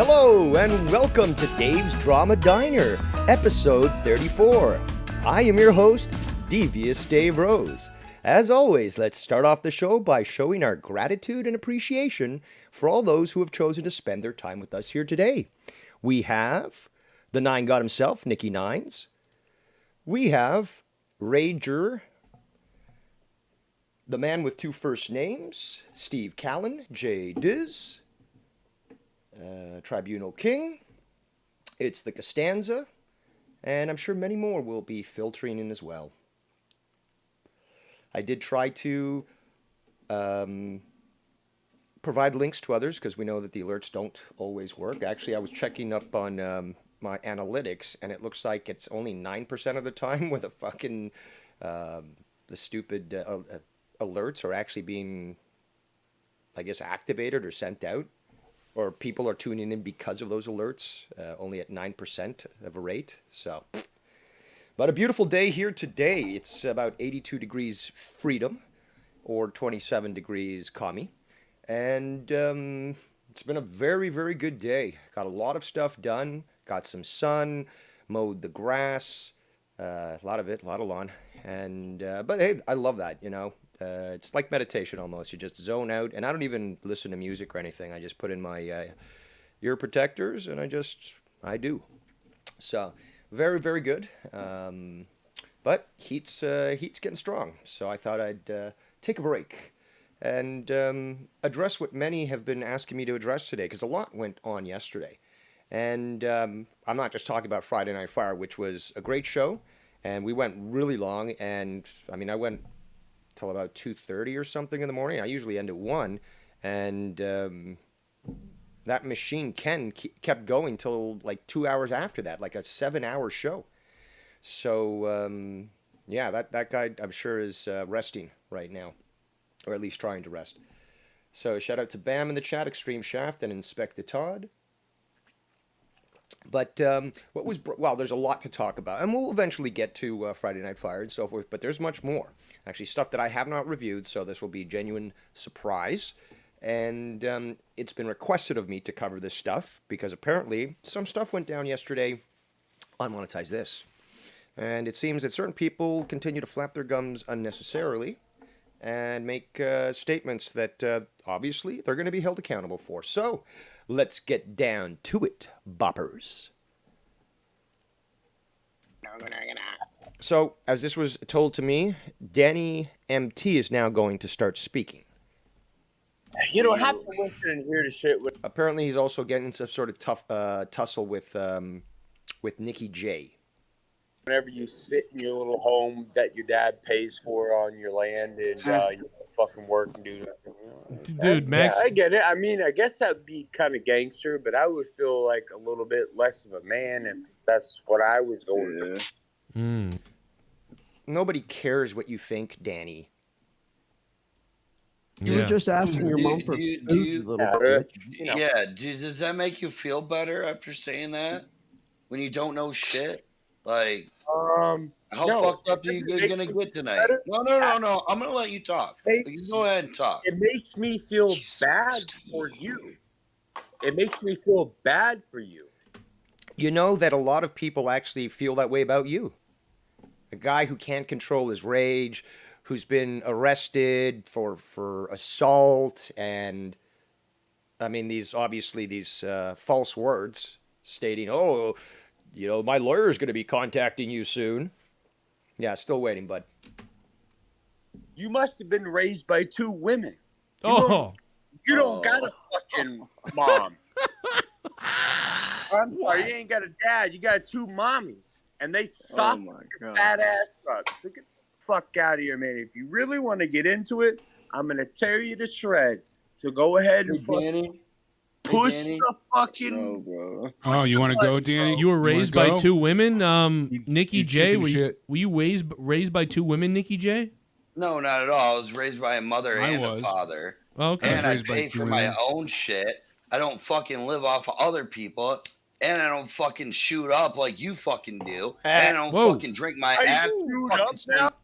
Hello and welcome to Dave's Drama Diner, episode 34. I am your host, Devious Dave Rose. As always, let's start off the show by showing our gratitude and appreciation for all those who have chosen to spend their time with us here today. We have the Nine God himself, Nicky Nines. We have Rager, the man with two first names, Steve Callan, J. Diz. Tribunal King, it's the Costanza, and I'm sure many more will be filtering in as well. I did try to provide links to others because we know that the alerts don't always work. Actually, I was checking up on my analytics, and it looks like it's only 9% of the time where the fucking the stupid alerts are actually being, I guess, activated or sent out. Or people are tuning in because of those alerts, only at 9% of a rate. So, but a beautiful day here today. It's about 82 degrees freedom, or 27 degrees commie. And it's been a very, very good day. Got a lot of stuff done. Got some sun, mowed the grass, a lot of lawn. And but hey, I love that, you know. It's like meditation almost. You just zone out, and I don't even listen to music or anything. I just put in my ear protectors, and I do. So very, very good. But heat's getting strong, so I thought I'd take a break and address what many have been asking me to address today, because a lot went on yesterday. And I'm not just talking about Friday Night Fire, which was a great show, and we went really long, and I mean, I went till about 2:30 or something in the morning. I usually end at 1, and that machine kept going till like 2 hours after that, like a 7-hour show. So yeah, that guy I'm sure is resting right now, or at least trying to rest. So shout out to Bam in the chat, Extreme Shaft, and Inspector Todd. But there's a lot to talk about, and we'll eventually get to Friday Night Fire and so forth, but there's much more. Actually, stuff that I have not reviewed, so this will be a genuine surprise. And it's been requested of me to cover this stuff, because apparently some stuff went down yesterday on Monetize This. And it seems that certain people continue to flap their gums unnecessarily and make statements that obviously they're going to be held accountable for. So let's get down to it, boppers. So, as this was told to me, Danny MT is now going to start speaking. You don't have to listen and hear the shit. Apparently, he's also getting some sort of tussle with Nicky J. Whenever you sit in your little home that your dad pays for on your land, and you fucking work and do that. Dude, Max. Yeah, I get it. I mean, I guess that would be kind of gangster, but I would feel like a little bit less of a man if that's what I was going to do. Nobody cares what you think, Danny. You were just asking your mom for food, you little bitch. Yeah, does that make you feel better after saying that? When you don't know shit? Like, how fucked up are you going to get tonight? Better? No. I'm going to let you talk. You go ahead and talk. It makes me feel bad for you. It makes me feel bad for you. You know that a lot of people actually feel that way about you. A guy who can't control his rage, who's been arrested for assault, and I mean, these false words stating, oh, you know, my lawyer's going to be contacting you soon. Yeah, still waiting, bud. You must have been raised by 2 women. You don't got a fucking mom. I'm sorry, you ain't got a dad. You got 2 mommies. And they soften your fat ass up. So get the fuck out of here, man. If you really want to get into it, I'm going to tear you to shreds. So go ahead and push the fucking... Oh, you want to go, Danny? You were raised by 2 women? Nicky J, were you raised by 2 women, Nicky J? No, not at all. I was raised by a mother and a father. Okay. And I pay for my own shit. I don't fucking live off of other people. And I don't fucking shoot up like you fucking do. And I don't fucking drink my ass.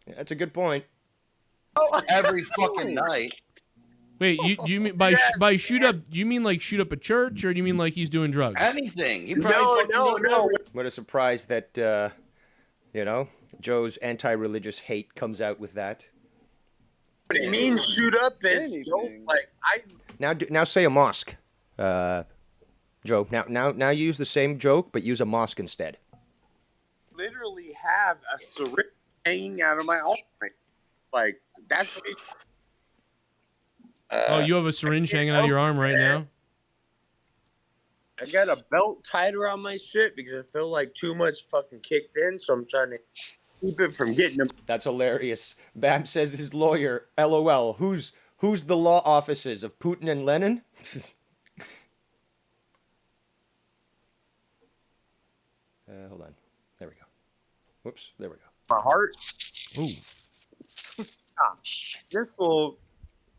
That's a good point. Every fucking night. Wait, do you mean by shoot up? Do you mean like shoot up a church, or do you mean like he's doing drugs? Anything. He probably No. What a surprise that Joe's anti-religious hate comes out with that. What it means shoot up is Now say a mosque, Joe. Now use the same joke, but use a mosque instead. literally have a syringe hanging out of my arm. Like that's what oh, you have a syringe hanging out of your arm right now? I got a belt tied around my shit because I feel like too much fucking kicked in, so I'm trying to keep it from getting them. That's hilarious. Bam says his lawyer, LOL. Who's the law offices of Putin and Lenin? Hold on. There we go. Whoops. There we go. My heart. Ooh. This will.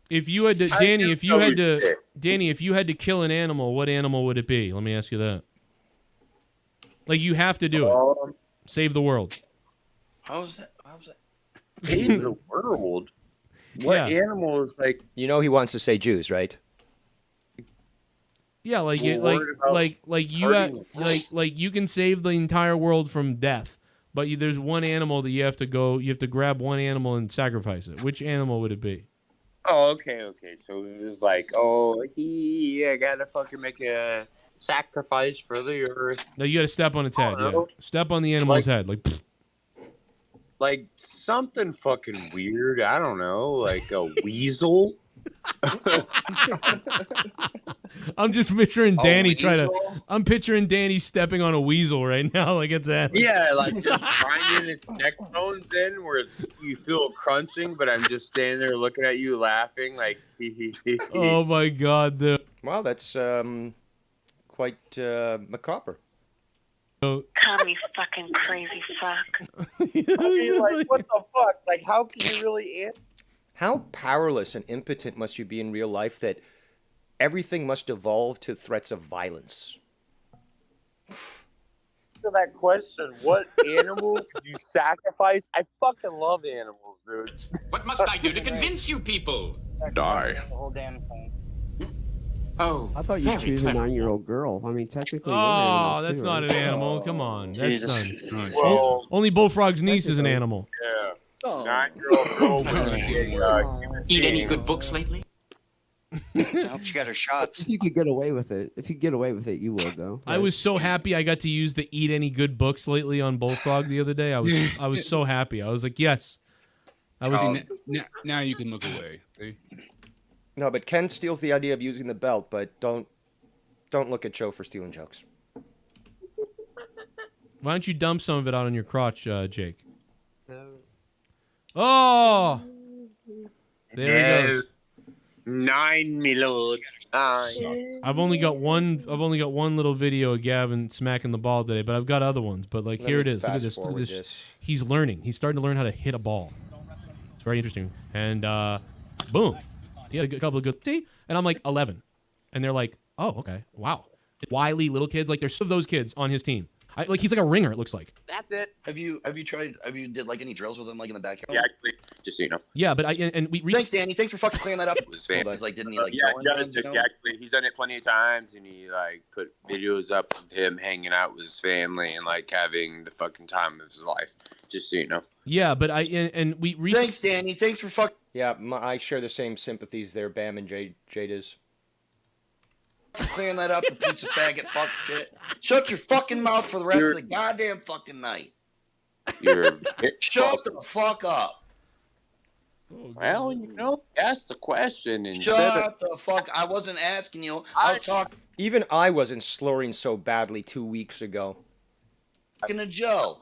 If you had to, Danny, if you had to kill an animal, what animal would it be? Let me ask you that. Like you have to do it. Save the world. How's that? Save the world. What animal is like? You know he wants to say Jews, right? Yeah, like you can save the entire world from death, but there's one animal that you have to grab one animal and sacrifice it. Which animal would it be? Oh, okay. So it was like, I gotta fucking make a sacrifice for the earth. No, you got to step on its head. Yeah. Step on the animal's head, like something fucking weird. I don't know, like a weasel. I'm just picturing Danny I'm picturing Danny stepping on a weasel right now, like it's at. Yeah, like just grinding its neck bones in where you feel crunching, but I'm just standing there looking at you laughing like Oh my god, dude. Wow, that's quite macabre. Call me fucking crazy fuck. like, what the fuck? Like, how can you really answer? How powerless and impotent must you be in real life that everything must evolve to threats of violence? To that question, what animal could you sacrifice? I fucking love animals, dude. What must I do to convince you people? Die. The whole damn thing. Oh, I thought you choose a 9-year-old girl. I mean, technically. Oh, that's not an animal. Come on, that's not. Well, Only Bullfrog's niece is an animal. yeah. Oh. 9-year-old girl. Eat any good books lately? I hope she got her shots. If you could get away with it, you would though. I was so happy I got to use the "Eat Any Good Books Lately" on Bullfrog the other day. I was so happy. I was like, yes. Now you can look away. See? No, but Ken steals the idea of using the belt, but don't look at Joe for stealing jokes. Why don't you dump some of it out on your crotch, Jake? Oh, there he goes. 9, my lord. 9. I've only got one little video of Gavin smacking the ball today, but I've got other ones. But like, here it is. Look at this. Look at this. He's learning. He's starting to learn how to hit a ball. It's very interesting. And boom, he had a couple of good. See, and I'm like 11, and they're like, oh, okay, wow. Wily little kids. Like there's some of those kids on his team. He's like a ringer. It looks like. That's it. Have you did like any drills with him like in the backyard? Yeah, actually, just so you know. Yeah, but we. Thanks, Danny. Thanks for fucking clearing that up. Didn't he like? Yeah, he does. Actually, he's done it plenty of times, and he like put videos up of him hanging out with his family and like having the fucking time of his life. Just so you know. Yeah, but we. Thanks, Danny. Thanks for fucking. Yeah, I share the same sympathies there, Bam and Jade is. Clearing that up, you piece of faggot fuck shit. Shut your fucking mouth for the rest of the goddamn fucking night. Shut the fuck up. Well, you know, ask the question and shut the fuck. I wasn't asking you. I was talking. Even I wasn't slurring so badly 2 weeks ago. Talking to Joe.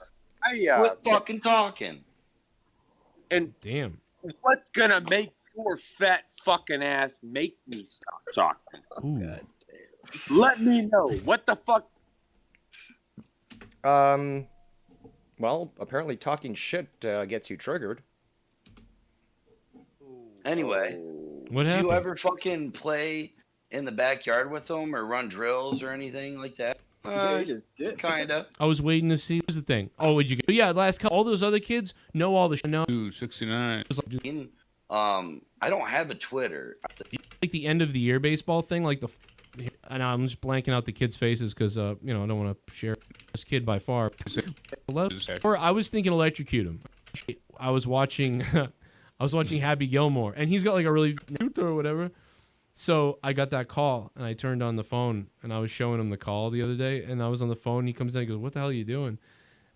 Quit fucking talking. And damn, what's gonna make your fat fucking ass make me stop talking? Ooh. God. Let me know. What the fuck? Well, apparently talking shit gets you triggered. Anyway, what happened? Do you ever fucking play in the backyard with them or run drills or anything like that? Yeah, just did. Kinda. I was waiting to see. Here's the thing. Oh, would you get? Yeah, last couple. All those other kids know all the shit. No. 269. I don't have a Twitter. like the end of the year baseball thing, like and I'm just blanking out the kids' faces because I don't want to share this kid by far. Or I was thinking electrocute him. I was watching Happy Gilmore, and he's got like a really or whatever. So I got that call, and I turned on the phone, and I was showing him the call the other day, and I was on the phone, and he comes in and goes, "What the hell are you doing?"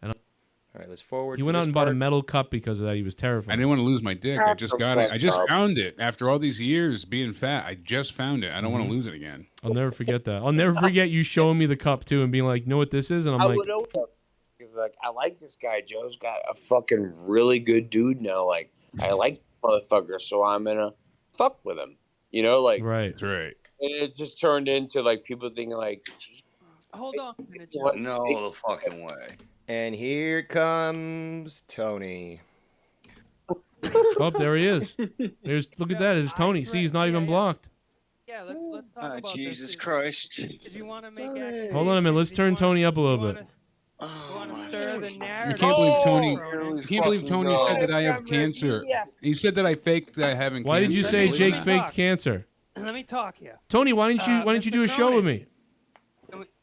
And all right, let's forward. He went out and bought a metal cup because of that. He was terrified. I didn't want to lose my dick. I just got it. I just found it after all these years being fat. I just found it. I don't want to lose it again. I'll never forget that. I'll never forget you showing me the cup too and being like, "Know what this is?" And I'm like, because like I like this guy. Joe's got a fucking really good dude now. Like I like the motherfucker, so I'm gonna fuck with him. You know, like right. And it just turned into like people thinking like, hold on. No the fucking way. And here comes Tony. Oh, there he is. Look at that. There's Tony. See, he's not even blocked. Yeah, let's talk about Jesus Christ. If you want to make Hold on a minute. Let's turn Tony up a little bit. Stir the narrative. You can't believe Tony. You can't believe Tony said that I have cancer. He said that I faked that I haven't. Why did you say Jake faked cancer? Let me talk here. Tony, why didn't you do a show with me?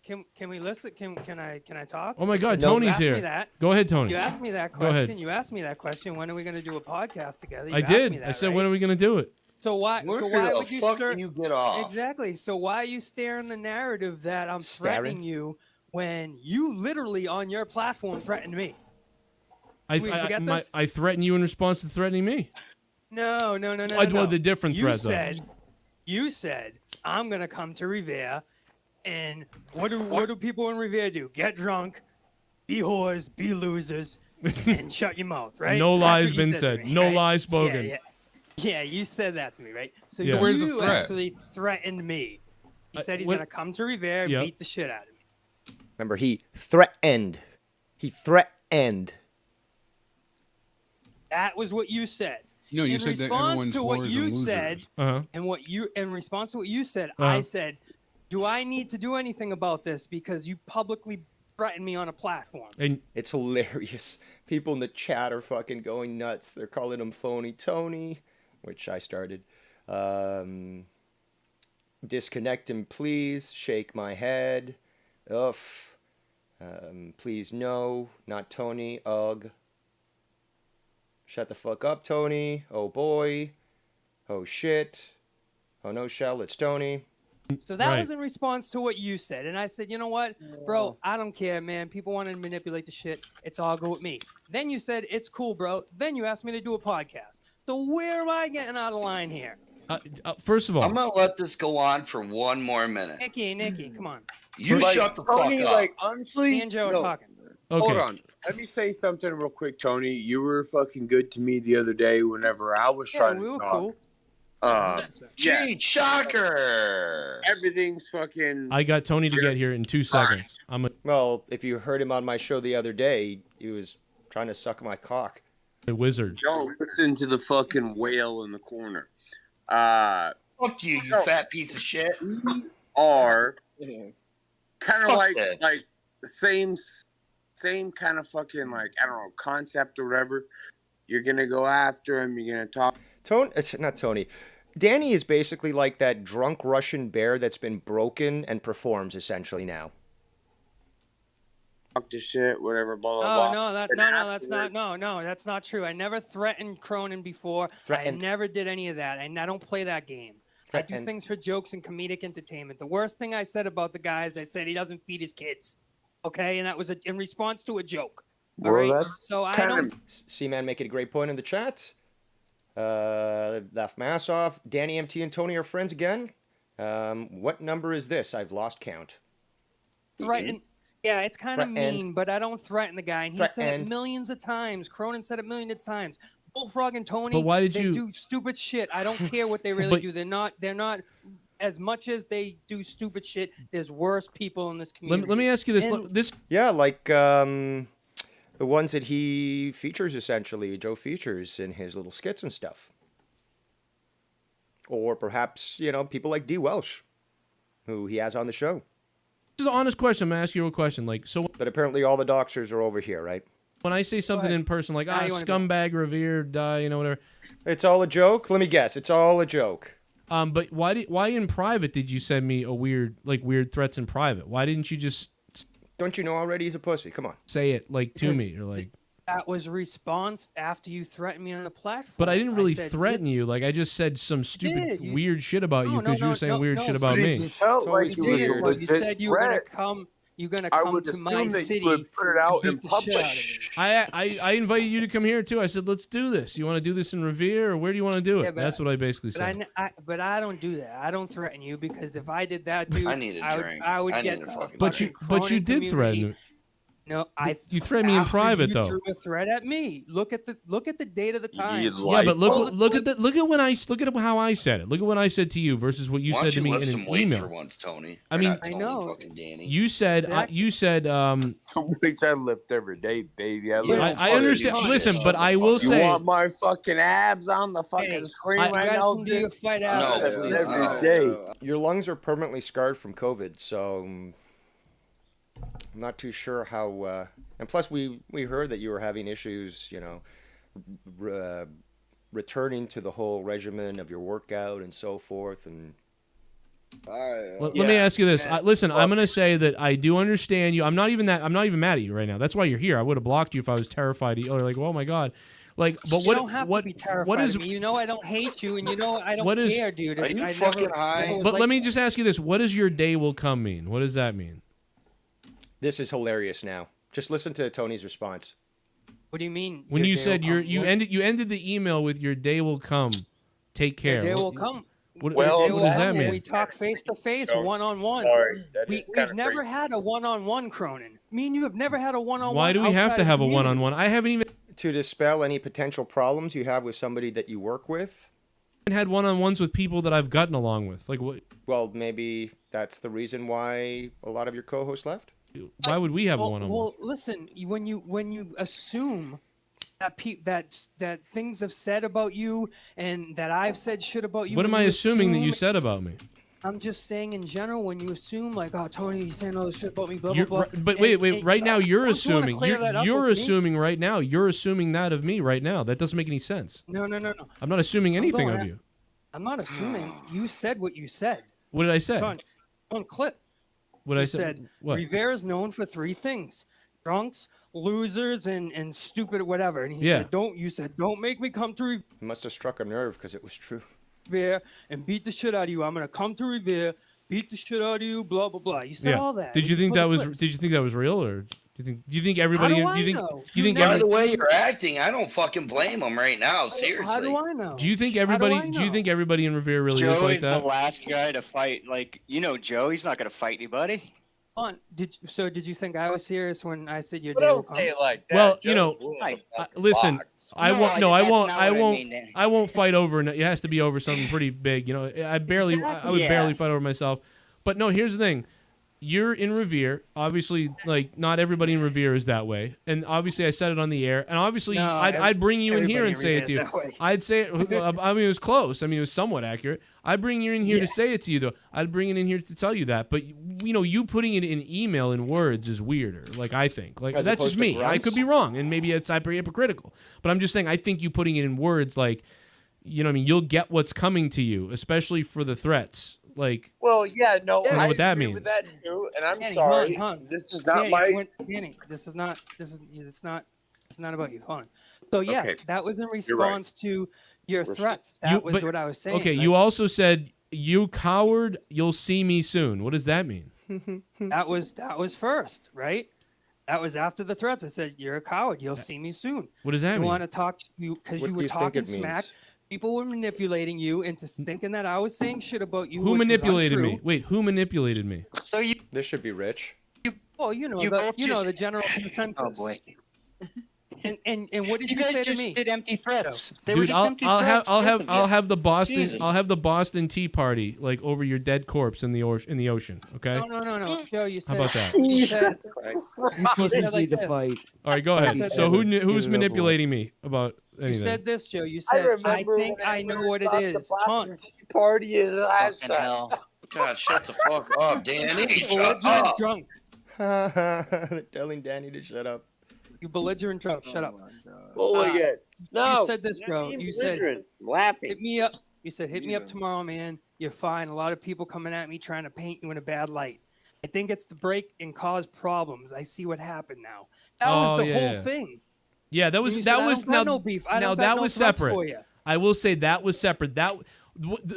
Can we listen? Can I talk? Oh my God, Tony's here. Me that. Go ahead, Tony. You asked me that question. Go ahead. You asked me that question. When are we going to do a podcast together? I did. I said, when are we going to do it? So why would you stir? You get off. Exactly. So why are you staring the narrative that I'm threatening you when you literally on your platform threatened me? I threaten you in response to threatening me. No. Well, the different threats. You said I'm gonna come to Revere, and what do people in Revere do? Get drunk, be whores, be losers, and shut your mouth, right? No lies been said. No lies spoken. Yeah, you said that to me, right? So where's the threat? Actually threatened me. He said he's gonna come to Revere and beat the shit out of me. Remember, he threatened. That was what you said. No, you said that everyone's in response to what you said, I said, do I need to do anything about this because you publicly threatened me on a platform? And it's hilarious. People in the chat are fucking going nuts. They're calling him Phony Tony, which I started. Disconnect him, please. Shake my head. Oof. Please, no. Not Tony. Ugh. Shut the fuck up, Tony. Oh, boy. Oh, shit. Oh, no, Shell. It's Tony. So that was in response to what you said. And I said, you know what, bro, I don't care, man. People want to manipulate the shit. It's all good with me. Then you said, it's cool, bro. Then you asked me to do a podcast. So where am I getting out of line here? First of all, I'm going to let this go on for one more minute. Nikki, come on. You shut the fuck up. Like, honestly, me and Joe are talking. Okay. Hold on. Let me say something real quick, Tony. You were fucking good to me the other day whenever I was trying to talk. Cool. Gee, shocker. Everything's fucking... I got Tony to get here in 2 seconds. Well, if you heard him on my show the other day, he was trying to suck my cock. The wizard. Don't listen to the fucking whale in the corner. Fuck you, you fat piece of shit. We are kind of like the same kind of fucking, like, I don't know, concept or whatever. You're going to go after him. You're going to talk. It's not Tony. Danny is basically like that drunk Russian bear that's been broken and performs essentially now. Talk to shit, whatever, blah, blah, blah. That's not true. I never threatened Cronin before. I never did any of that. And I don't play that game. I do things for jokes and comedic entertainment. The worst thing I said about the guy is I said he doesn't feed his kids. Okay, and that was in response to a joke. All right? So I don't. C-Man making a great point in the chat. Laugh my ass off. Danny, MT, and Tony are friends again. What number is this? I've lost count. Threaten. Yeah, it's kind of mean, but I don't threaten the guy. And he said it millions of times. Cronin said it millions of times. Bullfrog and Tony. But why did they do stupid shit. I don't care what they really do. They're not. As much as they do stupid shit, there's worse people in this community. Let me ask you this. Yeah, like the ones that he features, essentially, Joe features in his little skits and stuff. Or perhaps, people like D. Welsh, who he has on the show. This is an honest question. I'm going to ask you a question. But apparently all the doxers are over here, right? When I say something in person, scumbag, revered, die, whatever. It's all a joke? Let me guess. It's all a joke. But why in private did you send me a weird threats in private? Why didn't you just? Don't you know already he's a pussy? Come on. Say it like to me or like. That was a response after you threatened me on the platform. But I didn't really threaten you. Like I just said some stupid weird shit about you because you were saying weird shit about me. You felt like you You said you were gonna come. You're gonna come to my city. You would put it out in public. I invited you to come here too. I said, let's do this. You want to do this in Revere, or where do you want to do it? That's what I basically said. But I don't do that. I don't threaten you because if I did that, dude, I need a drink. I would get. But you did threaten. No, you threatened me in private though. You threw a threat at me. Look at the date of the time. Yeah, but look at how I said it. Look at what I said to you versus what you said to me in an email. For once, Tony. I mean, I know. Fucking Danny. You said Which I lift every day, baby. I understand. Listen, but I will say. You want my fucking abs on the fucking screen right now? Do you fight out every day. Your lungs are permanently scarred from COVID, so I'm not too sure how. And plus, we heard that you were having issues, returning to the whole regimen of your workout and so forth. And let me ask you this. Listen, I'm gonna say that I do understand you. I'm not even mad at you right now. That's why you're here. I would have blocked you if I was terrified. Or like, oh my god. Like, but you don't have to be terrified of me. You know I don't hate you, and you know I don't care, dude. Are you fucking high? But let me just ask you this: what does your day will come mean? What does that mean? This is hilarious now. Just listen to Tony's response. What do you mean? When you said you ended the email with "Your day will come, take care." Your day will come. What does that mean? We talk face to face, one on one. We've never had a one-on-one, Cronin. Me and you have never had a one-on-one. Why do we have to have a one-on-one? I haven't even to dispel any potential problems you have with somebody that you work with. I had one-on-ones with people that I've gotten along with. Like what? Well, maybe that's the reason why a lot of your co-hosts left. Why would we have a one-on-one? Well, listen. When you assume that things have said about you and that I've said shit about you. What am I assuming that you said about me? I'm just saying in general, when you assume like, oh, Tony, he's saying all this shit about me, blah blah blah. But wait. Right now, you're assuming. You're assuming right now. You're assuming that of me right now. That doesn't make any sense. No. I'm not assuming anything of you. I'm not assuming. You said what you said. What did I say? It's on clip. What I I said. What? Rivera is known for three things: drunks, losers, and stupid whatever. And he said, don't make me come to Rivera. He must have struck a nerve because it was true. And beat the shit out of you. I'm gonna come to Revere, beat the shit out of you, blah blah blah. You said all that. Did you think that was real, or do you think everybody? How do I know? By the way you're acting, I don't fucking blame him right now. Seriously. How do I know? Do you think everybody? Do you think everybody in Revere really is like that? Joey's the last guy to fight. Like Joe, he's not gonna fight anybody. Did you think I was serious when I said your day? Don't say it like that. Well, listen, I won't fight over. It has to be over something pretty big. I would barely fight over myself. But no, here's the thing. You're in Revere. Obviously, like not everybody in Revere is that way. And obviously, I said it on the air. And obviously, I'd bring you in here and say it to you. I'd say it. I mean, it was close. I mean, it was somewhat accurate. I'd bring you in here to say it to you, though. I'd bring it in here to tell you that. But you putting it in email in words is weirder. Like I think, like that's just me. I could be wrong, and maybe it's hypocritical. But I'm just saying, I think you putting it in words, like, what I mean, you'll get what's coming to you, especially for the threats. Like, well, yeah, no, I don't know what that means. With that too, and I'm Danny, sorry. hold on. This is not my. Danny, it's not about you. Hold on. So yes, that was in response to your threats. That was what I was saying. Okay, you also said, "You coward, you'll see me soon." What does that mean? That was first, right? That was after the threats. I said, "You're a coward. You'll see me soon." What does that mean? You want to talk because you were talking smack. People were manipulating you into thinking that I was saying shit about you. Who manipulated me? Wait, who manipulated me? So This should be Rich. Well, the general consensus. Oh boy. And what did you say to me? Did empty threats. Dude, I'll have the Boston Tea Party like over your dead corpse in the ocean. Okay. No. Joe, you said. How about that? You just need to fight. All right, go ahead. So who's manipulating me about anything? You said this, Joe. You said I think I know what it is. Party is last hell. God, shut the fuck up, Danny. Shut belligerent up. drunk. They're telling Danny to shut up. You belligerent drunk. Shut up. No. You said this, bro. You said laughing. hit me up. You said, hit me up tomorrow, man. You're fine. A lot of people coming at me trying to paint you in a bad light. I think it's to break and cause problems. I see what happened now. That was the whole thing. Yeah, that was now no beef. I now don't that got no was threats separate. for you. I will say that was separate.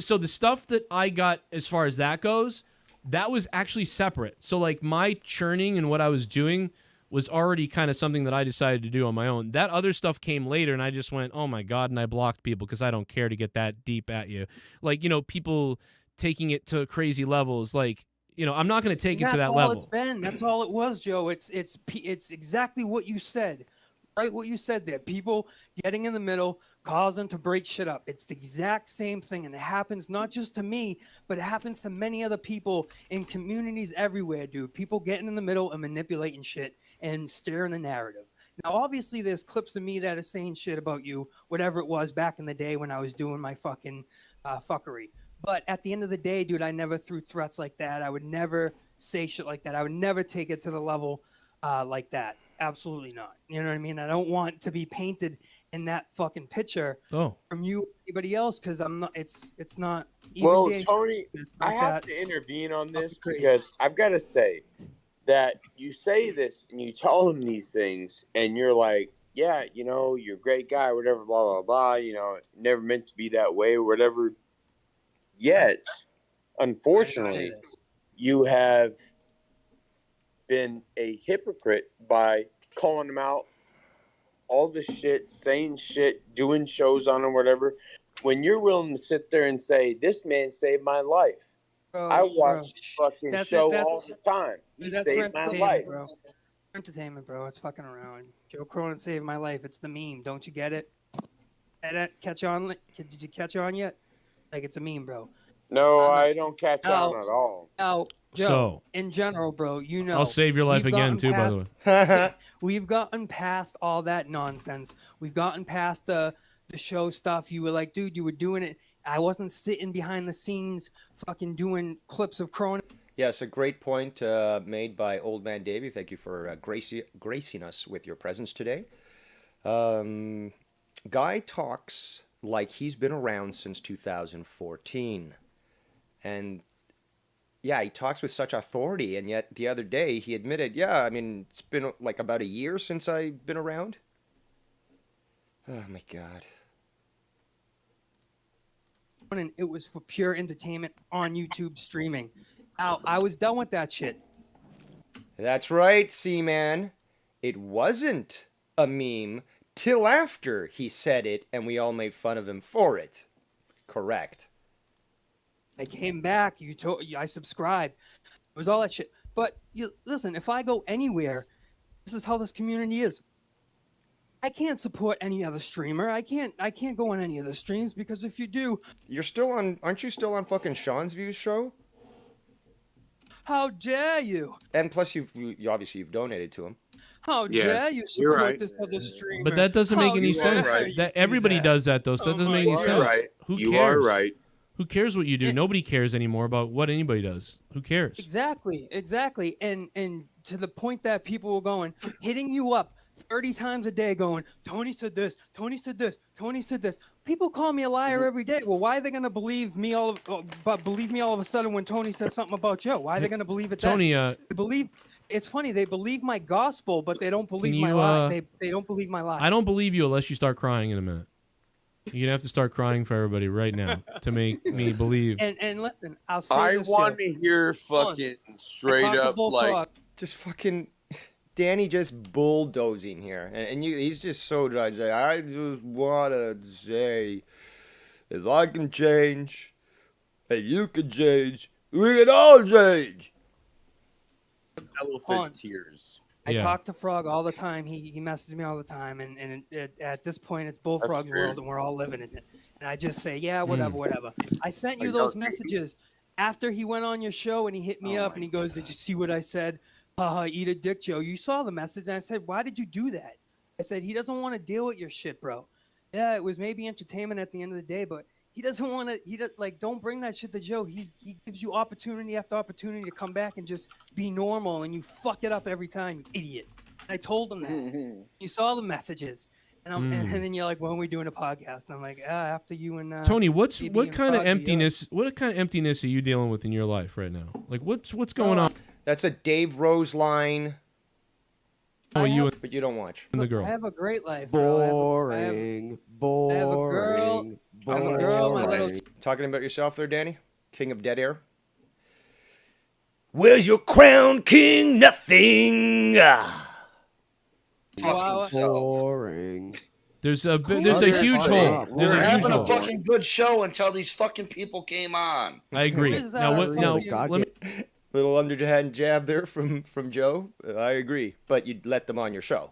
So the stuff that I got as far as that goes, that was actually separate. So like my churning and what I was doing was already kind of something that I decided to do on my own. That other stuff came later, and I just went, oh my God, and I blocked people because I don't care to get that deep at you. Like, people taking it to crazy levels. Like, I'm not going to take it to that level. That's all it's been. That's all it was, Joe. It's exactly what you said. Right, what you said there. People getting in the middle, causing to break shit up. It's the exact same thing, and it happens not just to me, but it happens to many other people in communities everywhere, dude. People getting in the middle and manipulating shit and steering the narrative. Now, obviously, there's clips of me that are saying shit about you, whatever it was back in the day when I was doing my fucking fuckery. But at the end of the day, dude, I never threw threats like that. I would never say shit like that. I would never take it to the level like that. Absolutely not. You know what I mean? I don't want to be painted in that fucking picture from you or anybody else because I'm not. It's not. Well, Tony, I have to intervene on this because I've got to say that you say this and you tell them these things and you're like, yeah, you're a great guy, whatever, blah, blah, blah, never meant to be that way or whatever. Yet, unfortunately, you have been a hypocrite by calling them out all the shit, saying shit, doing shows on them, whatever, when you're willing to sit there and say, this man saved my life. I watch the fucking show all the time. He saved my life. Bro. Entertainment, bro. It's fucking around. Joe Cronin saved my life. It's the meme. Don't you get it? Catch on? Did you catch on yet? Like, it's a meme, bro. No, I don't catch on at all. Now, Joe, in general, bro, I'll save your life again, too, by the way. We've gotten past all that nonsense. We've gotten past the show stuff. You were like, dude, you were doing it. I wasn't sitting behind the scenes fucking doing clips of Cronin. Yes, a great point made by Old Man Davey. Thank you for gracing us with your presence today. Guy talks like he's been around since 2014. And yeah, he talks with such authority, and yet the other day he admitted, yeah, I mean, it's been like about a year since I've been around. Oh my God. And it was for pure entertainment on YouTube streaming. Now, I was done with that shit. That's right, C-Man. It wasn't a meme till after he said it, and we all made fun of him for it. Correct. I came back. I subscribed. It was all that shit. But listen, if I go anywhere, this is how this community is. I can't support any other streamer. I can't go on any of the streams because if you do, aren't you still on fucking Sean's Views show? How dare you? And plus, you've donated to him. How dare you support this other streamer? But that doesn't make any sense. Right. That everybody does that though. So that doesn't make any sense. Right. Who cares? You are right. Who cares what you do? Nobody cares anymore about what anybody does. Who cares? Exactly. And to the point that people were going, hitting you up 30 times a day going, Tony said this, Tony said this, Tony said this. People call me a liar every day. Well, why are they going to believe me all of a sudden when Tony says something about Joe? Why are they going to believe it Tony, they believe it's funny. They believe my gospel, but they don't believe my lie. They don't believe my lies. I don't believe you unless you start crying in a minute. You're gonna have to start crying for everybody right now to make me believe. And listen, I'll say this. I want to hear fucking straight up like just fucking Danny just bulldozing here, and he's just so dry. I just wanna say, if I can change, and you can change, we can all change. Elephant tears. I talk to Frog all the time. He messages me all the time, and at this point, it's Bullfrog's world, and we're all living in it. And I just say, yeah, whatever. I sent you those messages after he went on your show, and he hit me up, and he goes, "Did you see what I said? Eat a dick, Joe." You saw the message, and I said, "Why did you do that?" I said, "He doesn't want to deal with your shit, bro. Yeah, it was maybe entertainment at the end of the day, but he doesn't want to. Don't bring that shit to Joe. He gives you opportunity after opportunity to come back and just be normal, and you fuck it up every time, you idiot." And I told him that. You saw the messages, And then you're like, when are we doing a podcast? And I'm like, after you and Tony, what BB kind of and Foggy, emptiness? What kind of emptiness are you dealing with in your life right now? Like, what's going on? That's a Dave Rose line. But you don't watch. The girl. I have a great life. Boring. I have a girl. I have a girl. My little. Talking about yourself there, Danny? King of Dead Air? Where's your crown, King? Nothing. Boring. There's a huge hole. There's We're a huge having hole. a fucking good show until these fucking people came on. I agree. Now let me. Little underhand jab there from Joe. I agree, but you'd let them on your show.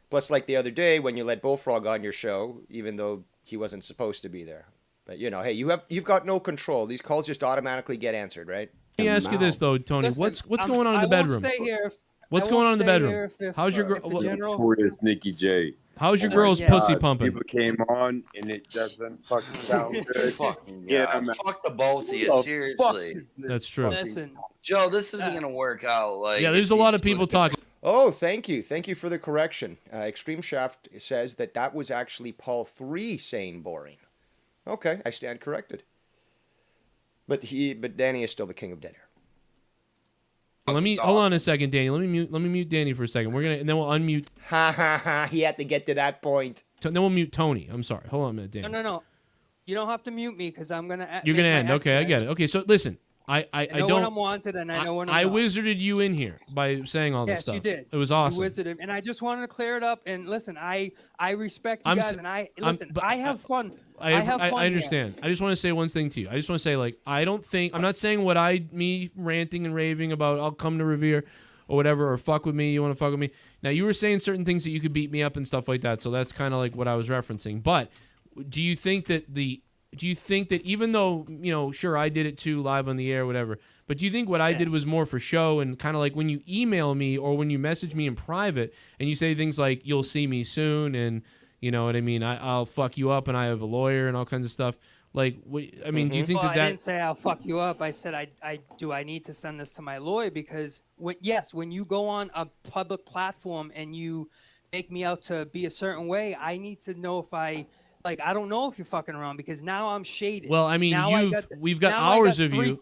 Plus, like the other day when you let Bullfrog on your show, even though he wasn't supposed to be there. But hey, you've got no control. These calls just automatically get answered, right? Let me ask you this though, Tony. Listen, what's going on in the bedroom? Stay here. What's going on in the bedroom? How's your girl? Poor this Nikki J. How's your girl's pussy pumping? People came on and it doesn't fucking sound good. Fucking Yeah, fuck the both of you, seriously. That's true. Listen, Joe, this isn't gonna work out. Like, yeah, there's a lot of people talking. Oh, thank you for the correction. Extreme Shaft says that was actually Paul 3 saying boring. Okay, I stand corrected. But Danny is still the king of Dead Air. Hold on a second, Danny. Let me mute Danny for a second. And then we'll unmute. Ha ha ha! He had to get to that point. Then we'll mute Tony. I'm sorry. Hold on a minute, Danny. No. You don't have to mute me because I'm gonna. You're gonna end. Okay, I get it. Okay, so listen. I know don't. when I'm wanted and I know when I'm I not. wizarded you in here by saying all this stuff. Yes, you did. It was awesome. You wizarded, and I just wanted to clear it up. And listen, I respect you guys, and I have fun. I have fun. I understand. Here. I just want to say one thing to you. I just want to say, like, I'm not saying me ranting and raving about I'll come to Revere or whatever, or fuck with me, you want to fuck with me. Now, you were saying certain things that you could beat me up and stuff like that, so that's kind of like what I was referencing. But do you think that even though, sure, I did it too live on the air, whatever, but do you think what I did was more for show, and kind of like when you email me or when you message me in private and you say things like, you'll see me soon, and you know what I mean, I'll fuck you up and I have a lawyer and all kinds of stuff. Like, I mean, do you think I didn't say I'll fuck you up. I said I need to send this to my lawyer because when you go on a public platform and you make me out to be a certain way, I need to know if I don't know if you're fucking around because now I'm shaded. Well, I mean, we've got hours of you.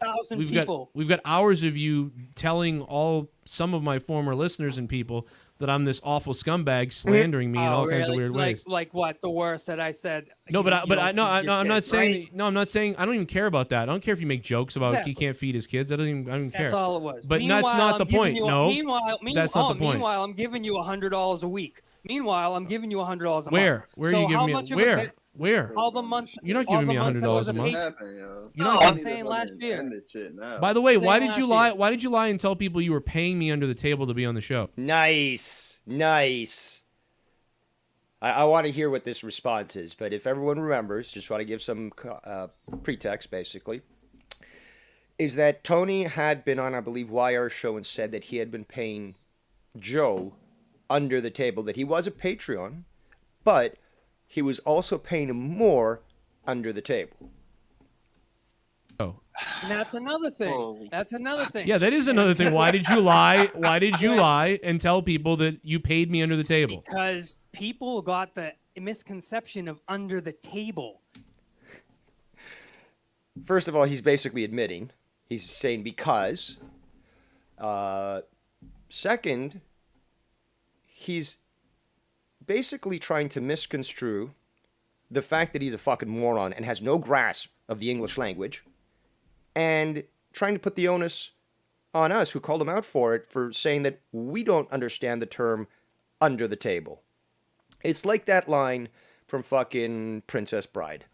We've got hours of you telling some of my former listeners and people that I'm this awful scumbag slandering me in all kinds of weird ways. Like what? The worst that I said? No, I'm not saying. Right? No, I'm not saying. I don't even care about that. I don't care if you make jokes about he can't feed his kids. I don't even care. That's all it was. But that's not the point. No, that's not the point. Meanwhile, I'm giving you $100 a week. Meanwhile, I'm giving you $100 a month. Where are you giving me? Where? All the months. You're not giving me $100 a month. I'm saying last year. By the way, why did you lie? Why did you lie and tell people you were paying me under the table to be on the show? Nice. I want to hear what this response is, but if everyone remembers, just want to give some pretext, basically, is that Tony had been on, I believe, YR's show and said that he had been paying Joe under the table, that he was a Patreon, but he was also paying him more under the table. Oh. And that's another thing. Yeah, that is another thing. Why did you lie? Why did you lie and tell people that you paid me under the table? Because people got the misconception of under the table. First of all, he's basically admitting. He's saying because. Second, he's basically trying to misconstrue the fact that he's a fucking moron and has no grasp of the English language, and trying to put the onus on us, who called him out for it, for saying that we don't understand the term under the table. It's like that line from fucking Princess Bride.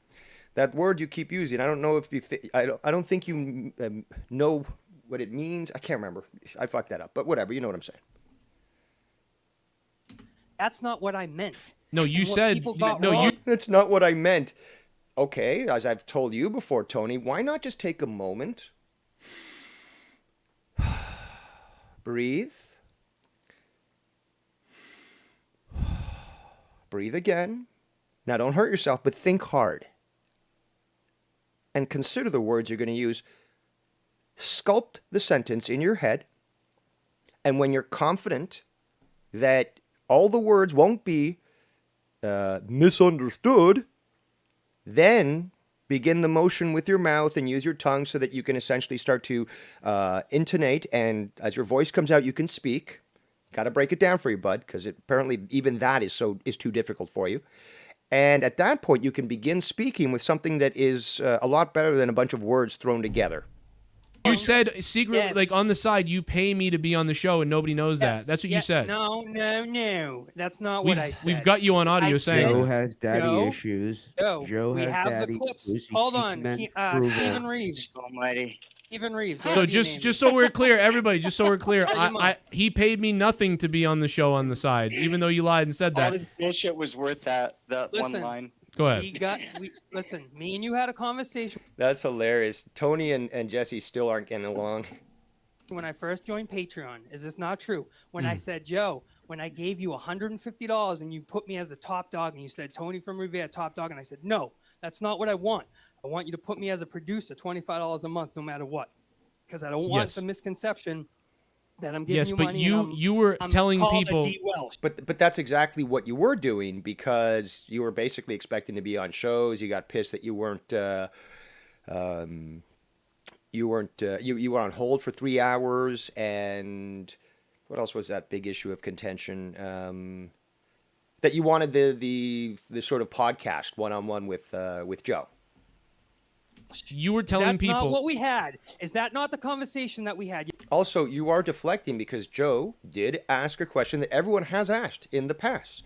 That word you keep using, I don't know if you I don't think you know what it means. I can't remember. I fucked that up, but whatever, you know what I'm saying. That's not what I meant. No, you said that's not what I meant. Okay, as I've told you before, Tony, why not just take a moment, breathe, breathe again. Now don't hurt yourself, but think hard. And consider the words you're going to use. Sculpt the sentence in your head. And when you're confident that all the words won't be misunderstood, then begin the motion with your mouth and use your tongue so that you can essentially start to intonate. And as your voice comes out, you can speak. Got to break it down for you, bud, because apparently even that is too difficult for you. And at that point, you can begin speaking with something that is a lot better than a bunch of words thrown together. You said secretly, like on the side, you pay me to be on the show, and nobody knows that. That's what you said. No. That's not what I said. We've got you on audio saying Joe has daddy issues. Joe has have daddy the clips. issues. Hold on, Stephen Reeves. Almighty. Stephen Reeves. So just so we're clear, everybody, just so we're clear, he paid me nothing to be on the show on the side, even though you lied and said that. All this bullshit was worth that one line. Go ahead. Listen, me and you had a conversation. That's hilarious. Tony and Jesse still aren't getting along. When I first joined Patreon, is this not true? When I said, Joe, when I gave you $150 and you put me as a top dog and you said, Tony from Revere, top dog, and I said, no, that's not what I want. I want you to put me as a producer, $25 a month, no matter what. Because I don't want the misconception that I'm giving you money. Yes, but you were telling people. But that's exactly what you were doing, because you were basically expecting to be on shows. You got pissed that you weren't. You were on hold for 3 hours, and what else was that big issue of contention? That you wanted the sort of podcast one-on-one with Joe. You were telling people. That's not what we had. Is that not the conversation that we had? Also, you are deflecting because Joe did ask a question that everyone has asked in the past.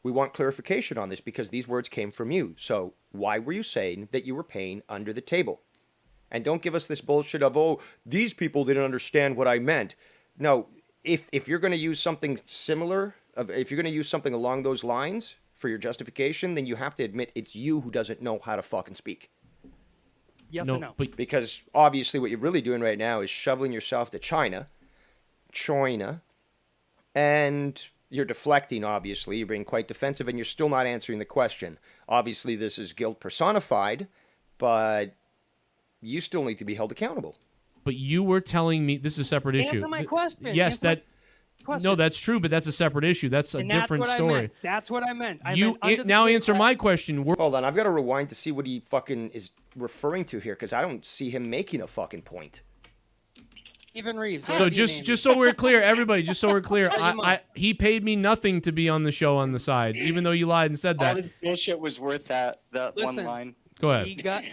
We want clarification on this because these words came from you. So why were you saying that you were paying under the table? And don't give us this bullshit of, oh, these people didn't understand what I meant. No, if you're going to use something similar, if you're going to use something along those lines for your justification, then you have to admit it's you who doesn't know how to fucking speak. Yes or no? Because obviously what you're really doing right now is shoveling yourself to China, and you're deflecting, obviously. You're being quite defensive, and you're still not answering the question. Obviously, this is guilt personified, but you still need to be held accountable. But you were telling me, this is a separate issue. Answer my question. Yes, no, that's true, but that's a separate issue. That's a different story. That's what I meant. Now answer my question. Hold on, I've got to rewind to see what he fucking is referring to here, because I don't see him making a fucking point. Stephen Reeves. So just so we're clear, everybody, just so we're clear, he paid me nothing to be on the show on the side, even though you lied and said that. All this bullshit was worth that one line. Go ahead.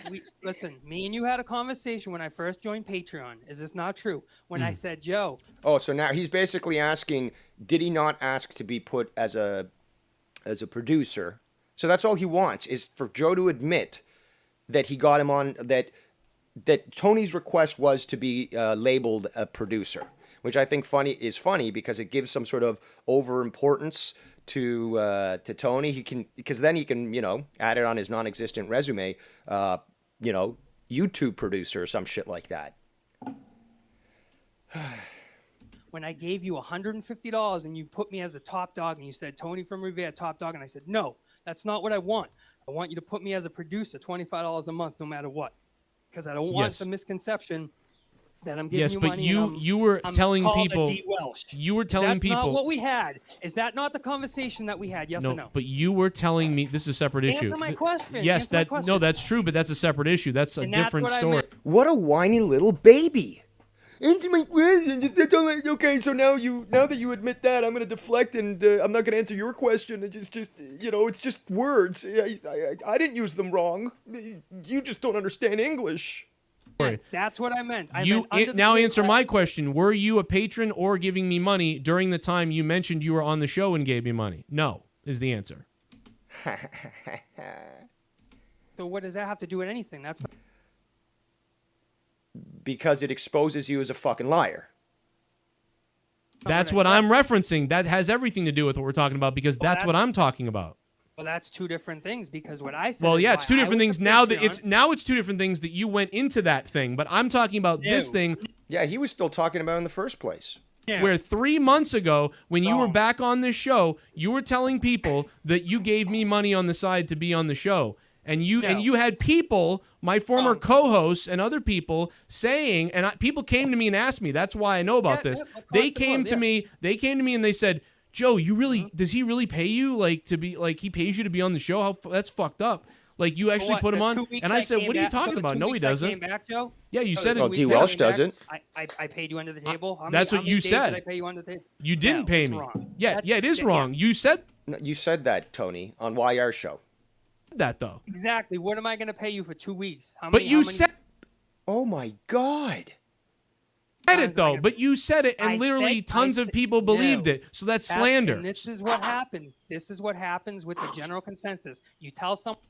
Listen, me and you had a conversation when I first joined Patreon. Is this not true? When I said, Joe. Oh, so now he's basically asking, did he not ask to be put as a producer? So that's all he wants, is for Joe to admit that he got him on, that Tony's request was to be labeled a producer, which I think is funny because it gives some sort of overimportance to Tony. Because then he can add it on his non-existent resume, YouTube producer or some shit like that. When I gave you $150 and you put me as a top dog and you said, Tony from Revere, top dog, and I said, no, that's not what I want. I want you to put me as a producer, $25 a month, no matter what. Because I don't want the misconception that I'm giving you money. Yes, but you were telling people. You were telling people. That's not what we had. Is that not the conversation that we had? Yes or no? But you were telling me this is a separate issue. Answer my question. Yes, no, that's true, but that's a separate issue. That's a different story. What a whiny little baby. Answer my question. Okay, so now that you admit that, I'm going to deflect and I'm not going to answer your question. It's just words. I didn't use them wrong. You just don't understand English. That's what I meant. Now answer my question. Were you a patron or giving me money during the time you mentioned you were on the show and gave me money? No, is the answer. So what does that have to do with anything? Because it exposes you as a fucking liar. That's what I'm referencing. That has everything to do with what we're talking about, because that's what I'm talking about. Well, that's two different things, because what I said. Well, yeah, it's two different things now that it's two different things that you went into that thing, but I'm talking about this thing. Yeah, he was still talking about it in the first place. Yeah. Where 3 months ago, when you were back on this show, you were telling people that you gave me money on the side to be on the show. And you had people, my former co-hosts and other people saying, and people came to me and asked me. That's why I know about this. They came to me and they said, Joe, you really does he really pay you like to be like he pays you to be on the show? That's fucked up. Like you actually put him on, and I said, "What are you talking about?" No, he doesn't. Back, Joe? Yeah, you said it. Oh, D. Welsh doesn't. I paid you under the table. That's what you said. Did I pay you under the table? You didn't pay me. Wrong. Yeah, it is wrong. You said you said that, Tony, on YR show. That though. Exactly. What am I going to pay you for 2 weeks? But you said. Oh my God. Said it though, but you said it, and literally tons of people believed it. So that's slander. And this is what happens. This is what happens with the general consensus. You tell someone.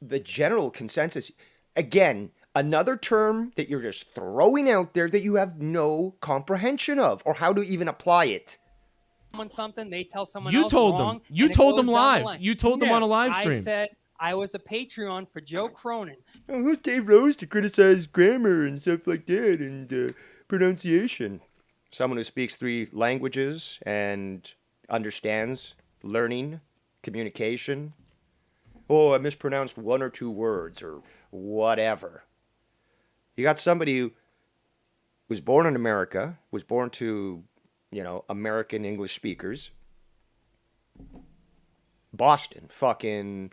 The general consensus, again, another term that you're just throwing out there that you have no comprehension of or how to even apply it. Something, they tell someone you else told wrong, them. You told them live. You told them on a live stream. I said I was a Patreon for Joe Cronin. Oh, who's Dave Rose to criticize grammar and stuff like that and pronunciation? Someone who speaks 3 languages and understands learning, communication. Oh, I mispronounced 1 or 2 words or whatever. You got somebody who was born in America, was born to, American English speakers. Boston, fucking,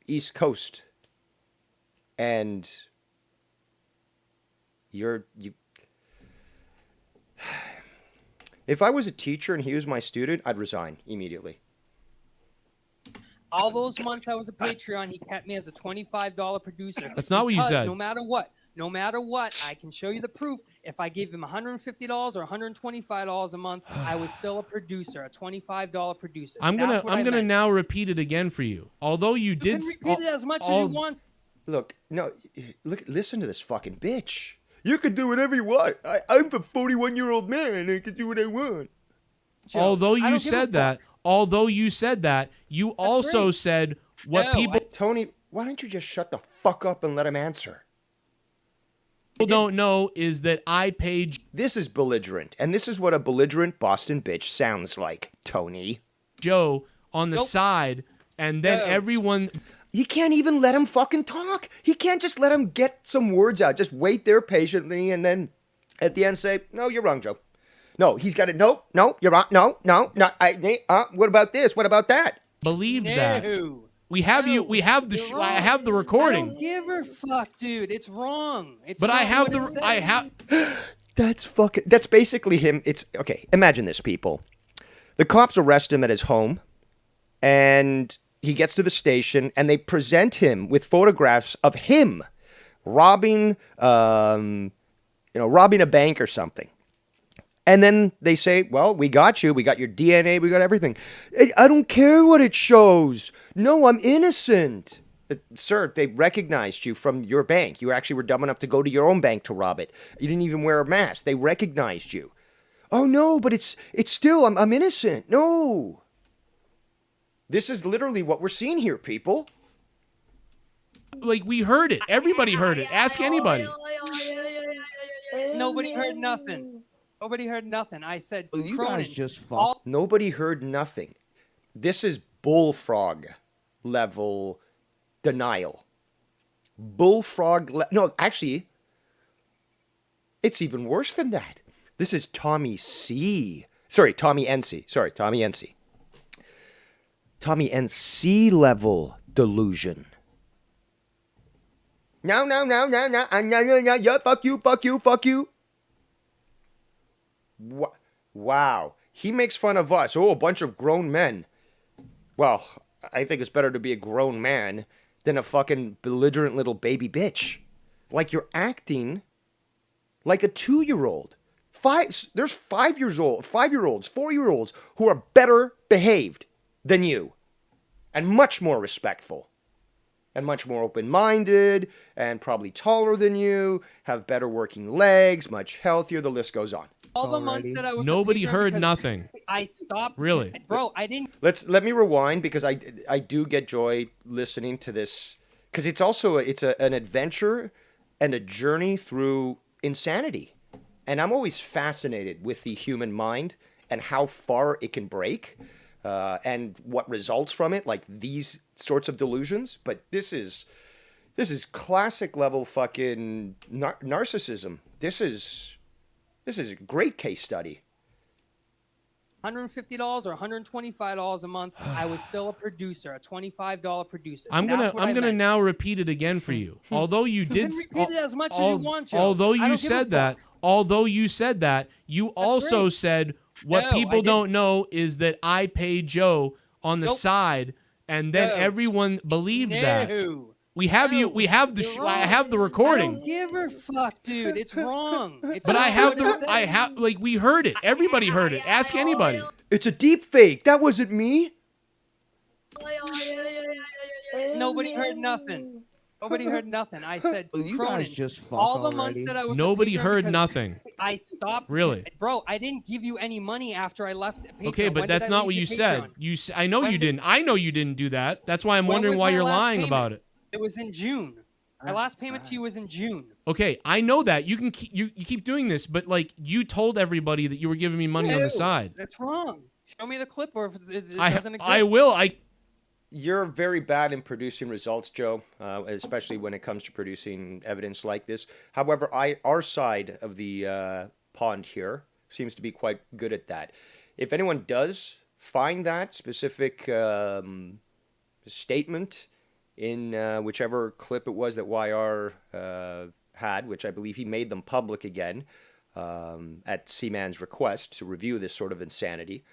East Coast. And you. If I was a teacher and he was my student, I'd resign immediately. All those months I was a Patreon, he kept me as a $25 producer. That's not what you said. No matter what, I can show you the proof. If I gave him $150 or $125 a month, I was still a producer, a $25 producer. I'm gonna now repeat it again for you. Although you did repeat it as much as you want. Look, listen to this fucking bitch. You can do whatever you want. I'm a 41-year-old man. I can do what I want. Joe, although you said that, you also said what people. Tony, why don't you just shut the fuck up and let him answer? People don't know is that I paid. This is belligerent, and this is what a belligerent Boston bitch sounds like, Tony. Joe on the side, and then everyone. You can't even let him fucking talk. He can't just let him get some words out. Just wait there patiently, and then at the end say, "No, you're wrong, Joe." No, he's got it. No, you're wrong. No. What about this? What about that? Believe that. We have you. We have the. I have the recording. I don't give a fuck, dude. It's wrong. But I have the. I have. That's basically him. It's okay. Imagine this, people. The cops arrest him at his home, and he gets to the station, and they present him with photographs of him robbing, robbing a bank or something. And then they say, well, we got you. We got your DNA. We got everything. I don't care what it shows. No, I'm innocent. Sir, they recognized you from your bank. You actually were dumb enough to go to your own bank to rob it. You didn't even wear a mask. They recognized you. Oh, no, but it's still, I'm innocent. No. This is literally what we're seeing here, people. Like, we heard it. Everybody heard it. Ask anybody. Nobody heard nothing. Nobody heard nothing. I said, well, you Cronin, guys just fucked. Nobody heard nothing. This is Bullfrog level denial. No, actually, it's even worse than that. This is Tommy NC. Tommy NC level delusion. No. Yeah, fuck you. Wow. He makes fun of us. Oh, a bunch of grown men. Well, I think it's better to be a grown man than a fucking belligerent little baby bitch. Like you're acting like a 2-year-old. There's 5-year-olds, 4-year-olds who are better behaved than you. And much more respectful. And much more open-minded. And probably taller than you. Have better working legs. Much healthier. The list goes on. All the months that I was nobody heard nothing. I stopped. Really, bro. I didn't. Let me rewind because I do get joy listening to this because it's also an adventure and a journey through insanity, and I'm always fascinated with the human mind and how far it can break, and what results from it, like these sorts of delusions. But this is classic level fucking narcissism. This is a great case study. $150 or $125 a month, I was still a producer, a $25 producer. I'm gonna now repeat it again for you. Although you did repeat it as much as you want, Joe. Although you said that, you also said what people don't know is that I paid Joe on the side, and then everyone believed that. We have I have the recording. I don't give a fuck, dude. It's wrong. But we heard it. Everybody heard it. Ask anybody. It's a deep fake. That wasn't me. Nobody heard nothing. Nobody heard nothing. I said, Well, you Cronin, guys just fuck all the already. months that I was Nobody a patron heard because nothing. I stopped. Really? Bro, I didn't give you any money after I left Patreon. Okay, but When that's did I not what leave you the said. Patreon? I know When you did- didn't. I know you didn't do that. That's why I'm When wondering was why my you're last lying payment? about it. It was in June. My last payment to you was in June. Okay, I know that. You can keep, you keep doing this, but like you told everybody that you were giving me money on the side. That's wrong. Show me the clip, or if it doesn't exist. I will. You're very bad in producing results, Joe, especially when it comes to producing evidence like this. However, our side of the pond here seems to be quite good at that. If anyone does find that specific statement in whichever clip it was that YR had, which I believe he made them public again at Seaman's request to review this sort of insanity.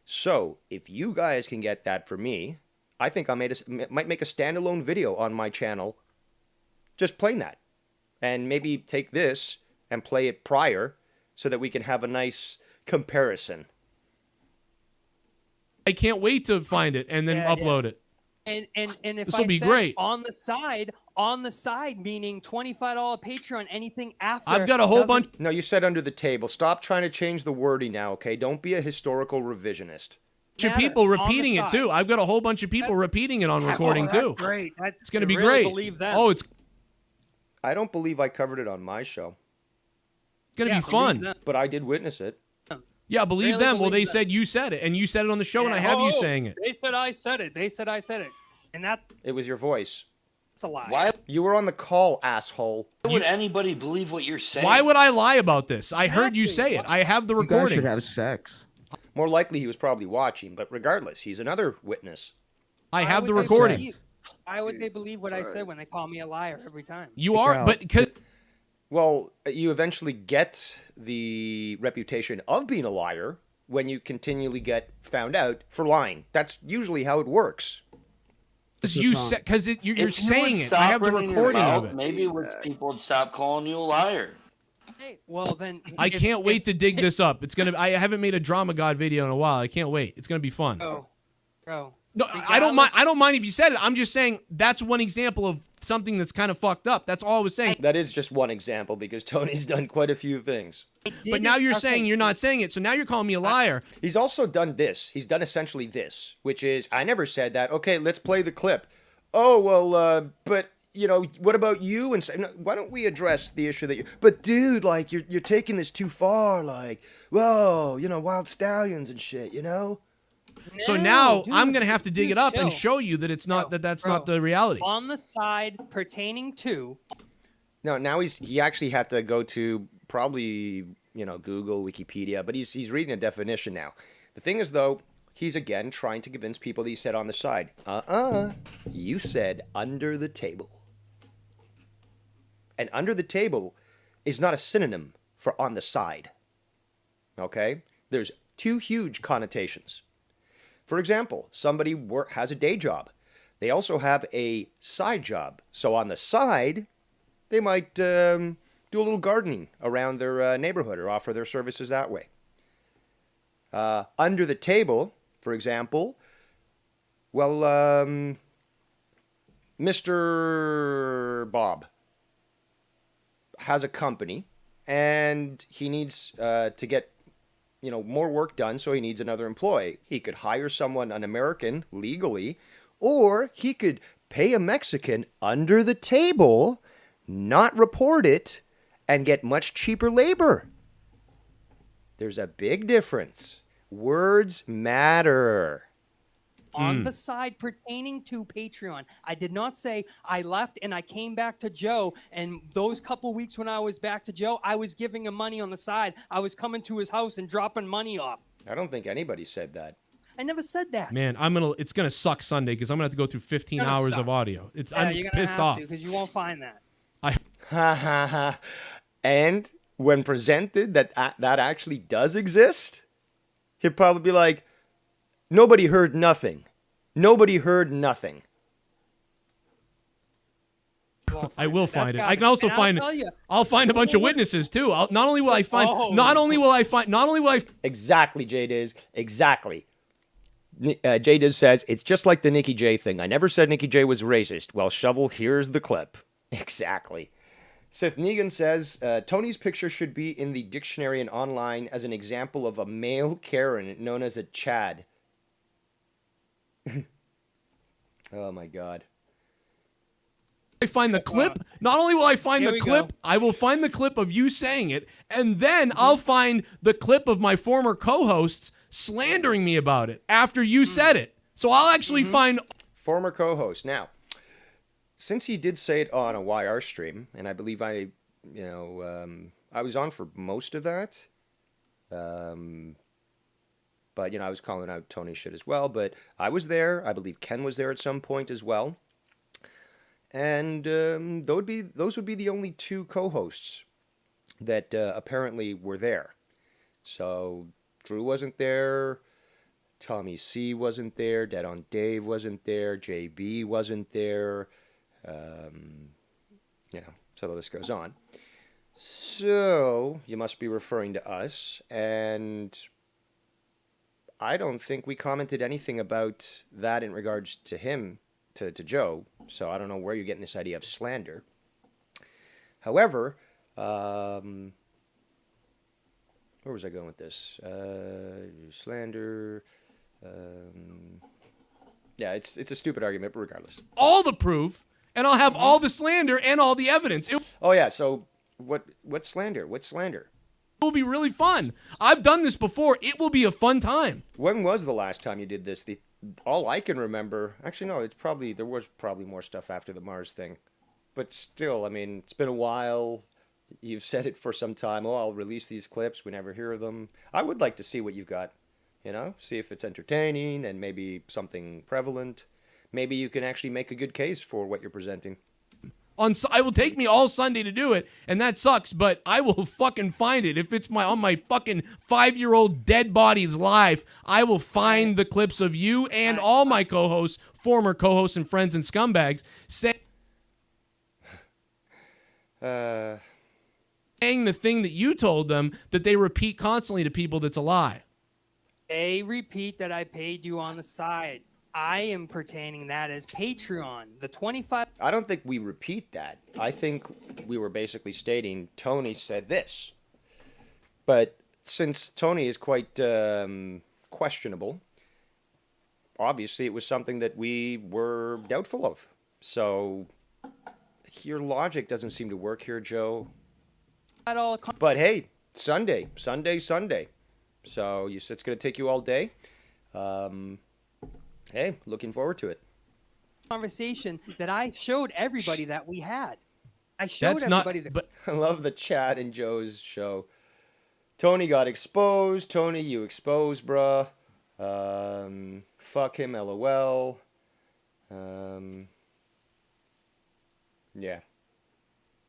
So if you guys can get that for me, I think I might make a standalone video on my channel just playing that. And maybe take this and play it prior so that we can have a nice comparison. I can't wait to find it and then upload it. And if This will I be said great. on the side, meaning $25 Patreon, anything after. I've got a whole bunch. No, you said under the table. Stop trying to change the wording now, okay? Don't be a historical revisionist. Of people repeating it too. I've got a whole bunch of people repeating it on recording too. Great. It's going to be really great. Believe that. Oh, it's I don't believe I covered it on my show. going to be fun. But I did witness it. Yeah, believe Really them. Well, believe they that. said you said it, and you said it on the show, and I have you saying it. They said I said it. They said I said it. And that's It was your voice. a lie. Why You were on the call, asshole. would anybody believe what you're saying? Why would I lie about this? I heard you say it. I have the You guys recording. should have sex. More likely he was probably watching, but regardless, he's another witness. I Why have the would they recording. believe- Why would they believe what I said when they call me a liar every time? You are, but because Well, you eventually get the reputation of being a liar when you continually get found out for lying. That's usually how it works. you said you're If you saying would it. stop I have the running your recording mouth, of it. Maybe people would stop calling you a liar. Hey, well then. I can't wait to dig this up. It's gonna. I haven't made a drama god video in a while. I can't wait. It's gonna be fun. Bro. No, I don't mind. I don't mind if you said it. I'm just saying that's one example of something that's kind of fucked up. That's all I was saying. That is just one example because Tony's done quite a few things. But now you're saying you're not saying it, so now you're calling me a liar. He's also done this. He's done essentially this, which is, I never said that. Okay, let's play the clip. Oh, well, but, you know, what about you? And no, why don't we address the issue that you... But, dude, like, you're taking this too far. Like, whoa, you know, wild stallions and shit, you know? So now I'm gonna have to dig it up and show you that it's not that's not the reality. On the side pertaining to. No, now he actually had to go to probably, you know, Google, Wikipedia, but he's reading a definition now. The thing is, though, he's again trying to convince people that he said on the side. You said under the table. And under the table is not a synonym for on the side. Okay? There's two huge connotations. For example, somebody has a day job. They also have a side job. So on the side, they might do a little gardening around their neighborhood or offer their services that way. Under the table, for example, well, Mr. Bob has a company and he needs to get more work done, so he needs another employee. He could hire someone, an American, legally, or he could pay a Mexican under the table, not report it, and get much cheaper labor. There's a big difference. Words matter. On the side pertaining to Patreon. I did not say I left and I came back to Joe, and those couple weeks when I was back to Joe, I was giving him money on the side. I was coming to his house and dropping money off. I don't think anybody said that. I never said that. Man, it's gonna suck Sunday because I'm gonna have to go through 15 hours of audio. I'm you're gonna pissed have off because you won't find that. Ha ha ha. And when presented that actually does exist, he'll probably be like, nobody heard nothing. Nobody heard nothing. I will find it. I can also find. I'll find a bunch of witnesses too. Not only will I find. Exactly, J Diz. Exactly. J Diz says it's just like the Nikki J thing. I never said Nikki J was racist. Well, Shovel, here's the clip. Exactly. Sith Negan says Tony's picture should be in the dictionary and online as an example of a male Karen known as a Chad. Oh my God. I find the clip. Not only will I find the clip, I will find the clip of you saying it, and then I'll find the clip of my former co-hosts slandering me about it after you said it. So I'll actually find former co-host. Now, since he did say it on a YR stream, and I believe I was on for most of that, but I was calling out Tony shit as well. But I was there. I believe Ken was there at some point as well. And those would be the only two co-hosts that apparently were there. So Drew wasn't there, Tommy C wasn't there, Dead on Dave wasn't there, JB wasn't there, so the list goes on. So you must be referring to us, and I don't think we commented anything about that in regards to him. To Joe, so I don't know where you're getting this idea of slander. However, where was I going with this? Slander. Yeah, it's a stupid argument, but regardless. All the proof, and I'll have all the slander and all the evidence. Oh yeah, so what slander? What's slander? It will be really fun. I've done this before. It will be a fun time. When was the last time you did this? All I can remember, actually no, there was probably more stuff after the Mars thing, but still, I mean, it's been a while. You've said it for some time. Oh, I'll release these clips. We never hear them. I would like to see what you've got, see if it's entertaining and maybe something prevalent. Maybe you can actually make a good case for what you're presenting. It will take me all Sunday to do it, and that sucks, but I will fucking find it. If it's on my fucking 5-year-old dead body's life, I will find the clips of you and all my co-hosts, former co-hosts and friends and scumbags, saying the thing that you told them that they repeat constantly to people that's a lie. They repeat that I paid you on the side. I am pertaining that as Patreon. The 25. I don't think we repeat that. I think we were basically stating Tony said this. But since Tony is quite questionable, obviously it was something that we were doubtful of. So your logic doesn't seem to work here, Joe. But hey, Sunday. So you said it's going to take you all day. Hey, looking forward to it. Conversation that I showed everybody that we had. I showed everybody that. But I love the chat in Joe's show. Tony got exposed. Tony, you exposed, bruh. Fuck him, LOL. Yeah.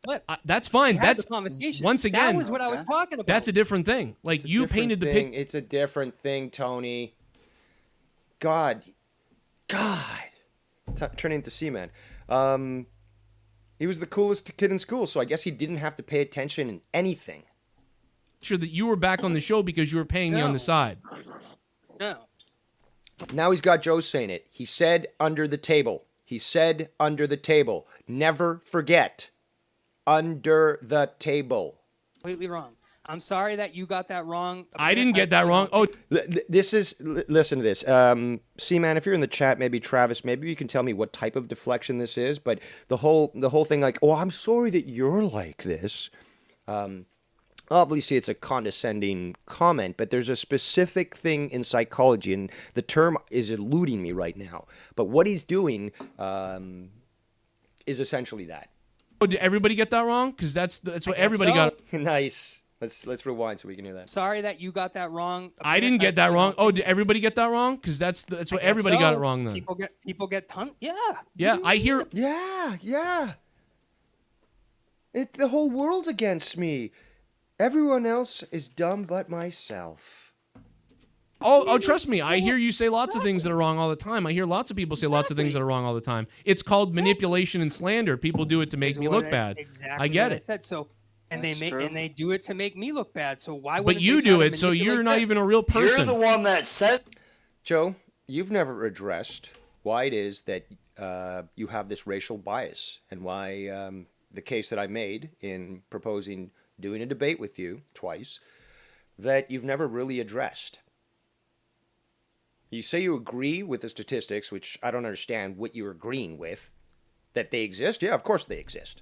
But that's fine. That's the conversation. Once again, that was what I was talking about. That's a different thing. Like you painted the picture. It's a different thing, Tony. God. Turning into Seaman. He was the coolest kid in school, so I guess he didn't have to pay attention in anything. Sure that you were back on the show because you were paying me on the side. No. Now he's got Joe saying it. He said under the table. Never forget. Under the table. Completely wrong. I'm sorry that you got that wrong. I didn't get that wrong. Oh, listen to this. C-Man, if you're in the chat, maybe Travis, maybe you can tell me what type of deflection this is. But the whole thing, like, oh, I'm sorry that you're like this. Obviously, it's a condescending comment, but there's a specific thing in psychology, and the term is eluding me right now. But what he's doing is essentially that. Did everybody get that wrong? Because that's what everybody got. Nice. Let's rewind so we can hear that. Sorry that you got that wrong. I didn't get that wrong. Oh, did everybody get that wrong? Because that's what everybody got it wrong then. People get ton. Yeah. Yeah, I hear. Yeah. The whole world's against me. Everyone else is dumb but myself. Oh, trust me. I hear you say lots of things that are wrong all the time. I hear lots of people say lots of things that are wrong all the time. It's called manipulation and slander. People do it to make me look bad. Exactly. I get what it. I said so. And they do it to make me look bad. So why would? But you do it, so you're not even a real person. You're the one that said. Joe, you've never addressed why it is that you have this racial bias, and why the case that I made in proposing doing a debate with you twice, that you've never really addressed. You say you agree with the statistics, which I don't understand what you're agreeing with. That they exist? Yeah, of course they exist.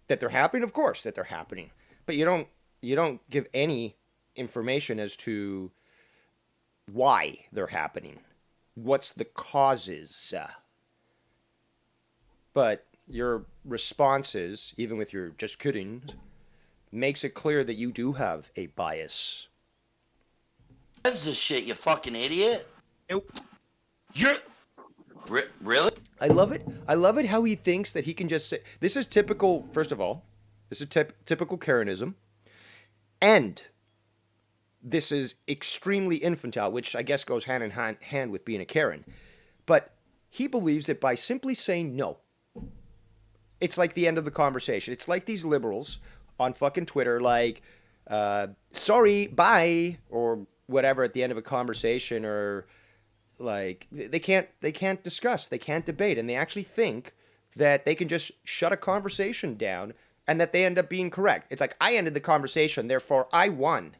That they're happening? Of course that they're happening. But you don't give any information as to why they're happening. What's the causes? But your responses, even with your just kidding, makes it clear that you do have a bias. That's the shit, you fucking idiot. Nope. You're... Really? I love it. I love it how he thinks that he can just say... This is typical, first of all, this is typical Karenism. And this is extremely infantile, which I guess goes hand in hand with being a Karen. But he believes that by simply saying no, it's like the end of the conversation. It's like these liberals on fucking Twitter, like, sorry, bye, or whatever at the end of a conversation, or... Like, they can't discuss, they can't debate, and they actually think that they can just shut a conversation down and that they end up being correct. It's like, I ended the conversation, therefore I won.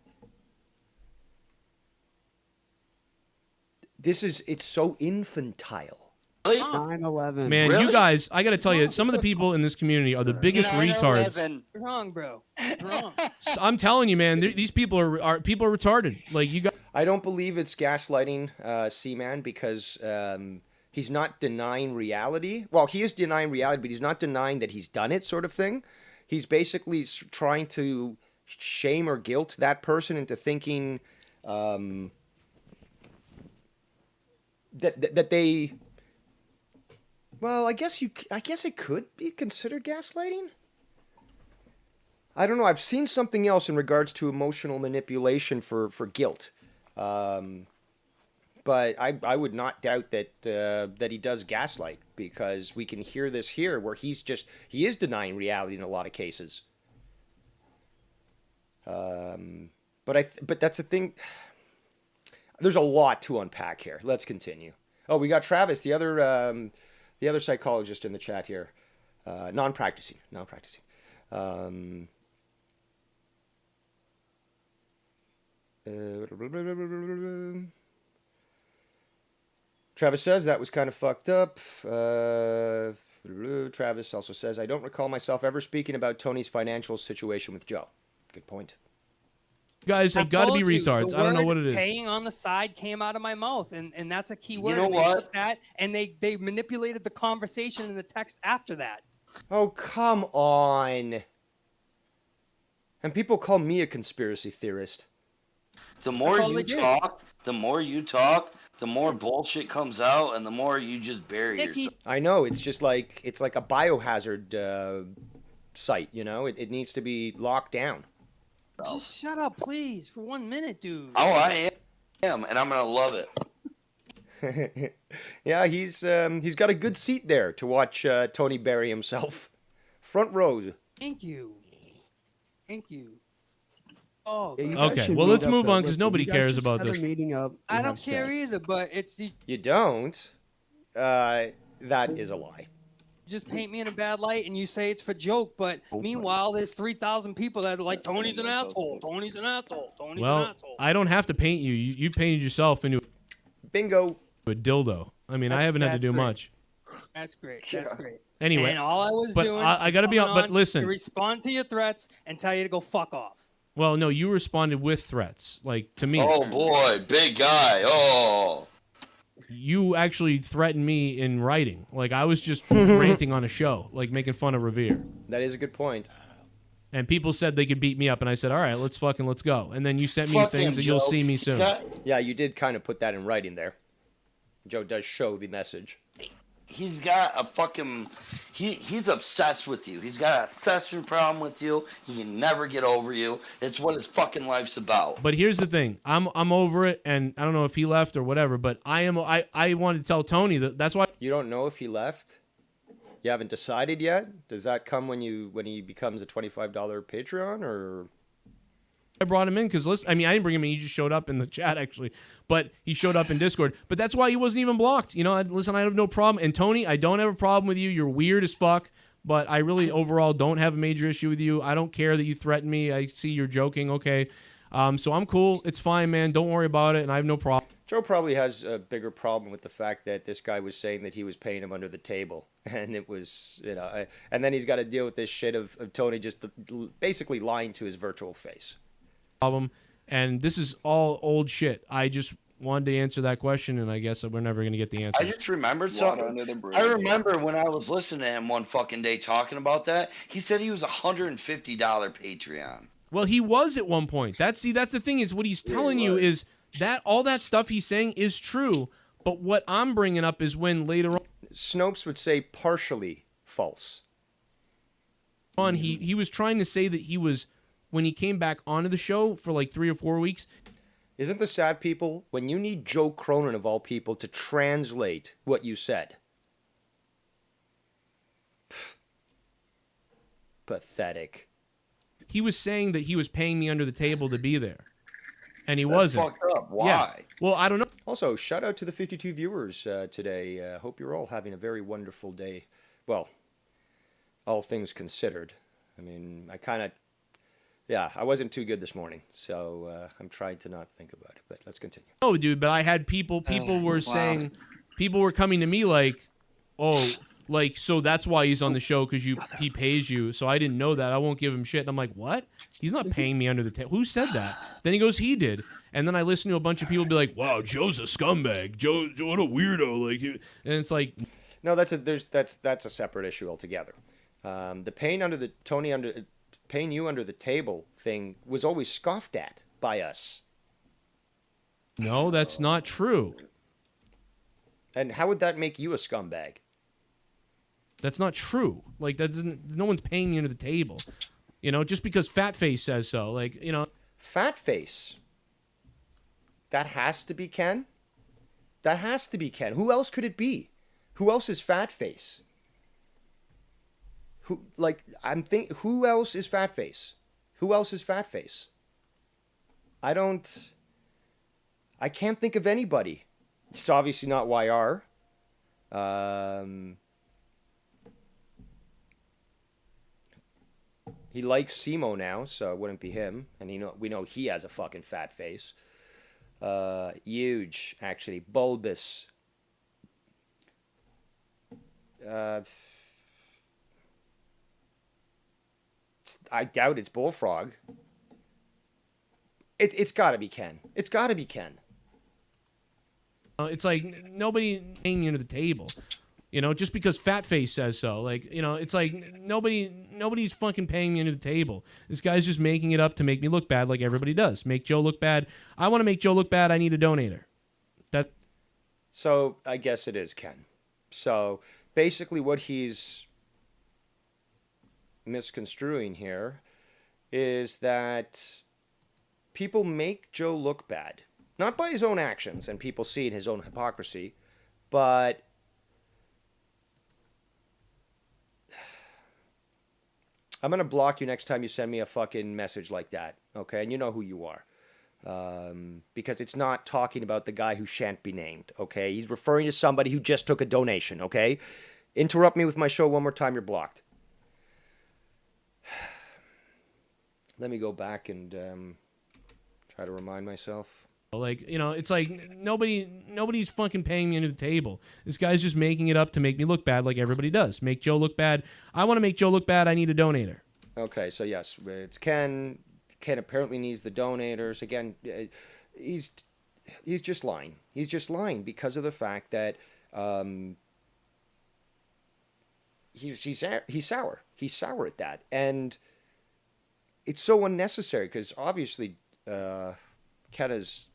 It's so infantile. 9/11. Man, Really? you guys, I got to tell you, some of the people in this community are the biggest retards. You're wrong, bro. You're wrong. So I'm telling you, man, these people are retarded. Like, you got. I don't believe it's gaslighting, C-Man, because he's not denying reality. Well, he is denying reality, but he's not denying that he's done it, sort of thing. He's basically trying to shame or guilt that person into thinking that they... Well, I guess it could be considered gaslighting. I don't know. I've seen something else in regards to emotional manipulation for guilt. But I would not doubt that he does gaslight, because we can hear this here where he is denying reality in a lot of cases. But that's the thing. There's a lot to unpack here. Let's continue. Oh, we got Travis, the other psychologist in the chat here, non-practicing. Travis says that was kind of fucked up. Travis also says, I don't recall myself ever speaking about Tony's financial situation with Joe. Good point. You guys have got to be retards. I don't know what it is. Paying on the side came out of my mouth, and that's a key word. You know what? And they manipulated the conversation in the text after that. Oh, come on. And people call me a conspiracy theorist. The more you talk, the more bullshit comes out, and the more you just bury yourself. I know, it's like a biohazard site, you know? It needs to be locked down. Just shut up, please, for 1 minute, dude. Oh, I am, and I'm gonna love it. Yeah, he's got a good seat there to watch Tony bury himself. Front row. Thank you. Oh, Yeah, okay. Well, let's move on, because nobody cares about this. I don't care either, but it's the... You don't? That is a lie. Just paint me in a bad light, and you say it's for joke, but meanwhile, there's 3,000 people that are like, Tony's an asshole, Tony's an asshole, Tony's an asshole. I don't have to paint you. You painted yourself into bingo a dildo. I mean, I haven't had to do much. That's great. That's great. Anyway, and all I was doing I got to be on. But listen, to respond to your threats and tell you to go fuck off. Well, no, you responded with threats, like to me. Oh boy, big guy. Oh. You actually threatened me in writing. Like, I was just ranting on a show, like making fun of Revere. That is a good point. And people said they could beat me up, and I said, all right, let's go. And then you sent me things, and you'll see me soon. Yeah, you did kind of put that in writing there. Joe does show the message. He's got a fucking... He's obsessed with you. He's got an obsession problem with you. He can never get over you. It's what his fucking life's about. But here's the thing. I'm over it, and I don't know if he left or whatever, but I wanted to tell Tony that's why... You don't know if he left? You haven't decided yet? Does that come when he becomes a $25 Patreon, or... I brought him in because, listen, I mean, I didn't bring him in. He just showed up in the chat, actually. But he showed up in Discord. But that's why he wasn't even blocked. You know, listen, I have no problem. And, Tony, I don't have a problem with you. You're weird as fuck. But I really, overall, don't have a major issue with you. I don't care that you threaten me. I see you're joking. Okay. So I'm cool. It's fine, man. Don't worry about it. And I have no problem. Joe probably has a bigger problem with the fact that this guy was saying that he was paying him under the table. And it was, you know, and then he's got to deal with this shit of Tony just basically lying to his virtual face. Problem, and this is all old shit. I just wanted to answer that question, and I guess we're never going to get the answer. I just remembered something. I remember when I was listening to him one fucking day talking about that, he said he was $150 Patreon. Well, he was at one point. That's the thing is what he's telling you is that all that stuff he's saying is true, but what I'm bringing up is when later on... Snopes would say partially false. He was trying to say that he was... When he came back onto the show for like 3 or 4 weeks. Isn't the sad people, when you need Joe Cronin of all people to translate what you said? Pathetic. He was saying that he was paying me under the table to be there. And he wasn't. Fucked up. Why? Yeah. Well, I don't know. Also, shout out to the 52 viewers today. Hope you're all having a very wonderful day. Well, all things considered. I mean, yeah, I wasn't too good this morning, so I'm trying to not think about it, but let's continue. Oh, dude, but I had people were saying, people were coming to me like, oh, like, so that's why he's on the show, because he pays you, so I didn't know that, I won't give him shit. And I'm like, what? He's not paying me under the table. Who said that? Then he goes, he did. And then I listened to a bunch of people be like, wow, Joe's a scumbag. Joe, what a weirdo. Like, and it's like... No, that's a separate issue altogether. The paying you under the table thing was always scoffed at by us. No, that's not true. And how would that make you a scumbag? That's not true. Like, that doesn't. No one's paying me under the table. You know, just because Fatface says so. Like, you know. Fatface. That has to be Ken. That has to be Ken. Who else could it be? Who else is Fatface? Who else is Fatface? Who else is Fatface? I can't think of anybody. It's obviously not YR. He likes Simo now, so it wouldn't be him. And we know he has a fucking fat face. Huge, actually. Bulbous. I doubt it's Bullfrog. It's got to be Ken. It's got to be Ken. It's like nobody paying me under the table. You know, just because Fatface says so. Like, you know, it's like nobody's fucking paying me under the table. This guy's just making it up to make me look bad like everybody does. Make Joe look bad. I want to make Joe look bad. I need a donator. So I guess it is Ken. So basically what he's misconstruing here is that people make Joe look bad. Not by his own actions and people seeing his own hypocrisy, but I'm going to block you next time you send me a fucking message like that, okay? And you know who you are. Because it's not talking about the guy who shan't be named, okay? He's referring to somebody who just took a donation, okay? Interrupt me with my show one more time, you're blocked. Let me go back and try to remind myself. Like, you know, it's like nobody's fucking paying me under the table. This guy's just making it up to make me look bad like everybody does. Make Joe look bad. I want to make Joe look bad. I need a donator. Okay, so yes, it's Ken. Ken apparently needs the donators. Again, he's just lying. He's just lying because of the fact that he's sour. He's sour at that. And it's so unnecessary because obviously Ken has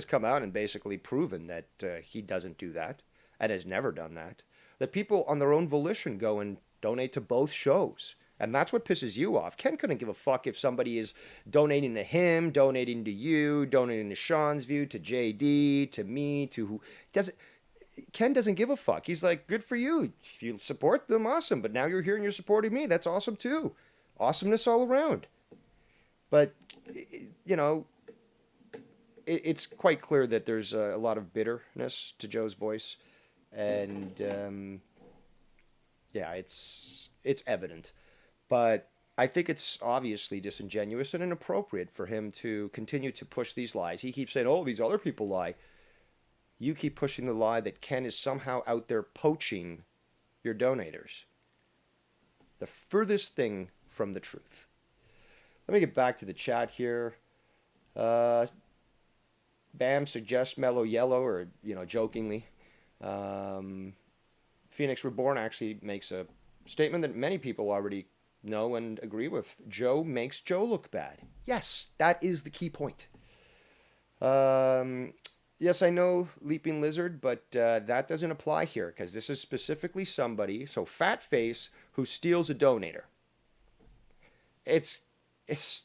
come out and basically proven that he doesn't do that and has never done that. That people on their own volition go and donate to both shows. And that's what pisses you off. Ken couldn't give a fuck if somebody is donating to him, donating to you, donating to Sean's View, to JD, to me, to who. Ken doesn't give a fuck. He's like, good for you. If you support them, awesome. But now you're here and you're supporting me. That's awesome too. Awesomeness all around. But, you know, it's quite clear that there's a lot of bitterness to Joe's voice. And, yeah, it's evident. But I think it's obviously disingenuous and inappropriate for him to continue to push these lies. He keeps saying, oh, these other people lie. You keep pushing the lie that Ken is somehow out there poaching your donators. The furthest thing from the truth. Let me get back to the chat here. Bam suggests Mellow Yellow, or, you know, jokingly. Phoenix Reborn actually makes a statement that many people already know and agree with. Joe makes Joe look bad. Yes, that is the key point. Yes, I know Leaping Lizard, but that doesn't apply here because this is specifically somebody, so Fat Face, who steals a donator. It's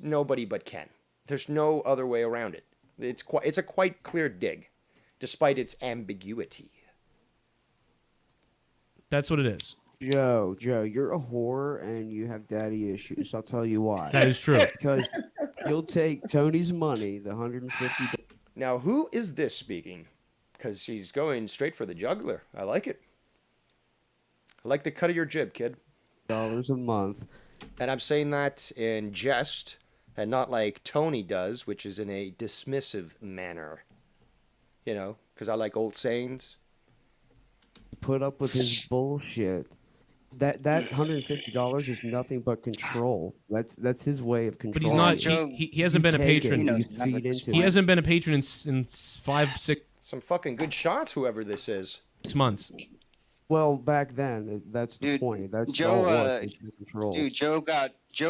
nobody but Ken. There's no other way around it. It's a quite clear dig, despite its ambiguity. That's what it is. Joe, you're a whore and you have daddy issues. I'll tell you why. That is true. Because you'll take Tony's money, the $150. Now, who is this speaking? Because he's going straight for the jugular. I like it. I like the cut of your jib, kid. $1 a month. And I'm saying that in jest and not like Tony does, which is in a dismissive manner. You know, because I like old sayings. Put up with his bullshit. That $150 is nothing but control. That's his way of controlling. But he's not. He hasn't been a patron. He hasn't been a patron in 5, 6. Some fucking good shots, whoever this is. 6 months. Well, back then, that's the point. That's Joe. all it was, control. Dude, Joe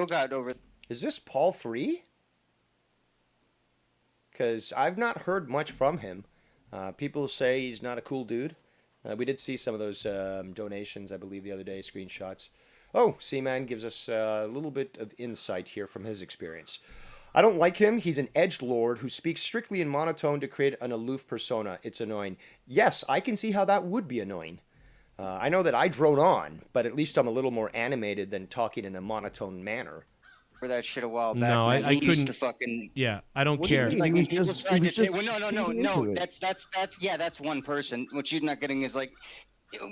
got over. Is this Paul 3? Because I've not heard much from him. People say he's not a cool dude. We did see some of those donations, I believe, the other day, screenshots. Oh, Seaman gives us a little bit of insight here from his experience. I don't like him. He's an edgelord who speaks strictly in monotone to create an aloof persona. It's annoying. Yes, I can see how that would be annoying. I know that I drone on, but at least I'm a little more animated than talking in a monotone manner. For that shit a while back. No, I couldn't. Used to fucking, yeah, I don't care. Like when people tried to say, well, no. That's one person. What you're not getting is like,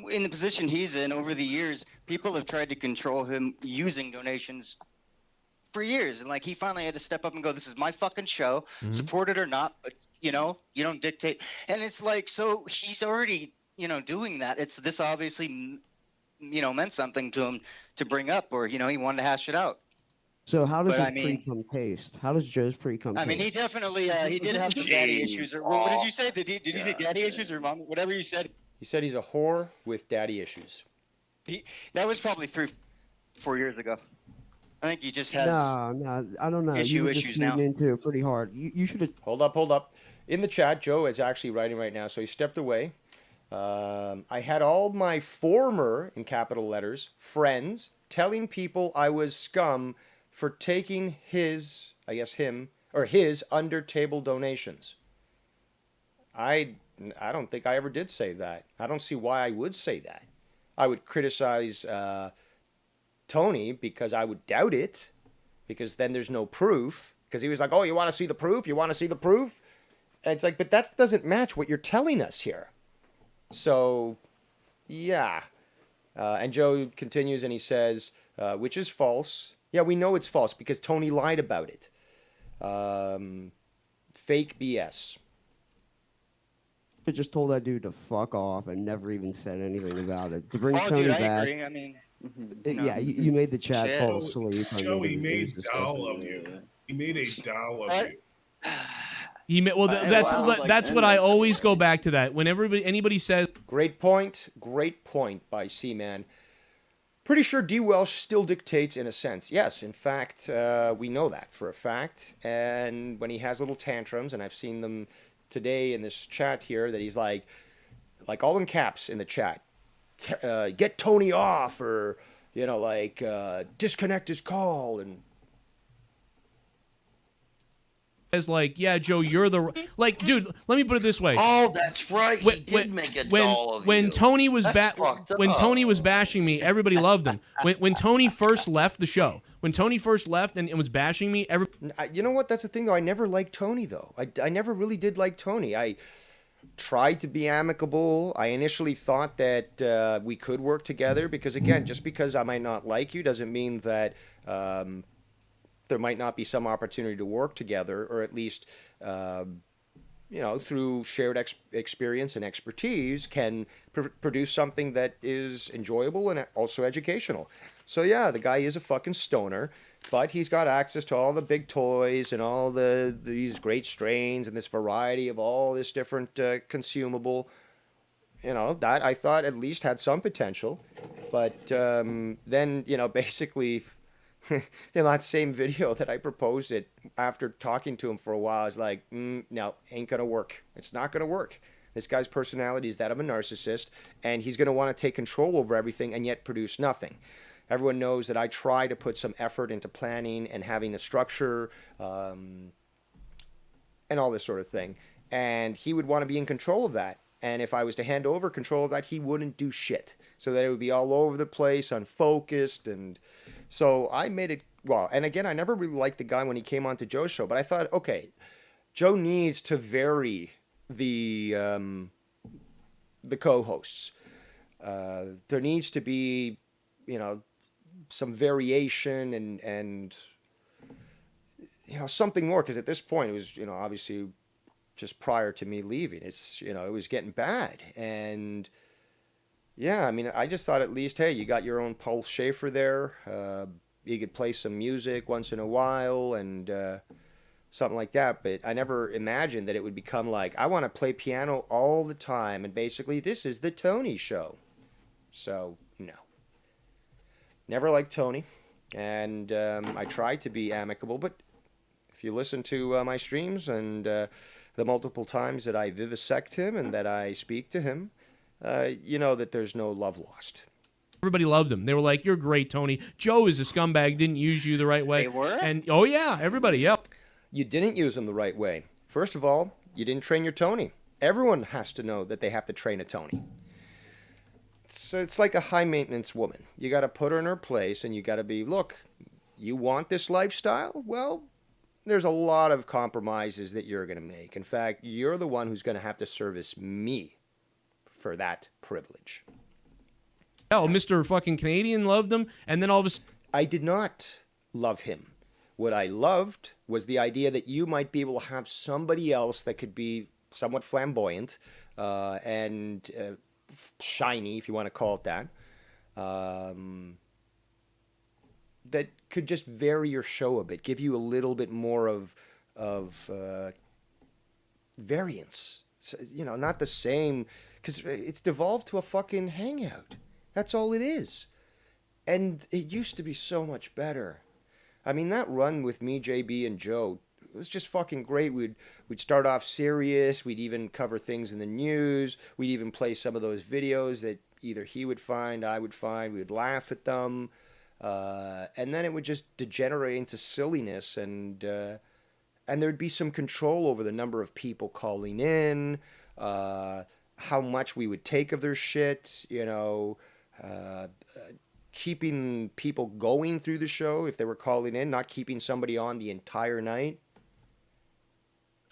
in the position he's in over the years, people have tried to control him using donations for years, and like he finally had to step up and go, "This is my fucking show, support it or not, but you know, you don't dictate." And it's like, so he's already, you know, doing that. This obviously, you know, meant something to him to bring up, or you know, he wanted to hash it out. So how does his pre-cum taste? How does Joe's pre-cum taste? I mean, he definitely he did have some daddy issues. Or what did you say? Did you say daddy issues or mom? Whatever you said. He said he's a whore with daddy issues. That was probably 3-4 years ago. I think he just has. No, I don't know. Issues now. Into it pretty hard. You should have. Hold up. In the chat, Joe is actually writing right now, so he stepped away. I had all my former, in capital letters, friends telling people I was scum for taking his, I guess him, or his under-table donations. I don't think I ever did say that. I don't see why I would say that. I would criticize Tony because I would doubt it, because then there's no proof. Because he was like, oh, you want to see the proof? You want to see the proof? And it's like, but that doesn't match what you're telling us here. So, yeah. And Joe continues and he says, which is false. Yeah, we know it's false because Tony lied about it. Fake BS. I just told that dude to fuck off and never even said anything about it. To bring Tony dude, back. I agree. I mean, yeah, you made the chat fall asleep. Joey made doll of you. He made a doll of you. That's what I always go back to. That when anybody says, great point by C-Man. Pretty sure D. Welsh still dictates in a sense. Yes, in fact, we know that for a fact. And when he has little tantrums, and I've seen them today in this chat here, that he's like all in caps in the chat, get Tony off, or, you know, like, disconnect his call, and as like, yeah, Joe, you're the like, dude. Let me put it this way. Oh, that's right. He did make a doll of when you. Tony was Tony was bashing me, everybody loved him. When Tony first left the show, when Tony first left and was bashing me, you know what? That's the thing, though. I never liked Tony, though. I never really did like Tony. I tried to be amicable. I initially thought that we could work together because, again, just because I might not like you doesn't mean that there might not be some opportunity to work together, or at least, you know, through shared experience and expertise can produce something that is enjoyable and also educational. So yeah, the guy is a fucking stoner, but he's got access to all the big toys and all these great strains and this variety of all this different consumable. You know, that I thought at least had some potential. But then, you know, basically, in that same video that I proposed it, after talking to him for a while, I was like, no, ain't gonna work. It's not gonna work. This guy's personality is that of a narcissist, and he's gonna want to take control over everything and yet produce nothing. Everyone knows that I try to put some effort into planning and having a structure and all this sort of thing. And he would want to be in control of that. And if I was to hand over control of that, he wouldn't do shit. So that it would be all over the place, unfocused. And so I made it, well, and again, I never really liked the guy when he came on to Joe's show. But I thought, okay, Joe needs to vary the co-hosts. There needs to be, you know, some variation and you know, something more, because at this point it was, you know, obviously just prior to me leaving, it's, you know, it was getting bad. And yeah, I mean, I just thought at least, hey, you got your own Paul Schaefer there, you could play some music once in a while and something like that. But I never imagined that it would become like, I want to play piano all the time and basically this is the Tony show. So no, never liked Tony. And I tried to be amicable, but if you listen to my streams and the multiple times that I vivisect him and that I speak to him, you know that there's no love lost. Everybody loved him. They were like, you're great, Tony. Joe is a scumbag, didn't use you the right way. They were? And oh yeah, everybody, yep. You didn't use him the right way. First of all, you didn't train your Tony. Everyone has to know that they have to train a Tony. It's like a high-maintenance woman. You got to put her in her place, and you got to be, look, you want this lifestyle? Well, there's a lot of compromises that you're going to make. In fact, you're the one who's going to have to service me for that privilege. Oh, Mr. fucking Canadian loved him, and then all of a sudden... I did not love him. What I loved was the idea that you might be able to have somebody else that could be somewhat flamboyant and shiny, if you want to call it that, that could just vary your show a bit, give you a little bit more of variance. So, you know, not the same, because it's devolved to a fucking hangout. That's all it is. And it used to be so much better. I mean, that run with me, JB, and Joe, it was just fucking great. We'd start off serious. We'd even cover things in the news. We'd even play some of those videos that either he would find, I would find. We would laugh at them. And then it would just degenerate into silliness. And there'd be some control over the number of people calling in, how much we would take of their shit, you know, keeping people going through the show if they were calling in, not keeping somebody on the entire night.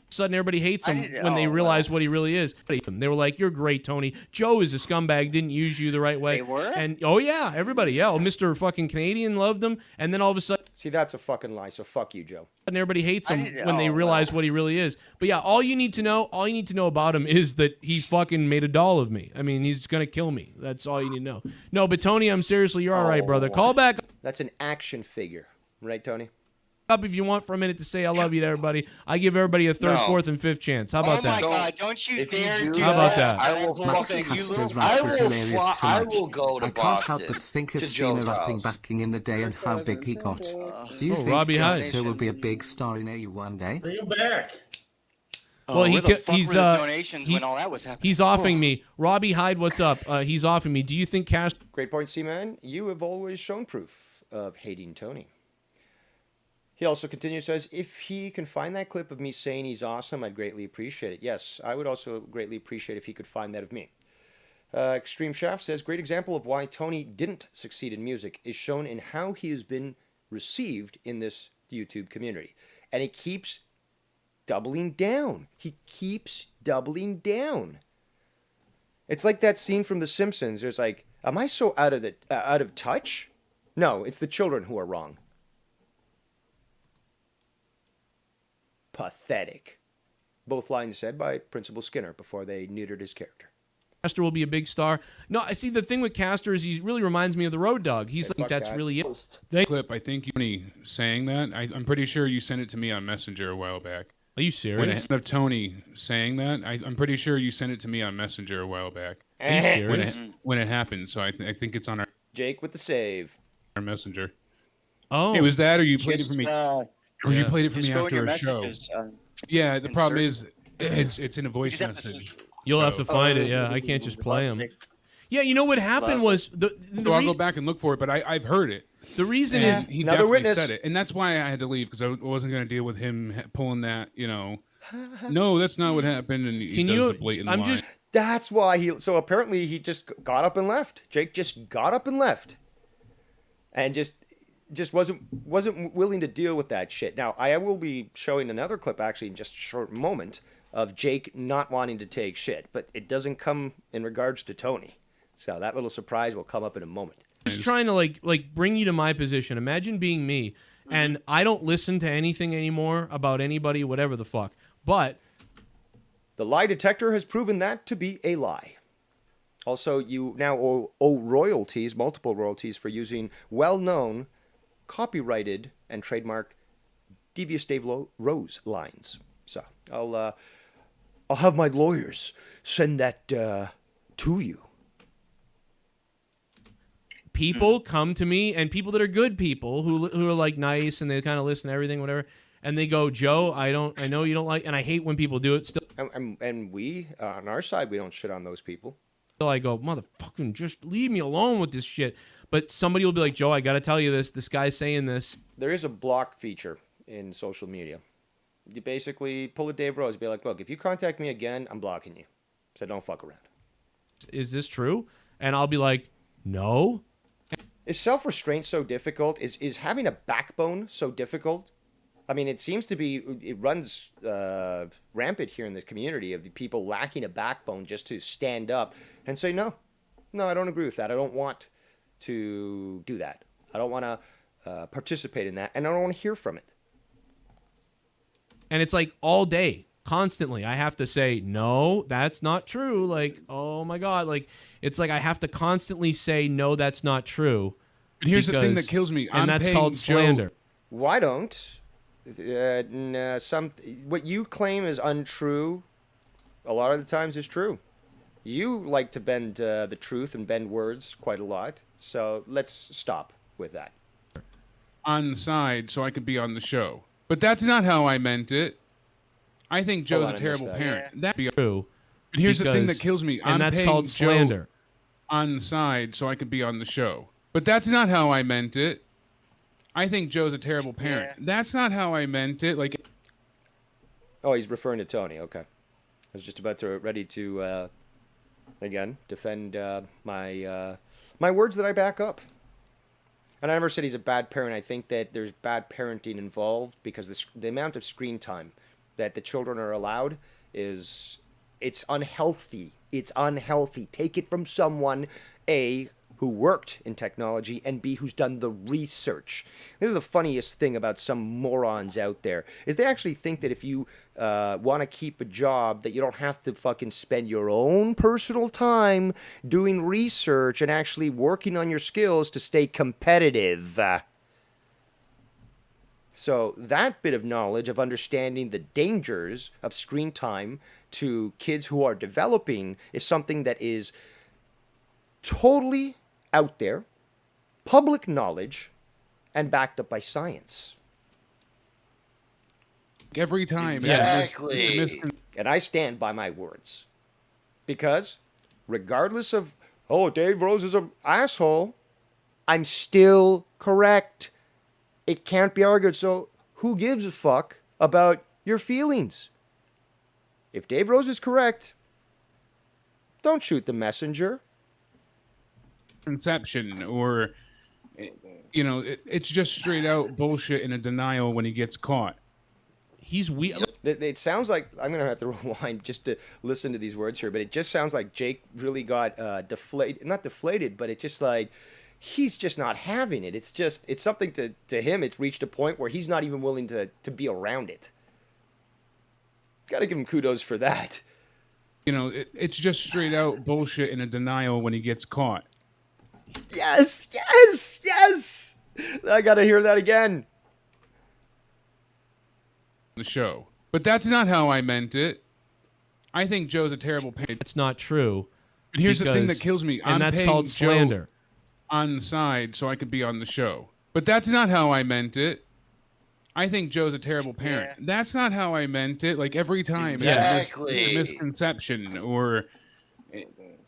Sudden everybody hates him when they realize what he really is. They were like, you're great, Tony. Joe is a scumbag, didn't use you the right way. They were? And oh yeah, everybody, yeah. Oh, Mr. fucking Canadian loved him, and then all of a sudden... See, that's a fucking lie, so fuck you, Joe. And everybody hates him when they realize what he really is. But yeah, all you need to know about him is that he fucking made a doll of me. I mean, he's gonna kill me. That's all you need to know. No, but Tony, I'm seriously, you're all right, brother. Call back. That's an action figure, right, Tony? up if you want for a minute to say I love you to everybody. I give everybody a third, fourth, and fifth chance. How about that? Oh my God! Don't you dare do How about that? I will fucking. I will go to I can't Boston help but think of to Cena Joe's rapping house. back in the day and how big he got. Do you think Robbie Hyde. Caster will be a big star in AU one day? Bring him back. Well, where the fuck he's were the donations when all that was happening? He's offing me. Robbie Hyde, what's up? He's offering me. Do you think Cash? Great point, C-Man. You have always shown proof of hating Tony. He also continues, says, if he can find that clip of me saying he's awesome, I'd greatly appreciate it. Yes, I would also greatly appreciate if he could find that of me. Extreme Shaft says, great example of why Tony didn't succeed in music is shown in how he has been received in this YouTube community. And he keeps doubling down. He keeps doubling down. It's like that scene from The Simpsons. There's like, am I so out of touch? No, it's the children who are wrong. Pathetic. Both lines said by Principal Skinner before they neutered his character. Caster will be a big star. No, I see. The thing with Caster is he really reminds me of the Road Dogg. He's like, that's really it. Clip, I think you saying that. I'm pretty sure you sent it to me on Messenger a while back. Are you serious? Of Tony saying that, I'm pretty sure you sent it to me on Messenger a while back. Are you serious? When it happened, so I think it's on our Jake with the save. Our Messenger. Oh, it was that, or you played it for me, or you played it for me after a show. Yeah, the problem is it's in a voice message. You'll have to find it. Yeah, I can't just play them. Yeah, you know what happened was so I'll go back and look for it, but I've heard it. The reason is he definitely said it, and that's why I had to leave because I wasn't going to deal with him pulling that. No, that's not what happened, and he does the blatant lie. That's why he. So apparently he just got up and left. Jake just got up and left, and just wasn't willing to deal with that shit. Now I will be showing another clip actually in just a short moment of Jake not wanting to take shit, but it doesn't come in regards to Tony. So that little surprise will come up in a moment. Just trying to like bring you to my position. Imagine being me, and I don't listen to anything anymore about anybody, whatever the fuck. But the lie detector has proven that to be a lie. Also, you now owe royalties, multiple royalties, for using well-known, copyrighted, and trademarked Devious Dave Rose lines. So I'll have my lawyers send that to you. People come to me, and people that are good people who are like nice and they kind of listen to everything, whatever, and they go, Joe, I know you don't like, and I hate when people do it. Still, and we on our side, we don't shit on those people. Still, I go, motherfucking, just leave me alone with this shit. But somebody will be like, Joe, I got to tell you this. This guy's saying this. There is a block feature in social media. You basically pull a Dave Rose, be like, look, if you contact me again, I'm blocking you. So don't fuck around. Is this true? And I'll be like, no. Is self-restraint so difficult? Is having a backbone so difficult? I mean, it seems to be, it runs rampant here in the community of the people lacking a backbone just to stand up and say, no, I don't agree with that. I don't want to do that. I don't want to participate in that, and I don't want to hear from it. And it's like all day, constantly. I have to say, no, that's not true. Like, oh my God. Like, it's like I have to constantly say, no, that's not true. And here's the thing that kills me. And that's called slander. Why don't what you claim is untrue a lot of the times is true. You like to bend the truth and bend words quite a lot. So let's stop with that. On the side so I could be on the show. But that's not how I meant it. I think Joe's a terrible parent. Yeah. That'd be true. And here's the thing that kills me. And that's called slander. On the side so I could be on the show. But that's not how I meant it. I think Joe's a terrible parent. Yeah. That's not how I meant it. Like, oh, he's referring to Tony. Okay. I was just ready to again defend my words that I back up. And I never said he's a bad parent. I think that there's bad parenting involved because the amount of screen time that the children are allowed it's unhealthy. It's unhealthy. Take it from someone, A, who worked in technology, and B, who's done the research. This is the funniest thing about some morons out there, is they actually think that if you want to keep a job, that you don't have to fucking spend your own personal time doing research and actually working on your skills to stay competitive. So that bit of knowledge of understanding the dangers of screen time to kids who are developing is something that is totally out there, public knowledge, and backed up by science. Every time. Exactly. And I stand by my words. Because regardless of, oh, Dave Rose is an asshole, I'm still correct. It can't be argued. So who gives a fuck about your feelings? If Dave Rose is correct, don't shoot the messenger. Conception, or, you know, it's just straight out bullshit and a denial when he gets caught. He's weird. It sounds like, I'm going to have to rewind just to listen to these words here, but it just sounds like Jake really got deflated, not deflated, but it's just like, he's just not having it. It's something to him. It's reached a point where he's not even willing to be around it. Got to give him kudos for that. You know, it's just straight out bullshit and a denial when he gets caught. Yes, yes, yes. I got to hear that again. The show. But that's not how I meant it. I think Joe's a terrible parent. It's not true. And here's the thing that kills me. And that's called slander. On the side so I could be on the show. But that's not how I meant it. I think Joe's a terrible parent. Yeah. That's not how I meant it. Like every time. Exactly. It's a misconception, or,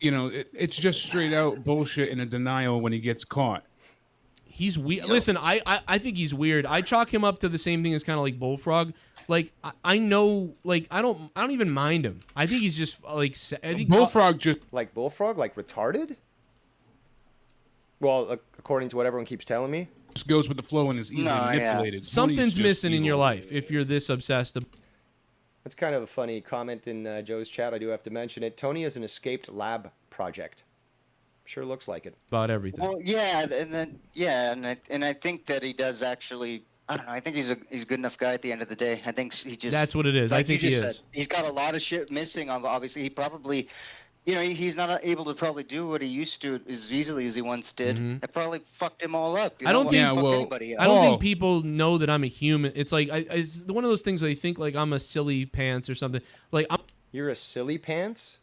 you know, it's just straight out bullshit and a denial when he gets caught. He's weird. Listen, I think he's weird. I chalk him up to the same thing as kind of like Bullfrog. Like I know, like I don't even mind him. I think he's just like I think Bullfrog just like Bullfrog, like retarded. Well, according to what everyone keeps telling me, just goes with the flow and is easily manipulated. Yeah. Something's missing in your life if you're this obsessed. That's kind of a funny comment in Joe's chat. I do have to mention it. Tony is an escaped lab project. Sure looks like it. About everything. Well, yeah, and I think that he does actually. I don't know. I think he's a good enough guy at the end of the day. I think he just. That's what it is. Like I think he is. Said, he's got a lot of shit missing. Obviously, he probably, you know, he's not able to probably do what he used to as easily as he once did. It probably fucked him all up. I don't think. I don't think people know that I'm a human. It's like it's one of those things they think like I'm a silly pants or something. Like you're a silly pants.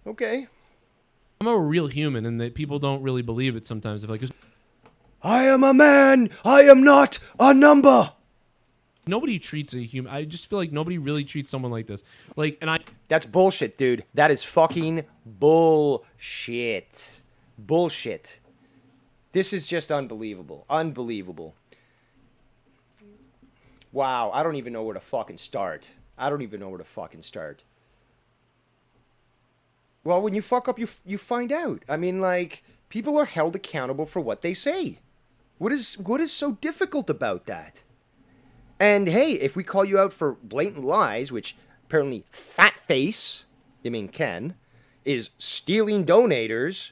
Okay. I'm a real human, and that people don't really believe it sometimes. If like, I am a man. I am not a number. Nobody treats a human. I just feel like nobody really treats someone like this. Like, and that's bullshit, dude. That is fucking bullshit. Bullshit. This is just unbelievable. Unbelievable. Wow. I don't even know where to fucking start. Well, when you fuck up, you find out. I mean, like, people are held accountable for what they say. What is so difficult about that? And hey, if we call you out for blatant lies, which apparently Fatface, you mean Ken, is stealing donators,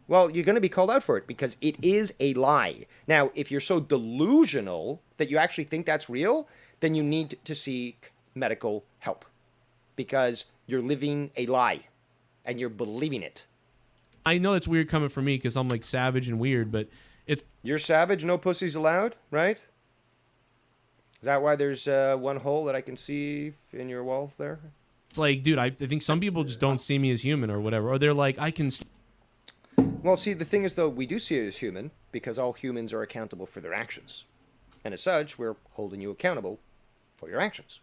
well, you're going to be called out for it because it is a lie. Now, if you're so delusional that you actually think that's real, then you need to seek medical help because you're living a lie. And you're believing it. I know it's weird coming from me because I'm like savage and weird, but you're savage, no pussies allowed, right? Is that why there's one hole that I can see in your wall there? It's like, dude, I think some people just don't see me as human or whatever, or they're like, I can. Well, see, the thing is, though, we do see you as human because all humans are accountable for their actions, and as such, we're holding you accountable for your actions.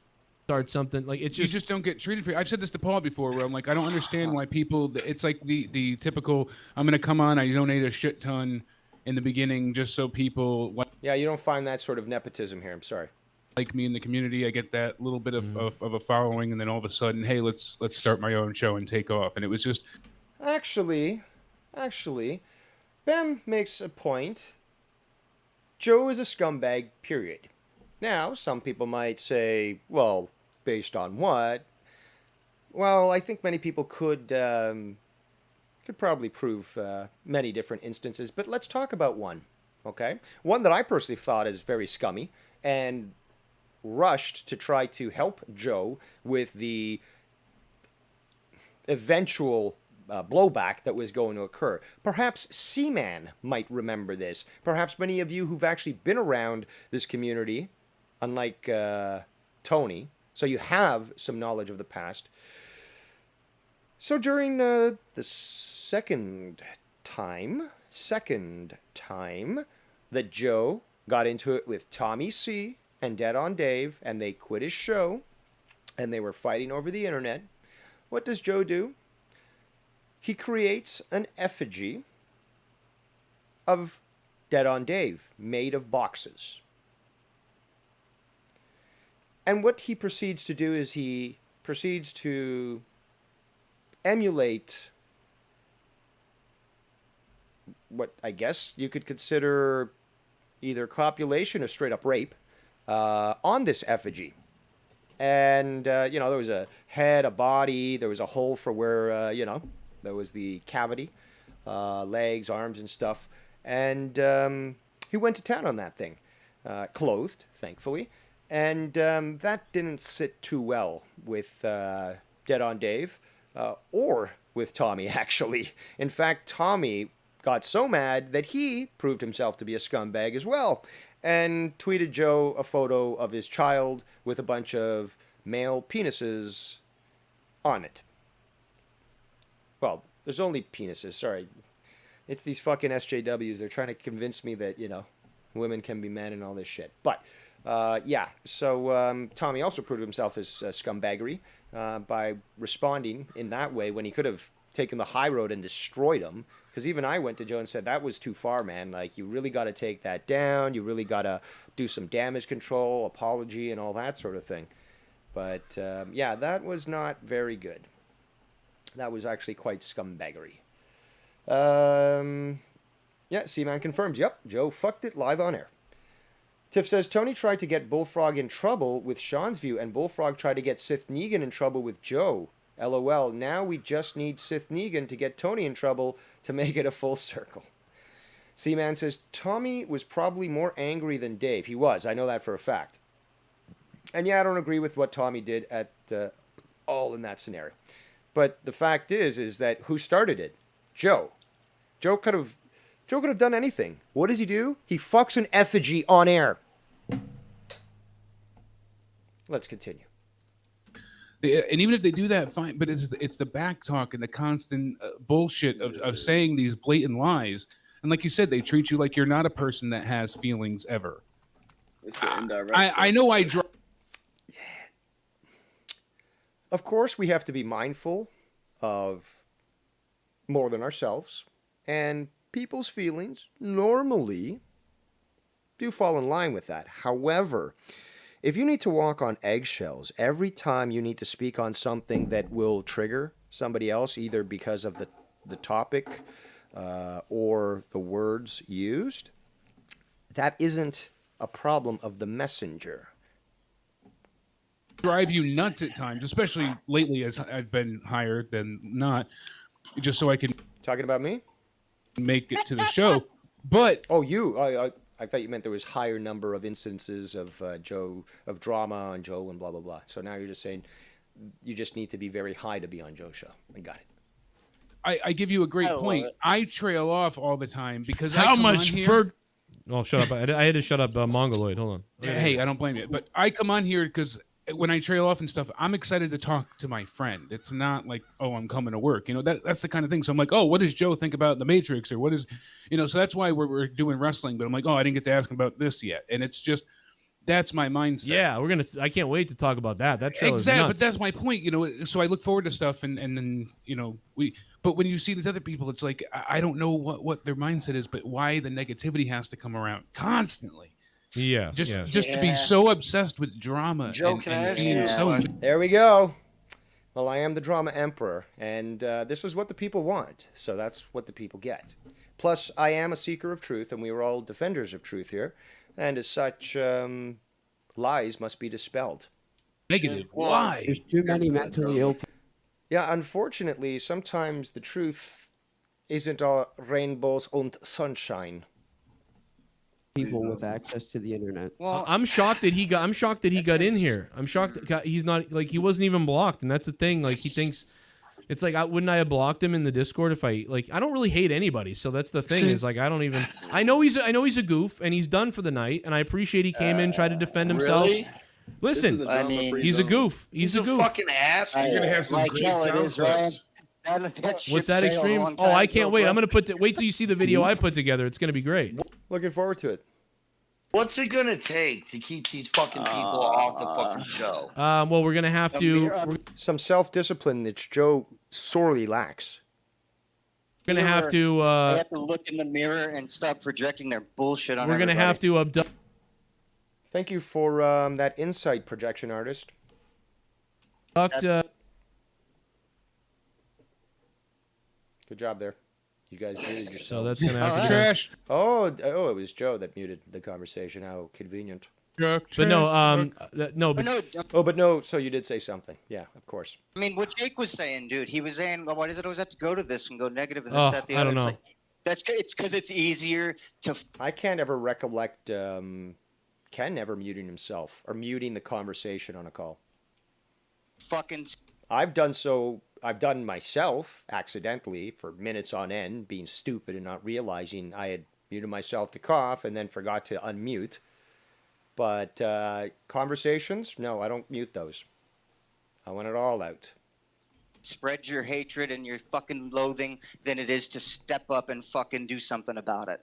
Start something like it's just you just don't get treated for. I've said this to Paul before, where I'm like, I don't understand why people. It's like the typical. I'm gonna come on. I donate a shit ton in the beginning just so people. Yeah, you don't find that sort of nepotism here. I'm sorry. Like me in the community, I get that little bit of a following, and then all of a sudden, hey, let's start my own show and take off. And it was just. Actually, Bem makes a point. Joe is a scumbag. Period. Now, some people might say, well, based on what? Well, I think many people could probably prove many different instances, but let's talk about one, okay? One that I personally thought is very scummy and rushed to try to help Joe with the eventual blowback that was going to occur. Perhaps Seaman might remember this. Perhaps many of you who've actually been around this community, unlike Tony, so you have some knowledge of the past. So during the second time that Joe got into it with Tommy C and Dead on Dave, and they quit his show, and they were fighting over the internet, what does Joe do? He creates an effigy of Dead on Dave, made of boxes. And what he proceeds to do is he proceeds to emulate what I guess you could consider either copulation or straight up rape on this effigy. And, you know, there was a head, a body, there was a hole for where, you know, there was the cavity, legs, arms, and stuff. And he went to town on that thing, clothed, thankfully. And that didn't sit too well with Dead on Dave, or with Tommy, actually. In fact, Tommy got so mad that he proved himself to be a scumbag as well, and tweeted Joe a photo of his child with a bunch of male penises on it. Well, there's only penises, sorry. It's these fucking SJWs. They're trying to convince me that, you know, women can be men and all this shit. But, yeah, so Tommy also proved himself as scumbaggery by responding in that way when he could have taken the high road and destroyed him. Because even I went to Joe and said, that was too far, man. Like, you really got to take that down. You really got to do some damage control, apology, and all that sort of thing. But, yeah, that was not very good. That was actually quite scumbaggery. Yeah, Seaman confirms. Yep, Joe fucked it live on air. Tiff says, Tony tried to get Bullfrog in trouble with Sean's view, and Bullfrog tried to get Sith Negan in trouble with Joe. LOL, now we just need Sith Negan to get Tony in trouble to make it a full circle. Seaman says, Tommy was probably more angry than Dave. He was, I know that for a fact. And yeah, I don't agree with what Tommy did at all in that scenario. But the fact is that who started it? Joe. Joe could have done anything. What does he do? He fucks an effigy on air. Let's continue. And even if they do that, fine. But it's the back talk and the constant bullshit of saying these blatant lies. And like you said, they treat you like you're not a person that has feelings ever. I know I draw. Of course, we have to be mindful of more than ourselves. And people's feelings normally do fall in line with that. However, if you need to walk on eggshells every time you need to speak on something that will trigger somebody else, either because of the topic or the words used, that isn't a problem of the messenger. Drive you nuts at times, especially lately as I've been higher than not, just so I can... Talking about me? Make it to the show. But... Oh, you... I thought you meant there was higher number of instances of Joe, of drama on Joe and blah, blah, blah. So now you're just saying you just need to be very high to be on Joe's show. I got it. I give you a great point. I trail off all the time because how much for... Oh, shut up. I had to shut up Mongoloid. Hold on. Hey, I don't blame you. But I come on here because when I trail off and stuff, I'm excited to talk to my friend. It's not like, oh, I'm coming to work. You know, that's the kind of thing. So I'm like, oh, what does Joe think about The Matrix? Or what is, you know, so that's why we're doing wrestling. But I'm like, oh, I didn't get to ask him about this yet. And it's just, that's my mindset. Yeah, I can't wait to talk about that. That trailer exactly, is nuts. but that's my point. You know, so I look forward to stuff and then, you know, but when you see these other people, it's like, I don't know what their mindset is, but why the negativity has to come around constantly. Yeah, just to be so obsessed with drama. Joe, can I ask you? There we go. Well, I am the drama emperor, and this is what the people want, so that's what the people get. Plus, I am a seeker of truth, and we are all defenders of truth here, and as such, lies must be dispelled. Negative. Why? There's too many mentally ill people. Yeah, unfortunately, sometimes the truth isn't all rainbows and sunshine. People with access to the internet. Well, I'm shocked that he got in here. I'm shocked that he's not, like, he wasn't even blocked, and that's the thing. Like, he thinks It's like, wouldn't I have blocked him in the Discord if I don't really hate anybody. So that's the thing is like, I don't even, I know he's a goof and he's done for the night. And I appreciate he came in, tried to defend himself. Really? Listen, I mean, he's a goof. He's a goof. Fucking ass. You're gonna have some great sound clips. What's that extreme? Oh, I can't wait. I'm gonna wait till you see the video I put together. It's gonna be great. Looking forward to it. What's it gonna take to keep these fucking people off the fucking show? Well, we're gonna have to some self-discipline that Joe sorely lacks. We're gonna have to. They have to look in the mirror and stop projecting their bullshit on. We're gonna have to abduct. Thank you for that insight, projection artist. Good job there. You guys muted yourself. So that's gonna have to trash. Oh, it was Joe that muted the conversation. How convenient. But no, no. But no. So you did say something. Yeah, of course. I mean, what Jake was saying, dude. He was saying, "Why does it always have to go to this and go negative and this, that, the other?" I don't know. It's because it's easier to. I can't ever recollect Ken ever muting himself or muting the conversation on a call. Fucking. I've done myself accidentally for minutes on end, being stupid and not realizing I had muted myself to cough and then forgot to unmute. But conversations, no, I don't mute those. I want it all out. Spread your hatred and your fucking loathing than it is to step up and fucking do something about it.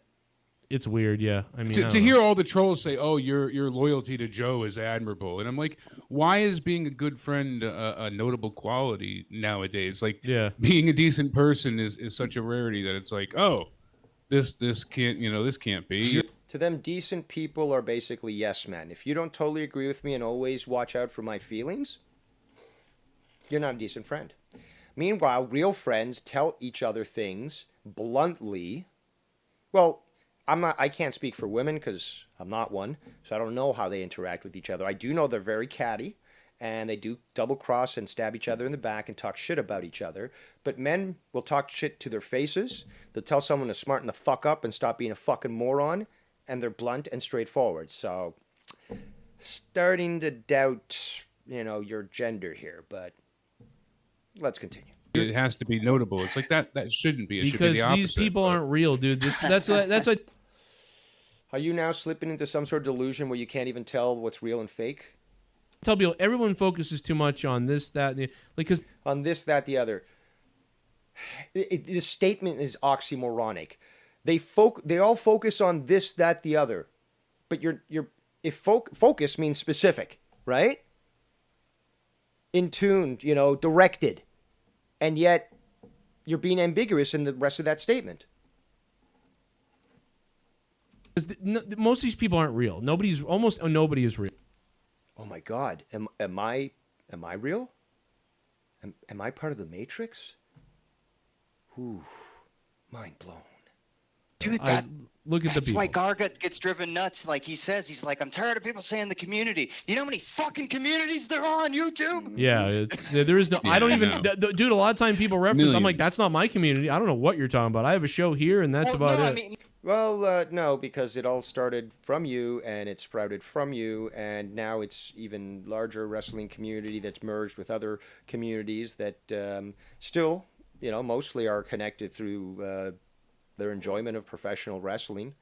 It's weird, yeah. I mean, to hear all the trolls say, "Oh, your loyalty to Joe is admirable," and I'm like, why is being a good friend a notable quality nowadays? Like, being a decent person is such a rarity that it's like, oh, this can't this can't be. To them, decent people are basically yes men. If you don't totally agree with me and always watch out for my feelings, you're not a decent friend. Meanwhile, real friends tell each other things bluntly. Well, I can't speak for women because I'm not one, so I don't know how they interact with each other. I do know they're very catty, and they do double cross and stab each other in the back and talk shit about each other. But men will talk shit to their faces. They'll tell someone to smarten the fuck up and stop being a fucking moron, and they're blunt and straightforward. So, starting to doubt, your gender here, but let's continue. It has to be notable. It's like that shouldn't be. It should be the opposite. These people aren't real, dude. That's what. Are you now slipping into some sort of delusion where you can't even tell what's real and fake? Tell people everyone focuses too much on this, that, and because on this, that, the other. This statement is oxymoronic. They all focus on this, that, the other, but focus means specific, right? In tune, directed, and yet you're being ambiguous in the rest of that statement. Most of these people aren't real. Almost nobody is real. Oh my God, am I real? Am I part of the Matrix? Ooh, mind blown. Dude, look at the people. That's why Gargut gets driven nuts. Like he says, he's like, I'm tired of people saying the community. You know how many fucking communities there are on YouTube? Yeah, there is no. I don't even, dude. A lot of time people reference. Millions. I'm like, that's not my community. I don't know what you're talking about. I have a show here, and that's about it. Well, no, because it all started from you, and it sprouted from you, and now it's even larger wrestling community that's merged with other communities that still, mostly are connected through their enjoyment of professional wrestling.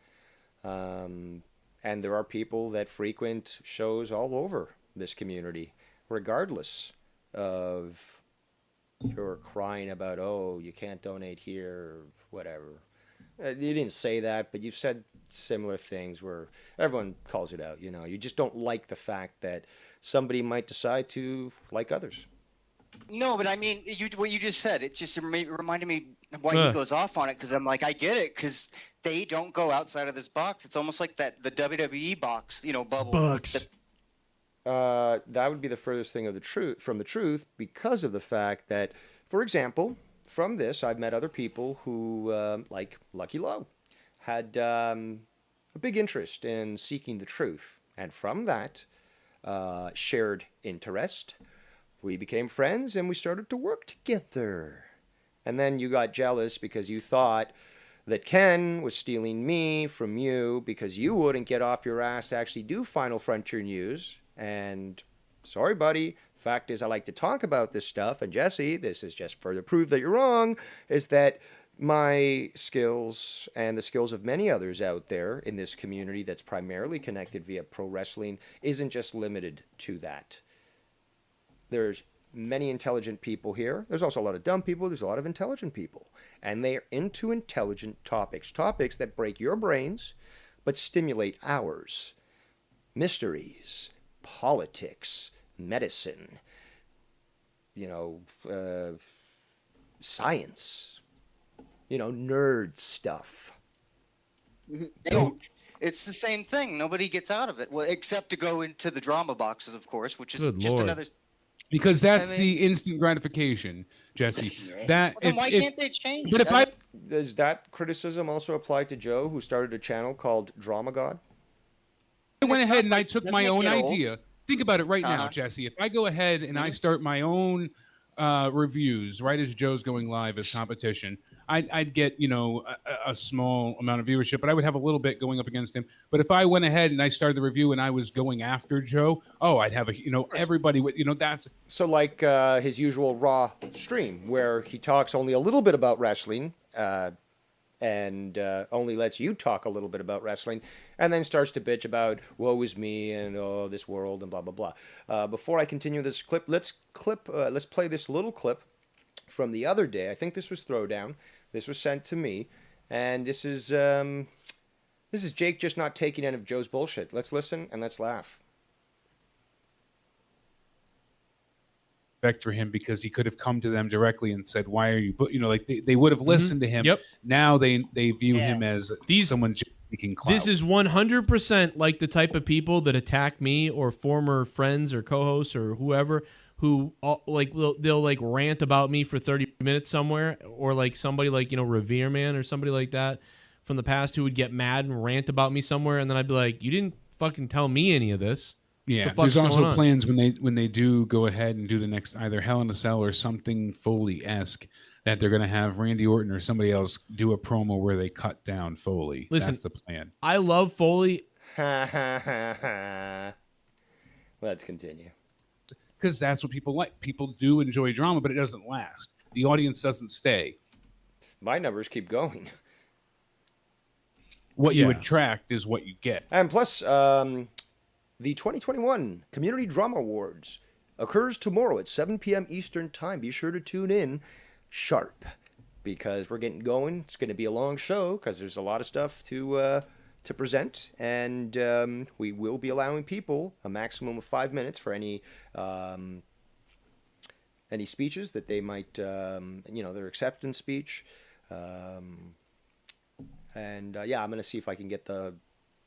And there are people that frequent shows all over this community, regardless of your crying about, oh, you can't donate here, or whatever. You didn't say that, but you've said similar things where everyone calls it out. You just don't like the fact that somebody might decide to like others. No, but I mean, what you just said, it just reminded me why he goes off on it, because I'm like, I get it, because they don't go outside of this box. It's almost like the WWE box, bubble. Bucks. That would be the furthest thing from the truth, because of the fact that, for example, from this, I've met other people who, like Lucky Low, had a big interest in seeking the truth. And from that shared interest, we became friends and we started to work together. And then you got jealous because you thought that Ken was stealing me from you because you wouldn't get off your ass to actually do Final Frontier News and Sorry, buddy. Fact is, I like to talk about this stuff. And Jesse, this is just further proof that you're wrong, is that my skills and the skills of many others out there in this community that's primarily connected via pro wrestling isn't just limited to that. There's many intelligent people here. There's also a lot of dumb people. There's a lot of intelligent people. And they're into intelligent topics. Topics that break your brains, but stimulate ours. Mysteries, politics, medicine, science, nerd stuff. It's the same thing. Nobody gets out of it. Well, except to go into the drama boxes, of course, which is Good just Lord. another... Because that's the instant gratification, Jesse. That Well, then why can't they change? But if Does that criticism also apply to Joe, who started a channel called Drama God? I went ahead and I took doesn't my it own get old? idea. Think about it right now, Jesse. If I go ahead and I start my own reviews right as Joe's going live as competition, I'd get a small amount of viewership, but I would have a little bit going up against him. But if I went ahead and I started the review and I was going after Joe, I'd have everybody would that's So like his usual Raw stream where he talks only a little bit about wrestling and only lets you talk a little bit about wrestling and then starts to bitch about woe is me and this world and blah blah blah. Before I continue this clip, let's play this little clip from the other day. I think this was Throwdown. This was sent to me, and this is Jake just not taking any of Joe's bullshit. Let's listen and let's laugh. for him because he could have come to them directly and said, "Why are you?" But they would have listened to him. Yep. Now they view him as someone seeking clout. This is 100% like the type of people that attack me or former friends or co-hosts or whoever who they'll rant about me for 30 minutes somewhere, or like somebody like Revere Man or somebody like that from the past who would get mad and rant about me somewhere, and then I'd be like, "You didn't fucking tell me any of this." Yeah, the fuck's there's also going on? plans when they do go ahead and do the next either Hell in a Cell or something Foley-esque that they're going to have Randy Orton or somebody else do a promo where they cut down Foley. Listen, that's the plan. I love Foley. Let's continue. Because that's what people like. People do enjoy drama, but it doesn't last. The audience doesn't stay. My numbers keep going. What you attract is what you get. And plus, the 2021 Community Drama Awards occurs tomorrow at 7 p.m. Eastern Time. Be sure to tune in sharp because we're getting going. It's going to be a long show because there's a lot of stuff to present, and we will be allowing people a maximum of 5 minutes for any speeches that they might, their acceptance speech. I'm going to see if I can get the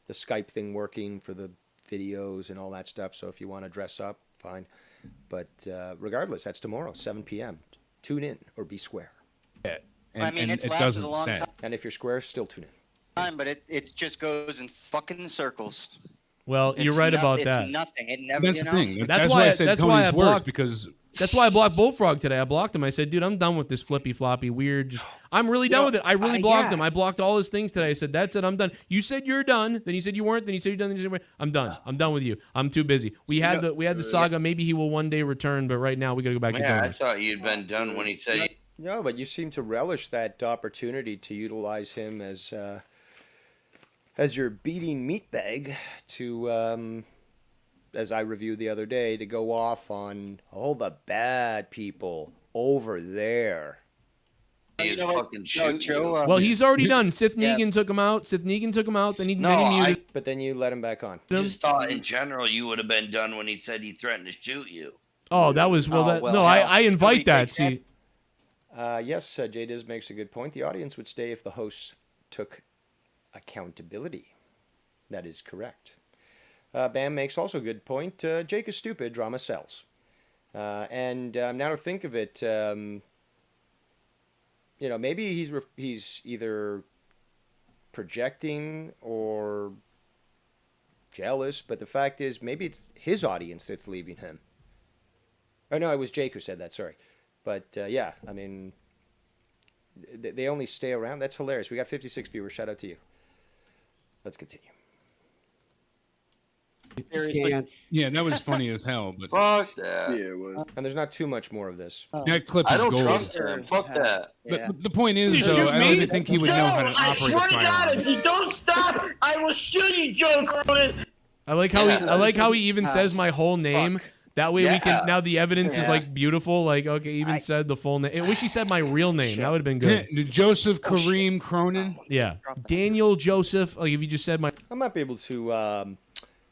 Skype thing working for the videos and all that stuff. So if you want to dress up, fine. But regardless, that's tomorrow, 7 p.m. Tune in or be square. Yeah. It's lasted a long time. And if you're square, still tune in. But it just goes in fucking circles. Well, you're right about that. It's nothing. It never. That's the thing. That's why I said Tony's worse because. That's why I blocked Bullfrog today. I blocked him. I said, dude, I'm done with this flippy floppy weird. I'm really done with it. I really blocked him. I blocked all his things today. I said, that's it. I'm done. You said you're done. Then you said you weren't. Then you said you're done. Then you said I'm done. I'm done with you. I'm too busy. We had the saga. Maybe he will one day return, but right now we got to go back to Yeah, I Tony. thought you'd been done when he said. No, but you seem to relish that opportunity to utilize him as your beating meatbag to. As I reviewed the other day, to go off on all the bad people over there. Well, he's already done. Sith Negan took him out. Then he muted. But then you let him back on. Just thought in general you would have been done when he said he threatened to shoot you. Oh, that was I invite that. See. Yes, J Diz makes a good point. The audience would stay if the hosts took accountability. That is correct. Bam makes also a good point. Jake is stupid. Drama sells. And now to think of it, maybe he's either projecting or jealous. But the fact is, maybe it's his audience that's leaving him. Oh no, it was Jake who said that. Sorry, but I mean, they only stay around. That's hilarious. We got 56 viewers. Shout out to you. Let's continue. Seriously. Yeah, that was funny as hell. But Fuck that. Yeah, it was. And there's not too much more of this. that clip I is don't gold. trust him. Fuck that. The point is, You though, shoot I don't me? even think he would know how to I operate swear a to God, firearm. if you don't stop, I will shoot you, Joe Cronin. I like how he even says my whole name. That way we can now the evidence is like beautiful. Like okay, even said the full name. I wish he said my real name. That would have been good. Joseph Kareem Cronin. Yeah, Daniel Joseph. Like if you just said my. I might be able to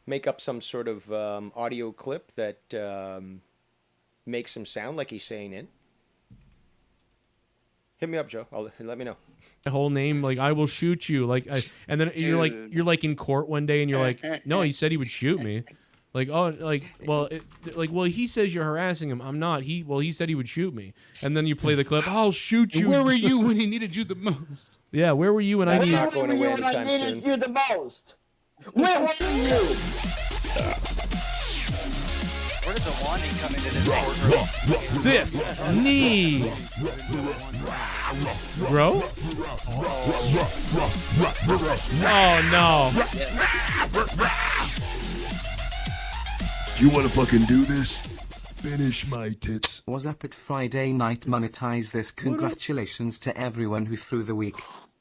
make up some sort of audio clip that makes him sound like he's saying it. Hit me up, Joe. Let me know. My whole name, like I will shoot you, like and then you're like in court one day and you're like, no, he said he would shoot me. Like well he says you're harassing him. I'm not. He said he would shoot me. And then you play the clip. I'll shoot you. Where were you when he needed you the most? Yeah, where were you when I needed? Not going away anytime I soon. needed you the most. Where were you? Where did the wanding come into this courtroom? Sit. Knee. Bro? Oh no. You wanna fucking do this? Finish my tits. Was up at Friday night. Monetize this. Congratulations to everyone who threw the week.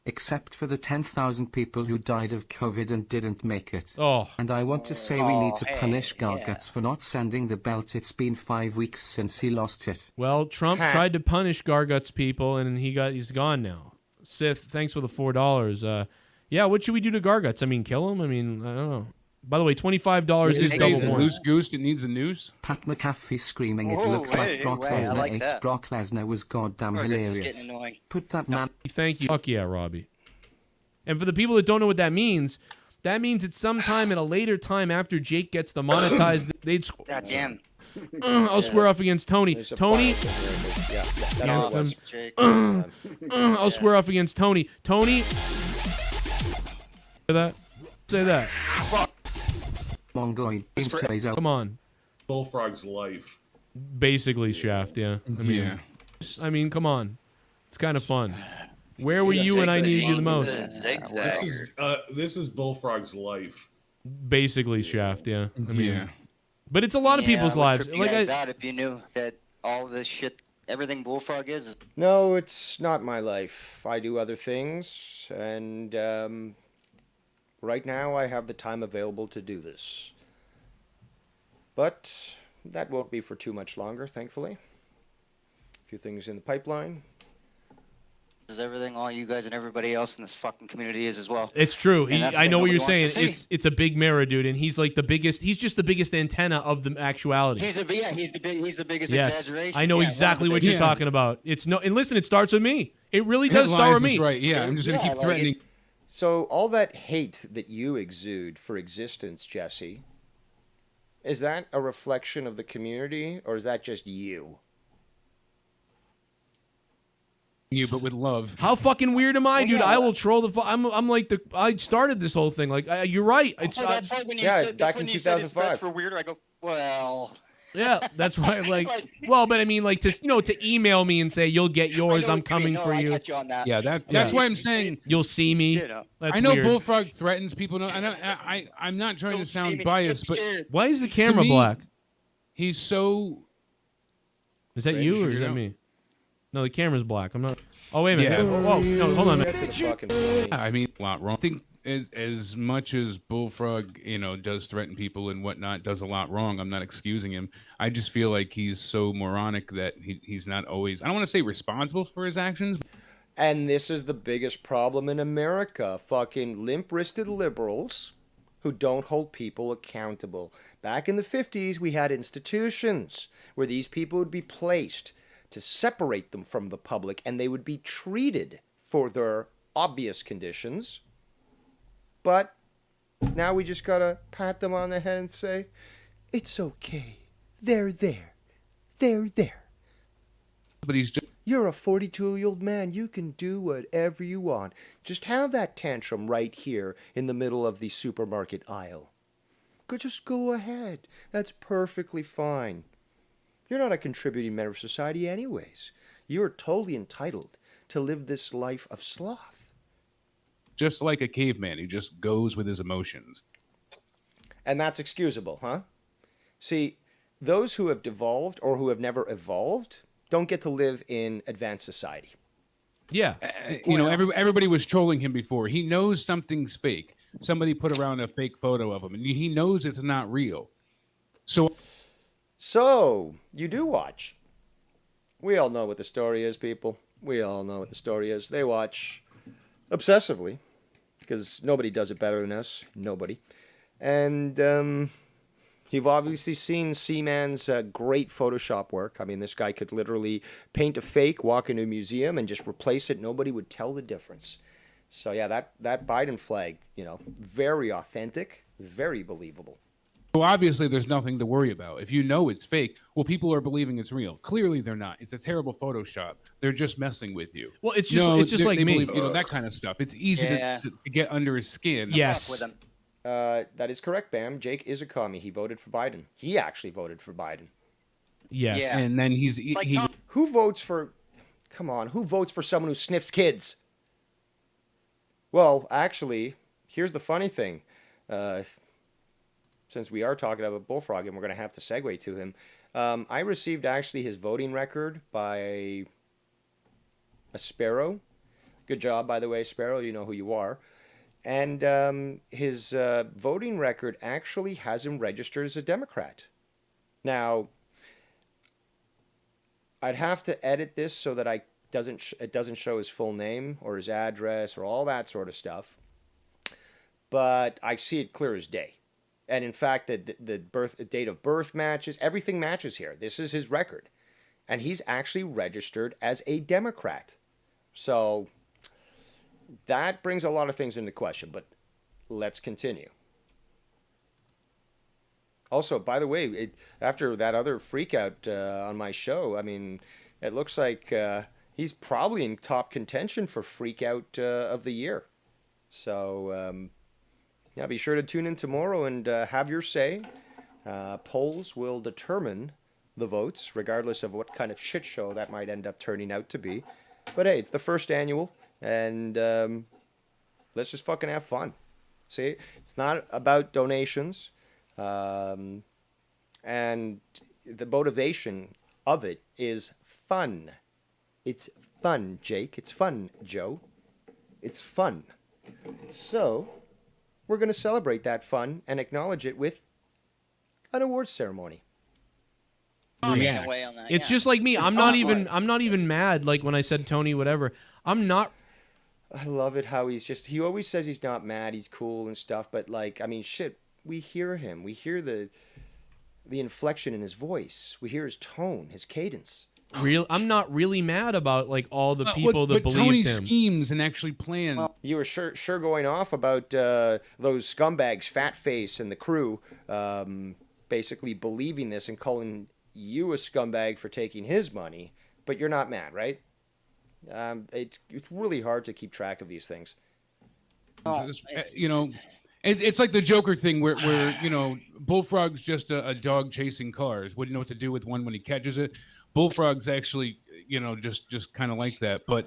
Except for the 10,000 people who died of COVID and didn't make it. Oh. And I want to say we need to punish Garguts for not sending the belt. It's been 5 weeks since he lost it. Well, Trump tried to punish Garguts people, and he's gone now. Sith, thanks for the $4. Yeah, what should we do to Garguts? I mean, kill him? I mean, I don't know. By the way, $25 is double a more. loose goose. It needs a noose. Pat McAfee screaming, it looks like Brock Lesnar like hates that. Brock Lesnar was goddamn This is hilarious. getting annoying. Put that man... Thank you. Fuck yeah, Robbie. And for the people that don't know what that means it's sometime at a later time after Jake gets the monetized, they'd... God damn. I'll square off against Tony. Tony... Against them. I'll square off against Tony. Tony... Say that. Say that. Mongoloid. Come on. Bullfrog's life. Basically Shaft, yeah. I mean, come on. It's kind of fun. Where were you when I needed you the most? This is Bullfrog's life. Basically Shaft, yeah. I mean, but it's a lot of people's lives. You guys out if you knew that all this shit, everything Bullfrog is. No, it's not my life. I do other things, and right now I have the time available to do this. But that won't be for too much longer, thankfully. A few things in the pipeline. Is everything all you guys and everybody else in this fucking community is as well. It's true. I know what you're nobody saying. wants It's a big mirror, dude, and he's like the biggest. He's just the biggest antenna of the actuality. He's the biggest Yes, exaggeration. I know exactly what you're talking about. It's no, and listen, it starts with me. It really does start with me. Right? Yeah, I'm just gonna keep threatening. So all that hate that you exude for existence, Jesse, is that a reflection of the community, or is that just you? You, but with love. How fucking weird am I, dude? I will troll the. I'm like the. I started this whole thing. Like you're right. It's that's why when you yeah, said, back when in you said 2005. it's for weird, I go, well. Yeah, that's right. Like, well, but I mean, like, to email me and say you'll get yours. I'm coming for you. I got you on that. Yeah, that's why I'm saying you'll see me. That's I know weird. Bullfrog threatens people. No, I'm not trying to sound biased, but why is the camera black? He's so. Is that you or is that me? No, the camera's black. I'm not. Oh wait a minute. Yeah. Whoa, no, hold on. I mean, a lot wrong. I think as much as Bullfrog, does threaten people and whatnot, does a lot wrong. I'm not excusing him. I just feel like he's so moronic that he's not always. I don't want to say responsible for his actions. And this is the biggest problem in America. Fucking limp-wristed liberals who don't hold people accountable. Back in the 50s, we had institutions where these people would be placed to separate them from the public, and they would be treated for their obvious conditions. But now we just gotta pat them on the head and say, it's okay. They're there. They're there. But he's just... You're a 42-year-old man. You can do whatever you want. Just have that tantrum right here in the middle of the supermarket aisle. Just go ahead. That's perfectly fine. You're not a contributing member of society anyways. You're totally entitled to live this life of sloth. Just like a caveman who just goes with his emotions. And that's excusable, huh? See, those who have devolved or who have never evolved don't get to live in advanced society. Yeah. Everybody was trolling him before. He knows something's fake. Somebody put around a fake photo of him, and he knows it's not real. So, you do watch. We all know what the story is, people. We all know what the story is. They watch obsessively, because nobody does it better than us. Nobody. And you've obviously seen Seaman's great Photoshop work. I mean, this guy could literally paint a fake, walk into a museum, and just replace it. Nobody would tell the difference. So, yeah, that Biden flag, very authentic, very believable. So obviously there's nothing to worry about. If you know it's fake, well, people are believing it's real. Clearly they're not. It's a terrible Photoshop. They're just messing with you. Well, it's just like me. Believe, that kind of stuff. It's easy to get under his skin. Yes. That is correct, Bam. Jake is a commie. He voted for Biden. He actually voted for Biden. Yes. Yeah. And then who votes for? Come on, who votes for someone who sniffs kids? Well, actually, here's the funny thing. Since we are talking about Bullfrog, and we're going to have to segue to him, I received actually his voting record by a Sparrow. Good job, by the way, Sparrow. You know who you are. And his voting record actually has him registered as a Democrat. Now, I'd have to edit this so that it doesn't show his full name or his address or all that sort of stuff. But I see it clear as day. And in fact, the date of birth matches. Everything matches here. This is his record. And he's actually registered as a Democrat. So that brings a lot of things into question, but let's continue. Also, by the way, after that other freak out on my show, I mean, it looks like he's probably in top contention for freak out of the year. So, yeah, be sure to tune in tomorrow and have your say. Polls will determine the votes, regardless of what kind of shit show that might end up turning out to be. But hey, it's the first annual, and let's just fucking have fun. See, it's not about donations, and the motivation of it is fun. It's fun, Jake. It's fun, Joe. It's fun. So we're going to celebrate that fun and acknowledge it with an awards ceremony. It's just like me. I'm not even mad. Like when I said Tony, whatever. I'm not. I love it how he always says he's not mad. He's cool and stuff. But like, I mean, shit, we hear him. We hear the inflection in his voice. We hear his tone, his cadence. I'm not really mad about like all the people that believed Tony him. schemes and actually plans. Well, you were sure going off about those scumbags, Fatface and the crew, basically believing this and calling you a scumbag for taking his money, but you're not mad, right? It's really hard to keep track of these things. It's like the Joker thing where Bullfrog's just a dog chasing cars. Wouldn't know what to do with one when he catches it. Bullfrog's actually, just kind of like that. But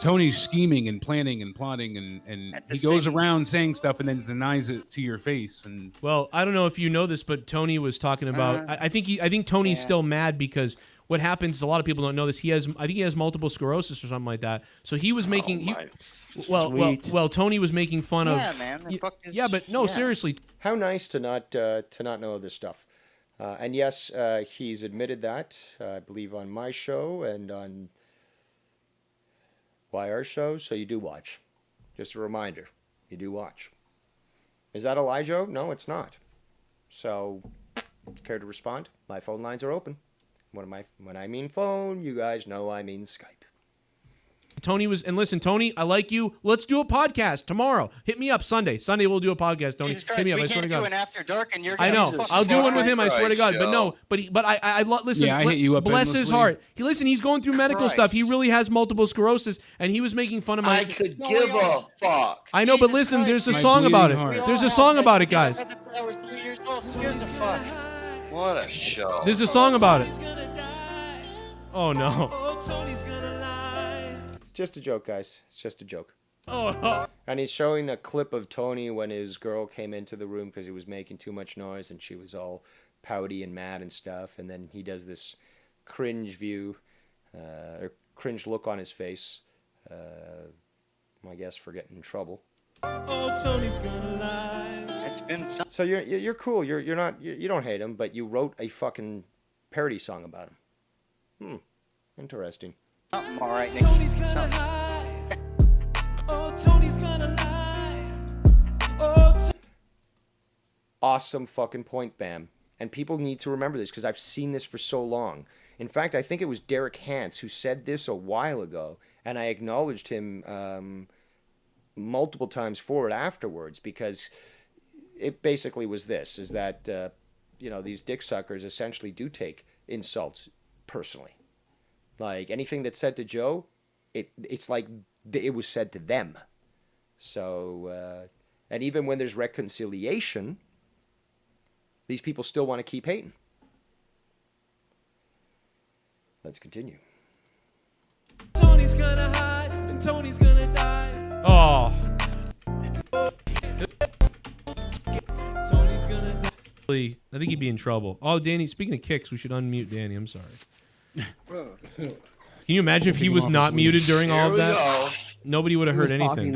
Tony's scheming and planning and plotting, and he goes around saying stuff and then denies it to your face. And well, I don't know if you know this, but Tony was talking about. I think Tony's still mad because what happens is a lot of people don't know this. I think he has multiple sclerosis or something like that. So he was making. Well, Tony was making fun of. Yeah, man. But no, seriously. How nice to not know this stuff. And yes, he's admitted that, I believe, on my show and on YR shows. So you do watch. Just a reminder, you do watch. Is that a lie, Joe? No, it's not. So, care to respond? My phone lines are open. When I mean phone, you guys know I mean Skype. Tony was, and listen, Tony, I like you. Let's do a podcast tomorrow. Hit me up Sunday. Sunday we'll do a podcast, Tony. Jesus Christ, hit me up. we I swear to can't God. do an after dark, and you're. I know. I'll do one with him. I swear to God. But no. But I listen. Yeah, I hit you up bless his endlessly. heart. He's going through medical stuff. He really has multiple sclerosis, and he was making fun of my. I could give a fuck. I know, but listen, there's a song about it. There's a song about it, guys. What a show. There's a song about it. Oh no. It's just a joke, guys. It's just a joke. Oh. And he's showing a clip of Tony when his girl came into the room because he was making too much noise and she was all pouty and mad and stuff. And then he does this cringe view, or cringe look on his face, I guess for getting in trouble. Oh, Tony's gonna lie. It's been So you're cool. You're not, you don't hate him, but you wrote a fucking parody song about him. Interesting. something all right, Tony's Nicky. gonna Something. lie. Oh, Tony's gonna lie. Oh, Awesome fucking point, Bam. And people need to remember this because I've seen this for so long. In fact, I think it was Derek Hance who said this a while ago, and I acknowledged him multiple times for it afterwards because it basically was this, is that, these dick suckers essentially do take insults personally. Like anything that's said to Joe, it's like it was said to them. So, and even when there's reconciliation, these people still want to keep hating. Let's continue. Tony's gonna hide and Tony's gonna die. Oh. Tony's gonna die. I think he'd be in trouble. Oh, Danny, speaking of kicks, we should unmute Danny. I'm sorry. Can you imagine if he was not muted during all of that? Nobody would have heard anything.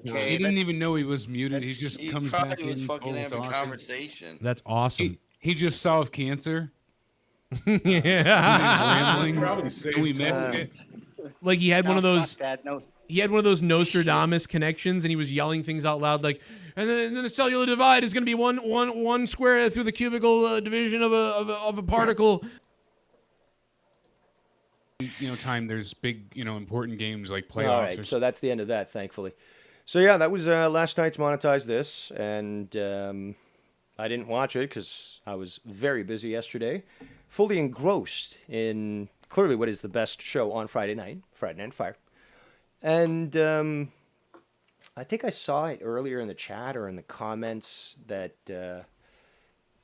He didn't even know he was muted. He just comes back probably was in fucking full having talking. conversation. That's awesome. He just solved cancer. Yeah. We missed it. Like he had one of those. Fuck that. No. He had one of those Nostradamus connections, and he was yelling things out loud, like, and then the cellular divide is going to be one square through the cubical division of a particle. Time there's big, important games like playoffs. All right, so that's the end of that, thankfully. So yeah, that was last night's Monetize This, and I didn't watch it because I was very busy yesterday, fully engrossed in clearly what is the best show on Friday Night Fire. And I think I saw it earlier in the chat or in the comments that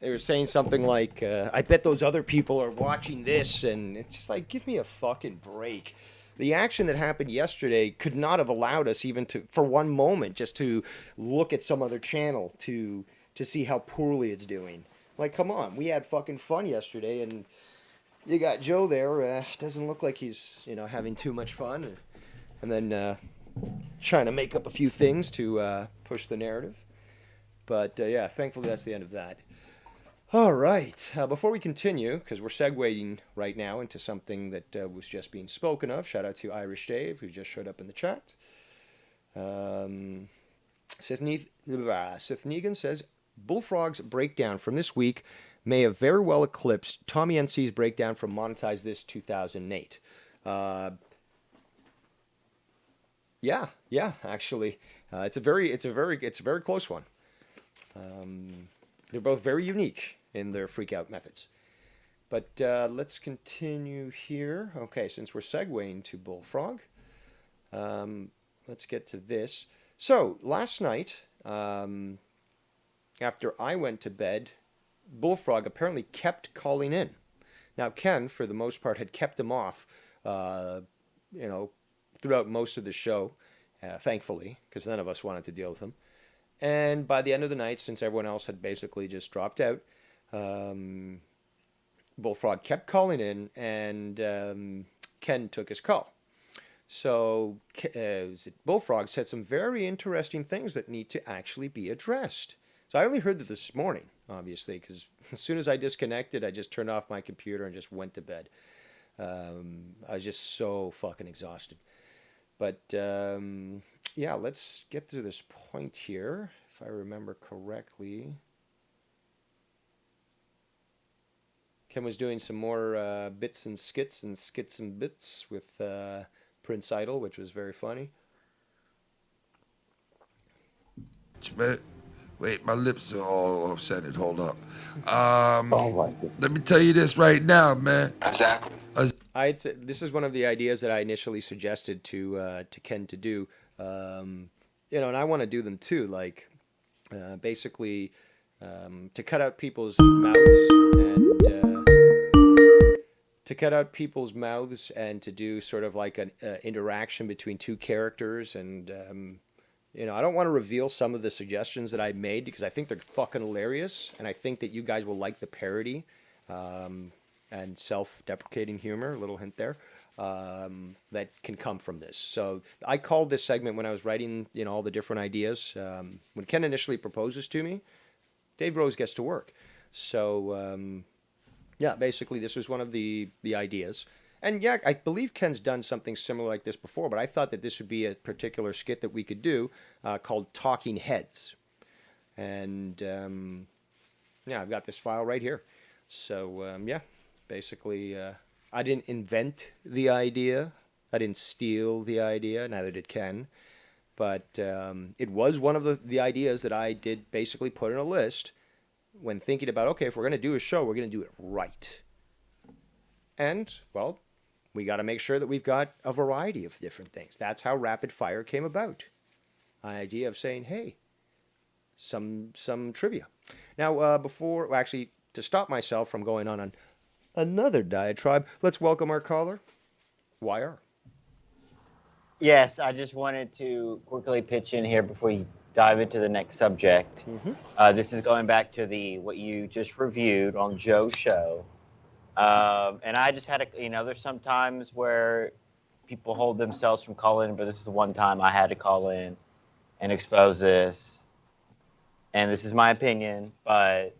they were saying something like, I bet those other people are watching this, and it's just like, give me a fucking break. The action that happened yesterday could not have allowed us even to, for one moment, just to look at some other channel to see how poorly it's doing. Like, come on, we had fucking fun yesterday, and you got Joe there, doesn't look like he's, having too much fun, and then trying to make up a few things to push the narrative. But yeah, thankfully that's the end of that. All right, before we continue, because we're segueing right now into something that was just being spoken of, shout out to Irish Dave, who just showed up in the chat. Sith Negan says, Bullfrog's breakdown from this week may have very well eclipsed Tommy NC's breakdown from Monetize This 2008. Yeah, actually, it's a very close one. They're both very unique in their freak out methods. But let's continue here. Okay, since we're segueing to Bullfrog, let's get to this. So last night, after I went to bed, Bullfrog apparently kept calling in. Now Ken, for the most part, had kept him off, throughout most of the show, thankfully, because none of us wanted to deal with him. And by the end of the night, since everyone else had basically just dropped out, Bullfrog kept calling in, and Ken took his call. So Bullfrog said some very interesting things that need to actually be addressed. So I only heard that this morning, obviously, because as soon as I disconnected, I just turned off my computer and just went to bed. I was just so fucking exhausted. But yeah, let's get to this point here, if I remember correctly. Ken was doing some more bits and skits and bits with Prince Idol, which was very funny. Wait, my lips are all upset. Hold up. Let me tell you this right now, man. Exactly. I'd say this is one of the ideas that I initially suggested to Ken to do. And I want to do them too. Like, basically, to cut out people's mouths and to cut out people's mouths and to do sort of like an interaction between two characters. And, I don't want to reveal some of the suggestions that I made because I think they're fucking hilarious. And I think that you guys will like the parody and self-deprecating humor, a little hint there, that can come from this. So I called this segment when I was writing, all the different ideas. When Ken initially proposes to me, Dave Rose gets to work. So, basically this was one of the ideas. And yeah, I believe Ken's done something similar like this before, but I thought that this would be a particular skit that we could do called Talking Heads. And I've got this file right here. So basically I didn't invent the idea. I didn't steal the idea, neither did Ken. But it was one of the ideas that I did basically put in a list when thinking about, okay, if we're going to do a show, we're going to do it right. And, well, we got to make sure that we've got a variety of different things. That's how Rapid Fire came about. An idea of saying, hey, some trivia. Now, to stop myself from going on another diatribe, let's welcome our caller, YR. Yes, I just wanted to quickly pitch in here before you dive into the next subject. Mm-hmm. This is going back to what you just reviewed on Joe's show. And I just had there's some times where people hold themselves from calling in, but this is the one time I had to call in and expose this. And this is my opinion, but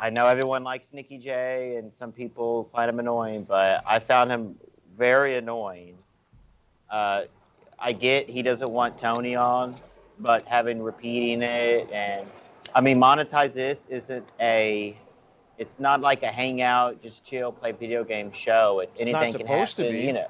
I know everyone likes Nicky J, and some people find him annoying, but I found him very annoying. I get he doesn't want Tony on, but repeating it, and I mean, Monetize This it's not like a hangout, just chill, play video game show. It's anything not supposed can happen, to be.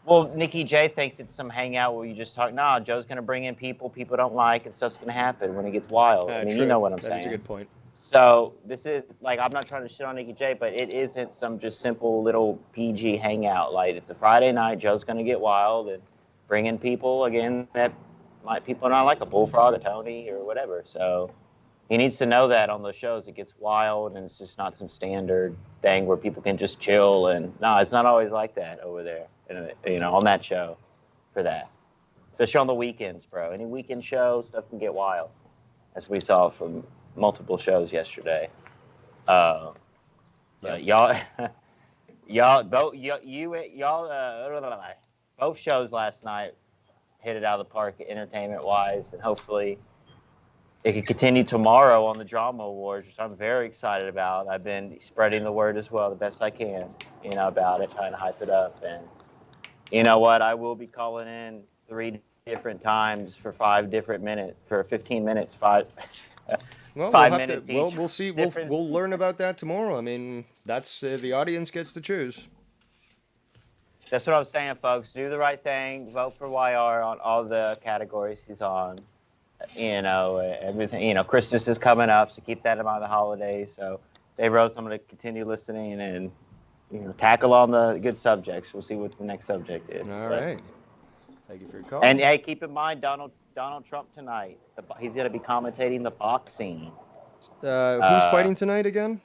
Well, Nicky J thinks it's some hangout where you just talk. Nah, Joe's gonna bring in people don't like, and stuff's gonna happen when it gets wild. I mean, true. You know what I'm saying. That is a good point. So this is I'm not trying to shit on Nicky J, but it isn't some just simple little PG hangout. Like it's a Friday night, Joe's gonna get wild and bring in people again that people not like, a Bullfrog, a Tony, or whatever. So he needs to know that on those shows it gets wild, and it's just not some standard thing where people can just chill. And no, it's not always like that over there, on that show for that. Especially on the weekends, bro. Any weekend show, stuff can get wild, as we saw from multiple shows yesterday. Y'all both shows last night hit it out of the park entertainment wise, and hopefully it can continue tomorrow on the Drama Awards, which I'm very excited about. I've been spreading the word as well the best I can, about it, trying to hype it up. And you know what? I will be calling in 3 different times for 5 different minutes, for 15 minutes, 5 Well, 5 minutes each. We'll see. We'll learn about that tomorrow. I mean, that's the audience gets to choose. That's what I was saying, folks. Do the right thing. Vote for YR on all the categories he's on. Everything. Christmas is coming up, so keep that in mind, the holidays. So, Dave Rose, I'm going to continue listening and tackle on the good subjects. We'll see what the next subject is. All right. Thank you for your call. And hey, keep in mind Donald Trump tonight. He's going to be commentating the boxing. Who's fighting tonight again?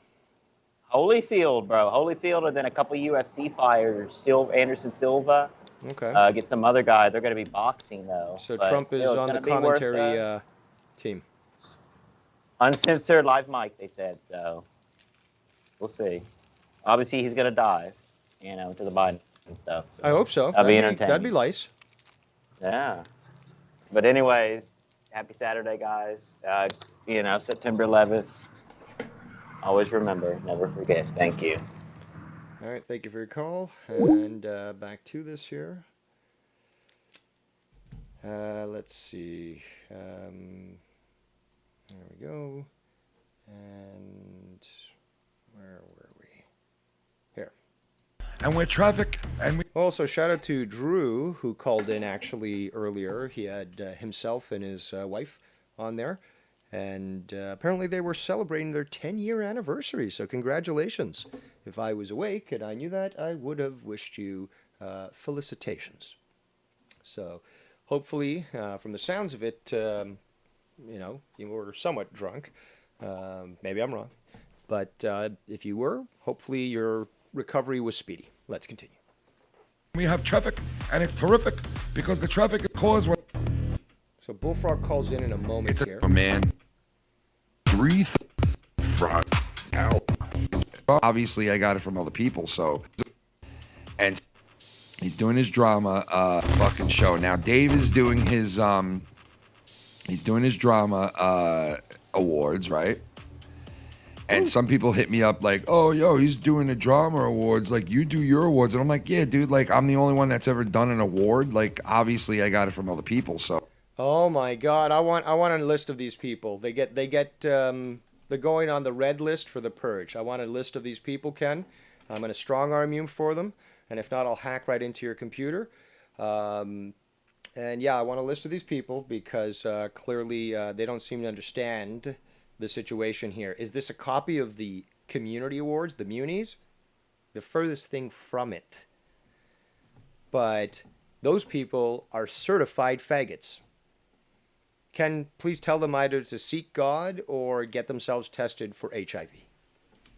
Holyfield, bro. Holyfield, and then a couple UFC fighters. Anderson Silva. Okay. Get some other guy. They're going to be boxing, though. So Trump is on the commentary team. Uncensored live mic, they said. So we'll see. Obviously, he's going to dive, to the Biden and stuff. So I hope so. That'd be entertaining. That'd be nice. Yeah. But anyways, happy Saturday, guys. September 11th. Always remember, never forget. Thank you. All right, thank you for your call. And back to this here. Let's see. There we go. And where were we? Here. And we're traffic. And we also shout out to Drew, who called in actually earlier. He had himself and his wife on there. And apparently they were celebrating their 10-year anniversary. So congratulations. If I was awake and I knew that, I would have wished you felicitations. So hopefully, from the sounds of it, you were somewhat drunk. Maybe I'm wrong. But if you were, hopefully your recovery was speedy. Let's continue. We have traffic, and it's terrific because the traffic is caused. So Bullfrog calls in a moment here. A man. Breathe. Frog. Ow. Obviously, I got it from other people, so. And he's doing his drama fucking show. Now, Dave is doing his, he's doing his drama awards, right? And some people hit me up like, oh, yo, he's doing the drama awards. Like, you do your awards. And I'm like, yeah, dude, like, I'm the only one that's ever done an award. Like, obviously, I got it from other people, so. Oh, my God. I want a list of these people. They're going on the red list for the purge. I want a list of these people, Ken. I'm going to strong arm you for them. And if not, I'll hack right into your computer. And yeah, I want a list of these people because clearly they don't seem to understand the situation here. Is this a copy of the community awards, the Munies? The furthest thing from it. But those people are certified faggots. Ken, please tell them either to seek God or get themselves tested for HIV.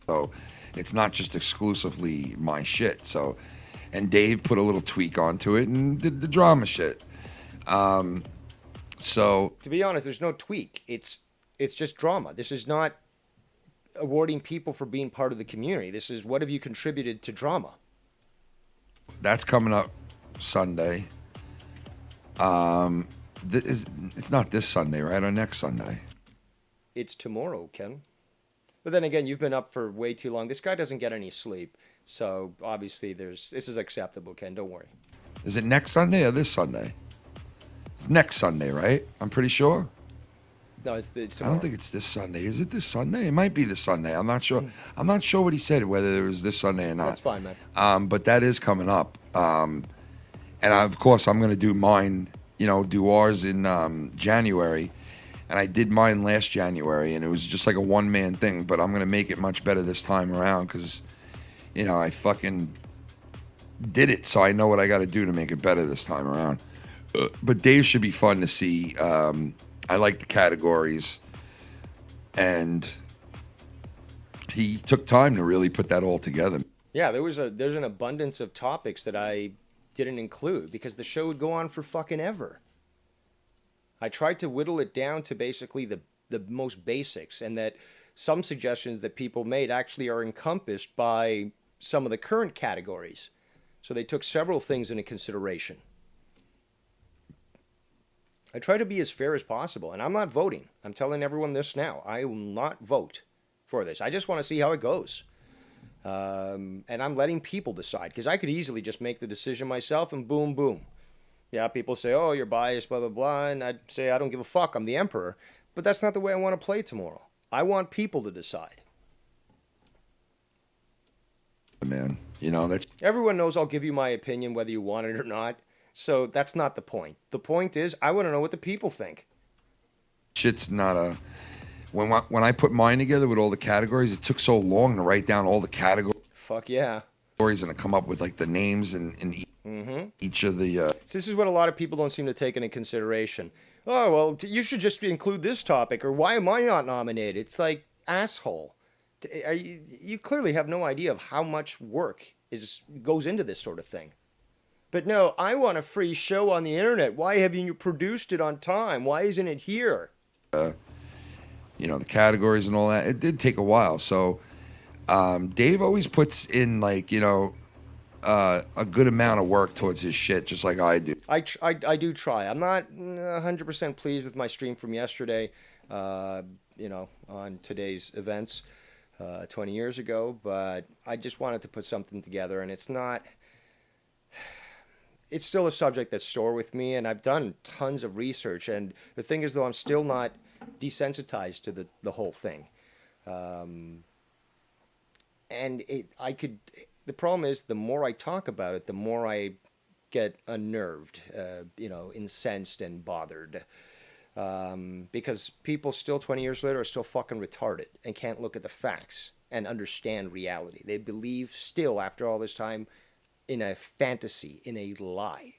So it's not just exclusively my shit. So, and Dave put a little tweak onto it and did the drama shit. So to be honest, there's no tweak. It's just drama. This is not awarding people for being part of the community. This is what have you contributed to drama. That's coming up Sunday. It's not this Sunday, right? Or next Sunday? It's tomorrow, Ken. But then again, you've been up for way too long. This guy doesn't get any sleep. So obviously this is acceptable, Ken. Don't worry. Is it next Sunday or this Sunday? It's next Sunday, right? I'm pretty sure. No, it's tomorrow. I don't think it's this Sunday. Is it this Sunday? It might be this Sunday. I'm not sure. I'm not sure what he said, whether it was this Sunday or not. That's fine, man. But that is coming up. And of course, I'm going to do mine, do ours in January. And I did mine last January, and it was just like a one-man thing. But I'm going to make it much better this time around because, I fucking did it. So I know what I got to do to make it better this time around. But Dave should be fun to see. I like the categories, and he took time to really put that all together. Yeah, there's an abundance of topics that I didn't include because the show would go on for fucking ever. I tried to whittle it down to basically the most basics, and that some suggestions that people made actually are encompassed by some of the current categories. So they took several things into consideration. I try to be as fair as possible, and I'm not voting. I'm telling everyone this now. I will not vote for this. I just want to see how it goes. And I'm letting people decide, because I could easily just make the decision myself and boom, boom. Yeah, people say, oh, you're biased, blah, blah, blah, and I'd say, I don't give a fuck, I'm the emperor. But that's not the way I want to play tomorrow. I want people to decide. Man, that's... Everyone knows I'll give you my opinion whether you want it or not. So that's not the point. The point is, I want to know what the people think. Shit's not a... When I put mine together with all the categories, it took so long to write down all the categories. Fuck yeah. And to come up with like the names and each of the... So this is what a lot of people don't seem to take into consideration. Oh, well, you should just include this topic, or why am I not nominated? It's like, asshole. You clearly have no idea of how much work goes into this sort of thing. But no, I want a free show on the internet. Why haven't you produced it on time? Why isn't it here? The categories and all that. It did take a while. So Dave always puts in like, a good amount of work towards his shit, just like I do. I do try. I'm not 100% pleased with my stream from yesterday, on today's events 20 years ago, but I just wanted to put something together, and it's still a subject that's sore with me, and I've done tons of research, and the thing is, though, I'm still not desensitized to the whole thing. The problem is, the more I talk about it, the more I get unnerved, incensed and bothered. Because people still 20 years later are still fucking retarded and can't look at the facts and understand reality. They believe still, after all this time, in a fantasy, in a lie.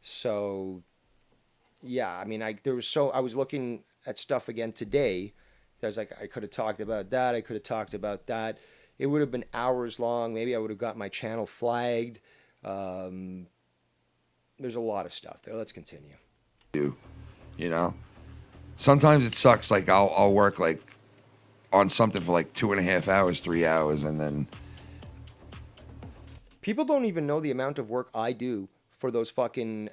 So, yeah, I mean, I was looking at stuff again today There's like, I could have talked about that. I could have talked about that. It would have been hours long. Maybe I would have got my channel flagged. There's a lot of stuff there. Let's continue. You know, sometimes it sucks. Like I'll work like on something for like 2.5 hours, 3 hours, and then people don't even know the amount of work I do for those fucking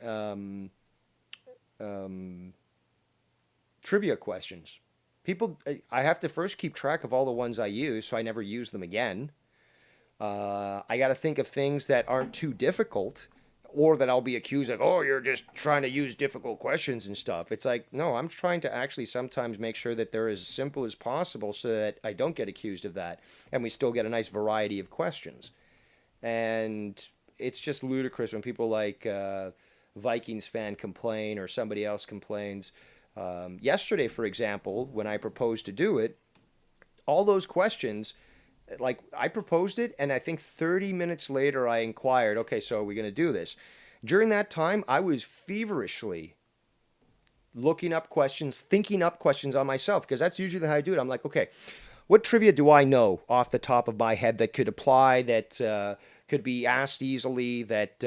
trivia questions. People, I have to first keep track of all the ones I use so I never use them again. I got to think of things that aren't too difficult, or that I'll be accused of, oh, you're just trying to use difficult questions and stuff. It's like, no, I'm trying to actually sometimes make sure that they're as simple as possible so that I don't get accused of that, and we still get a nice variety of questions. And it's just ludicrous when people like Vikings fan complain, or somebody else complains. Yesterday, for example, when I proposed to do it, all those questions, like I proposed it, and I think 30 minutes later I inquired, okay, so are we going to do this? During that time, I was feverishly looking up questions, thinking up questions on myself, because that's usually how I do it. I'm like, okay, what trivia do I know off the top of my head that could apply, that could be asked easily, that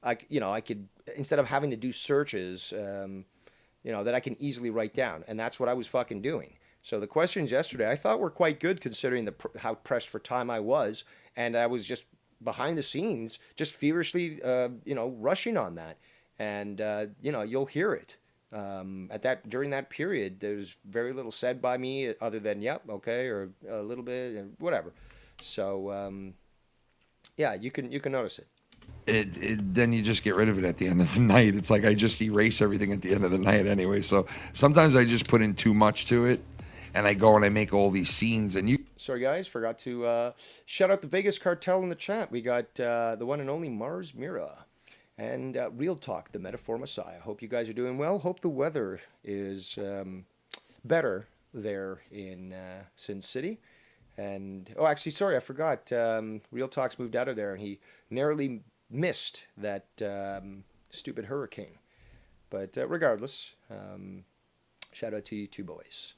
I could, instead of having to do searches, that I can easily write down. And that's what I was fucking doing. So the questions yesterday I thought were quite good, considering how pressed for time I was, and I was just behind the scenes, just feverishly, rushing on that. And you'll hear it. During that period, there's very little said by me other than yep, okay, or a little bit, whatever. So you can notice it. Then you just get rid of it at the end of the night. It's like I just erase everything at the end of the night anyway. So sometimes I just put in too much to it, and I go and I make all these scenes. And sorry guys, forgot to shout out the Vegas Cartel in the chat. We got the one and only Mars Mira and Real Talk, the Metaphor Messiah. Hope you guys are doing well. Hope the weather is better there in Sin City. And actually, sorry, I forgot. Real Talk's moved out of there, and he narrowly missed that stupid hurricane. But regardless, shout out to you two boys.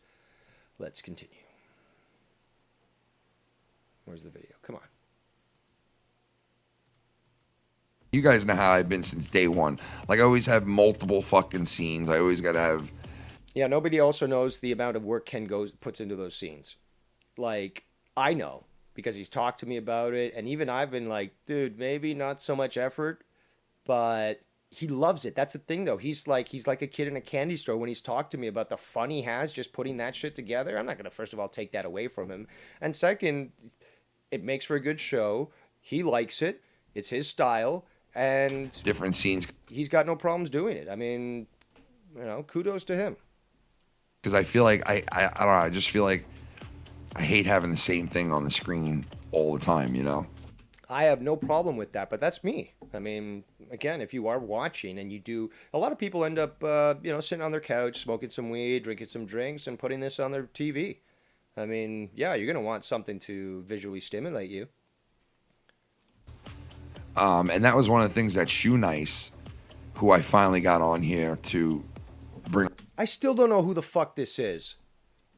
Let's continue. Where's the video? Come on. You guys know how I've been since day one. Like, I always have multiple fucking scenes. I always got to have... Yeah, nobody also knows the amount of work Ken puts into those scenes. Like, I know, because he's talked to me about it, and even I've been like, dude, maybe not so much effort, but he loves it. That's the thing, though. He's like a kid in a candy store when he's talked to me about the fun he has just putting that shit together. I'm not going to, first of all, take that away from him. And second, it makes for a good show. He likes it. It's his style. And different scenes. He's got no problems doing it. I mean, kudos to him. Because I feel like, I don't know, I just feel like I hate having the same thing on the screen all the time, I have no problem with that, but that's me. I mean, again, if you are watching and you do, a lot of people end up, sitting on their couch, smoking some weed, drinking some drinks, and putting this on their TV. I mean, yeah, you're going to want something to visually stimulate you. And that was one of the things that Shoe Nice, who I finally got on here to bring. I still don't know who the fuck this is.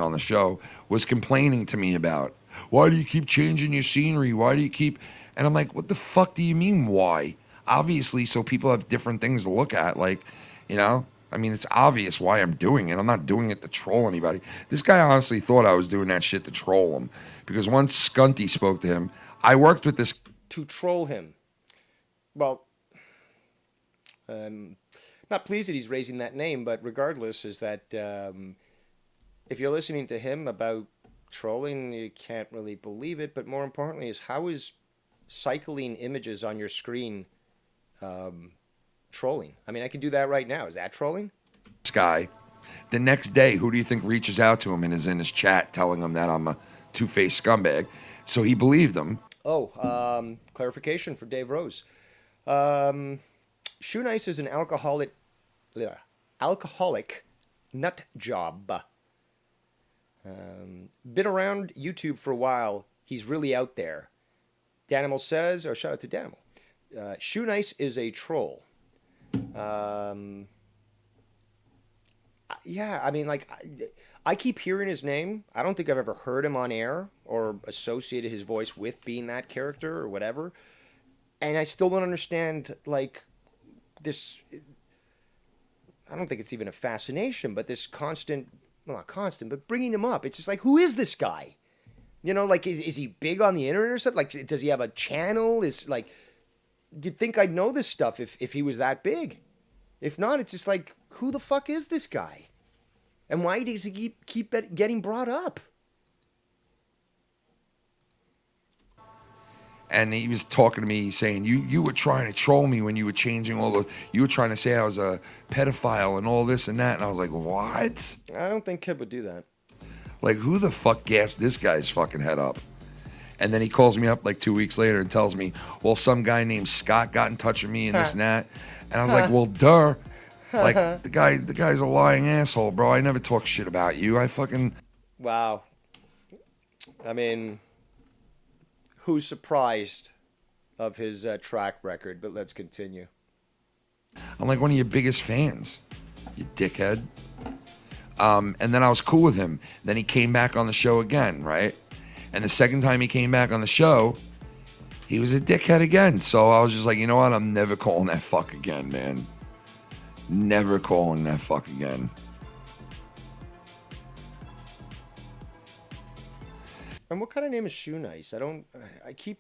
On the show, was complaining to me about, why do you keep changing your scenery? Why do you keep... And I'm like, what the fuck do you mean, why? Obviously, so people have different things to look at. Like, I mean, it's obvious why I'm doing it. I'm not doing it to troll anybody. This guy honestly thought I was doing that shit to troll him. Because once Scunty spoke to him, I worked with this... To troll him. Well, not pleased that he's raising that name, but regardless, is that if you're listening to him about trolling, you can't really believe it. But more importantly is, how is cycling images on your screen trolling? I mean, I can do that right now. Is that trolling? This guy, the next day, who do you think reaches out to him and is in his chat telling him that I'm a two-faced scumbag? So he believed him. Oh, clarification for Dave Rose. Shoe Nice is an alcoholic nut job. Been around YouTube for a while. He's really out there. Danimal says, or shout out to Danimal, Shoe Nice is a troll. Yeah, I mean, like, I keep hearing his name. I don't think I've ever heard him on air or associated his voice with being that character or whatever. And I still don't understand, like, this. I don't think it's even a fascination, but this constant, well, not constant, but bringing him up. It's just like, who is this guy? You know, like, is he big on the internet or something? Like, does he have a channel? Is, like, you'd think I'd know this stuff if he was that big. If not, it's just like, who the fuck is this guy? And why does he keep getting brought up? And he was talking to me saying, you were trying to troll me when you were changing you were trying to say I was a pedophile and all this and that. And I was like, what? I don't think Kid would do that. Like, who the fuck gassed this guy's fucking head up? And then he calls me up like 2 weeks later and tells me, well, some guy named Scott got in touch with me and this and that. And I was like, well, duh. Like, the guy's a lying asshole, bro. I never talk shit about you. I fucking... Wow. I mean, who's surprised of his track record? But let's continue. I'm like one of your biggest fans, you dickhead. And then I was cool with him. Then he came back on the show again, right? And the second time he came back on the show, he was a dickhead again. So I was just like, you know what? I'm never calling that fuck again, man. Never calling that fuck again. And what kind of name is Shoe Nice? I keep,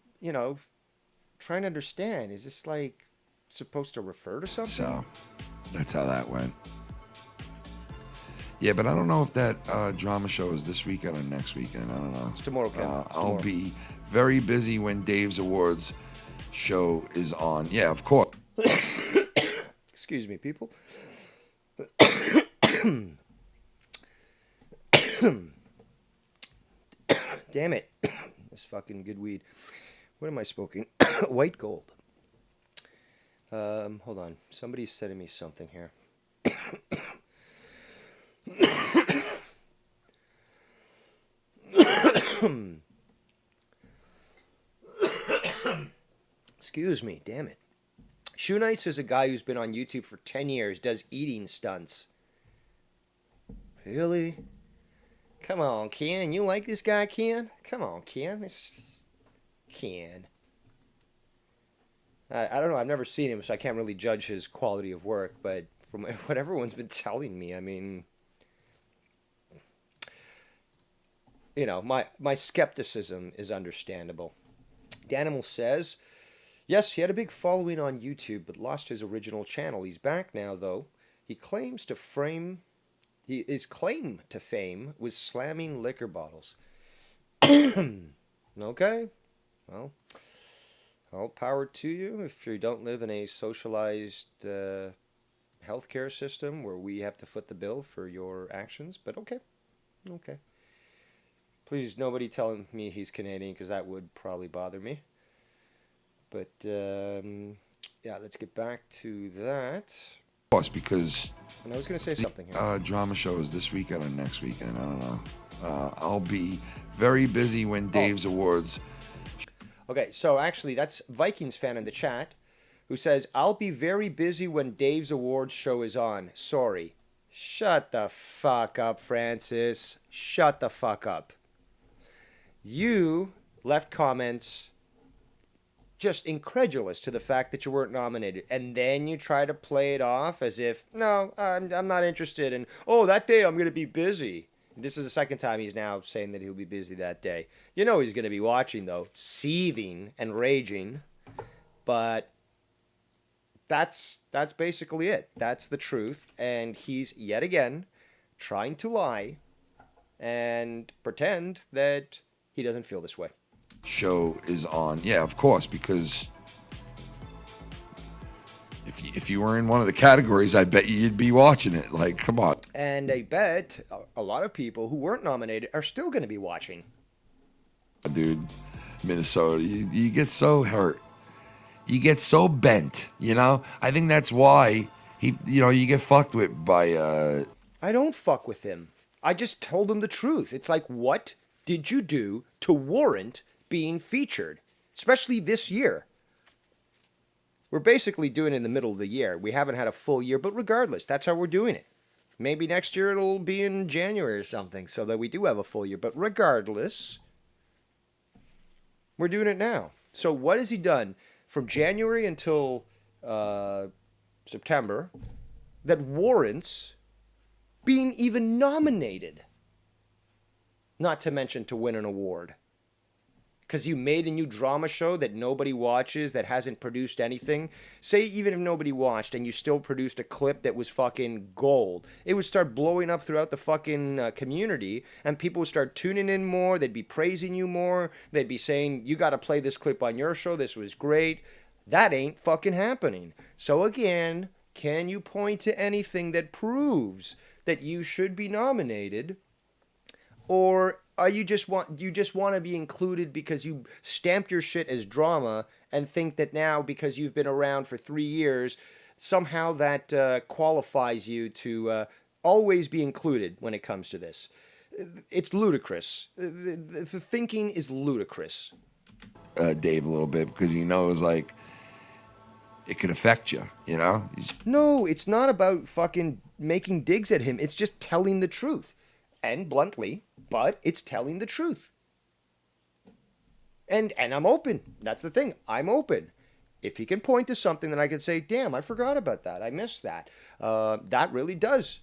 trying to understand. Is this like supposed to refer to something? So that's how that went. Yeah, but I don't know if that drama show is this weekend or next weekend. I don't know. It's tomorrow, Ken. I'll be very busy when Dave's Awards show is on. Yeah, of course. Excuse me, people. Damn it. This fucking good weed. What am I smoking? White Gold. Hold on. Somebody's sending me something here. Excuse me. Damn it. Shoe Nice is a guy who's been on YouTube for 10 years, does eating stunts. Really? Come on, Ken. You like this guy, Ken? Come on, Ken. Ken. I don't know. I've never seen him, so I can't really judge his quality of work. But from what everyone's been telling me, I mean, my skepticism is understandable. Danimal says, yes, he had a big following on YouTube, but lost his original channel. He's back now, though. His claim to fame was slamming liquor bottles. Okay. Well, all power to you if you don't live in a socialized healthcare system where we have to foot the bill for your actions. But okay. Okay. Please, nobody telling me he's Canadian, because that would probably bother me. But, yeah, let's get back to that. Of course, because... And I was going to say something here. Drama show is this weekend or next weekend. I don't know. I'll be very busy when Dave's Awards... Okay, so actually, that's Vikings fan in the chat who says, I'll be very busy when Dave's Awards show is on. Sorry. Shut the fuck up, Francis. Shut the fuck up. You left comments just incredulous to the fact that you weren't nominated. And then you try to play it off as if, no, I'm not interested. And, oh, that day I'm going to be busy. This is the second time he's now saying that he'll be busy that day. You know he's going to be watching, though, seething and raging. But that's basically it. That's the truth. And he's, yet again, trying to lie and pretend that he doesn't feel this way. Show is on. Yeah, of course, because if you were in one of the categories, I bet you'd be watching it. Like, come on. And I bet a lot of people who weren't nominated are still going to be watching. Dude, Minnesota, you get so hurt. You get so bent, I think that's why you get fucked with by... I don't fuck with him. I just told him the truth. It's like, what did you do to warrant being featured? Especially this year. We're basically doing it in the middle of the year. We haven't had a full year, but regardless, that's how we're doing it. Maybe next year it'll be in January or something, so that we do have a full year. But regardless, we're doing it now. So what has he done from January until September that warrants being even nominated? Not to mention to win an award. Because you made a new drama show that nobody watches, that hasn't produced anything. Say even if nobody watched and you still produced a clip that was fucking gold, it would start blowing up throughout the fucking community, and people would start tuning in more. They'd be praising you more. They'd be saying, you got to play this clip on your show. This was great. That ain't fucking happening. So again, can you point to anything that proves that you should be nominated? Or are you just want to be included because you stamped your shit as drama and think that now because you've been around for 3 years, somehow that qualifies you to always be included when it comes to this? It's ludicrous. The thinking is ludicrous. Dave a little bit because he knows like it could affect you, you know? No, it's not about fucking making digs at him. It's just telling the truth. And bluntly, but it's telling the truth. And I'm open. That's the thing. I'm open. If he can point to something that I can say, damn, I forgot about that. I missed that. That really does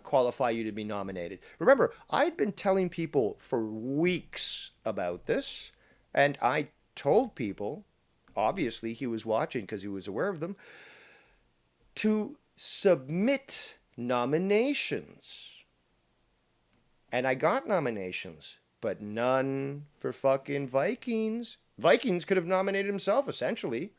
qualify you to be nominated. Remember, I'd been telling people for weeks about this, and I told people, obviously he was watching because he was aware of them, to submit nominations. And I got nominations, but none for fucking Vikings. Vikings could have nominated himself, essentially.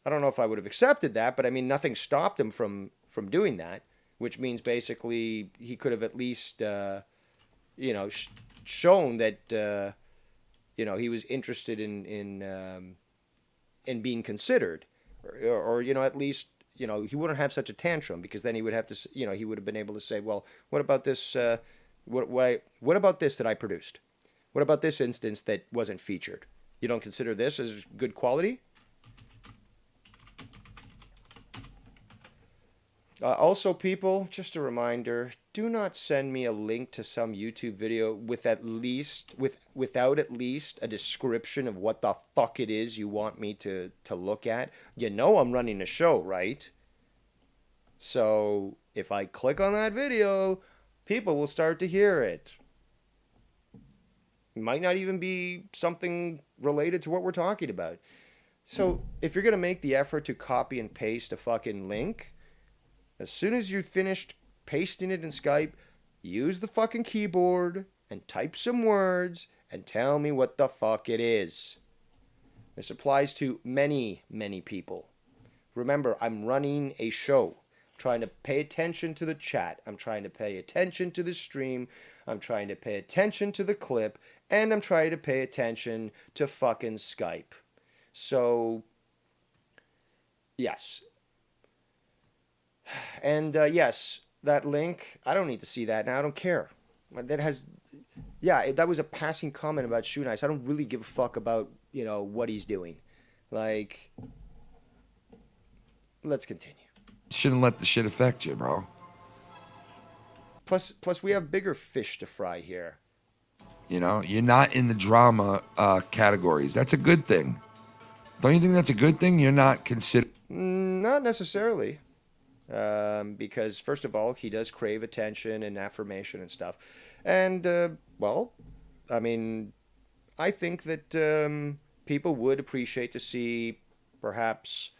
I don't know if I would have accepted that, but I mean, nothing stopped him from doing that, which means basically he could have at least, shown that, he was interested in being considered, or at least, he wouldn't have such a tantrum, because then he would have to, he would have been able to say, well, what about this? What about this that I produced? What about this instance that wasn't featured? You don't consider this as good quality? Also, people, just a reminder, do not send me a link to some YouTube video without at least a description of what the fuck it is you want me to look at. You know I'm running a show, right? So if I click on that video, people will start to hear it. It might not even be something related to what we're talking about. So if you're going to make the effort to copy and paste a fucking link, as soon as you've finished pasting it in Skype, use the fucking keyboard and type some words and tell me what the fuck it is. This applies to many, many people. Remember, I'm running a show. Trying to pay attention to the chat. I'm trying to pay attention to the stream. I'm trying to pay attention to the clip. And I'm trying to pay attention to fucking Skype. So, yes. And yes, that link, I don't need to see that now. I don't care. That was a passing comment about Shoe Nice. I don't really give a fuck about, what he's doing. Like, let's continue. Shouldn't let the shit affect you, bro. Plus we have bigger fish to fry here. You're not in the drama categories. That's a good thing. Don't you think that's a good thing? You're not considered. Not necessarily. Because first of all, he does crave attention and affirmation and stuff. And, I think that people would appreciate to see perhaps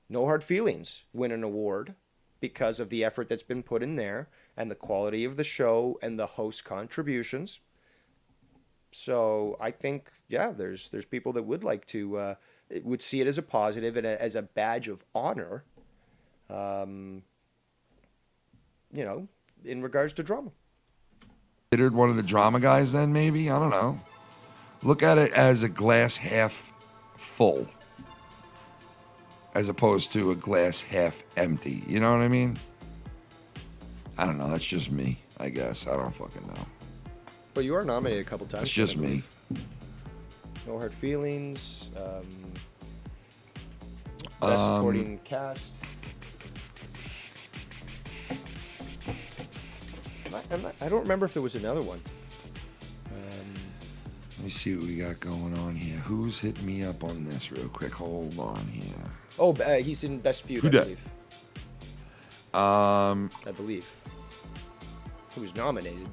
No Hard Feelings win an award because of the effort that's been put in there and the quality of the show and the host contributions. So I think, there's people that would like to, would see it as a positive and as a badge of honor, in regards to drama. Considered one of the drama guys then, maybe? I don't know. Look at it as a glass half full, as opposed to a glass half empty. You know what I mean? I don't know. That's just me, I guess. I don't fucking know. But you are nominated a couple times. It's just me. No Hard Feelings. Best Supporting Cast. I don't remember if there was another one. Let me see what we got going on here. Who's hitting me up on this real quick? Hold on here. Oh, he's in Best Feud, I believe. I believe. He was nominated.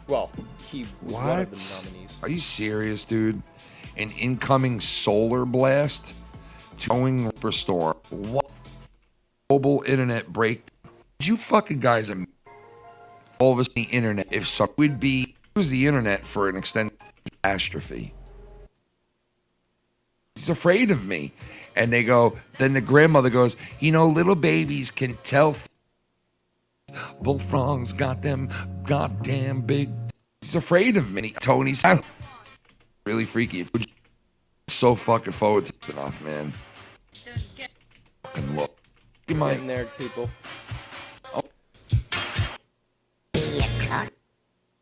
Well, he was one of the nominees. Are you serious, dude? An incoming solar blast? Towing restore. What? Mobile internet break. You fucking guys are all of us the internet. If some would be use the internet for an extended catastrophe. He's afraid of me. And they go, then the grandmother goes, you know, little babies can tell. Bullfrog's got them goddamn big. He's afraid of me. Tony's really freaky. So fucking forward to this enough, man. Fucking look. You might. In there, people. Oh.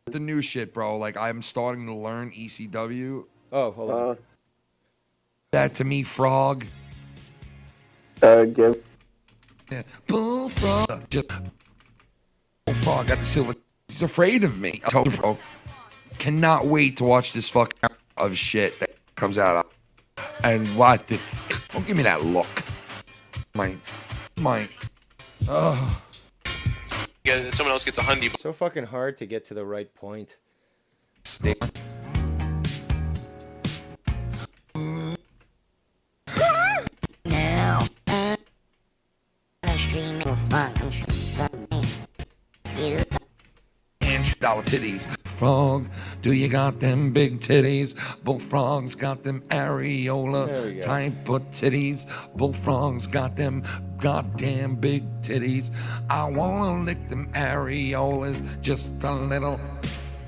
The new shit, bro. Like, I'm starting to learn ECW. Oh, hold on. That to me, Frog. Give. Yeah. Bullfrog. Just. Bullfrog got the silver. He's afraid of me. I told you, bro. Cannot wait to watch this fucking of shit that comes out. And what this. Don't give me that look. My. Oh. Yeah, someone else gets a hundy. So fucking hard to get to the right point. Now, $100 titties. Frog, do you got them big titties? Bullfrog's got them areola type of titties. Bullfrog's got them goddamn big titties. I wanna lick them areolas just a little.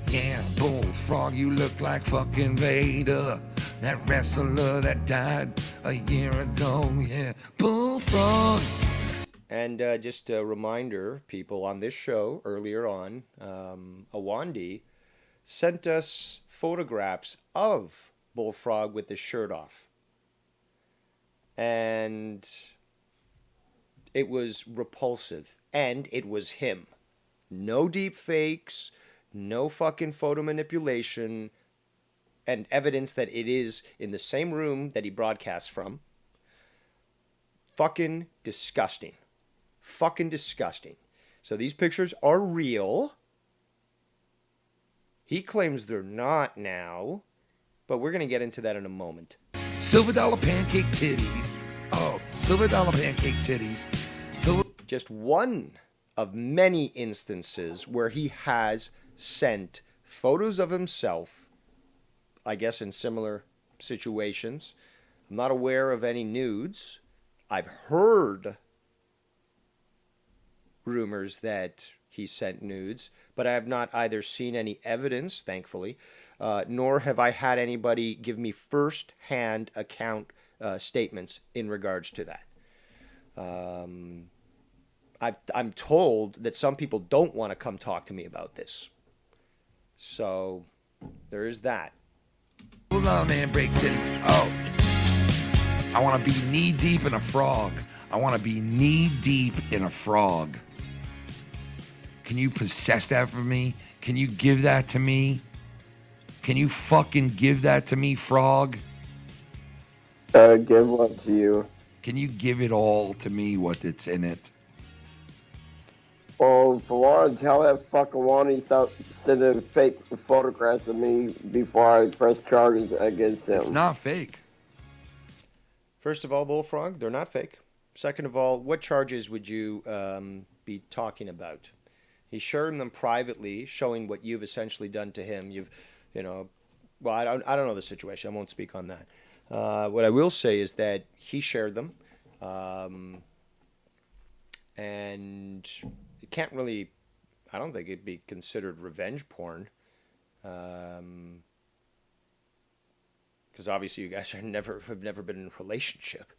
Yeah, Bullfrog, you look like fucking Vader, that wrestler that died a year ago. Yeah, Bullfrog. And just a reminder, people, on this show earlier on, Awandi sent us photographs of Bullfrog with his shirt off. And it was repulsive. And it was him. No deep fakes, no fucking photo manipulation, and evidence that it is in the same room that he broadcasts from. Fucking disgusting. Fucking disgusting. So these pictures are real. He claims they're not now, but we're going to get into that in a moment. Silver dollar pancake titties. Oh, silver dollar pancake titties. Just one of many instances where he has sent photos of himself, I guess in similar situations. I'm not aware of any nudes. I've heard rumors that he sent nudes, but I have not either seen any evidence, thankfully, nor have I had anybody give me first-hand account statements in regards to that. I'm told that some people don't want to come talk to me about this. So there is that. Hold on, man, break titties. Oh. I want to be knee-deep in a frog. I want to be knee-deep in a frog. Can you possess that for me? Can you give that to me? Can you fucking give that to me, frog? Give what to you? Can you give it all to me, what it's in it? Well, for one, tell that fucker Wani stop sending fake photographs of me before I press charges against him. It's not fake. First of all, Bullfrog, they're not fake. Second of all, what charges would you be talking about? He's sharing them privately, showing what you've essentially done to him. Well, I don't know the situation. I won't speak on that. What I will say is that he shared them, and it can't really. I don't think it'd be considered revenge porn, because obviously you guys have never been in a relationship.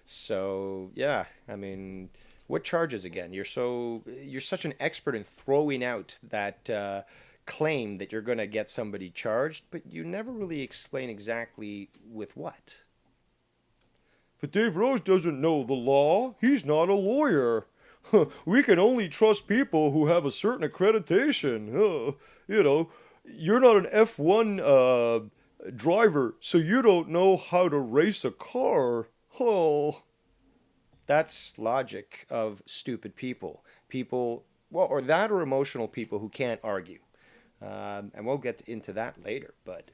So yeah, I mean. What charges again? You're such an expert in throwing out that claim that you're going to get somebody charged, but you never really explain exactly with what. But Dave Rose doesn't know the law. He's not a lawyer. We can only trust people who have a certain accreditation. You know, you're not an F1 driver, so you don't know how to race a car. Oh, that's logic of stupid people. People, well, or that or emotional people who can't argue. And we'll get into that later, but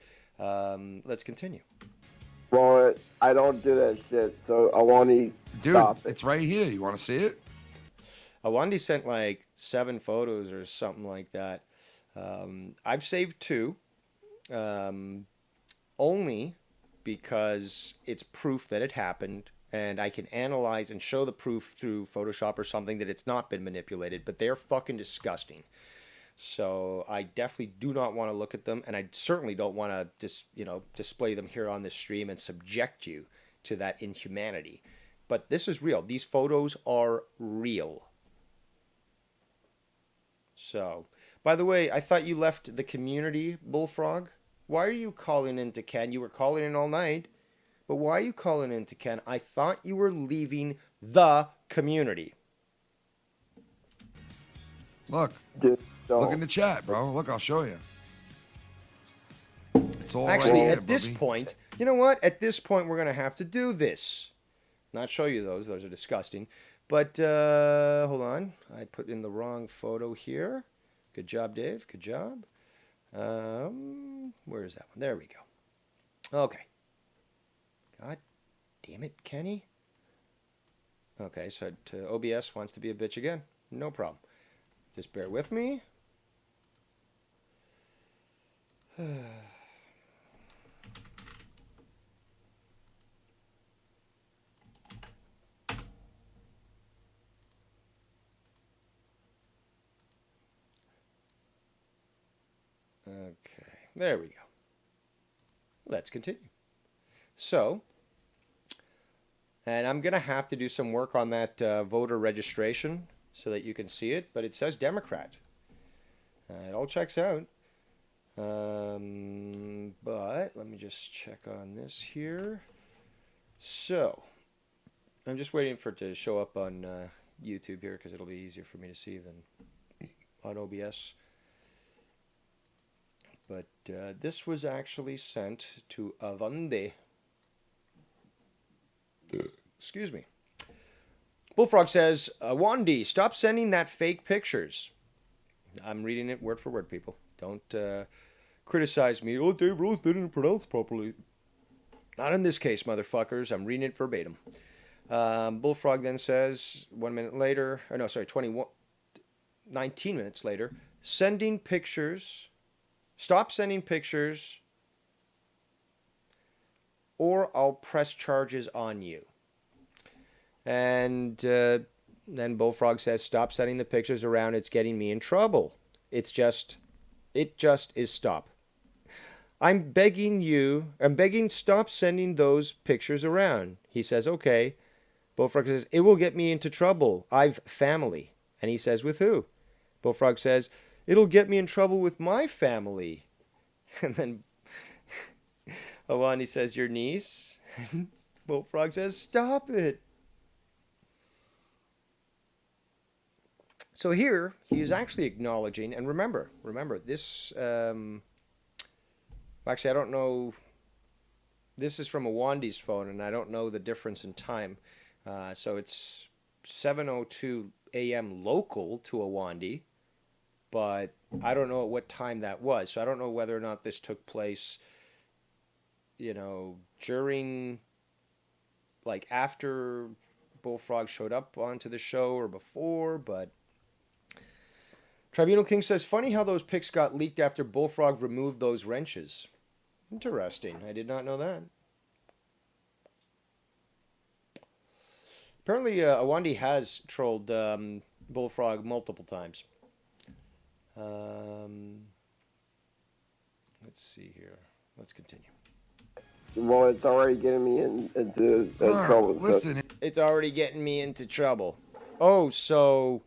let's continue. Well, I don't do that shit, so I want to stop it. It's right here. You want to see it? Awandi sent like 7 photos or something like that. I've saved 2, only because it's proof that it happened, and I can analyze and show the proof through Photoshop or something that it's not been manipulated, but they're fucking disgusting. So I definitely do not want to look at them, and I certainly don't want to display them here on this stream and subject you to that inhumanity. But this is real. These photos are real. So, by the way, I thought you left the community, Bullfrog. Why are you calling in to Ken? You were calling in all night. But why are you calling in to Ken? I thought you were leaving the community. Look. Look in the chat, bro. Look, I'll show you. It's all actually, right at this point, you know what? At this point, we're going to have to do this. Not show you those. Those are disgusting. But hold on. I put in the wrong photo here. Good job, Dave. Good job. Where is that one? There we go. Okay. God damn it, Kenny. Okay, so OBS wants to be a bitch again. No problem. Just bear with me. Okay, there we go. Let's continue. So, and I'm going to have to do some work on that voter registration so that you can see it, but it says Democrat. It all checks out. But let me just check on this here. So, I'm just waiting for it to show up on YouTube here because it'll be easier for me to see than on OBS. But this was actually sent to Avande. Excuse me. Bullfrog says, Wandy, stop sending that fake pictures. I'm reading it word for word, people. Don't criticize me. Oh, Dave Rose didn't pronounce properly. Not in this case, motherfuckers. I'm reading it verbatim. Bullfrog then says, 1 minute later, or no, sorry, 19 minutes later, sending pictures. Stop sending pictures or I'll press charges on you. And then Bullfrog says, stop sending the pictures around. It's getting me in trouble. It just is stop. I'm begging stop sending those pictures around. He says, okay. Bullfrog says, it will get me into trouble. I've family. And he says, with who? Bullfrog says, it'll get me in trouble with my family. And then Awani says, your niece? And Bullfrog says, stop it. So here, he is actually acknowledging, and remember, this, actually, I don't know, this is from Awandi's phone, and I don't know the difference in time. So it's 7:02 a.m. local to Awandi, but I don't know at what time that was. So I don't know whether or not this took place, during, like, after Bullfrog showed up onto the show or before, but... Tribunal King says, funny how those pics got leaked after Bullfrog removed those wrenches. Interesting. I did not know that. Apparently, Awandi has trolled Bullfrog multiple times. Let's see here. Let's continue. Well, it's already getting me into trouble. Listen, it's already getting me into trouble. Oh, so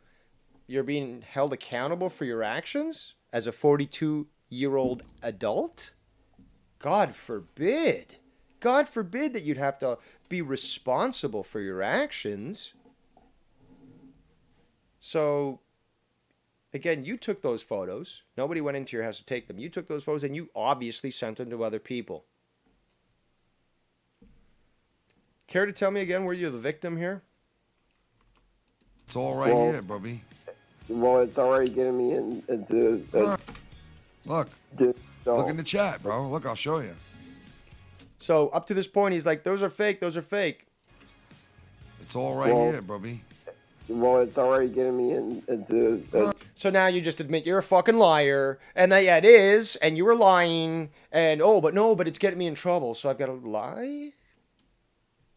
you're being held accountable for your actions as a 42-year-old adult? God forbid. God forbid that you'd have to be responsible for your actions. So, again, you took those photos. Nobody went into your house to take them. You took those photos and you obviously sent them to other people. Care to tell me again, were you the victim here? It's all right here, Bubby. Well, it's already getting me into... Look. Look in the chat, bro. Look, I'll show you. So, up to this point, he's like, those are fake, those are fake. It's all right here, Bubby. Well, it's already getting me into... So now you just admit you're a fucking liar, and that, yeah, it is, and you were lying, and, oh, but no, but it's getting me in trouble, so I've got to lie?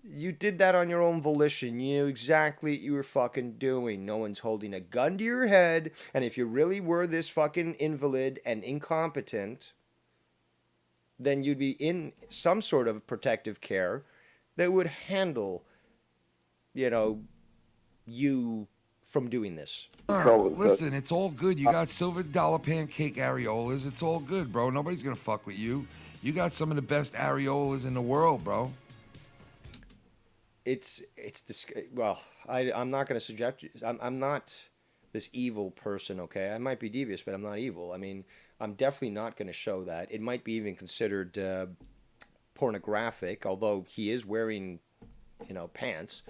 You did that on your own volition. You knew exactly what you were fucking doing. No one's holding a gun to your head, and if you really were this fucking invalid and incompetent, then you'd be in some sort of protective care that would handle, you from doing this. Listen, it's all good. You got silver dollar pancake areolas. It's all good, bro. Nobody's gonna fuck with you. You got some of the best areolas in the world, bro. I'm not gonna subject you. I'm not this evil person, okay? I might be devious, but I'm not evil. I mean, I'm definitely not gonna show that. It might be even considered pornographic, although he is wearing, pants.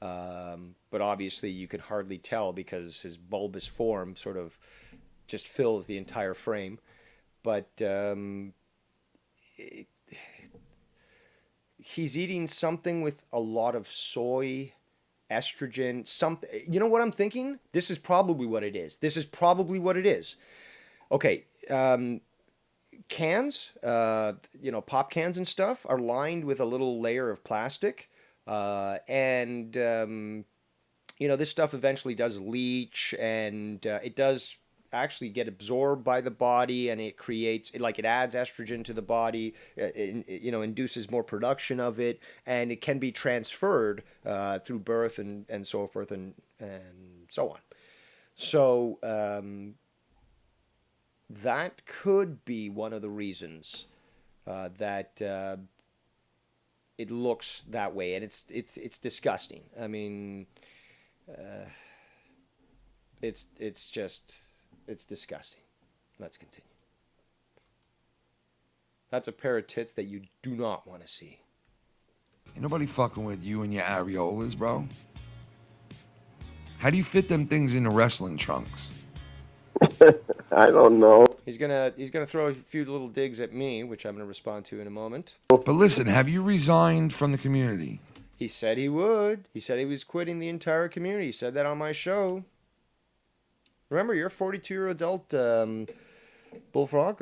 But obviously you can hardly tell because his bulbous form sort of just fills the entire frame. But he's eating something with a lot of soy, estrogen, something. You know what I'm thinking? This is probably what it is. Okay, cans, pop cans and stuff are lined with a little layer of plastic. This stuff eventually does leach, and it does actually get absorbed by the body, and it creates, it adds estrogen to the body, induces more production of it, and it can be transferred through birth and so forth and so on. So that could be one of the reasons that it looks that way, and it's disgusting. I mean, it's disgusting. Let's continue. That's a pair of tits that you do not want to see. Ain't nobody fucking with you and your areolas, bro. How do you fit them things into wrestling trunks? I don't know. He's gonna throw a few little digs at me, which I'm gonna respond to in a moment. But listen, have you resigned from the community? He said he would. He said he was quitting the entire community. He said that on my show. Remember, you're a 42-year adult Bullfrog.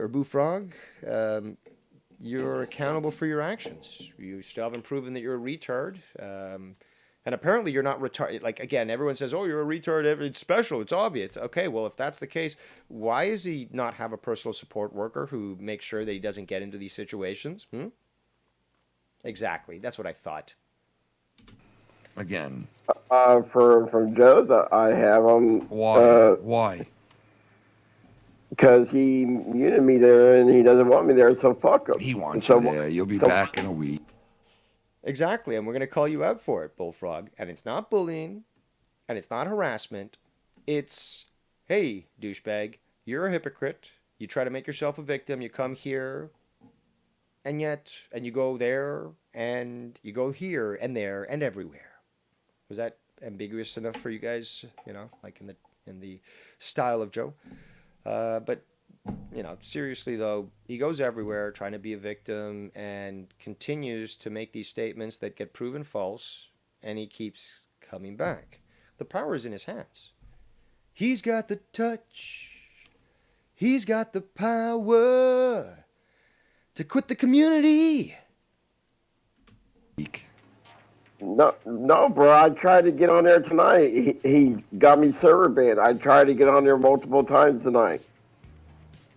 You're accountable for your actions. You still haven't proven that you're a retard. And apparently you're not retarded. Like, again, everyone says, oh, you're a retard. It's special. It's obvious. Okay, well, if that's the case, why does he not have a personal support worker who makes sure that he doesn't get into these situations? Exactly. That's what I thought. Again. From Joe's, I have him. Why? Because he muted me there and he doesn't want me there, so fuck him. He wants you there. You'll be back in a week. Exactly, and we're going to call you out for it, Bullfrog. And it's not bullying, and it's not harassment. It's, hey, douchebag, you're a hypocrite. You try to make yourself a victim. You come here, and you go there, and you go here, and there, and everywhere. Was that ambiguous enough for you guys? Like in the style of Joe? But seriously though, he goes everywhere trying to be a victim and continues to make these statements that get proven false, and he keeps coming back. The power is in his hands. He's got the touch. He's got the power to quit the community. No, bro. I tried to get on there tonight. He's got me server banned. I tried to get on there multiple times tonight.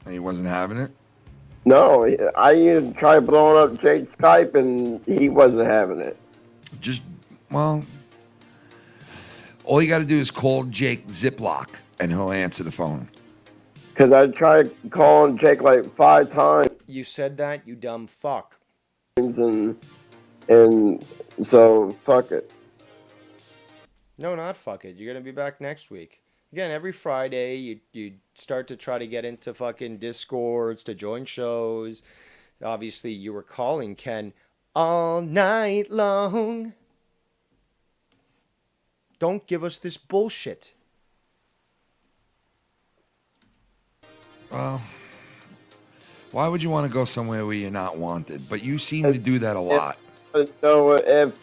And he wasn't having it? No, I even tried blowing up Jake's Skype, and he wasn't having it. All you got to do is call Jake Ziploc, and he'll answer the phone. Because I tried calling Jake like 5 times. You said that, you dumb fuck. And so, fuck it. No, not fuck it. You're going to be back next week. Again, every Friday you start to try to get into fucking discords to join shows. Obviously, you were calling Ken all night long. Don't give us this bullshit. Well, why would you want to go somewhere where you're not wanted? But you seem to do that a lot. So if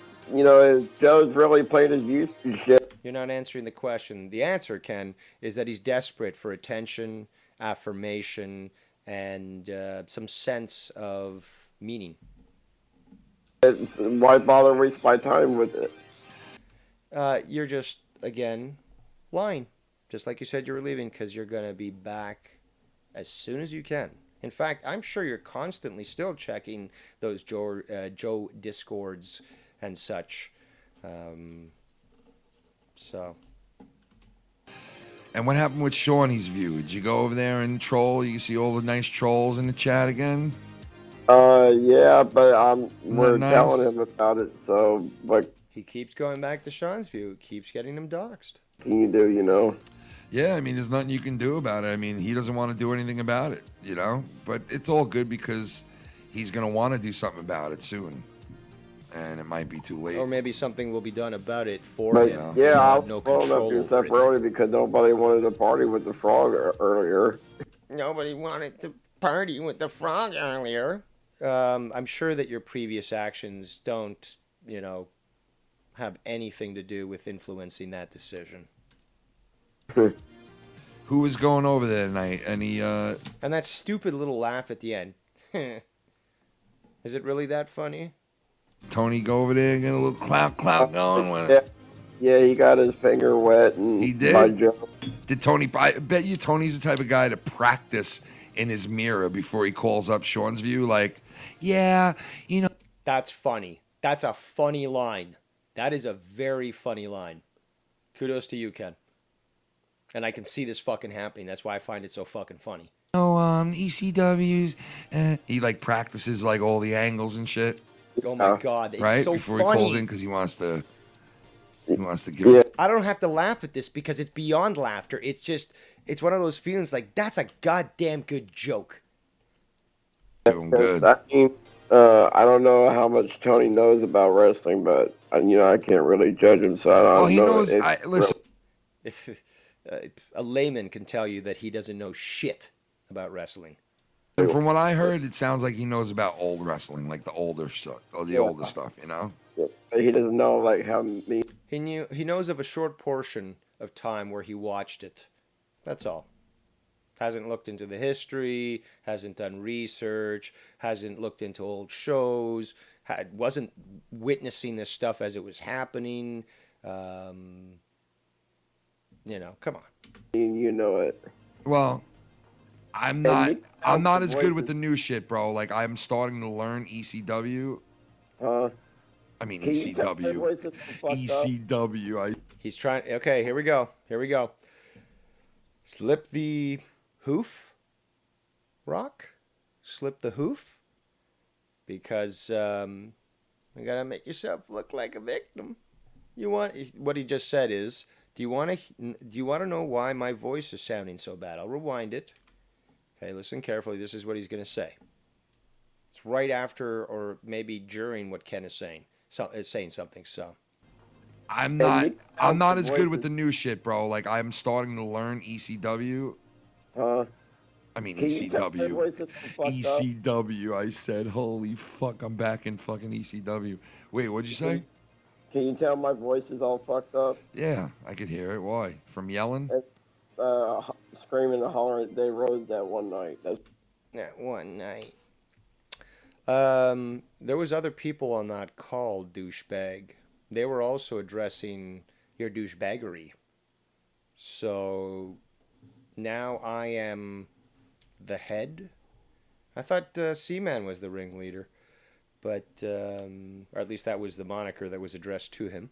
Joe's really playing his usage shit. You're not answering the question. The answer, Ken, is that he's desperate for attention, affirmation, and some sense of meaning. Why bother waste my time with it? You're just, again, lying. Just like you said you were leaving, because you're going to be back as soon as you can. In fact, I'm sure you're constantly still checking those Joe Discords and such. So. And what happened with Shawnee's view? Did you go over there and troll? You see all the nice trolls in the chat again? Yeah, but we're nice? telling him about it, so, like... He keeps going back to Sean's view. It keeps getting him doxxed. Can you do, Yeah, I mean, there's nothing you can do about it. I mean, he doesn't want to do anything about it, But it's all good because he's going to want to do something about it soon. And it might be too late. Or maybe something will be done about it for But, him. yeah, I have no control up over it. early because nobody wanted to party with the frog earlier. Nobody wanted to party with the frog earlier. I'm sure that your previous actions don't, have anything to do with influencing that decision. Who was going over there tonight? Any, And that stupid little laugh at the end. Is it really that funny? Tony go over there and get a little clout going with it? Yeah, he got his finger wet. And he did? Did Tony... I bet you Tony's the type of guy to practice in his mirror before he calls up Sean's view. Like, yeah, That's funny. That's a funny line. That is a very funny line. Kudos to you, Ken. And I can see this fucking happening. That's why I find it so fucking funny. ECWs. He practices all the angles and shit. Oh my god, it's right? so Before funny. he calls in because he wants to give. I don't have to laugh at this because it's beyond laughter. It's just, it's one of those feelings like that's a goddamn good joke. Doing good. I mean, I don't know how much Tony knows about wrestling, but I can't really judge him, so I don't know. Well, he knows. Listen. If a layman can tell you that he doesn't know shit about wrestling. And from what I heard, it sounds like he knows about old wrestling, like the older stuff, or the older stuff, He doesn't know how me. He knows of a short portion of time where he watched it. That's all. Hasn't looked into the history, hasn't done research, hasn't looked into old shows, wasn't witnessing this stuff as it was happening. Come on. You know it. Well, I'm not as good with the new shit, bro. Like, I'm starting to learn ECW. I mean, ECW. ECW. He's trying. Okay, here we go. Slip the hoof. Rock. Slip the hoof. Because you gotta make yourself look like a victim. What he just said is, do you want to know why my voice is sounding so bad? I'll rewind it. Okay, listen carefully. This is what he's going to say. It's right after or maybe during what Ken is saying. Is saying something. So I'm not as good with the new shit, bro. Like, I'm starting to learn ECW. I mean, ECW. ECW. I said, holy fuck, I'm back in fucking ECW. Wait, what'd you say? Can you tell my voice is all fucked up? Yeah, I could hear it. Why? From yelling? Screaming and hollering at Dave Rose that one night. That one night. There was other people on that call, douchebag. They were also addressing your douchebaggery. So now I am the head. I thought Seaman was the ringleader, but or at least that was the moniker that was addressed to him.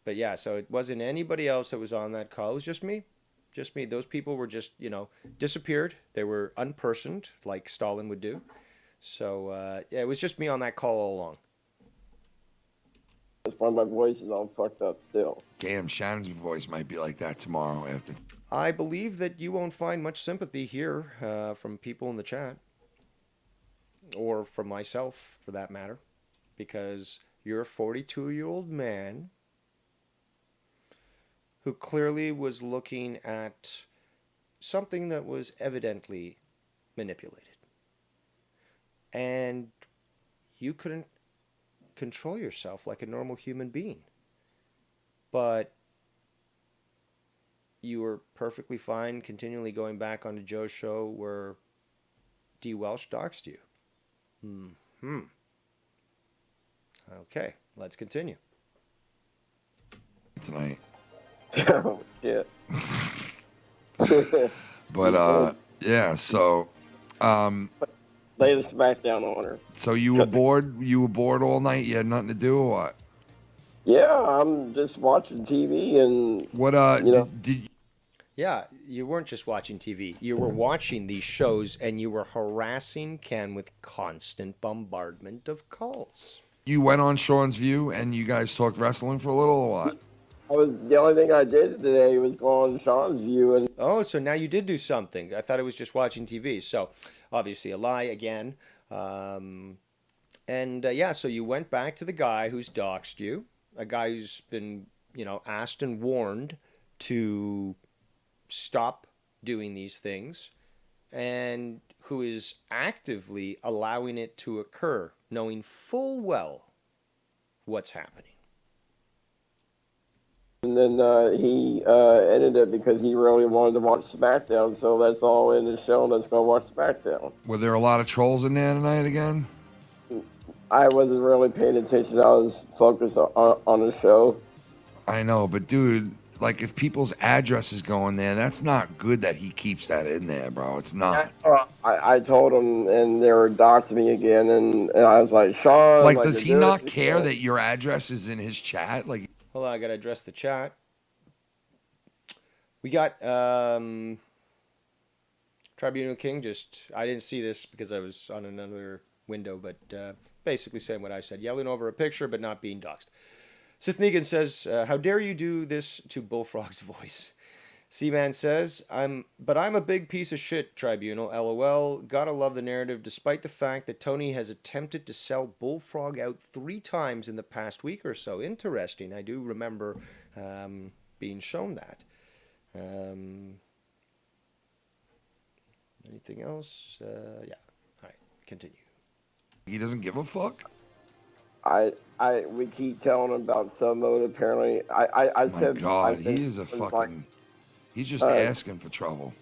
But yeah, so it wasn't anybody else that was on that call. It was just me. Just me. Those people were just, disappeared. They were unpersoned, like Stalin would do. So, yeah, it was just me on that call all along. why my voice is all fucked up still. Damn, Shannon's voice might be like that tomorrow after. I believe that you won't find much sympathy here from people in the chat. Or from myself, for that matter. Because you're a 42-year-old man who clearly was looking at something that was evidently manipulated. And you couldn't control yourself like a normal human being. But you were perfectly fine continually going back onto Joe's show where D. Welsh doxed you. Okay, let's continue. Tonight. Oh, shit. But, yeah, so... Lay the smackdown on her. So you were bored? You were bored all night? You had nothing to do or what? Yeah, I'm just watching TV and... What, did Yeah, you weren't just watching TV. You were watching these shows and you were harassing Ken with constant bombardment of calls. you went on Sean's View and you guys talked wrestling for a little or what? The only thing I did today was go on Sean's View and... Oh, so now you did do something. I thought it was just watching TV. So, obviously a lie again. Yeah, so you went back to the guy who's doxed you, a guy who's been, asked and warned to stop doing these things, and who is actively allowing it to occur, knowing full well what's happening. And then he ended it because he really wanted to watch SmackDown, so that's all in the show. Let's go watch SmackDown. Were there a lot of trolls in there tonight again? I wasn't really paying attention. I was focused on the show. I know, but dude, like if people's addresses go in there, that's not good that he keeps that in there, bro. It's not. I told him, and they were doxing me again, and I was like, Sean... Like, does he not care that your address is in his chat? Like, hold on, I gotta address the chat. We got Tribunal King. I didn't see this because I was on another window, but basically saying what I said, yelling over a picture but not being doxed. Sith Negan says, how dare you do this to Bullfrog's voice? Seaman says, I'm a big piece of shit, Tribunal, LOL. Gotta love the narrative, despite the fact that Tony has attempted to sell Bullfrog out 3 times in the past week or so. Interesting. I do remember being shown that. Anything else? Yeah. All right, continue. He doesn't give a fuck? We keep telling him about sub mode. Apparently, I said, God, he is a fucking. He's just asking for trouble.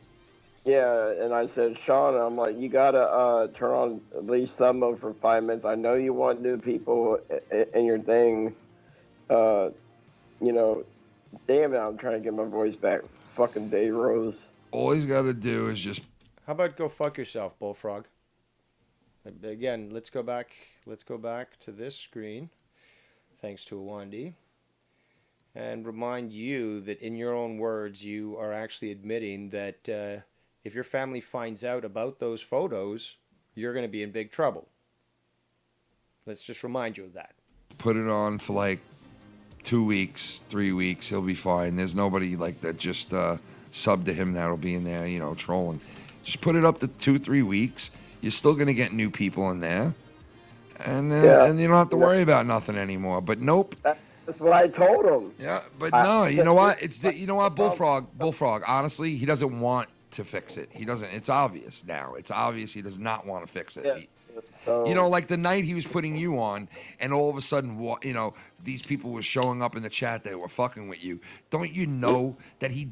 Yeah, and I said, Sean, I'm like, you gotta turn on at least sub mode for 5 minutes. I know you want new people in your thing. Damn it, I'm trying to get my voice back. Fucking Dave Rose. All he's got to do is just. How about go fuck yourself, Bullfrog? Again, let's go back to this screen, thanks to Awandi, and remind you that in your own words, you are actually admitting that if your family finds out about those photos, you're going to be in big trouble. Let's just remind you of that. Put it on for like 2 weeks, 3 weeks, he'll be fine. There's nobody like that just sub to him that'll be in there, trolling. Just put it up to 2-3 weeks. You're still going to get new people in there. And you don't have to worry about nothing anymore. But nope. That's what I told him. Yeah, but no, you know what? Bullfrog, honestly, he doesn't want to fix it. He doesn't. It's obvious now. It's obvious he does not want to fix it. Yeah. So, like the night he was putting you on, and all of a sudden, these people were showing up in the chat that were fucking with you. Don't you know that he,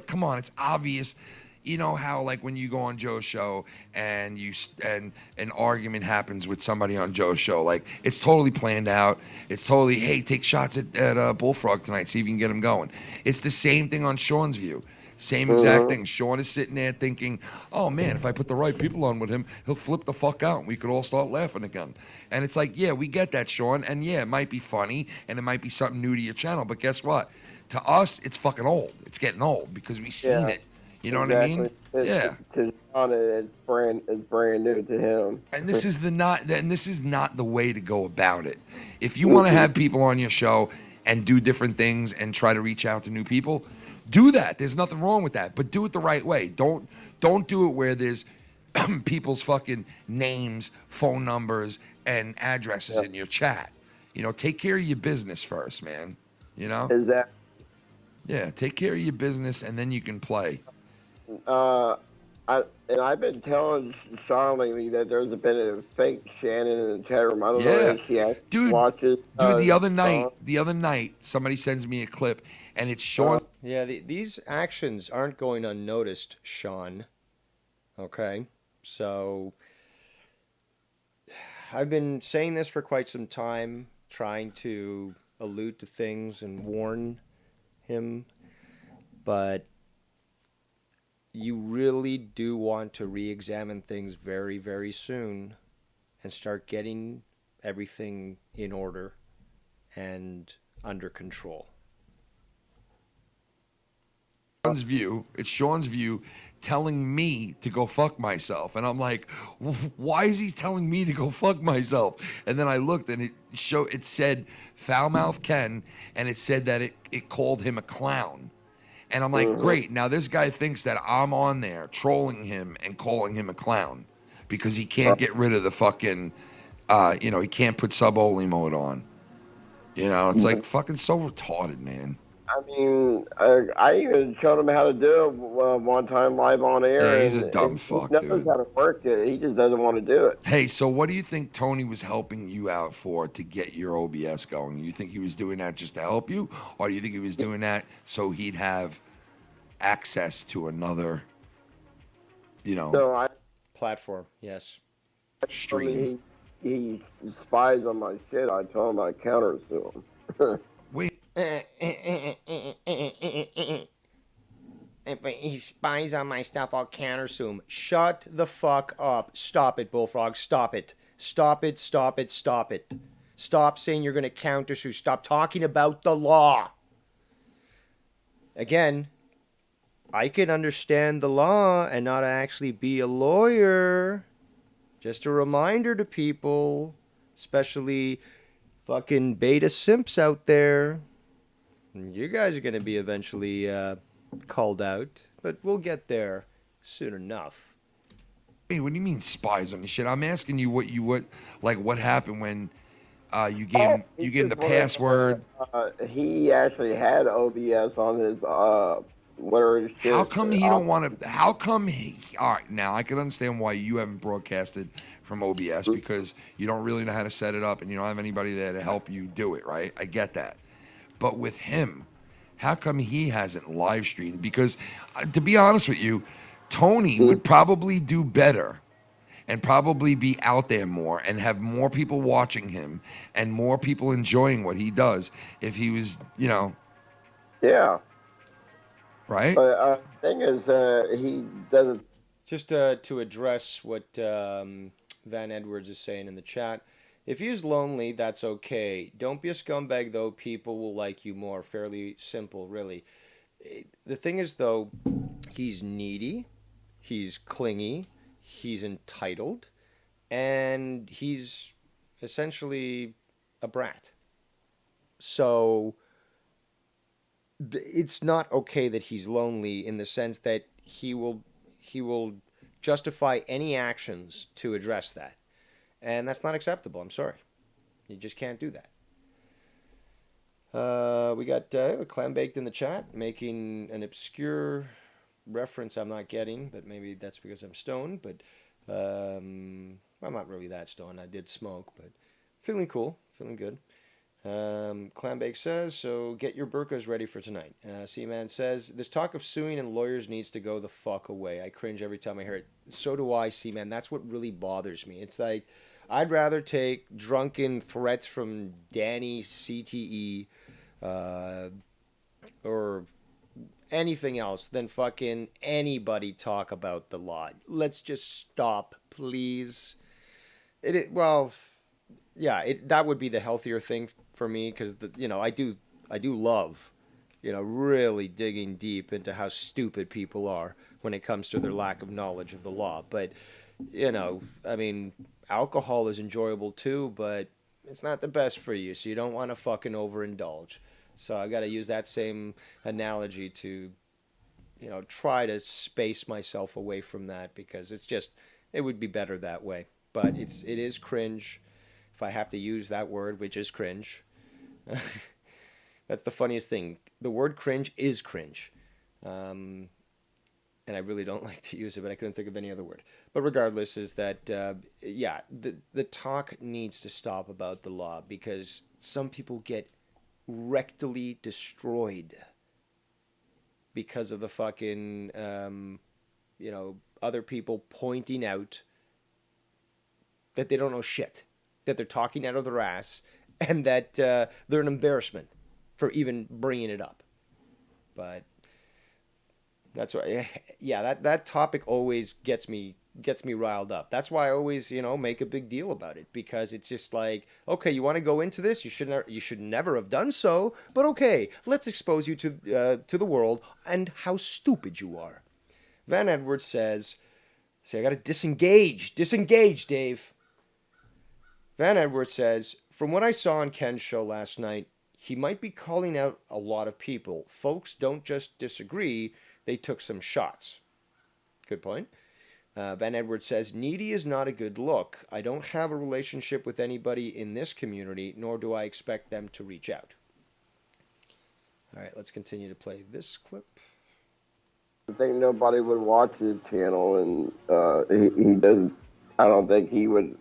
come on, it's obvious. You know how, when you go on Joe's show and and an argument happens with somebody on Joe's show, it's totally planned out. It's totally, hey, take shots at Bullfrog tonight, see if you can get him going. It's the same thing on Sean's View. Same exact thing. Sean is sitting there thinking, oh, man, if I put the right people on with him, he'll flip the fuck out and we could all start laughing again. And it's like, yeah, we get that, Sean. And, yeah, it might be funny and it might be something new to your channel. But guess what? To us, it's fucking old. It's getting old because we've seen it. You know what I mean? Yeah. To Sean, it's brand new to him. And this is not the way to go about it. If you want to have people on your show and do different things and try to reach out to new people, do that. There's nothing wrong with that, but do it the right way. Don't do it where there's people's fucking names, phone numbers, and addresses in your chat. You know, take care of your business first, man. You know? Exactly. Yeah, take care of your business and then you can play. I've been telling Sean lately that there's been a fake Shannon in the chat room. I don't know if she actually watches. Dude, the other night, somebody sends me a clip, and it's Sean. Yeah, these actions aren't going unnoticed, Sean. Okay, so I've been saying this for quite some time, trying to allude to things and warn him, but you really do want to re-examine things very, very soon and start getting everything in order and under control. It's Sean's view telling me to go fuck myself. And I'm like, why is he telling me to go fuck myself? And then I looked and it said Foulmouth Ken, and it said that it called him a clown. And I'm like, great, now this guy thinks that I'm on there trolling him and calling him a clown because he can't get rid of the fucking, he can't put sub-only mode on. You know, it's like fucking so retarded, man. I mean, I even showed him how to do it one time live on air. Yeah, he's a dumb fuck, dude. He knows how to work it. He just doesn't want to do it. Hey, so what do you think Tony was helping you out for to get your OBS going? You think he was doing that just to help you? Or do you think he was doing that so he'd have access to another, platform? Yes. Stream. He spies on my shit. I told him I counter to him. Wait. If he spies on my stuff, I'll countersue him. Shut the fuck up. Stop it, Bullfrog. Stop it. Stop it, stop it, stop it. Stop saying you're going to countersue. Stop talking about the law. Again, I can understand the law and not actually be a lawyer. Just a reminder to people, especially fucking beta simps out there. You guys are going to be eventually called out, but we'll get there soon enough. Hey, what do you mean spies on the shit? I'm asking you what happened when you gave him the password. He actually had OBS on his whatever shit. How come he don't want to? How come he? All right, now I can understand why you haven't broadcasted from OBS because you don't really know how to set it up and you don't have anybody there to help you do it, right? I get that. But with him, how come he hasn't live streamed? Because to be honest with you, Tony would probably do better and probably be out there more and have more people watching him and more people enjoying what he does if he was, Yeah. Right? But thing is, he doesn't. Just to address what Van Edwards is saying in the chat, if he's lonely, that's okay. Don't be a scumbag, though. People will like you more. Fairly simple, really. The thing is, though, he's needy, he's clingy, he's entitled, and he's essentially a brat. So it's not okay that he's lonely in the sense that he will justify any actions to address that. And that's not acceptable. I'm sorry. You just can't do that. We got Clam Baked in the chat making an obscure reference I'm not getting, but maybe that's because I'm stoned. But I'm not really that stoned. I did smoke, but feeling cool, feeling good. Clambake says, so get your burkas ready for tonight. C-Man says, this talk of suing and lawyers needs to go the fuck away. I cringe every time I hear it. So do I, C-Man. That's what really bothers me. It's like, I'd rather take drunken threats from Danny CTE or anything else than fucking anybody talk about the law. Let's just stop, please. Yeah, that would be the healthier thing for me because I do love really digging deep into how stupid people are when it comes to their lack of knowledge of the law. But, I mean, alcohol is enjoyable too, but it's not the best for you, so you don't want to fucking overindulge. So I got to use that same analogy to, try to space myself away from that, because it would be better that way. But it is cringe, if I have to use that word, which is cringe. That's the funniest thing. The word cringe is cringe. And I really don't like to use it, but I couldn't think of any other word. But regardless, is that, the talk needs to stop about the law, because some people get rectally destroyed because of the fucking, other people pointing out that they don't know shit, that they're talking out of their ass, and that they're an embarrassment for even bringing it up. But that's why, that topic always gets me riled up. That's why I always, make a big deal about it, because it's just like, okay, you want to go into this? You should never have done so, but okay, let's expose you to the world and how stupid you are. Van Edwards says, I got to disengage, Dave. Van Edwards says, from what I saw on Ken's show last night, he might be calling out a lot of people. Folks don't just disagree, they took some shots. Good point. Van Edwards says, needy is not a good look. I don't have a relationship with anybody in this community, nor do I expect them to reach out. All right, let's continue to play this clip. I think nobody would watch his channel, and he doesn't. I don't think he would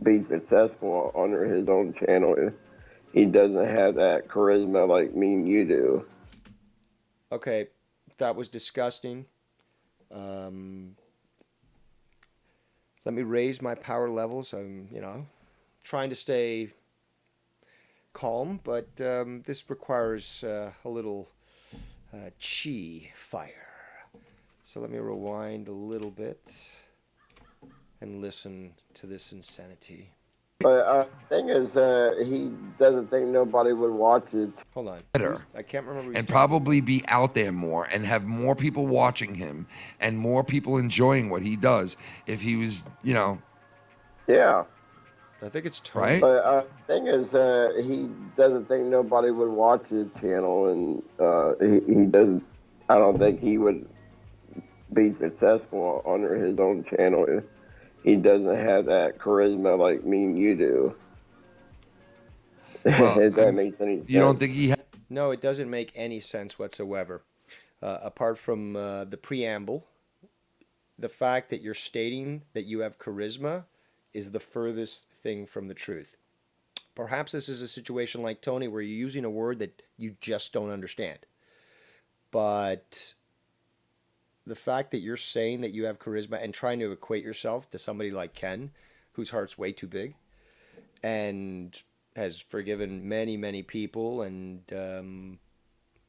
be successful under his own channel. He doesn't have that charisma like me and you do. Okay, that was disgusting. Let me raise my power levels. I'm, trying to stay calm, but this requires a little chi fire. So let me rewind a little bit and listen to this insanity. But the thing is, he doesn't think nobody would watch it. Hold on. Better. I can't remember. And probably be out there more and have more people watching him and more people enjoying what he does if he was, Yeah. I think it's Tony. Right? But the thing is, he doesn't think nobody would watch his channel, and he doesn't. I don't think he would be successful under his own channel. He doesn't have that charisma like me and you do. Well, if that makes any sense. You don't think he? No, it doesn't make any sense whatsoever. Apart from the preamble, the fact that you're stating that you have charisma is the furthest thing from the truth. Perhaps this is a situation like Tony where you're using a word that you just don't understand. But the fact that you're saying that you have charisma and trying to equate yourself to somebody like Ken, whose heart's way too big and has forgiven many, many people, and,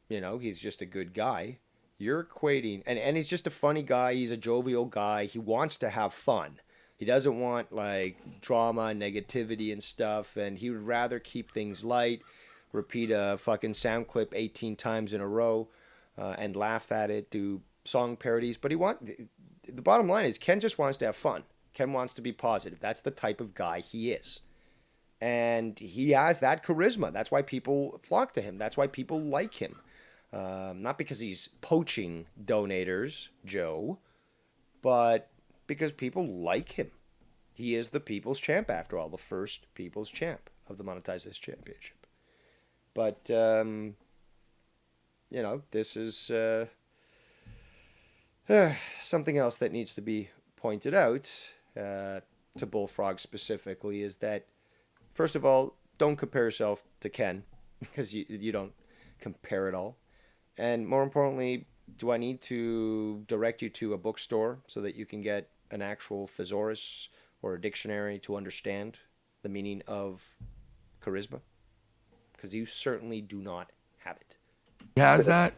he's just a good guy. You're equating, and he's just a funny guy. He's a jovial guy. He wants to have fun. He doesn't want, drama, negativity and stuff, and he would rather keep things light, repeat a fucking sound clip 18 times in a row, and laugh at it, do song parodies. But the bottom line is Ken just wants to have fun. Ken wants to be positive. That's the type of guy he is. And he has that charisma. That's why people flock to him. That's why people like him. Not because he's poaching donators, Joe, but because people like him. He is the people's champ, after all, the first people's champ of the Monetize This Championship. But, this is something else that needs to be pointed out to Bullfrog specifically, is that, first of all, don't compare yourself to Ken, because you don't compare at all. And more importantly, do I need to direct you to a bookstore so that you can get an actual thesaurus or a dictionary to understand the meaning of charisma? Because you certainly do not have it. He has that?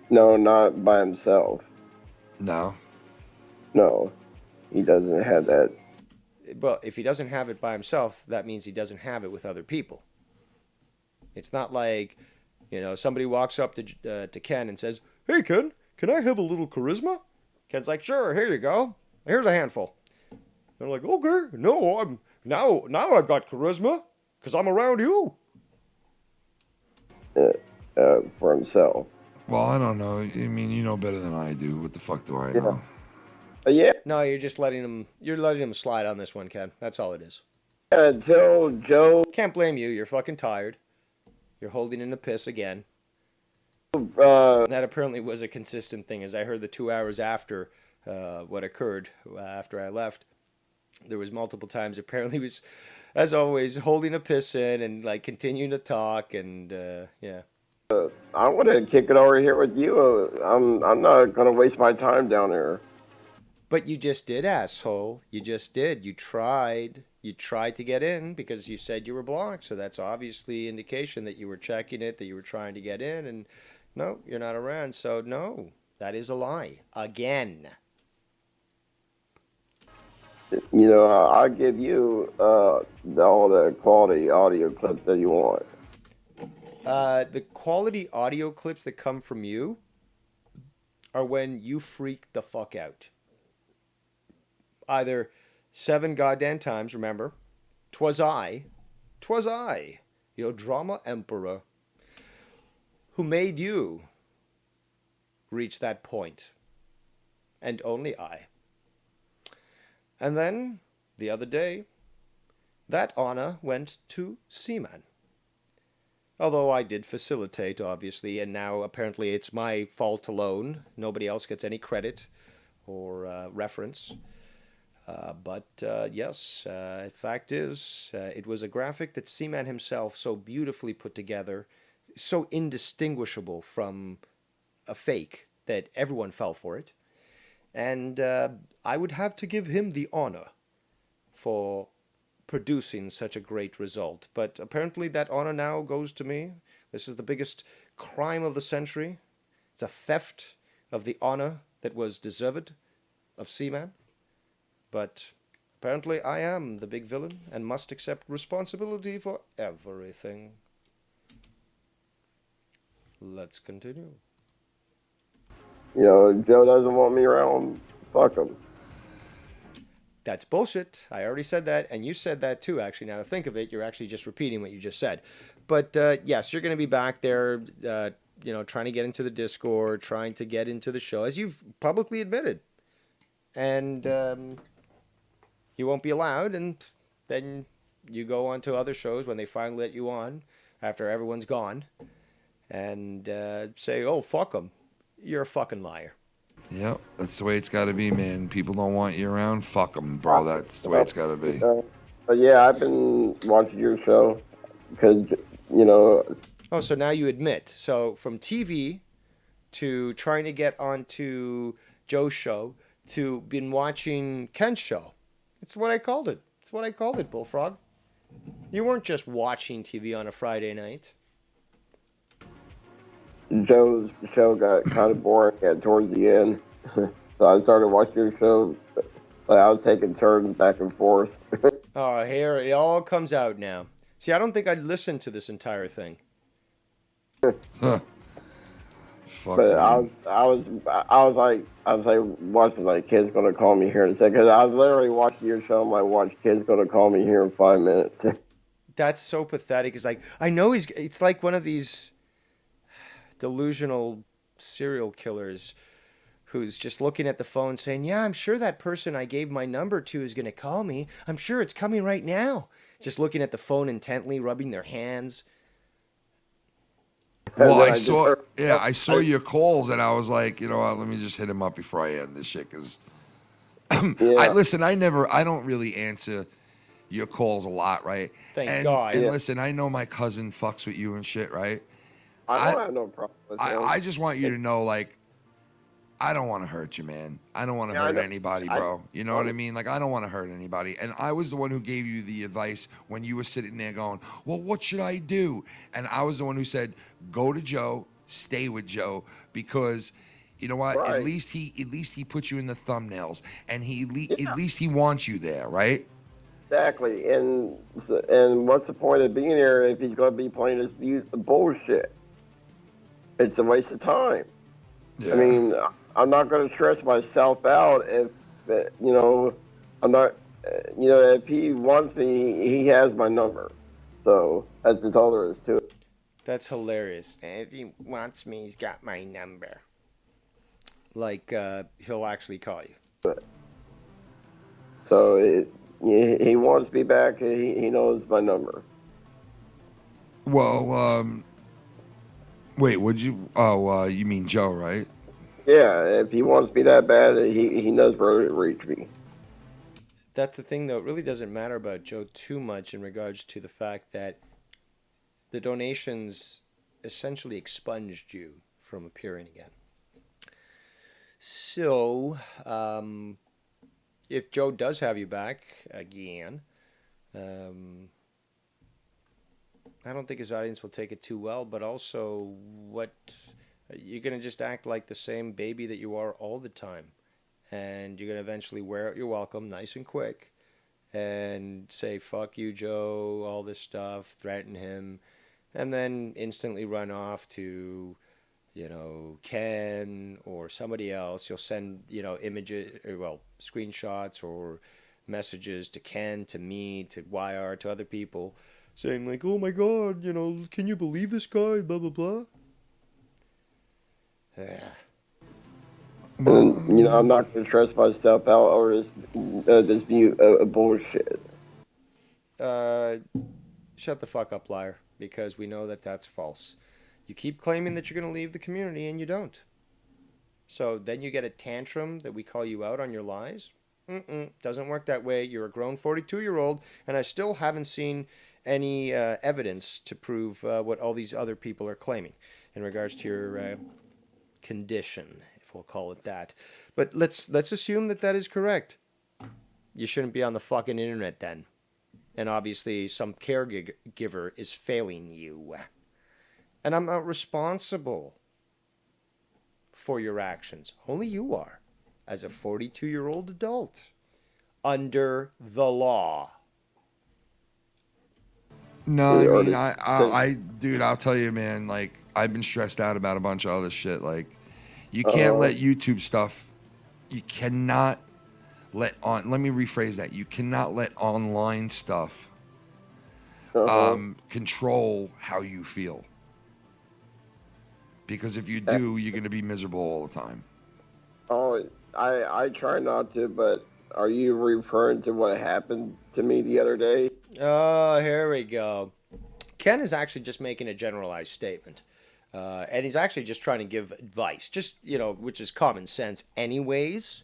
No, not by himself. No. No, he doesn't have that. But if he doesn't have it by himself, that means he doesn't have it with other people. It's not like, You know, somebody walks up to Ken and says, "Hey, Ken, can I have a little charisma?" Ken's like, "Sure, here you go. Here's a handful." They're like, "Okay, no, now I've got charisma because I'm around you." For himself. Well, I don't know. I mean, you know better than I do. What the fuck do I know? Yeah. No, you're just letting him slide on this one, Ken. That's all it is. Until Joe. Can't blame you. You're fucking tired. You're holding in the piss again. That apparently was a consistent thing, as I heard the 2 hours after what occurred after I left. There was multiple times. Apparently, he was, as always, holding a piss in and like continuing to talk and yeah. I want to kick it over here with you. I'm not gonna waste my time down there. But you just did, asshole. You just did. You tried. You tried to get in because you said you were blocked. So that's obviously indication that you were checking it, that you were trying to get in, and no, you're not around. So no, that is a lie again. You know, I'll give you all the quality audio clips that you want. The quality audio clips that come from you are when you freak the fuck out. Either 7 goddamn times, remember, 'twas I, your drama emperor, who made you reach that point, and only I. And then, the other day, that honor went to Seaman. Although I did facilitate, obviously, and now apparently it's my fault alone. Nobody else gets any credit or reference. But yes, fact is, it was a graphic that Seaman himself so beautifully put together, so indistinguishable from a fake that everyone fell for it. And I would have to give him the honor for producing such a great result. But apparently that honor now goes to me. This is the biggest crime of the century. It's a theft of the honor that was deserved of Seaman. But apparently I am the big villain and must accept responsibility for everything. Let's continue. You know, Joe doesn't want me around. Fuck him. That's bullshit. I already said that, and you said that too, actually. Now to think of it, you're actually just repeating what you just said. But yes, you're going to be back there, trying to get into the Discord, trying to get into the show, as you've publicly admitted. And you won't be allowed, and then you go on to other shows when they finally let you on, after everyone's gone, and say, "Oh, fuck them. You're a fucking liar." Yep, that's the way it's got to be, man. People don't want you around. Fuck them, bro. That's the way it's got to be. But yeah, I've been watching your show because, you know. Oh, so now you admit. So from TV to trying to get onto Joe's show to been watching Ken's show. It's what I called it. It's what I called it, Bullfrog. You weren't just watching TV on a Friday night. Joe's show got kind of boring towards the end. So I started watching your show. But I was taking turns back and forth. Oh, here it all comes out now. See, I don't think I'd listened to this entire thing. Huh. But I was like, watching like Kid's gonna call me here in a second. Cause I was literally watching your show. I'm like, watch Kid's gonna call me here in 5 minutes. That's so pathetic. It's like, I know it's like one of these delusional serial killers who's just looking at the phone saying, "Yeah, I'm sure that person I gave my number to is going to call me. I'm sure it's coming right now." Just looking at the phone intently, rubbing their hands. Well, I saw your calls, and I was like, you know what, let me just hit him up before I end this shit, because I don't really answer your calls a lot, right? Thank God. And listen, I know my cousin fucks with you and shit, right? I don't have no problem with him. I just want you to know, like, I don't want to hurt you, man. I don't want to hurt anybody, bro. You know what I mean? Like, I don't want to hurt anybody. And I was the one who gave you the advice when you were sitting there going, well, what should I do? And I was the one who said, go to Joe, stay with Joe, because you know what? Right. At least he puts you in the thumbnails, and at least he wants you there, right? Exactly. And what's the point of being here if he's going to be playing this bullshit? it's a waste of time. Yeah. I mean, I'm not going to stress myself out if, I'm not, if he wants me, he has my number. So that's just all there is to it. That's hilarious. If he wants me, he's got my number. Like, he'll actually call you. So he wants me back. He knows my number. Well, wait, would you? Oh, you mean Joe, right? Yeah, if he wants me that bad, he knows where to reach me. That's the thing, though. It really doesn't matter about Joe too much in regards to the fact that the donations essentially expunged you from appearing again. So, if Joe does have you back again, I don't think his audience will take it too well, but also you're going to just act like the same baby that you are all the time. And you're going to eventually wear out your welcome nice and quick and say, fuck you, Joe, all this stuff, threaten him, and then instantly run off to, Ken or somebody else. You'll send, images, screenshots or messages to Ken, to me, to YR, to other people, saying like, oh my God, can you believe this guy, blah, blah, blah. Yeah. And, I'm not going to stress myself out over this view of bullshit. Shut the fuck up, liar, because we know that that's false. You keep claiming that you're going to leave the community and you don't. So then you get a tantrum that we call you out on your lies? Doesn't work that way. You're a grown 42-year-old, and I still haven't seen any evidence to prove what all these other people are claiming in regards to your condition, if we'll call it that. But let's assume that is correct. You shouldn't be on the fucking internet then. And obviously some caregiver is failing you. And I'm not responsible for your actions. Only you are, as a 42-year-old adult, under the law. No, I mean, dude, I'll tell you, man, like, I've been stressed out about a bunch of other shit. Like, you can't let YouTube stuff, you cannot let me rephrase that. You cannot let online stuff control how you feel. Because if you do, you're going to be miserable all the time. Oh, I try not to, but are you referring to what happened to me the other day? Oh, here we go. Ken is actually just making a generalized statement. And he's actually just trying to give advice, just, which is common sense anyways.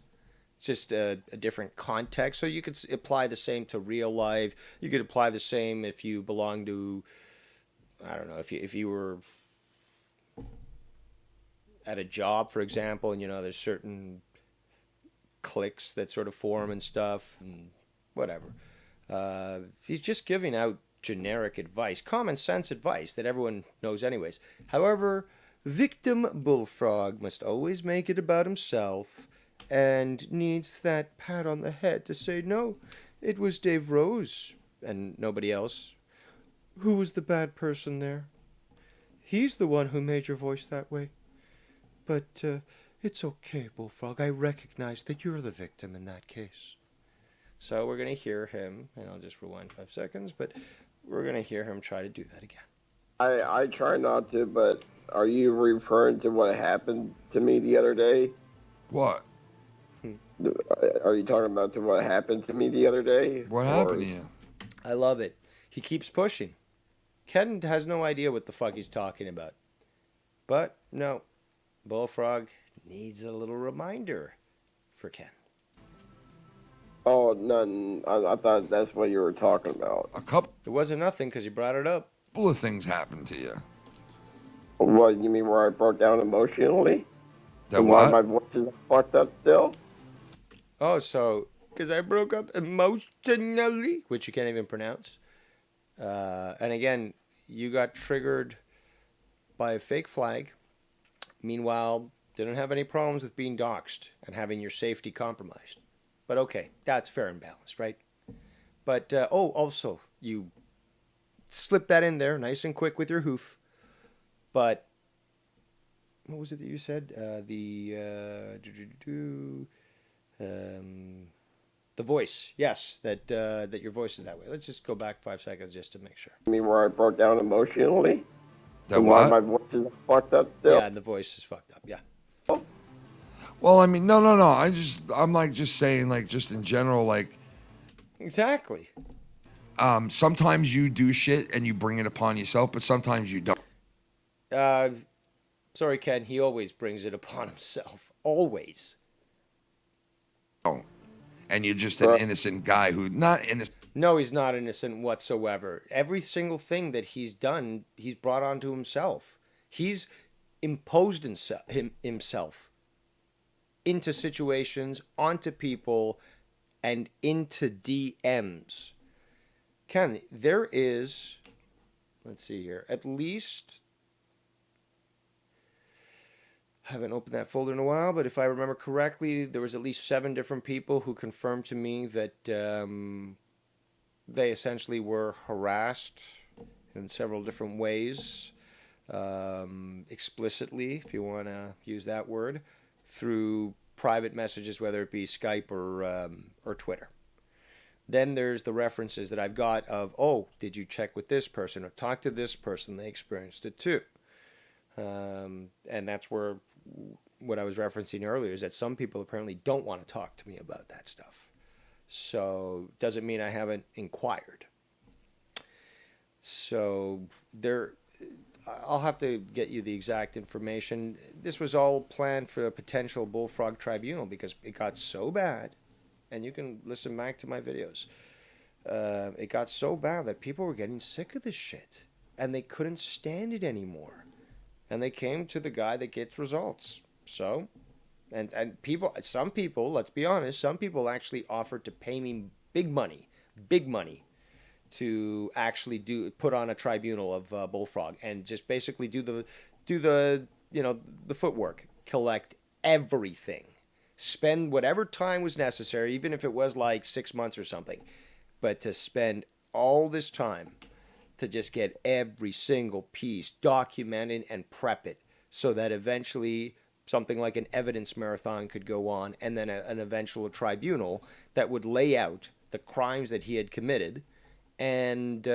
It's just a different context. So you could apply the same to real life. You could apply the same if you belong to, I don't know, if you were at a job, for example, and, there's certain cliques that sort of form and stuff and whatever. He's just giving out generic advice, common sense advice that everyone knows anyways. However, victim Bullfrog must always make it about himself and needs that pat on the head to say, no, it was Dave Rose and nobody else. Who was the bad person there? He's the one who made your voice that way. But it's okay, Bullfrog. I recognize that you're the victim in that case. So we're going to hear him, and I'll just rewind 5 seconds, but we're going to hear him try to do that again. I try not to, but are you referring to what happened to me the other day? What? Are you talking about what happened to me the other day? What happened to you? I love it. He keeps pushing. Ken has no idea what the fuck he's talking about. But, no. Bullfrog needs a little reminder for Ken. Oh, none. I thought that's what you were talking about. It wasn't nothing because you brought it up. A couple of things happened to you. What, you mean where I broke down emotionally? That and what? why my voice is fucked up still? Oh, so, because I broke up emotionally, which you can't even pronounce. And again, you got triggered by a fake flag. Meanwhile, didn't have any problems with being doxxed and having your safety compromised. But okay, that's fair and balanced, right? But, also, you slip that in there nice and quick with your hoof. But what was it that you said? The voice. Yes, that your voice is that way. Let's just go back 5 seconds just to make sure. I mean, where I broke down emotionally. That why what? my voice is fucked up still. Yeah, and the voice is fucked up. Yeah. Well, I mean, no. I'm like just saying, like, just in general, like. Exactly. Sometimes you do shit and you bring it upon yourself, but sometimes you don't. Sorry, Ken. He always brings it upon himself. Always. Oh. And you're just an innocent guy who not innocent. No, he's not innocent whatsoever. Every single thing that he's done, he's brought onto himself. He's imposed himself into situations, onto people, and into DMs. Ken, there is, let's see here, at least, I haven't opened that folder in a while, but if I remember correctly, there was at least 7 different people who confirmed to me that they essentially were harassed in several different ways, explicitly, if you want to use that word, through private messages, whether it be Skype or Twitter. Then there's the references that I've got of, oh, did you check with this person or talk to this person? They experienced it too. And that's where what I was referencing earlier is that some people apparently don't want to talk to me about that stuff. So doesn't mean I haven't inquired. So I'll have to get you the exact information. This was all planned for a potential Bullfrog tribunal because it got so bad, and you can listen back to my videos. It got so bad that people were getting sick of this shit, and they couldn't stand it anymore. And they came to the guy that gets results. So, and some people, let's be honest, some people actually offered to pay me big money, to actually put on a tribunal of Bullfrog and just basically do the footwork, collect everything, spend whatever time was necessary, even if it was like 6 months or something, but to spend all this time to just get every single piece documented and prep it so that eventually something like an evidence marathon could go on, and then an eventual tribunal that would lay out the crimes that he had committed and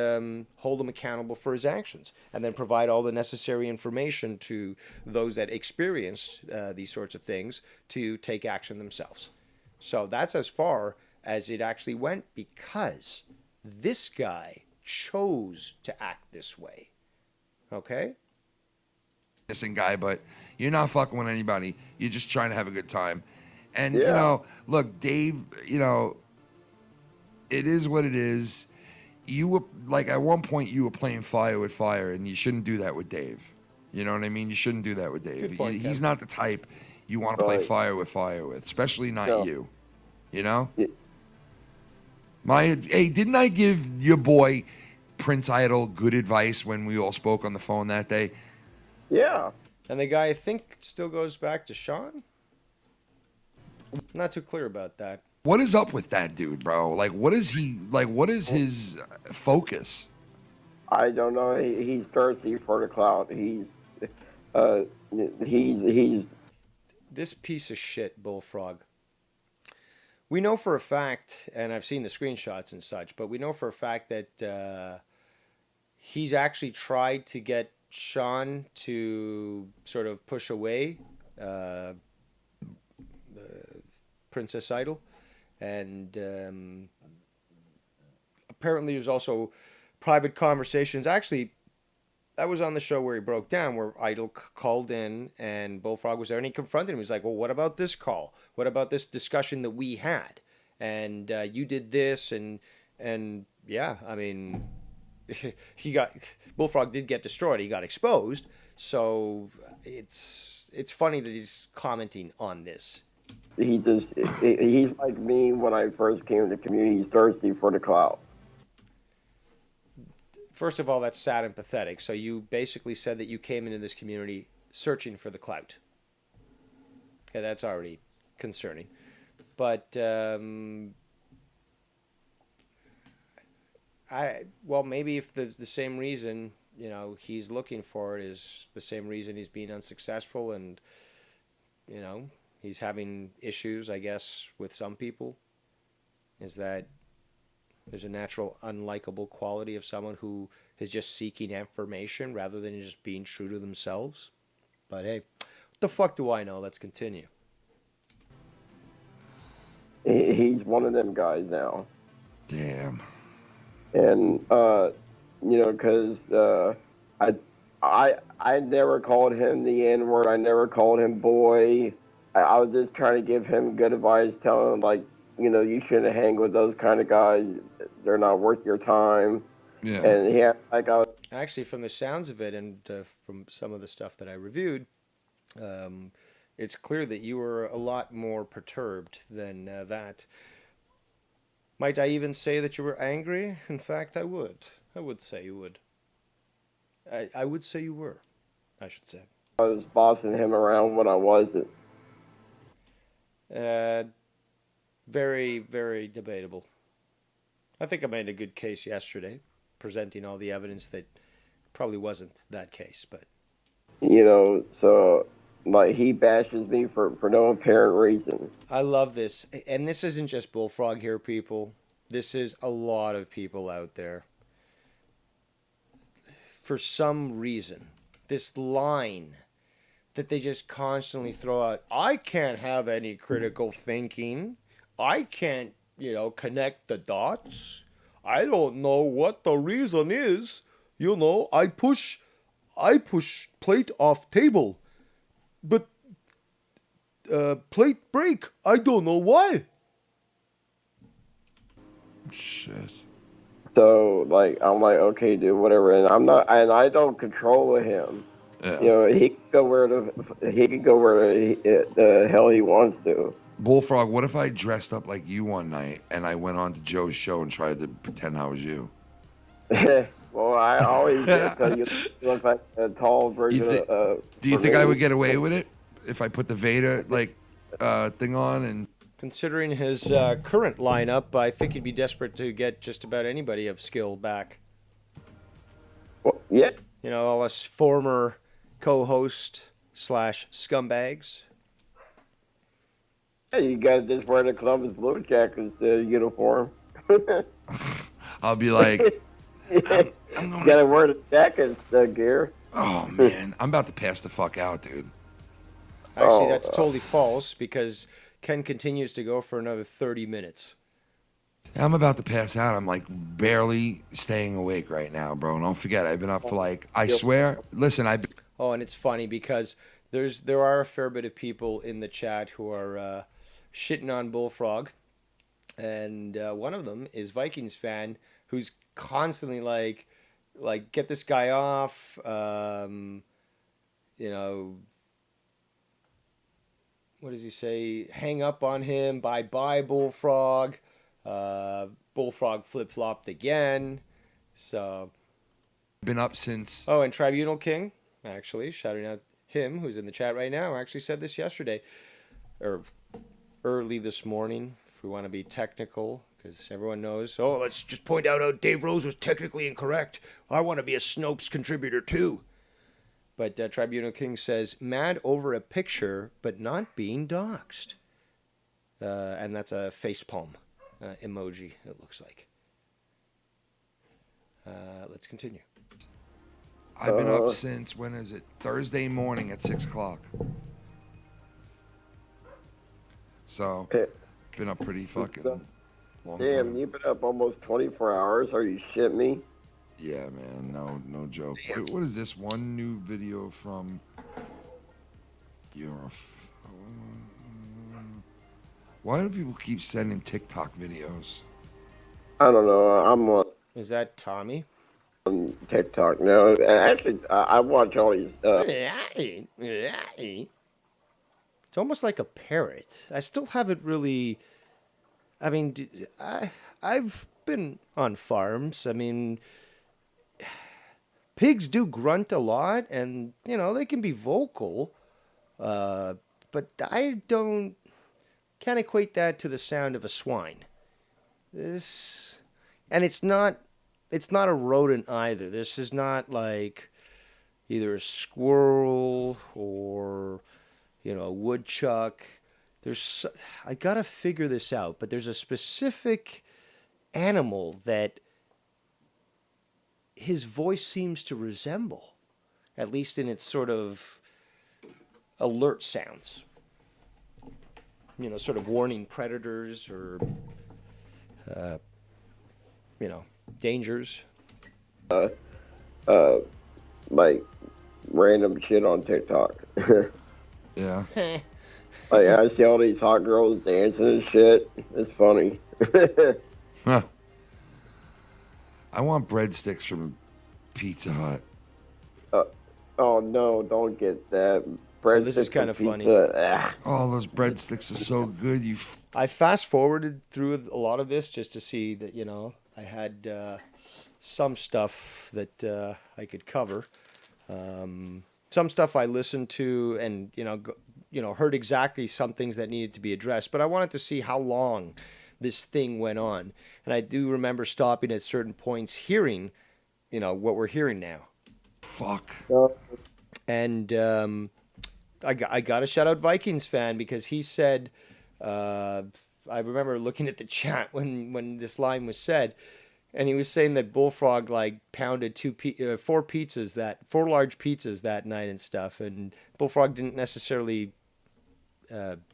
hold him accountable for his actions, and then provide all the necessary information to those that experienced these sorts of things to take action themselves. So that's as far as it actually went, because this guy chose to act this way. Okay? Innocent guy, but you're not fucking with anybody. You're just trying to have a good time. And, look, Dave, it is what it is. You were, like, at one point you were playing fire with fire, and you shouldn't do that with Dave. You know what I mean? You shouldn't do that with Dave. Good point, He's not the type you want to play fire with, especially not you. You know? Yeah. Hey, didn't I give your boy Prince Idol good advice when we all spoke on the phone that day? Yeah. And the guy, I think, still goes back to Sean? Not too clear about that. What is up with that dude, bro? Like, what is his focus? I don't know. He's thirsty for the clout. He's this piece of shit, Bullfrog. We know for a fact, and I've seen the screenshots and such, but we know for a fact that he's actually tried to get Sean to sort of push away Princess Idol. And apparently there's also private conversations. Actually, I was on the show where he broke down, where Idol called in and Bullfrog was there, and he confronted him. He's like, well, what about this call? What about this discussion that we had? And you did this, and yeah, I mean, Bullfrog did get destroyed. He got exposed. So it's funny that he's commenting on this. He's like me when I first came to the community. He's thirsty for the clout. First of all, that's sad and pathetic. So you basically said that you came into this community searching for the clout. Okay, that's already concerning. But maybe if the same reason, you know, he's looking for it is the same reason he's being unsuccessful, and, you know, he's having issues, I guess, with some people, is that there's a natural unlikable quality of someone who is just seeking information rather than just being true to themselves. But hey, what the fuck do I know? Let's continue. He's one of them guys now. Damn. And you know, because I never called him the N word. I never called him boy. I was just trying to give him good advice, telling him, like, you know, you shouldn't hang with those kind of guys. They're not worth your time. Yeah. And he had, like, I was actually, from the sounds of it, and from some of the stuff that I reviewed, it's clear that you were a lot more perturbed than that. Might I even say that you were angry? In fact, I would. I would say you would. I would say you were, I should say. I was bossing him around when I wasn't. Very, very debatable. I think I made a good case yesterday, presenting all the evidence that probably wasn't that case, but... You know, so, like, he bashes me for no apparent reason. I love this. And this isn't just Bullfrog here, people. This is a lot of people out there. For some reason, this line that they just constantly throw out, I can't have any critical thinking. I can't, you know, connect the dots. I don't know what the reason is. You know, I push plate off table. But plate break. I don't know why. Shit. So, like, I'm like, okay, dude, whatever. And I don't control him. Yeah. You know, he can go where the hell he wants to. Bullfrog, what if I dressed up like you one night and I went on to Joe's show and tried to pretend I was you? Well, I always do, because you look like a tall version of... Do you think I would get away with it if I put the Vader, thing on and... Considering his current lineup, I think he'd be desperate to get just about anybody of skill back. Well, yeah. You know, all us former co-host / scumbags. Yeah, you gotta just wear the Columbus Blue Jackets uniform. I'll be like... You gotta wear the jackets, the gear. Oh, man. I'm about to pass the fuck out, dude. Actually, that's totally false, because Ken continues to go for another 30 minutes. I'm about to pass out. I'm like barely staying awake right now, bro. And don't forget, I've been up for I swear, listen, Oh, and it's funny because there are a fair bit of people in the chat who are shitting on Bullfrog. And one of them is Vikings fan who's constantly like get this guy off, you know, what does he say? Hang up on him. Bye-bye, Bullfrog. Bullfrog flip-flopped again. So... Been up since... Oh, and Tribunal King, actually, shouting out him, who's in the chat right now, actually said this yesterday. Or early this morning, if we want to be technical, because everyone knows. Oh, let's just point out how Dave Rose was technically incorrect. I want to be a Snopes contributor, too. But Tribunal King says, mad over a picture, but not being doxxed. And that's a facepalm emoji, it looks like. Let's continue. I've been up since, when is it? Thursday morning at 6 o'clock. So, been up pretty fucking long Damn, time. you've been up almost 24 hours. Are you shitting me? Yeah, man, no joke. What is this one new video from Europe? Why do people keep sending TikTok videos? I don't know. I'm on... Is that Tommy? On TikTok. No, actually, I watch all these... It's almost like a parrot. I still haven't really... I mean, I've been on farms. I mean... Pigs do grunt a lot, and, you know, they can be vocal, but I can't equate that to the sound of a swine. And it's not it's not a rodent either. This is not like either a squirrel or, a woodchuck. I gotta figure this out, but there's a specific animal that his voice seems to resemble, at least in its sort of alert sounds. Sort of warning predators or, dangers. Like random shit on TikTok. Yeah. Like I see all these hot girls dancing and shit. It's funny. Huh. I want breadsticks from Pizza Hut. Oh no, don't get that. Breadsticks. This is kind of funny. Oh, those breadsticks are so good. I fast forwarded through a lot of this just to see that I had some stuff that I could cover. Some stuff I listened to and heard exactly some things that needed to be addressed, but I wanted to see how long this thing went on, and I do remember stopping at certain points, hearing, what we're hearing now. Fuck. And I got to shout out Vikings fan because he said, I remember looking at the chat when this line was said, and he was saying that Bullfrog pounded 4 large pizzas that night and stuff, and Bullfrog didn't necessarily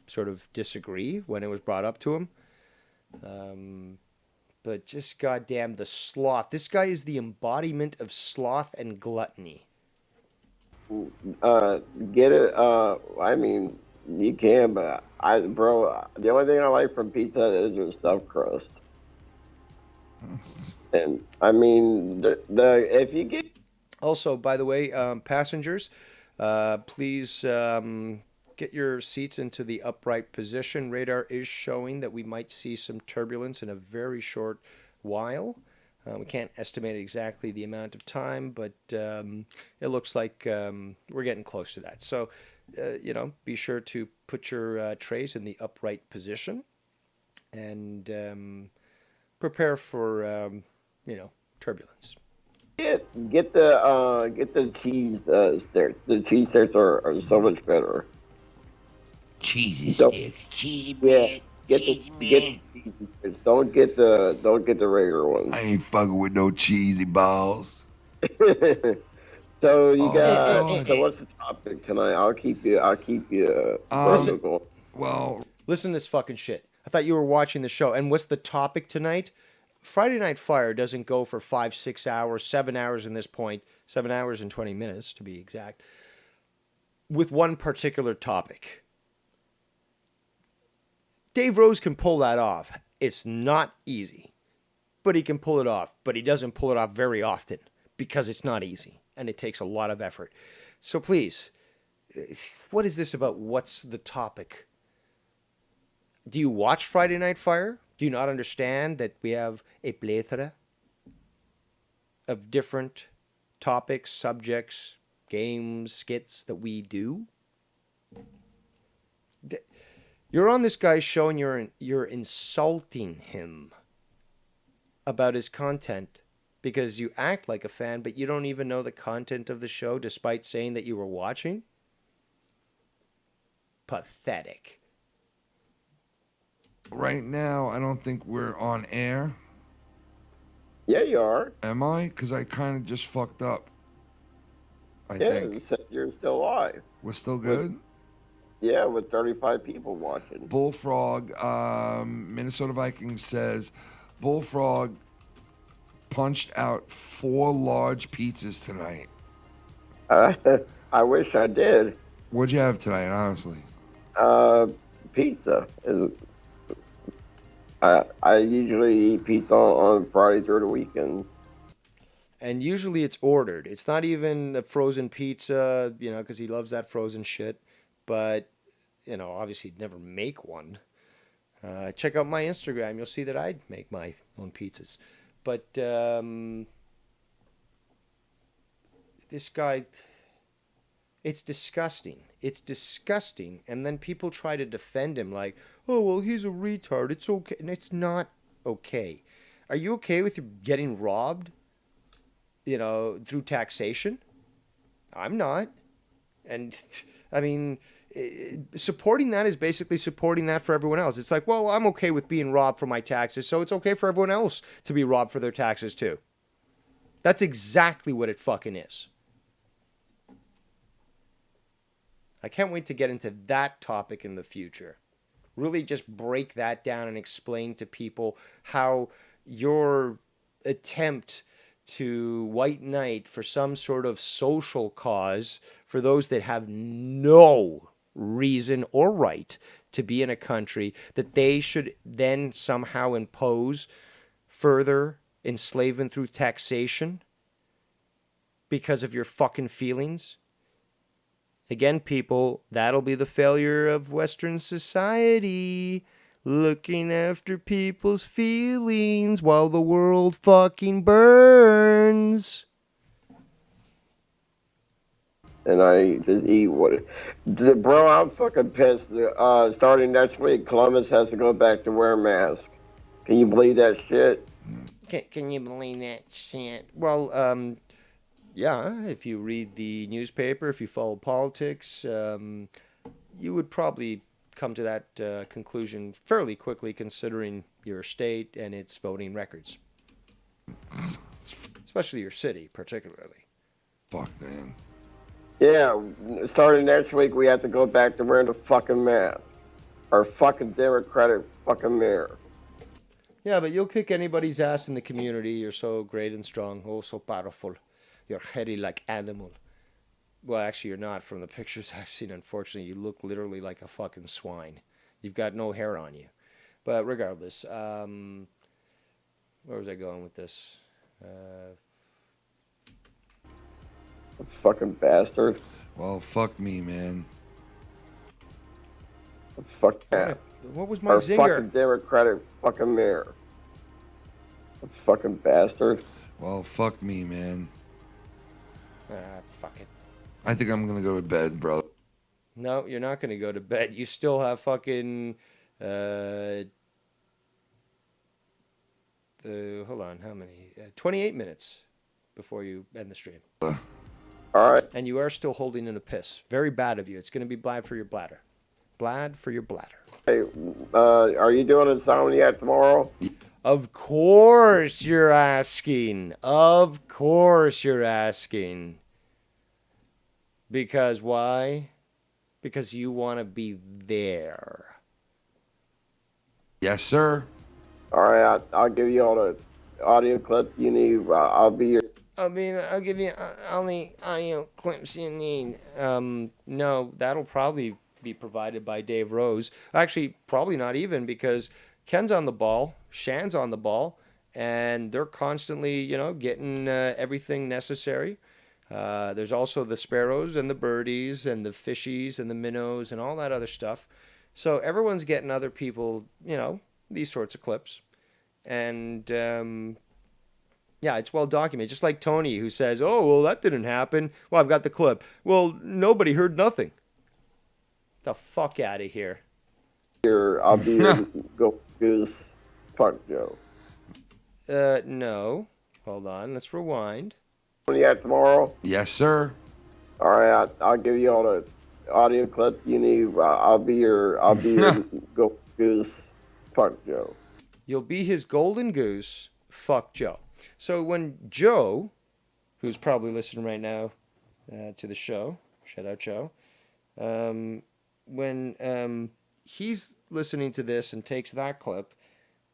sort of disagree when it was brought up to him. But just goddamn the sloth. This guy is the embodiment of sloth and gluttony. Get it. I mean, you can, but the only thing I like from pizza is your stuffed crust. And I mean, if you get. Also, by the way, passengers, please get your seats into the upright position. Radar is showing that we might see some turbulence in a very short while. We can't estimate exactly the amount of time, but it looks like we're getting close to that. So, be sure to put your trays in the upright position and prepare for, turbulence. Get the cheese sticks. The cheese sticks are so much better. Cheesy sticks, cheesy bread. Yeah, get the cheesy sticks. Don't get the regular ones. I ain't fucking with no cheesy balls. So you got. So what's the topic tonight? I'll keep you. Listen, well, listen to this fucking shit. I thought you were watching the show. And what's the topic tonight? Friday Night Fire doesn't go for 5, 6 hours, 7 hours in this point, 7 hours and 20 minutes to be exact, with one particular topic. Dave Rose can pull that off. It's not easy, but he can pull it off. But he doesn't pull it off very often because it's not easy and it takes a lot of effort. So please, what is this about? What's the topic? Do you watch Friday Night Fire? Do you not understand that we have a plethora of different topics, subjects, games, skits that we do? You're on this guy's show and you're insulting him about his content because you act like a fan, but you don't even know the content of the show despite saying that you were watching? Pathetic. Right now, I don't think we're on air. Yeah, you are. Am I? Because I kind of just fucked up. I Yeah, think. you're still live. We're still good? Yeah, with 35 people watching. Bullfrog, Minnesota Vikings says, Bullfrog punched out 4 large pizzas tonight. I wish I did. What'd you have tonight, honestly? Pizza. I usually eat pizza on Friday through the weekends. And usually it's ordered. It's not even a frozen pizza, because he loves that frozen shit. But, obviously he'd never make one. Check out my Instagram. You'll see that I'd make my own pizzas. But this guy, it's disgusting. It's disgusting. And then people try to defend him like, oh, well, he's a retard. It's okay. And it's not okay. Are you okay with getting robbed through taxation. I'm not. And I mean, supporting that is basically supporting that for everyone else. It's like, well, I'm okay with being robbed for my taxes, so it's okay for everyone else to be robbed for their taxes too. That's exactly what it fucking is. I can't wait to get into that topic in the future. Really just break that down and explain to people how your attempt to white knight for some sort of social cause for those that have no reason or right to be in a country, that they should then somehow impose further enslavement through taxation because of your fucking feelings. Again, people, that'll be the failure of Western society. Looking after people's feelings while the world fucking burns. And I just eat what... Bro, I'm fucking pissed. Starting next week, Columbus has to go back to wear a mask. Can you believe that shit? Can you believe that shit? Well, yeah, if you read the newspaper, if you follow politics, you would probably come to that conclusion fairly quickly, considering your state and its voting records. Especially your city, particularly. Fuck, man. Yeah, starting next week, we have to go back to wearing the fucking mask. Our fucking Democratic fucking mayor. Yeah, but you'll kick anybody's ass in the community. You're so great and strong. Oh, so powerful. You're hairy like animal. Well, actually, you're not. From the pictures I've seen, unfortunately, you look literally like a fucking swine. You've got no hair on you. But regardless, where was I going with this? Fucking bastard. Well, fuck me, man. Fuck that. What was my Our zinger? fucking Democratic fucking mayor. Fucking bastard. Well, fuck me, man. Fuck it. I think I'm gonna go to bed, bro. No, you're not gonna go to bed. You still have fucking hold on, how many? 28 minutes before you end the stream. All right. And you are still holding in a piss. Very bad of you. It's gonna be bad for your bladder. Bad for your bladder. Hey, are you doing Insomniac tomorrow? Of course you're asking. Of course you're asking. Because why? Because you want to be there. Yes, sir. All right, I'll give you all the audio clips you need. I'll be your... I'll give you all the audio clips you need. No, that'll probably be provided by Dave Rose. Actually, probably not even, because Ken's on the ball, Shan's on the ball, and they're constantly, getting everything necessary. There's also the sparrows and the birdies and the fishies and the minnows and all that other stuff. So everyone's getting other people, these sorts of clips. And, yeah, it's well documented. Just like Tony, who says, oh, well, that didn't happen. Well, I've got the clip. Well, nobody heard nothing. The fuck out of here. I'll be your goose. Fuck Joe. No. Hold on. Let's rewind. Yeah, tomorrow? Yes, sir. All right, I'll give you all the audio clips you need. I'll be your goose. Fuck Joe. You'll be his golden goose. Fuck Joe. So when Joe, who's probably listening right now to the show, shout out Joe, when he's listening to this and takes that clip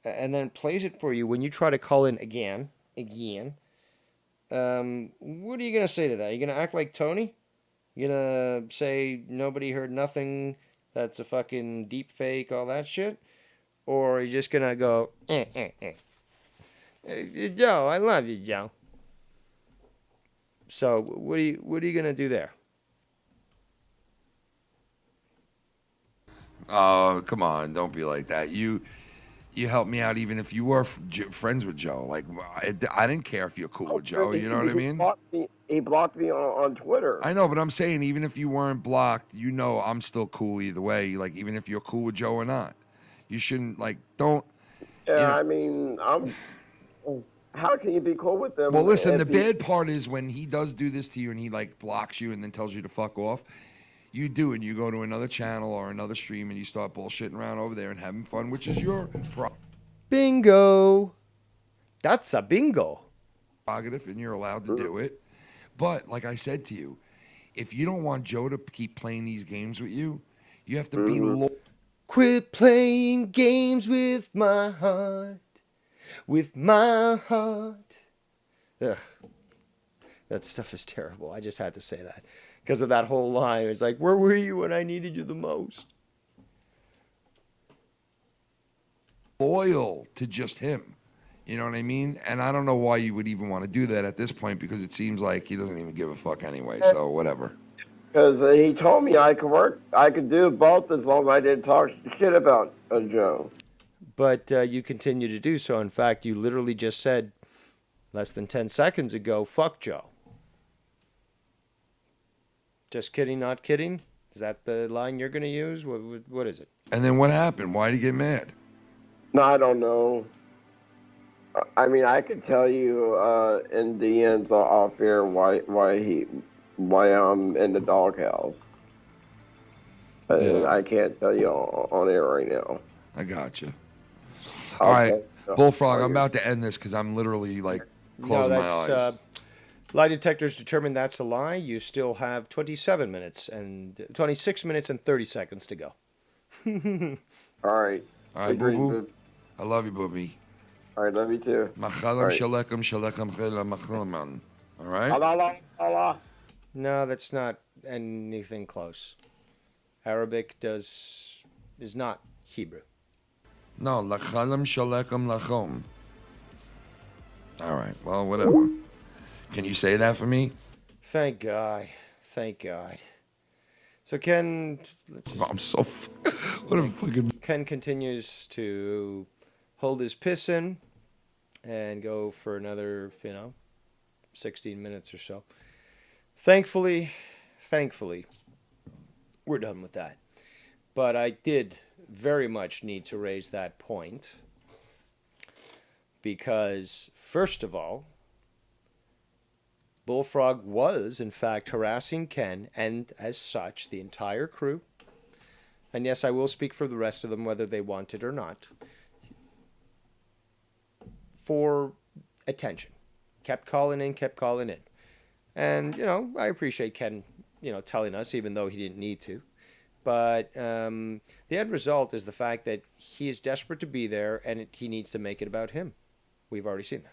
and then plays it for you when you try to call in again, what are you going to say to that? Are you going to act like Tony? You going to say nobody heard nothing, that's a fucking deep fake, all that shit? Or are you just going to go, Joe, I love you, Joe. So what are you going to do there? Oh, come on. Don't be like that. You helped me out even if you were friends with Joe. Like, I didn't care if you're cool with Joe. You know what I mean? He blocked me on Twitter. I know, but I'm saying even if you weren't blocked, I'm still cool either way. Like, even if you're cool with Joe or not. You shouldn't, don't... Yeah, I mean, I'm how can you be cool with them? Well, listen, the bad part is when he does do this to you and he like blocks you and then tells you to fuck off. You do it. You go to another channel or another stream and you start bullshitting around over there and having fun, which is your bingo. That's a bingo. Prerogative, and you're allowed to do it. But like I said to you, if you don't want Joe to keep playing these games with you, you have to be. Quit playing games with my heart. With my heart. Ugh. That stuff is terrible. I just had to say that. Because of that whole line. It's like, where were you when I needed you the most? Loyal to just him. You know what I mean? And I don't know why you would even want to do that at this point because it seems like he doesn't even give a fuck anyway. So whatever. Because he told me I could do both as long as I didn't talk shit about Joe. But you continue to do so. In fact, you literally just said less than 10 seconds ago, fuck Joe. Just kidding, not kidding? Is that the line you're going to use? What is it? And then what happened? Why did he get mad? No, I don't know. I mean, I could tell you in DMs off here why I'm in the doghouse. Yeah. I can't tell you on air right now. I got you. All right, Bullfrog, I'm about to end this because I'm literally like closing my eyes. Lie detectors determined that's a lie. You still have 26 minutes and 30 seconds to go. All right. All right, boo-boo. I love you, booby. All right, love you too. All right? No, that's not anything close. Arabic is not Hebrew. No, lachalam shalekum lachom. All right, well, whatever. Can you say that for me? Thank God. Thank God. So Ken... I'm so... What a fucking... Ken continues to hold his piss in and go for another, 16 minutes or so. Thankfully, we're done with that. But I did very much need to raise that point because, first of all, Bullfrog was, in fact, harassing Ken and, as such, the entire crew. And yes, I will speak for the rest of them, whether they want it or not, for attention. Kept calling in. And, I appreciate Ken, telling us, even though he didn't need to. But the end result is the fact that he is desperate to be there and he needs to make it about him. We've already seen that.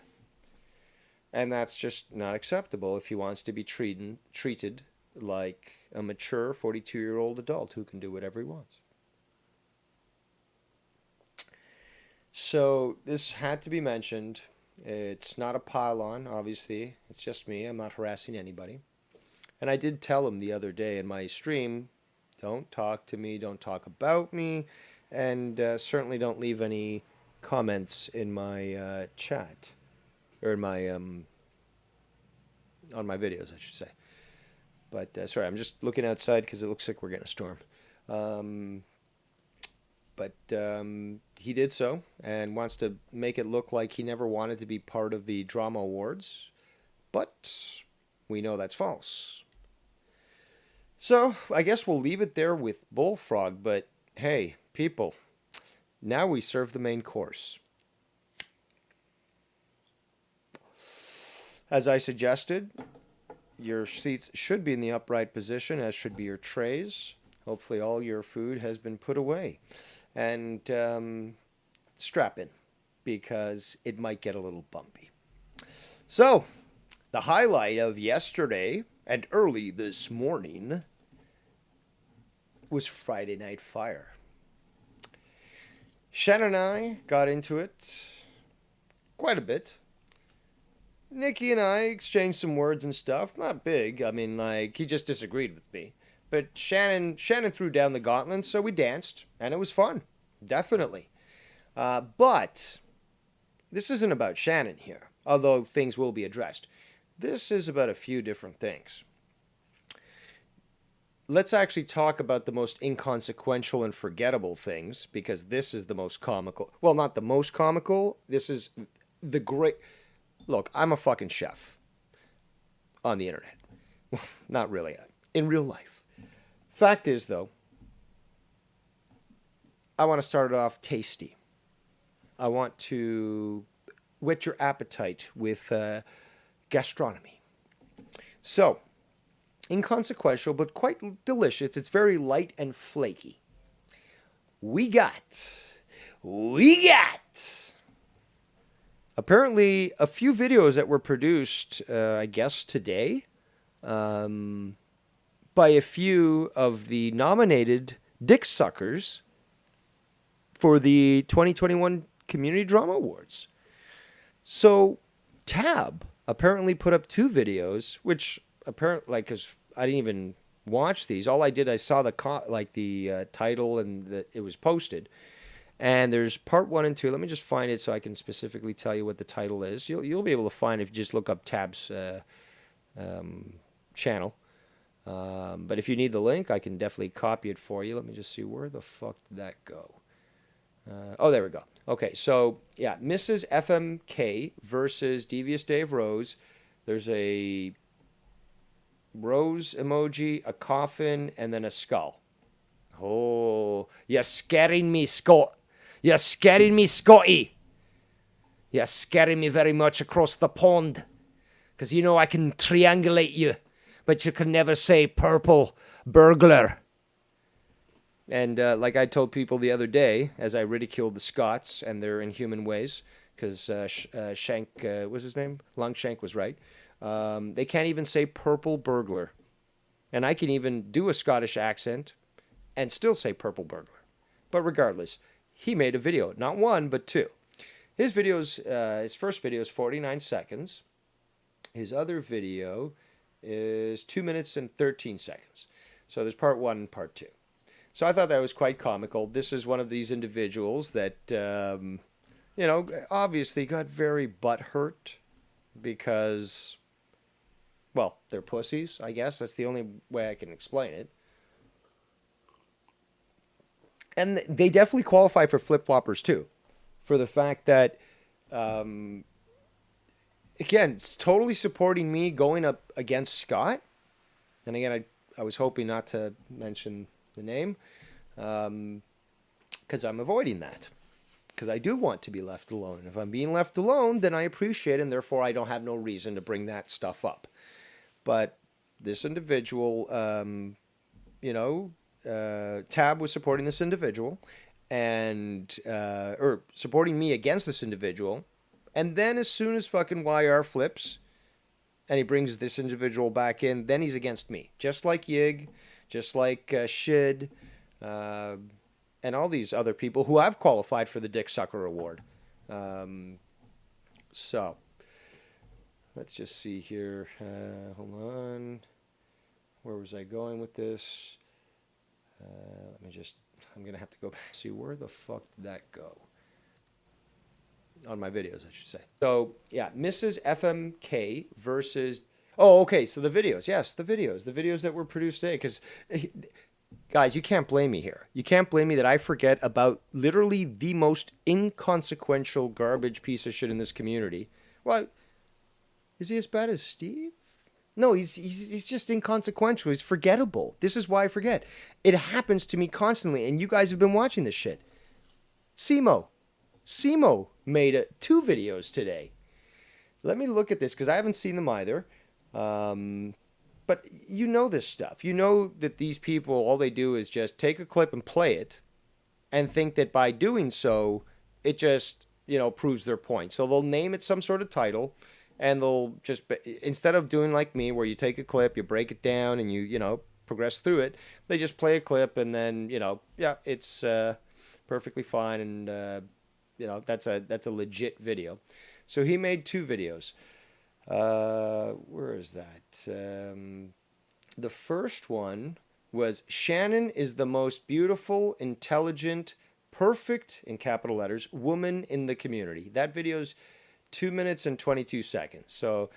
And that's just not acceptable if he wants to be treated like a mature 42-year-old adult who can do whatever he wants. So this had to be mentioned. It's not a pile-on, obviously. It's just me. I'm not harassing anybody. And I did tell him the other day in my stream, don't talk to me, don't talk about me, and certainly don't leave any comments in my chat. Or in my, on my videos, I should say. But, sorry, I'm just looking outside because it looks like we're getting a storm. But he did so and wants to make it look like he never wanted to be part of the drama awards. But we know that's false. So I guess we'll leave it there with Bullfrog. But hey, people, now we serve the main course. As I suggested, your seats should be in the upright position, as should be your trays. Hopefully all your food has been put away. And strap in, because it might get a little bumpy. So, the highlight of yesterday and early this morning was Friday Night Fire. Shannon and I got into it quite a bit. Nikki and I exchanged some words and stuff. Not big. I mean, he just disagreed with me. But Shannon threw down the gauntlet, so we danced, and it was fun. Definitely. But this isn't about Shannon here, although things will be addressed. This is about a few different things. Let's actually talk about the most inconsequential and forgettable things, because this is the most comical. Well, not the most comical. This is the great... look, I'm a fucking chef on the internet. Not really, in real life. Fact is, though, I want to start it off tasty. I want to whet your appetite with gastronomy. So, inconsequential, but quite delicious. It's very light and flaky. We got apparently a few videos that were produced, I guess today, by a few of the nominated dick suckers for the 2021 Community Drama Awards. So, Tab apparently put up 2 videos, which apparently, like, because I didn't even watch these. All I did, I saw the title and that it was posted. And there's part 1 and 2. Let me just find it so I can specifically tell you what the title is. You'll be able to find it if you just look up Tab's channel. But if you need the link, I can definitely copy it for you. Let me just see, where the fuck did that go? Oh, there we go. Okay, so yeah, Mrs. FMK versus Devious Dave Rose. There's a rose emoji, a coffin, and then a skull. Oh, you're scaring me, Scott. You're scaring me, Scotty. You're scaring me very much across the pond. Because you know I can triangulate you, but you can never say purple burglar. And like I told people the other day, as I ridiculed the Scots and their inhuman ways, because Shank, was his name? Longshank was right. They can't even say purple burglar. And I can even do a Scottish accent and still say purple burglar. But regardless, he made a video. Not 1, but 2. His videos, his first video is 49 seconds. His other video is 2 minutes and 13 seconds. So there's part 1 and part 2. So I thought that was quite comical. This is one of these individuals that, obviously got very butthurt because, well, they're pussies, I guess. That's the only way I can explain it. And they definitely qualify for flip-floppers, too, for the fact that, again, it's totally supporting me going up against Scott. And again, I was hoping not to mention the name, because I'm avoiding that, because I do want to be left alone. And if I'm being left alone, then I appreciate it, and therefore I don't have no reason to bring that stuff up. But this individual, Tab was supporting this individual, and or supporting me against this individual, and then as soon as fucking YR flips and he brings this individual back in, then he's against me, just like Yig, just like Shid, and all these other people who have qualified for the Dick Sucker Award. So, let's just see here. Hold on. Where was I going with this? I'm going to have to go back and see where the fuck did that go. On my videos, I should say. So, yeah, Mrs. FMK versus... Oh, okay, so the videos. Yes, the videos. The videos that were produced today. Because, guys, you can't blame me here. You can't blame me that I forget about literally the most inconsequential garbage piece of shit in this community. Well, is he as bad as Steve? No, he's just inconsequential. He's forgettable. This is why I forget. It happens to me constantly, and you guys have been watching this shit. Simo made 2 videos today. Let me look at this, because I haven't seen them either. But you know this stuff. You know that these people, all they do is just take a clip and play it, and think that by doing so, it just, proves their point. So they'll name it some sort of title, and they'll just, instead of doing like me, where you take a clip, you break it down, and you progress through it, they just play a clip, and then, it's perfectly fine, and, that's a legit video. So he made 2 videos. Where is that? The first one was Shannon is the most beautiful, intelligent, perfect, in capital letters, woman in the community. That video's 2 minutes and 22 seconds. So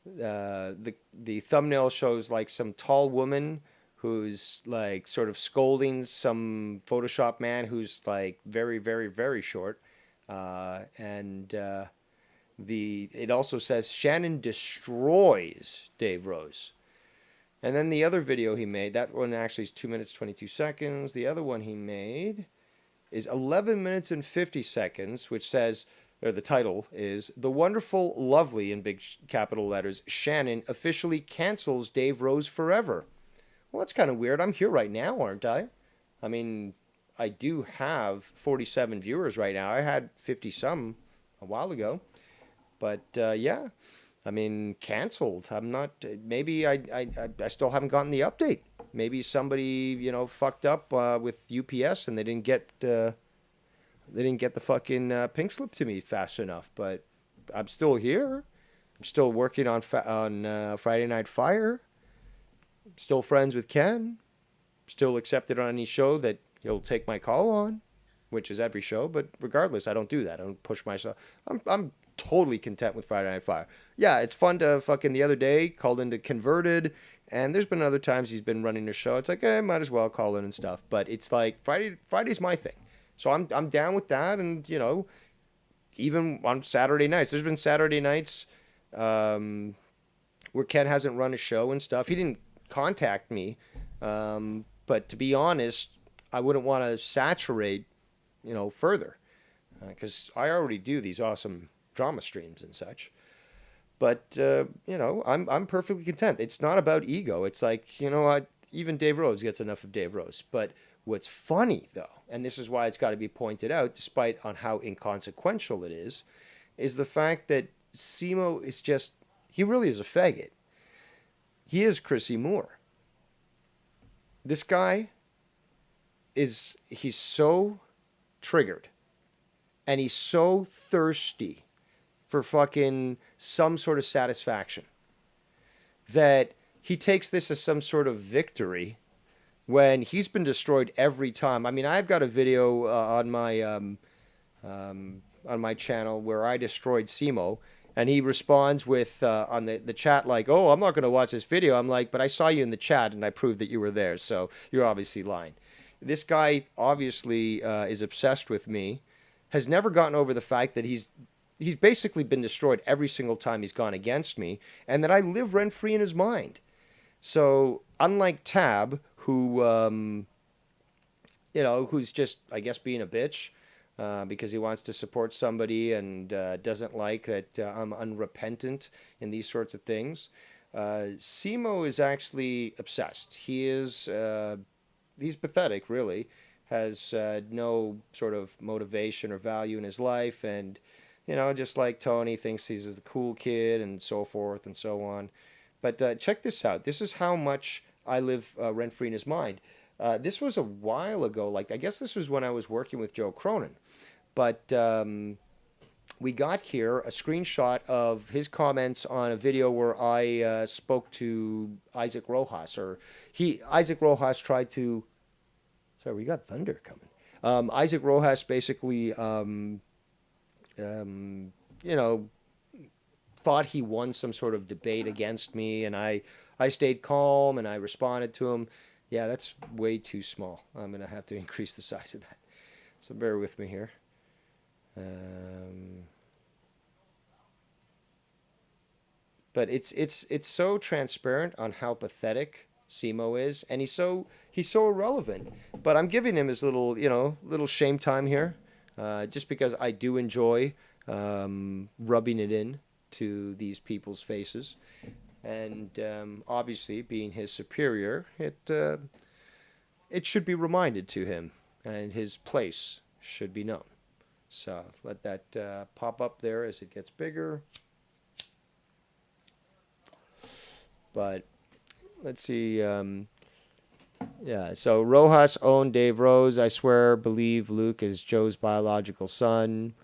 the thumbnail shows like some tall woman who's like sort of scolding some Photoshop man who's like very, very, very short. And It also says Shannon destroys Dave Rose. And then the other video he made, that one actually is 2 minutes 22 seconds. The other one he made is 11 minutes and 50 seconds, which says, or the title is, "The Wonderful, Lovely," in big capital letters, "Shannon officially cancels Dave Rose forever." Well, that's kind of weird. I'm here right now, aren't I? I mean, I do have 47 viewers right now. I had 50-some a while ago. But, yeah, I mean, canceled. I'm not, maybe I still haven't gotten the update. Maybe somebody, fucked up with UPS and they didn't get the fucking pink slip to me fast enough. But I'm still here. I'm still working on Friday Night Fire. Still friends with Ken. Still accepted on any show that he'll take my call on, which is every show. But regardless, I don't do that. I don't push myself. I'm totally content with Friday Night Fire. Yeah, it's fun to fucking, the other day called into Converted, and there's been other times he's been running the show. It's like, I might as well call in and stuff. But it's like Friday's my thing. So I'm down with that. And, even on Saturday nights, there's been Saturday nights where Ken hasn't run a show and stuff. He didn't contact me. But to be honest, I wouldn't want to saturate, further. Because I already do these awesome drama streams and such. But, I'm perfectly content. It's not about ego. It's like, even Dave Rose gets enough of Dave Rose. But what's funny, though, and this is why it's got to be pointed out, despite on how inconsequential it is the fact that Simo is just, he really is a faggot. He is Chrissy Moore. This guy he's so triggered. And he's so thirsty for fucking some sort of satisfaction that he takes this as some sort of victory when he's been destroyed every time. I mean, I've got a video on my channel where I destroyed Simo, and he responds with on the chat like, "Oh, I'm not going to watch this video." I'm like, "But I saw you in the chat, and I proved that you were there, so you're obviously lying." This guy obviously is obsessed with me. Has never gotten over the fact that he's basically been destroyed every single time he's gone against me, and that I live rent-free in his mind. So, unlike Tab, who, who's just, I guess, being a bitch because he wants to support somebody and doesn't like that I'm unrepentant in these sorts of things, Simo is actually obsessed. He's pathetic, really. Has no sort of motivation or value in his life, and just like Tony thinks he's a cool kid and so forth and so on. But check this out. This is how much I live rent-free in his mind. This was a while ago. Like, I guess this was when I was working with Joe Cronin. But we got here a screenshot of his comments on a video where I spoke to Isaac Rojas, Isaac Rojas tried to. Sorry, we got thunder coming. Isaac Rojas basically, thought he won some sort of debate against me, and I stayed calm and I responded to him. Yeah, that's way too small. I'm gonna have to increase the size of that. So bear with me here. But it's so transparent on how pathetic Simo is, and he's so irrelevant. But I'm giving him his little shame time here, just because I do enjoy rubbing it in to these people's faces, and obviously being his superior, it should be reminded to him, and his place should be known. So let that pop up there as it gets bigger. But let's see. Yeah, so Rojas owned Dave Rose. I swear, believe Luke is Joe's biological son.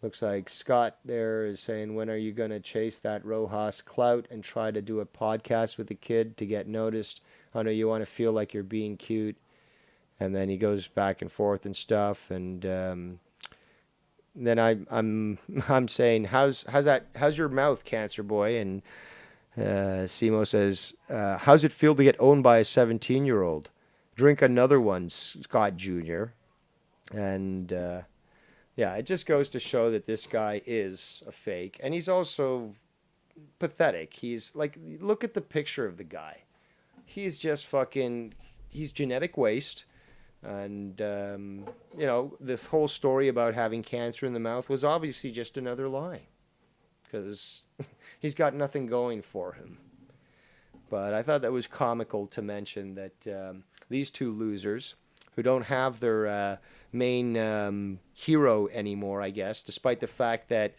Looks like Scott there is saying, when are you going to chase that Rojas clout and try to do a podcast with the kid to get noticed? I know you want to feel like you're being cute. And then he goes back and forth and stuff. And then I'm saying, how's your mouth, Cancer Boy? And Simo says, how's it feel to get owned by a 17-year-old? Drink another one, Scott Jr. And Yeah, it just goes to show that this guy is a fake, and he's also pathetic. He's like, look at the picture of the guy. He's just fucking, he's genetic waste. And, you know, this whole story about having cancer in the mouth was obviously just another lie. Because he's got nothing going for him. But I thought that was comical to mention that these two losers, who don't have their main hero anymore, I guess, despite the fact that,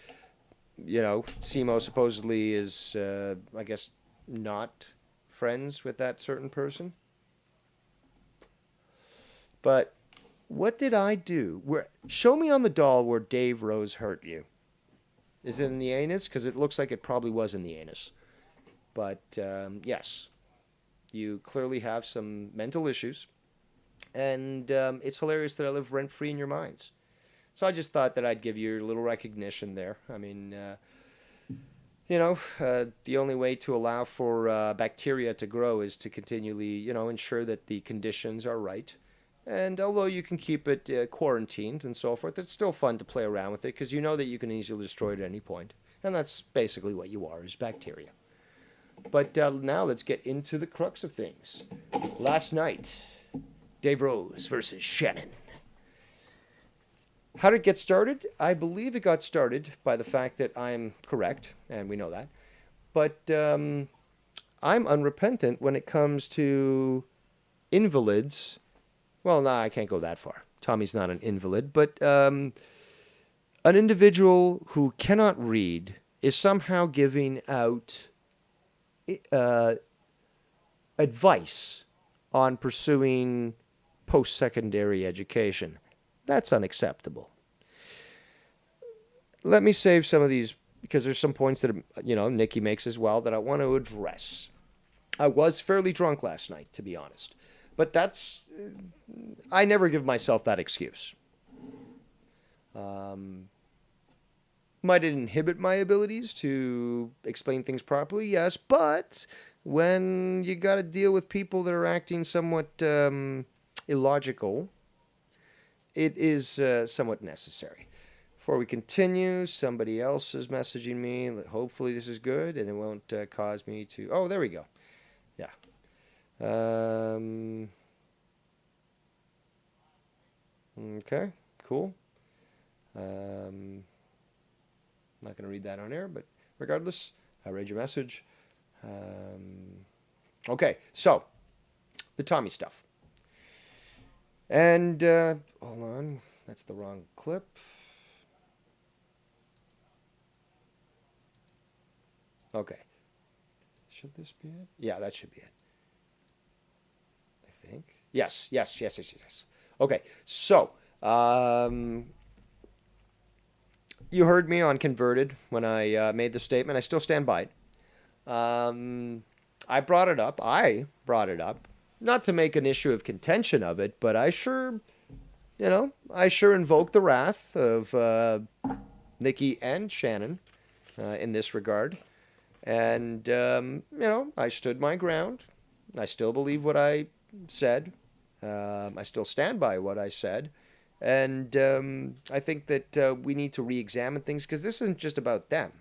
you know, Simo supposedly is, I guess, not friends with that certain person. But what did I do? Show me on the doll where Dave Rose hurt you. Is it in the anus? Because it looks like it probably was in the anus. But yes, you clearly have some mental issues. And it's hilarious that I live rent-free in your minds. So I just thought that I'd give you a little recognition there. I mean, you know, the only way to allow for bacteria to grow is to continually, you know, ensure that the conditions are right. And although you can keep it quarantined and so forth, it's still fun to play around with it because you know that you can easily destroy it at any point. And that's basically what you are, is bacteria. But now let's get into the crux of things. Last night, Dave Rose versus Shannon. How did it get started? I believe it got started by the fact that I'm correct, and we know that. But I'm unrepentant when it comes to invalids. Well, no, I can't go that far. Tommy's not an invalid, but an individual who cannot read is somehow giving out advice on pursuing post-secondary education. That's unacceptable. Let me save some of these because there's some points that, you know, Nikki makes as well that I want to address. I was fairly drunk last night, to be honest. But that's, I never give myself that excuse. Might it inhibit my abilities to explain things properly? Yes, but when you got to deal with people that are acting somewhat illogical, it is somewhat necessary. Before we continue, somebody else is messaging me. Hopefully this is good and it won't cause me to... Oh, there we go. Yeah. Okay, cool. I'm not going to read that on air, but regardless, I read your message. Okay, so the Tommy stuff. And hold on, that's the wrong clip. Okay. Should this be it? Yeah, that should be it. I think. Yes. Okay, so you heard me on Converted when I made the statement. I still stand by it. I brought it up, not to make an issue of contention of it, but I sure invoked the wrath of Nikki and Shannon in this regard. And, I stood my ground. I still believe what I said. I still stand by what I said. And I think that we need to re-examine things because this isn't just about them.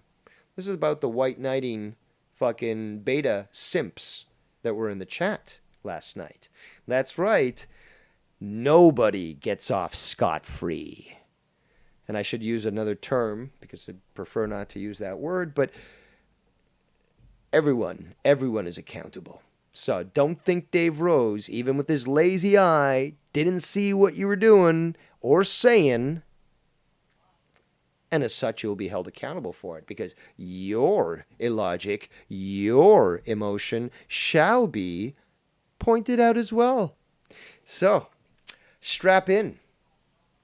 This is about the white knighting fucking beta simps that were in the chat last night. That's right. Nobody gets off scot-free. And I should use another term because I prefer not to use that word, but everyone is accountable. So don't think Dave Rose, even with his lazy eye, didn't see what you were doing or saying. And as such, you'll be held accountable for it because your illogic, your emotion shall be pointed out as well. So strap in.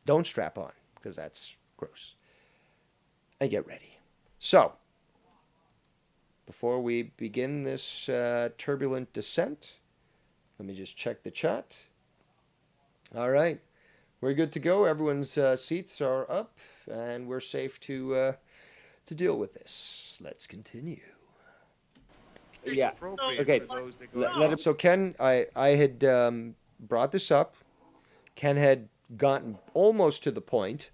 Don't strap on because that's gross. And get ready. So before we begin this turbulent descent, let me just check the chat. All right. We're good to go. Everyone's seats are up, and we're safe to deal with this. Let's continue. Yeah. Okay. So Ken, I had brought this up. Ken had gotten almost to the point,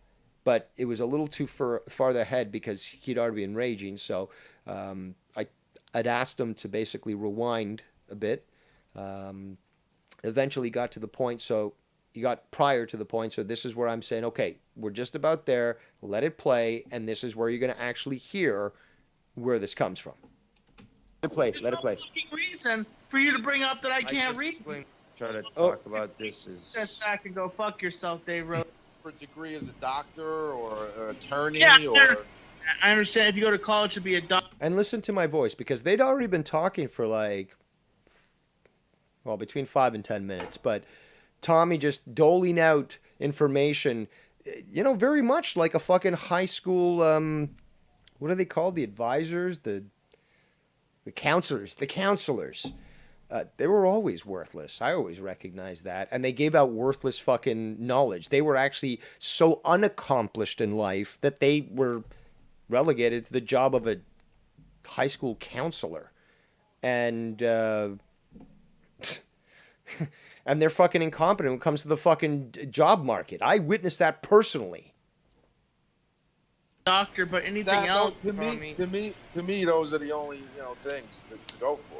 but it was a little too farther ahead because he'd already been raging. So I'd asked him to basically rewind a bit. Eventually got to the point, so he got prior to the point. So this is where I'm saying, okay, we're just about there. Let it play, and this is where you're going to actually hear where this comes from. Let it play. Let it play. Reason for you to bring up that I can't read. Try to talk about this is. Sit back and go fuck yourself, Dave Rose. For a degree as a doctor or an attorney or. I understand if you go to college to be a doctor. And listen to my voice, because they'd already been talking for like, well, between 5 and 10 minutes. But Tommy just doling out information, you know, very much like a fucking high school. What are they called? The advisors, the counselors, the counselors. They were always worthless. I always recognized that. And they gave out worthless fucking knowledge. They were actually so unaccomplished in life that they were relegated to the job of a high school counselor. And and they're fucking incompetent when it comes to the fucking job market. I witnessed that personally. Doctor, but anything else to me, those are the only things to go for.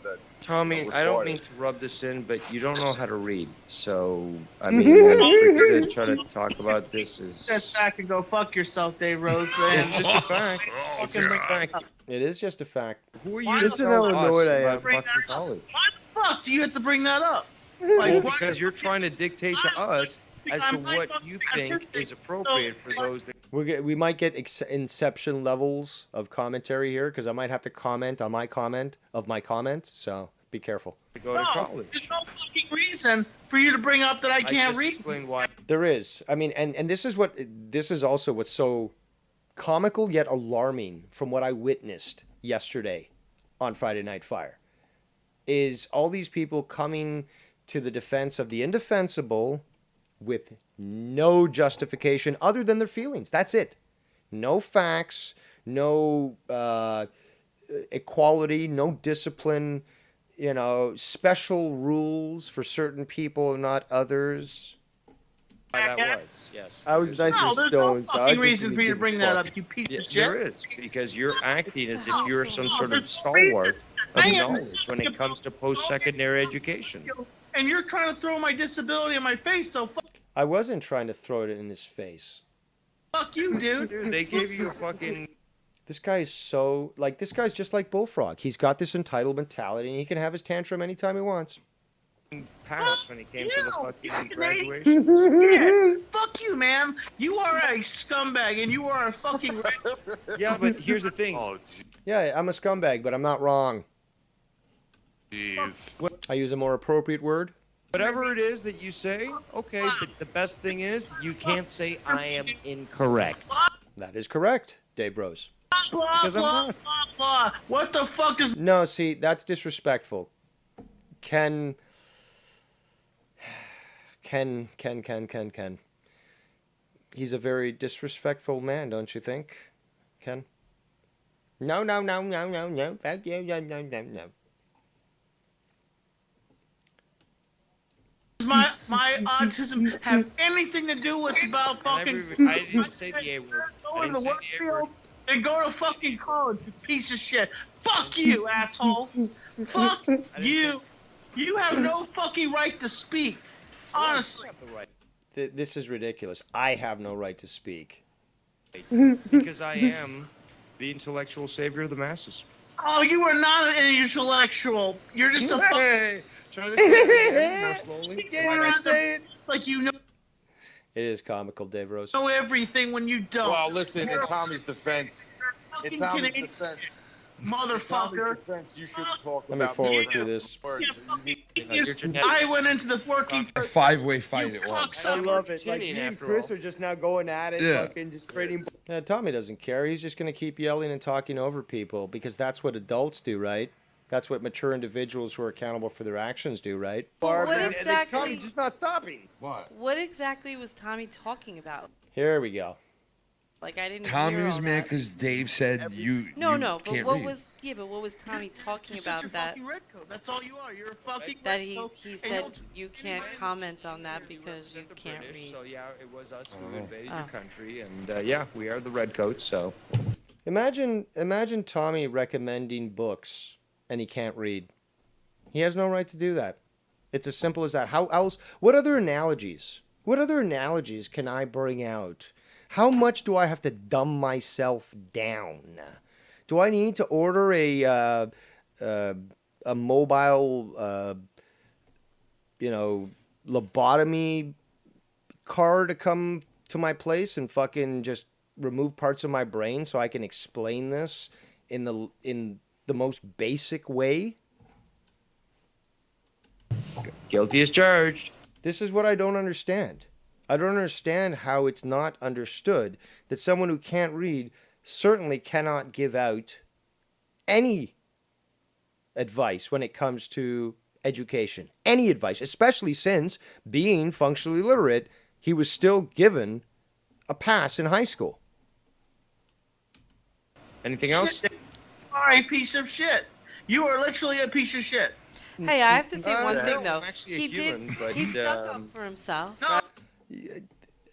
That. Tommy, I don't mean to rub this in, but you don't know how to read. So I mean, for you to try to talk about this is. Sit back and go fuck yourself, Dave Rose. It's just a fact. It's just a fact. It is just a fact. Who are you to Listen how annoyed I am. Fucking college? Why the fuck do you have to bring that up? Well, because you're trying to dictate to us as to what you think is appropriate for those that... We might get inception levels of commentary here, because I might have to comment on my comment of my comment, so be careful. Go to college. There's no fucking reason for you to bring up that I can't read. Explain why. There is. I mean, and this is also what's so comical yet alarming from what I witnessed yesterday on Friday Night Fire, is all these people coming to the defense of the indefensible with no justification other than their feelings. That's it. No facts, no equality, no discipline, special rules for certain people, not others. That was, yes. I was nice and stoned, so I no reason for you to bring that up, you piece of shit. There is, because you're acting as if you're some sort of stalwart of knowledge when it comes to post-secondary education. And you're trying to throw my disability in my face, so fuck. I wasn't trying to throw it in his face. Fuck you, dude. They gave you a fucking... This guy is so... this guy's just like Bullfrog. He's got this entitled mentality, and he can have his tantrum anytime he wants. Passed when he came to the fucking graduation. Yeah, fuck you, man. You are a scumbag, and you are a fucking... Yeah, but here's the thing. Yeah, I'm a scumbag, but I'm not wrong. Jeez. I use a more appropriate word. Whatever it is that you say, okay, but the best thing is you can't say I am incorrect. That is correct, Dave Rose. Because I'm not. Blah. What the fuck is... No, see, that's disrespectful. Ken. He's a very disrespectful man, don't you think, Ken? No. My autism have anything to do with about fucking... I didn't say the A word. Go in the work field and go to fucking college, you piece of shit. Fuck you, asshole. Fuck you. You have no fucking right to speak. Honestly. This is ridiculous. I have no right to speak. Because I am the intellectual savior of the masses. Oh, you are not an intellectual. You're just a fucking... Try to say it more slowly. You can't even say it. Like you know. It is comical, Dave Rose. Know everything when you don't. Well, listen, in Tommy's defense, motherfucker. You should talk Let me forward through this. I went into the working. A five-way fight it was. I love it. Like, me and Chris are just now going at it, fucking just trading. Tommy doesn't care. He's just going to keep yelling and talking over people because that's what adults do, right? That's what mature individuals who are accountable for their actions do, right? What exactly? Tommy's just not stopping. What exactly was Tommy talking about? Here we go. Like I didn't. Tommy hear was all mad that. because Dave said you. No, you no. But can't what read. was? Yeah, but what was Tommy talking You're about such a that? fucking redcoat. That's all you are. You're a fucking That redcoat. he and said you can't comment on that because you can't read. So yeah, it was us who invaded Oh. your country, and yeah, we are the redcoats. So imagine Tommy recommending books, and he can't read. He has no right to do that. It's as simple as that. How else? What other analogies? What other analogies can I bring out? How much do I have to dumb myself down? Do I need to order a mobile, lobotomy car to come to my place and fucking just remove parts of my brain so I can explain this in the most basic way? Guilty as charged. This is what I don't understand. I don't understand how it's not understood that someone who can't read certainly cannot give out any advice when it comes to education. Any advice, especially since, being functionally literate, he was still given a pass in high school. Anything else? You are a piece of shit. You are literally a piece of shit. Hey, I have to say one thing no, though. I'm actually a He human, did. but, He stuck up for himself.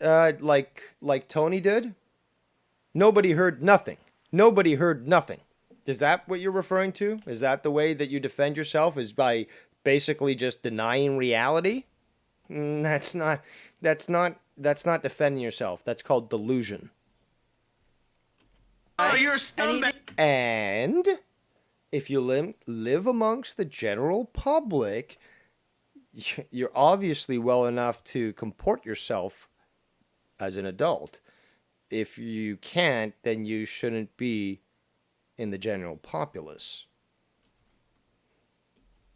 Like Tony did? Nobody heard nothing. Nobody heard nothing. Is that what you're referring to? Is that the way that you defend yourself, is by basically just denying reality? That's not defending yourself. That's called delusion. Oh, you're a scumbag. And if you live amongst the general public, you're obviously well enough to comport yourself as an adult. If you can't, then you shouldn't be in the general populace.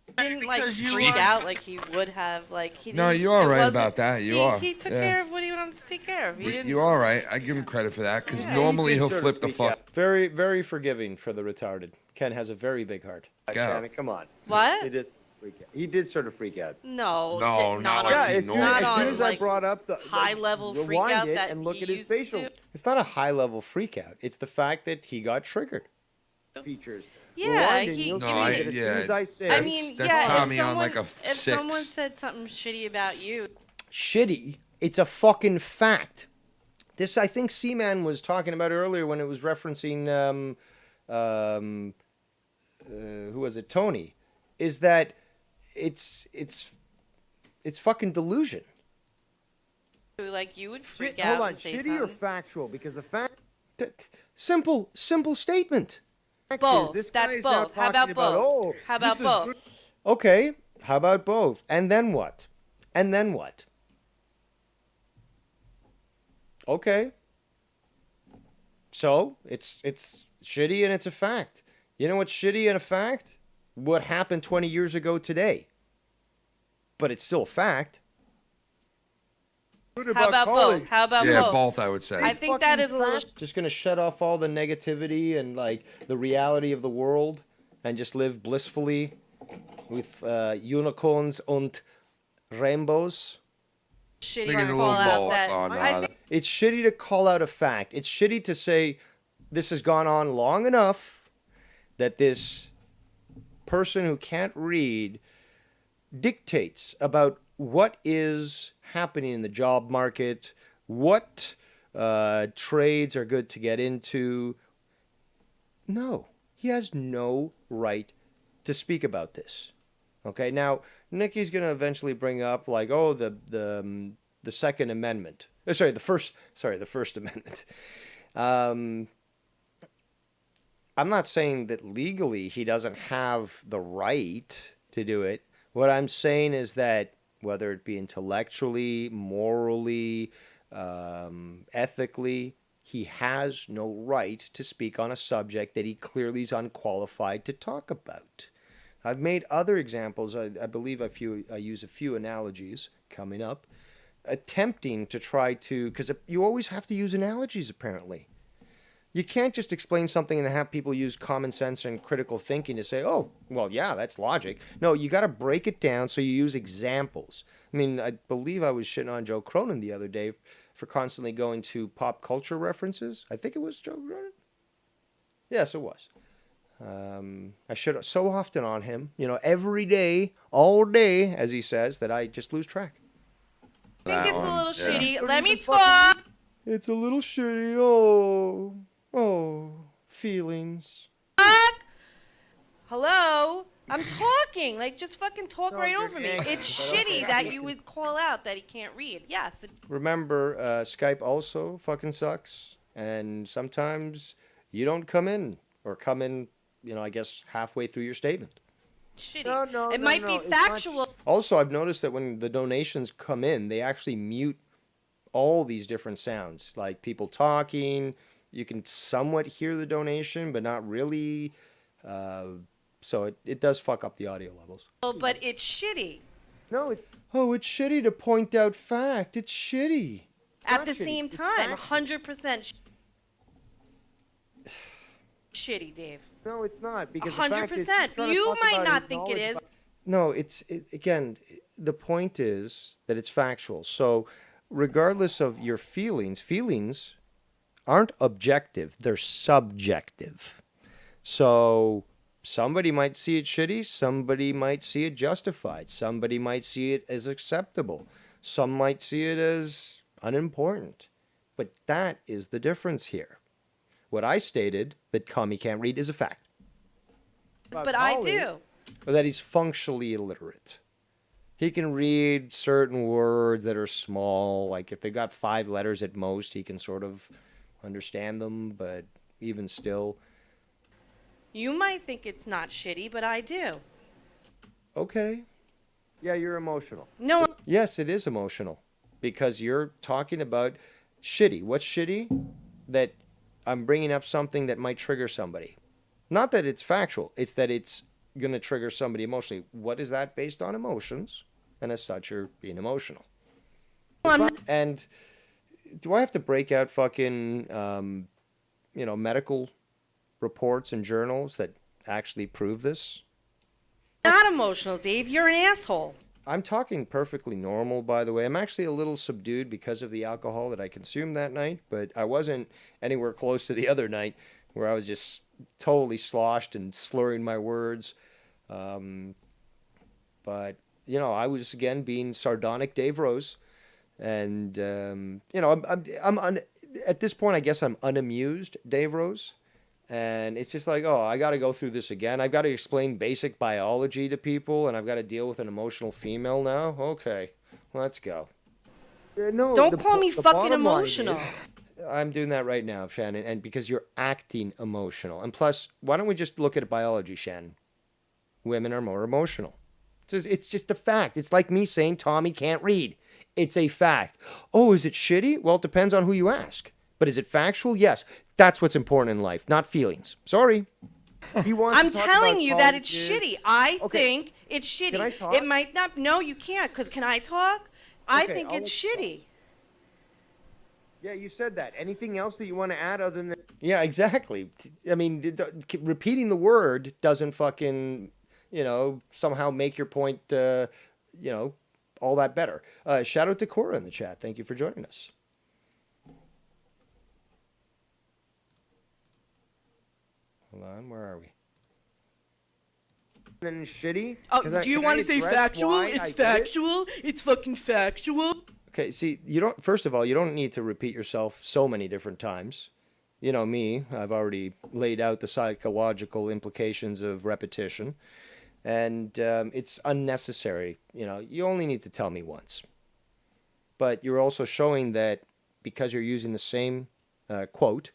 He didn't like freak out like he would have. Like he. No, didn't, you are it right wasn't- about that. You are. He took Yeah. care of what he wanted to take care of. He didn't. You are right. I give him credit for that because Yeah, normally He did he'll sort of flip the freak fuck. out. Very, very forgiving for the retarded. Ken has a very big heart. Shannon, come on. What? He did freak out. He did sort of freak out. No. No, not on, like Yeah, as soon not as, on, as I like, brought up the high level freak rewind out it that and look he at his used to facial do. It's not a high level freak out. It's the fact that he got triggered. features. Yeah, Rewind it, he. you'll No, see I, that as soon as I say, I mean, that's yeah. Tommy If on, someone, like, a if 6. someone said something shitty about you, Shitty. It's a fucking fact. This, I think Seaman was talking about earlier when it was referencing, who was it? Tony. Is that it's fucking delusion. like you would freak Hold out on, and say shitty or something. factual? Because the fact Simple statement. Both. This guy That's is now both. How talking about both? oh, How about this is both? good. Okay, how about both? And then what? And then what? Okay. So, it's shitty and it's a fact. You know what's shitty and a fact? What happened 20 years ago today. But it's still a fact. How about both? How about Yeah, both? both, I would say. I think that is a little. Just gonna shut off all the negativity and like the reality of the world and just live blissfully with unicorns and rainbows. Shitty Bring in to a call little out bowl. that. Oh, no, I think It's shitty to call out a fact. It's shitty to say this has gone on long enough that this person who can't read dictates about what is happening in the job market, what trades are good to get into. No, he has no right to speak about this. Okay, now Nikki's going to eventually bring up like, oh, the Second Amendment. The First Amendment. I'm not saying that legally he doesn't have the right to do it. What I'm saying is that whether it be intellectually, morally, ethically, he has no right to speak on a subject that he clearly is unqualified to talk about. I've made other examples. I believe I use a few analogies coming up, attempting to try to, because you always have to use analogies apparently. You can't just explain something and have people use common sense and critical thinking to say, oh, well, yeah, that's logic. No, you got to break it down so you use examples. I mean, I believe I was shitting on Joe Cronin the other day for constantly going to pop culture references. I think it was Joe Rogan. Yes, it was. I should so often on him, every day, all day, as he says, that I just lose track. I think it's a little shitty. Let me talk. It's a little shitty. Oh, feelings. Hello? I'm talking. Like, just fucking talk right over me. It's shitty that you would call out that he can't read. Yes. Remember, Skype also fucking sucks. And sometimes you don't come in or come in, I guess halfway through your statement. Shitty. No, it might be factual. Also, I've noticed that when the donations come in, they actually mute all these different sounds. Like people talking. You can somewhat hear the donation, but not really. So it does fuck up the audio levels. But it's shitty. No, it's shitty to point out fact. It's shitty. At the same time, 100% shitty, Dave. No, it's not. Because 100%. You might not think it is. No, again, the point is that it's factual. So regardless of your feelings aren't objective. They're subjective. So somebody might see it shitty. Somebody might see it justified. Somebody might see it as acceptable. Some might see it as unimportant. But that is the difference here. What I stated, that Kami can't read, is a fact. But I do. Or that he's functionally illiterate. He can read certain words that are small. Like if they got 5 letters at most, he can sort of understand them. But even still... You might think it's not shitty, but I do. Okay. Yeah, you're emotional. No. Yes, it is emotional. Because you're talking about shitty. What's shitty? That I'm bringing up something that might trigger somebody. Not that it's factual. It's that it's going to trigger somebody emotionally. What is that? Based on emotions. And as such, you're being emotional. And do I have to break out fucking, medical reports and journals that actually prove this? Not emotional, Dave. You're an asshole. I'm talking perfectly normal, by the way. I'm actually a little subdued because of the alcohol that I consumed that night, but I wasn't anywhere close to the other night where I was just totally sloshed and slurring my words. But, I was, again, being sardonic Dave Rose. And, I'm at this point, I guess I'm unamused Dave Rose. And it's just like, I got to go through this again. I've got to explain basic biology to people, and I've got to deal with an emotional female now? Okay, let's go. No, don't call me fucking emotional. I'm doing that right now, Shannon, and because you're acting emotional. And plus, why don't we just look at biology, Shannon? Women are more emotional. It's just a fact. It's like me saying Tommy can't read. It's a fact. Oh, is it shitty? Well, it depends on who you ask. But is it factual? Yes. That's what's important in life, not feelings. Sorry. I'm telling you that it's shitty. I think it's shitty. Can I talk? It might not. No, you can't. Because can I talk? I think it's shitty. Yeah, you said that. Anything else that you want to add other than... Yeah, exactly. I mean, repeating the word doesn't fucking, somehow make your point, all that better. Shout out to Cora in the chat. Thank you for joining us. Hold on, where are we? Then shitty? Do you want to say factual? It's factual. It's fucking factual. Okay, see, first of all, you don't need to repeat yourself so many different times. You know me, I've already laid out the psychological implications of repetition. And it's unnecessary. You only need to tell me once. But you're also showing that because you're using the same quote,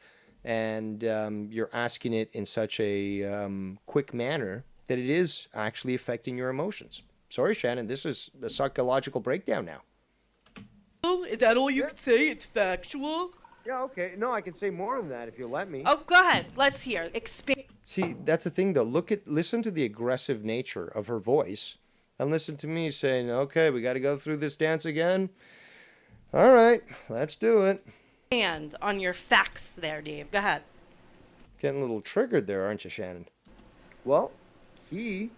and you're asking it in such a quick manner that it is actually affecting your emotions. Sorry, Shannon, this is a psychological breakdown now. Is that all you can say? It's factual? Yeah, okay. No, I can say more than that if you'll let me. Oh, go ahead. Let's hear. Expand. See, that's the thing, though. Listen to the aggressive nature of her voice, and listen to me saying, okay, we got to go through this dance again. All right, let's do it. And on your facts there, Dave. Go ahead. Getting a little triggered there, aren't you, Shannon? Well, he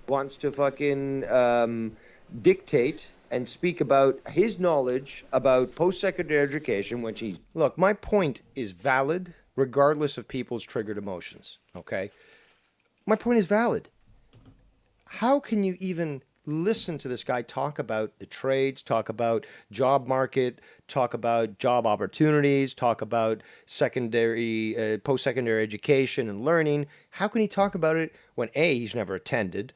wants to fucking dictate and speak about his knowledge about post-secondary education, which he's... Look, my point is valid regardless of people's triggered emotions, okay? My point is valid. How can you even listen to this guy talk about the trades, talk about job market, talk about job opportunities, talk about secondary, post-secondary education and learning? How can he talk about it when A, he's never attended,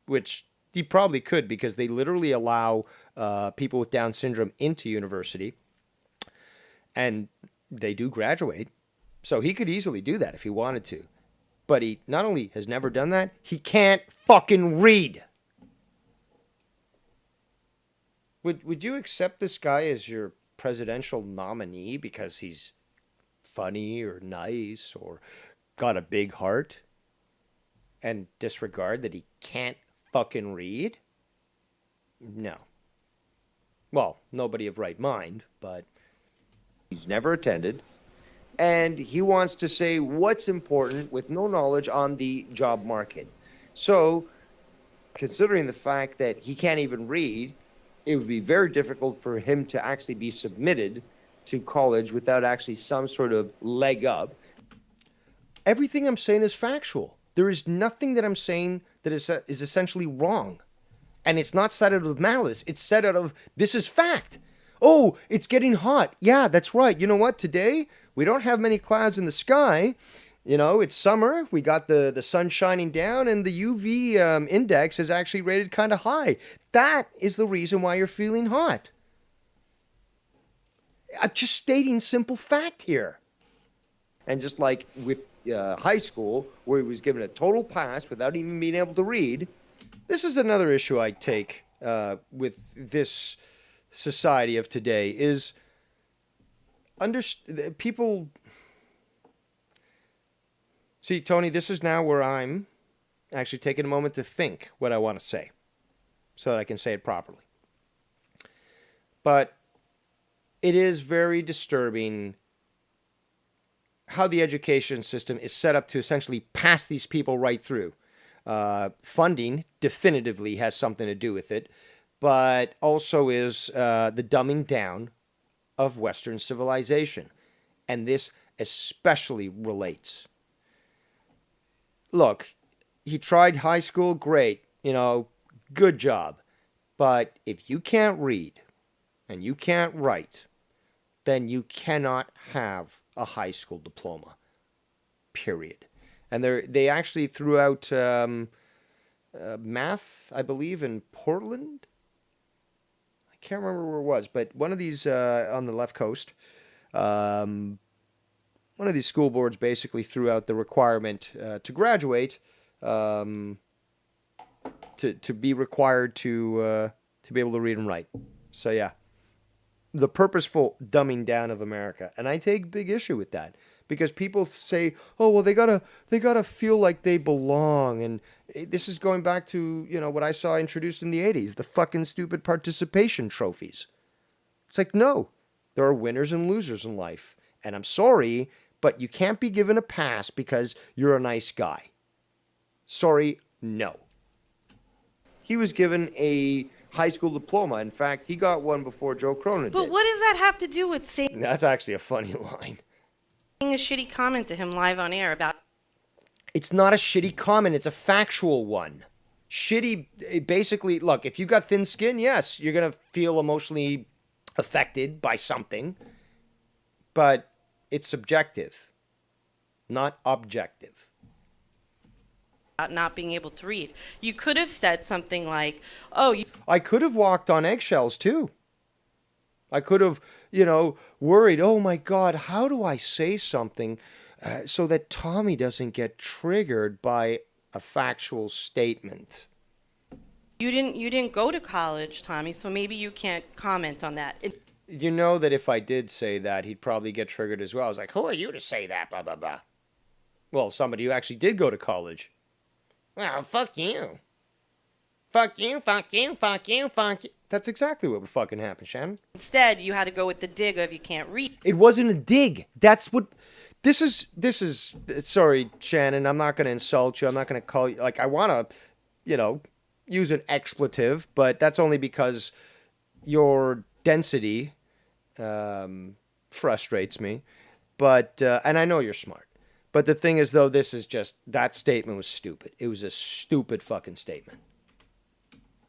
which he probably could because they literally allow people with Down syndrome into university, and they do graduate. So he could easily do that if he wanted to. But he not only has never done that, he can't fucking read. Would you accept this guy as your presidential nominee because he's funny or nice or got a big heart, and disregard that he can't fucking read? No. Well, nobody of right mind, but he's never attended, and he wants to say what's important with no knowledge on the job market. So, considering the fact that he can't even read, it would be very difficult for him to actually be submitted to college without actually some sort of leg up. Everything I'm saying is factual. There is nothing that I'm saying that is essentially wrong. And it's not said out of malice. It's said out of, this is fact. Oh, it's getting hot. Yeah, that's right. You know what? Today, we don't have many clouds in the sky. You know, it's summer. We got the sun shining down, and the UV index is actually rated kind of high. That is the reason why you're feeling hot. I'm just stating simple fact here. And just like with high school, where he was given a total pass without even being able to read. This is another issue I take with this society of today is people... See, Tony, this is now where I'm actually taking a moment to think what I want to say so that I can say it properly. But it is very disturbing how the education system is set up to essentially pass these people right through. Funding definitively has something to do with it, but also is the dumbing down of Western civilization. And this especially relates. Look, he tried high school, great, you know, good job. But if you can't read and you can't write, then you cannot have a high school diploma, period. And they actually threw out math, I believe, in Portland. I can't remember where it was, but one of these on the left coast, one of these school boards basically threw out the requirement to graduate, to be required to be able to read and write. So yeah, the purposeful dumbing down of America, and I take big issue with that because people say, "Oh, well, they gotta feel like they belong," and this is going back to what I saw introduced in the '80s, the fucking stupid participation trophies. It's like, no, there are winners and losers in life, and I'm sorry, but you can't be given a pass because you're a nice guy. Sorry, no. He was given a high school diploma. In fact, he got one before Joe Cronin did. But what does that have to do with saying That's actually a funny line. a shitty comment to him live on air about... It's not a shitty comment. It's a factual one. Shitty, basically, look, if you've got thin skin, yes, you're going to feel emotionally affected by something. But it's subjective, not objective. About not being able to read. You could have said something like, oh... I could have walked on eggshells, too. I could have, worried, oh my God, how do I say something so that Tommy doesn't get triggered by a factual statement? You didn't go to college, Tommy, so maybe you can't comment on that. You know that if I did say that, he'd probably get triggered as well. I was like, who are you to say that, blah, blah, blah. Well, somebody who actually did go to college. Well, fuck you. Fuck you, fuck you, fuck you, fuck you. That's exactly what would fucking happen, Shannon. Instead, you had to go with the dig of you can't read. It wasn't a dig. That's what... This is... Sorry, Shannon, I'm not going to insult you. I'm not going to call you... Like, I want to, use an expletive, but that's only because your density frustrates me. But and I know you're smart. But the thing is, though, this is just, that statement was stupid. It was a stupid fucking statement.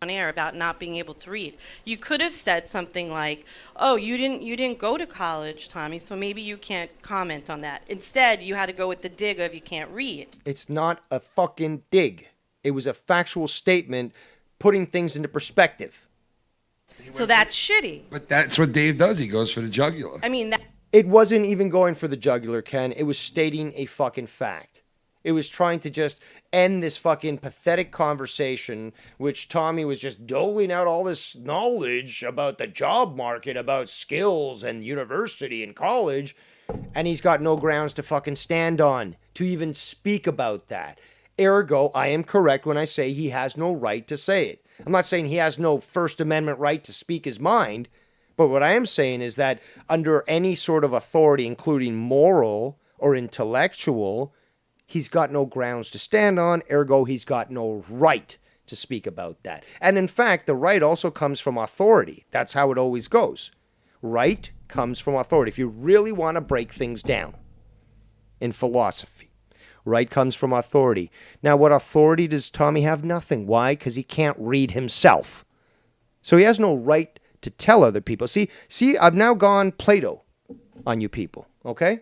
On air about not being able to read. You could have said something like, "Oh, you didn't go to college, Tommy, so maybe you can't comment on that." Instead, you had to go with the dig of you can't read. It's not a fucking dig. It was a factual statement putting things into perspective. So that's shitty. But that's what Dave does. He goes for the jugular. I mean, it wasn't even going for the jugular, Ken. It was stating a fucking fact. It was trying to just end this fucking pathetic conversation, which Tommy was just doling out all this knowledge about the job market, about skills and university and college, and he's got no grounds to fucking stand on to even speak about that. Ergo, I am correct when I say he has no right to say it. I'm not saying he has no First Amendment right to speak his mind, but what I am saying is that under any sort of authority, including moral or intellectual, he's got no grounds to stand on, ergo he's got no right to speak about that. And in fact, the right also comes from authority. That's how it always goes. Right comes from authority. If you really want to break things down in philosophy, right comes from authority. Now, what authority does Tommy have? Nothing. Why? Because he can't read himself. So he has no right to tell other people. See, I've now gone Plato on you people, okay?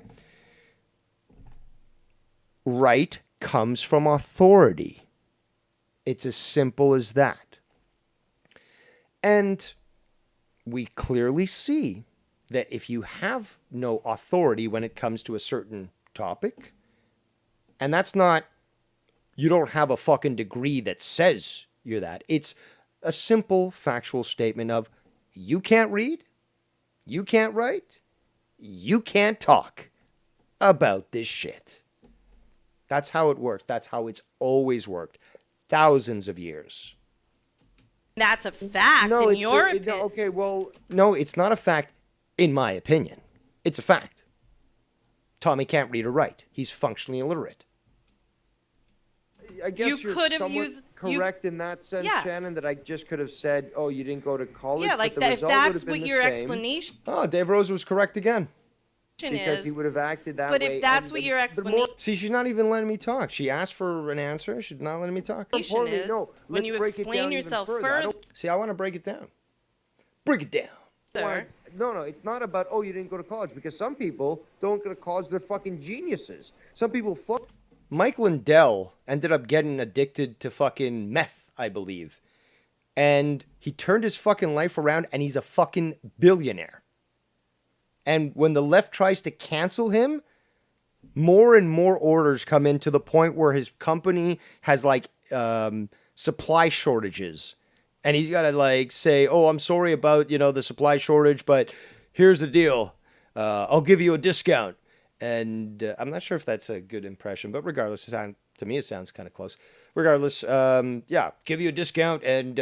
Right comes from authority. It's as simple as that. And we clearly see that if you have no authority when it comes to a certain topic, and that's not, you don't have a fucking degree that says you're that. It's a simple factual statement of, you can't read, you can't write, you can't talk about this shit. That's how it works. That's how it's always worked. Thousands of years. That's a fact in your opinion. No, okay, well, no, it's not a fact in my opinion. It's a fact. Tommy can't read or write. He's functionally illiterate. I guess you're somewhat correct in that sense, yes. Shannon, that I just could have said, oh, you didn't go to college. Yeah, like that, if that's what your explanation. Oh, Dave Rose was correct again. Because he would have acted that way. But if that's what your explanation... See, she's not even letting me talk. She asked for an answer. She's not letting me talk. Is, no, when you explain yourself further... See, I want to break it down. Break it down. No, it's not about, oh, you didn't go to college. Because some people don't go to college. They're fucking geniuses. Some people Mike Lindell ended up getting addicted to fucking meth, I believe. And he turned his fucking life around and he's a fucking billionaire. And when the left tries to cancel him, more and more orders come in to the point where his company has like supply shortages. And he's got to like say, oh, I'm sorry about, the supply shortage, but here's the deal. I'll give you a discount. And I'm not sure if that's a good impression, but regardless, to me it sounds kind of close. Regardless, give you a discount and,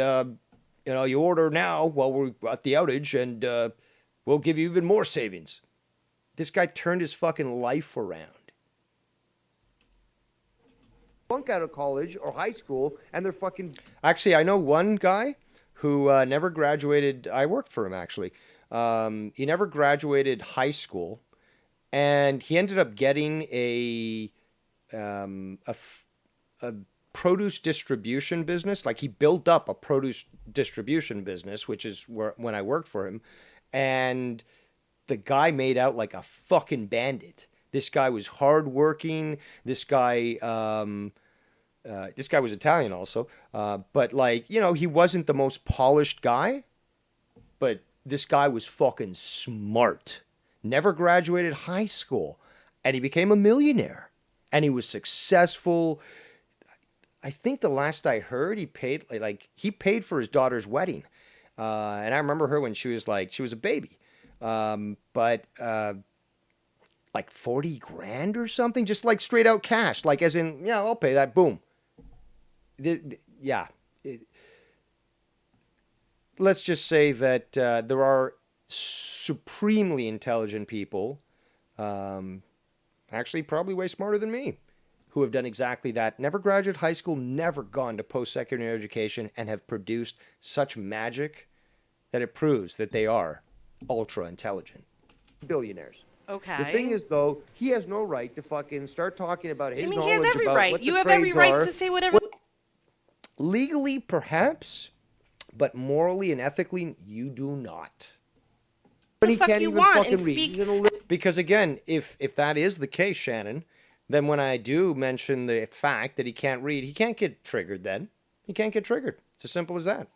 you order now while we're at the outage and we'll give you even more savings. This guy turned his fucking life around. Flunk out of college or high school and they're fucking... Actually, I know one guy who never graduated. I worked for him, actually. He never graduated high school. And he ended up getting a produce distribution business. Like he built up a produce distribution business, which is when I worked for him. And the guy made out like a fucking bandit. This guy was hardworking. This guy was Italian also. But he wasn't the most polished guy. But this guy was fucking smart. Never graduated high school, and he became a millionaire, and he was successful. I think the last I heard, he paid for his daughter's wedding, and I remember her when she was a baby, but like 40 grand or something, just like straight out cash, like as in, yeah, I'll pay that. Boom. Let's just say that there are supremely intelligent people, actually probably way smarter than me, who have done exactly that, never graduated high school, never gone to post-secondary education, and have produced such magic that it proves that they are ultra intelligent. Billionaires. Okay. The thing is, though, he has no right to fucking start talking about his knowledge he has every about right. what You the have every trades right are. to say whatever. Legally, perhaps, but morally and ethically, you do not. But he can't even fucking read. Because again, if that is the case, Shannon, then when I do mention the fact that he can't read, he can't get triggered then. He can't get triggered. It's as simple as that.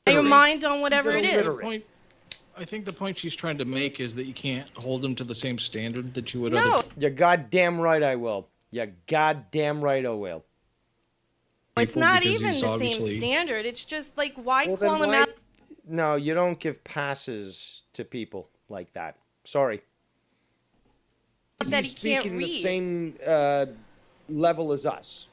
Your mind on whatever it is. I think the point she's trying to make is that you can't hold him to the same standard that you would No. other. You're goddamn right I will. You're goddamn right I will. It's not because even he's the same obviously- standard. It's just like, why Well, call then him out? No, you don't give passes to people like that. Sorry. That He's he can't speaking the read. same level as us.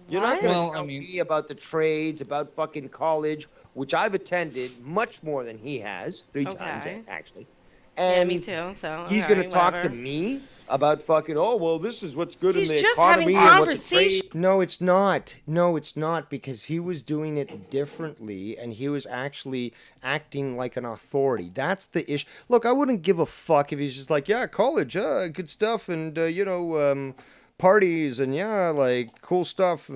You're not going to tell me about the trades, about fucking college, which I've attended much more than he has, 3 times actually. And me too. So he's okay, going to talk to whatever. me about fucking, oh, well, this is what's good He's in the just economy having and what the conversation. trade. No, it's not. No, it's not, because he was doing it differently and he was actually acting like an authority. That's the issue. Look, I wouldn't give a fuck if he's just like, yeah, college, good stuff, and, parties, and yeah, like, cool stuff.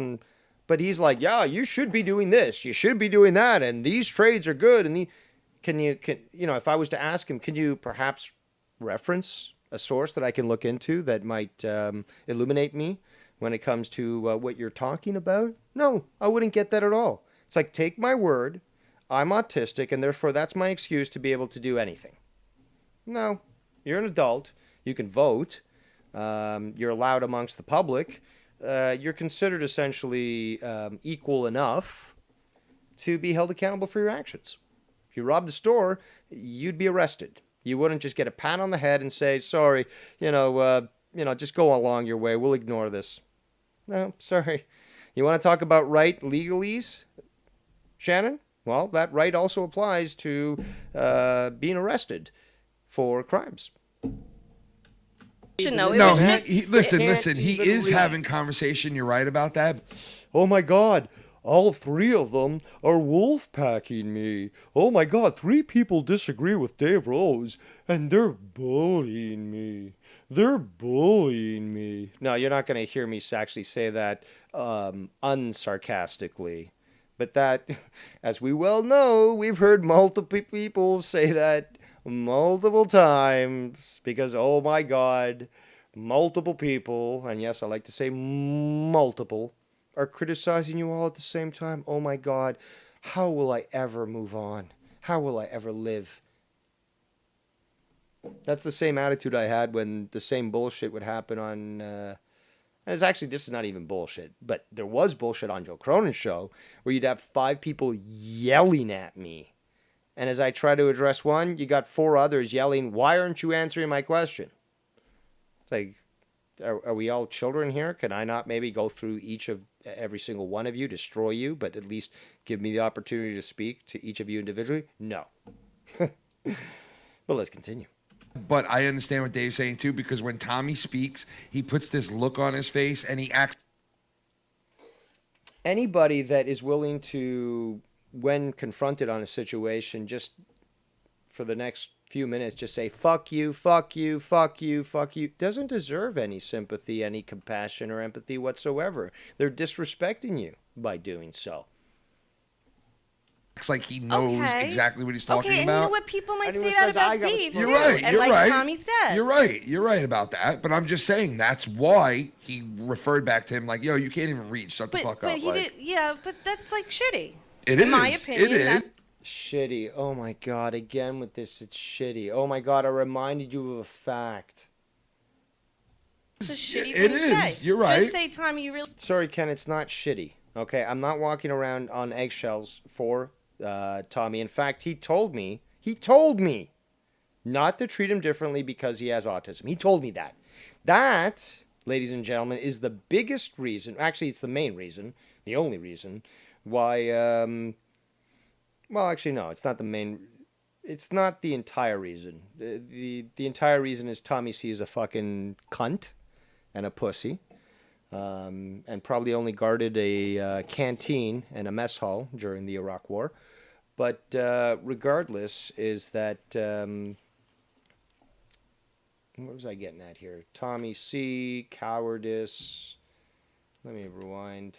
But he's like, yeah, you should be doing this, you should be doing that, and these trades are good. And if I was to ask him, can you perhaps reference a source that I can look into that might illuminate me when it comes to what you're talking about? No, I wouldn't get that at all. It's like, take my word, I'm autistic, and therefore that's my excuse to be able to do anything. No, you're an adult. You can vote. You're allowed amongst the public. You're considered essentially equal enough to be held accountable for your actions. If you robbed a store, you'd be arrested. You wouldn't just get a pat on the head and say, sorry, just go along your way. We'll ignore this. No, sorry. You want to talk about right legalese, Shannon? Well, that right also applies to being arrested for crimes. No, listen. He is having conversation. You're right about that. Oh my God. All 3 of them are wolf packing me. Oh my God, 3 people disagree with Dave Rose, and they're bullying me. They're bullying me. No, you're not going to hear me actually say that unsarcastically. But that, as we well know, we've heard multiple people say that multiple times, because, oh my God, multiple people, and yes, I like to say multiple, are criticizing you all at the same time. Oh my God, how will I ever move on? How will I ever live? That's the same attitude I had when the same bullshit would happen on... this is not even bullshit, but there was bullshit on Joe Cronin's show where you'd have 5 people yelling at me. And as I try to address one, you got 4 others yelling, why aren't you answering my question? It's like, are we all children here? Can I not maybe go through every single one of you, destroy you, but at least give me the opportunity to speak to each of you individually? No. But let's continue. But I understand what Dave's saying too, because when Tommy speaks, he puts this look on his face and he acts. Anybody that is willing to, when confronted on a situation, just for the next few minutes, just say, fuck you, fuck you, fuck you, fuck you, doesn't deserve any sympathy, any compassion or empathy whatsoever. They're disrespecting you by doing so. It's like he knows exactly what he's talking and about. you know what? People might say that about Dave, too. You're right. And You're like right. Tommy said. You're right. You're right about that. But I'm just saying that's why he referred back to him like, yo, you can't even read. Shut the fuck up. But he did, yeah, but that's like shitty. It in is. my opinion. It is. Shitty. Oh my God. Again with this, it's shitty. Oh my God. I reminded you of a fact. It's a shitty It thing to is. say. You're right. Just say, Tommy, you really... Sorry, Ken, it's not shitty. Okay, I'm not walking around on eggshells for Tommy. In fact, he told me not to treat him differently because he has autism. He told me that. That, ladies and gentlemen, is the biggest reason. Actually, it's the main reason, the only reason why. Well, actually, no, it's not the main. It's not the entire reason. The entire reason is Tommy C is a fucking cunt. and a pussy, and probably only guarded a canteen and a mess hall during the Iraq War. But regardless, is that what was I getting at here? Tommy C, cowardice. Let me rewind.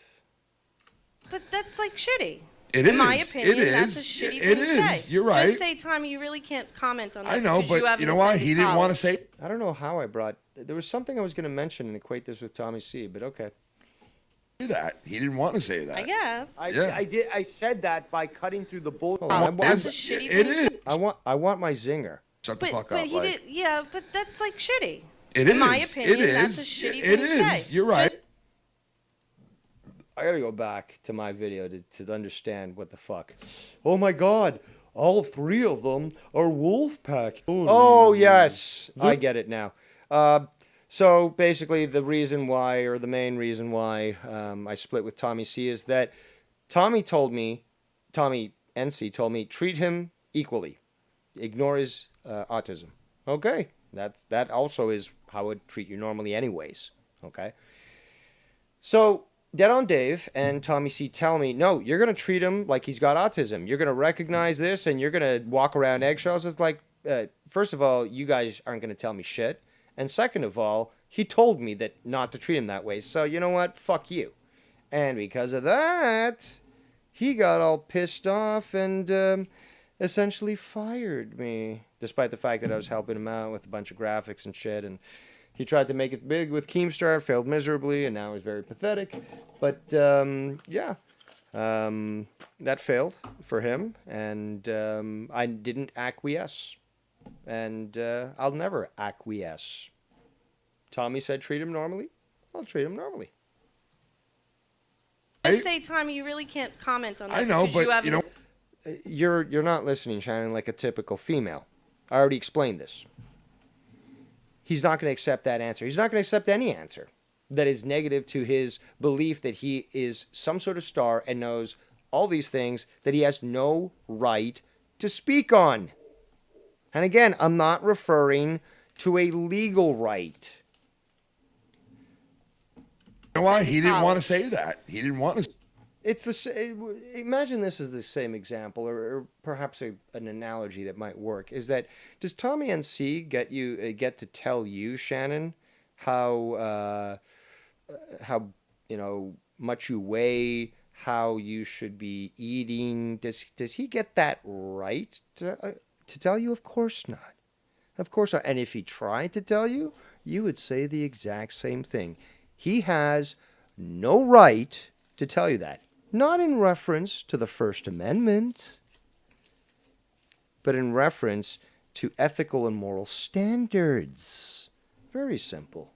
But that's like shitty. It In my is. opinion, It that's is. a shitty It thing to is. say. You're right. Just say, Tommy, you really can't comment on that. I know, because but haven't you know what? attended He didn't want to college. say. I don't know how I brought. There was something I was going to mention and equate this with Tommy C, but okay. That he didn't want to say that. I guess. I did. I said that by cutting through the bull. That's a shitty thing to say. I want my zinger. Shut But he did. Yeah, but that's like shitty. It In my is. opinion, It that's a is. shitty It thing to say. is. You're right. I gotta go back to my video to understand what the fuck. Oh my god, all three of them are wolf pack. Oh yes, I get it now. So basically the reason why, or the main reason why I split with Tommy C is that Tommy NC told me, treat him equally. Ignore his autism. Okay, that also is how I would treat you normally anyways. Okay. So Dead on Dave and Tommy C tell me, no, you're going to treat him like he's got autism. You're going to recognize this and you're going to walk around eggshells. It's like, first of all, you guys aren't going to tell me shit. And second of all, he told me that not to treat him that way. So you know what? Fuck you. And because of that, he got all pissed off and essentially fired me. Despite the fact that I was helping him out with a bunch of graphics and shit. And he tried to make it big with Keemstar, failed miserably, and now he's very pathetic. But, yeah, that failed for him, and I didn't acquiesce. And I'll never acquiesce. Tommy said treat him normally. I'll treat him normally. Just say, Tommy, you really can't comment on that. I know, because you but, haven't. You're not listening, Shannon, like a typical female. I already explained this. He's not going to accept that answer. He's not going to accept any answer that is negative to his belief that he is some sort of star and knows all these things that he has no right to speak on. And again, I'm not referring to a legal right. You know why? He didn't want to say that. He didn't want to. It's imagine this is the same example, or perhaps an analogy that might work. Is that does Tommy NC get to tell you, Shannon, how much you weigh, how you should be eating? Does he get that right to tell you? Of course not. Of course not. And if he tried to tell you, you would say the exact same thing. He has no right to tell you that. Not in reference to the First Amendment, but in reference to ethical and moral standards. Very simple.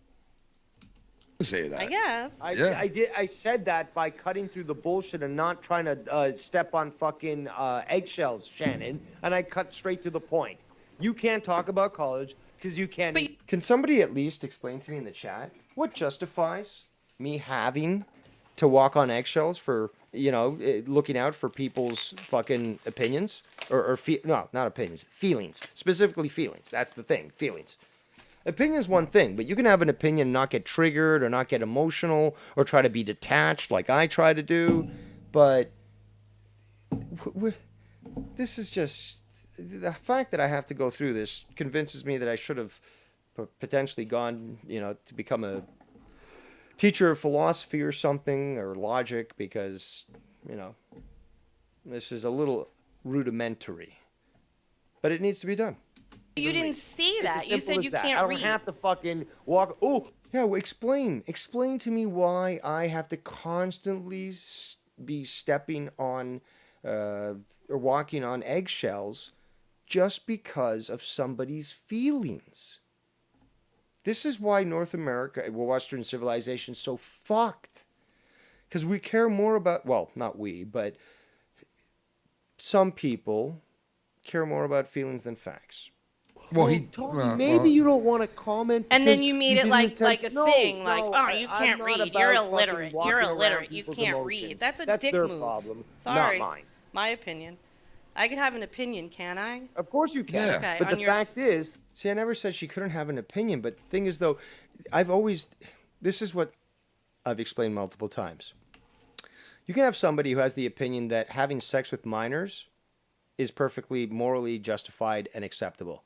Say that. I guess. I said that by cutting through the bullshit and not trying to step on fucking eggshells, Shannon. And I cut straight to the point. You can't talk about college because you can't. Can somebody at least explain to me in the chat what justifies me having to walk on eggshells for, looking out for people's fucking opinions no, not opinions, feelings, specifically feelings. That's the thing, feelings. Opinion's one thing, but you can have an opinion and not get triggered or not get emotional or try to be detached like I try to do. But this is just the fact that I have to go through this convinces me that I should have potentially gone, to become a teacher of philosophy or something, or logic, because, this is a little rudimentary. But it needs to be done. You didn't see that. You said you can't I don't read. have to fucking walk. Oh, yeah. Well, explain to me why I have to constantly be stepping on or walking on eggshells just because of somebody's feelings. This is why North America, Western civilization, is so fucked. Because we care more about, well, not we, but some people care more about feelings than facts. Well, maybe you don't want to comment. And then you made it like a thing, you can't read. You're illiterate. You're illiterate. You can't read. That's a dick their move. problem, Sorry, not mine. My opinion. I could have an opinion, can I? Of course you can. Yeah. Okay, but the fact is, see, I never said she couldn't have an opinion. But the thing is, though, I've always, this is what I've explained multiple times. You can have somebody who has the opinion that having sex with minors is perfectly morally justified and acceptable.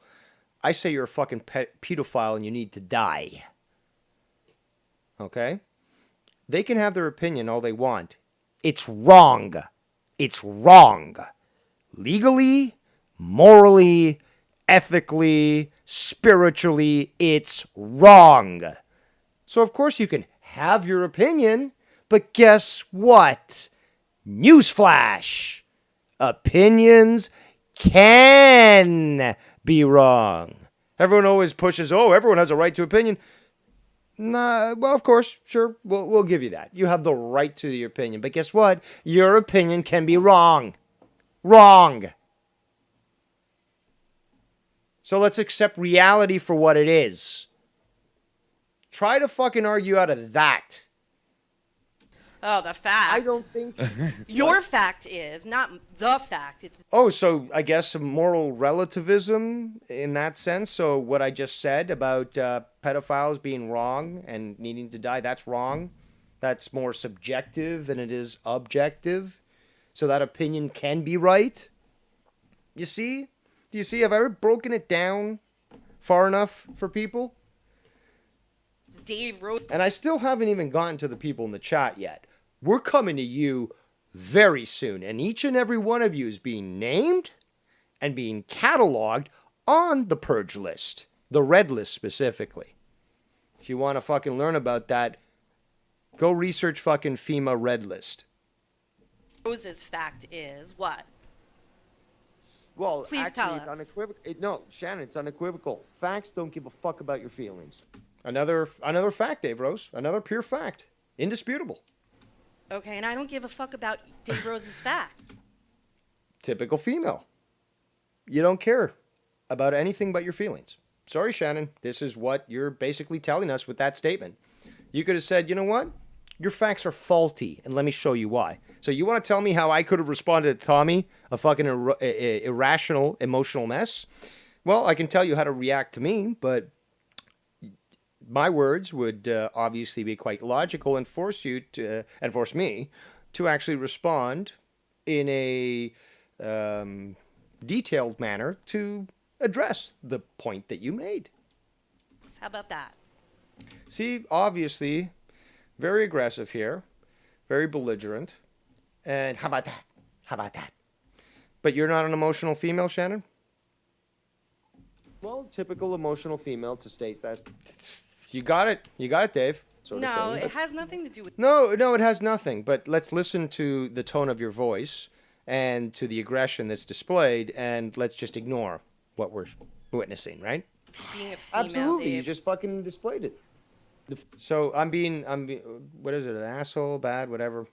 I say you're a fucking pedophile and you need to die. Okay? They can have their opinion all they want. It's wrong. It's wrong. Legally, morally, ethically, spiritually, it's wrong. So of course you can have your opinion, but guess what? Newsflash. Opinions can be wrong. Everyone always pushes, everyone has a right to opinion. Nah, well, of course, sure, we'll give you that. You have the right to your opinion, but guess what? Your opinion can be wrong. Wrong. So let's accept reality for what it is. Try to fucking argue out of that. Oh, the fact. I don't think... Your fact is, not the fact. It's So I guess moral relativism in that sense. So what I just said about pedophiles being wrong and needing to die, that's wrong. That's more subjective than it is objective. So that opinion can be right. You see? Do you see? Have I ever broken it down far enough for people? Dave wrote... And I still haven't even gotten to the people in the chat yet. We're coming to you very soon, and each and every one of you is being named and being cataloged on the purge list, the red list specifically. If you want to fucking learn about that, go research fucking FEMA red list. Rose's fact is what? Well, Please actually, tell it's us. unequivocal. No, Shannon, it's unequivocal. Facts don't give a fuck about your feelings. Another fact, Dave Rose. Another pure fact. Indisputable. Okay, and I don't give a fuck about Dave Rose's fact. Typical female. You don't care about anything but your feelings. Sorry, Shannon. This is what you're basically telling us with that statement. You could have said, you know what? Your facts are faulty, and let me show you why. So you want to tell me how I could have responded to Tommy, a fucking irrational, emotional mess? Well, I can tell you how to react to me, but my words would obviously be quite logical and force me to actually respond in a detailed manner to address the point that you made. How about that? See, obviously, very aggressive here, very belligerent, and how about that? How about that? But you're not an emotional female, Shannon? Well, typical emotional female to state that. You got it. You got it, Dave. No, it has nothing to do with... No, it has nothing. But let's listen to the tone of your voice and to the aggression that's displayed, and let's just ignore what we're witnessing, right? Being a female, Absolutely. Dave. You just fucking displayed it. So I'm being, what is it, an asshole, bad, whatever.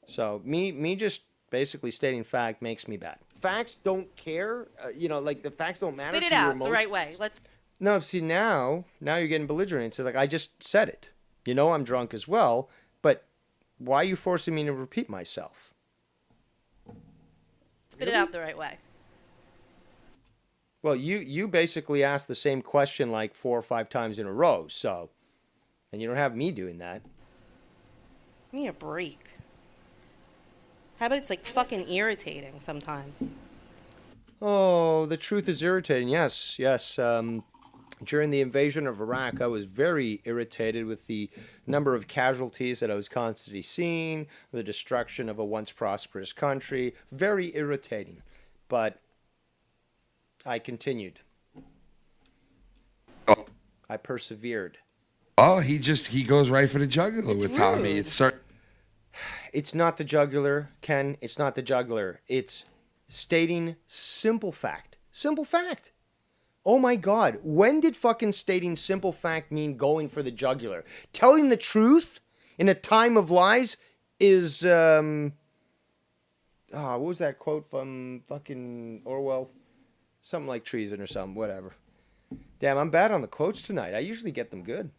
So me just basically stating fact makes me bad. Facts don't care. The facts don't matter. Spit it to your out the right way. Let's... No, see, now you're getting belligerent. So, I just said it. You know I'm drunk as well, but why are you forcing me to repeat myself? Spit it out the right way. Well, you basically asked the same question like 4 or 5 times in a row, so... And you don't have me doing that. Give me a break. How about it's like fucking irritating sometimes? Oh, the truth is irritating. Yes. During the invasion of Iraq, I was very irritated with the number of casualties that I was constantly seeing, the destruction of a once prosperous country. Very irritating. But I continued. Oh. I persevered. Oh, he goes right for the jugular with Tommy. It's not the jugular, Ken. It's not the jugular. It's stating simple fact. Simple fact. Oh my God. When did fucking stating simple fact mean going for the jugular? Telling the truth in a time of lies is, what was that quote from fucking Orwell? Something like treason or something, whatever. Damn, I'm bad on the quotes tonight. I usually get them good.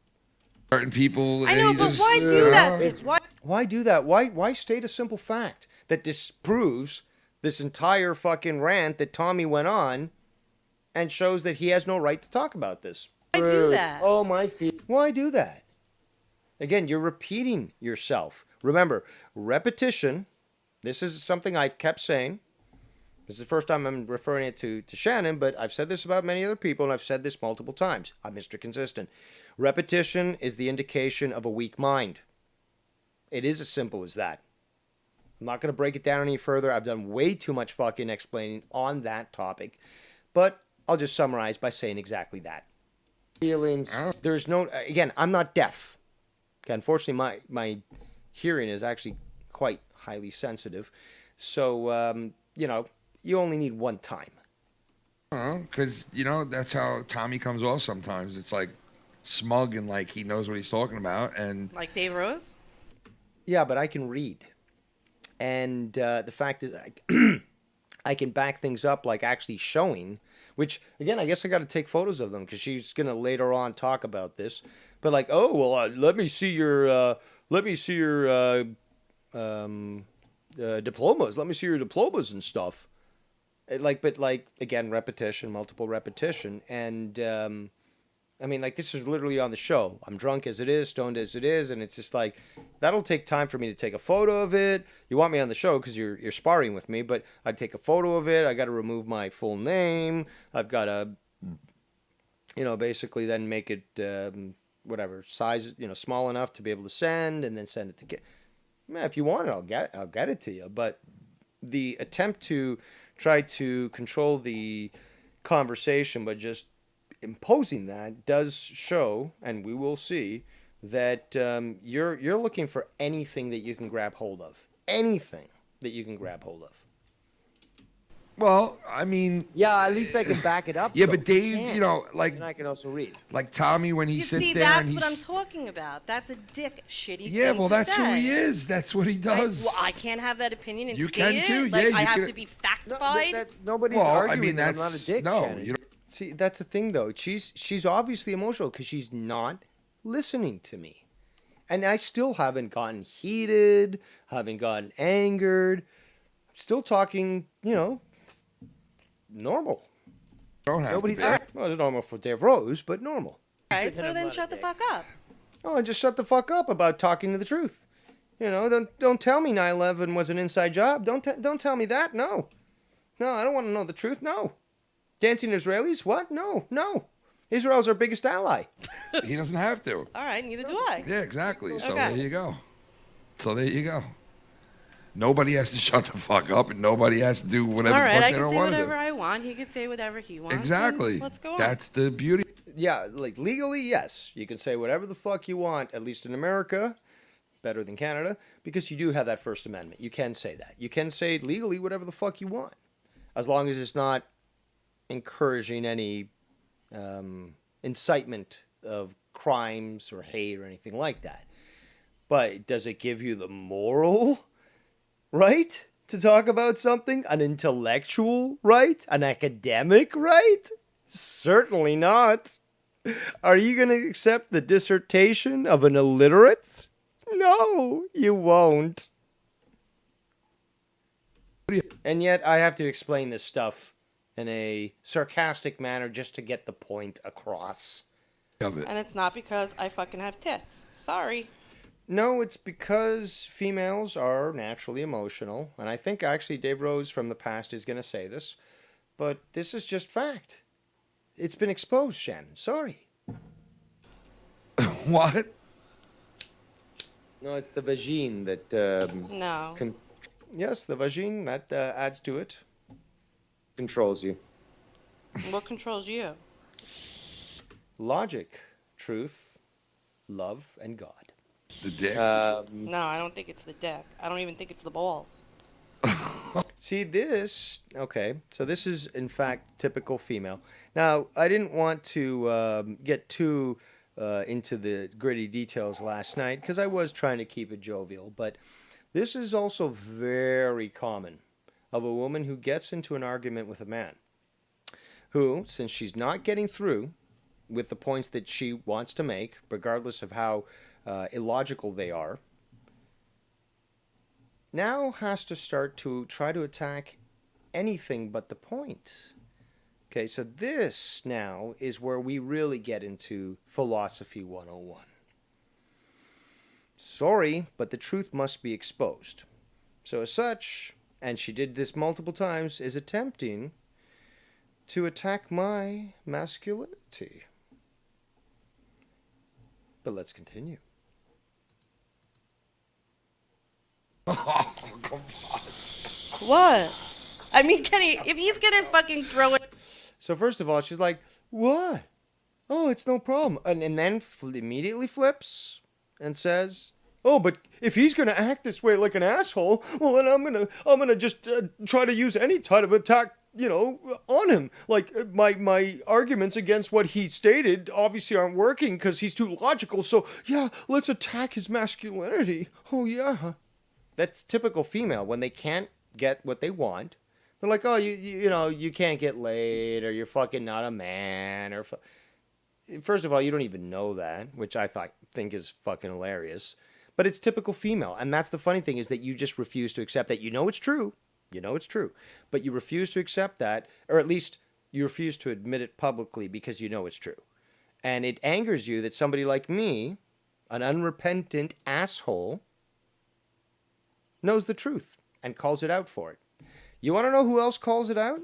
Certain people. I know, but why do that? Why do that? Why state a simple fact that disproves this entire fucking rant that Tommy went on and shows that he has no right to talk about this? Why do that? Oh, my feet. Why do that? Again, you're repeating yourself. Remember, repetition, this is something I've kept saying. This is the first time I'm referring it to Shannon, but I've said this about many other people, and I've said this multiple times. I'm Mr. Consistent. Repetition is the indication of a weak mind. It is as simple as that. I'm not going to break it down any further. I've done way too much fucking explaining on that topic, but I'll just summarize by saying exactly that. Feelings. There's no, again, I'm not deaf. Okay, unfortunately, my hearing is actually quite highly sensitive. So, you only need one time. Because, that's how Tommy comes off sometimes. It's like smug and like he knows what he's talking about. And Like Dave Rose? Yeah, but I can read. And the fact is, I can back things up, like actually showing, which, again, I guess I got to take photos of them because she's going to later on talk about this. But like, oh, well, let me see your diplomas. Let me see your diplomas and stuff. But again, repetition, multiple repetition. And, this is literally on the show. I'm drunk as it is, stoned as it is, and it's just like, that'll take time for me to take a photo of it. You want me on the show because you're sparring with me, but I'd take a photo of it. I got to remove my full name. I've got to, basically then make it, size, small enough to be able to send, and then send it to if you want it, I'll get it to you. But the attempt to try to control the conversation by just imposing that does show, and we will see, that you're looking for anything that you can grab hold of. Anything that you can grab hold of. Well, yeah, at least I can back it up. Yeah, though. but Dave, And I can also read. like Tommy when he You sits see, there that's and he's what I'm talking about. That's a dick shitty yeah, thing well, to that's say. who he is. That's what he does. Well, I can't have that opinion and You state can it. too, Like, yeah, I you have can- to be fact-fied. Nobody's Well, arguing that I'm not a dick, no, Shannon. you See, that's the thing, though. She's obviously emotional because she's not listening to me. And I still haven't gotten heated, haven't gotten angered. I'm still talking, normal. Nobody's Well, it's normal for Dave Rose, but normal. All right, so then shut the fuck up. Oh, and just shut the fuck up about talking to the truth. Don't tell me 9/11 was an inside job. Don't tell me that. No, I don't want to know the truth. No, dancing Israelis? What? No. Israel's our biggest ally. He doesn't have to. All right, neither do I. Yeah, exactly. So Okay. there you go. Nobody has to shut the fuck up, and nobody has to do whatever All the right, fuck I they can don't say want to whatever do. I want. He can say whatever he wants. Exactly. and Let's go on. That's the beauty. Yeah, like legally, yes. You can say whatever the fuck you want, at least in America. Better than Canada, because you do have that First Amendment. You can say that. You can say legally whatever the fuck you want, as long as it's not encouraging any incitement of crimes or hate or anything like that. But does it give you the moral right to talk about something? An intellectual right? An academic right? Certainly not. Are you going to accept the dissertation of an illiterate? No, you won't. And yet I have to explain this stuff in a sarcastic manner just to get the point across. Of it. And it's not because I fucking have tits. Sorry. No, it's because females are naturally emotional. And I think actually Dave Rose from the past is going to say this. But this is just fact. It's been exposed, Shannon. Sorry. What? No, it's the vagine that. No. Yes, the vagine, that adds to it. Controls you. What controls you? Logic, truth, love, and God. The dick? No, I don't think it's the dick. I don't even think it's the balls. See, this, okay, so this is, in fact, typical female. Now, I didn't want to get too into the gritty details last night, because I was trying to keep it jovial, but this is also very common of a woman who gets into an argument with a man, who, since she's not getting through with the points that she wants to make, regardless of how illogical they are, now has to start to try to attack anything but the point. Okay, so this now is where we really get into philosophy 101. Sorry, but the truth must be exposed. So as such, and she did this multiple times, is attempting to attack my masculinity. But let's continue. Oh, come on. What? I mean, Kenny, if he's gonna fucking throw it. So first of all, she's like, "What? Oh, it's no problem," and then immediately flips and says, "Oh, but if he's gonna act this way like an asshole, well, then I'm gonna just try to use any type of attack, on him. Like my arguments against what he stated obviously aren't working because he's too logical. So yeah, let's attack his masculinity. Oh yeah." That's typical female when they can't get what they want. They're like, "Oh, you can't get laid, or you're fucking not a man, or." First of all, you don't even know that, which I think is fucking hilarious. But it's typical female, and that's the funny thing is that you just refuse to accept that. You know it's true, but you refuse to accept that, or at least you refuse to admit it publicly because you know it's true. And it angers you that somebody like me, an unrepentant asshole, knows the truth and calls it out for it. You want to know who else calls it out?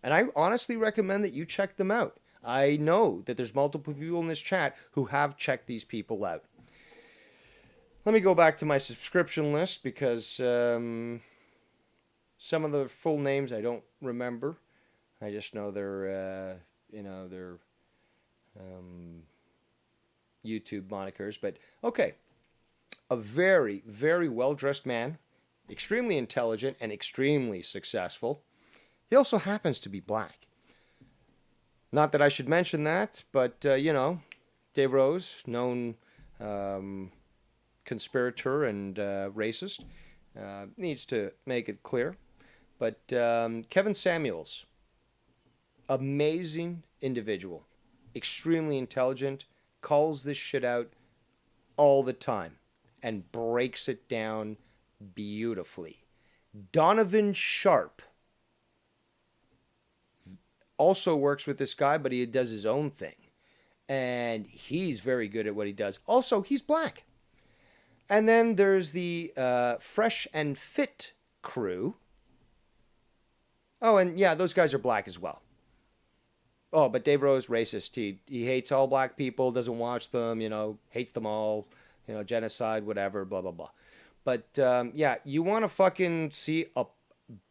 And I honestly recommend that you check them out. I know that there's multiple people in this chat who have checked these people out. Let me go back to my subscription list because some of the full names I don't remember. I just know their YouTube monikers. But okay, a very, very well-dressed man, extremely intelligent and extremely successful. He also happens to be black. Not that I should mention that, but, Dave Rose, known conspirator and racist, needs to make it clear. But Kevin Samuels, amazing individual, extremely intelligent, calls this shit out all the time and breaks it down beautifully. Donovan Sharp also works with this guy, but he does his own thing. And he's very good at what he does. Also, he's black. And then there's the Fresh and Fit crew. Oh, and yeah, those guys are black as well. Oh, but Dave Rose, racist. He hates all black people, doesn't watch them, hates them all, genocide, whatever, blah, blah, blah. But, yeah, you want to fucking see a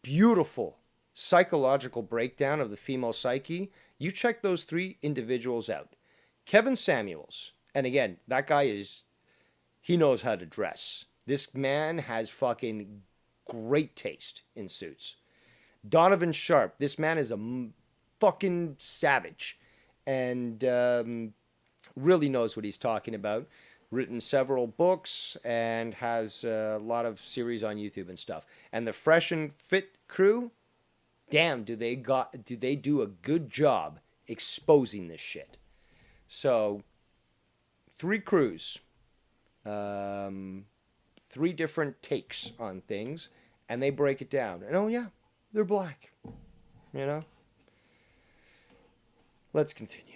beautiful psychological breakdown of the female psyche, you check those three individuals out. Kevin Samuels, and again, that guy he knows how to dress. This man has fucking great taste in suits. Donovan Sharp, this man is a fucking savage and really knows what he's talking about. Written several books and has a lot of series on YouTube and stuff. And the Fresh and Fit crew, damn, do they do a good job exposing this shit. So, 3 crews, 3 different takes on things, and they break it down. And oh yeah, they're black, Let's continue.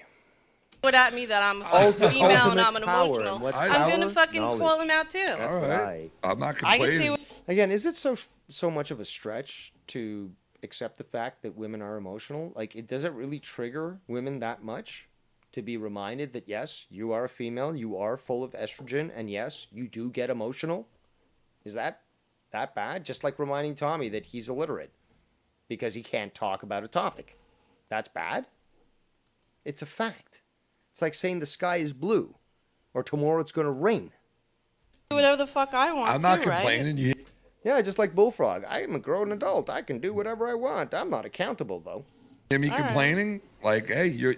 Put at me that I'm a female and I'm an emotional. I'm gonna fucking call him out too. All right. I'm not complaining. Again, is it so much of a stretch to accept the fact that women are emotional? Like, does it really trigger women that much to be reminded that yes, you are a female, you are full of estrogen, and yes, you do get emotional? Is that bad? Just like reminding Tommy that he's illiterate because he can't talk about a topic. That's bad? It's a fact. It's like saying the sky is blue or tomorrow it's going to rain. Do whatever the fuck I want. I'm not complaining. Right? Yeah, just like Bullfrog. I am a grown adult. I can do whatever I want. I'm not accountable, though. Hear me complaining? Right. Like, hey, you're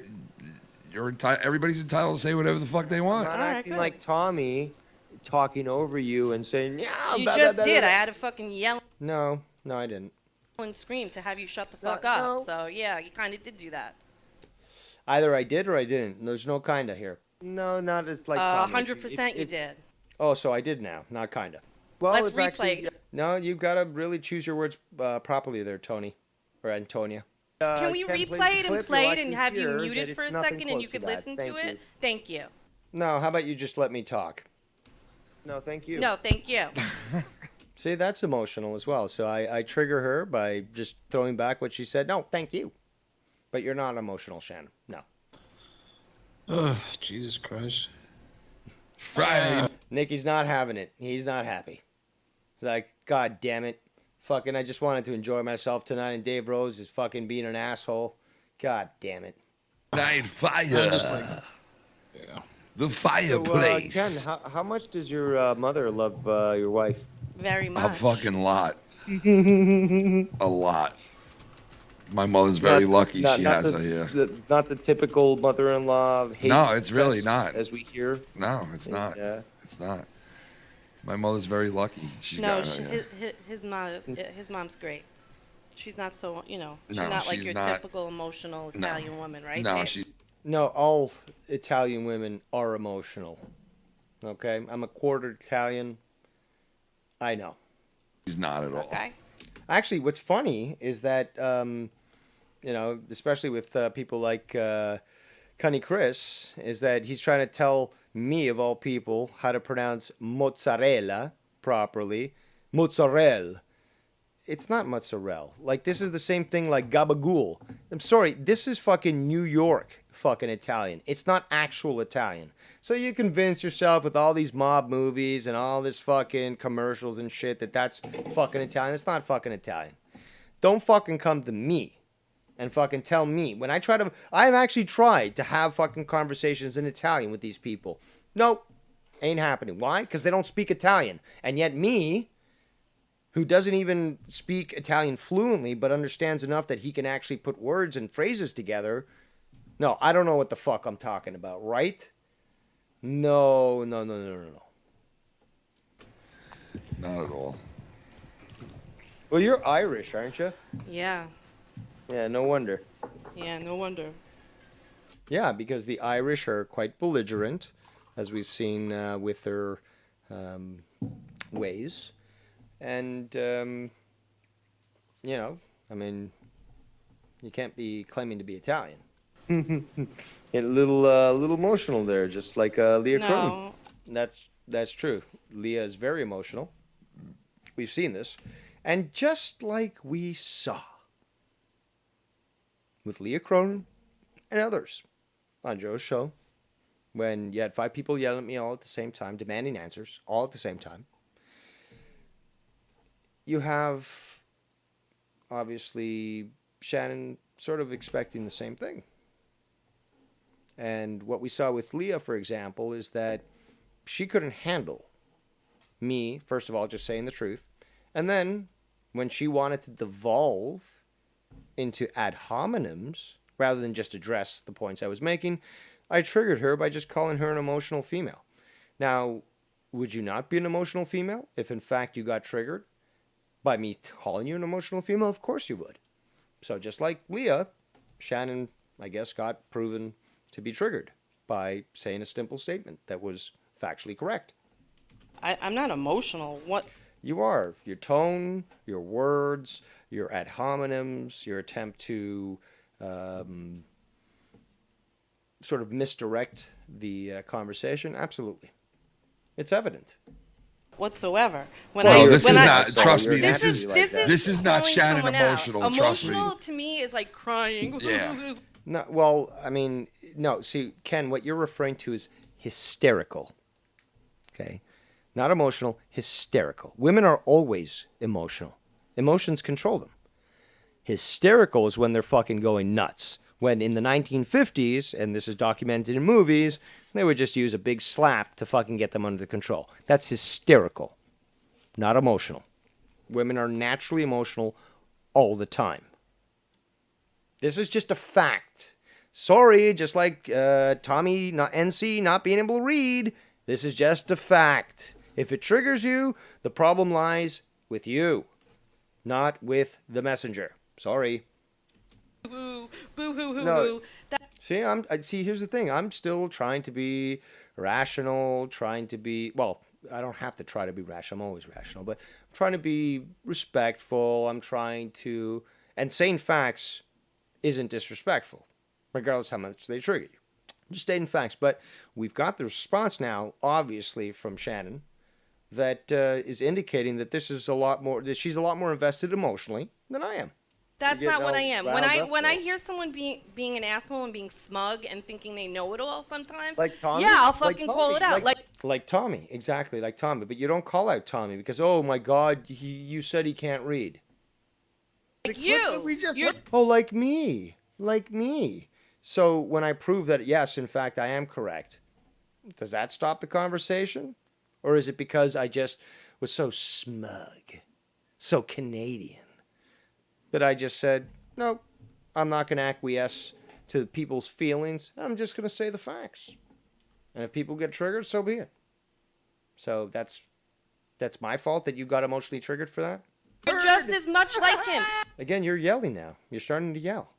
everybody's entitled to say whatever the fuck they want. I'm not acting like Tommy talking over you and saying, yeah. You just did. I had to fucking yell. No, I didn't. And scream to have you shut the fuck up. No. So, yeah, you kind of did do that. Either I did or I didn't. There's no kinda here. No, not as like Tommy. 100% you did. Oh, so I did now, not kinda. Well, let's it's replay. Actually, no, you've got to really choose your words properly there, Tony. Or Antonia. Can we replay it and play it and have you muted for a second and you could listen to it? Thank you. No, how about you just let me talk? No, thank you. No, thank you. See, that's emotional as well. So I trigger her by just throwing back what she said. No, thank you. But you're not emotional, Shannon. No. Oh, Jesus Christ. Friday. Nikki's not having it. He's not happy. He's like, God damn it. Fucking, I just wanted to enjoy myself tonight, and Dave Rose is fucking being an asshole. God damn it. Night fire. I'm just like, yeah. The fireplace. Ken, how much does your mother love your wife? Very A much. fucking lot. A lot. My mother's very lucky she has her here. Not the typical mother-in-law hate. No, it's really fest, not. As we hear. No, it's not. Yeah. It's not. My mother's very lucky. She's No, got her, yeah. his mom's great. She's not so, she's No, not like she's your not. typical emotional Italian woman, right? No, Dave? No, all Italian women are emotional. Okay? I'm a quarter Italian. I know. She's not at all. Okay. Actually, what's funny is that, especially with people like Cunny Chris, is that he's trying to tell me, of all people, how to pronounce mozzarella properly. Mozzarella. It's not mozzarella. Like, this is the same thing like gabagool. I'm sorry, this is fucking New York fucking Italian. It's not actual Italian. So you convince yourself with all these mob movies and all this fucking commercials and shit that that's fucking Italian. It's not fucking Italian. Don't fucking come to me and fucking tell me. When I've actually tried to have fucking conversations in Italian with these people. Nope. Ain't happening. Why? Because they don't speak Italian. And yet me, who doesn't even speak Italian fluently but understands enough that he can actually put words and phrases together. No, I don't know what the fuck I'm talking about, right? No. Not at all. Well, you're Irish, aren't you? Yeah. Yeah, no wonder. Yeah, no wonder. Yeah, because the Irish are quite belligerent, as we've seen with their ways. And, I mean, you can't be claiming to be Italian. A little emotional there, just like Leah Cronin. That's true. Leah is very emotional. We've seen this. And just like we saw with Leah Cronin and others on Joe's show, when you had 5 people yelling at me all at the same time, demanding answers all at the same time, you have, obviously, Shannon sort of expecting the same thing. And what we saw with Leah, for example, is that she couldn't handle me, first of all, just saying the truth. And then, when she wanted to devolve into ad hominems, rather than just address the points I was making, I triggered her by just calling her an emotional female. Now, would you not be an emotional female if, in fact, you got triggered by me calling you an emotional female? Of course you would. So just like Leah, Shannon, I guess, got proven to be triggered by saying a simple statement that was factually correct. I'm not emotional. What? You are. Your tone, your words, your ad hominems, your attempt to sort of misdirect the conversation. Absolutely. It's evident. Whatsoever. This is not Shannon emotional. Trust me. Emotional to me is like crying. Yeah. No, well, I mean, no. See, Ken, what you're referring to is hysterical. Okay, not emotional, hysterical. Women are always emotional. Emotions control them. Hysterical is when they're fucking going nuts. When in the 1950s, and this is documented in movies, they would just use a big slap to fucking get them under control. That's hysterical, not emotional. Women are naturally emotional all the time. This is just a fact. Sorry, just like Tommy, not NC, not being able to read. This is just a fact. If it triggers you, the problem lies with you, not with the messenger. Sorry. Boo, boo, hoo, hoo, No. hoo. See, here's the thing. I'm still trying to be rational, well, I don't have to try to be rational. I'm always rational, but I'm trying to be respectful. And saying facts isn't disrespectful, regardless how much they trigger you. I'm just stating facts. But we've got the response now, obviously, from Shannon, that is indicating that this is a lot more, that she's a lot more invested emotionally than I am. That's not what I am. When I hear someone being an asshole and being smug and thinking they know it all sometimes, like Tommy, yeah, I'll fucking call it out. Like Tommy, exactly like Tommy. But you don't call out Tommy because, oh my God, you said he can't read. Like you. Oh, like me. So when I prove that, yes, in fact, I am correct, does that stop the conversation? Or is it because I just was so smug, so Canadian, that I just said, no, I'm not going to acquiesce to people's feelings. I'm just going to say the facts. And if people get triggered, so be it. So that's my fault that you got emotionally triggered for that? You're just as much like him. Again, you're yelling now. You're starting to yell.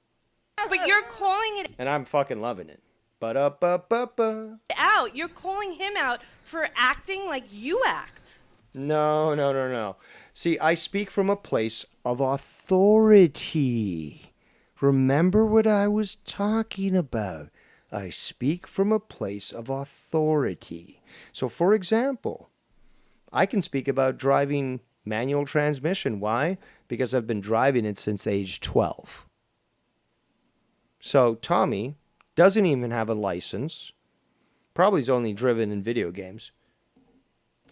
But you're calling it And I'm fucking loving it. Ba-da-ba-ba-ba. out. You're calling him out for acting like you act. No. See, I speak from a place of authority. Remember what I was talking about. I speak from a place of authority. So, for example, I can speak about driving manual transmission. Why? Because I've been driving it since age 12. So, Tommy doesn't even have a license. Probably he's only driven in video games.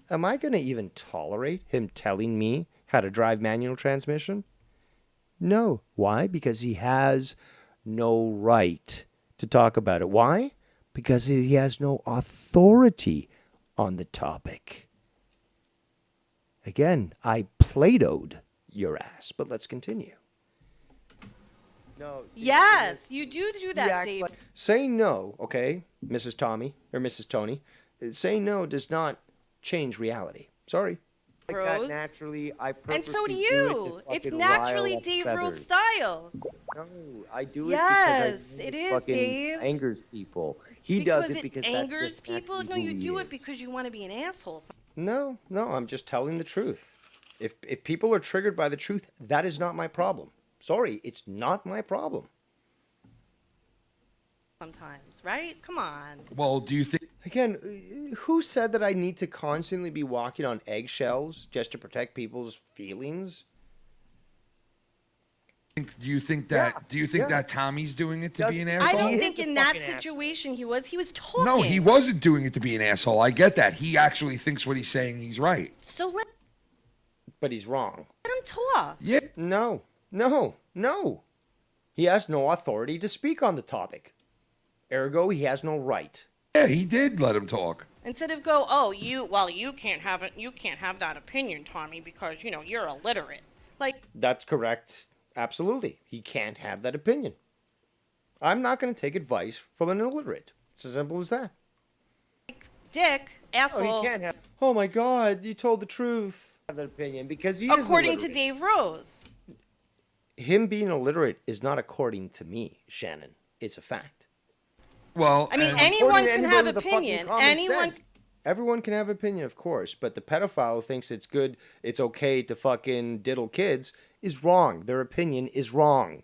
Am I going to even tolerate him telling me how to drive manual transmission? No. Why? Because he has no right to talk about it. Why? Because he has no authority on the topic. Again, I Platoed your ass, but let's continue. No. See, yes, you do that, Dave. Saying no, okay, Mrs. Tommy, or Mrs. Tony, saying no does not change reality. Sorry. Like that naturally, I purposely and so do do you. it It's naturally Dave Rose style. No, I do it yes, because it is, Dave. Angers people. He does it because angers that's just people. No, you do it because you want to be an asshole. No, I'm just telling the truth. If people are triggered by the truth, that is not my problem. Sorry, it's not my problem. Sometimes, right? Come on. Well, do you think... Again, who said that I need to constantly be walking on eggshells just to protect people's feelings? Do you think that Tommy's doing it to be an asshole? I don't think in that situation he was. He was talking. No, he wasn't doing it to be an asshole. I get that. He actually thinks what he's saying he's right. So but he's wrong. Let him talk. Yeah. No. He has no authority to speak on the topic. Ergo, he has no right. Yeah, he did let him talk. Instead of you can't have it. You can't have that opinion, Tommy, because you're illiterate. That's correct. Absolutely. He can't have that opinion. I'm not going to take advice from an illiterate. It's as simple as that. Dick, asshole. Oh, he can't have. Oh my God, you told the truth. Have that opinion because he is according to Dave Rose. Him being illiterate is not according to me, Shannon. It's a fact. Well, I mean, anyone can have opinion. Everyone can have opinion, of course, but the pedophile thinks it's good, it's okay to fucking diddle kids is wrong. Their opinion is wrong.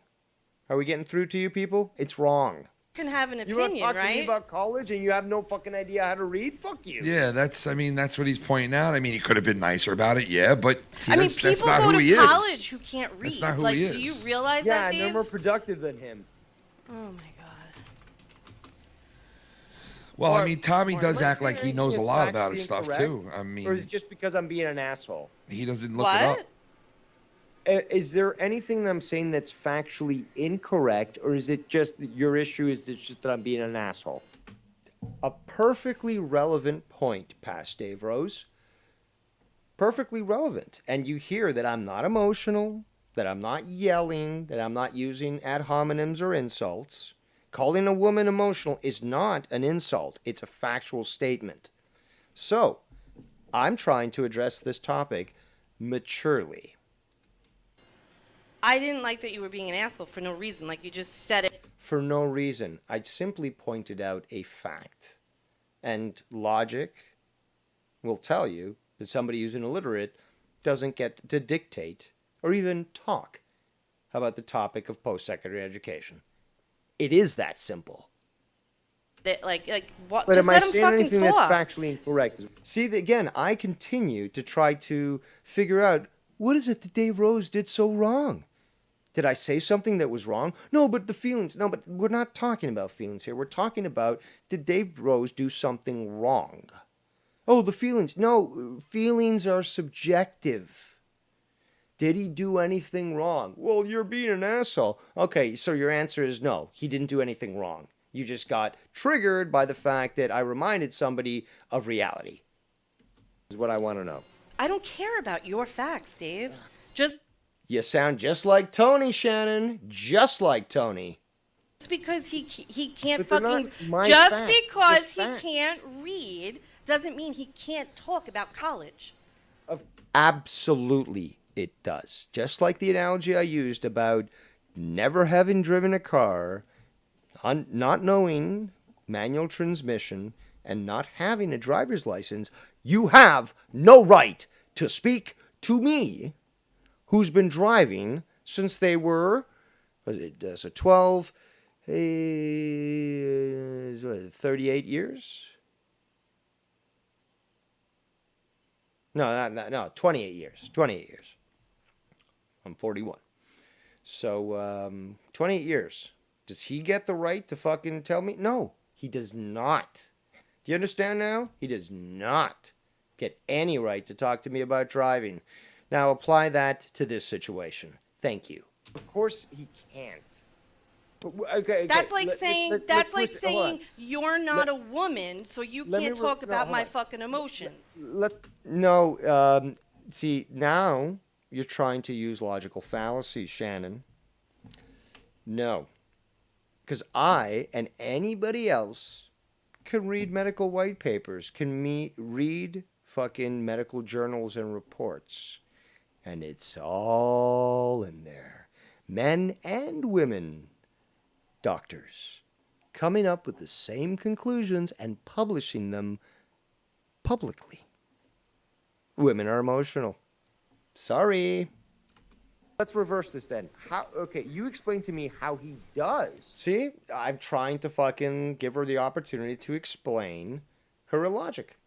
Are we getting through to you people? It's wrong. Can have an opinion, right? You want to talk to me right? about college and you have no fucking idea how to read? Fuck you. Yeah, that's what he's pointing out. I mean, he could have been nicer about it, yeah, but people go to college who can't read. That's not who he is. Do you realize that, Dave? Yeah, and they're more productive than him. Oh my God. Well, I mean, Tommy does act like he knows a lot about his stuff too. I mean, or is it just because I'm being an asshole? He doesn't look it up. Is there anything that I'm saying that's factually incorrect, or is it just that your issue is it's just that I'm being an asshole? A perfectly relevant point, past Dave Rose. Perfectly relevant. And you hear that I'm not emotional, that I'm not yelling, that I'm not using ad hominems or insults. Calling a woman emotional is not an insult. It's a factual statement. So, I'm trying to address this topic maturely. I didn't like that you were being an asshole for no reason. Like you just said it. For no reason. I simply pointed out a fact. And logic will tell you that somebody who's an illiterate doesn't get to dictate or even talk about the topic of post-secondary education. It is that simple. what? But Just am I let him saying fucking anything talk. that's factually incorrect? See, again, I continue to try to figure out what is it that Dave Rose did so wrong. Did I say something that was wrong? No, but the feelings. No, but we're not talking about feelings here. We're talking about, did Dave Rose do something wrong? Oh, the feelings. No, feelings are subjective. Did he do anything wrong? Well, you're being an asshole. Okay, so your answer is no, he didn't do anything wrong. You just got triggered by the fact that I reminded somebody of reality. Is what I want to know. I don't care about your facts, Dave. Just You sound just like Tony, Shannon. Just like Tony. because he can't But they're fucking not my just facts, because just he facts. can't read doesn't mean he can't talk about college. Absolutely, it does. Just like the analogy I used about never having driven a car, not knowing manual transmission, and not having a driver's license, you have no right to speak to me, who's been driving since they were, 12, 38 years? No, 28 years. 28 years. I'm 41. So, 28 years. Does he get the right to fucking tell me? No, he does not. Do you understand now? He does not get any right to talk to me about driving. Now, apply that to this situation. Thank you. Of course he can't. Okay. That's like saying hold on. you're not a woman, so you can't talk about my fucking emotions. No, see, now you're trying to use logical fallacies, Shannon. No. Because I and anybody else can read medical white papers, can read fucking medical journals and reports. And it's all in there. Men and women, doctors, coming up with the same conclusions and publishing them publicly. Women are emotional. Sorry. Let's reverse this then. Okay, you explain to me how he does. See, I'm trying to fucking give her the opportunity to explain her logic.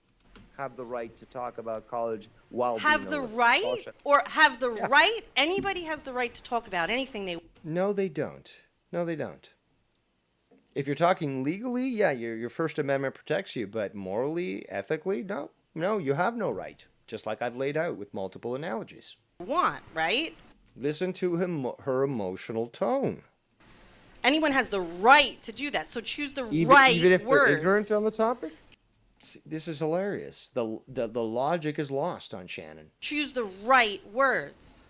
Have the right to talk about college while Have the right? Or have the right? Anybody has the right to talk about anything they... No, they don't. No, they don't. If you're talking legally, yeah, your First Amendment protects you, but morally, ethically, no, you have no right. Just like I've laid out with multiple analogies. want, right? Listen to her emotional tone. Anyone has the right to do that, so choose the right even if words. they're ignorant on the topic? This is hilarious. The logic is lost on Shannon. Choose the right words.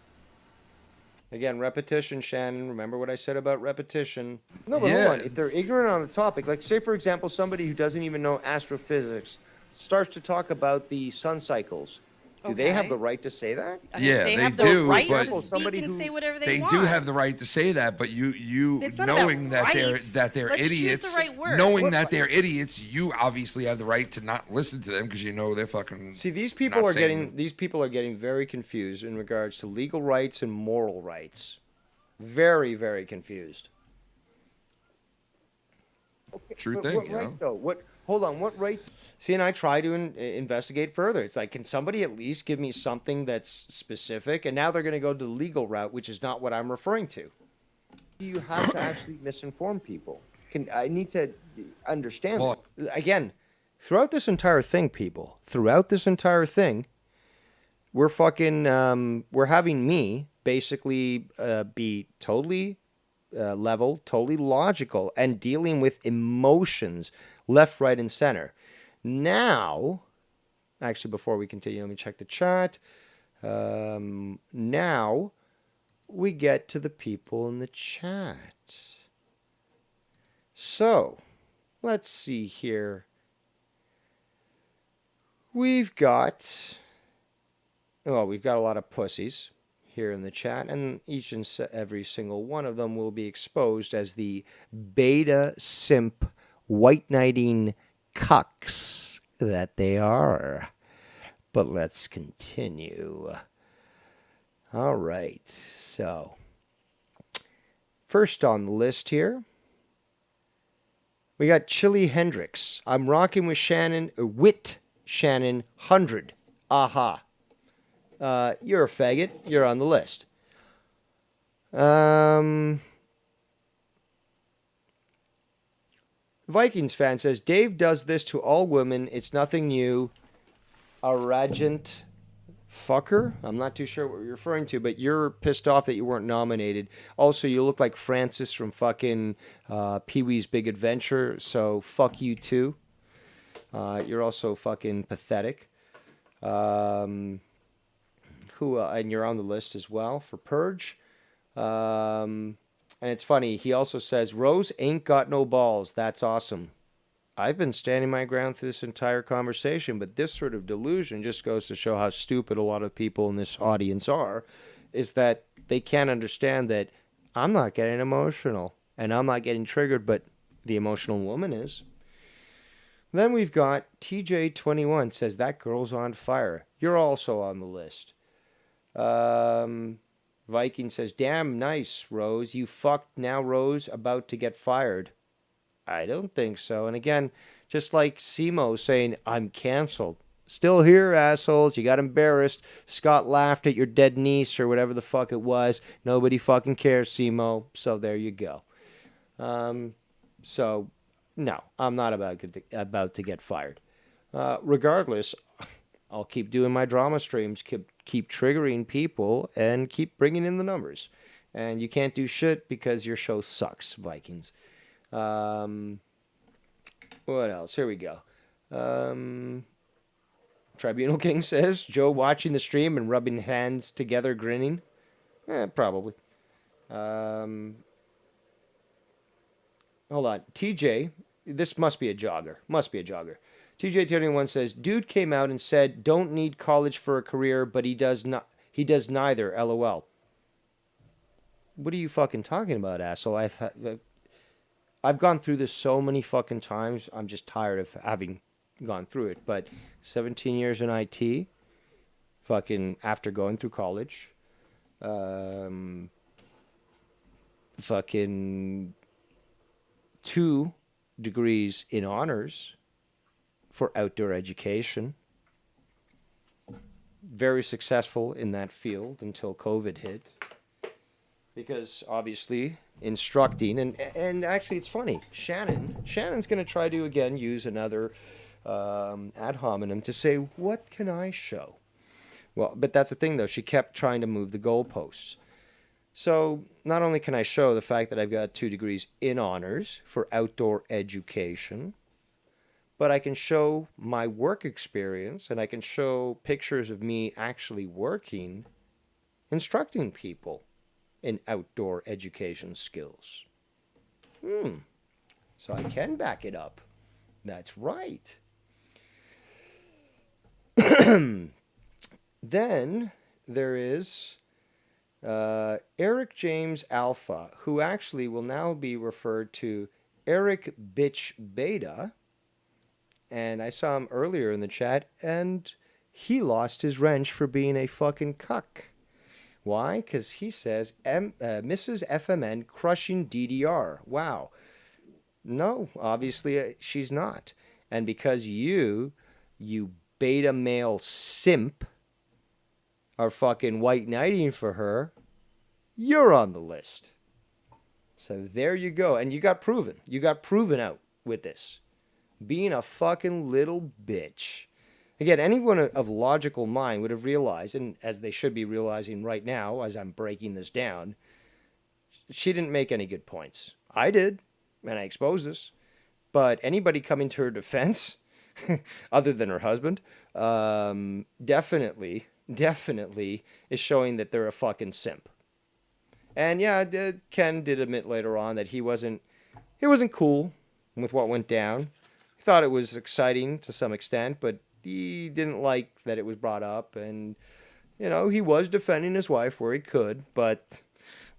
Again, repetition, Shannon. Remember what I said about repetition. No, but hold on. If they're ignorant on the topic, like say, for example, somebody who doesn't even know astrophysics starts to talk about the sun cycles. Do they have the right to say that? Yeah, they have do, the right but to speak and say whatever they they want. do have the right to say that, but you It's not knowing about that they're rights. Let's choose idiots, the right word. knowing that they're idiots, you obviously have the right to not listen to them because you know they're fucking. See, these people are getting very confused in regards to legal rights and moral rights. Very, very confused. True But thing. what you know? right though? Hold on. What right? See, and I try to investigate further. It's like, can somebody at least give me something that's specific? And now they're going to go to the legal route, which is not what I'm referring to. You have to actually misinform people. I need to understand. Well, again, throughout this entire thing, people, we're fucking, we're having me basically be totally level, totally logical, and dealing with emotions left, right, and center. Now, actually, before we continue, let me check the chat. Now, we get to the people in the chat. So, let's see here. We've got a lot of pussies here in the chat, and each and every single one of them will be exposed as the beta simp white knighting cucks that they are. But let's continue. All right, so first on the list here, We got Chili Hendrix. I'm rocking with Shannon, Wit Shannon 100. Aha. You're a faggot. You're on the list. Vikings fan says, Dave does this to all women. It's nothing new. Arrogant fucker. I'm not too sure what you're referring to, but you're pissed off that you weren't nominated. Also, you look like Francis from fucking Pee-wee's Big Adventure, so fuck you too. You're also fucking pathetic. And you're on the list as well for Purge. And it's funny, he also says, Rose ain't got no balls. That's awesome. I've been standing my ground through this entire conversation, but this sort of delusion just goes to show how stupid a lot of people in this audience are, is that they can't understand that I'm not getting emotional and I'm not getting triggered, but the emotional woman is. Then we've got TJ21 says, that girl's on fire. You're also on the list. Viking says, damn nice, Rose. You fucked now, Rose, about to get fired. I don't think so. And again, just like Simo saying, I'm canceled. Still here, assholes. You got embarrassed. Scott laughed at your dead niece or whatever the fuck it was. Nobody fucking cares, Simo. So there you go. So, no, I'm not about to get fired. Regardless, I'll keep doing my drama streams, keep triggering people, and keep bringing in the numbers. And you can't do shit because your show sucks, Vikings. What else? Here we go. Tribunal King says, Joe watching the stream and rubbing hands together grinning. Probably. Hold on. TJ, this must be a jogger. TJ21 says, dude came out and said, don't need college for a career, but he does neither, LOL. What are you fucking talking about, asshole? I've gone through this so many fucking times. I'm just tired of having gone through it. But 17 years in IT, fucking after going through college, fucking 2 degrees in honors for outdoor education. Very successful in that field until COVID hit. Because obviously instructing, and actually it's funny, Shannon's going to try to again use another ad hominem to say, what can I show? Well, but that's the thing though, she kept trying to move the goalposts. So not only can I show the fact that I've got 2 degrees in honors for outdoor education, but I can show my work experience and I can show pictures of me actually working, instructing people in outdoor education skills. So I can back it up. That's right. Then there is Eric James Alpha, who actually will now be referred to Eric Bitch Beta. And I saw him earlier in the chat, and he lost his wrench for being a fucking cuck. Why? Because he says, Mrs. FMN crushing DDR. Wow. No, obviously she's not. And because you beta male simp, are fucking white knighting for her, you're on the list. So there you go. And you got proven. You got proven out with this. Being a fucking little bitch. Again, anyone of logical mind would have realized, and as they should be realizing right now as I'm breaking this down, she didn't make any good points. I did, and I exposed this. But anybody coming to her defense, other than her husband, definitely is showing that they're a fucking simp. And yeah, Ken did admit later on that he wasn't cool with what went down. He thought it was exciting to some extent, but he didn't like that it was brought up. And, you know, he was defending his wife where he could. But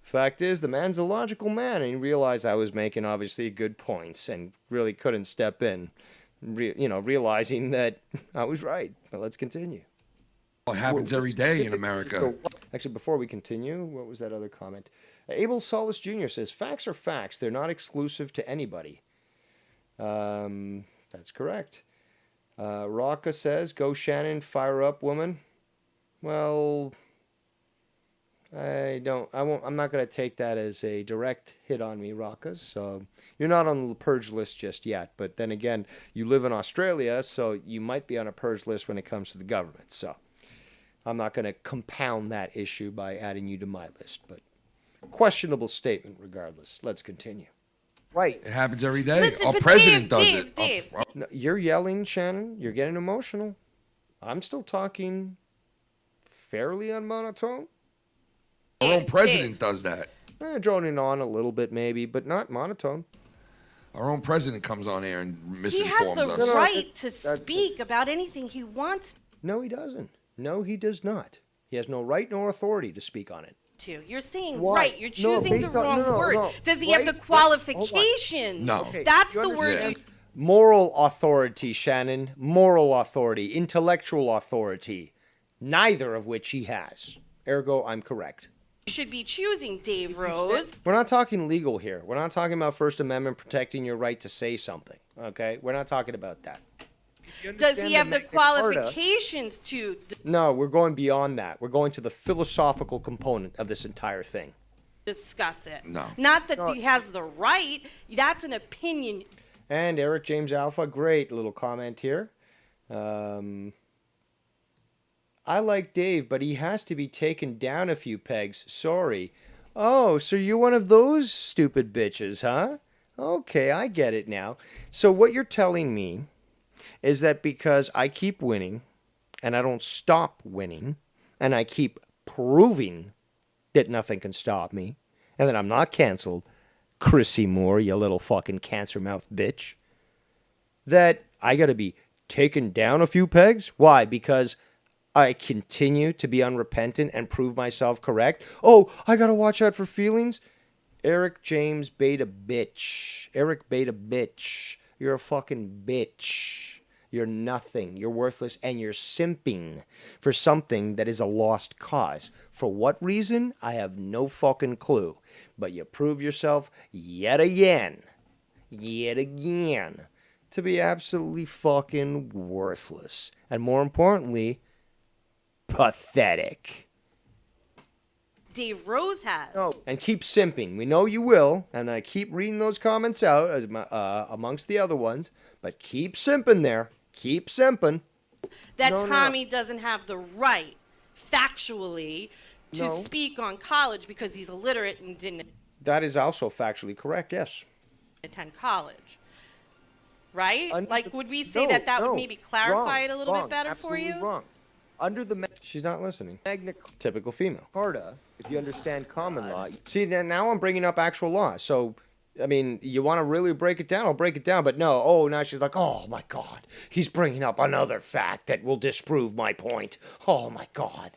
the fact is, the man's a logical man, and he realized I was making obviously good points and really couldn't step in, realizing that I was right. But let's continue. Well, it happens every day in America. Actually, before we continue, what was that other comment? Abel Solis Jr. says, facts are facts. They're not exclusive to anybody. That's correct. Rocca says, "Go Shannon, fire up, woman." Well, I'm not going to take that as a direct hit on me, Rockas. So you're not on the purge list just yet. But then again, you live in Australia, so you might be on a purge list when it comes to the government. So I'm not going to compound that issue by adding you to my list. But questionable statement regardless. Let's continue. Right. It happens every day. Listen, Our but president does Dave, it. Dave. No, you're yelling, Shannon. You're getting emotional. I'm still talking fairly unmonotone. Our own president does that. Droning on a little bit maybe, but not monotone. Our own president comes on air and misinforms He has the us. right to speak about anything he wants No, he doesn't. No, he does not. He has no right nor authority to speak on it. to. You're saying Why? right. You're choosing the based on- wrong word. no. Does he Right? have the Hold on. qualifications? No. Okay, That's you the word. understand? Moral authority, Shannon. Moral authority. Intellectual authority. Neither of which he has. Ergo, I'm correct. You should be choosing, Dave Rose. We're not talking legal here. We're not talking about First Amendment protecting your right to say something. Okay? We're not talking about that. Does he have the Magna Carta- qualifications to? No, we're going beyond that. We're going to the philosophical component of this entire thing. Discuss it. No. Not that he has the right. That's an opinion. And Eric James Alpha, great little comment here. I like Dave, but he has to be taken down a few pegs. Sorry. Oh, so you're one of those stupid bitches, huh? Okay, I get it now. So what you're telling me is that because I keep winning, and I don't stop winning, and I keep proving that nothing can stop me, and that I'm not canceled, Chrissy Moore, you little fucking cancer mouth bitch, that I gotta be taken down a few pegs? Why? Because I continue to be unrepentant and prove myself correct? Oh, I gotta watch out for feelings? Eric James Beta bitch. Eric Beta bitch. You're a fucking bitch. You're nothing. You're worthless, and you're simping for something that is a lost cause. For what reason? I have no fucking clue. But you prove yourself yet again to be absolutely fucking worthless. And more importantly, pathetic. Dave Rose has. No. And keep simping. We know you will, and I keep reading those comments out as amongst the other ones, but keep simping there. Keep simping. That No, no. Tommy doesn't have the right, factually, to No. speak on college because he's illiterate and didn't That is also factually correct, yes. attend college. Right? Like, would we say No, that no. would maybe clarify Wrong, it a little wrong, bit better for absolutely you? Wrong. Under the She's not listening. Magna Typical female. Carta, if you understand common law, See, now I'm bringing up actual law. So, I mean, you want to really break it down? I'll break it down. But no, now she's like, oh my God, he's bringing up another fact that will disprove my point. Oh my God.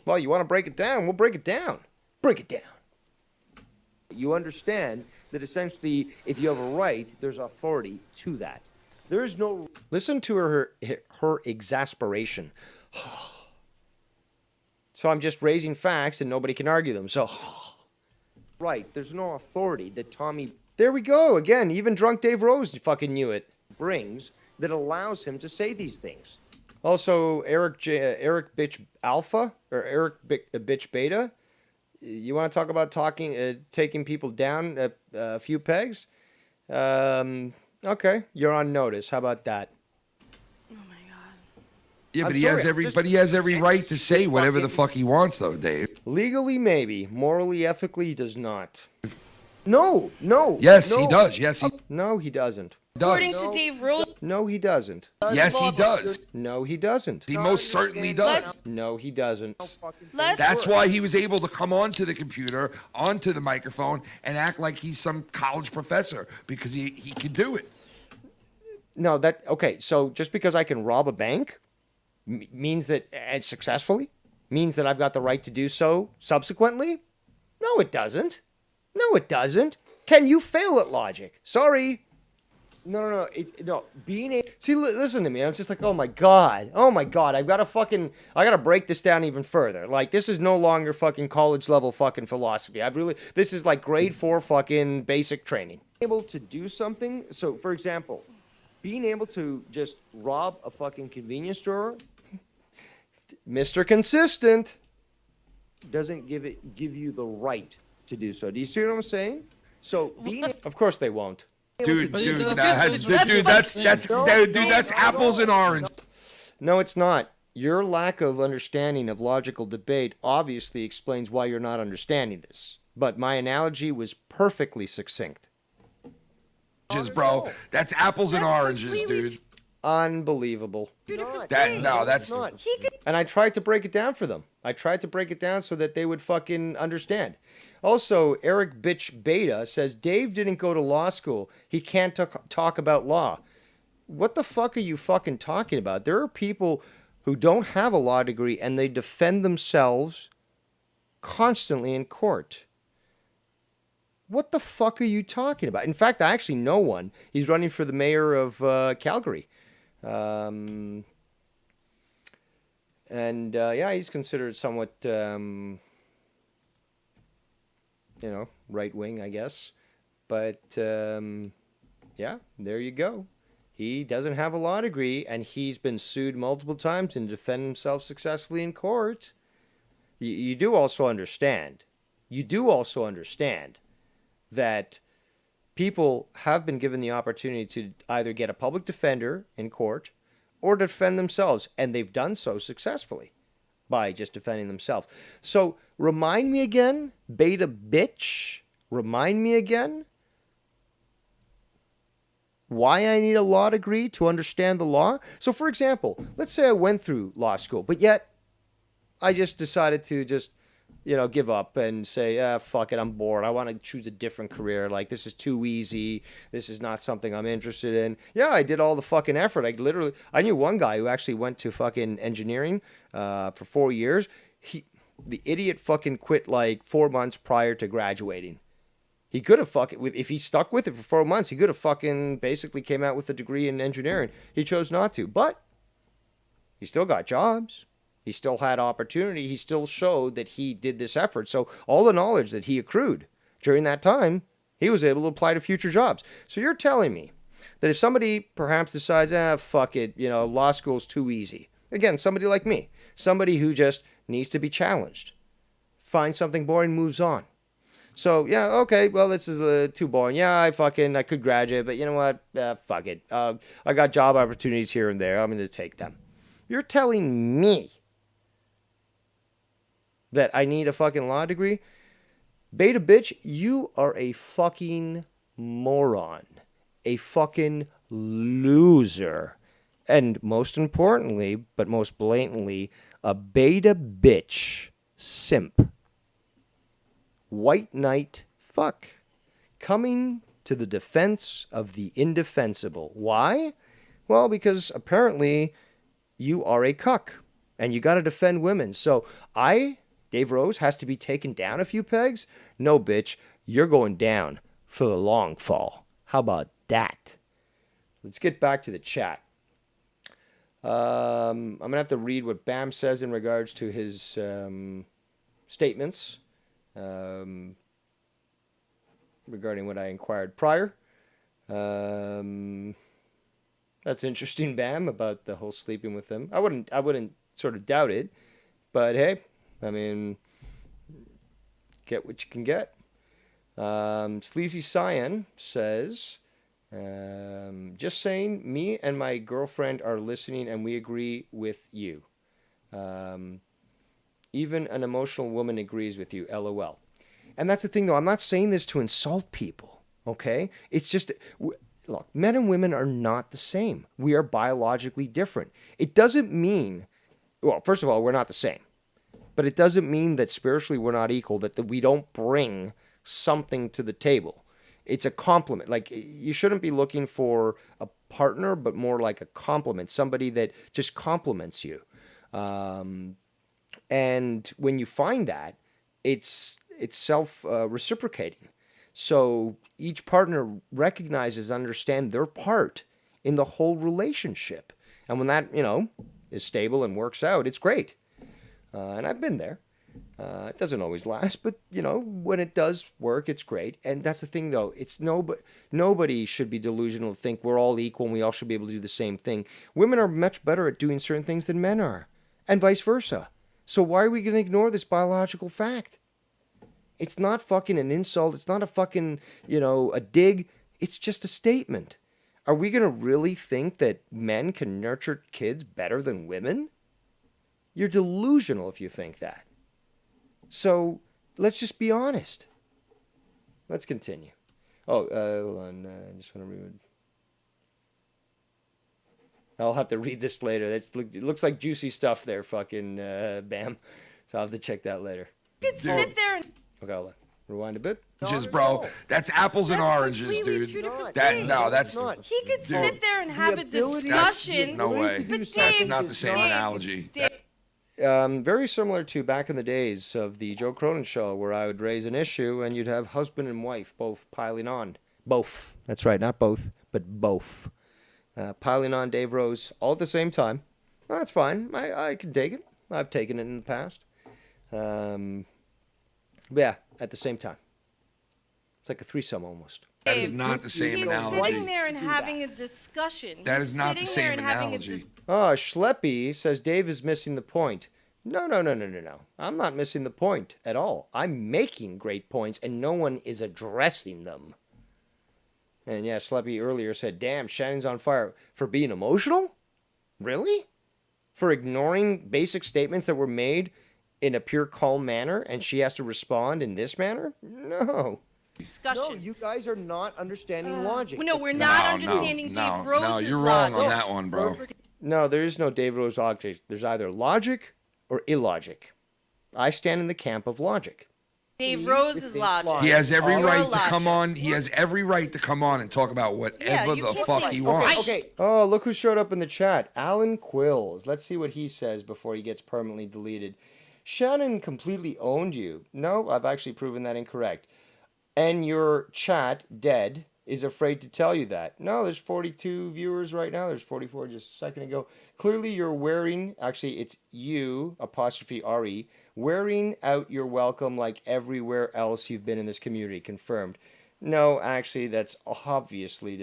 Well, you want to break it down? We'll break it down. Break it down. you understand that essentially, if you have a right, there's authority to that. There is no. Listen to her exasperation. So I'm just raising facts and nobody can argue them. So. Right. There's no authority that Tommy. There we go. Again, even drunk Dave Rose fucking knew it. Brings that allows him to say these things. Also, Eric Bitch Alpha or Eric Bitch Beta. You want to talk about taking people down a few pegs? Okay, you're on notice. How about that? Yeah, but he has every right to say whatever the fuck he wants, though, Dave. Legally, maybe. Morally, ethically, he does not. No. Yes, he does. Yes, he. No, he doesn't. According to Dave Rose. No, he doesn't. Yes, he does. No, he doesn't. He most certainly does. No, he doesn't. That's why he was able to come onto the computer, onto the microphone, and act like he's some college professor because he can do it. No, okay. So just because I can rob a bank means that, and successfully, means that I've got the right to do so subsequently? No, it doesn't. No, it doesn't. Can you fail at logic? Sorry. No. No. Being able. See, listen to me. I'm just like, oh my god. I gotta break this down even further. Like, this is no longer fucking college level fucking philosophy. This is like grade 4 fucking basic training. Able to do something. So, for example, being able to just rob a fucking convenience store. Mr. Consistent. Doesn't give you the right to do so. Do you see what I'm saying? So being. Of course they won't. Dude, that's apples and oranges. No, it's not. Your lack of understanding of logical debate obviously explains why you're not understanding this. But my analogy was perfectly succinct. Bro, that's apples and oranges, dude. Unbelievable. That's not. And I tried to break it down for them. I tried to break it down so that they would fucking understand. Also, Eric Bitch Beta says Dave didn't go to law school. He can't talk about law. What the fuck are you fucking talking about? There are people who don't have a law degree and they defend themselves constantly in court. What the fuck are you talking about? In fact, I actually know one. He's running for the mayor of Calgary. He's considered somewhat, right wing, I guess. But, there you go. He doesn't have a law degree, and he's been sued multiple times and defended himself successfully in court. You do also understand that people have been given the opportunity to either get a public defender in court or defend themselves, and they've done so successfully by just defending themselves. So, remind me again, beta bitch, why I need a law degree to understand the law. So, for example, let's say I went through law school, but yet I just decided to give up and say, fuck it, I'm bored. I want to choose a different career. Like, this is too easy. This is not something I'm interested in. Yeah, I did all the fucking effort. I knew one guy who actually went to fucking engineering for 4 years. The idiot fucking quit like 4 months prior to graduating. He could have if he stuck with it for 4 months, he could have fucking basically came out with a degree in engineering. He chose not to, but he still got jobs. He still had opportunity. He still showed that he did this effort. So all the knowledge that he accrued during that time, he was able to apply to future jobs. So you're telling me that if somebody perhaps decides, fuck it, law school's too easy. Again, somebody like me, somebody who just needs to be challenged, finds something boring, moves on. So, yeah, okay, well, this is too boring. Yeah, I could graduate, but you know what? Fuck it. I got job opportunities here and there. I'm going to take them. You're telling me that I need a fucking law degree? Beta bitch, you are a fucking moron. A fucking loser. And most importantly, but most blatantly, a beta bitch simp. White knight fuck. Coming to the defense of the indefensible. Why? Well, because apparently you are a cuck. And you got to defend women. So Dave Rose, has to be taken down a few pegs? No, bitch. You're going down for the long fall. How about that? Let's get back to the chat. I'm going to have to read what Bam says in regards to his statements regarding what I inquired prior. That's interesting, Bam, about the whole sleeping with him. I wouldn't sort of doubt it, but hey, I mean, get what you can get. Sleazy Cyan says, just saying, me and my girlfriend are listening and we agree with you. Even an emotional woman agrees with you, LOL. And that's the thing, though. I'm not saying this to insult people, okay? It's just, look, men and women are not the same. We are biologically different. It doesn't mean, well, first of all, we're not the same. But it doesn't mean that spiritually we're not equal, that we don't bring something to the table. It's a compliment. Like, you shouldn't be looking for a partner, but more like a compliment, somebody that just compliments you. And when you find that, it's self-reciprocating. So each partner recognizes, understand their part in the whole relationship. And when that, is stable and works out, it's great. And I've been there. It doesn't always last, but when it does work, it's great. And that's the thing, though. It's nobody should be delusional to think we're all equal and we all should be able to do the same thing. Women are much better at doing certain things than men are, and vice versa. So why are we going to ignore this biological fact? It's not fucking an insult. It's not a fucking, a dig. It's just a statement. Are we going to really think that men can nurture kids better than women? You're delusional if you think that. So let's just be honest. Let's continue. Hold on. I just want to read. I'll have to read this later. It looks like juicy stuff there, fucking Bam. So I'll have to check that later. You could sit there and... Okay, hold on. Rewind a bit. Bro, that's apples and oranges, dude. That's not. He could sit there and have a discussion. No way. That's not the same analogy. Very similar to back in the days of the Joe Cronin show, where I would raise an issue and you'd have husband and wife both piling on. Both. That's right, not both, but both. Piling on Dave Rose all at the same time. Well, that's fine. I can take it. I've taken it in the past. Yeah, at the same time. It's like a threesome almost. That is not the same analogy. He's sitting there and having a discussion. That is not the same analogy. Schleppy says Dave is missing the point. No. I'm not missing the point at all. I'm making great points, and no one is addressing them. And yeah, Schleppy earlier said, damn, Shannon's on fire for being emotional? Really? For ignoring basic statements that were made in a pure calm manner, and she has to respond in this manner? No. Discussion. No, you guys are not understanding logic. No, we're not understanding Dave Rose's No, you're wrong logic. on that one, bro. No, there is no Dave Rose logic. There's either logic or illogic. I stand in the camp of logic. Dave Rose's logic. He has every right to come on. He has every right to come on and talk about whatever the fuck he wants. Okay. Oh, look who showed up in the chat. Alan Quills. Let's see what he says before he gets permanently deleted. Shannon completely owned you. No, I've actually proven that incorrect. And your chat, dead, is afraid to tell you that. No, there's 42 viewers right now. There's 44 just a second ago. Clearly you're wearing, actually it's you, apostrophe R-E, wearing out your welcome like everywhere else you've been in this community. Confirmed. No, actually that's obviously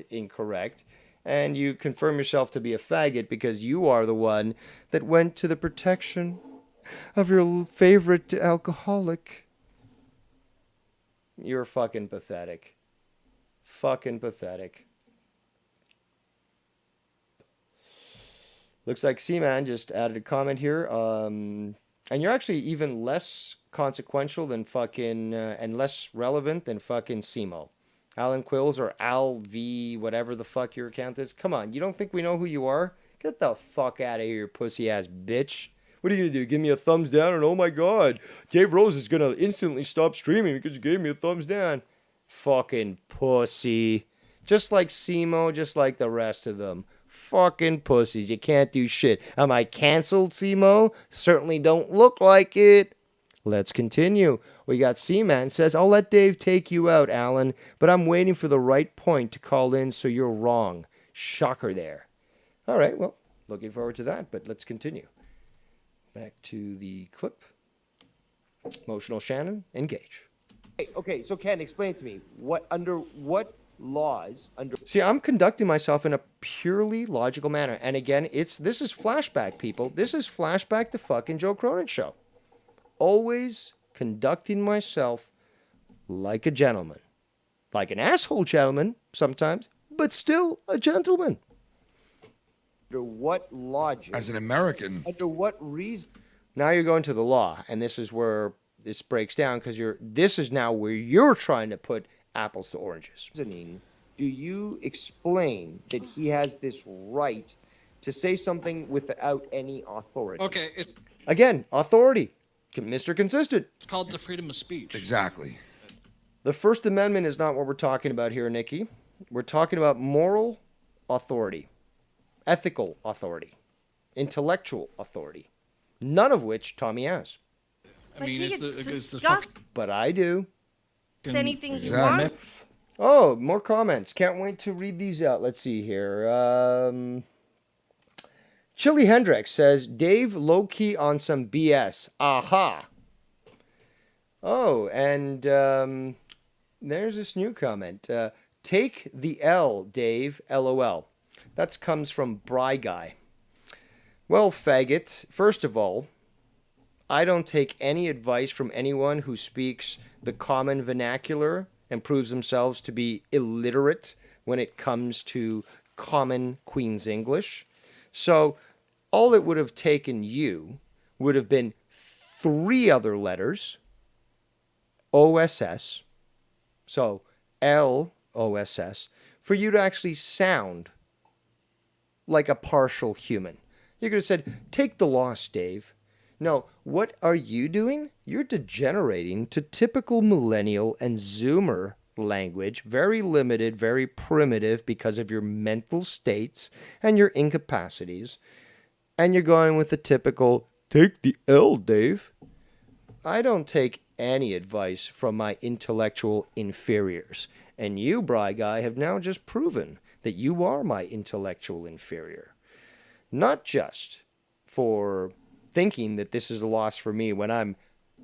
incorrect. And you confirm yourself to be a faggot because you are the one that went to the protection of your favorite alcoholic. You're fucking pathetic. Fucking pathetic. Looks like Seaman just added a comment here. And you're actually even less consequential than fucking, and less relevant than fucking Simo. Alan Quills or Al V, whatever the fuck your account is. Come on, you don't think we know who you are? Get the fuck out of here, pussy ass bitch. What are you going to do? Give me a thumbs down? And oh my god, Dave Rose is going to instantly stop streaming because you gave me a thumbs down. Fucking pussy. Just like Simo, just like the rest of them. Fucking pussies. You can't do shit. Am I canceled, Simo? Certainly don't look like it. Let's continue. We got Seaman says, I'll let Dave take you out, Alan, but I'm waiting for the right point to call in, so you're wrong. Shocker there. All right, well, looking forward to that, but let's continue. Back to the clip. Emotional Shannon, engage. Okay, so Ken, explain to me, under what laws? See, I'm conducting myself in a purely logical manner. And again, this is flashback, people. This is flashback to fucking Joe Cronin show. Always conducting myself like a gentleman. Like an asshole gentleman sometimes, but still a gentleman. Under what logic? As an American. Under what reason? Now you're going to the law, and this is where this breaks down because this is now where you're trying to put apples to oranges. Do you explain that he has this right to say something without any authority? Okay. Again, authority. Mr. Consistent. It's called the freedom of speech. Exactly. The First Amendment is not what we're talking about here, Nikki. We're talking about moral authority, ethical authority, intellectual authority, none of which Tommy has. But I mean, but I do. anything he wants. Oh, more comments. Can't wait to read these out. Let's see here. Chili Hendrix says, Dave low-key on some BS. Aha. Oh, and there's this new comment. Take the L, Dave, LOL. That comes from Bry Guy. Well, faggot, first of all, I don't take any advice from anyone who speaks the common vernacular and proves themselves to be illiterate when it comes to common Queen's English. So all it would have taken you would have been 3 other letters, OSS, so LOSS, for you to actually sound like a partial human. You could have said, take the loss, Dave. No, what are you doing? You're degenerating to typical millennial and Zoomer language, very limited, very primitive because of your mental states and your incapacities. And you're going with the typical, take the L, Dave. I don't take any advice from my intellectual inferiors. And you, Bry Guy, have now just proven that you are my intellectual inferior. Not just for thinking that this is a loss for me when I'm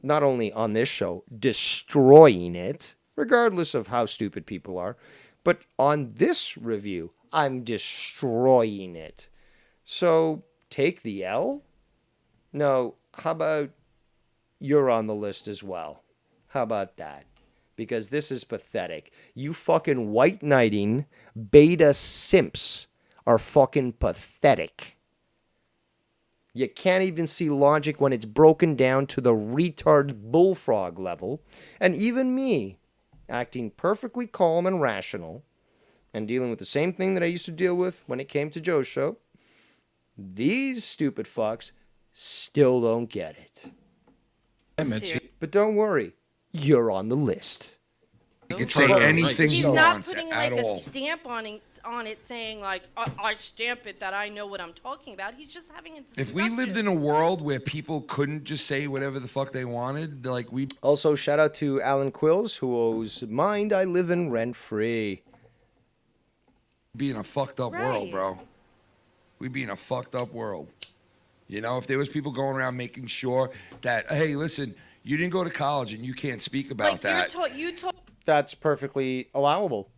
not only on this show destroying it, regardless of how stupid people are, but on this review, I'm destroying it. So take the L? No, how about you're on the list as well? How about that? Because this is pathetic. You fucking white knighting beta simps are fucking pathetic. You can't even see logic when it's broken down to the retard Bullfrog level. And even me, acting perfectly calm and rational, and dealing with the same thing that I used to deal with when it came to Joe's show, these stupid fucks still don't get it. But don't worry, you're on the list. You can say anything He's you not want putting at like all. a stamp on it saying like, I stamp it that I know what I'm talking about. He's just having a discussion. If we lived in a world where people couldn't just say whatever the fuck they wanted, like we... Also, shout out to Alan Quills, who owes Mind I Live in rent-free. Be in a fucked up world, bro. We'd be in a fucked up world. You know, if there was people going around making sure that, hey, listen, you didn't go to college and you can't speak about that. That's perfectly allowable.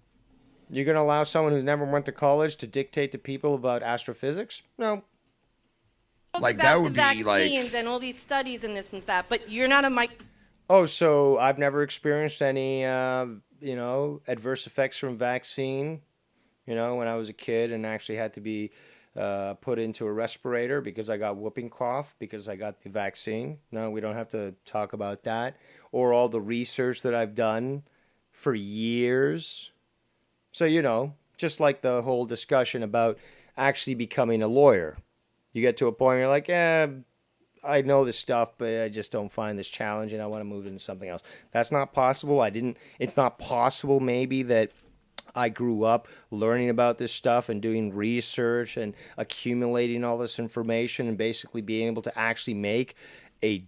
You're going to allow someone who's never went to college to dictate to people about astrophysics? No. Like, that would be like vaccines and all these studies and this and that, but you're not a mic. Oh, so I've never experienced any, adverse effects from vaccine. When I was a kid and actually had to be put into a respirator because I got whooping cough because I got the vaccine. No, we don't have to talk about that. Or all the research that I've done for years. So, just like the whole discussion about actually becoming a lawyer. You get to a point where you're like, I know this stuff, but I just don't find this challenging. I want to move into something else. That's not possible. It's not possible maybe that I grew up learning about this stuff and doing research and accumulating all this information and basically being able to actually make a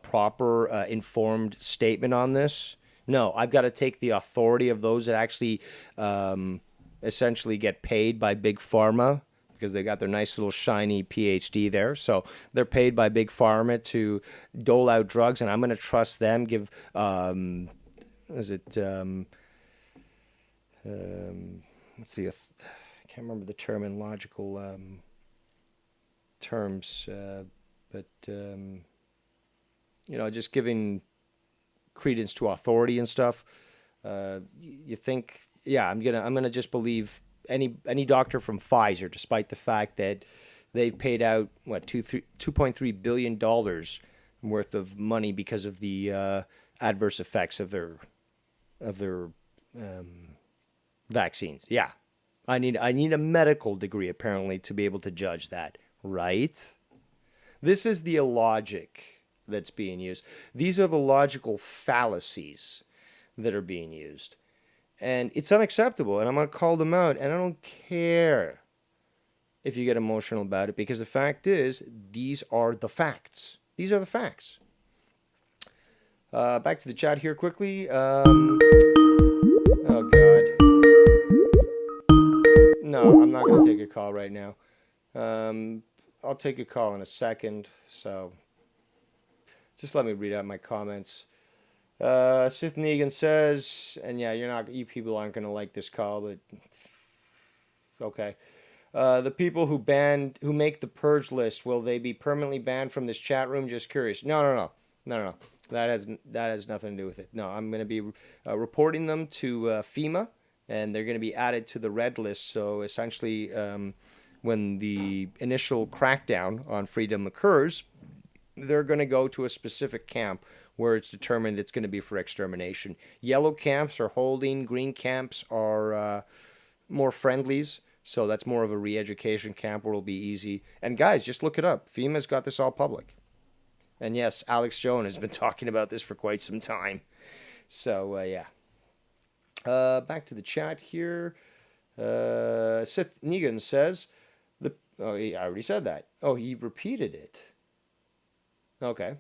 proper informed statement on this. No, I've got to take the authority of those that actually essentially get paid by Big Pharma because they got their nice little shiny PhD there. So they're paid by Big Pharma to dole out drugs, and I'm going to trust them, give, I can't remember the term in logical terms, but just giving credence to authority and stuff. You think, I'm gonna just believe any doctor from Pfizer, despite the fact that they've paid out $2.3 billion worth of money because of the adverse effects of their vaccines. Yeah, I need a medical degree apparently to be able to judge that, right? This is the illogic that's being used. These are the logical fallacies that are being used. And it's unacceptable, and I'm going to call them out, and I don't care if you get emotional about it, because the fact is, these are the facts. These are the facts. Back to the chat here quickly. Oh, God. No, I'm not going to take a call right now. I'll take a call in a second, so just let me read out my comments. Sith Negan says, and yeah, you people aren't going to like this call, but okay. The people who make the purge list, will they be permanently banned from this chat room? Just curious. No. That has nothing to do with it. No, I'm going to be reporting them to FEMA, and they're going to be added to the red list. So essentially, when the initial crackdown on freedom occurs, they're going to go to a specific camp where it's determined it's going to be for extermination. Yellow camps are holding, green camps are more friendlies. So that's more of a re-education camp where it'll be easy. And guys, just look it up. FEMA's got this all public. And yes, Alex Jones has been talking about this for quite some time. So, yeah. Back to the chat here. Sith Negan says, I already said that. Oh, he repeated it. Okay.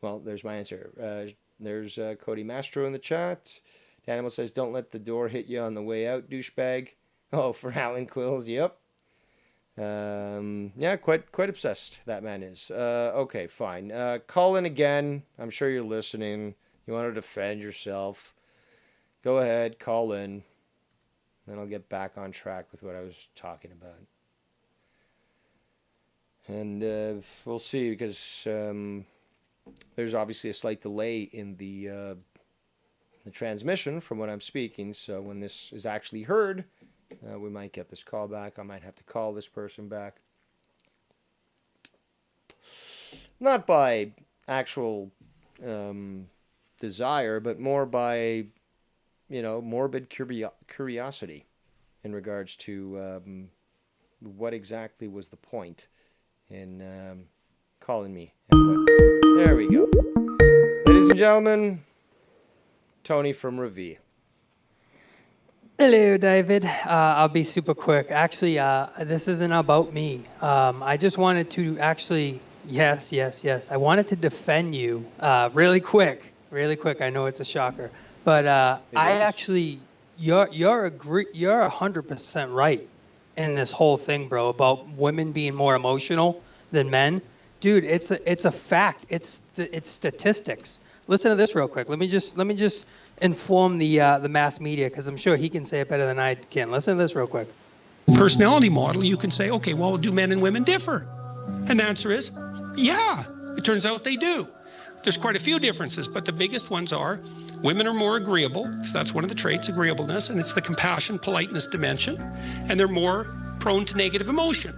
Well, there's my answer. There's Cody Mastro in the chat. Danimal says, don't let the door hit you on the way out, douchebag. Oh, for Alan Quills, yep. Yeah, quite obsessed that man is. Okay, fine. Call in again. I'm sure you're listening. You want to defend yourself. Go ahead, call in. Then I'll get back on track with what I was talking about. And we'll see, because there's obviously a slight delay in the transmission from when I'm speaking. So when this is actually heard, we might get this call back. I might have to call this person back. Not by actual desire, but more by, morbid curiosity in regards to what exactly was the point in calling me. There we go. Ladies and gentlemen, Tony from Ravi. Hello, David. I'll be super quick. Actually, this isn't about me. I just wanted to actually, yes. I wanted to defend you really quick. I know it's a shocker, but you're 100% right in this whole thing, bro, about women being more emotional than men. Dude, it's a fact. It's statistics. Listen to this real quick. Let me just inform the mass media, because I'm sure he can say it better than I can. Listen to this real quick. Personality model, you can say, okay, well, do men and women differ? And the answer is, yeah, it turns out they do. There's quite a few differences, but the biggest ones are women are more agreeable, so that's one of the traits, agreeableness, and it's the compassion, politeness dimension, and they're more prone to negative emotion,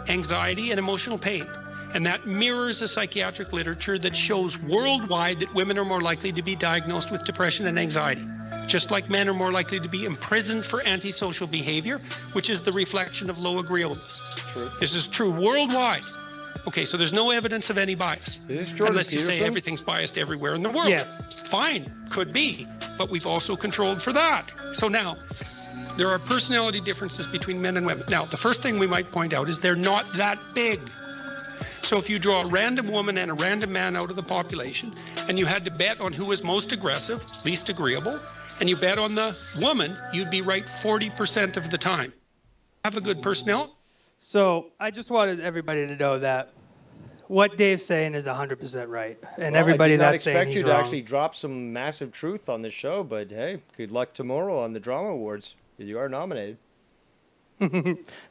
anxiety, and emotional pain. And that mirrors the psychiatric literature that shows worldwide that women are more likely to be diagnosed with depression and anxiety, just like men are more likely to be imprisoned for antisocial behavior, which is the reflection of low agreeableness. True. This is true worldwide. Okay, so there's no evidence of any bias. Is this Jordan Unless you Peterson? say everything's biased everywhere in the world. Yes. Fine, could be, but we've also controlled for that. So now, there are personality differences between men and women. Now, the first thing we might point out is they're not that big. So if you draw a random woman and a random man out of the population, and you had to bet on who was most aggressive, least agreeable, and you bet on the woman, you'd be right 40% of the time. Have a good personality. So I just wanted everybody to know that what Dave's saying is 100% right, and Well, everybody I did not that's saying expect he's you to wrong. actually drop some massive truth on the show, but hey, good luck tomorrow on the Drama Awards. You are nominated.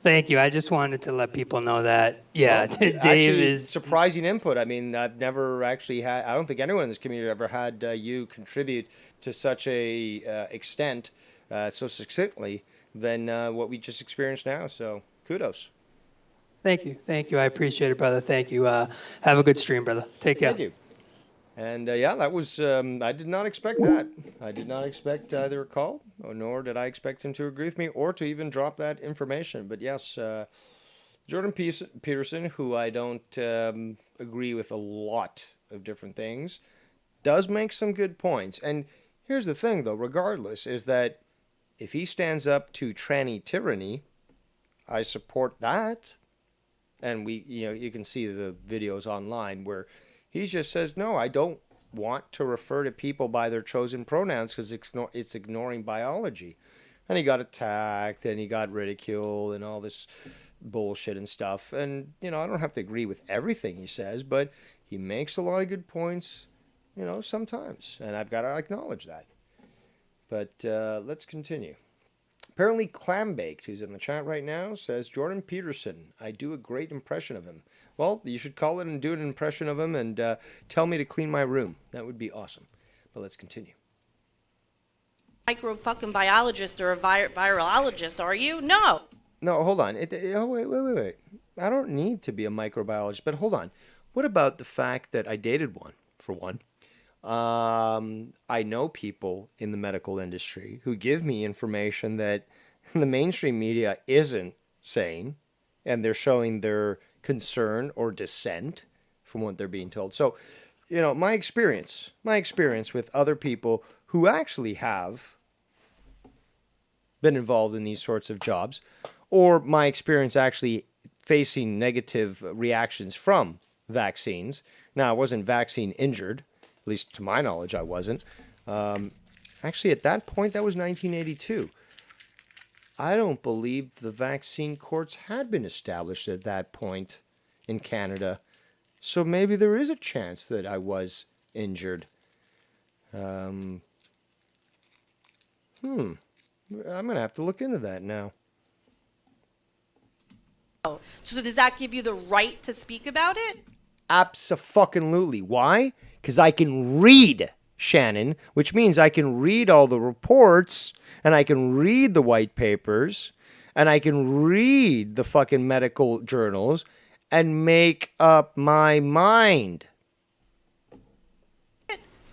Thank you. I just wanted to let people know that. Yeah, Well, Dave actually, is. surprising input. I mean, I've never actually had. I don't think anyone in this community ever had you contribute to such a extent, so succinctly, than what we just experienced now. So kudos. Thank you. I appreciate it, brother. Thank you. Have a good stream, brother. Take care. Thank you. And yeah, that was. I did not expect that. I did not expect either a call, nor did I expect him to agree with me, or to even drop that information. But yes, Jordan Peterson, who I don't agree with a lot of different things, does make some good points. And here's the thing, though, regardless, is that if he stands up to tranny tyranny, I support that. And you can see the videos online where he just says, no, I don't want to refer to people by their chosen pronouns because it's ignoring biology. And he got attacked and he got ridiculed and all this bullshit and stuff. And, I don't have to agree with everything he says, but he makes a lot of good points, sometimes. And I've got to acknowledge that. But let's continue. Apparently Clambaked, who's in the chat right now, says, Jordan Peterson, I do a great impression of him. Well, you should call it and do an impression of him and tell me to clean my room. That would be awesome. But let's continue. Micro fucking biologist or a virologist, are you? No. No, hold on. Wait. I don't need to be a microbiologist, but hold on. What about the fact that I dated one, for one? I know people in the medical industry who give me information that the mainstream media isn't saying, and they're showing their concern or dissent from what they're being told. So, my experience with other people who actually have been involved in these sorts of jobs, or my experience actually facing negative reactions from vaccines. Now, I wasn't vaccine injured, at least to my knowledge, I wasn't. Actually, at that point, that was 1982. I don't believe the vaccine courts had been established at that point in Canada. So maybe there is a chance that I was injured. I'm going to have to look into that now. So does that give you the right to speak about it? Abso-fucking-lutely. Why? Because I can read, Shannon, which means I can read all the reports, and I can read the white papers, and I can read the fucking medical journals, and make up my mind.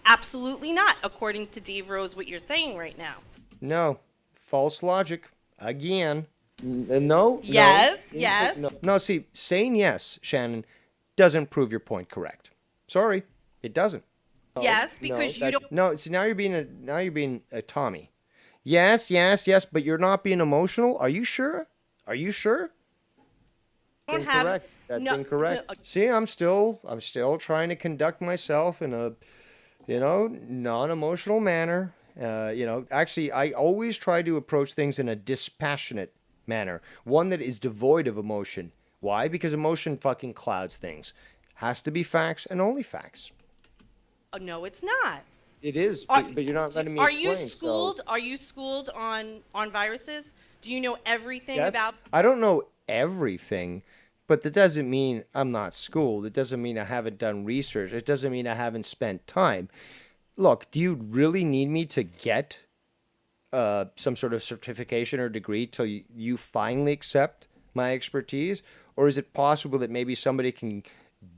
Absolutely not, according to Dave Rose, what you're saying right now. No. False logic. Again. No? Yes, no, yes. No, see, saying yes, Shannon, doesn't prove your point correct. Sorry, it doesn't. Yes, because you don't. No, see, now you're being a Tommy. Yes, but you're not being emotional. Are you sure? Don't incorrect. That's incorrect. See, I'm still trying to conduct myself in a, non-emotional manner. Actually, I always try to approach things in a dispassionate manner, one that is devoid of emotion. Why? Because emotion fucking clouds things. Has to be facts and only facts. Oh, no, it's not. It is, but you're not letting me Are explain. you schooled? Are you schooled on viruses? Do you know everything Yes. about? I don't know everything, but that doesn't mean I'm not schooled. It doesn't mean I haven't done research. It doesn't mean I haven't spent time. Look, do you really need me to get some sort of certification or degree till you finally accept my expertise? Or is it possible that maybe somebody can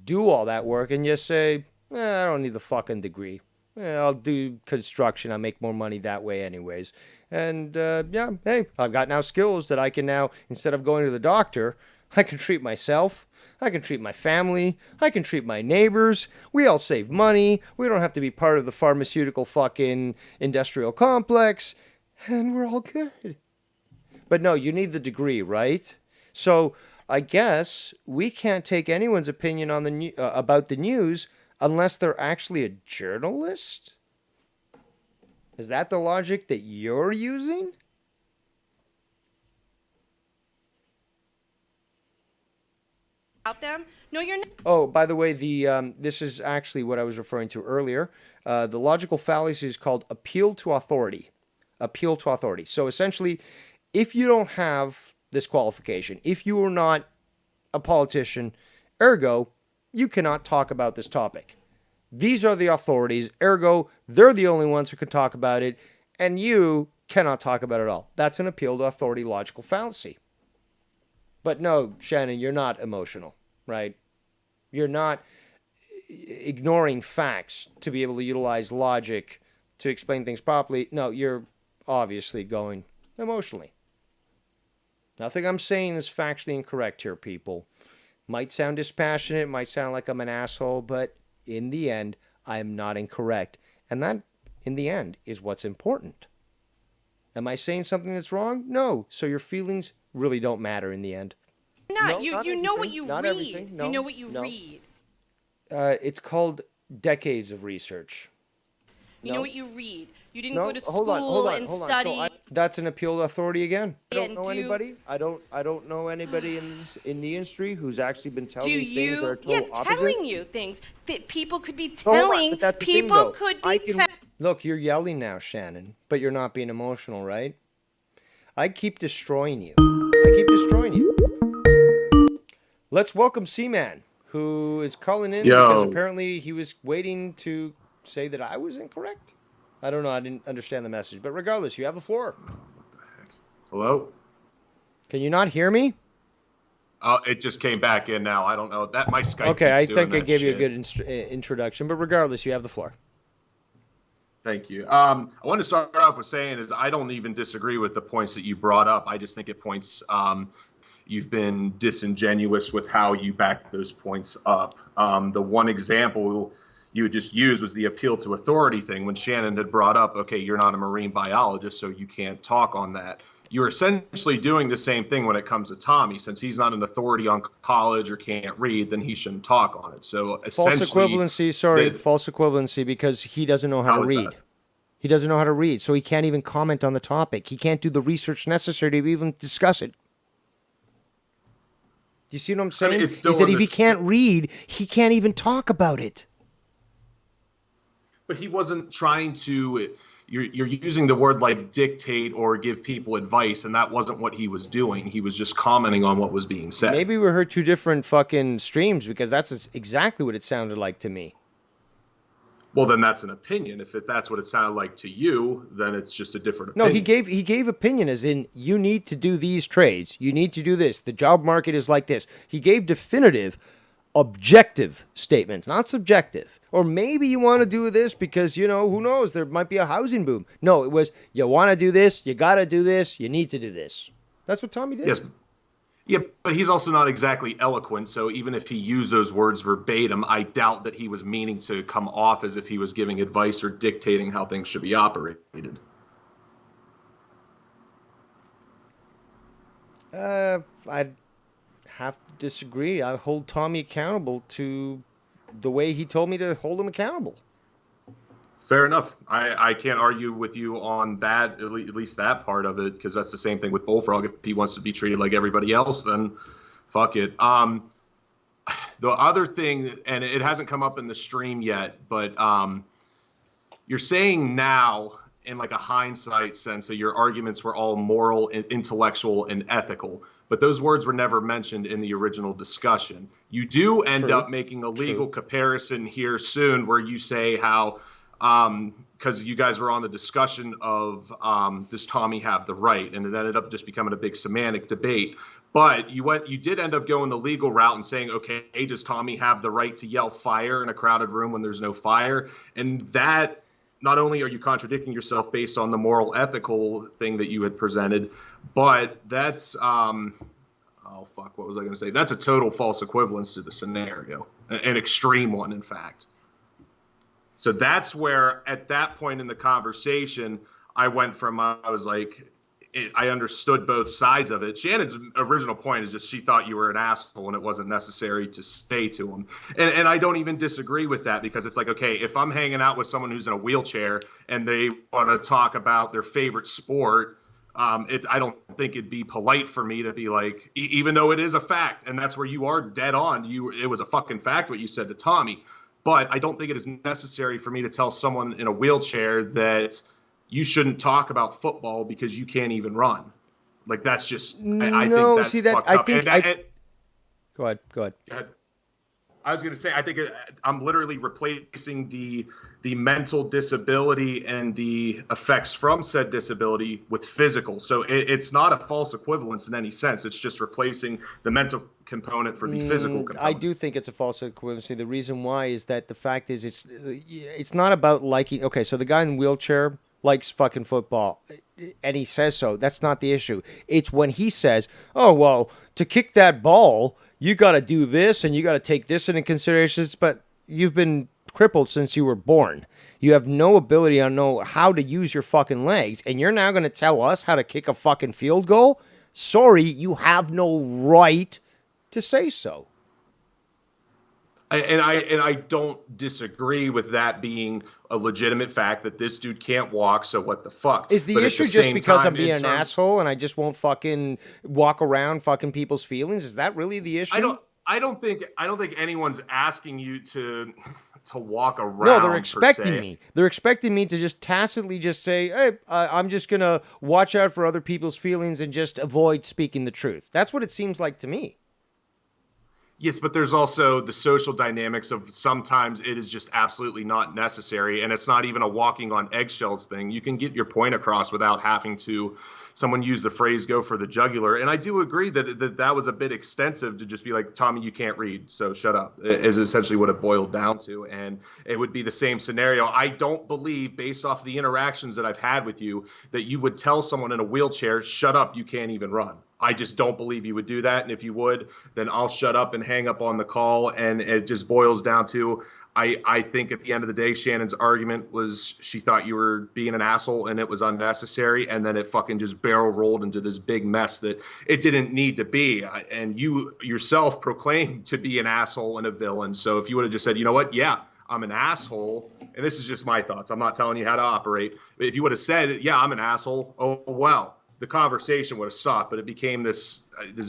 do all that work and just say, I don't need the fucking degree. I'll do construction. I'll make more money that way anyways. And hey, I've got now skills that I can now, instead of going to the doctor, I can treat myself. I can treat my family. I can treat my neighbors. We all save money. We don't have to be part of the pharmaceutical fucking industrial complex. And we're all good. But no, you need the degree, right? So I guess we can't take anyone's opinion on the about the news unless they're actually a journalist? Is that the logic that you're using? About them? No, you're not. Oh, by the way, this is actually what I was referring to earlier. The logical fallacy is called appeal to authority. Appeal to authority. So essentially, if you don't have this qualification, if you are not a politician, ergo, you cannot talk about this topic. These are the authorities, ergo, they're the only ones who can talk about it, and you cannot talk about it at all. That's an appeal to authority logical fallacy. But no, Shannon, you're not emotional, right? You're not ignoring facts to be able to utilize logic to explain things properly. No, you're obviously going emotionally. Nothing I'm saying is factually incorrect here, people. Might sound dispassionate, might sound like I'm an asshole, but in the end, I am not incorrect. And that, in the end, is what's important. Am I saying something that's wrong? No. So your feelings really don't matter in the end. Not. No, You not know what everything. you Not read. everything. No, you know what you no. read. It's called decades of research. You know what you read. You didn't No, go to hold on, school hold and on. study. That's an appeal to authority again. I don't know anybody. I don't know anybody in the industry who's actually been telling Do me things that are you? total Yeah, opposite. telling you things that people could be Hold on, telling. but that's the thing, People though. could I be can- Look, you're yelling now, Shannon, but you're not being emotional, right? I keep destroying you. Let's welcome Seaman, who is calling in because apparently he was waiting to say that I was incorrect. I don't know. I didn't understand the message. But regardless, you have the floor. Hello? Can you not hear me? It just came back in now. I don't know. That my Skype Okay, I keeps doing think I that gave you a shit. good introduction. But regardless, you have the floor. Thank you. I want to start off with saying is I don't even disagree with the points that you brought up. I just think it points you've been disingenuous with how you back those points up. The one example you would just use was the appeal to authority thing when Shannon had brought up, okay, you're not a marine biologist, so you can't talk on that. You're essentially doing the same thing when it comes to Tommy. Since he's not an authority on college or can't read, then he shouldn't talk on it. So False equivalency because he doesn't know how to read. He doesn't know how to read, so he can't even comment on the topic. He can't do the research necessary to even discuss it. Do you see what I'm saying? I mean, Is that if he can't read, he can't even talk about it. But he wasn't trying to. You're using the word like dictate or give people advice, and that wasn't what he was doing. He was just commenting on what was being said. Maybe we heard two different fucking streams because that's exactly what it sounded like to me. Well, then that's an opinion. If that's what it sounded like to you, then it's just a different No, opinion. he gave opinion as in you need to do these trades. You need to do this. The job market is like this. He gave definitive, objective statements, not subjective. Or maybe you want to do this because, you know, who knows? There might be a housing boom. No, it was you want to do this, you got to do this, you need to do this. That's what Tommy did. Yes. Yeah, but he's also not exactly eloquent, so even if he used those words verbatim, I doubt that he was meaning to come off as if he was giving advice or dictating how things should be operated. I'd have to disagree. I hold Tommy accountable to the way he told me to hold him accountable. Fair enough. I can't argue with you on that, at least that part of it, because that's the same thing with Bullfrog. If he wants to be treated like everybody else, then fuck it. The other thing, and it hasn't come up in the stream yet, but you're saying now in like a hindsight sense that your arguments were all moral, intellectual, and ethical. But those words were never mentioned in the original discussion. You do end up making a legal comparison here soon where you say how because you guys were on the discussion of does Tommy have the right, and it ended up just becoming a big semantic debate. But you did end up going the legal route and saying, okay, does Tommy have the right to yell fire in a crowded room when there's no fire? And that, not only are you contradicting yourself based on the moral ethical thing that you had presented, but that's oh fuck, what was I going to say? That's a total false equivalence to the scenario, an extreme one, in fact. So that's where, at that point in the conversation, I went from, I was like, I understood both sides of it. Shannon's original point is just she thought you were an asshole and it wasn't necessary to say to him. And I don't even disagree with that because it's like, okay, if I'm hanging out with someone who's in a wheelchair and they want to talk about their favorite sport, I don't think it'd be polite for me to be like, even though it is a fact, and that's where you are dead on, it was a fucking fact what you said to Tommy. But I don't think it is necessary for me to tell someone in a wheelchair that you shouldn't talk about football because you can't even run. Like, that's just, I think that's fucked up. Go ahead. I was going to say, I think I'm literally replacing the mental disability and the effects from said disability with physical. So it's not a false equivalence in any sense. It's just replacing the mental component for the physical component. I do think it's a false equivalency. The reason why is that the fact is it's not about liking. Okay, so the guy in the wheelchair likes fucking football, and he says so. That's not the issue. It's when he says, oh, well, to kick that ball, you got to do this and you got to take this into consideration, but you've been crippled since you were born. You have no ability to know how to use your fucking legs, and you're now going to tell us how to kick a fucking field goal? Sorry, you have no right to say so. I don't disagree with that being a legitimate fact that this dude can't walk. So what the fuck? Is the issue just because I'm being an asshole and I just won't fucking walk around fucking people's feelings? Is that really the issue? I don't think anyone's asking you to walk around. No, they're expecting me. They're expecting me to just tacitly just say, "Hey, I'm just gonna watch out for other people's feelings and just avoid speaking the truth." That's what it seems like to me. Yes, but there's also the social dynamics of sometimes it is just absolutely not necessary, and it's not even a walking on eggshells thing. You can get your point across without having to, someone used the phrase, go for the jugular. And I do agree that was a bit extensive to just be like, Tommy, you can't read, so shut up, is essentially what it boiled down to. And it would be the same scenario. I don't believe, based off the interactions that I've had with you, that you would tell someone in a wheelchair, shut up, you can't even run. I just don't believe you would do that. And if you would, then I'll shut up and hang up on the call. And it just boils down to, I think at the end of the day, Shannon's argument was she thought you were being an asshole and it was unnecessary. And then it fucking just barrel rolled into this big mess that it didn't need to be. And you yourself proclaimed to be an asshole and a villain. So if you would have just said, you know what? Yeah, I'm an asshole. And this is just my thoughts. I'm not telling you how to operate. But if you would have said, yeah, I'm an asshole. Oh, well. The conversation would have stopped, but it became this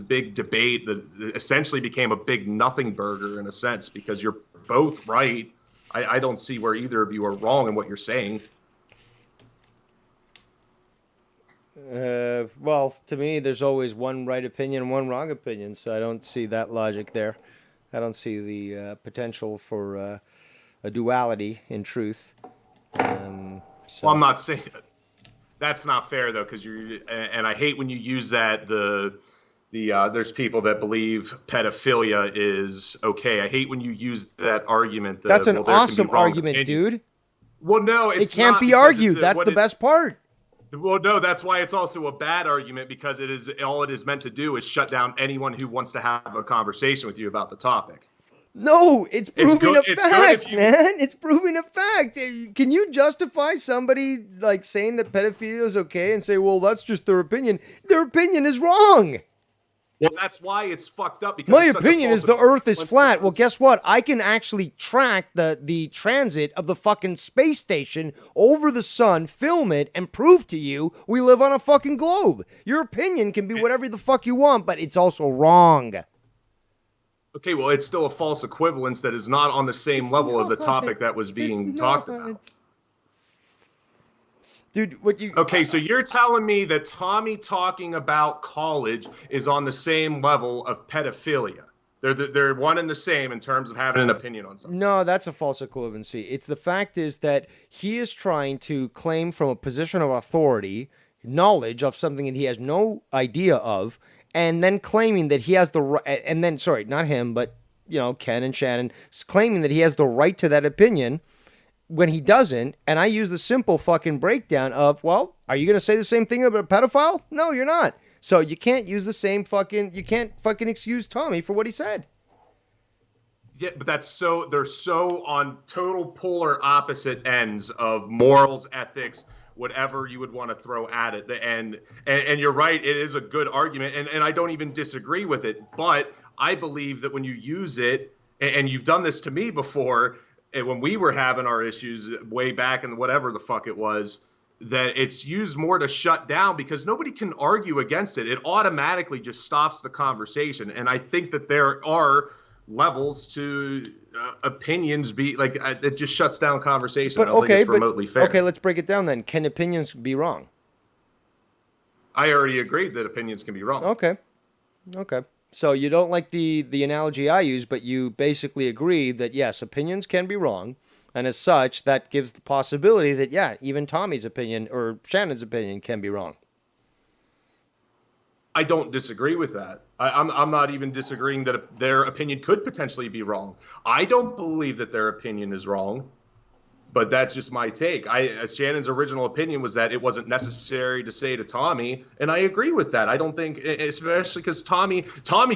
big debate that essentially became a big nothing burger in a sense, because you're both right. I don't see where either of you are wrong in what you're saying. Well, to me, there's always one right opinion and one wrong opinion, so I don't see that logic there. I don't see the potential for a duality in truth. Well, I'm not saying that. That's not fair though, because and I hate when you use that. There's people that believe pedophilia is okay. I hate when you use that argument. That's an awesome argument, dude. Well, no, it can't be argued. That's the best part. Well, no, that's why it's also a bad argument, because it is meant to do is shut down anyone who wants to have a conversation with you about the topic. No, it's proving a fact, man. It's proving a fact. Can you justify somebody like saying that pedophilia is okay and say, well, that's just their opinion? Their opinion is wrong. Well, that's why it's fucked up. Because my opinion is the earth is flat. Well, guess what? I can actually track the transit of the fucking space station over the sun, film it, and prove to you we live on a fucking globe. Your opinion can be whatever the fuck you want, but it's also wrong. Okay, well, it's still a false equivalence that is not on the same level of the topic that was being talked about. Dude, what you... Okay, so you're telling me that Tommy talking about college is on the same level of pedophilia. They're one and the same in terms of having an opinion on something. No, that's a false equivalency. It's the fact is that he is trying to claim from a position of authority, knowledge of something that he has no idea of, and then claiming that he has the right, and then, sorry, not him, but, you know, Ken and Shannon, claiming that he has the right to that opinion when he doesn't. And I use the simple fucking breakdown of, well, are you going to say the same thing about a pedophile? No, you're not. So you can't use the same fucking, you can't fucking excuse Tommy for what he said. Yeah, but they're so on total polar opposite ends of morals, ethics, whatever you would want to throw at it. And you're right, it is a good argument, and I don't even disagree with it. But I believe that when you use it, and you've done this to me before, and when we were having our issues way back in whatever the fuck it was, that it's used more to shut down because nobody can argue against it. It automatically just stops the conversation. And I think that there are levels to opinions be like it just shuts down conversation. But okay, remotely fair. Okay, let's break it down then. Can opinions be wrong? I already agreed that opinions can be wrong. Okay. So you don't like the analogy I use, but you basically agree that yes, opinions can be wrong, and as such, that gives the possibility that yeah, even Tommy's opinion or Shannon's opinion can be wrong. I don't disagree with that. I'm not even disagreeing that their opinion could potentially be wrong. I don't believe that their opinion is wrong, but that's just my take. Shannon's original opinion was that it wasn't necessary to say to Tommy, and I agree with that. I don't think, especially because Tommy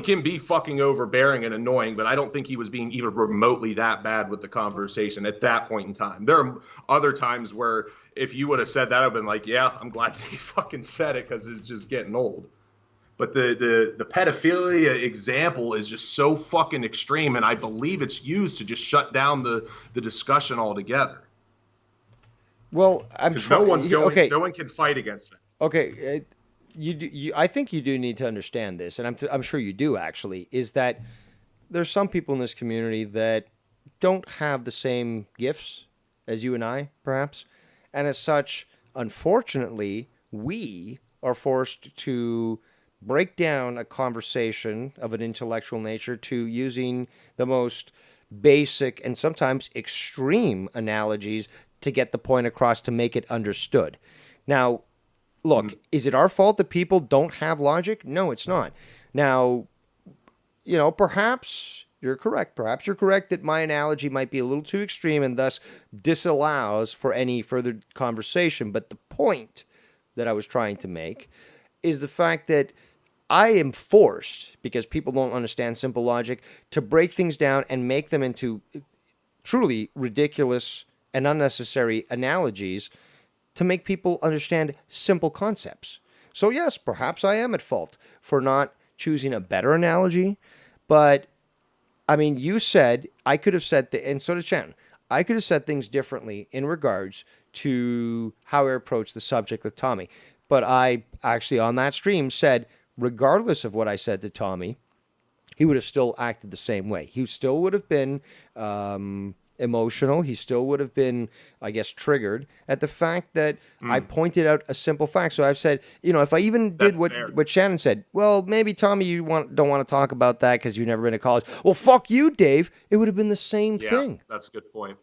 can be fucking overbearing and annoying, but I don't think he was being even remotely that bad with the conversation at that point in time. There are other times where if you would have said that, I'd have been like, yeah, I'm glad that he fucking said it because it's just getting old. But the pedophilia example is just so fucking extreme, and I believe it's used to just shut down the discussion altogether. Well, I'm trying. No one can fight against that. Okay, I think you do need to understand this, and I'm sure you do actually. Is that there's some people in this community that don't have the same gifts as you and I, perhaps, and as such, unfortunately, we are forced to break down a conversation of an intellectual nature to using the most basic and sometimes extreme analogies to get the point across to make it understood. Now, look, is it our fault that people don't have logic? No, it's not. Now, perhaps you're correct. Perhaps you're correct that my analogy might be a little too extreme and thus disallows for any further conversation. But the point that I was trying to make is the fact that I am forced, because people don't understand simple logic, to break things down and make them into truly ridiculous and unnecessary analogies to make people understand simple concepts. So yes, perhaps I am at fault for not choosing a better analogy, but I mean, you said I could have said, and so did Shannon, I could have said things differently in regards to how I approached the subject with Tommy. But I actually on that stream said, regardless of what I said to Tommy, he would have still acted the same way. He still would have been emotional. He still would have been, I guess, triggered at the fact that I pointed out a simple fact. So I've said, if I even did what Shannon said, well, maybe Tommy, you don't want to talk about that because you've never been to college. Well, fuck you, Dave. It would have been the same thing. That's a good point.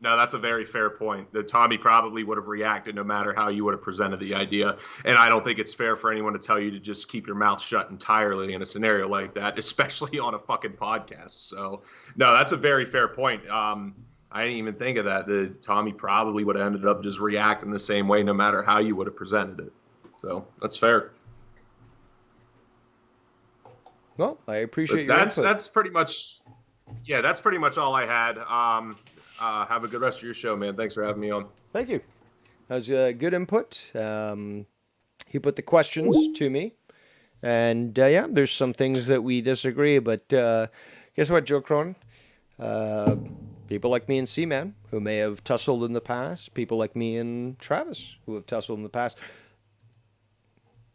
No, that's a very fair point. That Tommy probably would have reacted no matter how you would have presented the idea. And I don't think it's fair for anyone to tell you to just keep your mouth shut entirely in a scenario like that, especially on a fucking podcast. So, no, that's a very fair point. I didn't even think of that. That Tommy probably would have ended up just reacting the same way no matter how you would have presented it. So, that's fair. Well, I appreciate your input. That's pretty much... Yeah, that's pretty much all I had. Have a good rest of your show, man. Thanks for having me on. Thank you. That was good input. He put the questions to me. And, there's some things that we disagree. But guess what, Joe Cronin? People like me and C-Man, who may have tussled in the past, people like me and Travis, who have tussled in the past,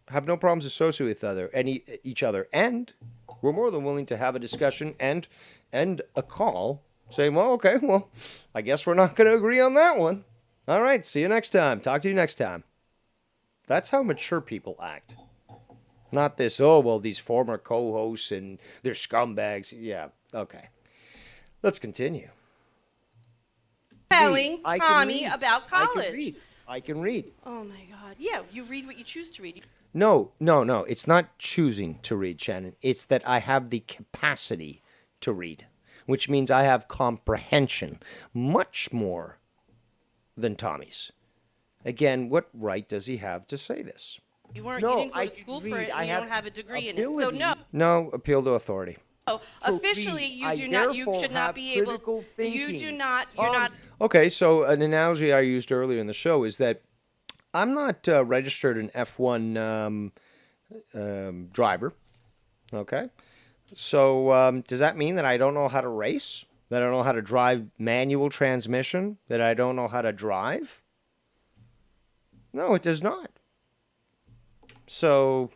have no problems associating with each other. And we're more than willing to have a discussion and a call saying, well, okay, well, I guess we're not going to agree on that one. All right, see you next time. Talk to you next time. That's how mature people act. Not this, these former co-hosts and they're scumbags. Yeah, okay. Let's continue. Telling Tommy about college. I can read. Oh, my God. Yeah, you read what you choose to read. No. It's not choosing to read, Shannon. It's that I have the capacity to read, which means I have comprehension much more than Tommy's. Again, what right does he have to say this? You didn't go to school for it, and you don't have a degree in it, so no. No, appeal to authority. Oh, officially, you should not be able. You're not. Okay, so an analogy I used earlier in the show is that I'm not registered an F1 driver. Okay, so does that mean that I don't know how to race? That I don't know how to drive manual transmission? That I don't know how to drive? No, it does not. So,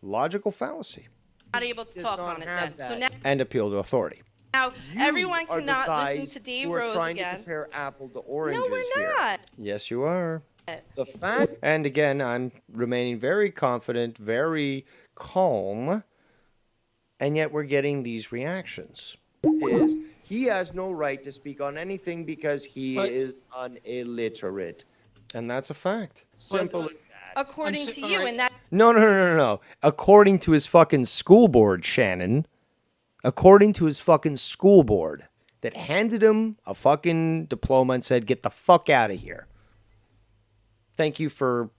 logical fallacy. Not able to talk on it then. So now, and appeal to authority. Now everyone cannot listen to Dave Rose trying again. To compare apple to oranges. No, we're not. Yes, you are. The fact. And again, I'm remaining very confident, very calm, and yet we're getting these reactions. He has no right to speak on anything because he is illiterate. And that's a fact. Simple as that. According to you, and that. No. According to his fucking school board, Shannon. According to his fucking school board that handed him a fucking diploma and said, get the fuck out of here. Thank you for,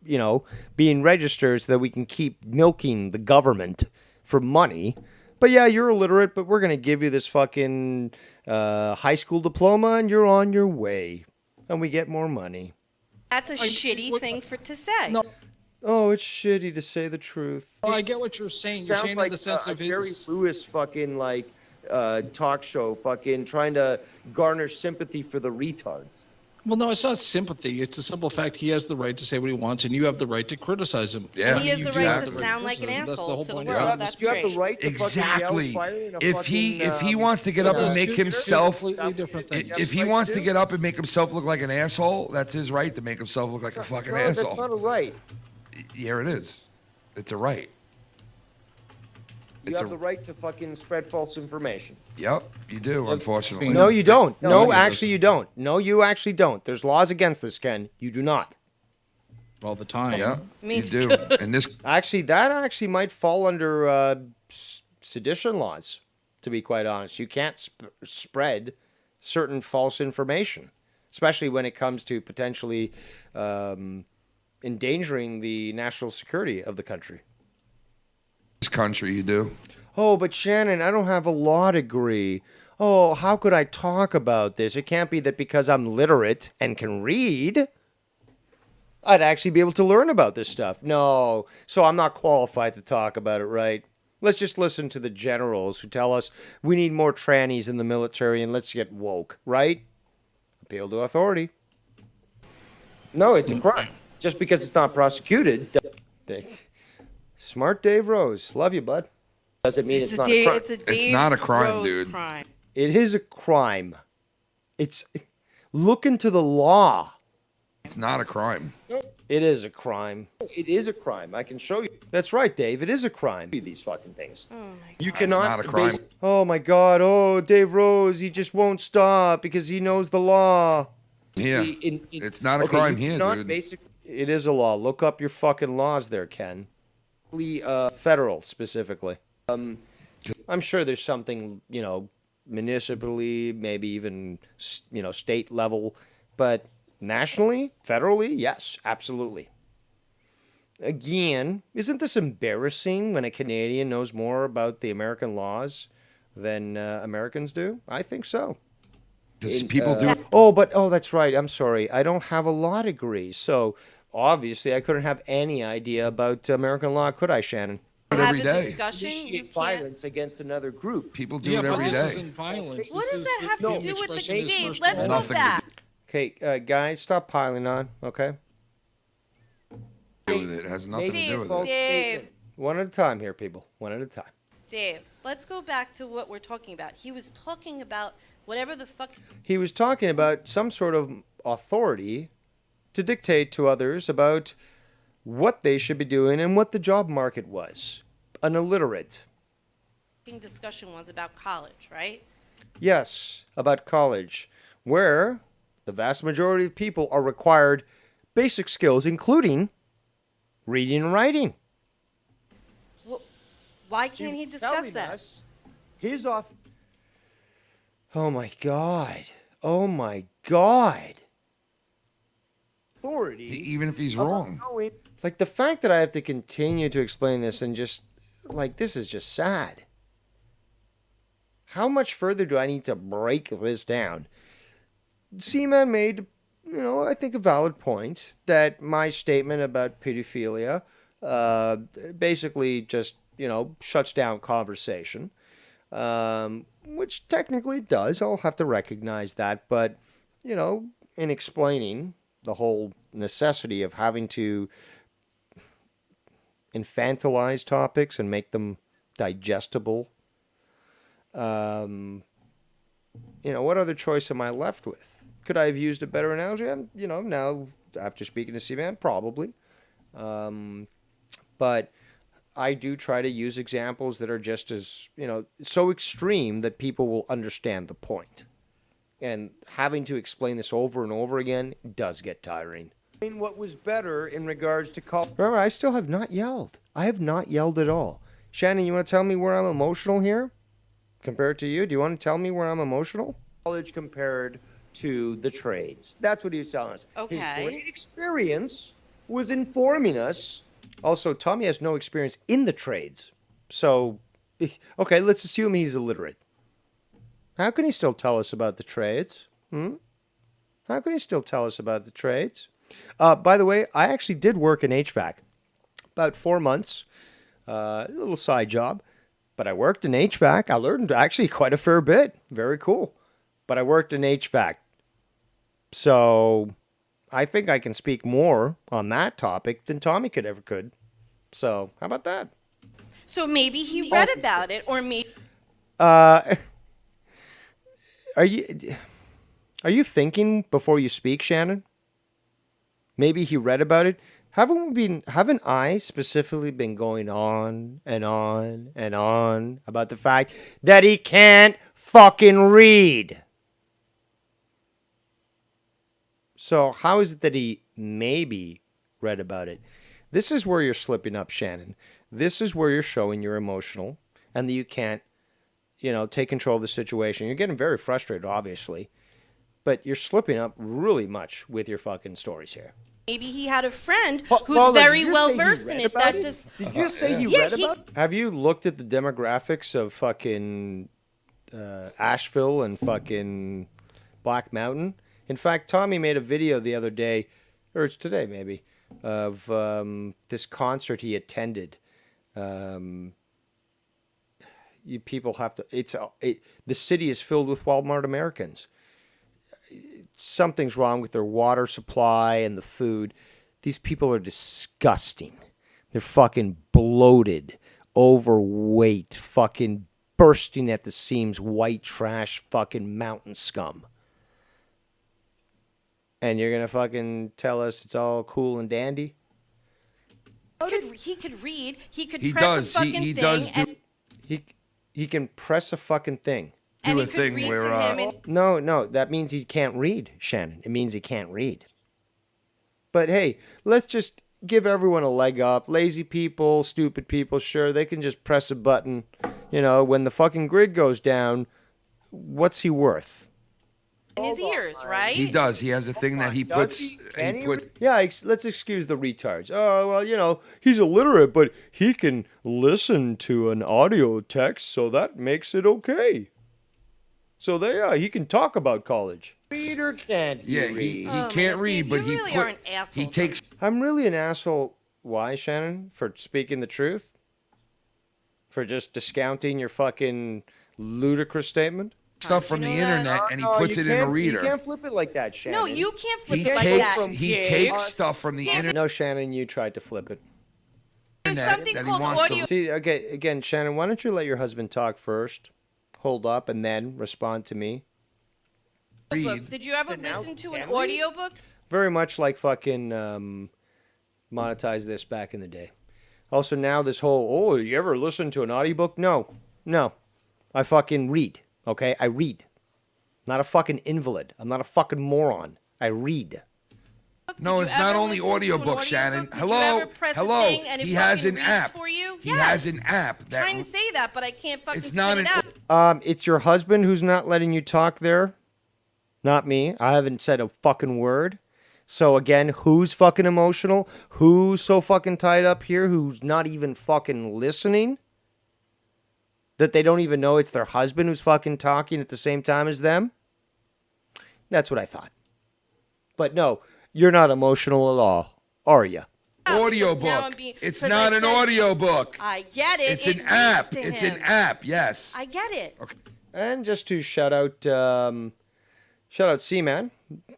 being registered so that we can keep milking the government for money. But yeah, you're illiterate, but we're going to give you this fucking high school diploma and you're on your way. And we get more money. That's a shitty thing to say. No, Oh, it's shitty to say the truth. Well, I get what you're saying. You're saying like in the sense of Jerry his... Lewis fucking like talk show, fucking trying to garner sympathy for the retards. Well, no, it's not sympathy. It's a simple fact he has the right to say what he wants, and you have the right to criticize him. And he has the right to sound like an asshole to the world. That's you great. have the right to Exactly. fucking yell, If he wants to get up and make himself, if he wants to get up and make himself look like an asshole, that's his right to make himself look like a fucking asshole. That's not a right. Here it is. It's a right. You have the right to fucking spread false information. Yep, you do, unfortunately. No, you don't. No, actually, you don't. No, you actually don't. There's laws against this, Ken. You do not. All the time. Yeah, you do. And this that might fall under sedition laws, to be quite honest. You can't spread certain false information, especially when it comes to potentially endangering the national security of the country. This country, you do. Oh, but Shannon, I don't have a law degree. Oh, how could I talk about this? It can't be that because I'm literate and can read, I'd actually be able to learn about this stuff. No, so I'm not qualified to talk about it, right? Let's just listen to the generals who tell us we need more trannies in the military and let's get woke, right? Appeal to authority. No, it's a crime. Just because it's not prosecuted. Smart Dave Rose. Love you, bud. Doesn't mean it's not a crime. It's not a crime, dude. Crime. It is a crime. It's look into the law. It's not a crime. It is a crime. It is a crime. I can show you. That's right, Dave. It is a crime. These fucking things. Oh my You cannot. It's not a crime. Oh my God. Oh, Dave Rose. He just won't stop because he knows the law. Yeah. It's not a crime here, dude. It is a law. Look up your fucking laws there, Ken. Federal, specifically. I'm sure there's something, municipally, maybe even, state level, but nationally, federally, yes, absolutely. Again, isn't this embarrassing when a Canadian knows more about the American laws than Americans do? I think so. People do. Oh, that's right. I'm sorry. I don't have a law degree, so obviously I couldn't have any idea about American law, could I, Shannon? Every day. Discussion, Initiate violence against another group. People do it every day. Violence. What does that have to do with the game? Let's go Nothing. back. Okay, guys, stop piling on, okay? It has nothing to do with it. Dave, One at a time here, people. One at a time. Dave, let's go back to what we're talking about. He was talking about whatever the fuck. He was talking about some sort of authority to dictate to others about what they should be doing and what the job market was. An illiterate. Discussion was about college, right? Yes, about college, where the vast majority of people are required basic skills, including reading and writing. Well, why can't he discuss that? His off. Oh my God. Oh my God. Authority. Even if he's wrong. Like the fact that I have to continue to explain this and just, this is just sad. How much further do I need to break this down? Seaman made, I think a valid point that my statement about pedophilia basically just, shuts down conversation, which technically it does. I'll have to recognize that. But, in explaining the whole necessity of having to infantilize topics and make them digestible, what other choice am I left with? Could I have used a better analogy? Now after speaking to C-Man, probably. But I do try to use examples that are just as, so extreme that people will understand the point. And having to explain this over and over again does get tiring. What was better in regards to college? Remember, I still have not yelled. I have not yelled at all. Shannon, you want to tell me where I'm emotional here? Compared to you? Do you want to tell me where I'm emotional? College compared to the trades. That's what he was telling us. Okay. His great experience was informing us. Also, Tommy has no experience in the trades. So, okay, let's assume he's illiterate. How can he still tell us about the trades? How can he still tell us about the trades? By the way, I actually did work in HVAC. about 4 months. A little side job. But I worked in HVAC. I learned actually quite a fair bit. Very cool. But I worked in HVAC. So I think I can speak more on that topic than Tommy could. So how about that? So maybe he read about it, or maybe. Are you thinking before you speak, Shannon? Maybe he read about it. Haven't I specifically been going on and on and on about the fact that he can't fucking read? So how is it that he maybe read about it? This is where you're slipping up, Shannon. This is where you're showing you're emotional and that you can't, take control of the situation. You're getting very frustrated, obviously, but you're slipping up really much with your fucking stories here. Maybe he had a friend who's very well versed in it. Did you say he read about it? Have you looked at the demographics of fucking Asheville and fucking Black Mountain? In fact, Tommy made a video the other day, or it's today maybe, of this concert he attended. People have to. The city is filled with Walmart Americans. Something's wrong with their water supply and the food. These people are disgusting. They're fucking bloated, overweight, fucking bursting at the seams, white trash, fucking mountain scum. And you're gonna fucking tell us it's all cool and dandy? He could read. He could He press does. a fucking He thing. does do- He can press a fucking thing. And he could read to him and- No, that means he can't read, Shannon. It means he can't read. But hey, let's just give everyone a leg up. Lazy people, stupid people, sure, they can just press a button. When the fucking grid goes down, what's he worth? in his ears, right? He does. He has a thing that he puts. Yeah, let's excuse the retards. Oh, well, he's illiterate, but he can listen to an audio text, so that makes it okay. So he can talk about college. Reader can't read. He can't read, but he really are an asshole. he takes. I'm really an asshole. Why, Shannon? For speaking the truth? For just discounting your fucking ludicrous statement? Stuff from the internet and he puts it in a reader. You can't flip it like that, Shannon. No, you can't flip it like that. He takes stuff from the internet. No, Shannon, you tried to flip it. There's something called audio. See, okay, again, Shannon, why don't you let your husband talk first? Hold up and then respond to me. Books. Did you ever listen to an audiobook? Very much like fucking monetize this back in the day. Also now this whole, you ever listen to an audiobook? No. I fucking read, okay? I read. Not a fucking invalid. I'm not a fucking moron. I read. No, it's not only audiobooks, Shannon. Hello. He has an app. He has an app. I'm trying to say that, but I can't fucking It's not spit an. it out. It's your husband who's not letting you talk there. Not me. I haven't said a fucking word. So again, who's fucking emotional? Who's so fucking tied up here? Who's not even fucking listening? That they don't even know it's their husband who's fucking talking at the same time as them? That's what I thought. But no, you're not emotional at all, are you? Audiobook. It's not an audiobook. I get it. It's an app. It's an app. Yes. I get it. Okay. And just to shout out C-Man,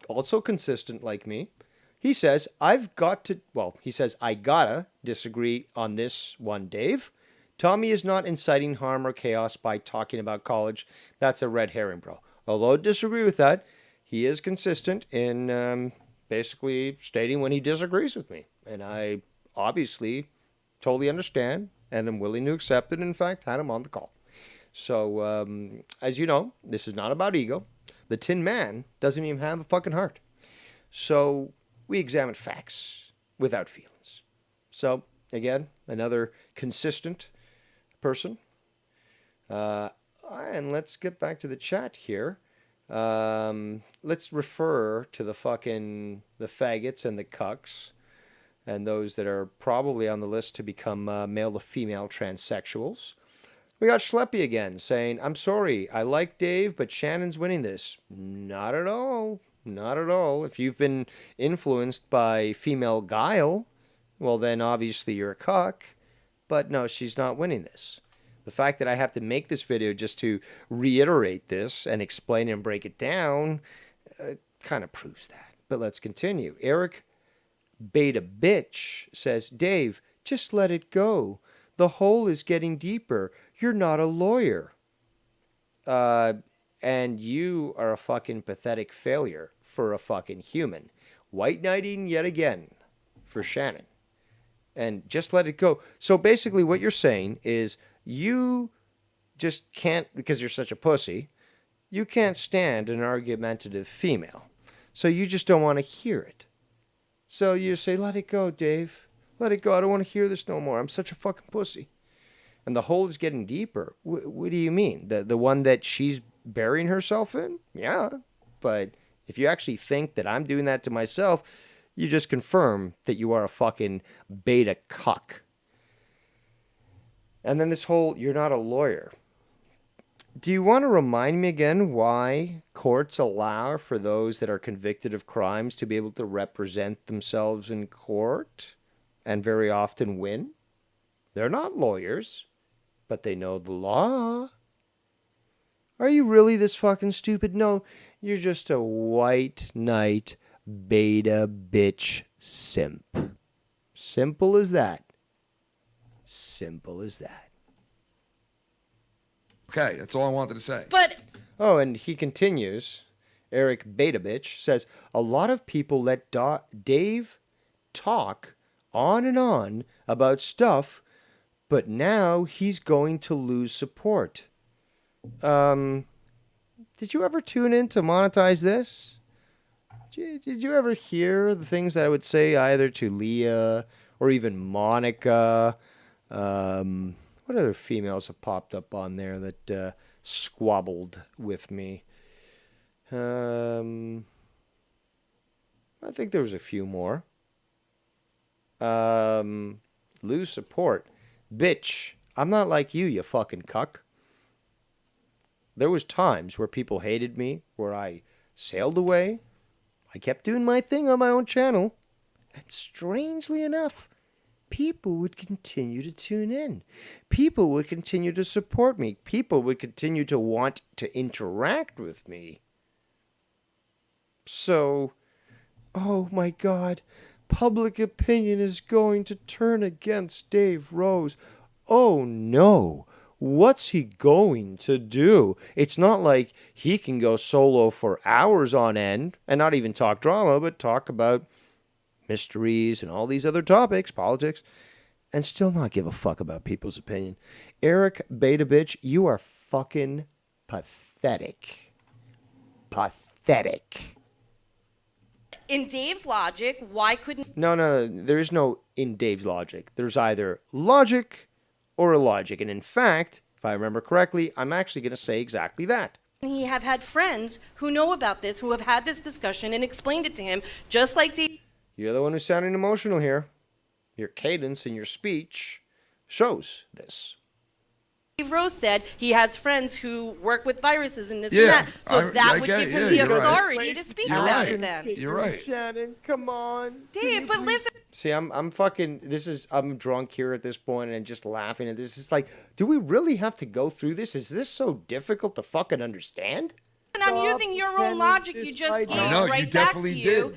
also consistent like me. He says, I gotta disagree on this one, Dave. Tommy is not inciting harm or chaos by talking about college. That's a red herring, bro. Although I disagree with that, he is consistent in basically stating when he disagrees with me. And I obviously totally understand and am willing to accept it. In fact, had him on the call. So, as you know, this is not about ego. The Tin Man doesn't even have a fucking heart. So, we examine facts without feelings. So, again, another consistent person. And let's get back to the chat here. Let's refer to the faggots and the cucks and those that are probably on the list to become male to female transsexuals. We got Schleppy again saying, I'm sorry, I like Dave, but Shannon's winning this. Not at all. Not at all. If you've been influenced by female guile, well, then obviously you're a cuck. But no, she's not winning this. The fact that I have to make this video just to reiterate this and explain and break it down kind of proves that. But let's continue. Eric Beta Bitch says, Dave, just let it go. The hole is getting deeper. You're not a lawyer. And you are a fucking pathetic failure for a fucking human. White knighting yet again for Shannon. And just let it go. So basically what you're saying is you just can't, because you're such a pussy, you can't stand an argumentative female. So you just don't want to hear it. So you say, let it go, Dave. Let it go. I don't want to hear this no more. I'm such a fucking pussy. And the hole is getting deeper. What do you mean? The one that she's burying herself in? Yeah. But if you actually think that I'm doing that to myself, you just confirm that you are a fucking beta cuck. And then this whole, you're not a lawyer. Do you want to remind me again why courts allow for those that are convicted of crimes to be able to represent themselves in court and very often win? They're not lawyers, but they know the law. Are you really this fucking stupid? No, you're just a white knight beta bitch simp. Simple as that. Simple as that. Okay, that's all I wanted to say. But oh, and he continues. Eric Beta Bitch says, a lot of people let Dave talk on and on about stuff, but now he's going to lose support. Did you ever tune in to monetize this? Did you ever hear the things that I would say either to Leah or even Monica? What other females have popped up on there that squabbled with me? I think there was a few more. Lose support. Bitch, I'm not like you fucking cuck. There was times where people hated me, where I sailed away. I kept doing my thing on my own channel. And strangely enough, people would continue to tune in. People would continue to support me. People would continue to want to interact with me. So, oh my God, public opinion is going to turn against Dave Rose. Oh no. What's he going to do? It's not like he can go solo for hours on end and not even talk drama, but talk about mysteries and all these other topics, politics, and still not give a fuck about people's opinion. Eric Beta Bitch, you are fucking pathetic. Pathetic. in Dave's logic, why couldn't... No, there is no in Dave's logic. There's either logic or illogic. And in fact, if I remember correctly, I'm actually going to say exactly that. he have had friends who know about this, who have had this discussion and explained it to him, just like Dave... You're the one who's sounding emotional here. Your cadence and your speech shows this. Dave Rose said he has friends who work with viruses and this and that. So that would give him the authority to speak about it then. You're right. Shannon, come on. Dave, but listen. See, I'm drunk here at this point and just laughing at this. It's like, do we really have to go through this? Is this so difficult to fucking understand? And I'm using your own logic you just gave right back to you.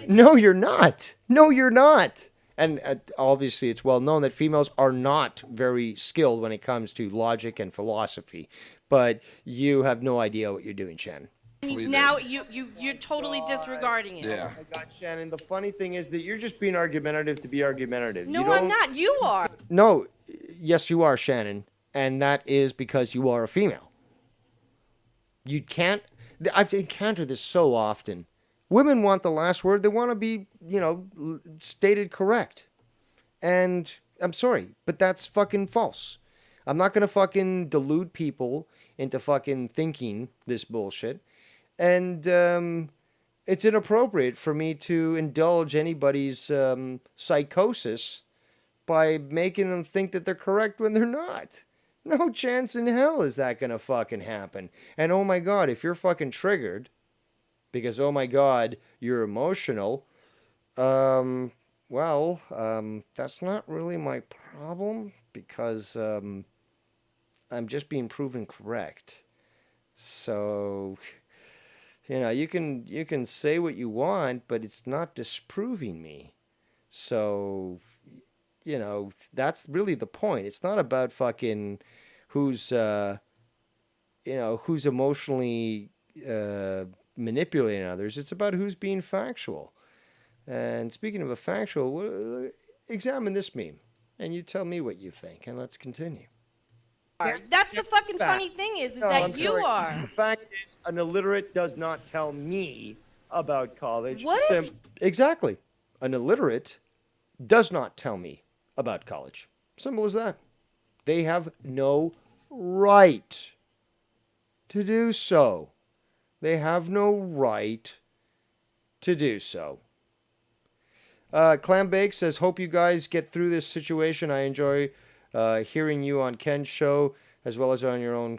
No, you're not. No, you're not. And obviously, it's well known that females are not very skilled when it comes to logic and philosophy. But you have no idea what you're doing, Shannon. Now you're totally disregarding it. Yeah. Oh my God, Shannon. The funny thing is that you're just being argumentative to be argumentative. No, I'm not. You are. No, yes, you are, Shannon. And that is because you are a female. You can't. I've encountered this so often. Women want the last word. They want to be, stated correct. And I'm sorry, but that's fucking false. I'm not going to fucking delude people into fucking thinking this bullshit. And it's inappropriate for me to indulge anybody's psychosis by making them think that they're correct when they're not. No chance in hell is that going to fucking happen. And oh my God, if you're fucking triggered... because, oh my God, you're emotional, Well, that's not really my problem because I'm just being proven correct. So, you can say what you want, but it's not disproving me. So, that's really the point. It's not about fucking who's who's emotionally manipulating others. It's about who's being factual. And speaking of a factual, examine this meme, and you tell me what you think, and let's continue. That's the fucking funny thing is that you are. The fact is, an illiterate does not tell me about college. What is... Exactly. An illiterate does not tell me about college. Simple as that. They have no right to do so. They have no right to do so. Clambake says, hope you guys get through this situation. I enjoy hearing you on Ken's show as well as on your own,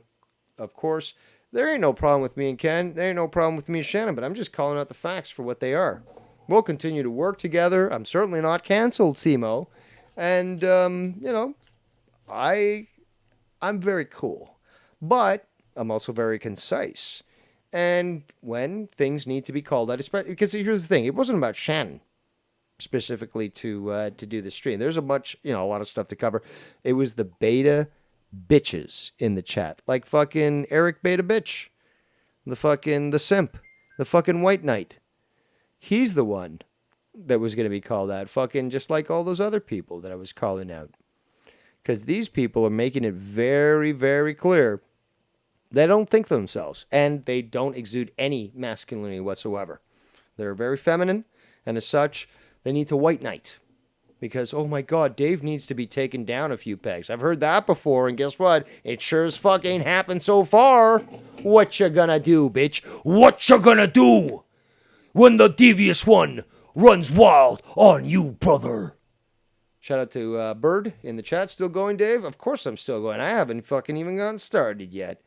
of course. There ain't no problem with me and Ken. There ain't no problem with me and Shannon, but I'm just calling out the facts for what they are. We'll continue to work together. I'm certainly not canceled, Simo. And, I'm very cool. But I'm also very concise. And when things need to be called out, because here's the thing, it wasn't about Shannon specifically to do the stream. There's a lot of stuff to cover. It was the beta bitches in the chat, like fucking Eric Beta Bitch, the simp, the fucking white knight. He's the one that was going to be called out, fucking just like all those other people that I was calling out, because these people are making it very, very clear they don't think for themselves, and they don't exude any masculinity whatsoever. They're very feminine, and as such, they need to white knight. Because, oh my God, Dave needs to be taken down a few pegs. I've heard that before, and guess what? It sure as fuck ain't happened so far. What you gonna do, bitch? What you gonna do when the devious one runs wild on you, brother? Shout out to Bird in the chat. Still going, Dave? Of course I'm still going. I haven't fucking even gotten started yet.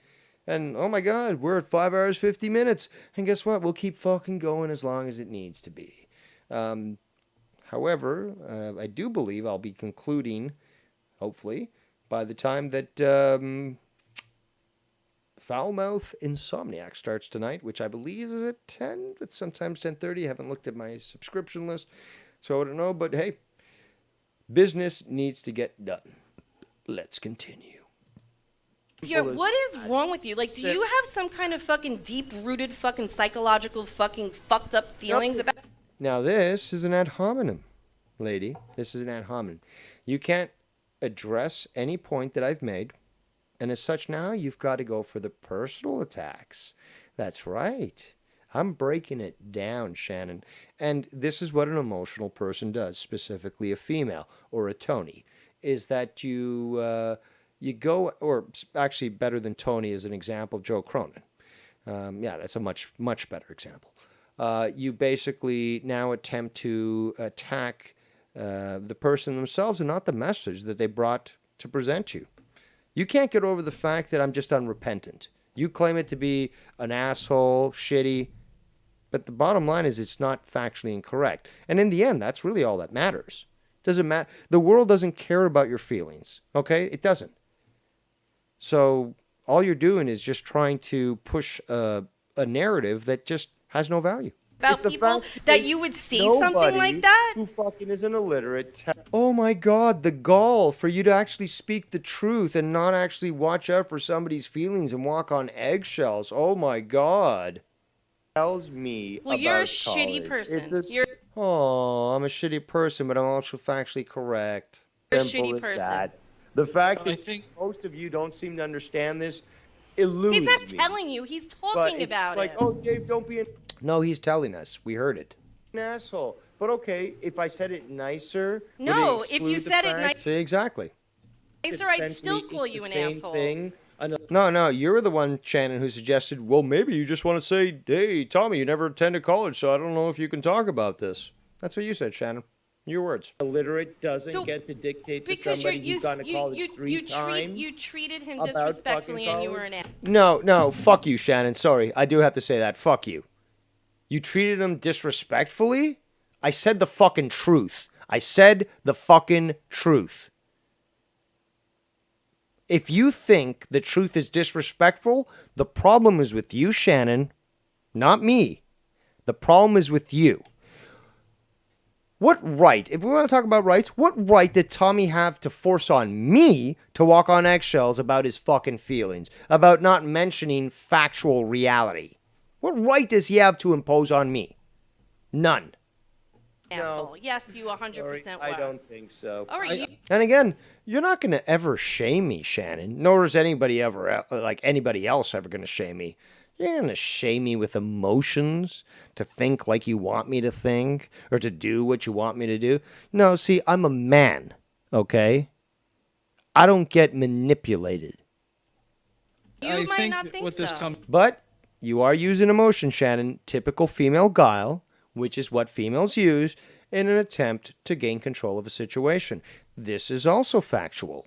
And, oh my God, we're at 5 hours, 50 minutes. And guess what? We'll keep fucking going as long as it needs to be. However, I do believe I'll be concluding, hopefully, by the time that Foulmouth Insomniac starts tonight, which I believe is at 10, but sometimes 10:30. I haven't looked at my subscription list, so I don't know. But hey, business needs to get done. Let's continue. What is wrong with you? Like, do you have some kind of fucking deep-rooted fucking psychological fucking fucked up feelings about... Now, this is an ad hominem, lady. This is an ad hominem. You can't address any point that I've made, and as such, now you've got to go for the personal attacks. That's right. I'm breaking it down, Shannon. And this is what an emotional person does, specifically a female or a Tony, is that you go, or actually better than Tony is an example, Joe Cronin. Yeah, that's a much, much better example. You basically now attempt to attack the person themselves and not the message that they brought to present you. You can't get over the fact that I'm just unrepentant. You claim it to be an asshole, shitty, but the bottom line is it's not factually incorrect. And in the end, that's really all that matters. Doesn't matter. The world doesn't care about your feelings, okay? It doesn't. So all you're doing is just trying to push a narrative that just has no value. About people that you would see something like that? Who fucking is an illiterate. Oh my God, the gall for you to actually speak the truth and not actually watch out for somebody's feelings and walk on eggshells. Oh my God. Tells me well, about you're a college. shitty person. Oh, I'm a shitty person, but I'm also factually correct. You're a Simple shitty as person. that. The fact that most of you don't seem to understand this eludes He's not me. telling you. He's But talking it's about like, it. oh, Dave, don't be an No, he's telling us. We heard it. asshole. But okay, if I said it nicer, would No, it if you exclude the said it fact nice- See, exactly. Nicer, I'd essentially still call it's you the an same asshole. thing? No, you're the one, Shannon, who suggested, well, maybe you just want to say, hey, Tommy, you never attended college, so I don't know if you can talk about this. That's what you said, Shannon. Your words. Illiterate doesn't get to dictate to Because somebody who's gone to college three times. you treated him about disrespectfully fucking and you were college? an asshole. No, fuck you, Shannon. Sorry, I do have to say that. Fuck you. You treated him disrespectfully? I said the fucking truth. I said the fucking truth. If you think the truth is disrespectful, the problem is with you, Shannon, not me. The problem is with you. What right, if we want to talk about rights, what right did Tommy have to force on me to walk on eggshells about his fucking feelings, about not mentioning factual reality? What right does he have to impose on me? None. Asshole. Yes, you 100% were. I don't think so. All right. And again, you're not going to ever shame me, Shannon, nor is anybody ever, like anybody else ever going to shame me. You're going to shame me with emotions to think like you want me to think or to do what you want me to do. No, see, I'm a man, okay? I don't get manipulated. You might not think so. But you are using emotion, Shannon, typical female guile, which is what females use in an attempt to gain control of a situation. This is also factual.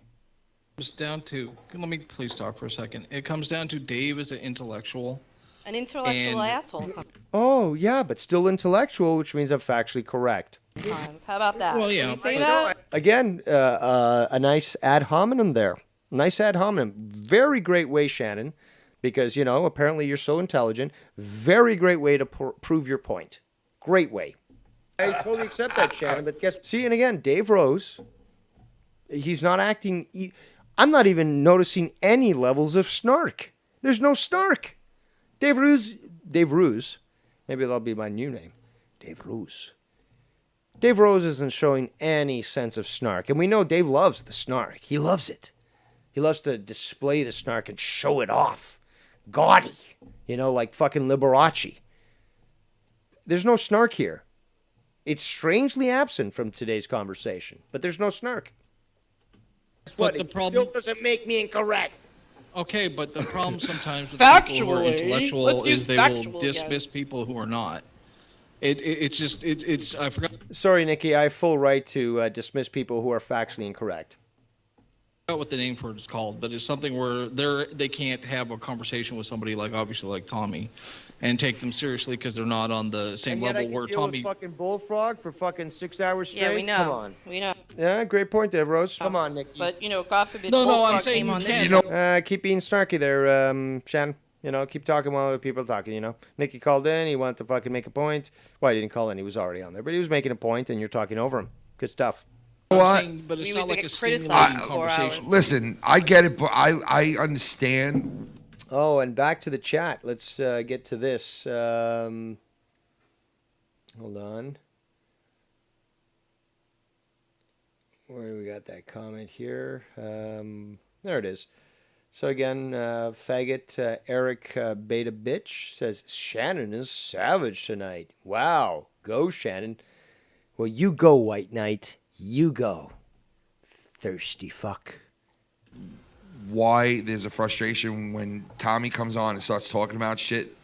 Comes down to, let me please talk for a second. It comes down to Dave is an intellectual. An intellectual asshole. Oh, yeah, but still intellectual, which means I'm factually correct. Sometimes. How about that? Well, yeah. Can we say that? Again, a nice ad hominem there. Nice ad hominem. Very great way, Shannon, because, apparently you're so intelligent. Very great way to prove your point. Great way. I totally accept that, Shannon, but guess... See, and again, Dave Rose, he's not acting... I'm not even noticing any levels of snark. There's no snark. Dave Ruse, maybe that'll be my new name. Dave Ruse. Dave Rose isn't showing any sense of snark. And we know Dave loves the snark. He loves it. He loves to display the snark and show it off. Gaudy. Like fucking Liberace. There's no snark here. It's strangely absent from today's conversation. But there's no snark. But the problem still doesn't make me incorrect. Okay, but the problem sometimes with people who are intellectual is they will dismiss people who are not. It's I forgot. Sorry, Nikki, I have full right to dismiss people who are factually incorrect. I forgot what the name for it is called, but it's something where they can't have a conversation with somebody like Tommy, and take them seriously because they're not on the same level where Tommy. With fucking Bullfrog for fucking 6 hours straight. Yeah, we know. Come on. We know. Yeah, great point, Dave Rose. Come on, Nikki. But God forbid. I'm saying you can. Keep being snarky there, Shannon. Keep talking while other people are talking. Nikki called in. He wanted to fucking make a point. Well, he didn't call in. He was already on there, but he was making a point, and you're talking over him. Good stuff. But it's not like a stimulating conversation. Listen, I get it, but I understand. Oh, and back to the chat. Let's get to this. Hold on. Where do we got that comment here? There it is. So again, faggot Eric Beta Bitch says, Shannon is savage tonight. Wow. Go, Shannon. Well, you go, White Knight. You go. Thirsty fuck. Why there's a frustration when Tommy comes on and starts talking about shit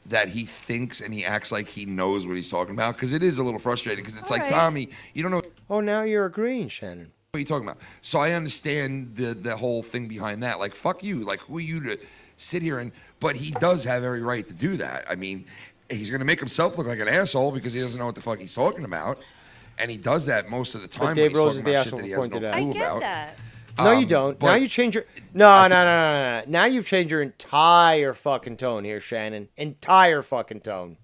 that he thinks and he acts like he knows what he's talking about, because it is a little frustrating, because it's like, Tommy, you don't know. Oh, now you're agreeing, Shannon. What are you talking about? So I understand the whole thing behind that. Like, fuck you. Like, who are you to sit here and... But he does have every right to do that. I mean, he's going to make himself look like an asshole because he doesn't know what the fuck he's talking about. And he does that most of the time. But Dave Rose is the asshole who pointed out. I get that. No, you don't. Now you change your... No. Now you've changed your entire fucking tone here, Shannon. Entire fucking tone.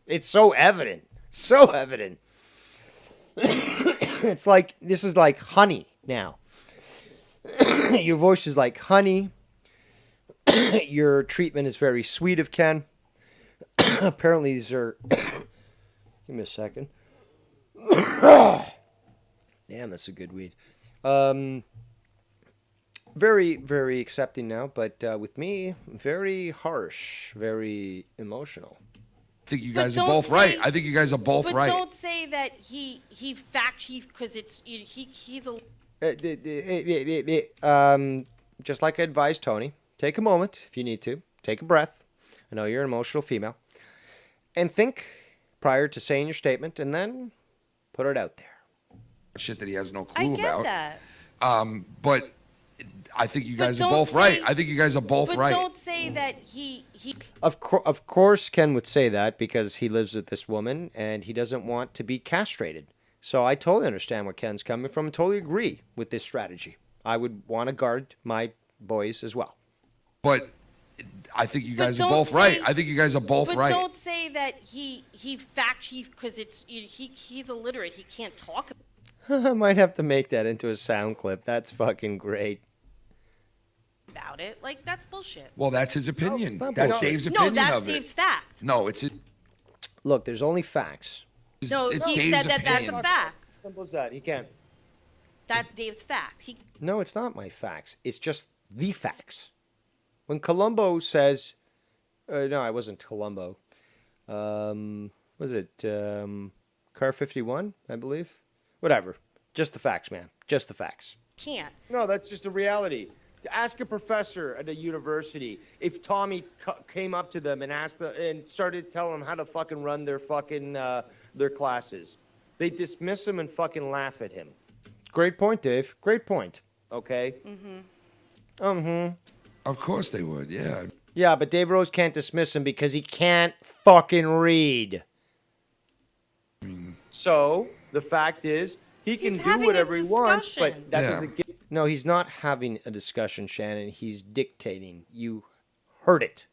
It's so evident. So evident. It's like... This is like honey now. Your voice is like honey. Your treatment is very sweet of Ken. Apparently these are... Give me a second. Damn, that's a good weed. Very, very accepting now, but with me, very harsh, very emotional. I think you guys are both right. I think you guys are both right. But don't say that because he's a. Just like I advised Tony, take a moment if you need to. Take a breath. I know you're an emotional female, and think prior to saying your statement, and then put it out there. Shit that he has no clue about. I get that. But I think you guys are both right. I think you guys are both right. But don't say that he. Of course, Ken would say that because he lives with this woman and he doesn't want to be castrated. So I totally understand where Ken's coming from and totally agree with this strategy. I would want to guard my boys as well. But I think you guys are both right. I think you guys are both but right. don't say that he because he's illiterate. He can't talk. I might have to make that into a sound clip. That's fucking great. About it, like that's bullshit. Well, that's his opinion. not That's bullshit. Dave's opinion No, that's of it. Dave's fact. No, it's it. Look, there's only facts. No, It's he Dave's said that that's a opinion. fact. Simple as that. He can't. That's Dave's fact. He No, it's not my facts. It's just the facts. When Columbo says, no, I wasn't Columbo. Was it Car 51, I believe? Whatever. Just the facts, man. Just the facts. can't. No, that's just a reality. To ask a professor at a university if Tommy came up to them and and started telling them how to fucking run their fucking their classes, they dismiss him and fucking laugh at him. Great point, Dave. Great point. Okay. Of course they would. Yeah. Yeah, but Dave Rose can't dismiss him because he can't fucking read. So the fact is, he can do whatever he wants, but that doesn't get. No, he's not having a discussion, Shannon. He's dictating. You heard it.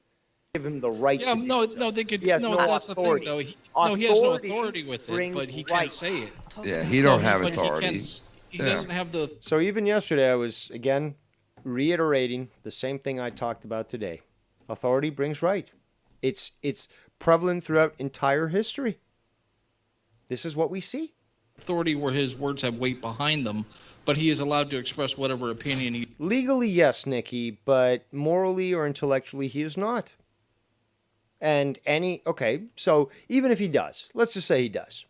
Give him the right. Yeah, to no, do so. no, they could. He has no, no that's authority. the thing, though. He has no Authority authority with it, brings but he right. can't say it. Yeah, he don't have But he authority. He doesn't have the. So even yesterday, I was, again, reiterating the same thing I talked about today. Authority brings right. It's prevalent throughout entire history. This is what we see. Authority where his words have weight behind them, but he is allowed to express whatever opinion he. Legally, yes, Nikki, but morally or intellectually, he is not. And so even if he does, let's just say he does.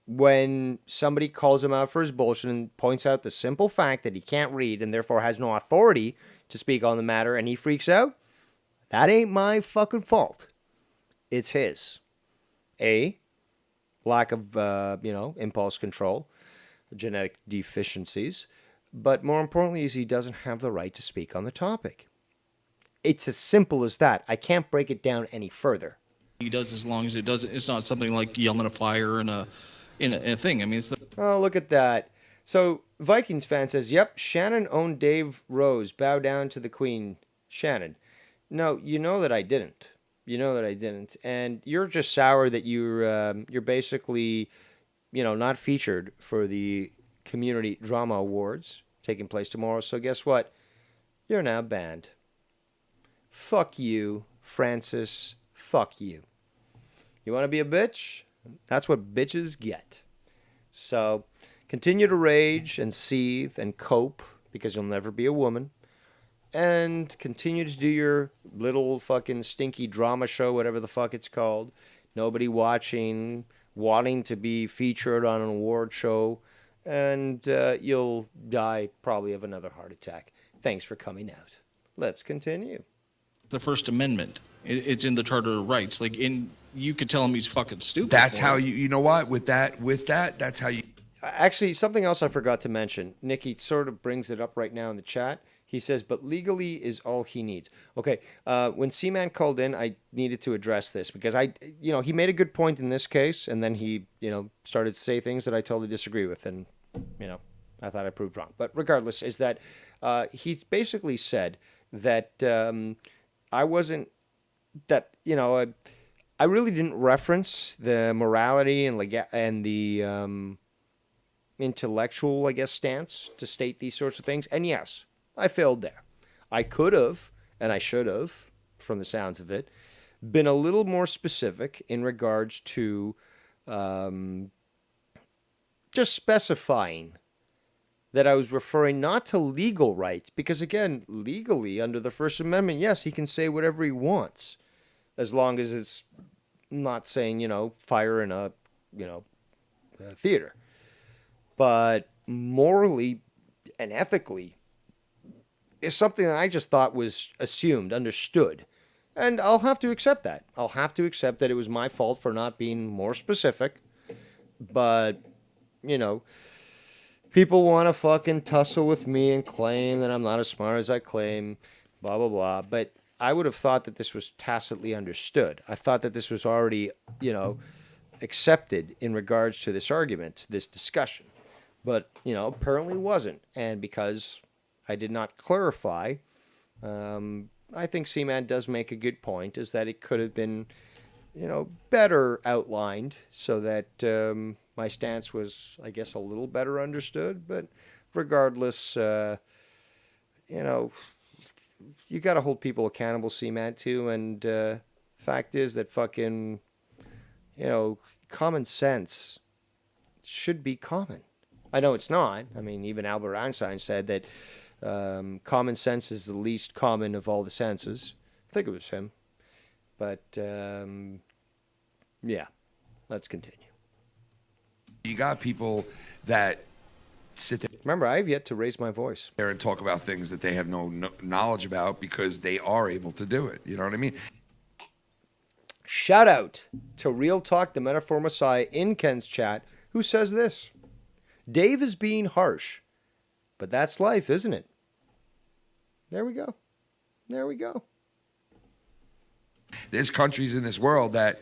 When somebody calls him out for his bullshit and points out the simple fact that he can't read and therefore has no authority to speak on the matter and he freaks out, that ain't my fucking fault. It's his. Lack of, impulse control, genetic deficiencies. But more importantly is he doesn't have the right to speak on the topic. It's as simple as that. I can't break it down any further. He does as long as it doesn't. It's not something like yelling a fire in a thing. I mean, it's. Oh, look at that. So Vikings fan says, "Yep, Shannon owned Dave Rose. Bow down to the Queen, Shannon." No, you know that I didn't. You know that I didn't, and you're just sour that you're basically, not featured for the Community Drama Awards taking place tomorrow. So guess what? You're now banned. Fuck you, Francis. Fuck you. You want to be a bitch? That's what bitches get. So continue to rage and seethe and cope because you'll never be a woman. And continue to do your little fucking stinky drama show, whatever the fuck it's called. Nobody watching, wanting to be featured on an award show. And you'll die probably of another heart attack. Thanks for coming out. Let's continue. The First Amendment. It's in the Charter of Rights. You could tell him he's fucking stupid. That's how you know what? With that, that's how you. Actually, something else I forgot to mention. Nikki sort of brings it up right now in the chat. He says, but legally is all he needs. Okay, when C-Man called in, I needed to address this because he made a good point in this case, and then he, started to say things that I totally disagree with, and, I thought I proved wrong. But regardless, is that he basically said that I wasn't, that, I really didn't reference the morality and the intellectual, I guess, stance to state these sorts of things. And yes, I failed there. I could have, and I should have, from the sounds of it, been a little more specific in regards to just specifying that I was referring not to legal rights, because again, legally, under the First Amendment, yes, he can say whatever he wants, as long as it's not saying, fire in a theater. But morally and ethically, is something that I just thought was assumed, understood. And I'll have to accept that. I'll have to accept that it was my fault for not being more specific. But, people want to fucking tussle with me and claim that I'm not as smart as I claim, blah, blah, blah. But I would have thought that this was tacitly understood. I thought that this was already, accepted in regards to this argument, this discussion. But, apparently wasn't. And because I did not clarify, I think Seaman does make a good point, is that it could have been, better outlined so that my stance was, I guess, a little better understood. But regardless, you got to hold people accountable, Seaman, too. And fact is that fucking, common sense should be common. I know it's not. I mean, even Albert Einstein said that common sense is the least common of all the senses. I think it was him. But, yeah, let's continue. You got people that sit there. Remember, I have yet to raise my voice. There and talk about things that they have no knowledge about because they are able to do it. You know what I mean? Shout out to Real Talk, the Metaphor Messiah in Ken's chat, who says this. Dave is being harsh, but that's life, isn't it? There we go. There we go. There's countries in this world that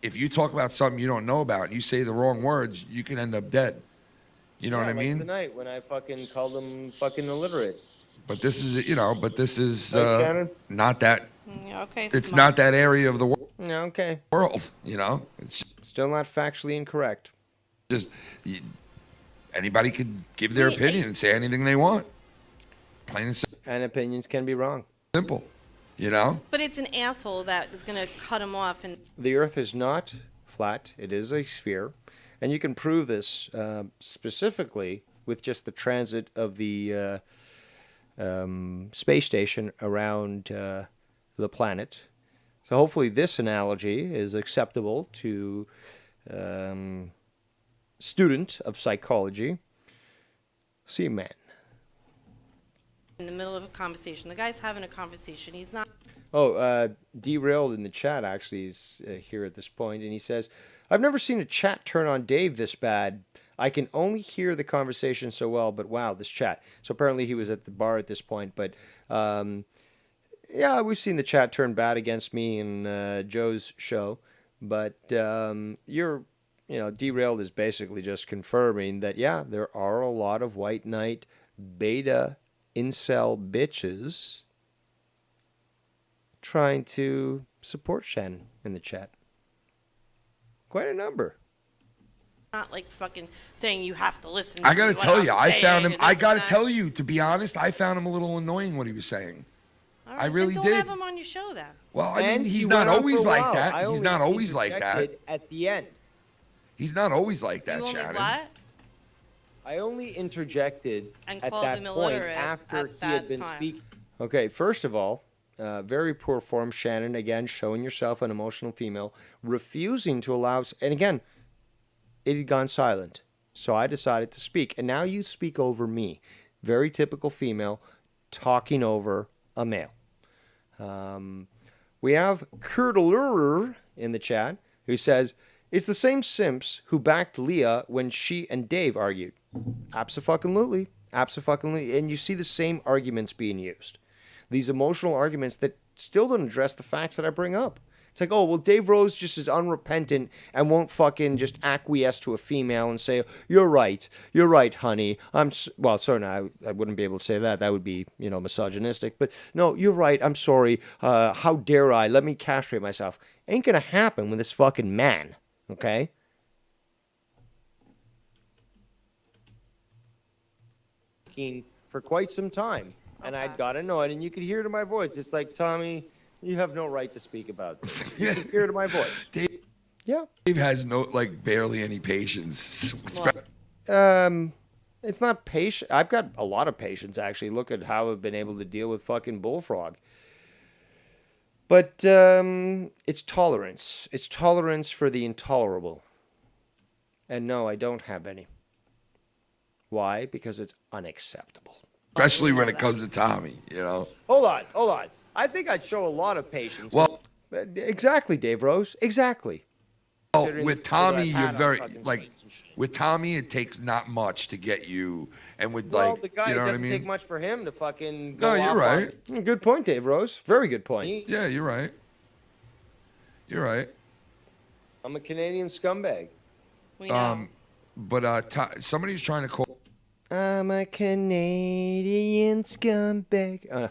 if you talk about something you don't know about and you say the wrong words, you can end up dead. You know what I mean? Tonight when I fucking called them fucking illiterate. But this is, Shannon? not that. Okay. It's not that area of the okay. world. It's still not factually incorrect. Just anybody could give their opinion and say anything they want. Plain and simple. And opinions can be wrong. Simple. But it's an asshole that is going to cut him off. And the Earth is not flat. It is a sphere. And you can prove this specifically with just the transit of the space station around the planet. So hopefully this analogy is acceptable to student of psychology. Seaman. in the middle of a conversation, the guy's having a conversation. He's not. Derailed in the chat actually is here at this point, and he says, I've never seen a chat turn on Dave this bad. I can only hear the conversation so well, but wow, this chat. So apparently he was at the bar at this point, but yeah, we've seen the chat turn bad against me in Joe's show, but Derailed is basically just confirming that, yeah, there are a lot of white knight beta incel bitches trying to support Shannon in the chat. Quite a number. Not like fucking saying you have to listen. I gotta tell you, I found him. I gotta tell you, to be honest, I found him a little annoying what he was saying. All right, I really then did. don't have him on your show then. Well, I mean, he's not always like that. He's not always like that. At the end. He's not always like that, You only Shannon. what? I only interjected And at called that him point illiterate after at he had that been time. speaking. Okay, first of all, very poor form, Shannon, again, showing yourself an emotional female, refusing to allow, and again, it had gone silent. So I decided to speak, and now you speak over me. Very typical female talking over a male. We have Kurtler in the chat who says, it's the same simps who backed Leah when she and Dave argued. Abso-fucking-lutely. Abso-fucking-lutely. And you see the same arguments being used. These emotional arguments that still don't address the facts that I bring up. It's like, oh, well, Dave Rose just is unrepentant and won't fucking just acquiesce to a female and say, you're right, honey. Well, sorry, no, I wouldn't be able to say that. That would be, misogynistic. But no, you're right, I'm sorry. How dare I? Let me castrate myself. Ain't gonna happen with this fucking man, okay? For quite some time. And I got annoyed, and you could hear it in my voice. It's like, Tommy, you have no right to speak about this. You can hear it in my voice. Dave has barely any patience. It's not patient. I've got a lot of patience, actually. Look at how I've been able to deal with fucking Bullfrog. But it's tolerance. It's tolerance for the intolerable. And no, I don't have any. Why? Because it's unacceptable. Especially when it comes to Tommy, Hold on. I think I'd show a lot of patience. Well, exactly, Dave Rose. Exactly. Oh, with Tommy, you're very with Tommy, it takes not much to get you, and with the guy, you know it what I doesn't mean? take much for him to fucking go No, you're off right. Good point, Dave Rose. Very good point. Yeah, you're right. You're right. I'm a Canadian scumbag. We know. But somebody was trying to call. I'm a Canadian scumbag.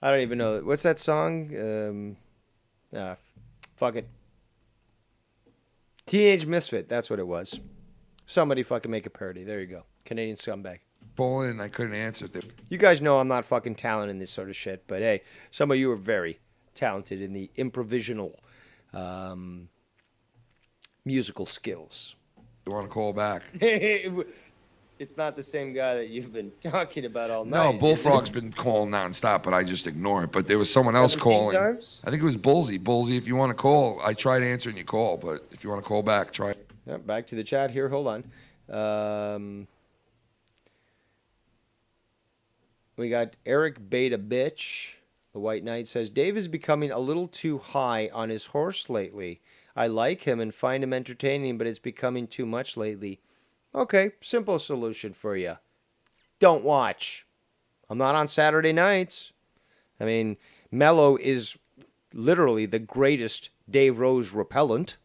I don't even know. What's that song? Fuck it. Teenage Misfit. That's what it was. Somebody fucking make a parody. There you go. Canadian scumbag. Falling and I couldn't answer. You guys know I'm not fucking talented in this sort of shit, but hey, some of you are very talented in the improvisational musical skills. You want to call back? It's not the same guy that you've been talking about all night. No, Bullfrog's been calling nonstop, but I just ignore it. But there was someone else calling. Times? I think it was Bullsy. Bullsy, if you want to call, I tried answering your call, but if you want to call back, try. Yep, back to the chat here. Hold on. We got Eric Beta Bitch. The White Knight says, Dave is becoming a little too high on his horse lately. I like him and find him entertaining, but it's becoming too much lately. Okay, simple solution for you. Don't watch. I'm not on Saturday nights. I mean, Mello is literally the greatest Dave Rose repellent.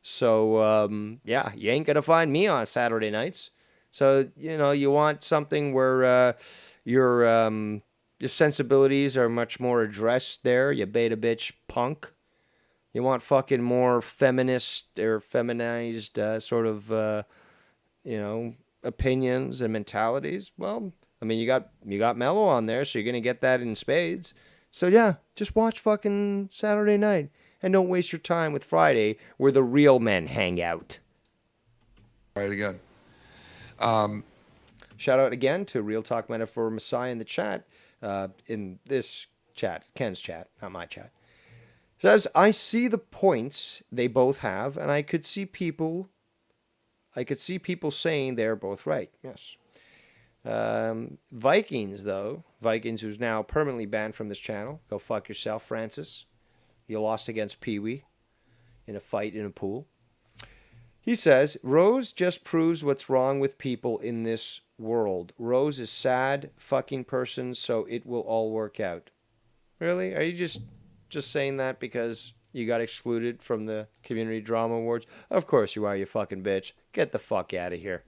So, yeah, you ain't going to find me on Saturday nights. So, you know, you want something where your sensibilities are much more addressed there, you beta bitch punk. You want fucking more feminist or feminized sort of, opinions and mentalities. Well, I mean, you got Mello on there, so you're going to get that in spades. So, yeah, just watch fucking Saturday night. And don't waste your time with Friday, where the real men hang out. Right again. Shout out again to Real Talk Metaphor Messiah in the chat. In this chat, Ken's chat, not my chat. Says, I see the points they both have, and I could see people saying they're both right. Yes. Vikings, though. Vikings, who's now permanently banned from this channel. Go fuck yourself, Francis. You lost against Pee-wee in a fight in a pool. He says, Rose just proves what's wrong with people in this world. Rose is sad fucking person, so it will all work out. Really? Are you just saying that because you got excluded from the Community Drama Awards? Of course you are, you fucking bitch. Get the fuck out of here.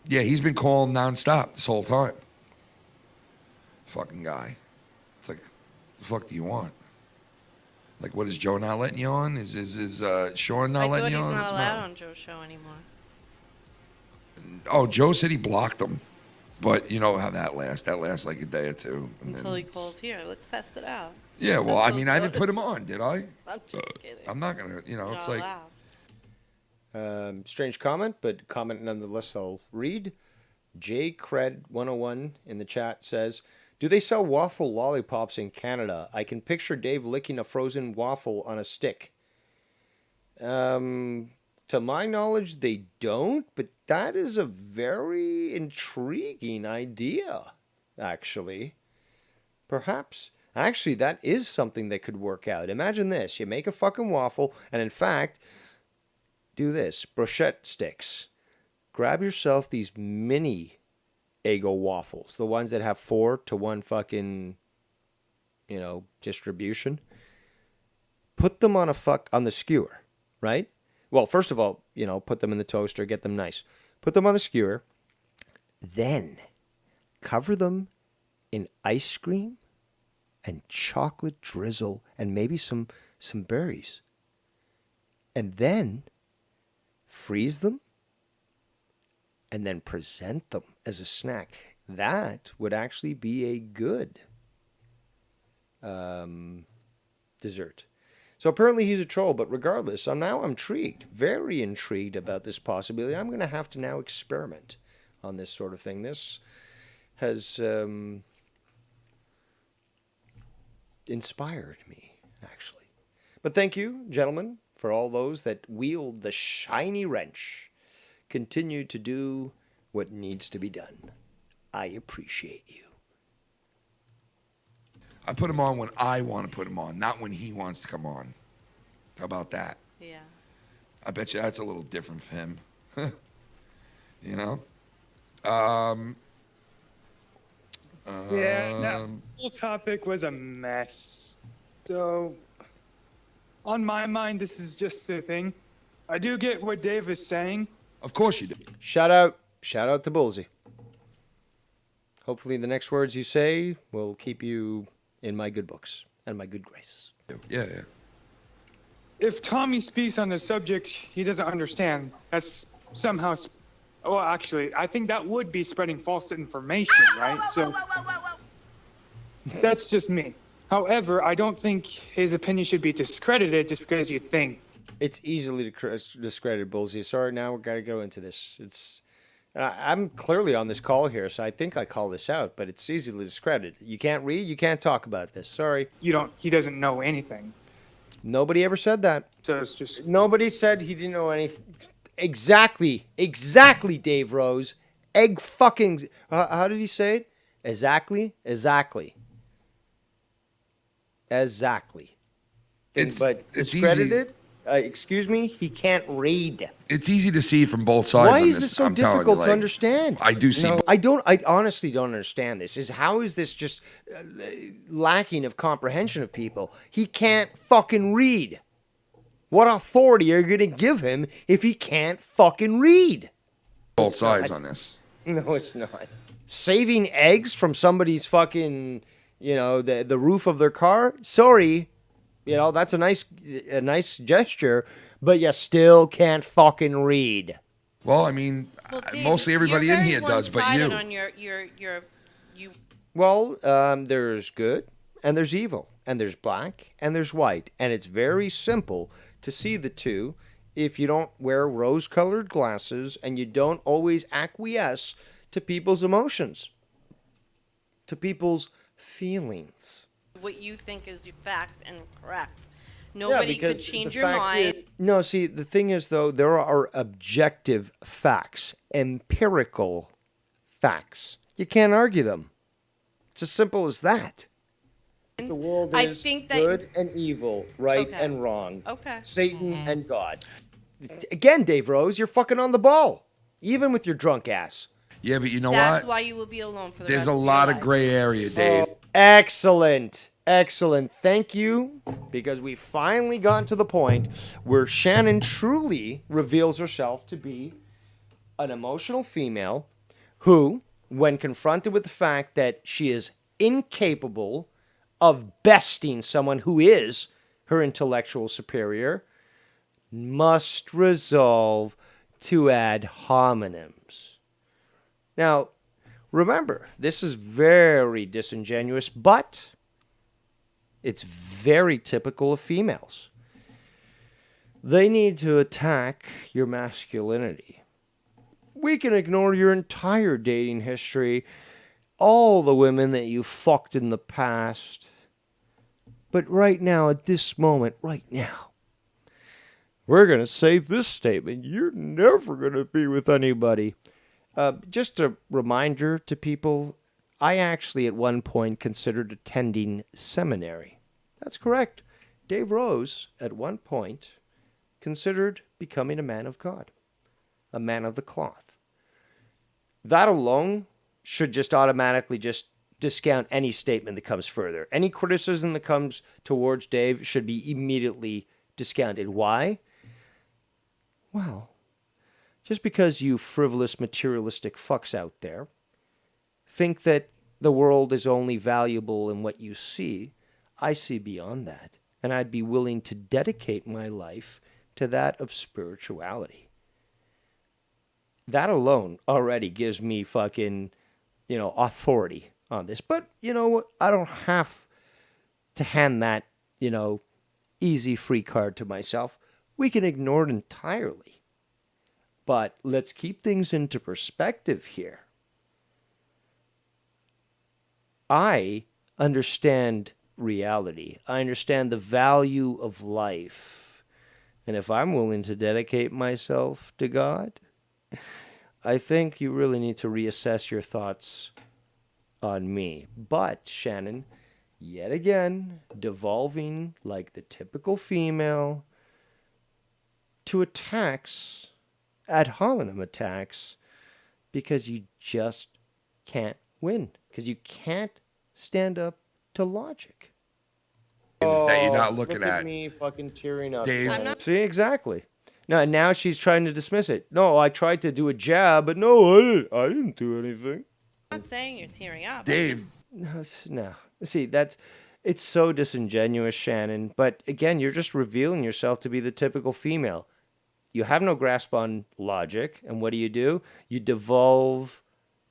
Yeah, he's been calling nonstop this whole time. Fucking guy. It's like, the fuck do you want? Like, what is Joe not letting you on? Is Sean not letting you on? I thought he's not allowed on Joe's show anymore. Oh, Joe said he blocked him. But you know how that lasts. That lasts like a day or two. Until he calls here. Let's test it out. Yeah, well, I mean, I didn't put him on, did I? I'm just kidding. I'm not going to, it's like... Strange comment, but comment nonetheless I'll read. JCred101 in the chat says, do they sell waffle lollipops in Canada? I can picture Dave licking a frozen waffle on a stick. To my knowledge, they don't, but that is a very intriguing idea, actually. Perhaps. Actually, that is something that could work out. Imagine this. You make a fucking waffle, and in fact, do this. Brochette sticks. Grab yourself these mini Eggo waffles. The ones that have 4-to-1 fucking, distribution. Put them on the skewer, right? Well, first of all, put them in the toaster, get them nice. Put them on the skewer. Then cover them in ice cream and chocolate drizzle and maybe some berries. And then freeze them and then present them as a snack. That would actually be a good dessert. So apparently he's a troll, but regardless, I'm intrigued, very intrigued about this possibility. I'm going to have to now experiment on this sort of thing. This has inspired me, actually. But thank you, gentlemen, for all those that wield the shiny wrench. Continue to do what needs to be done. I appreciate you. I put him on when I want to put him on, not when he wants to come on. How about that? Yeah. I bet you that's a little different for him. Yeah, that whole topic was a mess. So on my mind, this is just the thing. I do get what Dave is saying. Of course you do. Shout out to Bullsy. Hopefully the next words you say will keep you in my good books and my good graces. Yeah. If Tommy speaks on the subject he doesn't understand, that's somehow... Well, actually, I think that would be spreading false information, right? So that's just me. However, I don't think his opinion should be discredited just because you think. It's easily discredited, Bullsy. Sorry, now we've got to go into this. I'm clearly on this call here, so I think I call this out, but it's easily discredited. You can't read, you can't talk about this. Sorry. He doesn't know anything. Nobody ever said that. So it's just... Nobody said he didn't know anything. Exactly, Dave Rose. How did he say it? Exactly. But discredited? Excuse me, he can't read. It's easy to see from both sides. Why on is this. this so I'm telling you, difficult to like, understand? I do see. No, I honestly don't understand this. How is this just lacking of comprehension of people? He can't fucking read. What authority are you going to give him if he can't fucking read? Both sides on this. No, it's not. Saving eggs from somebody's fucking, the roof of their car? Sorry. That's a nice gesture, but you still can't fucking read. Well, I mean, Dave, mostly everybody in here does, but you. On you. Well, there's good and there's evil and there's black and there's white, and it's very simple to see the two if you don't wear rose-colored glasses and you don't always acquiesce to people's emotions, to people's feelings. What you think is fact and correct. Nobody could change your mind. No, see, the thing is, though, there are objective facts, empirical facts. You can't argue them. It's as simple as that. The world is good and evil, right and wrong. Okay. Satan and God. Again, Dave Rose, you're fucking on the ball, even with your drunk ass. Yeah, but you know That's what? why you will be alone for the There's rest a of your lot of life. gray area, Dave. Oh, excellent. Thank you, because we finally got to the point where Shannon truly reveals herself to be an emotional female who, when confronted with the fact that she is incapable of besting someone who is her intellectual superior, must resolve to ad hominems. Now, remember, this is very disingenuous, but it's very typical of females. They need to attack your masculinity. We can ignore your entire dating history, all the women that you fucked in the past. But right now, at this moment, right now, we're going to say this statement. You're never going to be with anybody. Just a reminder to people, I actually at one point considered attending seminary. That's correct. Dave Rose, at one point, considered becoming a man of God, a man of the cloth. That alone should just automatically just discount any statement that comes further. Any criticism that comes towards Dave should be immediately discounted. Why? Well, just because you frivolous, materialistic fucks out there think that the world is only valuable in what you see, I see beyond that, and I'd be willing to dedicate my life to that of spirituality. That alone already gives me fucking, authority on this. But, you know what? I don't have to hand that, easy free card to myself. We can ignore it entirely. But let's keep things into perspective here. I understand reality. I understand the value of life. And if I'm willing to dedicate myself to God, I think you really need to reassess your thoughts on me. But, Shannon, yet again, devolving like the typical female to attacks, ad hominem attacks, because you just can't win. Because you can't stand up to logic. that you're not look looking at at. me fucking tearing up. Dave. Shannon. See, exactly. Now she's trying to dismiss it. No, I tried to do a jab, but no, I didn't do anything. I'm not saying you're tearing up. Dave. No. See, it's so disingenuous, Shannon. But again, you're just revealing yourself to be the typical female. You have no grasp on logic, and what do? You devolve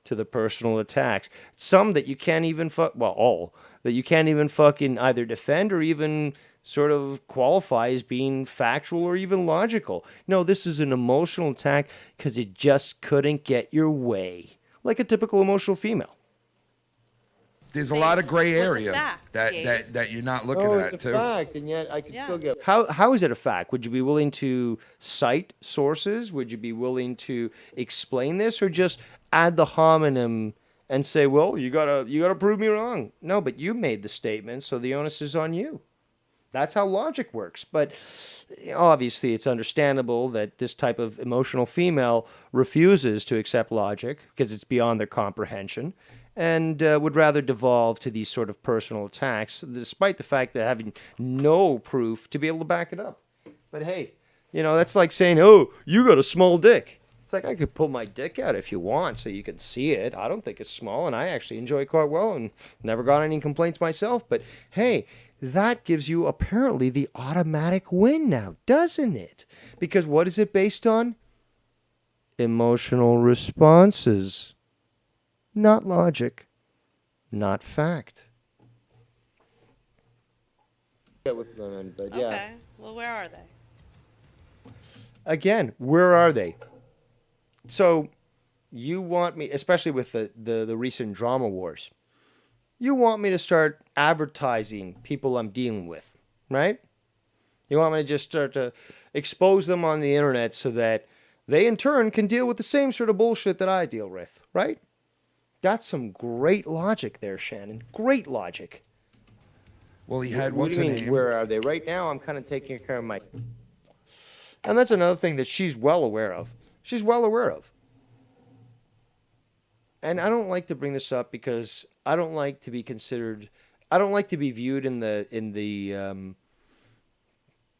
to the personal attacks. Some that you can't even all that you can't even fucking either defend or even sort of qualify as being factual or even logical. No, this is an emotional attack because it just couldn't get your way, like a typical emotional female. There's a lot of gray area fact, that you're not looking Oh, at it's a too. fact, and yet I can still get. How is it a fact? Would you be willing to cite sources? Would you be willing to explain this, or just add the homonym and say, "Well, you gotta prove me wrong"? No, but you made the statement, so the onus is on you. That's how logic works. But obviously, it's understandable that this type of emotional female refuses to accept logic because it's beyond their comprehension, and would rather devolve to these sort of personal attacks, despite the fact that having no proof to be able to back it up. But hey, that's like saying, "Oh, you got a small dick." It's like, I could pull my dick out if you want so you can see it. I don't think it's small, and I actually enjoy it quite well and never got any complaints myself. But hey, that gives you apparently the automatic win now, doesn't it? Because what is it based on? Emotional responses. Not logic. Not fact. With women, but yeah. Okay. Well, where are they? Again, where are they? So you want me, especially with the recent drama wars, you want me to start advertising people I'm dealing with, right? You want me to just start to expose them on the internet so that they in turn can deal with the same sort of bullshit that I deal with, right? That's some great logic there, Shannon. Great logic. Well, he had What do you mean, where are they? Right now, I'm kind of taking care of my... And that's another thing that she's well aware of. She's well aware of. And I don't like to bring this up because I don't like to be considered... I don't like to be viewed in the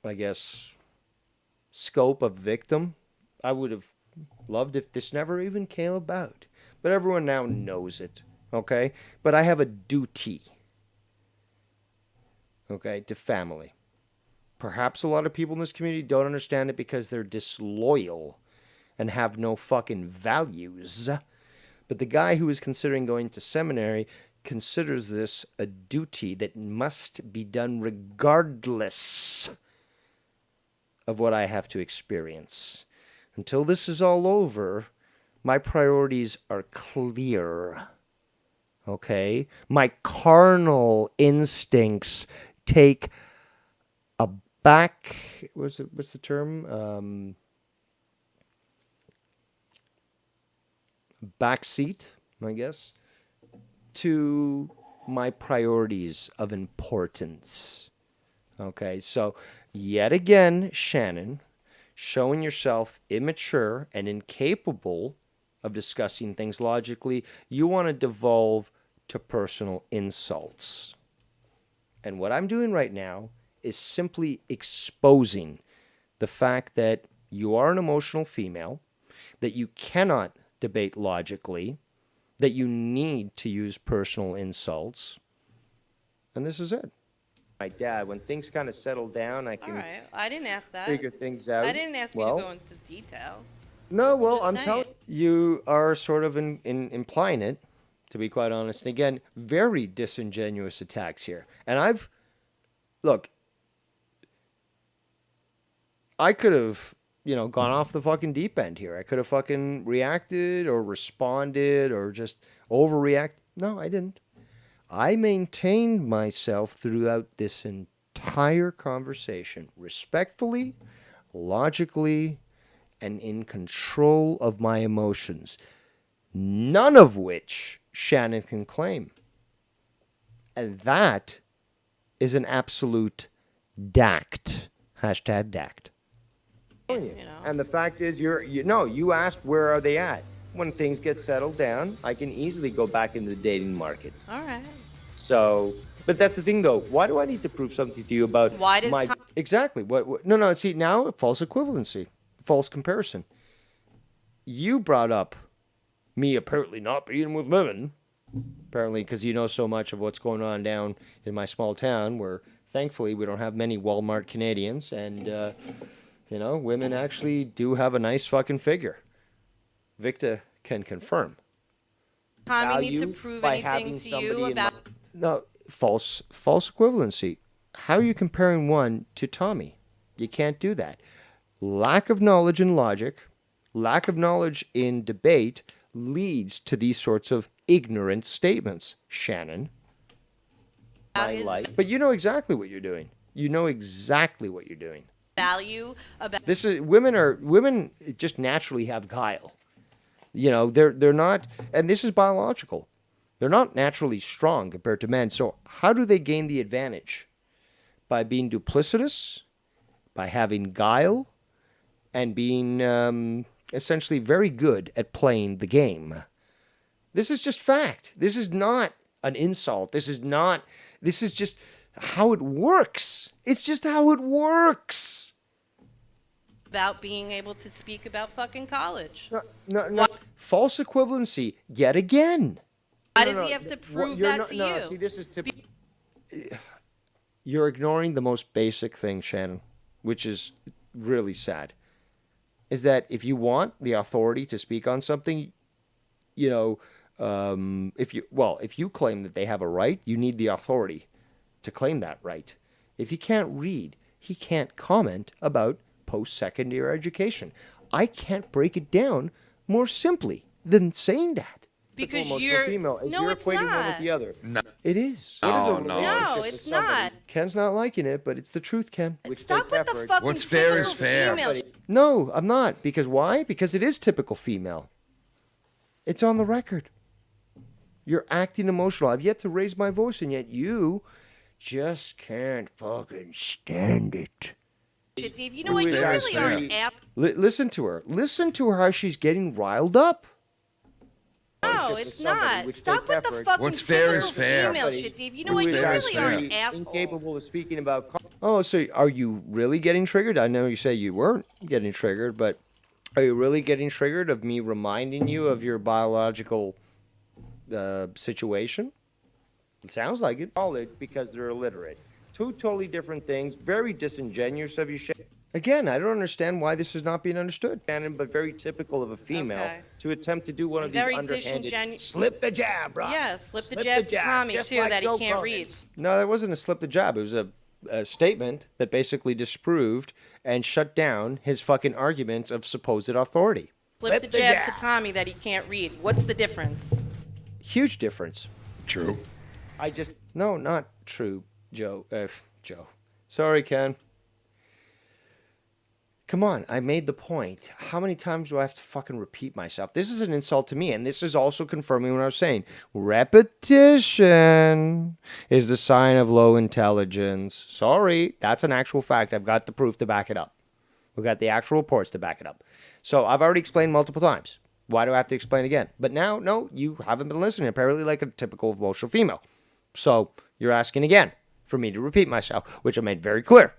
I guess, scope of victim. I would have loved if this never even came about. But everyone now knows it, okay? But I have a duty, okay, to family. Perhaps a lot of people in this community don't understand it because they're disloyal and have no fucking values. But the guy who is considering going to seminary considers this a duty that must be done regardless of what I have to experience. Until this is all over, my priorities are clear. Okay? My carnal instincts take a what's the term? Backseat, I guess, to my priorities of importance. Okay, so yet again, Shannon, showing yourself immature and incapable of discussing things logically, you want to devolve to personal insults. And what I'm doing right now is simply exposing the fact that you are an emotional female, that you cannot debate logically, that you need to use personal insults, and this is it. My dad, when things kind of settle down, I can All right. I didn't ask that. figure things out. I didn't ask you to go into detail. No, well, just I'm telling you are sort of implying it, to be quite honest. And again, very disingenuous attacks here. And look, I could have, gone off the fucking deep end here. I could have fucking reacted or responded or just overreact. No, I didn't. I maintained myself throughout this entire conversation, respectfully, logically, and in control of my emotions, none of which Shannon can claim. And that is an absolute dact. Hashtag dact. And the fact is, you asked where are they at. When things get settled down, I can easily go back into the dating market. All right. So, But that's the thing, though. Why do I need to prove something to you about Why does my... Tom- Exactly. What? No. See, now false equivalency, false comparison. You brought up me apparently not being with women, apparently because you know so much of what's going on down in my small town, where thankfully we don't have many Walmart Canadians, and women actually do have a nice fucking figure. Victor can confirm. Tommy needs to prove anything to you about. No, false equivalency. How are you comparing one to Tommy? You can't do that. Lack of knowledge in logic, lack of knowledge in debate leads to these sorts of ignorant statements, Shannon. But you know exactly what you're doing. You know exactly what you're doing. Value about This is women just naturally have guile. They're not, and this is biological. They're not naturally strong compared to men. So how do they gain the advantage? By being duplicitous, by having guile, and being essentially very good at playing the game. This is just fact. This is not an insult. This is just how it works. It's just how it works. about being able to speak about fucking college. No. False equivalency yet again. Why does he have to prove that to you? See, this is typical. You're ignoring the most basic thing, Shannon, which is really sad. Is that if you want the authority to speak on something, if you claim that they have a right, you need the authority to claim that right. If he can't read, he can't comment about post-secondary education. I can't break it down more simply than saying that. Because you're female. You're equating one with the other. No. It is. No, it's not. Ken's not liking it, but it's the truth, Ken. Stop with the fucking What's fair is typical fair. female No, I'm not. Because why? Because it is typical female. It's on the record. You're acting emotional. I've yet to raise my voice, and yet you just can't fucking stand it. shit, Dave. You know what? You really are an app. Listen to her. Listen to her how she's getting riled up. No, it's not. Stop with the fucking What's fair is typical fair. female shit, Dave. You know what? You really are an asshole. Incapable of speaking about. Oh, so are you really getting triggered? I know you say you weren't getting triggered, but are you really getting triggered of me reminding you of your biological situation? It sounds like it. College because they're illiterate. Two totally different things. Very disingenuous of you, Shannon. Again, I don't understand why this is not being understood. But very typical of a female to attempt to do one of these Very underhanded. Slip the jab, bro. Yeah, slip the jab to Tommy just too like that Joe he can't Cronin's. read. No, that wasn't a slip the jab. It was a statement that basically disproved and shut down his fucking arguments of supposed authority. Flip the jab to Tommy that he can't read. What's the difference? Huge difference. True. No, not true, Joe. Joe. Sorry, Ken. Come on, I made the point. How many times do I have to fucking repeat myself? This is an insult to me, and this is also confirming what I was saying. Repetition is a sign of low intelligence. Sorry, that's an actual fact. I've got the proof to back it up. We've got the actual reports to back it up. So I've already explained multiple times. Why do I have to explain again? But now, no, you haven't been listening, apparently like a typical emotional female. So you're asking again for me to repeat myself, which I made very clear.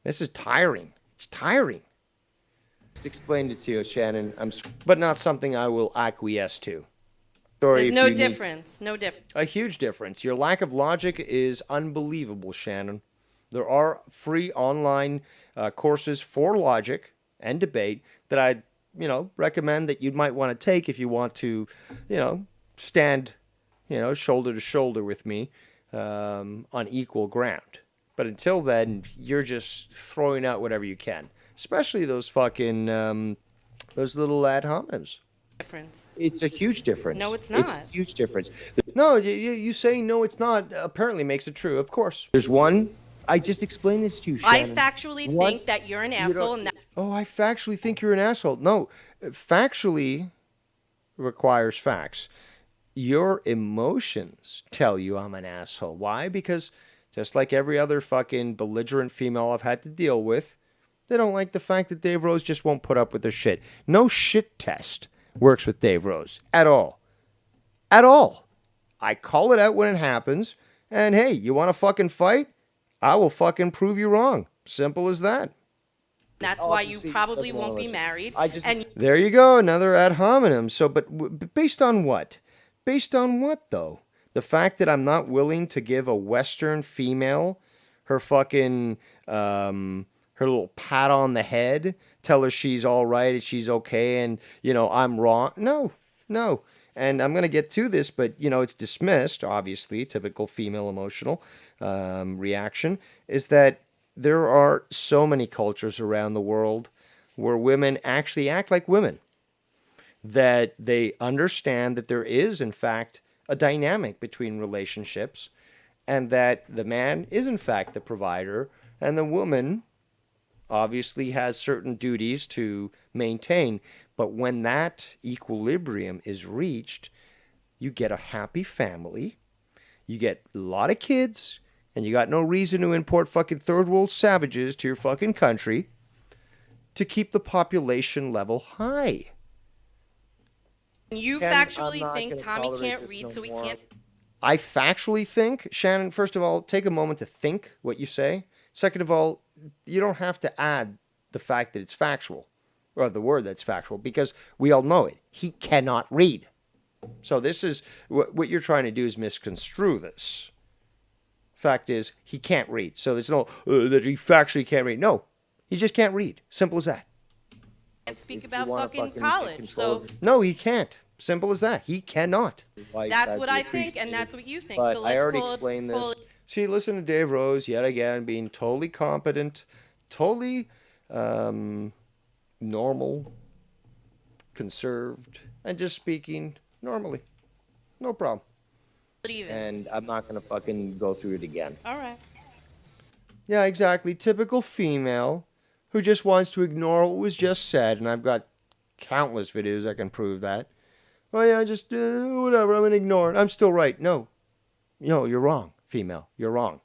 This is tiring. It's tiring. Just explained it to you, Shannon. But not something I will acquiesce to. Sorry. There's no difference. No difference. A huge difference. Your lack of logic is unbelievable, Shannon. There are free online courses for logic and debate that I, recommend that you might want to take if you want to, stand, shoulder to shoulder with me on equal ground. But until then, you're just throwing out whatever you can, especially those fucking those little ad hominems. Difference. It's a huge difference. No, it's not. It's a huge difference. No, you saying no, it's not apparently makes it true. Of course. There's one. I just explained this to you, Shannon. I factually think that you're an asshole, and that. Oh, I factually think you're an asshole. No, factually requires facts. Your emotions tell you I'm an asshole. Why? Because just like every other fucking belligerent female I've had to deal with, they don't like the fact that Dave Rose just won't put up with their shit. No shit test works with Dave Rose. At all. At all. I call it out when it happens, And hey, you want to fucking fight? I will fucking prove you wrong. Simple as that. That's why you probably won't be married. And There you go, another ad hominem. So, but based on what? Based on what, though? The fact that I'm not willing to give a Western female her fucking, her little pat on the head, tell her she's all right, she's okay, and, I'm wrong. No. And I'm going to get to this, but, it's dismissed, obviously, typical female emotional reaction, is that there are so many cultures around the world where women actually act like women, that they understand that there is, in fact, a dynamic between relationships, and that the man is, in fact, the provider, and the woman obviously has certain duties to maintain. But when that equilibrium is reached, you get a happy family, you get a lot of kids, and you got no reason to import fucking third world savages to your fucking country to keep the population level high. you factually think Tommy can't read, so he can't. I factually think, Shannon, first of all, take a moment to think what you say. Second of all, you don't have to add the fact that it's factual, or the word that's factual, because we all know it. He cannot read. So this is, what you're trying to do is misconstrue this. Fact is, he can't read. So there's no, that he factually can't read. No, he just can't read. Simple as that. Can't speak about fucking college, so No, he can't. Simple as that. He cannot. that's what I think, and that's what you think. But So I let's already call explained call this. See, listen to Dave Rose yet again, being totally competent, totally normal, conserved, and just speaking normally. No problem. And I'm not going to fucking go through it again. All right. Yeah, exactly. Typical female who just wants to ignore what was just said, and I've got countless videos that can prove that. Oh yeah, just whatever, I'm going to ignore it. I'm still right. No, you're wrong, female. You're wrong.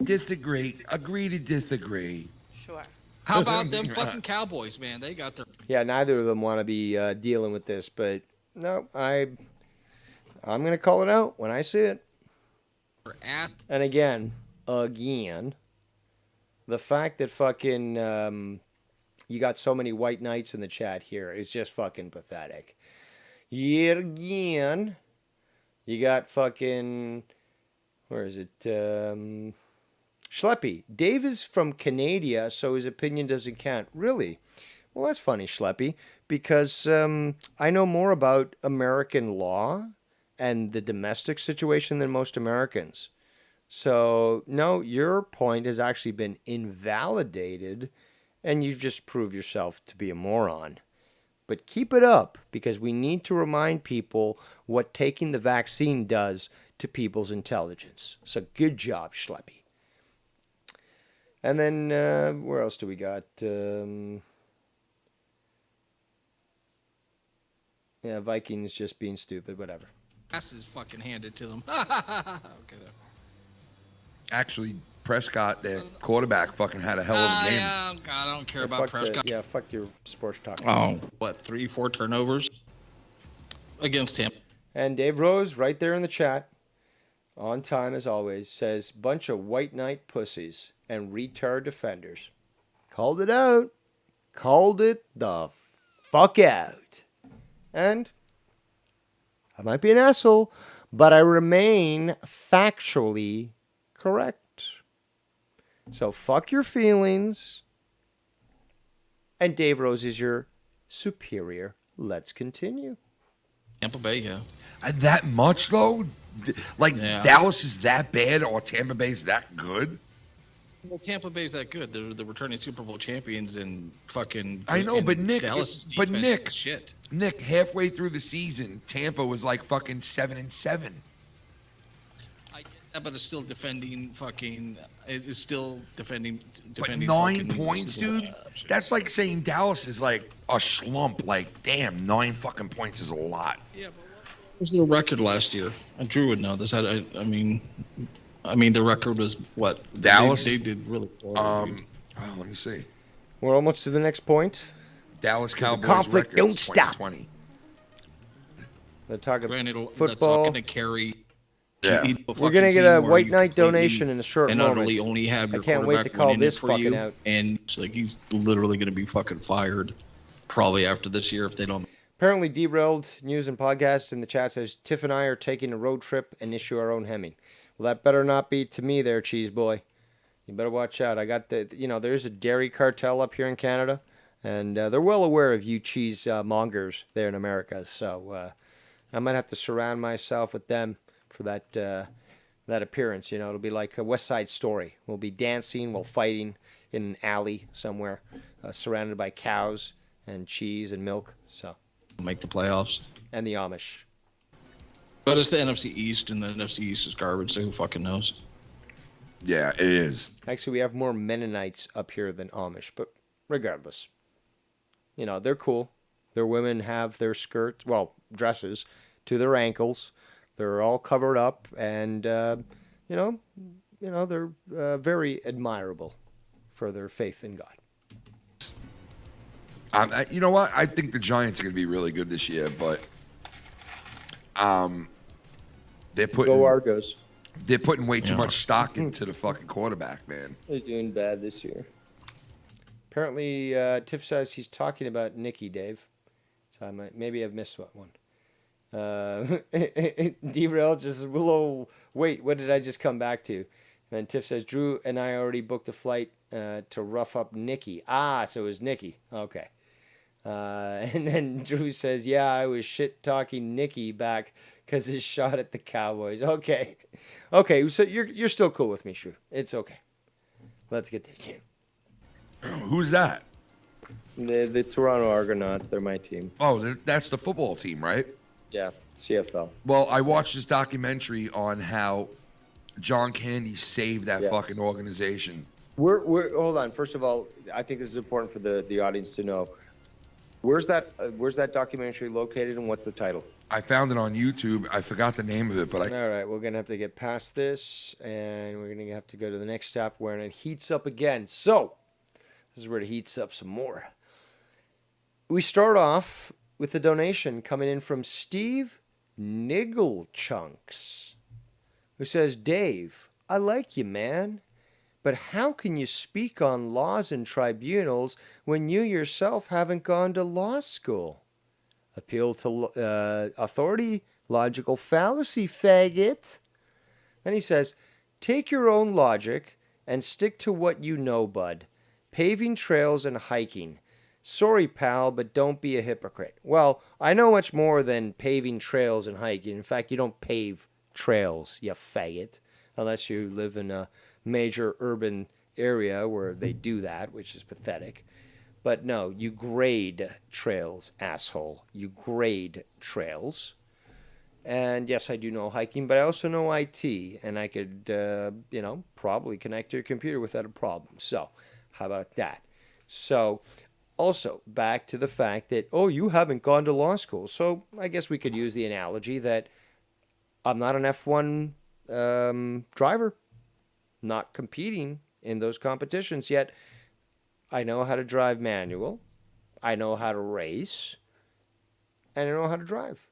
Disagree. Agree to disagree. Sure. How about them fucking Cowboys, man? They got their. Yeah, neither of them want to be dealing with this, but no, I'm going to call it out when I see it. And again, the fact that fucking you got so many white knights in the chat here is just fucking pathetic. Yet again, you got fucking, where is it? Schleppy. Dave is from Canada, so his opinion doesn't count. Really? Well, that's funny, Schleppy, because I know more about American law and the domestic situation than most Americans. So, no, your point has actually been invalidated, and you've just proved yourself to be a moron. But keep it up, because we need to remind people what taking the vaccine does to people's intelligence. So good job, Schleppy. And then, where else do we got? Yeah, Vikings just being stupid, whatever. Ass is fucking handed to them. Okay, though. Actually, Prescott, their quarterback, fucking had a hell of a game. Yeah, God, I don't care about Prescott. Yeah, fuck your sports talk. Oh, what, 3-4 turnovers against him. And Dave Rose, right there in the chat, on time as always, says, bunch of white knight pussies and retard defenders. Called it out. Called it the fuck out. And I might be an asshole, but I remain factually correct. So fuck your feelings. And Dave Rose is your superior. Let's continue. Tampa Bay, yeah. That much, though? Like, Dallas is that bad or Tampa Bay is that good? Well, Tampa Bay's that good. They're the returning Super Bowl champions and fucking. I know, but Nick, Dallas Nick, shit. Nick, halfway through the season, Tampa was like fucking 7-7. I get that, but it's still defending fucking. It's still defending. But 9 points, dude. That's like saying Dallas is like a slump. Like, damn, 9 fucking points is a lot. Yeah, but what was the record last year? And Drew would know this. I mean, the record was what? Dallas? They did really poorly. Let me see. We're almost to the next point. Dallas Cowboys conflict records, don't stop. 2020. They're talking Granted, football. that's not going to carry. Yeah. We're going to get a white knight donation in a short and moment. utterly only have your I can't wait to quarterback call winning this it for fucking you, out. And it's like he's literally going to be fucking fired probably after this year if they don't. Apparently, Derailed News and Podcast in the chat says Tiff and I are taking a road trip and issue our own Hemming. Well, that better not be to me there, cheese boy. You better watch out. I got there's a dairy cartel up here in Canada, and they're well aware of you cheese mongers there in America. So I might have to surround myself with them for that appearance. It'll be like a West Side Story. We'll be dancing while fighting in an alley somewhere, surrounded by cows and cheese and milk. So make the playoffs. And the Amish. But it's the NFC East, and the NFC East is garbage, so who fucking knows? Yeah, it is. Actually, we have more Mennonites up here than Amish, but regardless. They're cool. Their women have their skirts, dresses, to their ankles. They're all covered up, and, they're very admirable for their faith in God. You know what? I think the Giants are going to be really good this year, but they're putting Go Argos. They're putting way too much stock into the fucking quarterback, man. They're doing bad this year. Apparently, Tiff says he's talking about Nikki, Dave. So maybe I've missed one. Derail just wait, what did I just come back to? And then Tiff says Drew and I already booked a flight to rough up Nikki. So it was Nikki. Okay. And then Drew says, yeah, I was shit talking Nikki back because his shot at the Cowboys. Okay, so you're still cool with me, Drew. It's okay. Let's get to the game. Who's that? The Toronto Argonauts. They're my team. Oh, that's the football team, right? Yeah, CFL. Well, I watched this documentary on how John Candy saved that fucking organization. We're hold on. First of all, I think this is important for the audience to know. Where's that documentary located, and what's the title? I found it on YouTube. I forgot the name of it, but All right, we're gonna have to get past this, and we're gonna have to go to the next step where it heats up again. So, this is where it heats up some more. We start off with a donation coming in from Steve Nigglechunks, who says, Dave, I like you, man. But how can you speak on laws and tribunals when you yourself haven't gone to law school? Appeal to authority, logical fallacy, faggot. Then he says, take your own logic and stick to what you know, bud. Paving trails and hiking. Sorry, pal, but don't be a hypocrite. Well, I know much more than paving trails and hiking. In fact, you don't pave trails, you faggot, unless you live in a major urban area where they do that, which is pathetic. But no, you grade trails, asshole. You grade trails. And yes, I do know hiking, but I also know IT, and I could, probably connect to your computer without a problem. So, how about that? So, also, back to the fact that, you haven't gone to law school. So, I guess we could use the analogy that I'm not an F1 driver. Not competing in those competitions yet. I know how to drive manual. I know how to race. And I know how to drive.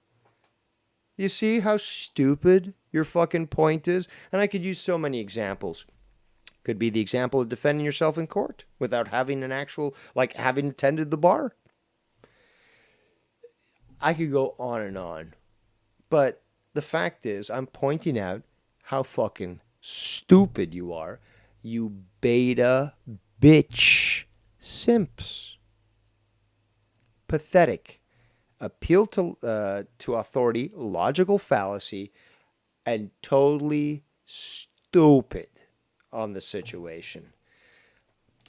You see how stupid your fucking point is? And I could use so many examples. Could be the example of defending yourself in court without having having attended the bar. I could go on and on. But the fact is, I'm pointing out how fucking stupid you are, you beta bitch simps. Pathetic. Appeal to authority, logical fallacy, and totally stupid on the situation.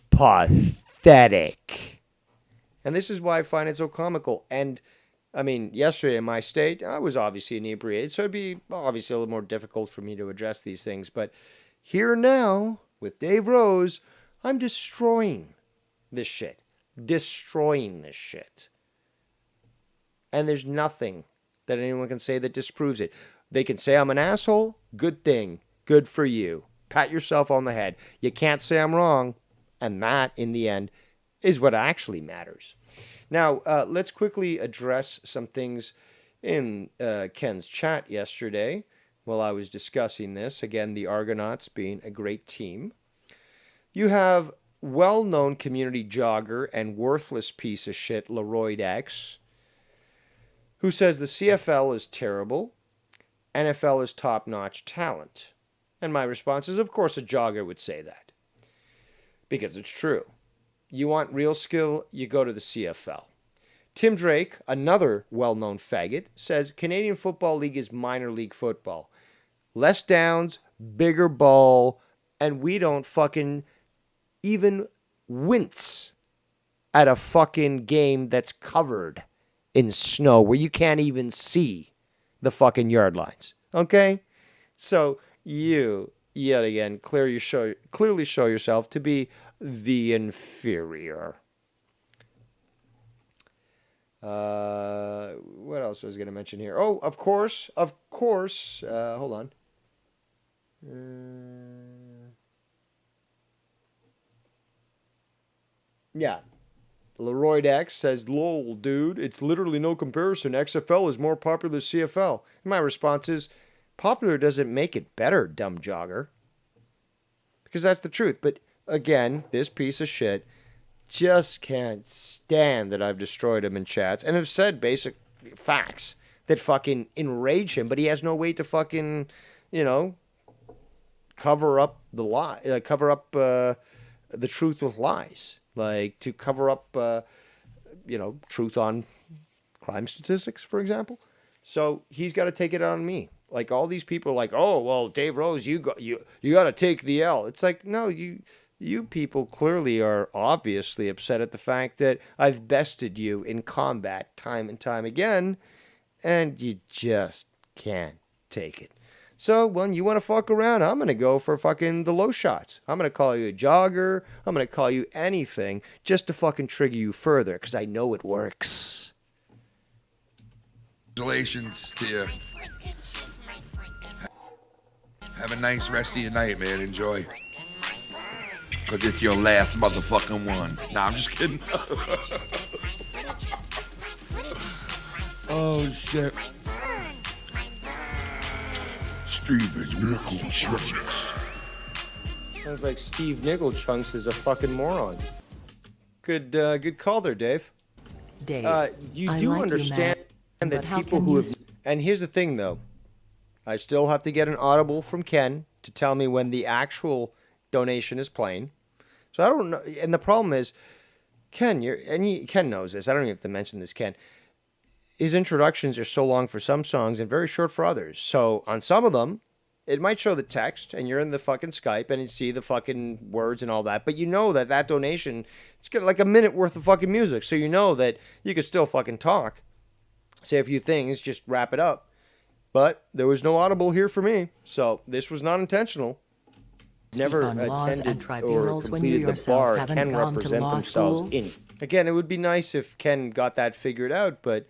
Pathetic. And this is why I find it so comical. And I mean, yesterday in my state, I was obviously inebriated, so it'd be obviously a little more difficult for me to address these things. But here now, with Dave Rose, I'm destroying this shit. Destroying this shit. And there's nothing that anyone can say that disproves it. They can say I'm an asshole. Good thing. Good for you. Pat yourself on the head. You can't say I'm wrong. And that, in the end, is what actually matters. Now, let's quickly address some things in Ken's chat yesterday while I was discussing this. Again, the Argonauts being a great team. You have well-known community jogger and worthless piece of shit Leroy X, who says the CFL is terrible, NFL is top-notch talent. And my response is, of course a jogger would say that. Because it's true. You want real skill, you go to the CFL. Tim Drake, another well-known faggot, says Canadian Football League is minor league football. Less downs, bigger ball, and we don't fucking even wince at a fucking game that's covered in snow where you can't even see the fucking yard lines. Okay? So you, yet again, clearly show yourself to be the inferior. What else was I going to mention here? Oh, of course. Hold on. Yeah. Leroy X says, lol, dude, it's literally no comparison. XFL is more popular than CFL. And my response is, popular doesn't make it better, dumb jogger. Because that's the truth. But again, this piece of shit just can't stand that I've destroyed him in chats and have said basic facts that fucking enrage him, but he has no way to fucking, cover up the lie, the truth with lies. Like to cover up, truth on crime statistics, for example. So he's got to take it on me. Like all these people are like, oh, well, Dave Rose, you got to take the L. It's like, no, you people clearly are obviously upset at the fact that I've bested you in combat time and time again, and you just can't take it. So, when you want to fuck around, I'm going to go for fucking the low shots. I'm going to call you a jogger. I'm going to call you anything just to fucking trigger you further, because I know it works. Congratulations to you. Have a nice rest of your night, man. Enjoy. Because it's your last motherfucking one. Nah, I'm just kidding. Oh, shit. Steve's Nickel Chunks. Sounds like Steve Nigglechunks is a fucking moron. Good call there, Dave. Dave, you do understand that people who have... And here's the thing, though. I still have to get an audible from Ken to tell me when the actual donation is playing. So I don't know. And the problem is, Ken, Ken knows this. I don't even have to mention this, Ken. His introductions are so long for some songs and very short for others. So on some of them, it might show the text and you're in the fucking Skype and you see the fucking words and all that. But you know that donation, it's got like a minute worth of fucking music. So you know that you could still fucking talk, say a few things, just wrap it up. But there was no audible here for me. So this was not intentional. Never attended or completed the bar can represent themselves in. Again, it would be nice if Ken got that figured out, but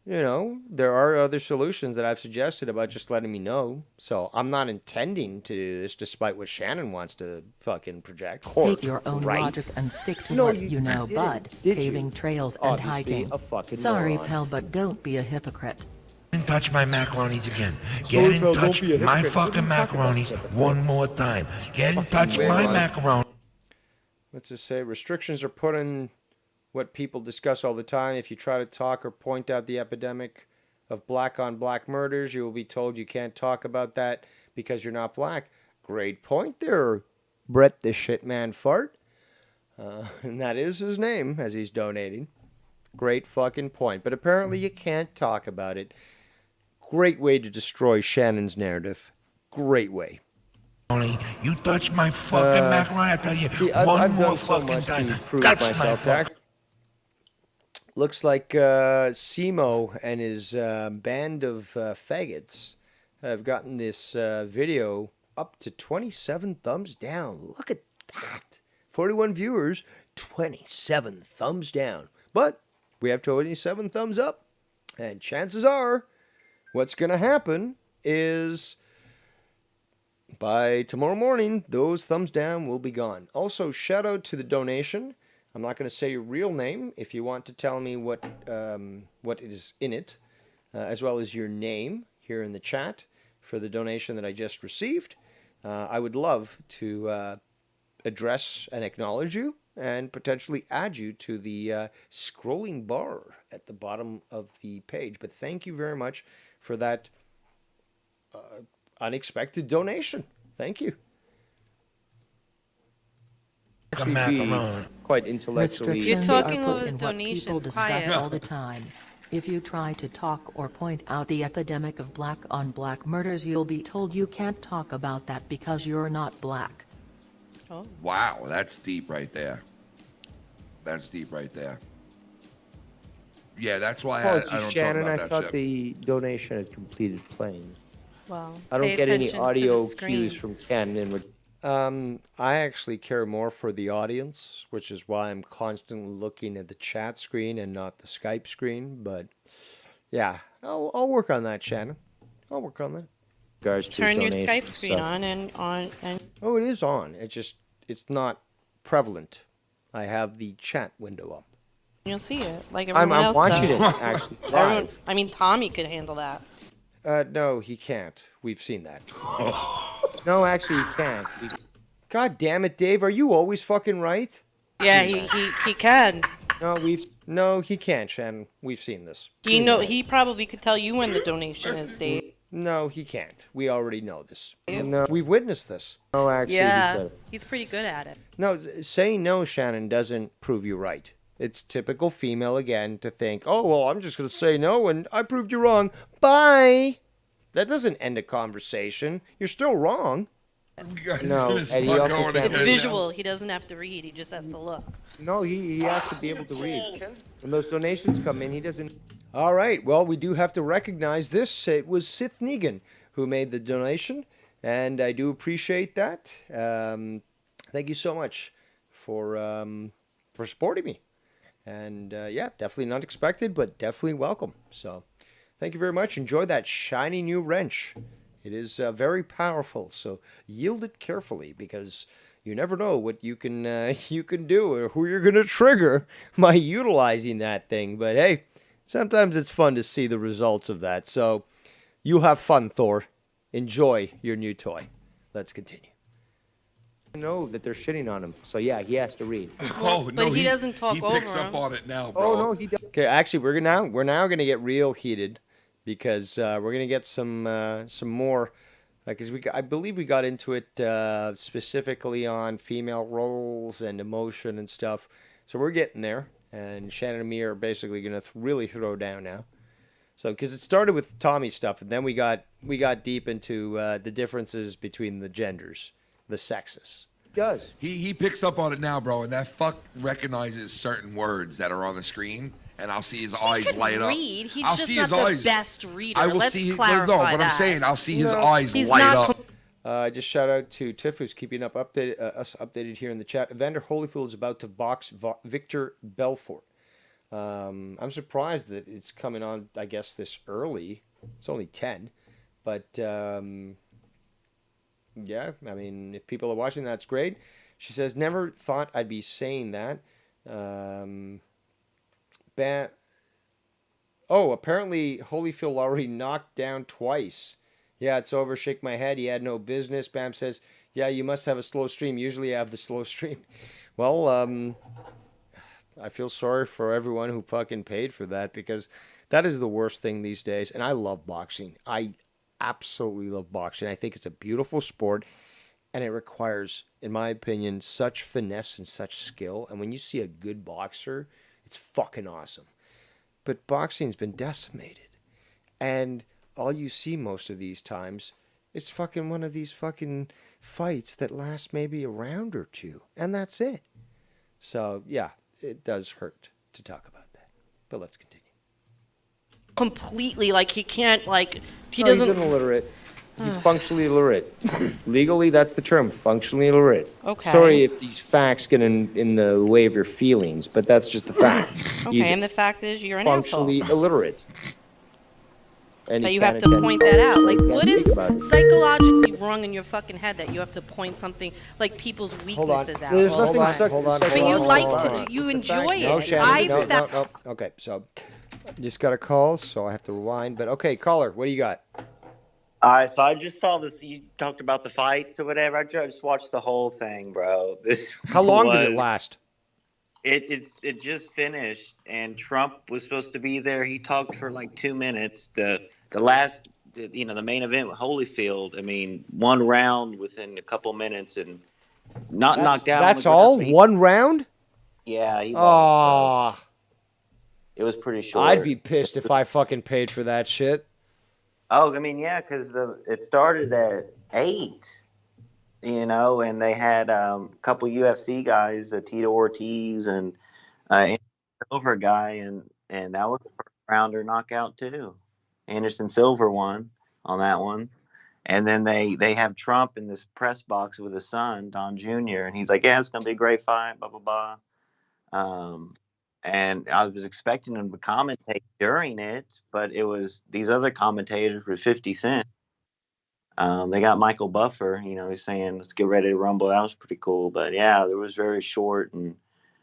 there are other solutions that I've suggested about just letting me know. So I'm not intending to do this, despite what Shannon wants to fucking project. Take your own logic and stick to what you know, bud. Paving trails and hiking. Sorry, pal, but don't be a hypocrite. Get in touch my macaronis again. Get in touch my fucking macaronis one more time. Get in touch my macaroni. What's it say? Restrictions are put in what people discuss all the time. If you try to talk or point out the epidemic of black-on-black murders, you will be told you can't talk about that because you're not black. Great point there, Brett the Shitman Fart. And that is his name as he's donating. Great fucking point. But apparently you can't talk about it. Great way to destroy Shannon's narrative. Great way. You touch my fucking macaroni, I tell you, I've done so much to prove myself. Looks like Simo and his band of faggots have gotten this video up to 27 thumbs down. Look at that. 41 viewers, 27 thumbs down. But we have 27 thumbs up. And chances are, what's going to happen is by tomorrow morning, those thumbs down will be gone. Also, shout out to the donation. I'm not going to say your real name if you want to tell me what is in it. as well as your name here in the chat for the donation that I just received. I would love to address and acknowledge you and potentially add you to the scrolling bar at the bottom of the page. But thank you very much for that unexpected donation. Thank you. Quite intellectually. Restrictions You're are talking put over in the what people donations, discuss quiet. all the time. If you try to talk or point out the epidemic of black-on-black murders, you'll be told you can't talk about that because you're not black. Oh. Wow, that's deep right there. That's deep right there. Yeah, that's why I don't Shannon, talk I about that thought shit. the donation had completed playing. Well, I don't pay get any attention to the audio screen. cues from Ken. I actually care more for the audience, which is why I'm constantly looking at the chat screen and not the Skype screen. But yeah, I'll work on that, Shannon. I'll work on that. Turn your Skype screen on and. Oh, it is on. It's not prevalent. I have the chat window up. You'll see it like I'm everyone else watching does. it, actually, Everyone- live. I mean, Tommy could handle that. No, he can't. We've seen that. No, actually, he can't. God damn it, Dave! Are you always fucking right? Yeah, he can. No, he can't, Shannon. We've seen this. He probably could tell you when the donation is, Dave. No, he can't. We already know this. No. We've witnessed this. No, actually, Yeah, he's pretty good at it. No, saying no, Shannon, doesn't prove you right. It's typical female again to think, oh, well, I'm just going to say no and I proved you wrong. Bye. That doesn't end a conversation. You're still wrong. No, and he also can't. It's visual. He doesn't have to read. He just has to look. No, he has to be able to read. When those donations come in, he doesn't. All right. Well, we do have to recognize this. It was Sith Negan who made the donation, and I do appreciate that. Thank you so much for supporting me. And yeah, definitely not expected, but definitely welcome. So thank you very much. Enjoy that shiny new wrench. It is very powerful. So yield it carefully because you never know what you can do or who you're going to trigger by utilizing that thing. But hey, sometimes it's fun to see the results of that. So you have fun, Thor. Enjoy your new toy. Let's continue. Know that they're shitting on him. So yeah, he has to read. Oh, But he doesn't talk over He picks up him. on it now, bro. Oh no, he does. Okay, actually, we're now gonna get real heated because we're gonna get some more, because I believe we got into it specifically on female roles and emotion and stuff. So we're getting there, and Shannon and me are basically gonna really throw down now. So because it started with Tommy stuff, and then we got deep into the differences between the genders, the sexes. Does. He picks up on it now, bro, and that fuck recognizes certain words that are on the screen, and I'll see his eyes light up. Read. He's I'll just see not his the eyes. best reader. I will Let's see. clarify No, what that. I'm saying, I'll see his No. eyes He's light not up. Just shout out to Tiff, who's keeping us updated here in the chat. Evander Holyfield is about to box Victor Belfort. I'm surprised that it's coming on, I guess, this early. It's only 10. But, yeah, I mean, if people are watching, that's great. She says, never thought I'd be saying that. Apparently Holyfield already knocked down twice. Yeah, it's over. Shake my head. He had no business. Bam says, yeah, you must have a slow stream. Usually I have the slow stream. Well, I feel sorry for everyone who fucking paid for that because that is the worst thing these days. And I love boxing. I absolutely love boxing. I think it's a beautiful sport and it requires, in my opinion, such finesse and such skill. And when you see a good boxer, it's fucking awesome. But boxing's been decimated. And all you see most of these times is fucking one of these fucking fights that last maybe a round or two. And that's it. So, yeah, it does hurt to talk about that. But let's continue. Completely, like he can't, like he No, doesn't. He's an illiterate. He's functionally illiterate. Legally, that's the term, functionally illiterate. Okay. Sorry if these facts get in the way of your feelings, but that's just the fact. Okay, He's and the fact is, you're an functionally asshole. illiterate. And That he you can't have to attend- point that out. Like, can't what is speak about it. psychologically wrong in your fucking head that you have to point something like people's Hold on. weaknesses out? There's nothing Hold on. But you hold like on, to, hold on. you enjoy No, it. Shannon, no. Okay, so Just got a call, so I have to rewind. But okay, caller, what do you got? All right, so I just saw this. You talked about the fights or whatever. I just watched the whole thing, bro. This How long did it last? It just finished, and Trump was supposed to be there. He talked for like 2 minutes. The last, the main event with Holyfield. I mean, one round within a couple minutes, and knocked out. That's all? One round? Yeah, he lost. So it was pretty short. I'd be pissed if I fucking paid for that shit. Oh, I mean, yeah, because it started at 8, and they had a couple UFC guys, Tito Ortiz and Silver guy, and that was a first rounder knockout too. Anderson Silva won on that one, and then they have Trump in this press box with his son Don Jr. and he's like, "Yeah, it's gonna be a great fight," blah blah blah. And I was expecting him to commentate during it, but it was these other commentators with 50 Cent. They got Michael Buffer, he's saying, "Let's get ready to rumble." That was pretty cool. But yeah, it was very short and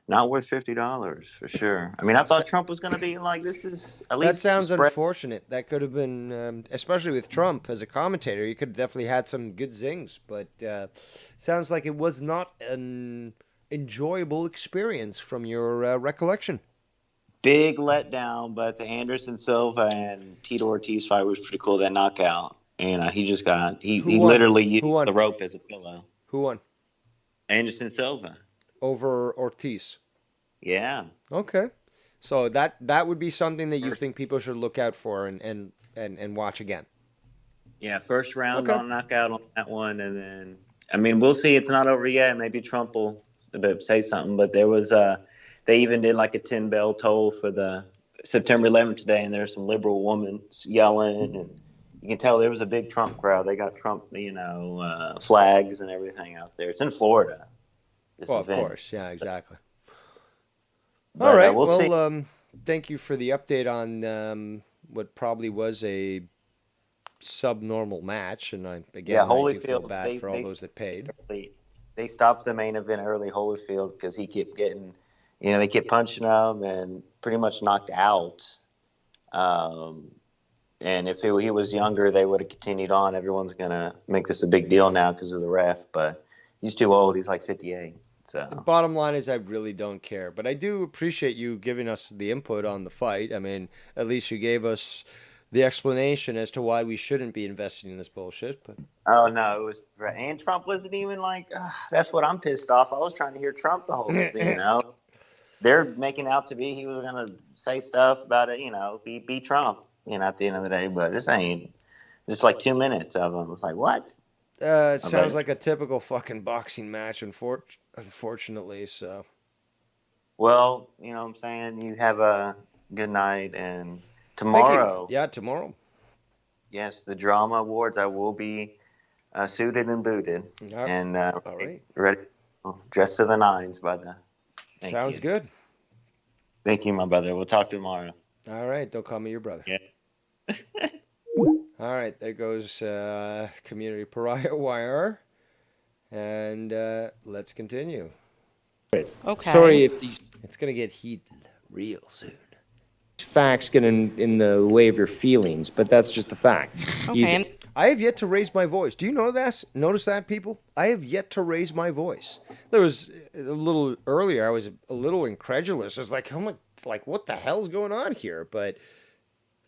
not worth $50 for sure. I mean, I thought Trump was going to be like, this is at least. That sounds unfortunate. That could have been, especially with Trump as a commentator, he could have definitely had some good zings. But sounds like it was not an enjoyable experience from your recollection. Big letdown, but the Anderson Silva and Tito Ortiz fight was pretty cool. That knockout, and he just got he literally used the rope as a pillow. Who won? Anderson Silva over Ortiz. Yeah. Okay, so that would be something that you think people should look out for and watch again. Yeah, first round on knockout on that one, and then I mean we'll see. It's not over yet. Maybe Trump will say something, but there was they even did like a 10-bell toll for the September 11th today, and there's some liberal women yelling, and you can tell there was a big Trump crowd. They got Trump, flags and everything out there. It's in Florida. Well, of course, yeah, exactly. All right, well, thank you for the update on what probably was a subnormal match, and I do feel bad for all those that paid. They stopped the main event early, Holyfield, because he kept getting, they kept punching him and pretty much knocked out. And if he was younger, they would have continued on. Everyone's going to make this a big deal now because of the ref, but he's too old. He's like 58. So the bottom line is I really don't care, but I do appreciate you giving us the input on the fight. I mean, at least you gave us the explanation as to why we shouldn't be investing in this bullshit. But oh no, it was and Trump wasn't even like. That's what I'm pissed off. I was trying to hear Trump the whole thing. They're making out to be he was gonna say stuff about it. Be Trump. At the end of the day, but this ain't. Just like 2 minutes of them. It's like what? It sounds like a typical fucking boxing match, unfortunately. So. Well, you know what I'm saying. You have a good night and. Tomorrow. Yeah, tomorrow. Yes, the Drama Awards. I will be suited and booted. And all right. Ready, dressed to the nines, brother. Sounds good. Thank you, my brother. We'll talk tomorrow. All right. Don't call me your brother. Yeah. All right. There goes Community Pariah Wire. And let's continue. Okay. Sorry if these... It's going to get heated real soon. Facts get in the way of your feelings, but that's just the fact. Okay. I have yet to raise my voice. Do you know that? Notice that, people? I have yet to raise my voice. There was a little earlier, I was a little incredulous. I was like, what the hell's going on here? But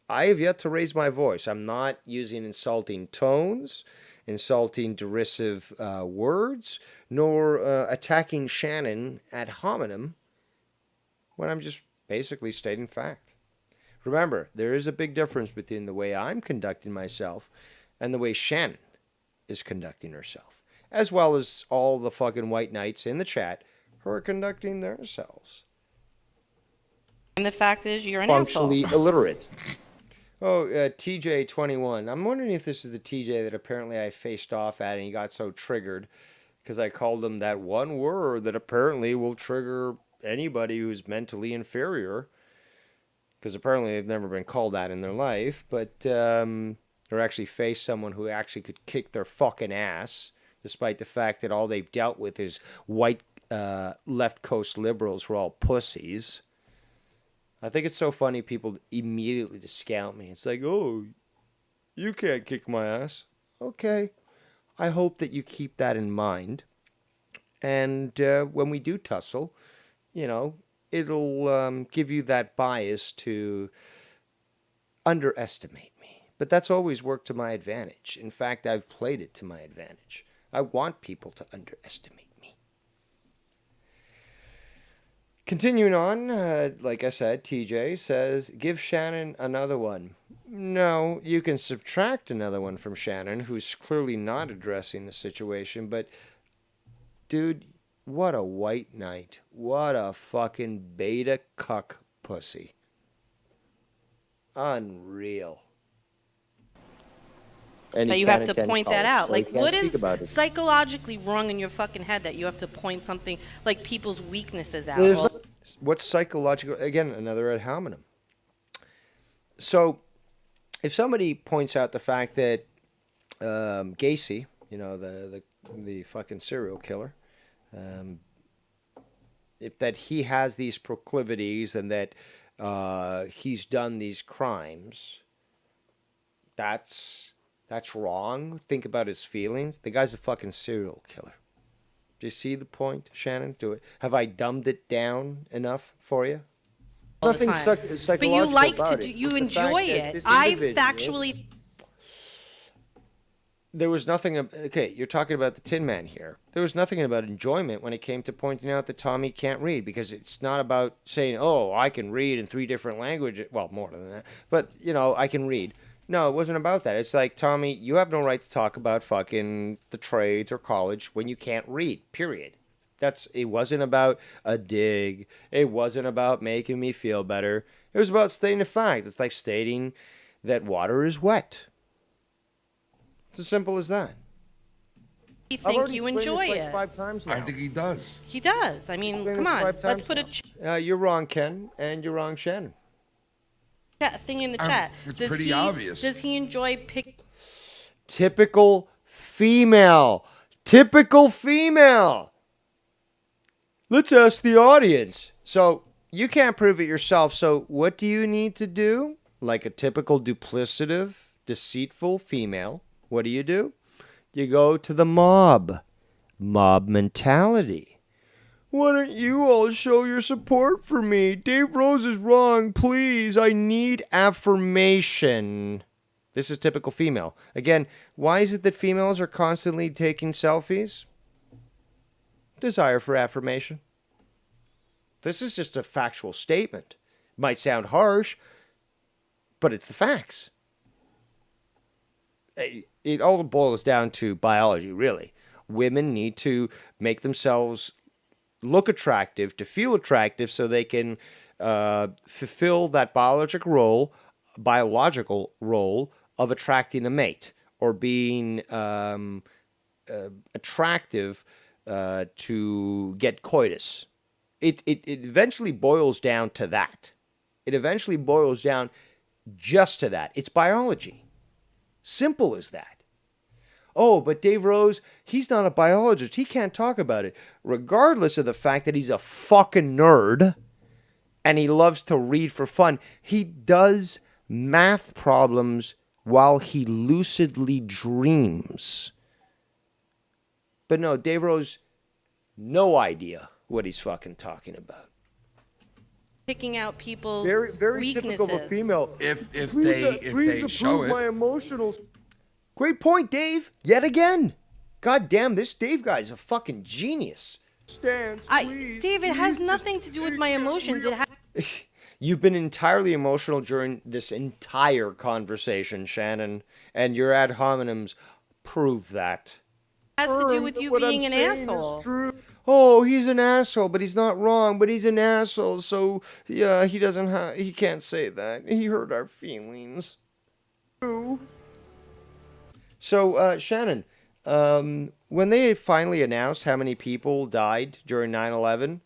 I have yet to raise my voice. I'm not using insulting tones, insulting derisive words, nor attacking Shannon ad hominem when I'm just basically stating fact. Remember, there is a big difference between the way I'm conducting myself and the way Shannon is conducting herself, as well as all the fucking white knights in the chat who are conducting themselves. And the fact is, you're an functionally asshole. illiterate. Oh, TJ21. I'm wondering if this is the TJ that apparently I faced off at and he got so triggered because I called him that one word that apparently will trigger anybody who's mentally inferior. Because apparently they've never been called that in their life, but or actually face someone who actually could kick their fucking ass, despite the fact that all they've dealt with is white left coast liberals who are all pussies. I think it's so funny people immediately discount me. It's like, oh, you can't kick my ass. Okay. I hope that you keep that in mind. And when we do tussle, you know, it'll give you that bias to underestimate me. But that's always worked to my advantage. In fact, I've played it to my advantage. I want people to underestimate me. Continuing on, like I said, TJ says, give Shannon another one. No, you can subtract another one from Shannon, who's clearly not addressing the situation, but dude, what a white knight. What a fucking beta cuck pussy. Unreal. That you have to point that out. Like, what is psychologically wrong in your fucking head that you have to point something like people's weaknesses out? What's psychological? Again, another ad hominem. So, if somebody points out the fact that Gacy, you know, the fucking serial killer, that he has these proclivities and that he's done these crimes, that's wrong. Think about his feelings. The guy's a fucking serial killer. Do you see the point, Shannon? Have I dumbed it down enough for you? Nothing psychological but you like about to it. you It's the enjoy fact that it. this I individual- factually There was nothing. Okay, you're talking about the Tin Man here. There was nothing about enjoyment when it came to pointing out that Tommy can't read, because it's not about saying, "Oh, I can read in 3 different languages." Well, more than that, but you know, I can read. No, it wasn't about that. It's like, Tommy, you have no right to talk about fucking the trades or college when you can't read. Period. It wasn't about a dig. It wasn't about making me feel better. It was about stating a fact. It's like stating that water is wet. It's as simple as that. I think you enjoy like it. 5 times now. I think he does. He does. I mean, come on. Let's put a You're wrong, Ken, and you're wrong, Shannon. thing in the chat. It's pretty obvious. Does he enjoy Typical female. Typical female. Let's ask the audience. So, you can't prove it yourself, so what do you need to do? Like a typical duplicative, deceitful female, what do? You go to the mob. Mob mentality. Why don't you all show your support for me? Dave Rose is wrong. Please, I need affirmation. This is typical female. Again, why is it that females are constantly taking selfies? Desire for affirmation. This is just a factual statement. Might sound harsh, but it's the facts. It all boils down to biology, really. Women need to make themselves look attractive, to feel attractive, so they can fulfill that biological role of attracting a mate or being attractive to get coitus. It eventually boils down to that. It eventually boils down just to that. It's biology. Simple as that. Oh, but Dave Rose, he's not a biologist. He can't talk about it. Regardless of the fact that he's a fucking nerd and he loves to read for fun, he does math problems while he lucidly dreams. But no, Dave Rose, no idea what he's fucking talking about. picking out people's very weaknesses? typical of a female. If please, they show approve my it. emotional. Great point, Dave. Yet again. God damn, this Dave guy's a fucking genius. Stance, Dave, it has nothing to do with my emotions. It has. You've been entirely emotional during this entire conversation, Shannon, and your ad hominems prove that. To do with you being an asshole. Oh, he's an asshole, but he's not wrong. But he's an asshole, so yeah, he can't say that. He hurt our feelings. So, Shannon, when they finally announced how many people died during 9/11,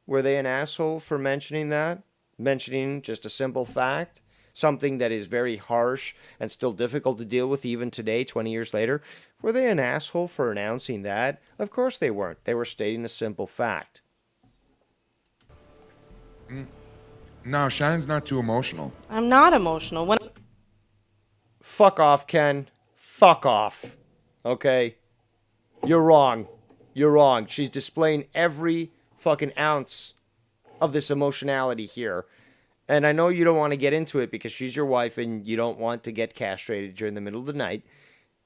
were they an asshole for mentioning that? Mentioning just a simple fact? Something that is very harsh and still difficult to deal with even today, 20 years later? Were they an asshole for announcing that? Of course they weren't. They were stating a simple fact. No, Shannon's not too emotional. I'm not emotional. When Fuck off, Ken. Fuck off. Okay? You're wrong. You're wrong. She's displaying every fucking ounce of this emotionality here. And I know you don't want to get into it because she's your wife and you don't want to get castrated during the middle of the night.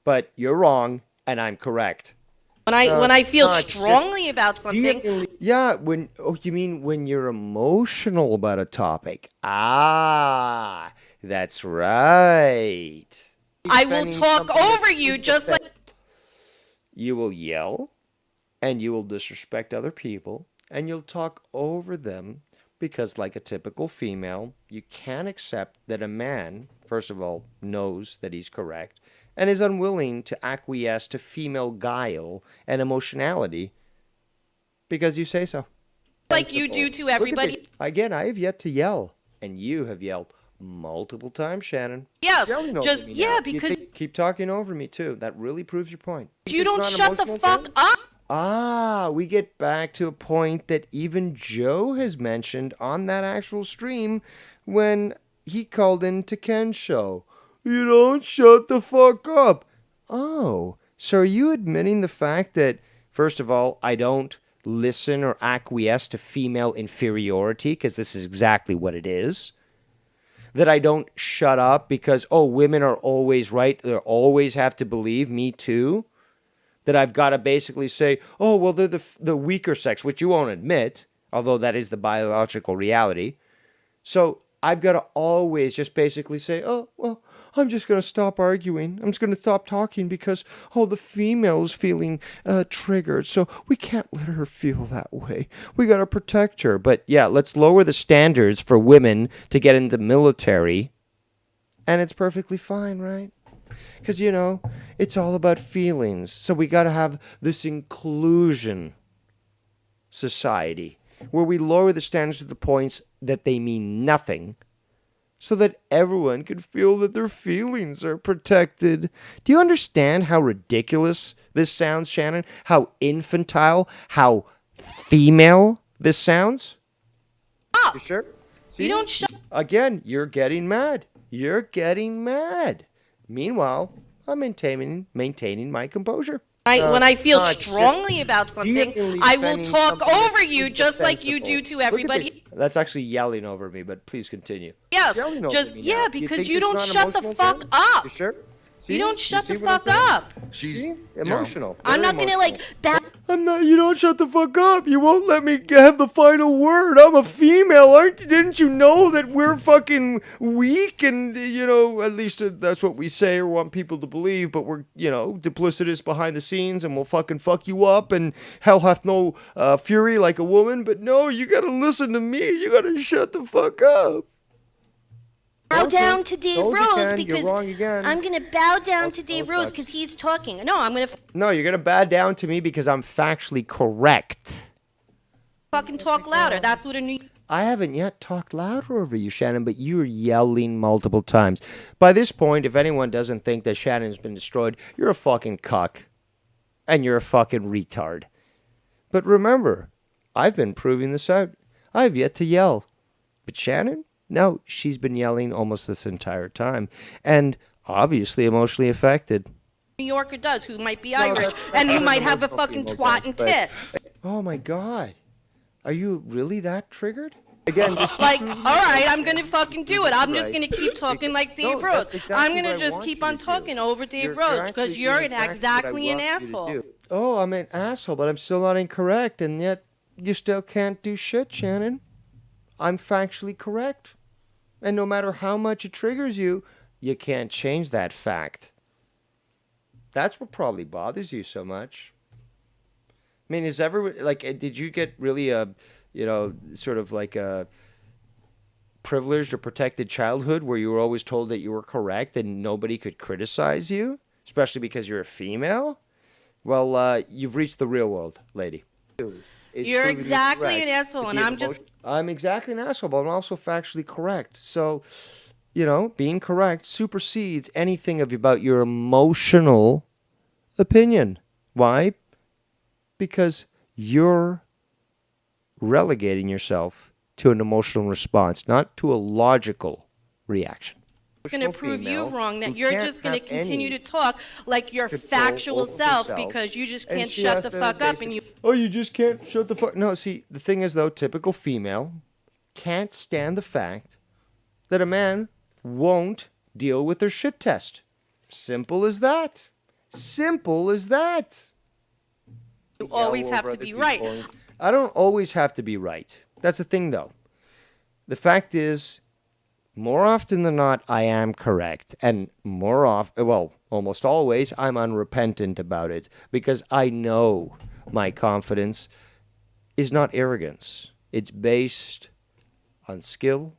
But you're wrong and I'm correct. when I feel strongly about something, Yeah, you mean when you're emotional about a topic. Ah, that's right. I will talk over you just like You will yell and you will disrespect other people and you'll talk over them because, like a typical female, you can't accept that a man, first of all, knows that he's correct and is unwilling to acquiesce to female guile and emotionality because you say so. like you do to everybody. Again, I have yet to yell, and you have yelled multiple times, Shannon. Yes, Yelling over just me yeah, now. You because keep talking over me too. That really proves your point. you don't shut the fuck up. Ah, we get back to a point that even Joe has mentioned on that actual stream when he called into Ken's show. You don't shut the fuck up. Oh, so are you admitting the fact that, first of all, I don't listen or acquiesce to female inferiority, because this is exactly what it is? That I don't shut up because, oh, women are always right, they always have to believe me too? That I've got to basically say, oh, well, they're the weaker sex, which you won't admit, although that is the biological reality. So I've got to always just basically say, oh, well, I'm just going to stop arguing. I'm just going to stop talking because, oh, the female is feeling triggered. So we can't let her feel that way. We got to protect her. But yeah, let's lower the standards for women to get in the military. And it's perfectly fine, right? Because, you know, it's all about feelings. So we got to have this inclusion society where we lower the standards to the points that they mean nothing so that everyone can feel that their feelings are protected. Do you understand how ridiculous this sounds, Shannon? How infantile, how female this sounds? Up. Sure? You don't shut. Again, you're getting mad. You're getting mad. Meanwhile, I'm maintaining my composure. When I feel strongly about something, I will talk over you just like you do to everybody. That's actually yelling over me, but please continue. Yes, just yeah, because you don't shut the fuck up. You sure? You don't shut the fuck up. She's emotional. I'm not gonna like that. I'm not. You don't shut the fuck up. You won't let me have the final word. I'm a female, didn't you know that we're fucking weak? And you know, at least that's what we say or want people to believe. But we're, you know, duplicitous behind the scenes, and we'll fucking fuck you up. And hell hath no fury like a woman. But no, you gotta listen to me. You gotta shut the fuck up. Bow down to Dave Rose because I'm gonna bow down to Dave Rose because he's talking. No, I'm gonna No, you're gonna bow down to me because I'm factually correct. fucking talk louder. That's what a new. I haven't yet talked louder over you, Shannon, but you're yelling multiple times. By this point, if anyone doesn't think that Shannon's been destroyed, you're a fucking cuck. And you're a fucking retard. But remember, I've been proving this out. I've yet to yell. But Shannon? No, she's been yelling almost this entire time. And obviously emotionally affected. New Yorker does, who might be Irish, and who might have a fucking twat and tits. Oh my God. Are you really that triggered? Again, like, all right, I'm gonna fucking do it. I'm just gonna keep talking like Dave Rose. I'm gonna just keep on talking over Dave Rose because you're exactly an asshole. Oh, I'm an asshole, but I'm still not incorrect, and yet you still can't do shit, Shannon. I'm factually correct. And no matter how much it triggers you, you can't change that fact. That's what probably bothers you so much. I mean, is ever like, did you get really a, you know, sort of like a privileged or protected childhood where you were always told that you were correct and nobody could criticize you, especially because you're a female? Well, you've reached the real world, lady. You're exactly an asshole, and I'm exactly an asshole, but I'm also factually correct. So, you know, being correct supersedes anything about your emotional opinion. Why? Because you're relegating yourself to an emotional response, not to a logical reaction. It's going to prove you wrong that who you're can't just going to have continue any to talk like your control factual over self herself, because you just and can't she shut has the to fuck up and you. Oh, you just can't shut the fuck. No, see, the thing is, though, typical female can't stand the fact that a man won't deal with their shit test. Simple as that. Simple as that. You always have to be right. I don't always have to be right. That's the thing, though. The fact is, more often than not, I am correct. And more often, well, almost always, I'm unrepentant about it because I know my confidence is not arrogance. It's based on skill,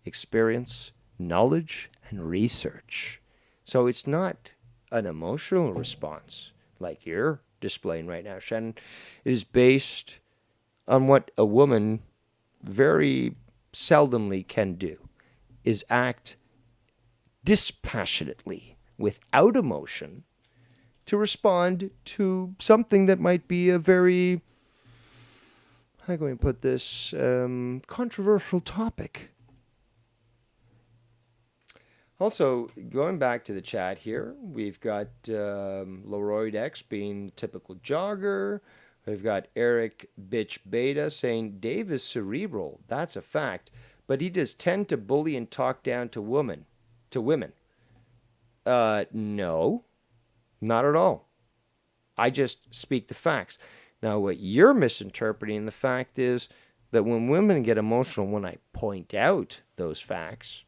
experience, knowledge, and research. So it's not an emotional response like you're displaying right now, Shannon. It is based on what a woman very seldomly can do, is act dispassionately, without emotion, to respond to something that might be a very, how can we put this, controversial topic. Also, going back to the chat here, we've got Leroy X being typical jogger. We've got Eric Bitch Beta saying Dave is cerebral. That's a fact. But he does tend to bully and talk down to women. No, not at all. I just speak the facts. Now, what you're misinterpreting, the fact is that when women get emotional, when I point out those facts,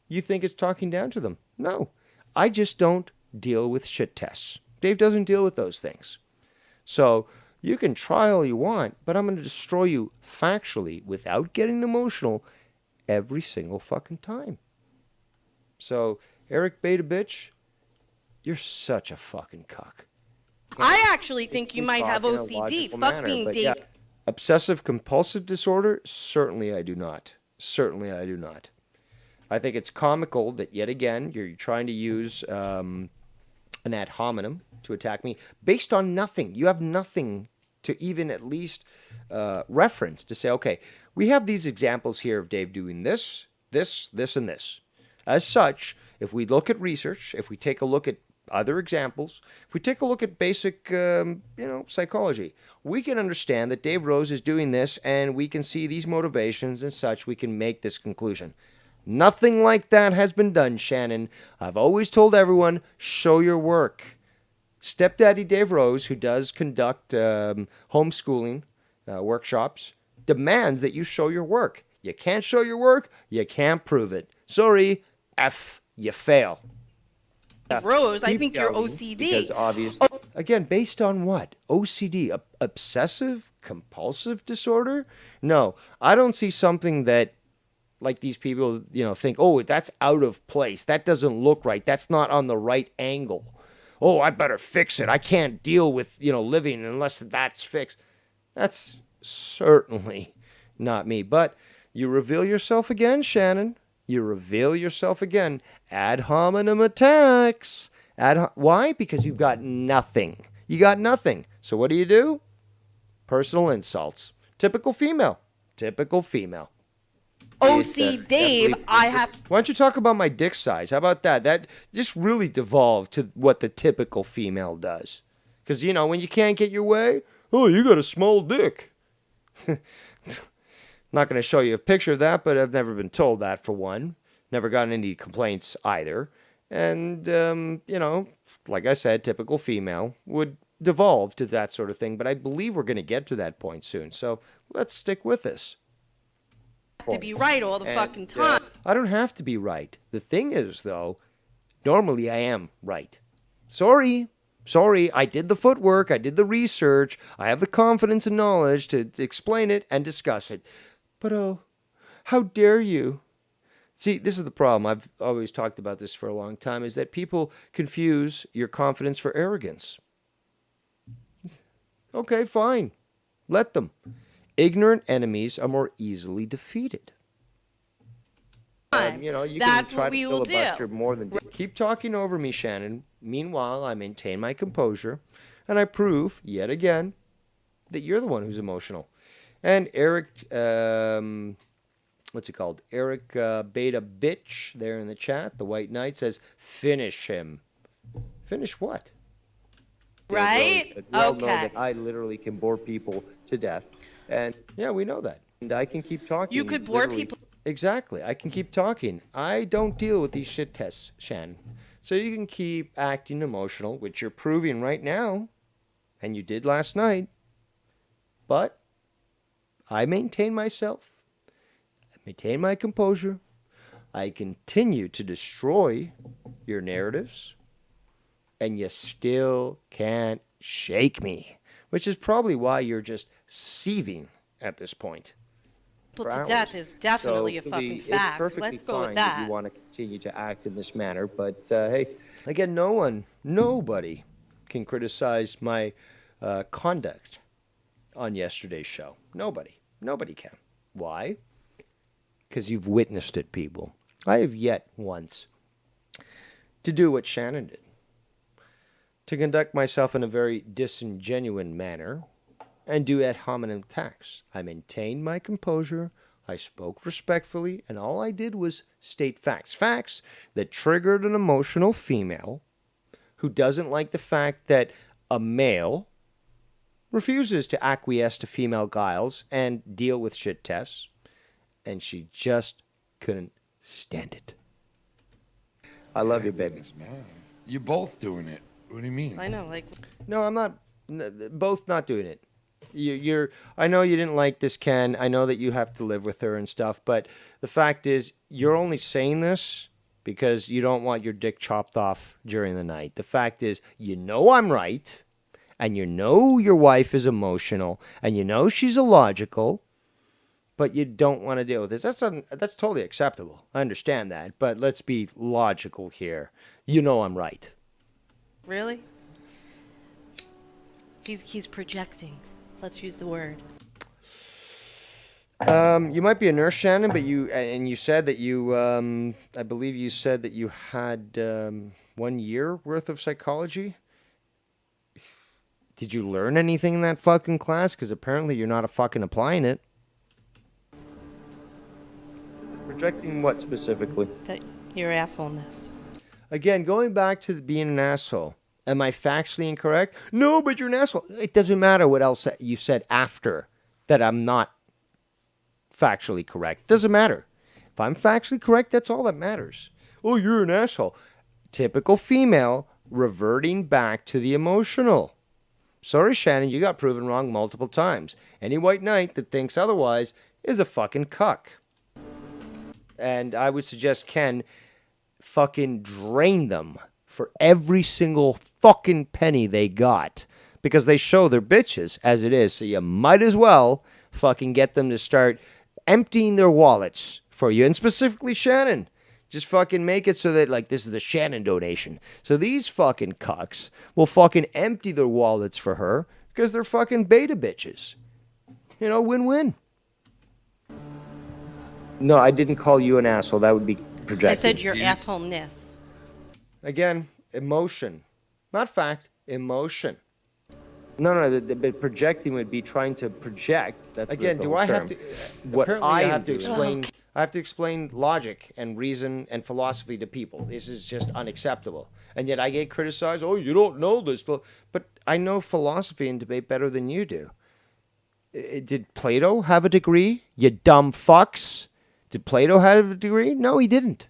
you think it's talking down to them. No, I just don't deal with shit tests. Dave doesn't deal with those things. So you can try all you want, but I'm going to destroy you factually without getting emotional every single fucking time. So, Eric Beta Bitch, you're such a fucking cuck. I actually think you might have OCD. Fuck being Dave. Yeah. Obsessive compulsive disorder? Certainly I do not. Certainly I do not. I think it's comical that yet again you're trying to use an ad hominem to attack me based on nothing. You have nothing to even at least reference to say, okay, we have these examples here of Dave doing this, this, this, and this. As such, if we look at research, if we take a look at other examples, if we take a look at basic, psychology, we can understand that Dave Rose is doing this, and we can see these motivations and such. We can make this conclusion. Nothing like that has been done, Shannon. I've always told everyone, show your work. Stepdaddy Dave Rose, who does conduct homeschooling workshops, demands that you show your work. You can't show your work, you can't prove it. Sorry, you fail. Rose, I think you're OCD. Again, based on what? OCD, obsessive compulsive disorder? No, I don't see something that, like these people, think, oh, that's out of place. That doesn't look right. That's not on the right angle. Oh, I better fix it. I can't deal with, living unless that's fixed. That's certainly not me. But you reveal yourself again, Shannon. You reveal yourself again. Ad hominem attacks. Why? Because you've got nothing. You got nothing. So what do? Personal insults. Typical female. Typical female. OC Dave, I have. Why don't you talk about my dick size? How about that? That just really devolved to what the typical female does. Because, when you can't get your way, oh, you got a small dick. Not going to show you a picture of that, but I've never been told that, for one. Never gotten any complaints either. And, like I said, typical female would devolve to that sort of thing. But I believe we're going to get to that point soon. So let's stick with this. To be right all the fucking time. I don't have to be right. The thing is, though, normally I am right. Sorry, I did the footwork, I did the research, I have the confidence and knowledge to explain it and discuss it. But, oh, how dare you? See, this is the problem. I've always talked about this for a long time, is that people confuse your confidence for arrogance. Okay, fine. Let them. Ignorant enemies are more easily defeated. You That's can try what we to will filibuster do. more than Keep talking over me, Shannon. Meanwhile, I maintain my composure, and I prove, yet again, that you're the one who's emotional. And Eric, what's it called? Eric Beta Bitch there in the chat. The White Knight says, finish him. Finish what? Right? We all know Okay. that I literally can bore people to death. And yeah, we know that. And I can keep talking. You could bore literally. people. Exactly. I can keep talking. I don't deal with these shit tests, Shan. So you can keep acting emotional, which you're proving right now, and you did last night. But I maintain myself. I maintain my composure. I continue to destroy your narratives, and you still can't shake me, which is probably why you're just seething at this point. People to death is definitely a fucking fact. Let's go with that. You want to continue to act in this manner, but hey. Again, nobody can criticize my conduct on yesterday's show. Nobody can. Why? Because you've witnessed it, people. I have yet once to do what Shannon did. To conduct myself in a very disingenuous manner and do ad hominem attacks. I maintained my composure, I spoke respectfully, and all I did was state facts. Facts that triggered an emotional female who doesn't like the fact that a male refuses to acquiesce to female guiles and deal with shit tests, and she just couldn't stand it. I love you, baby. You're both doing it. What do you mean? I know, like. No, I'm not. Both not doing it. I know you didn't like this, Ken. I know that you have to live with her and stuff, but the fact is, you're only saying this because you don't want your dick chopped off during the night. The fact is, you know I'm right, and you know your wife is emotional, and you know she's illogical, but you don't want to deal with this. That's totally acceptable. I understand that, but let's be logical here. You know I'm right. Really? He's projecting. Let's use the word. You might be a nurse, Shannon, but you said that you, I believe you said that you had 1 year worth of psychology. Did you learn anything in that fucking class? Because apparently you're not fucking applying it. Projecting what specifically? That your assholeness. Again, going back to being an asshole. Am I factually incorrect? No, but you're an asshole. It doesn't matter what else you said after that I'm not factually correct. Doesn't matter. If I'm factually correct, that's all that matters. Oh, you're an asshole. Typical female reverting back to the emotional. Sorry, Shannon, you got proven wrong multiple times. Any white knight that thinks otherwise is a fucking cuck. And I would suggest Ken fucking drain them for every single fucking penny they got, because they show they're bitches as it is. So you might as well fucking get them to start emptying their wallets for you. And specifically Shannon, just fucking make it so that, like, this is the Shannon donation. So these fucking cucks will fucking empty their wallets for her because they're fucking beta bitches. You know, win-win. No, I didn't call you an asshole. That would be projecting. I said your assholeness. Again, emotion. Not fact, emotion. No, the projecting would be trying to project. That's Again, do I have to? Apparently, I have to explain. I have to explain logic and reason and philosophy to people. This is just unacceptable. And yet I get criticized. Oh, you don't know this, but I know philosophy and debate better than you do. Did Plato have a degree? You dumb fucks. Did Plato have a degree? No, he didn't.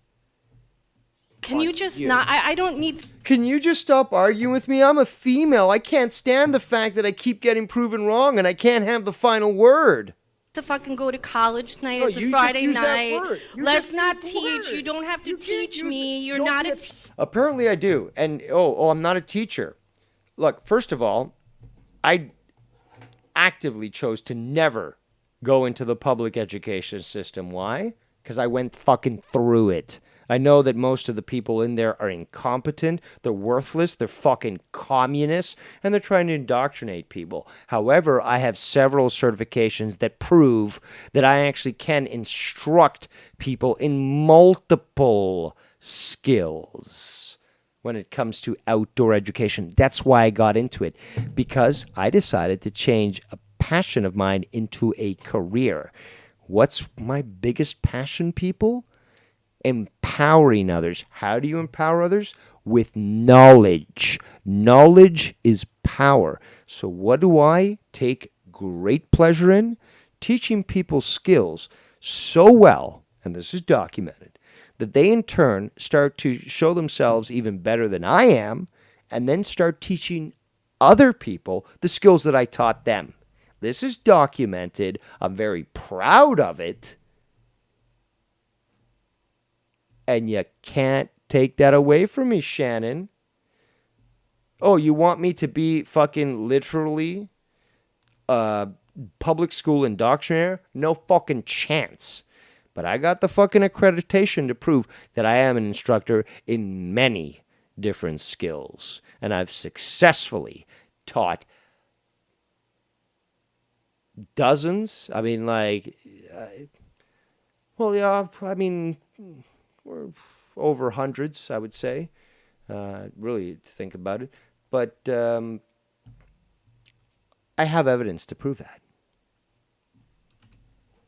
Can you just not? I don't need to. Can you just stop arguing with me? I'm a female. I can't stand the fact that I keep getting proven wrong and I can't have the final word. To fucking go to college tonight. No, It's a you Friday just used that night. word. You Let's just not used the teach. word. You don't have to teach me. You're not a teacher. Apparently I do. And, I'm not a teacher. Look, first of all, I actively chose to never go into the public education system. Why? Because I went fucking through it. I know that most of the people in there are incompetent, they're worthless, they're fucking communists, and they're trying to indoctrinate people. However, I have several certifications that prove that I actually can instruct people in multiple skills when it comes to outdoor education. That's why I got into it, because I decided to change a passion of mine into a career. What's my biggest passion, people? Empowering others. How do you empower others? With knowledge. Knowledge is power. So what do I take great pleasure in? Teaching people skills so well, and this is documented, that they in turn start to show themselves even better than I am, and then start teaching other people the skills that I taught them. This is documented. I'm very proud of it. And you can't take that away from me, Shannon. Oh, you want me to be fucking literally public school indoctrinator? No fucking chance. But I got the fucking accreditation to prove that I am an instructor in many different skills. And I've successfully taught dozens. I mean, like, we're over hundreds, I would say, really, to think about it. But I have evidence to prove that.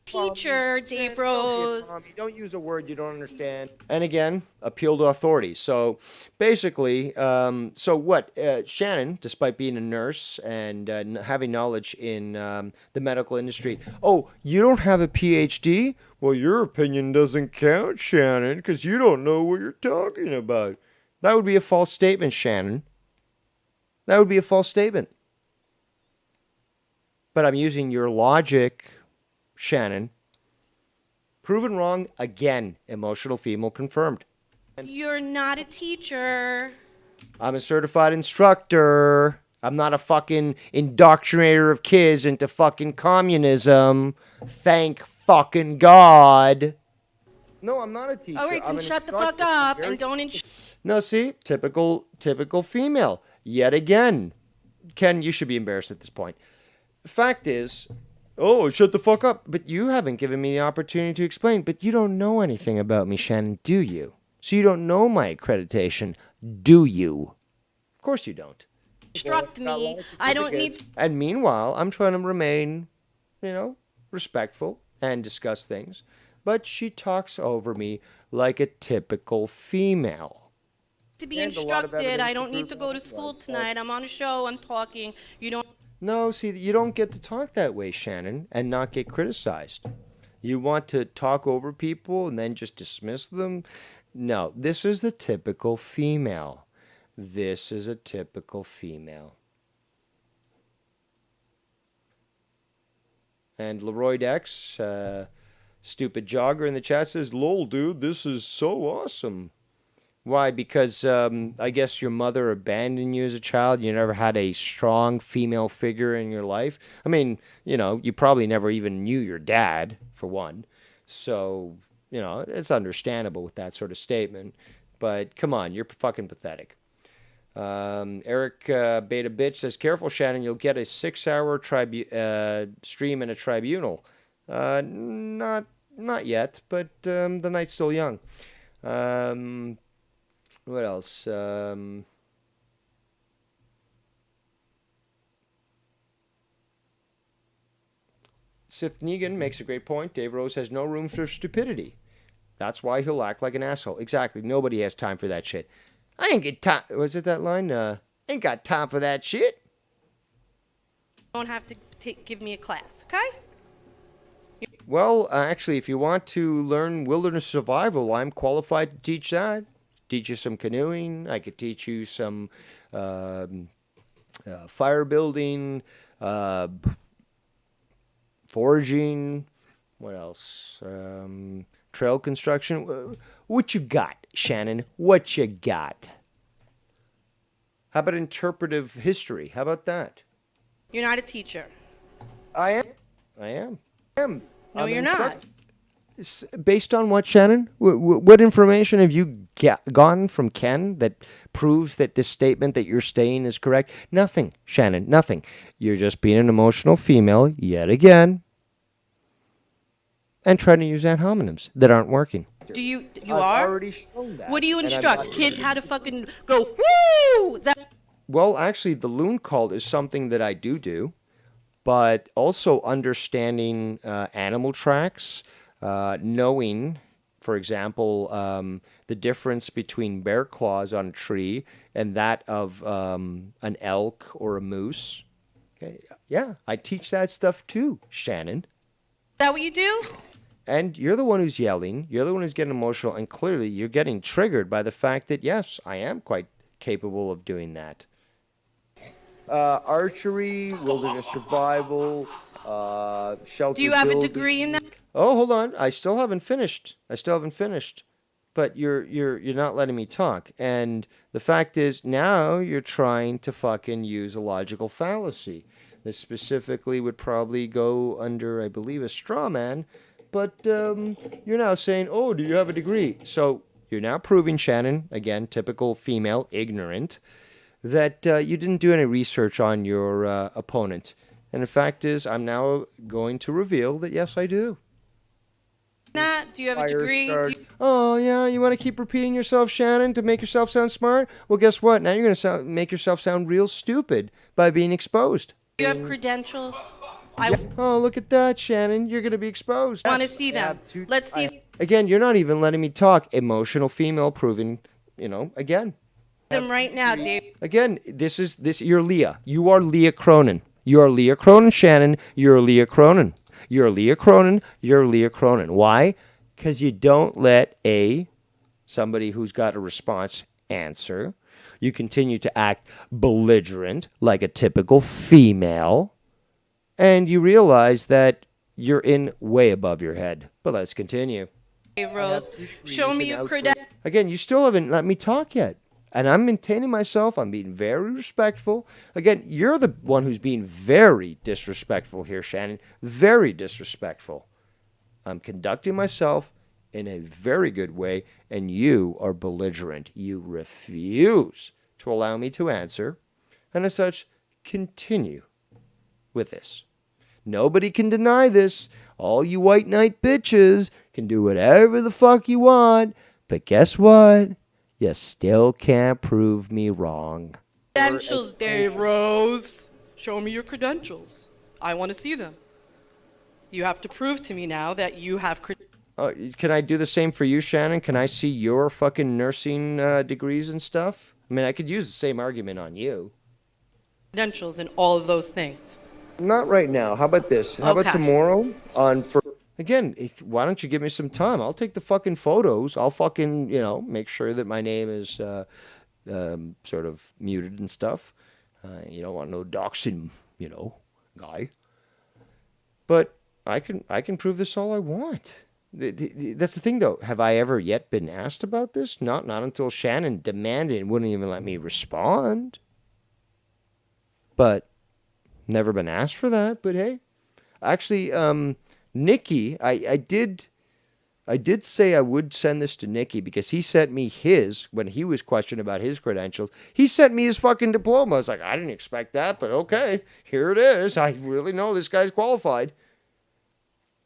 Teacher, Dave Rose. Tommy, don't use a word you don't understand. And again, appeal to authority. So basically, Shannon, despite being a nurse and having knowledge in the medical industry, oh, you don't have a PhD? Well, your opinion doesn't count, Shannon, because you don't know what you're talking about. That would be a false statement, Shannon. That would be a false statement. But I'm using your logic, Shannon. Proven wrong, again, emotional female confirmed. You're not a teacher. I'm a certified instructor. I'm not a fucking indoctrinator of kids into fucking communism. Thank fucking God. No, I'm not a teacher. All right, then shut the fuck up and don't... No, see? Typical female. Yet again. Ken, you should be embarrassed at this point. Fact is... Oh, shut the fuck up. But you haven't given me the opportunity to explain. But you don't know anything about me, Shannon, do you? So you don't know my accreditation, do you? Of course you don't. Instruct me. I don't need... And meanwhile, I'm trying to remain, respectful and discuss things. But she talks over me like a typical female. To be instructed, I don't need to go to school tonight. I'm on a show, I'm talking. You don't... No, see, you don't get to talk that way, Shannon, and not get criticized. You want to talk over people and then just dismiss them? No, this is the typical female. This is a typical female. And Leroy Dex, stupid jogger in the chat says, "Lol, dude, this is so awesome." Why? Because I guess your mother abandoned you as a child. You never had a strong female figure in your life. I mean, you probably never even knew your dad, for one. So, it's understandable with that sort of statement. But come on, you're fucking pathetic. Eric Beta Bitch says, "Careful, Shannon, you'll get a 6-hour stream in a tribunal." Not yet, but the night's still young. What else? Sith Negan makes a great point. Dave Rose has no room for stupidity. That's why he'll act like an asshole. Exactly. Nobody has time for that shit. I ain't get time. Was it that line? Ain't got time for that shit. You don't have to give me a class, okay? Well, actually, if you want to learn wilderness survival, I'm qualified to teach that. Teach you some canoeing. I could teach you some fire building, foraging. What else? Trail construction. What you got, Shannon? What you got? How about interpretive history? How about that? You're not a teacher. I am. No, you're not. Based on what, Shannon? What information have you gotten from Ken that proves that this statement that you're saying is correct? Nothing, Shannon, nothing. You're just being an emotional female yet again and trying to use ad hominems that aren't working. You I've are? already shown that. What do you And I'm instruct? not- Kids how to fucking go, woo! Is that... Well, actually, the loon call is something that I do. but also understanding animal tracks, knowing, for example, the difference between bear claws on a tree and that of an elk or a moose. Okay. Yeah, I teach that stuff too, Shannon. Is that what you do? And you're the one who's yelling. You're the one who's getting emotional. And clearly you're getting triggered by the fact that, yes, I am quite capable of doing that. Archery, wilderness survival, shelter Do you have building. a degree in that? Oh, hold on. I still haven't finished. But you're not letting me talk. And the fact is, now you're trying to fucking use a logical fallacy. This specifically would probably go under, I believe, a straw man. But you're now saying, oh, do you have a degree? So you're now proving, Shannon, again, typical female, ignorant, that you didn't do any research on your opponent. And the fact is, I'm now going to reveal that, yes, I do. Do you have a degree? Oh, yeah, you want to keep repeating yourself, Shannon, to make yourself sound smart? Well, guess what? Now you're going to make yourself sound real stupid by being exposed. Do you have credentials? Oh, look at that, Shannon. You're going to be exposed. I want to see them. Let's see Again, you're not even letting me talk. Emotional female proving, again. them right now, Dave. Again, you're Leah. You are Leah Cronin. You are Leah Cronin, Shannon. You're Leah Cronin. You're Leah Cronin. You're Leah Cronin. Why? Because you don't let somebody who's got a response answer. You continue to act belligerent like a typical female. And you realize that you're in way above your head. But let's continue. Hey, Rose, show me your credentials. Again, you still haven't let me talk yet. And I'm maintaining myself. I'm being very respectful. Again, you're the one who's being very disrespectful here, Shannon. Very disrespectful. I'm conducting myself in a very good way, and you are belligerent. You refuse to allow me to answer. And as such, continue with this. Nobody can deny this. All you white knight bitches can do whatever the fuck you want. But guess what? You still can't prove me wrong. Credentials, Dave Rose. Show me your credentials. I want to see them. You have to prove to me now that you have can I do the same for you, Shannon? Can I see your fucking nursing degrees and stuff? I mean, I could use the same argument on you. credentials and all of those things. Not right now. How about this? How about tomorrow on for? Again, why don't you give me some time? I'll take the fucking photos. I'll fucking, make sure that my name is sort of muted and stuff. You don't want no doxing, guy. But I can prove this all I want. That's the thing, though. Have I ever yet been asked about this? Not until Shannon demanded and wouldn't even let me respond. But never been asked for that. But hey, actually, Nikki, I did say I would send this to Nikki because he sent me when he was questioned about his credentials, he sent me his fucking diploma. I was like, I didn't expect that, but okay, here it is. I really know this guy's qualified.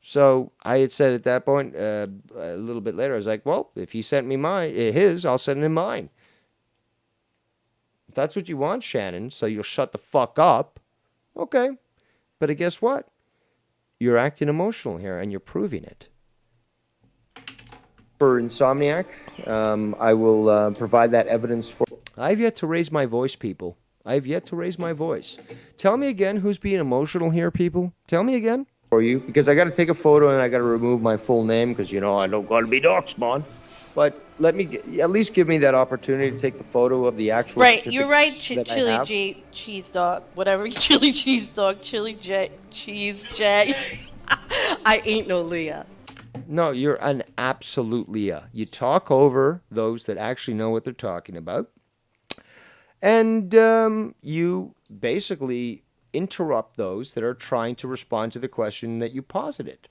So I had said at that point, a little bit later, I was like, well, if he sent me his, I'll send him mine. If that's what you want, Shannon, so you'll shut the fuck up, okay. But guess what? You're acting emotional here, and you're proving it. For Insomniac, I will provide that evidence for. I've yet to raise my voice, people. I've yet to raise my voice. Tell me again who's being emotional here, people. Tell me again. For you, because I got to take a photo and I got to remove my full name because I don't got to be doxed, man. But let me at least give me that opportunity to take the photo of the actual. Right, you're right. Chili cheese dog, whatever. Chili cheese dog, cheese J. I ain't no Leah. No, you're an absolute Leah. You talk over those that actually know what they're talking about, and you basically interrupt those that are trying to respond to the question that you posited.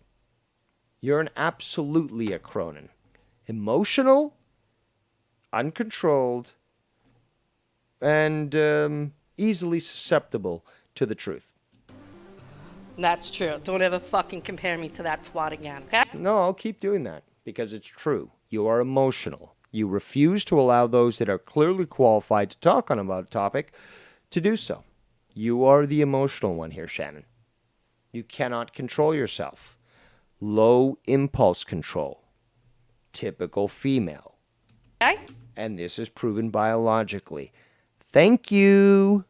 You're an absolute Leah Cronin. Emotional, uncontrolled, and easily susceptible to the truth. That's true. Don't ever fucking compare me to that twat again, okay? No, I'll keep doing that because it's true. You are emotional. You refuse to allow those that are clearly qualified to talk on about a topic to do so. You are the emotional one here, Shannon. You cannot control yourself. Low impulse control. Typical female. Okay. And this is proven biologically. Thank you.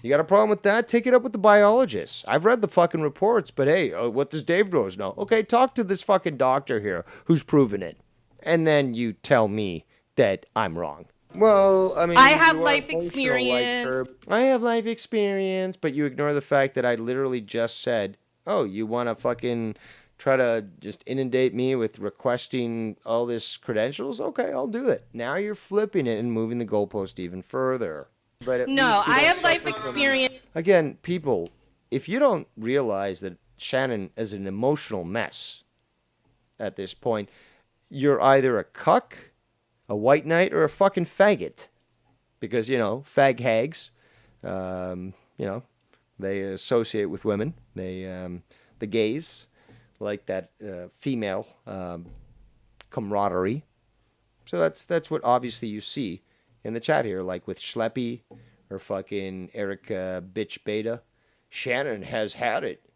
You got a problem with that? Take it up with the biologists. I've read the fucking reports, but hey, what does Dave Rose know? Okay, talk to this fucking doctor here who's proven it. And then you tell me that I'm wrong. Well, I mean, I have you are life emotional experience. I have life experience, but you ignore the fact that I literally just said, oh, you want to fucking try to just inundate me with requesting all this credentials? Okay, I'll do it. Now you're flipping it and moving the goalpost even further. But at No, least you I don't have life suffer from- experience. Again, people, if you don't realize that Shannon is an emotional mess at this point, you're either a cuck, a white knight, or a fucking faggot. Because, fag hags, they associate with women. They, the gays, like that female camaraderie. So that's what obviously you see in the chat here, like with Schleppy or fucking Eric Bitch Beta. Shannon has had it.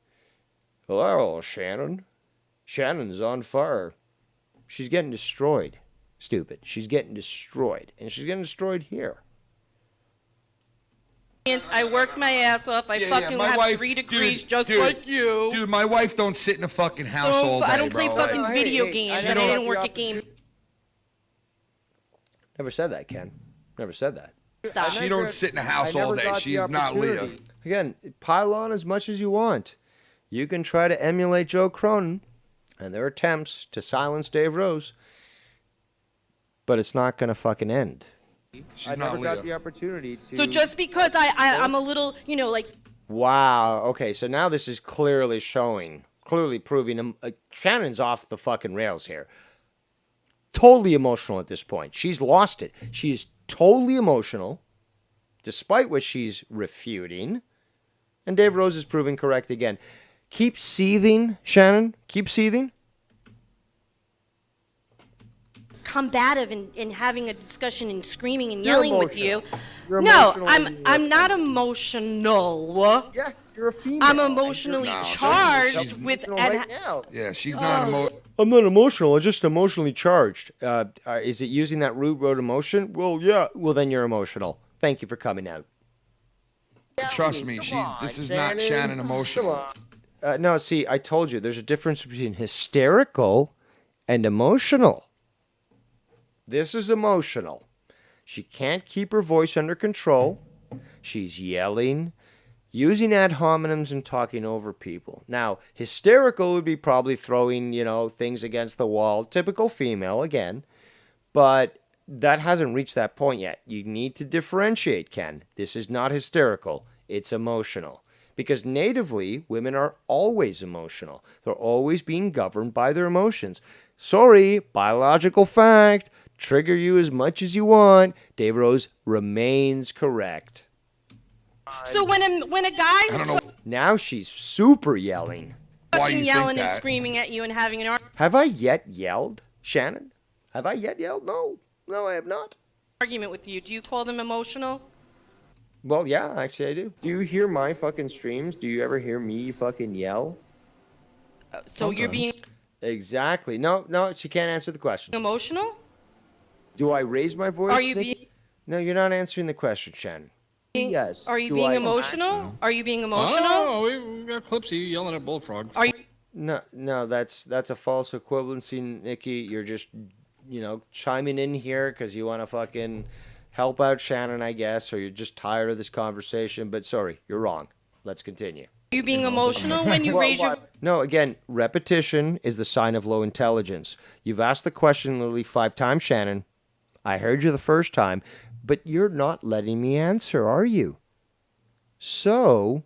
Hello, Shannon. Shannon's on fire. She's getting destroyed. Stupid. She's getting destroyed. And she's getting destroyed here. I work my ass off. I fucking have 3 degrees just like you. Dude, my wife don't sit in a fucking house all day, I don't play bro. fucking video games, and I didn't work at games. Never said that, Ken. Never said that. Stop. She don't sit in a house all day. She's not Leah. Again, pile on as much as you want. You can try to emulate Joe Cronin and their attempts to silence Dave Rose, but it's not going to fucking end. I never got the opportunity to. So just because I'm a little, like. Wow. Okay, so now this is clearly proving Shannon's off the fucking rails here. Totally emotional at this point. She's lost it. She is totally emotional, despite what she's refuting. And Dave Rose is proving correct again. Keep seething, Shannon. Keep seething. Combative in having a discussion and screaming and yelling with you. You're No, emotional I'm not emotional. Yes, you're a female. I'm emotionally charged with right now. Yeah, she's not I'm not emotional. I'm just emotionally charged. Is it using that rude word emotion? Well, yeah. Well, then you're emotional. Thank you for coming out. Trust me, this is not Shannon emotional. No, see, I told you, there's a difference between hysterical and emotional. This is emotional. She can't keep her voice under control. She's yelling, using ad hominems and talking over people. Now, hysterical would be probably throwing, things against the wall. Typical female, again. But that hasn't reached that point yet. You need to differentiate, Ken. This is not hysterical. It's emotional. Because natively, women are always emotional. They're always being governed by their emotions. Sorry, biological fact. Trigger you as much as you want. Dave Rose remains correct. So when a guy Now she's super yelling. fucking yelling and screaming at you and having an Have I yet yelled, Shannon? Have I yet yelled? No, I have not. argument with you, do you call them emotional? Well, yeah, actually I do. Do you hear my fucking streams? Do you ever hear me fucking yell? So you're being Exactly. No, she can't answer the question. emotional? Do I raise my voice? Are you Nikki? being No, you're not answering the question, Shannon. Yes. Are you Do being I- emotional? Are you being emotional? Oh, we got clips of you yelling at Bullfrog. Are you? No, that's a false equivalency, Nikki. You're just, chiming in here because you want to fucking help out Shannon, I guess, or you're just tired of this conversation. But sorry, you're wrong. Let's continue. Are you being emotional when you raise your? No, again, repetition is the sign of low intelligence. You've asked the question literally 5 times, Shannon. I heard you the first time, but you're not letting me answer, are you? So,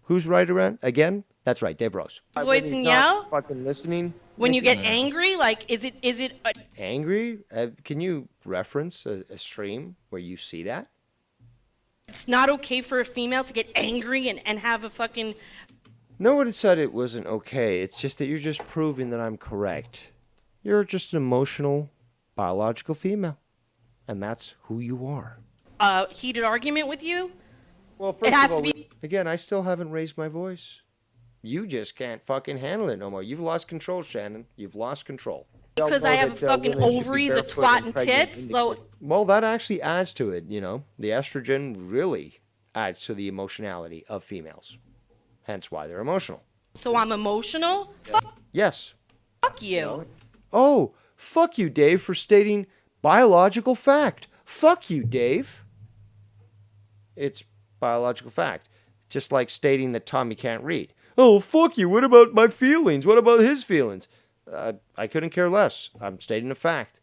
who's right around? Again, that's right, Dave Rose. Voice and yell? Fucking listening. When you get angry, like, is it? Angry? Can you reference a stream where you see that? It's not okay for a female to get angry and have a fucking. No one said it wasn't okay. It's just that you're just proving that I'm correct. You're just an emotional, biological female. And that's who you are. Heated argument with you? Well, It has to be. Again, I still haven't raised my voice. You just can't fucking handle it no more. You've lost control, Shannon. You've lost control. Because I have fucking ovaries, a twat, and tits. So Well, that actually adds to it, you know. The estrogen really adds to the emotionality of females. Hence why they're emotional. I'm emotional. Yes. Fuck you. Oh, fuck you, Dave, for stating biological fact. Fuck you, Dave. It's biological fact. Just like stating that Tommy can't read. Oh, fuck you. What about my feelings? What about his feelings? I couldn't care less. I'm stating a fact.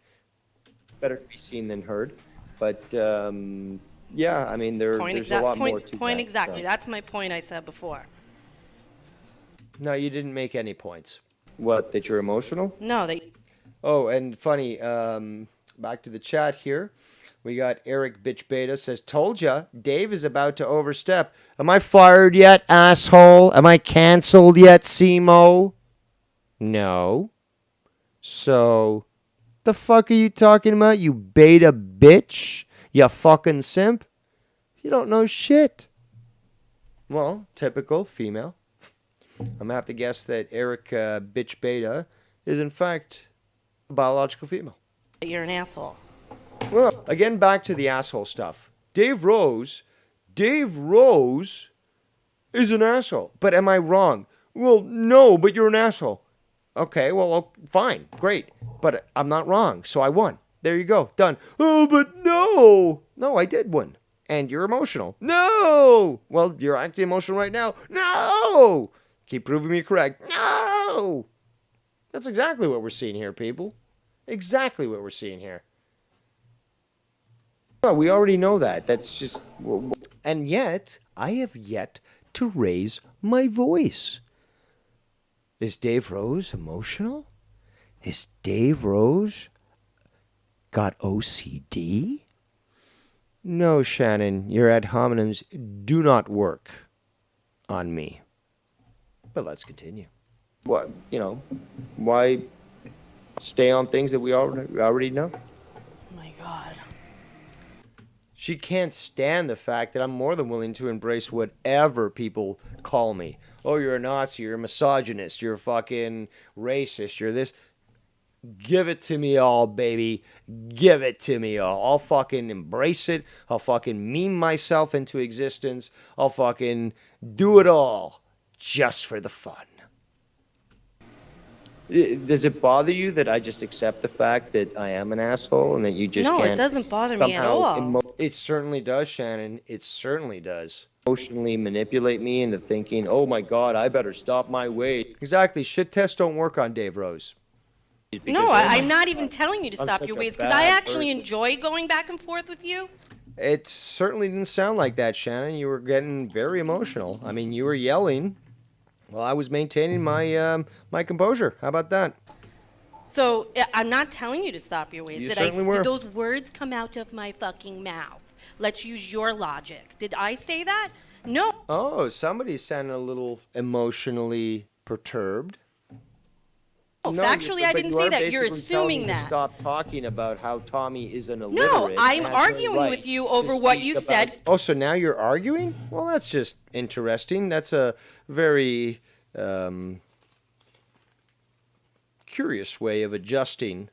Better to be seen than heard. But, yeah, I mean, there's a lot more to Point that, exactly. so. That's my point I said before. No, you didn't make any points. What, that you're emotional? No, they. Oh, and funny, back to the chat here. We got Eric Bitch Beta says, told ya, Dave is about to overstep. Am I fired yet, asshole? Am I canceled yet, Simo? No. So, the fuck are you talking about, you beta bitch? You fucking simp? You don't know shit. Well, typical female. I'm going to have to guess that Eric Bitch Beta is in fact a biological female. You're an asshole. Well, again, back to the asshole stuff. Dave Rose is an asshole. But am I wrong? Well, no, but you're an asshole. Okay, well, fine, great. But I'm not wrong, so I won. There you go, done. Oh, but no. No, I did win. And you're emotional. No. Well, you're acting emotional right now. No. Keep proving me correct. No. That's exactly what we're seeing here, people. Exactly what we're seeing here. Well, we already know that. That's just... And yet, I have yet to raise my voice. Is Dave Rose emotional? Is Dave Rose got OCD? No, Shannon, your ad hominems do not work on me. But let's continue. What, why stay on things that we already know? Oh my God. She can't stand the fact that I'm more than willing to embrace whatever people call me. Oh, you're a Nazi, you're a misogynist, you're a fucking racist, you're this. Give it to me all, baby. Give it to me all. I'll fucking embrace it. I'll fucking meme myself into existence. I'll fucking do it all just for the fun. Does it bother you that I just accept the fact that I am an asshole and that you just No, can't it doesn't bother me at all. It certainly does, Shannon. It certainly does. Emotionally manipulate me into thinking, oh my God, I better stop my weight. Exactly. Shit tests don't work on Dave Rose. No, I'm not even telling you to stop such your a ways because bad I actually person. enjoy going back and forth with you. It certainly didn't sound like that, Shannon. You were getting very emotional. I mean, you were yelling while I was maintaining my my composure. How about that? So I'm not telling you to stop your ways. You Did certainly were. Did those words come out of my fucking mouth? Let's use your logic. Did I say that? No. Oh, somebody sounded a little emotionally perturbed. Factually, I didn't say that. You're assuming that. Stop talking about how Tommy is an illiterate. No, I'm and has no arguing right with you to over what speak you about- said. Oh, so now you're arguing? Well, that's just interesting. That's a very curious way of adjusting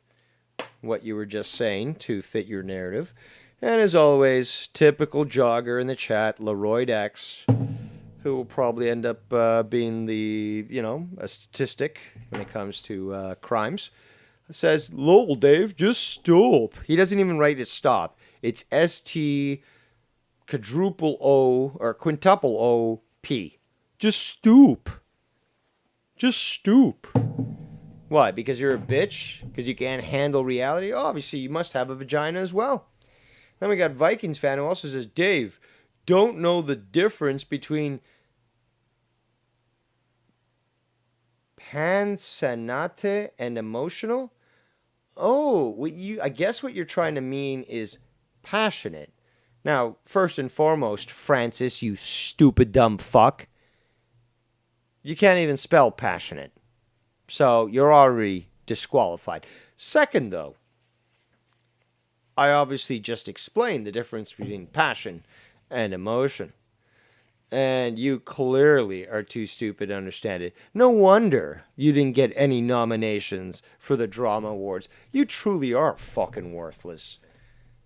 what you were just saying to fit your narrative. And as always, typical jogger in the chat, Leroy X, who will probably end up being the, a statistic when it comes to crimes, says, lol, Dave, just stop. He doesn't even write it stop. It's ST quadruple O or quintuple O P. Just stoop. Just stoop. Why? Because you're a bitch? Because you can't handle reality? Obviously, you must have a vagina as well. Then we got Vikings fan who also says, Dave, don't know the difference between pansanate and emotional? Oh, I guess what you're trying to mean is passionate. Now, first and foremost, Francis, you stupid dumb fuck, you can't even spell passionate. So you're already disqualified. Second, though, I obviously just explained the difference between passion and emotion. And you clearly are too stupid to understand it. No wonder you didn't get any nominations for the Drama Awards. You truly are fucking worthless.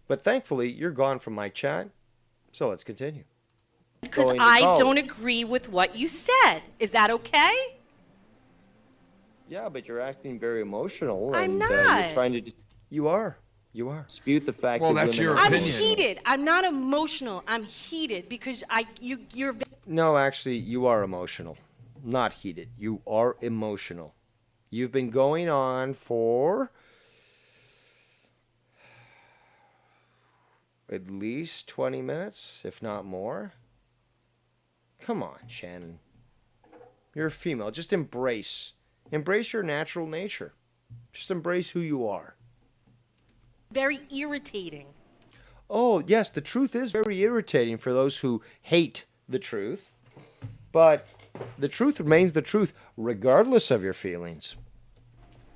But thankfully, you're gone from my chat. So let's continue. Because I don't agree with what you said. Is that okay? Yeah, but you're acting very emotional. I'm and, not. You're trying to You are. You are. Dispute the fact Well, that that's women your are I'm opinion. heated. I'm not emotional. I'm heated because you're. No, actually, you are emotional. Not heated. You are emotional. You've been going on for at least 20 minutes, if not more. Come on, Shannon. You're a female. Just embrace your natural nature. Just embrace who you are. Very irritating. Oh, yes, the truth is very irritating for those who hate the truth. But the truth remains the truth, regardless of your feelings.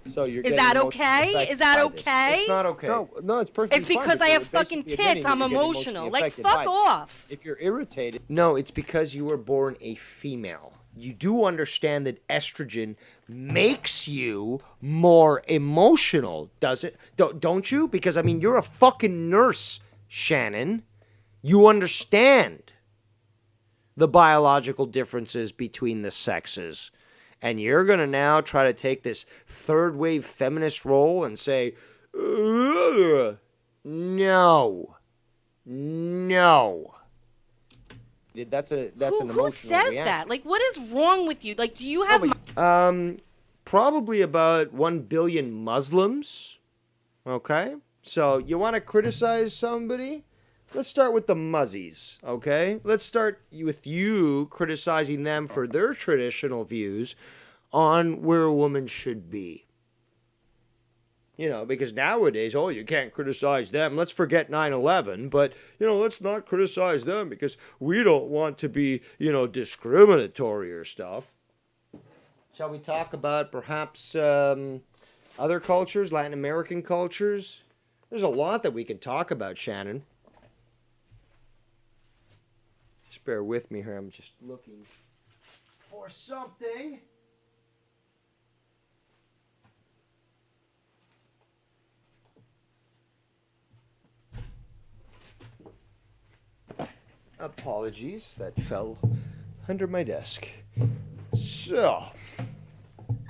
So you're Is that okay? Is that okay? It's not okay. No, it's perfectly It's fine, because but I you're have fucking basically admitting tits. that I'm you're getting emotional. emotionally Like, affected fuck by it. off. If you're irritated, No, it's because you were born a female. You do understand that estrogen makes you more emotional, does it? Don't you? Because, I mean, you're a fucking nurse, Shannon. You understand the biological differences between the sexes. And you're going to now try to take this third wave feminist role and say, "Ugh, no. that's an emotional Who says reaction. that? Like, what is wrong with you? Like, do you have? Probably about 1 billion Muslims. Okay? So you want to criticize somebody? Let's start with the Muzzies, okay? Let's start with you criticizing them for their traditional views on where a woman should be. You know, because nowadays, oh, you can't criticize them. Let's forget 9/11, but, let's not criticize them because we don't want to be, discriminatory or stuff. Shall we talk about perhaps other cultures, Latin American cultures? There's a lot that we can talk about, Shannon. Just bear with me here. I'm just looking for something. Apologies, that fell under my desk. So,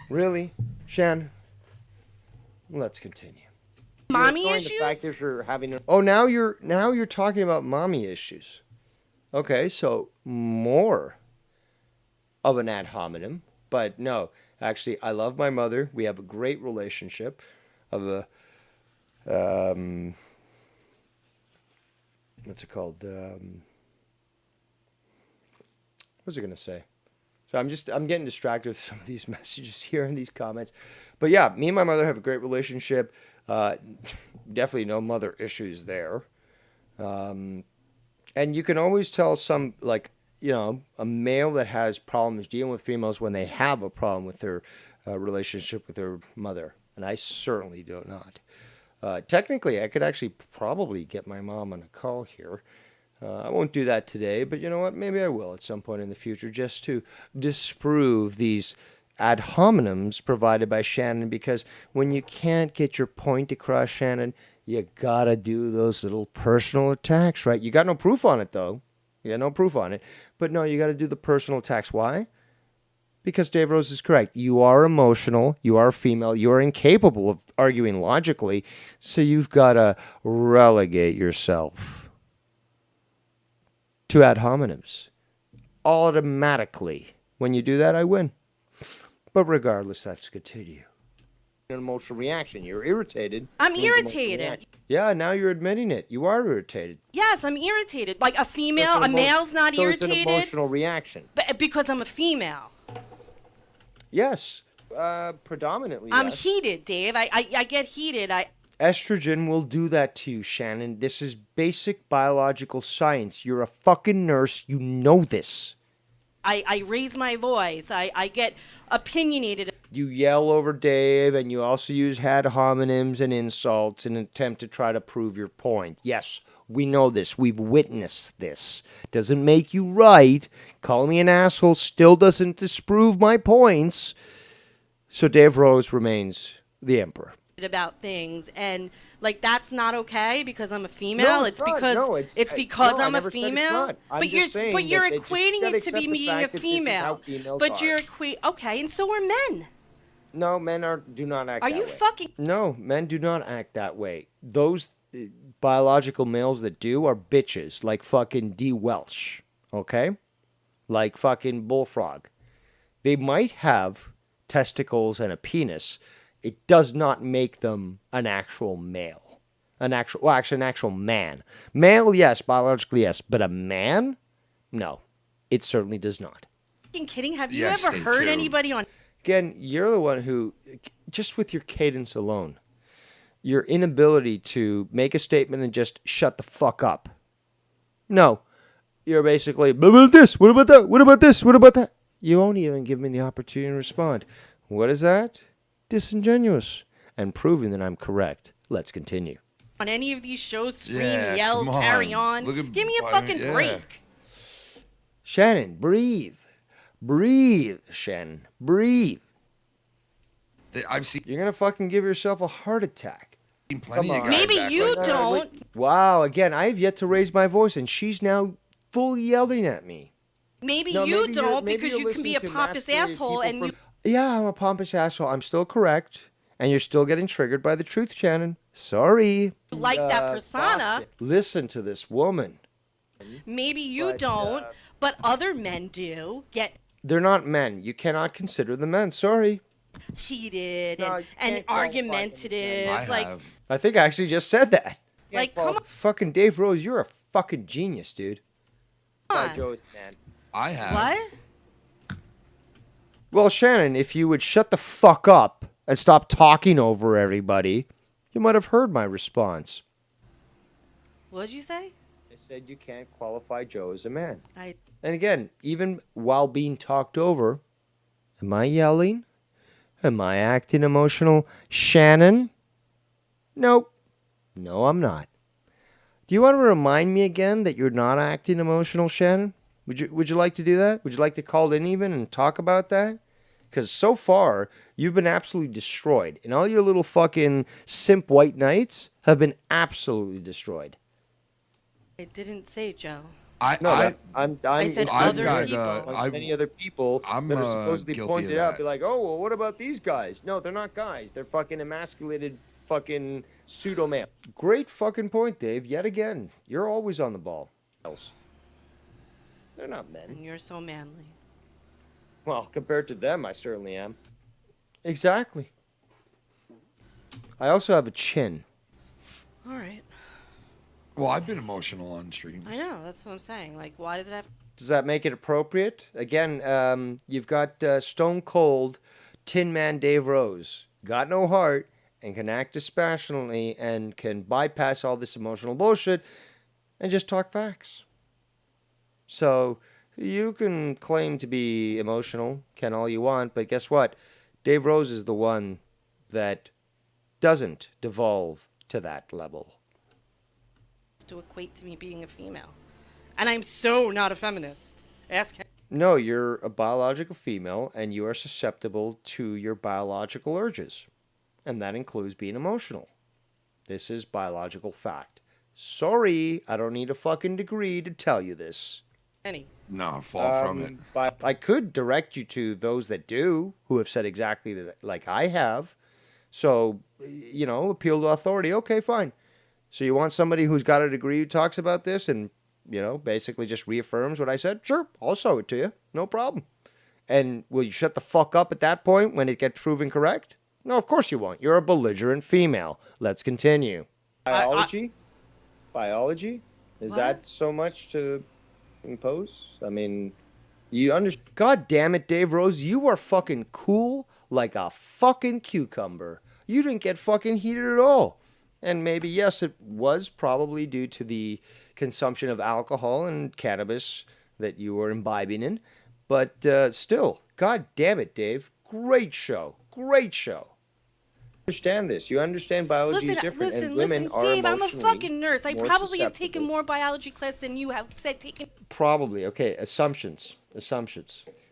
really, Shan? Let's continue. Mommy issues? The fact that you're having Oh, now you're talking about mommy issues. Okay, so more of an ad hominem, but no, actually, I love my mother. We have a great relationship. Of a what's it called? What was I gonna say? So I'm getting distracted with some of these messages here and these comments. But yeah, me and my mother have a great relationship. Definitely no mother issues there. And you can always tell some, like, a male that has problems dealing with females when they have a problem with their relationship with their mother. And I certainly do not. Technically, I could actually probably get my mom on a call here. I won't do that today, but you know what? Maybe I will at some point in the future just to disprove these ad hominems provided by Shannon, because when you can't get your point across, Shannon, you gotta do those little personal attacks, right? You got no proof on it, though. You got no proof on it. But no, you gotta do the personal attacks. Why? Because Dave Rose is correct. You are emotional. You are female. You are incapable of arguing logically. So you've gotta relegate yourself to ad hominems. Automatically. When you do that, I win. But regardless, let's continue. an emotional reaction. You're irritated. I'm irritated. Yeah, now you're admitting it. You are irritated. Yes, I'm irritated. Like a male's not so irritated. It's an emotional reaction. But because I'm a female. Yes. Predominantly. I'm yes. heated, Dave. I get heated. Estrogen will do that to you, Shannon. This is basic biological science. You're a fucking nurse. You know this. I raise my voice. I get opinionated. You yell over Dave, and you also use ad hominems and insults in an attempt to try to prove your point. Yes, we know this. We've witnessed this. Doesn't make you right. Calling me an asshole still doesn't disprove my points. So Dave Rose remains the emperor. About things, and like that's not okay because I'm a female. No, it's not. because No, it's because no, I I'm a never said it's female. not. I'm But just saying you're that they just equating gotta it to accept be the being a fact that this is how female. females But are. you're okay, and so are men. No, men do not act Are that you way. fucking? No, men do not act that way. Those biological males that do are bitches, like fucking D. Welsh, okay? Like fucking Bullfrog. They might have testicles and a penis. It does not make them an actual male. An actual man. Male, yes, biologically, yes. But a man? No. It certainly does not. Fucking kidding? Have you Yes, ever they heard do. anybody on? Again, you're the one who, just with your cadence alone, your inability to make a statement and just shut the fuck up. No. You're basically, what about this? What about that? What about this? What about that? You won't even give me the opportunity to respond. What is that? Disingenuous. And proving that I'm correct. Let's continue. On any of these shows, scream, Yeah, yell, come carry on. on. Look at- Give me a I fucking mean, yeah. break. Shannon, breathe. Breathe, Shannon. Breathe. I've seen. You're going to fucking give yourself a heart attack. Plenty of guys Maybe act you like that. don't. Wow, again, I have yet to raise my voice, and she's now fully yelling at me. Maybe No, you maybe you're- don't maybe because you're you can be a listening to pompous masquerade asshole and people you. Yeah, I'm a pompous asshole. I'm still correct, and you're still getting triggered by the truth, Shannon. Sorry. Like that persona. Listen to this woman. Maybe you don't, but other men do get They're not men. You cannot consider them men. Sorry. heated and qualify argumentative. Like, I think I actually just said that. like, come on. Fucking Dave Rose, you're a fucking genius, dude. By Joe's man. I have. What? Well, Shannon, if you would shut the fuck up and stop talking over everybody, you might have heard my response. What'd you say? I said you can't qualify Joe as a man. And again, even while being talked over, am I yelling? Am I acting emotional? Shannon? Nope. No, I'm not. Do you want to remind me again that you're not acting emotional, Shannon? Would you like to do that? Would you like to call in even and talk about that? Because so far, you've been absolutely destroyed. And all your little fucking simp white knights have been absolutely destroyed. I didn't say Joe. I'm I said other people. Amongst many other people that are supposedly guilty pointed of out, that. be like, oh, well, what about these guys? No, they're not guys. They're fucking emasculated fucking pseudo male. Great fucking point, Dave. Yet again, you're always on the ball. They're not men. And you're so manly. Well, compared to them, I certainly am. Exactly. I also have a chin. All right. Well, I've been emotional on stream. I know. That's what I'm saying. Like, why does it have? Does that make it appropriate? Again, you've got Stone Cold Tin Man Dave Rose. Got no heart and can act dispassionately and can bypass all this emotional bullshit and just talk facts. So you can claim to be emotional, can all you want, but guess what? Dave Rose is the one that doesn't devolve to that level. To equate to me being a female, and I'm so not a feminist. Ask him. No, you're a biological female and you are susceptible to your biological urges. And that includes being emotional. This is biological fact. Sorry, I don't need a fucking degree to tell you this. Any. No, far from it. But I could direct you to those that do, who have said exactly that, like I have. So, appeal to authority. Okay, fine. So you want somebody who's got a degree who talks about this and, basically just reaffirms what I said? Sure, I'll show it to you. No problem. And will you shut the fuck up at that point when it gets proven correct? No, of course you won't. You're a belligerent female. Let's continue. Biology? Biology? Is What? that so much to impose? I mean, you understand. God damn it, Dave Rose. You are fucking cool like a fucking cucumber. You didn't get fucking heated at all. And maybe, yes, it was probably due to the consumption of alcohol and cannabis that you were imbibing in. But still, god damn it, Dave. Great show. Great show. Understand this. You understand biology is different, and women are Dave, I'm a emotionally fucking nurse. I more probably have susceptible. taken more biology class than you have said taken. Probably. Okay, assumptions.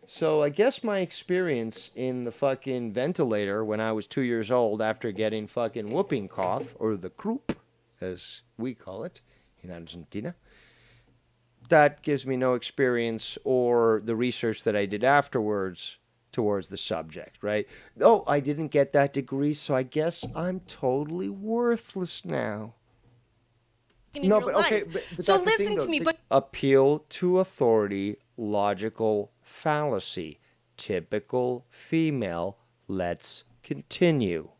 So I guess my experience in the fucking ventilator when I was 2 years old after getting fucking whooping cough, or the croup, as we call it in Argentina, that gives me no experience or the research that I did afterwards towards the subject, right? Oh, I didn't get that degree, so I guess I'm totally worthless now. No, but okay, but So that's the thing, listen to though. me, but Appeal to authority, logical fallacy. Typical female. Let's continue.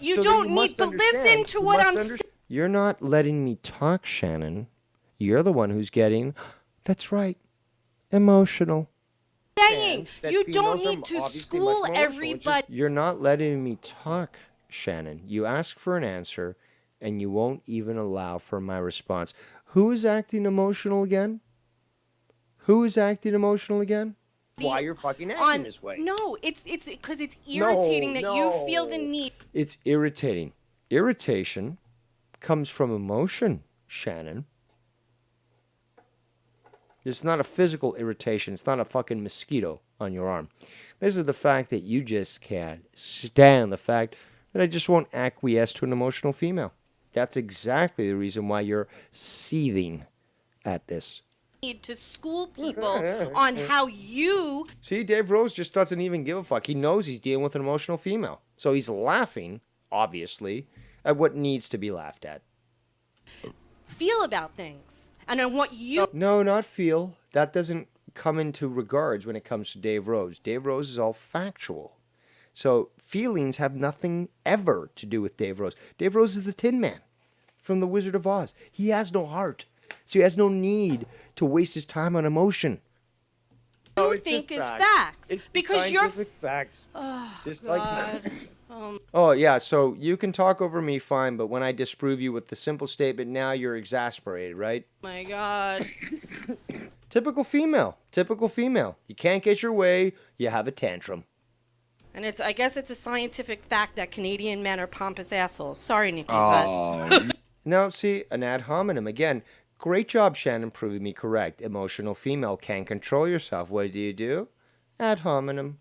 you So then don't you need must to listen understand. to You what must I'm saying. understand. You're not letting me talk, Shannon. You're the one who's getting, that's right, emotional. That You don't females are need to obviously much school more emotional. It's everybody. You're not letting me talk, Shannon. You ask for an answer, and you won't even allow for my response. Who is acting emotional again? why you're fucking acting this way. No, it's because it's irritating that you feel the need. It's irritating. Irritation comes from emotion, Shannon. It's not a physical irritation. It's not a fucking mosquito on your arm. This is the fact that you just can't stand the fact that I just won't acquiesce to an emotional female. That's exactly the reason why you're seething at this. Need to school people on how you. See, Dave Rose just doesn't even give a fuck. He knows he's dealing with an emotional female. So he's laughing, obviously, at what needs to be laughed at. Feel about things. And on what you. No, not feel. That doesn't come into regards when it comes to Dave Rose. Dave Rose is all factual. So feelings have nothing ever to do with Dave Rose. Dave Rose is the Tin Man from The Wizard of Oz. He has no heart. So he has no need to waste his time on emotion. You think is facts. It's Because you're. scientific facts. Oh, Just God. like that. Oh, yeah, so you can talk over me fine, but when I disprove you with the simple statement, now you're exasperated, right? My God. Typical female. You can't get your way, you have a tantrum. And I guess it's a scientific fact that Canadian men are pompous assholes. Sorry, Nikki. Now, see, an ad hominem. Again, great job, Shannon, proving me correct. Emotional female, can't control yourself. What do? Ad hominem.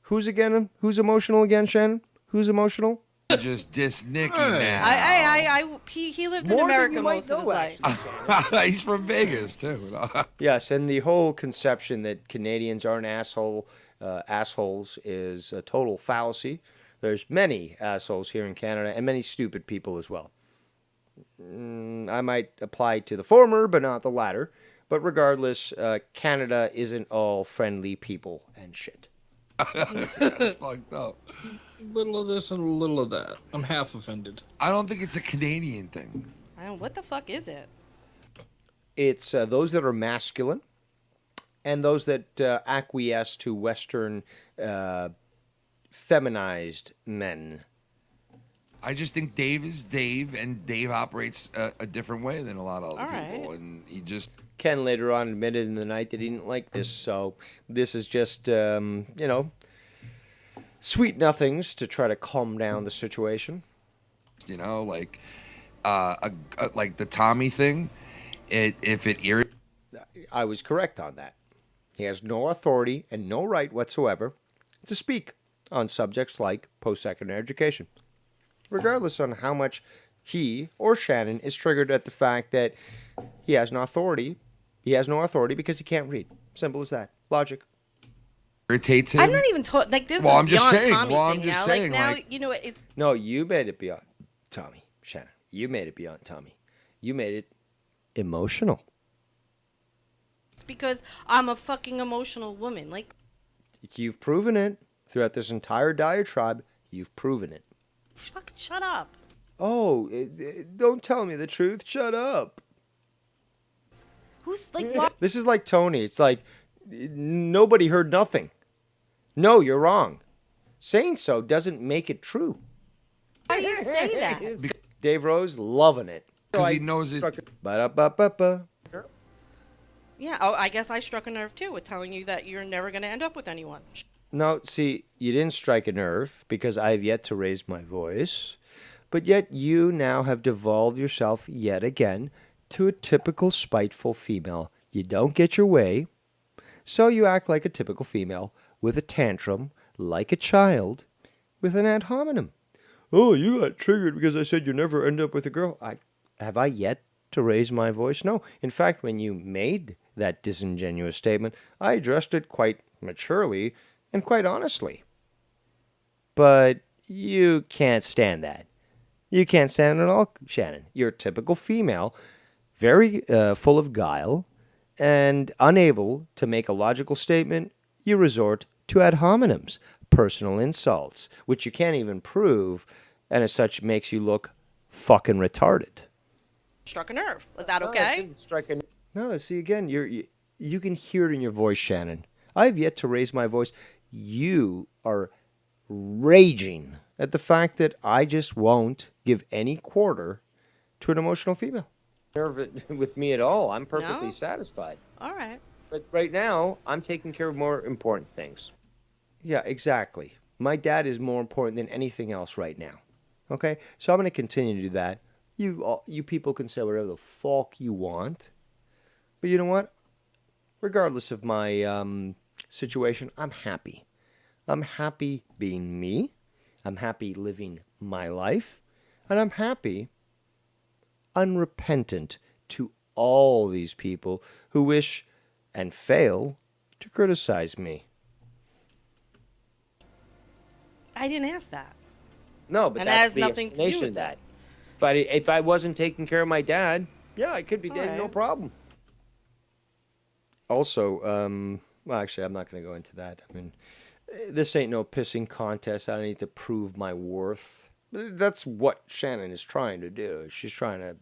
Who's emotional again, Shannon? Who's emotional? Just diss Nicky now. He lived in America most of his life. He's from Vegas, too. Yes, and the whole conception that Canadians aren't assholes is a total fallacy. There's many assholes here in Canada and many stupid people as well. I might apply to the former, but not the latter. But regardless, Canada isn't all friendly people and shit. That's fucked up. A little of this and a little of that. I'm half offended. I don't think it's a Canadian thing. What the fuck is it? It's those that are masculine and those that acquiesce to Western feminized men. I just think Dave is Dave, and Dave operates a different way than a lot of other people, and he just... Ken later on admitted in the night that he didn't like this, so this is just, sweet nothings to try to calm down the situation. You know, like the Tommy thing, if it irritates... I was correct on that. He has no authority and no right whatsoever to speak on subjects like post-secondary education, regardless on how much he or Shannon is triggered at the fact that he has no authority. He has no authority because he can't read. Simple as that. Logic. Irritates him. I'm not even talking. Like, this Well, is I'm just beyond saying. Tommy Well, I'm thing just now. saying, Like, now, like- you know, it's. No, you made it beyond Tommy, Shannon. You made it beyond Tommy. You made it emotional. It's because I'm a fucking emotional woman. Like, You've proven it throughout this entire diatribe. You've proven it. fuck, shut up. Oh, don't tell me the truth. Shut up. Who's like what? This is like Tony. It's like nobody heard nothing. No, you're wrong. Saying so doesn't make it true. Why do you say that? Dave Rose loving it. Because he knows it. Ba-da-ba-ba-ba. Yeah. Oh, I guess I struck a nerve too with telling you that you're never going to end up with anyone. No, see, you didn't strike a nerve because I have yet to raise my voice, but yet you now have devolved yourself yet again to a typical spiteful female. You don't get your way, so you act like a typical female with a tantrum, like a child, with an ad hominem. Oh, you got triggered because I said you never end up with a girl. Have I yet to raise my voice? No. In fact, when you made that disingenuous statement, I addressed it quite maturely and quite honestly. But you can't stand that. You can't stand it at all, Shannon. You're a typical female, very full of guile, and unable to make a logical statement. You resort to ad hominems, personal insults, which you can't even prove, and as such makes you look fucking retarded. Struck a nerve. Was that okay? No, see, again, you can hear it in your voice, Shannon. I have yet to raise my voice. You are raging at the fact that I just won't give any quarter to an emotional female. Nerve with me at all. I'm perfectly No? satisfied. All right. But right now, I'm taking care of more important things. Yeah, exactly. My dad is more important than anything else right now. Okay? So I'm going to continue to do that. You people can say whatever the fuck you want. But you know what? Regardless of my situation, I'm happy. I'm happy being me. I'm happy living my life. And I'm happy, unrepentant to all these people who wish and fail to criticize me. I didn't ask that. No, but And that's that has the nothing to do explanation with of that. If I wasn't taking care of my dad, yeah, I could be dead, no right. problem. Also, well, actually, I'm not going to go into that. I mean, this ain't no pissing contest. I don't need to prove my worth. That's what Shannon is trying to do. She's trying to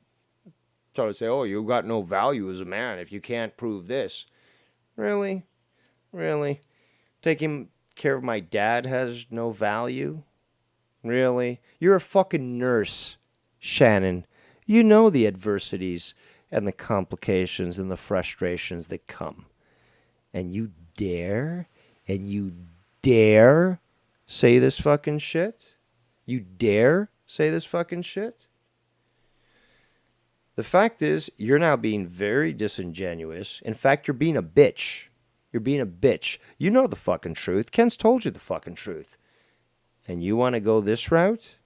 sort of say, oh, you got no value as a man if you can't prove this. Really? Really? Taking care of my dad has no value? Really? You're a fucking nurse, Shannon. You know the adversities and the complications and the frustrations that come. And you dare say this fucking shit? You dare say this fucking shit? The fact is, you're now being very disingenuous. In fact, you're being a bitch. You're being a bitch. You know the fucking truth. Ken's told you the fucking truth. And you want to go this route?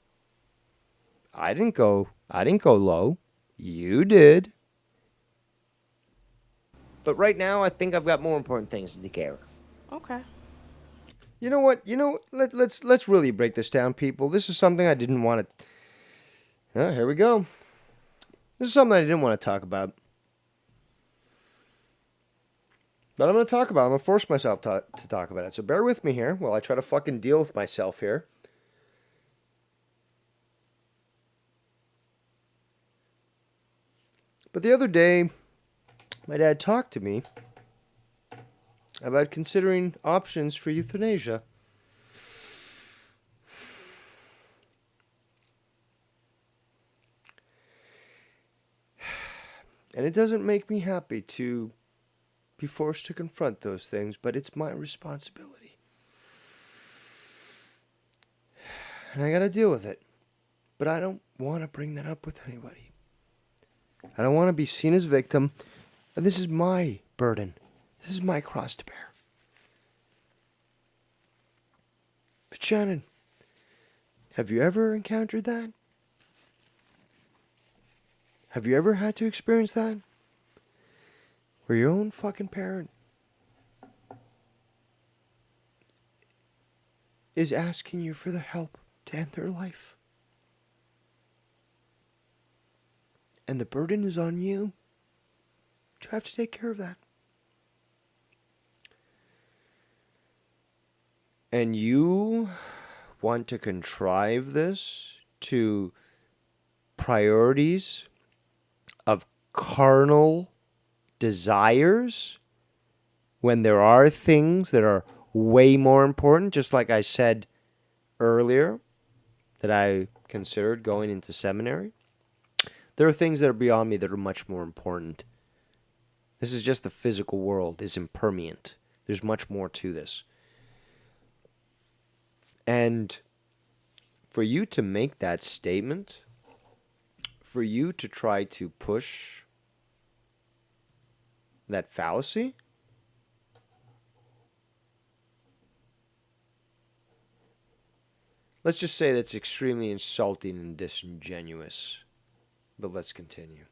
I didn't go low. You did. But right now, I think I've got more important things to take care of. Okay. You know what? Let's really break this down, people. This is something I didn't want to. Here we go. This is something I didn't want to talk about. But I'm going to talk about it. I'm going to force myself to talk about it. So bear with me here while I try to fucking deal with myself here. But the other day, my dad talked to me about considering options for euthanasia. And it doesn't make me happy to be forced to confront those things, but it's my responsibility. And I gotta deal with it. But I don't want to bring that up with anybody. I don't want to be seen as victim. And this is my burden. This is my cross to bear. But Shannon, have you ever encountered that? Have you ever had to experience that? Where your own fucking parent is asking you for the help to end their life. And the burden is on you to have to take care of that. And you want to contrive this to priorities of carnal desires when there are things that are way more important, just like I said earlier, that I considered going into seminary. There are things that are beyond me that are much more important. This is just the physical world is impermeant. There's much more to this. And for you to make that statement, for you to try to push that fallacy, let's just say that's extremely insulting and disingenuous. But let's continue.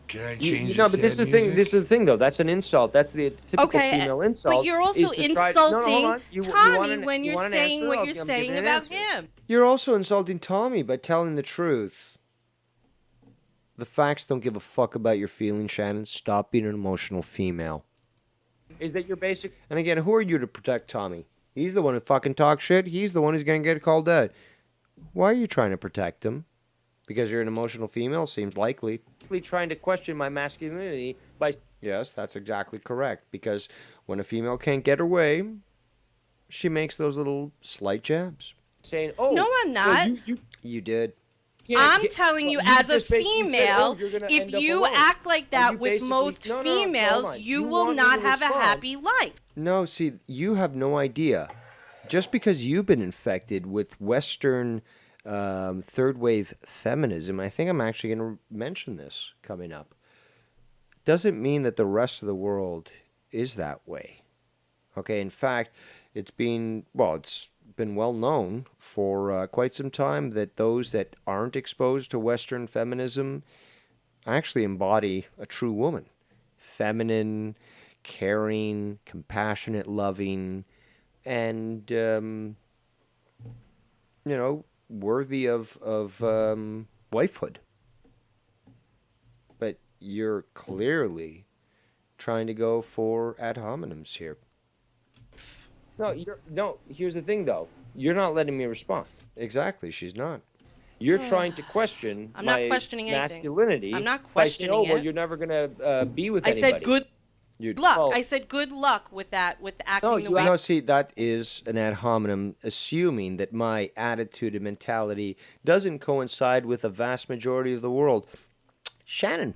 Can I change but this is the thing. This is the thing, though. That's an insult. That's the typical female insult. But you're also is to insulting Tommy when you you're want an saying answer? what I'm you're giving saying an about answer. him. You're also insulting Tommy by telling the truth. The facts don't give a fuck about your feelings, Shannon. Stop being an emotional female. Is that your basic? And again, who are you to protect Tommy? He's the one who fucking talks shit. He's the one who's going to get called out. Why are you trying to protect him? Because you're an emotional female? Seems likely. Trying to question my masculinity by... Yes, that's exactly correct. Because when a female can't get her way, she makes those little slight jabs. Saying, "Oh, no, I'm not. You did. I'm telling you, as a just basically said, female, "Oh, you're gonna if end up you alone." act like Are that you with basically- most No, no, hold females, on. you You will want me not to have a respond. happy life. No, see, you have no idea. Just because you've been infected with Western third wave feminism, I think I'm actually going to mention this coming up, doesn't mean that the rest of the world is that way. Okay, in fact, it's been well known for quite some time that those that aren't exposed to Western feminism actually embody a true woman. Feminine, caring, compassionate, loving, and, worthy of wifehood. But you're clearly trying to go for ad hominems here. No, here's the thing, though. You're not letting me respond. Exactly, she's not. You're trying to question I'm not my questioning anything. masculinity. I'm not by saying, questioning "Oh, well, it. you're never gonna be with I anybody." said good luck. I said good luck with that, with acting the way. No, see, that is an ad hominem, assuming that my attitude and mentality doesn't coincide with the vast majority of the world. Shannon,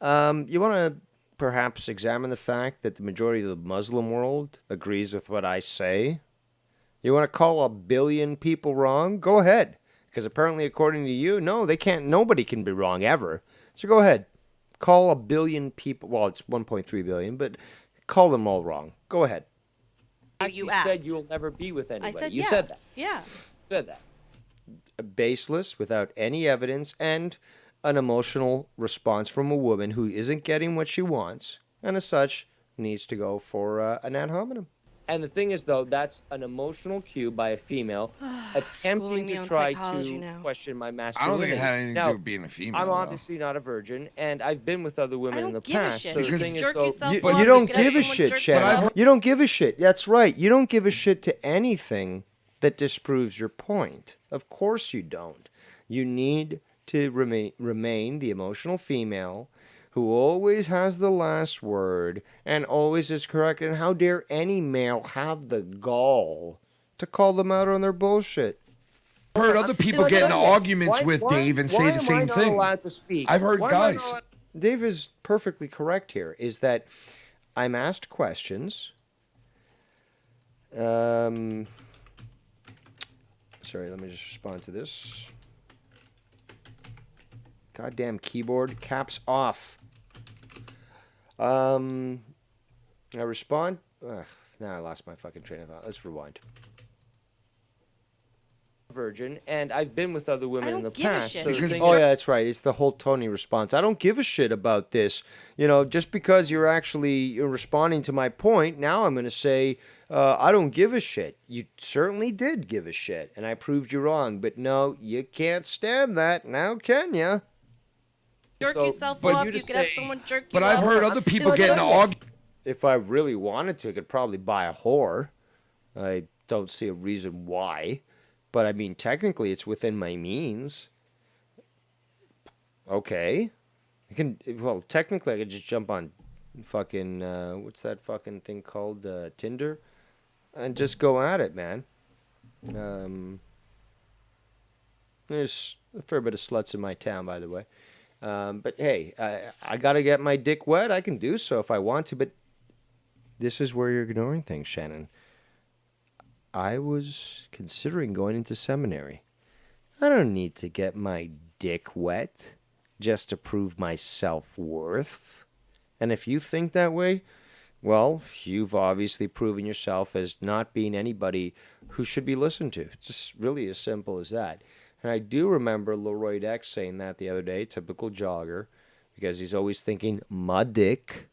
you want to perhaps examine the fact that the majority of the Muslim world agrees with what I say? You want to call 1 billion people wrong? Go ahead. Because apparently, according to you, no, they can't. Nobody can be wrong ever. So go ahead. Call 1 billion people. Well, it's 1.3 billion, but call them all wrong. Go ahead. You said you'll never be with anybody. I said you yeah. said that. Yeah. You said that. Baseless, without any evidence, and an emotional response from a woman who isn't getting what she wants, and as such, needs to go for an ad hominem. And the thing is, though, that's an emotional cue by a female attempting me to on try psychology to now. question my I don't masculinity. think it had anything to Now, do with being a female. I'm though. obviously not a virgin, and I've been with other women in the give a past. shit. So You the can thing is, jerk though, yourself But off you don't because give a someone shit, jerked Shannon. off. You don't give a shit. That's right. You don't give a shit to anything that disproves your point. Of course you don't. You need to remain the emotional female who always has the last word and always is correct. And how dare any male have the gall to call them out on their bullshit? I've heard other people get in arguments with Dave and say the same thing. allowed to speak? I've heard Why am I guys. not- Dave is perfectly correct here, is that I'm asked questions. Sorry, let me just respond to this. Goddamn keyboard, caps off. I respond. Now I lost my fucking train of thought. Let's rewind. Virgin, and I've been with other women in the past. So the thing Oh is- yeah, that's right. It's the whole Tony response. I don't give a shit about this. Just because you're responding to my point, now I'm going to say I don't give a shit. You certainly did give a shit, and I proved you wrong. But no, you can't stand that now, can you? Jerk yourself but off. you You to could have say- someone jerk you But off. I've heard other people It's get in like- arguments. If I really wanted to, I could probably buy a whore. I don't see a reason why. But I mean, technically, it's within my means. Okay. Technically, I could just jump on fucking, what's that fucking thing called? Tinder? And just go at it, man. There's a fair bit of sluts in my town, by the way. But hey, I got to get my dick wet. I can do so if I want to, but this is where you're ignoring things, Shannon. I was considering going into seminary. I don't need to get my dick wet just to prove my self-worth. And if you think that way, well, you've obviously proven yourself as not being anybody who should be listened to. It's just really as simple as that. And I do remember Leroy Dex saying that the other day, typical jogger, because he's always thinking, my dick.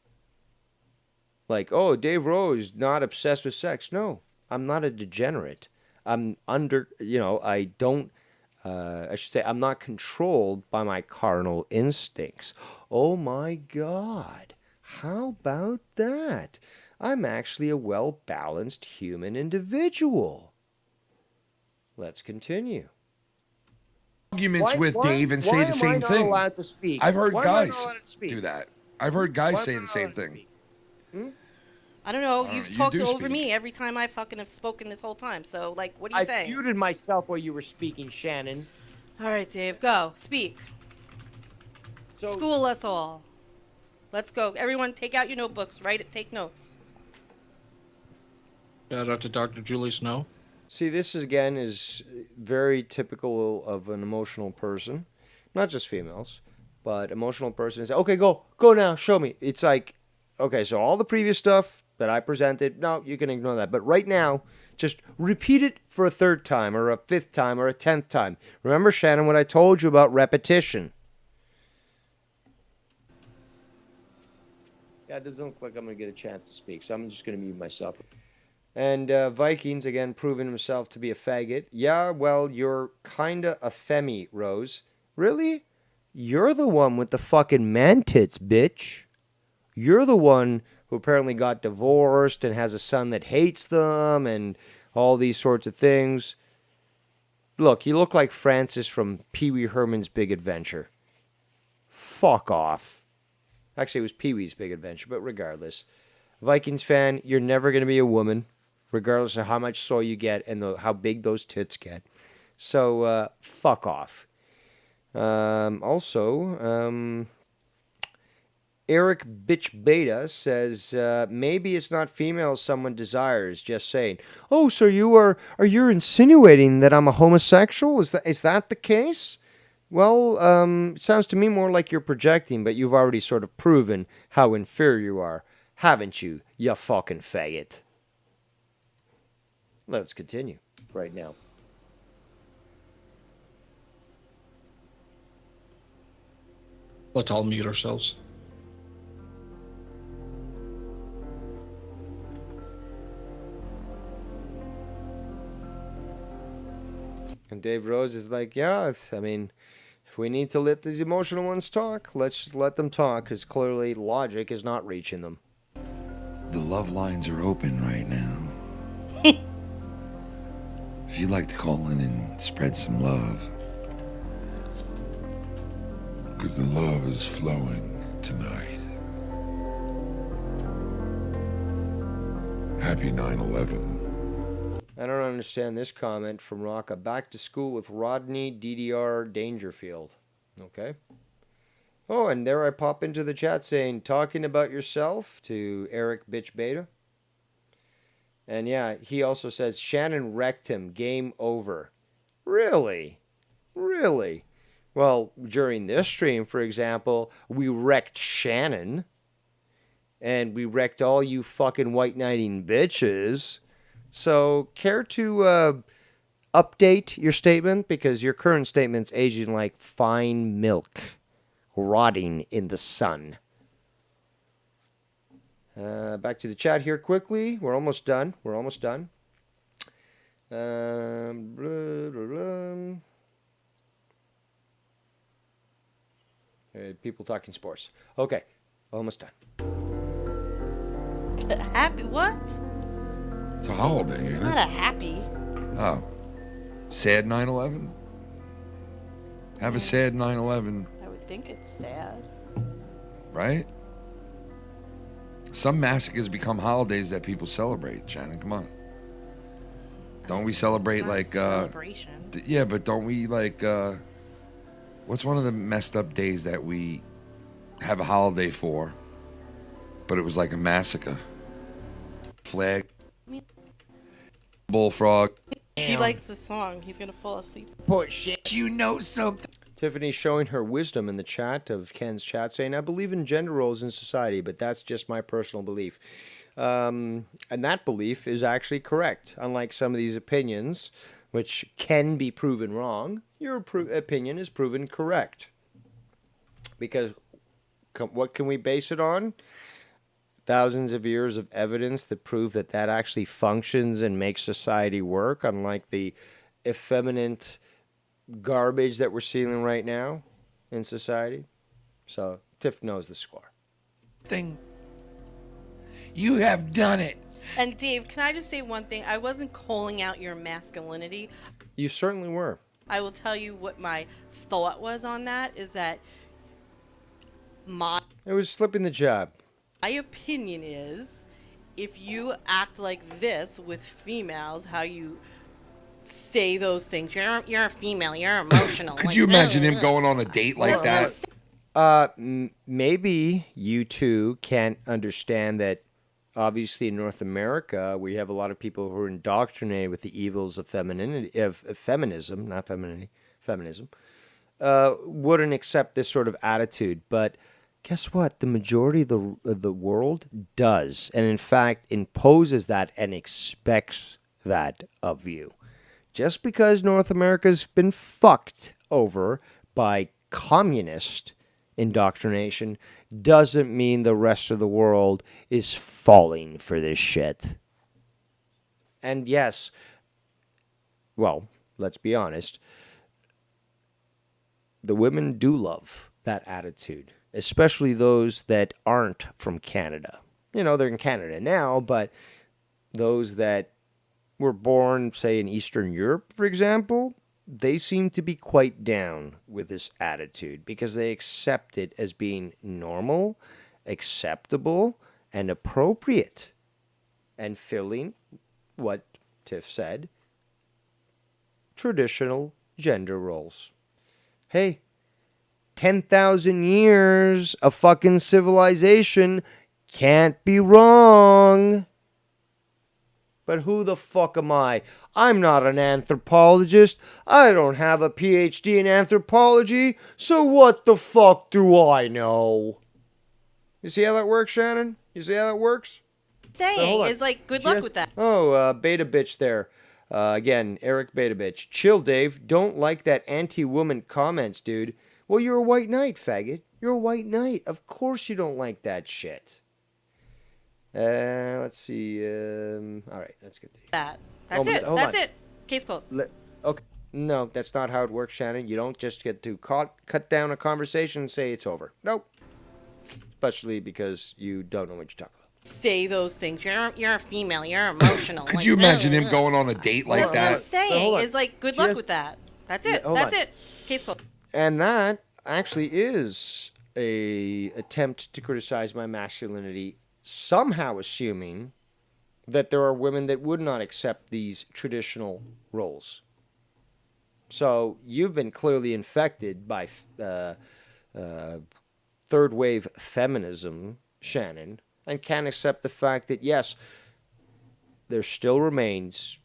Like, oh, Dave Rose, not obsessed with sex. No, I'm not a degenerate. I'm I don't, I should say, I'm not controlled by my carnal instincts. Oh my God. How about that? I'm actually a well-balanced human individual. Let's continue. Arguments with Dave and say the same thing. Allowed to speak? I've heard Why am I guys not allowed to speak? do that. I've heard guys say the same thing. I don't know. I don't You've know, you talked do over speak. me every time I fucking have spoken this whole time. So, like, what are you I saying? muted myself while you were speaking, Shannon. All right, Dave, go. Speak. School us all. Let's go. Everyone, take out your notebooks. Write it. Take notes. Shout out to Dr. Julie Snow. See, this again is very typical of an emotional person, not just females, but emotional person is, okay, go now, show me. It's like, okay, so all the previous stuff that I presented, no, you can ignore that. But right now, just repeat it for a third time or a fifth time or a 10th time. Remember, Shannon, what I told you about repetition. Yeah, it doesn't look like I'm going to get a chance to speak, so I'm just going to mute myself. And Vikings, again, proving himself to be a faggot. Yeah, well, you're kinda a femi, Rose. Really? You're the one with the fucking man tits, bitch. You're the one who apparently got divorced and has a son that hates them and all these sorts of things. Look, you look like Francis from Pee Wee Herman's Big Adventure. Fuck off. Actually, it was Pee Wee's Big Adventure, but regardless. Vikings fan, you're never going to be a woman, regardless of how much soy you get and how big those tits get. So, fuck off. Eric Bitch Beta says, maybe it's not females someone desires, just saying. Oh, so are you insinuating that I'm a homosexual? Is that the case? Well, it sounds to me more like you're projecting, but you've already sort of proven how inferior you are. Haven't you, you fucking faggot? Let's continue. Right now. Let's all mute ourselves. And Dave Rose is like, yeah, if we need to let these emotional ones talk, let's let them talk, because clearly logic is not reaching them. The love lines are open right now. If you'd like to call in and spread some love. Because the love is flowing tonight. Happy 9/11. I don't understand this comment from Rocca. Back to school with Rodney DDR Dangerfield. Okay. Oh, and there I pop into the chat saying, talking about yourself to Eric Bitch Beta. And yeah, he also says, Shannon wrecked him. Game over. Really? Really? Well, during this stream, for example, we wrecked Shannon. And we wrecked all you fucking white knighting bitches. So, care to update your statement? Because your current statement's aging like fine milk, rotting in the sun. Back to the chat here quickly. We're almost done. People talking sports. Okay, almost done. Happy what? It's a holiday, ain't It's it? not a happy. Oh. Sad 9/11? Have a sad 9/11, I would think it's sad. right? Some massacres become holidays that people celebrate, Shannon. Come on. Don't we celebrate It's not a like celebration. yeah, but don't we like What's one of the messed up days that we have a holiday for, but it was like a massacre? Flag. Bullfrog. He likes the song. He's gonna fall asleep. Poor shit. You know something. Tiffany's showing her wisdom in the chat of Ken's chat, saying, I believe in gender roles in society, but that's just my personal belief. And that belief is actually correct. Unlike some of these opinions, which can be proven wrong, your opinion is proven correct. Because what can we base it on? Thousands of years of evidence that prove that that actually functions and makes society work, unlike the effeminate garbage that we're seeing right now in society. So Tiff knows the score. You have done it. And Dave, can I just say one thing? I wasn't calling out your masculinity. You certainly were. I will tell you what my thought was on that, is that It was slipping the jab. my opinion is, if you act like this with females, how you say those things, you're a female, you're emotional. Could you imagine him going on a date like that? Maybe you two can't understand that. Obviously, in North America, we have a lot of people who are indoctrinated with the evils of feminism, not femininity, feminism, wouldn't accept this sort of attitude. But guess what? The majority of the world does, and in fact imposes that and expects that of you. Just because North America's been fucked over by communist indoctrination doesn't mean the rest of the world is falling for this shit. And yes, well, let's be honest, the women do love that attitude, especially those that aren't from Canada. You know, they're in Canada now, but those that were born, say, in Eastern Europe, for example, they seem to be quite down with this attitude because they accept it as being normal, acceptable, and appropriate, and filling what Tiff said, traditional gender roles. Hey, 10,000 years of fucking civilization can't be wrong. But who the fuck am I? I'm not an anthropologist. I don't have a PhD in anthropology. So what the fuck do I know? You see how that works, Shannon? You see how that works? saying is like, good luck with that. Oh, Beta Bitch there. Again, Eric Beta Bitch. Chill, Dave. Don't like that anti-woman comments, dude. Well, you're a white knight, faggot. You're a white knight. Of course you don't like that shit. Let's see. All right, let's get that. That's it. That's it. Case closed. Okay. No, that's not how it works, Shannon. You don't just get to cut down a conversation and say it's over. Nope. Especially because you don't know what you're talking about. Say those things. You're a female. You're emotional. Could you imagine him going on a date like that? What I'm saying is like, good luck with that. That's it. That's it. Case closed. And that actually is a attempt to criticize my masculinity, somehow assuming that there are women that would not accept these traditional roles. So you've been clearly infected by third wave feminism, Shannon, and can't accept the fact that, yes, there still remains,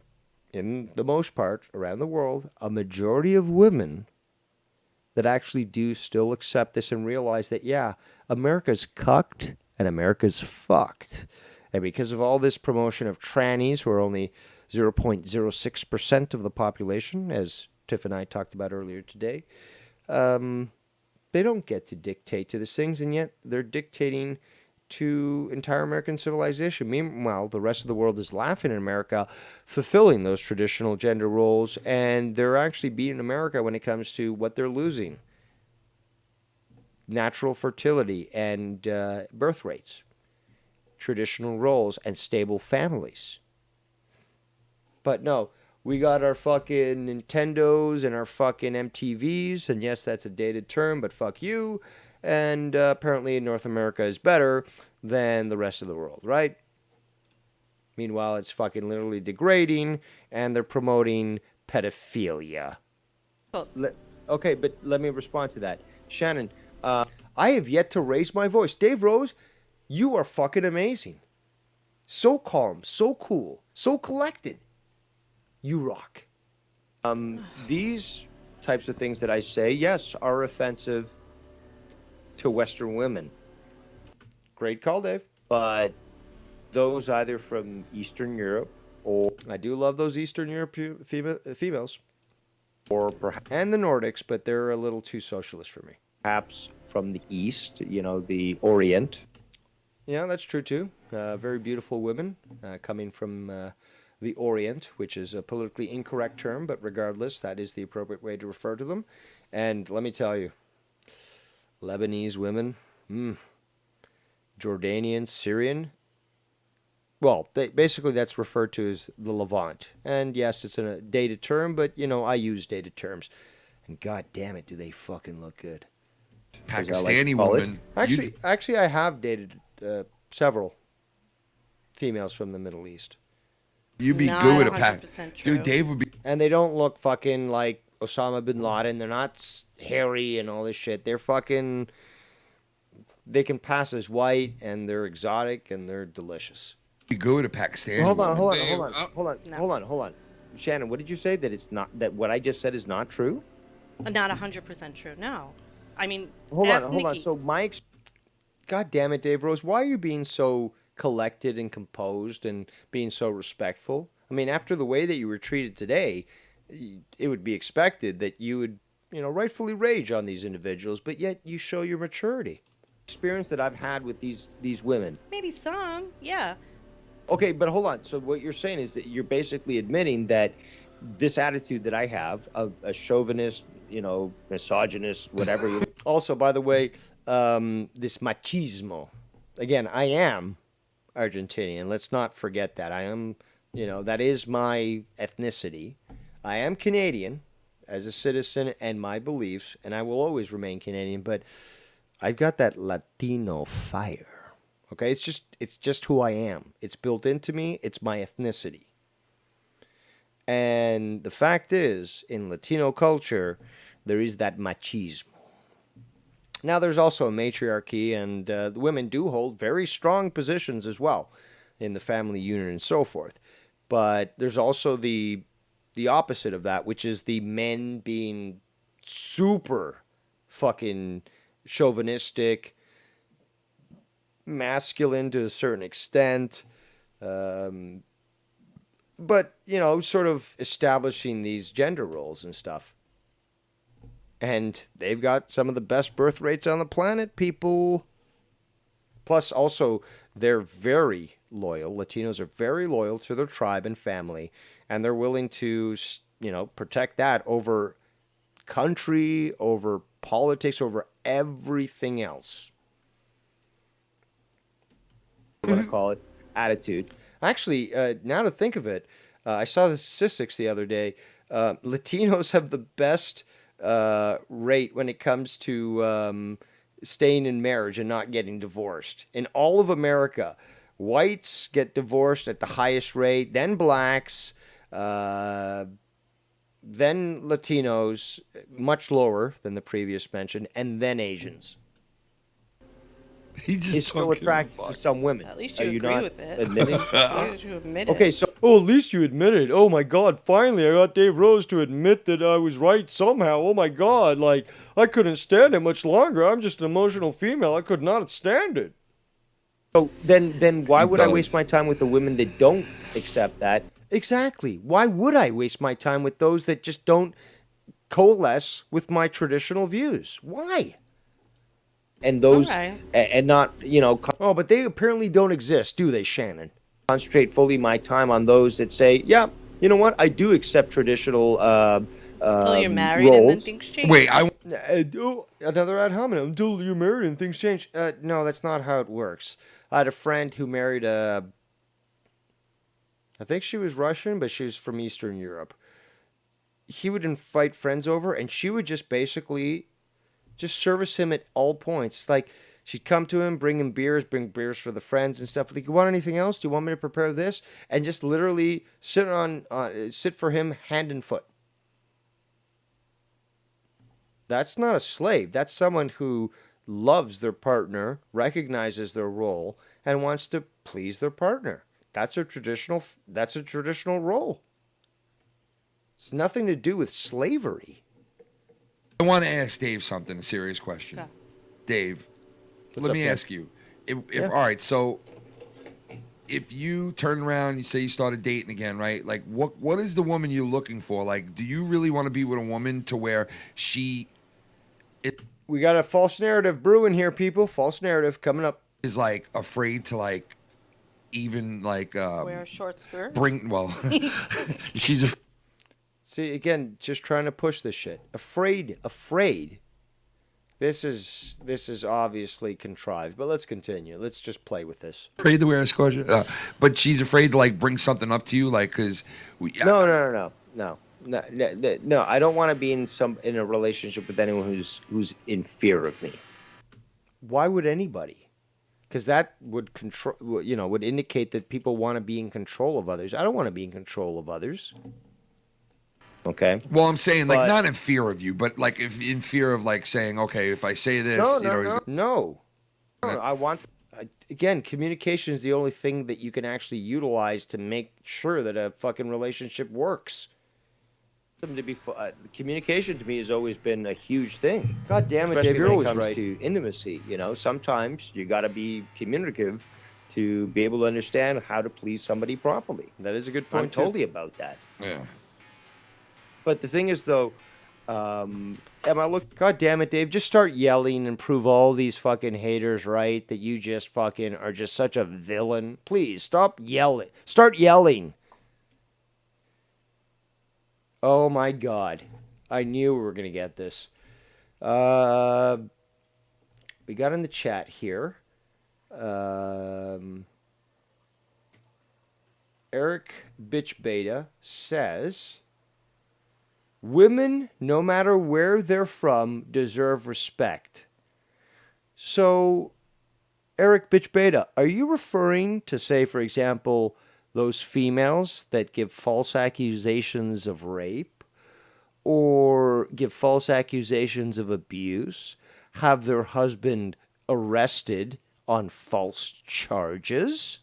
in the most part, around the world, a majority of women that actually do still accept this and realize that, yeah, America's cucked and America's fucked. And because of all this promotion of trannies, who are only 0.06% of the population, as Tiff and I talked about earlier today, they don't get to dictate to these things, and yet they're dictating to entire American civilization. Meanwhile, the rest of the world is laughing at America fulfilling those traditional gender roles, and they're actually beating America when it comes to what they're losing. Natural fertility and birth rates, traditional roles, and stable families. But no, we got our fucking Nintendos and our fucking MTVs, and yes, that's a dated term, but fuck you. And apparently North America is better than the rest of the world, right? Meanwhile, it's fucking literally degrading, and they're promoting pedophilia. Okay, but let me respond to that. Shannon, I have yet to raise my voice. Dave Rose, you are fucking amazing. So calm, so cool, so collected. You rock. These types of things that I say, yes, are offensive to Western women. Great call, Dave. But those either from Eastern Europe or... I do love those Eastern Europe females. Or perhaps... And the Nordics, but they're a little too socialist for me. Perhaps from the East, the Orient. Yeah, that's true too. Very beautiful women coming from the Orient, which is a politically incorrect term, but regardless, that is the appropriate way to refer to them. And let me tell you, Lebanese women, Jordanian, Syrian. Well, basically that's referred to as the Levant. And yes, it's a dated term, but I use dated terms. And god damn it, do they fucking look good. Pakistani woman. Actually, I have dated several females from the Middle East. You'd be good with a pack. Dude, Dave would be. And they don't look fucking like Osama bin Laden. They're not hairy and all this shit. They're fucking. They can pass as white, and they're exotic, and they're delicious. Be good with a Pakistani. Hold on. Shannon, what did you say? That it's not, that what I just said is not true? Not 100% true. No, I mean. Hold on. So God damn it, Dave Rose. Why are you being so collected and composed and being so respectful? I mean, after the way that you were treated today, it would be expected that you would, rightfully rage on these individuals, but yet you show your maturity. Experience that I've had with these women. Maybe some, yeah. Okay, but hold on. So what you're saying is that you're basically admitting that this attitude that I have, of a chauvinist, misogynist, whatever you... Also, by the way, this machismo. Again, I am Argentinian. Let's not forget that. I am, that is my ethnicity. I am Canadian as a citizen and my beliefs, and I will always remain Canadian, but I've got that Latino fire. Okay, it's just who I am. It's built into me. It's my ethnicity. And the fact is, in Latino culture, there is that machismo. Now, there's also a matriarchy, and the women do hold very strong positions as well in the family unit and so forth. But there's also the opposite of that, which is the men being super fucking chauvinistic, masculine to a certain extent, but, sort of establishing these gender roles and stuff. And they've got some of the best birth rates on the planet, people. Plus, also, they're very loyal. Latinos are very loyal to their tribe and family, and they're willing to, protect that over country, over politics, over everything else. I'm going to call it attitude. Actually, now to think of it, I saw the statistics the other day. Latinos have the best rate when it comes to staying in marriage and not getting divorced. In all of America, whites get divorced at the highest rate, then blacks, then Latinos, much lower than the previous mentioned, and then Asians. He just is still attracted to some women. At least you Are agree not with it. Admitting? At least you admit it. Okay, so at least you admit it. Oh my God! Finally, I got Dave Rose to admit that I was right somehow. Oh my God! Like I couldn't stand it much longer. I'm just an emotional female. I could not stand it. So then why would I waste my time with the women that don't accept that? Exactly. Why would I waste my time with those that just don't coalesce with my traditional views? Why? And those, Okay. and not, Oh, but they apparently don't exist, do they, Shannon? concentrate fully my time on those that say, yeah, you know what, I do accept traditional Until you're married and then roles. things change. Wait, Another ad hominem. Until you're married and things change. No, that's not how it works. I had a friend who married I think she was Russian, but she was from Eastern Europe. He would invite friends over, and she would just basically just service him at all points. Like, she'd come to him, bring beers for the friends and stuff. Like, you want anything else? Do you want me to prepare this? And just literally sit for him hand and foot. That's not a slave. That's someone who loves their partner, recognizes their role, and wants to please their partner. That's a traditional role. It's nothing to do with slavery. I want to ask Dave something, a serious question. Go. Dave, What's let up, me Dave? ask you. Yeah. All right, so if you turn around, you say you started dating again, right? Like, what is the woman you're looking for? Like, do you really want to be with a woman to where we got a false narrative brewing here, people. False narrative coming up. Is like afraid to like even like Wear a short skirt. She's a. See, again, just trying to push this shit. Afraid. This is obviously contrived, but let's continue. Let's just play with this. Afraid to wear a scarf, but she's afraid to like bring something up to you, like because No. I don't want to be in a relationship with anyone who's in fear of me. Why would anybody? Because that would would indicate that people want to be in control of others. I don't want to be in control of others. Okay. Well, I'm saying like not in fear of you, but like if in fear of like saying, okay, if I say this, No. I want. Again, communication is the only thing that you can actually utilize to make sure that a fucking relationship works. Them to be communication to me has always been a huge thing. God damn it, Especially Dave, you're when always it comes right. to intimacy, sometimes you got to be communicative to be able to understand how to please somebody properly. That is a good I'm point too. totally about that. Yeah. But the thing is, though, God damn it, Dave! Just start yelling and prove all these fucking haters right that you just fucking are just such a villain. Please stop yelling. Start yelling. Oh my God! I knew we were gonna get this. We got in the chat here. Eric Bitch Beta says, women, no matter where they're from, deserve respect. So, Eric Bitch Beta, are you referring to, say, for example, those females that give false accusations of rape or give false accusations of abuse, have their husband arrested on false charges,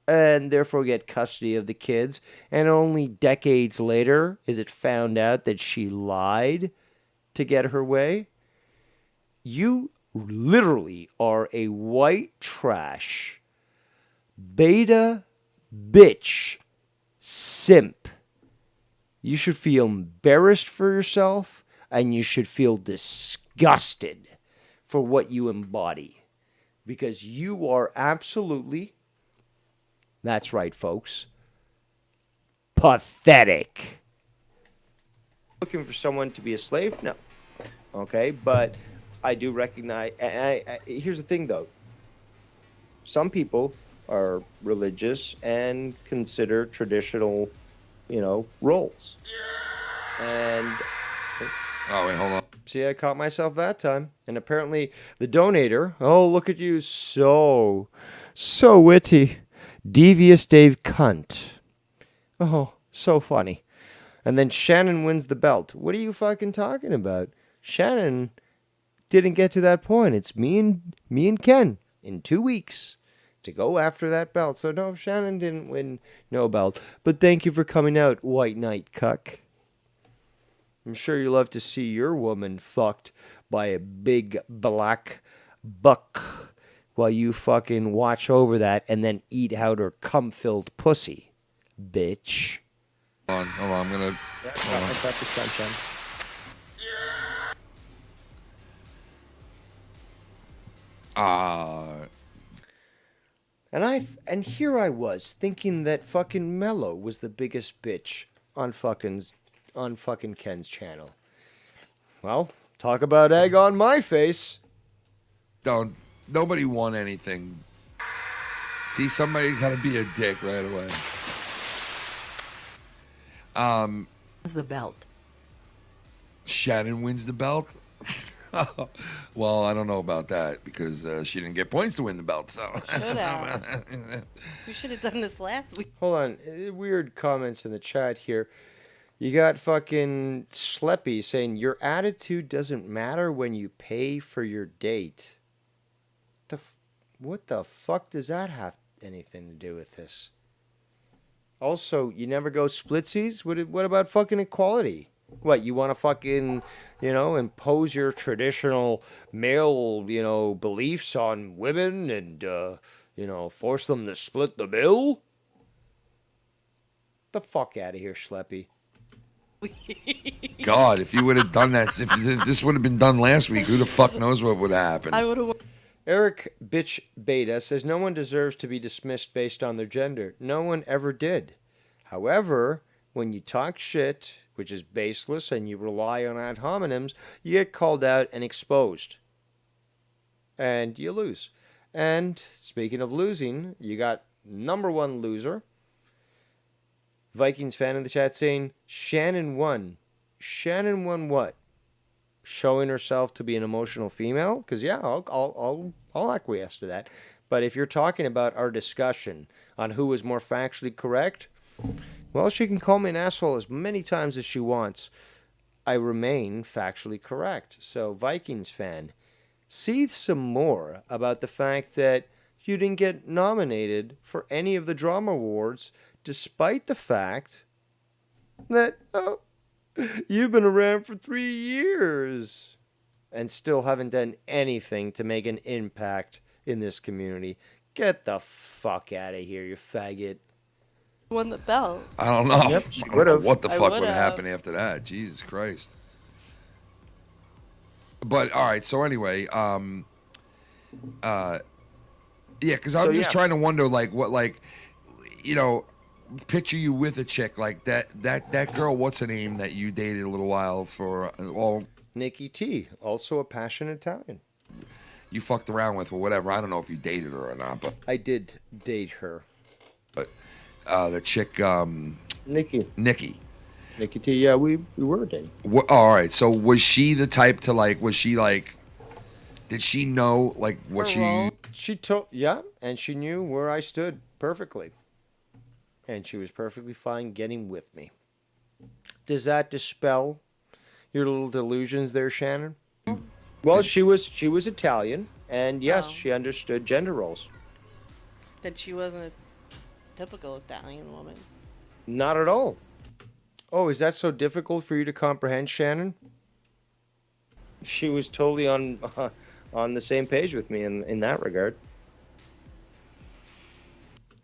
and therefore get custody of the kids, and only decades later is it found out that she lied to get her way? You literally are a white trash, beta bitch simp. You should feel embarrassed for yourself, and you should feel disgusted for what you embody, because you are absolutely, that's right, folks, pathetic. Looking for someone to be a slave? No. Okay, but I do recognize, and here's the thing, though. Some people are religious and consider traditional, roles. And oh wait, hold on. See, I caught myself that time. And apparently the donator, oh, look at you, so witty. Devious Dave Cunt. Oh, so funny. And then Shannon wins the belt. What are you fucking talking about? Shannon didn't get to that point. It's me and Ken in 2 weeks to go after that belt. So no, Shannon didn't win no belt. But thank you for coming out, White Knight Cuck. I'm sure you love to see your woman fucked by a big black buck while you fucking watch over that and then eat out her cum-filled pussy, bitch. Hold on, I'm gonna. Yeah, I got myself this time, Shannon. And here I was thinking that fucking Mello was the biggest bitch on fucking Ken's channel. Well, talk about egg on my face. Nobody won anything. See, somebody got to be a dick right away. The belt. Shannon wins the belt. Well, I don't know about that because she didn't get points to win the belt. So Should have. You should have done this last week. Hold on, weird comments in the chat here. You got fucking Schleppy saying your attitude doesn't matter when you pay for your date. What the fuck does that have anything to do with this? Also, you never go splitsies? What about fucking equality? What, you want to fucking, impose your traditional male, beliefs on women and, force them to split the bill? The fuck out of here, Schleppy. God, if you would have done that, if this would have been done last week, who the fuck knows what would have happened? I would have. Eric Bitch Beta says no one deserves to be dismissed based on their gender. No one ever did. However, when you talk shit, which is baseless, and you rely on ad hominems, you get called out and exposed. And you lose. And speaking of losing, you got number one loser. Vikings fan in the chat saying, Shannon won. Shannon won what? Showing herself to be an emotional female? Because, yeah, I'll acquiesce to that. But if you're talking about our discussion on who is more factually correct, well, she can call me an asshole as many times as she wants. I remain factually correct. So, Vikings fan, see some more about the fact that you didn't get nominated for any of the drama awards, despite the fact that, you've been around for 3 years and still haven't done anything to make an impact in this community. Get the fuck out of here, you faggot. Won the belt. I don't know. Yep, she I don't know would've. what the I fuck would would've. have happened after that? Jesus Christ. But all right, so anyway, yeah, because I'm just trying to wonder, like, what, like, picture you with a chick like that girl. What's her name that you dated a little while for? Nikki T, also a passionate Italian. You fucked around with, or whatever. I don't know if you dated her or not, but I did date her. But the chick, Nikki T, yeah, we were dating. All right, so was she the type to, like? Was she like? Did she know, like, what She told, yeah, and she knew where I stood perfectly. And she was perfectly fine getting with me. Does that dispel your little delusions there, Shannon? Well, she was Italian, and yes, she understood gender roles. That she wasn't a typical Italian woman. Not at all. Oh, is that so difficult for you to comprehend, Shannon? She was totally on the same page with me in that regard.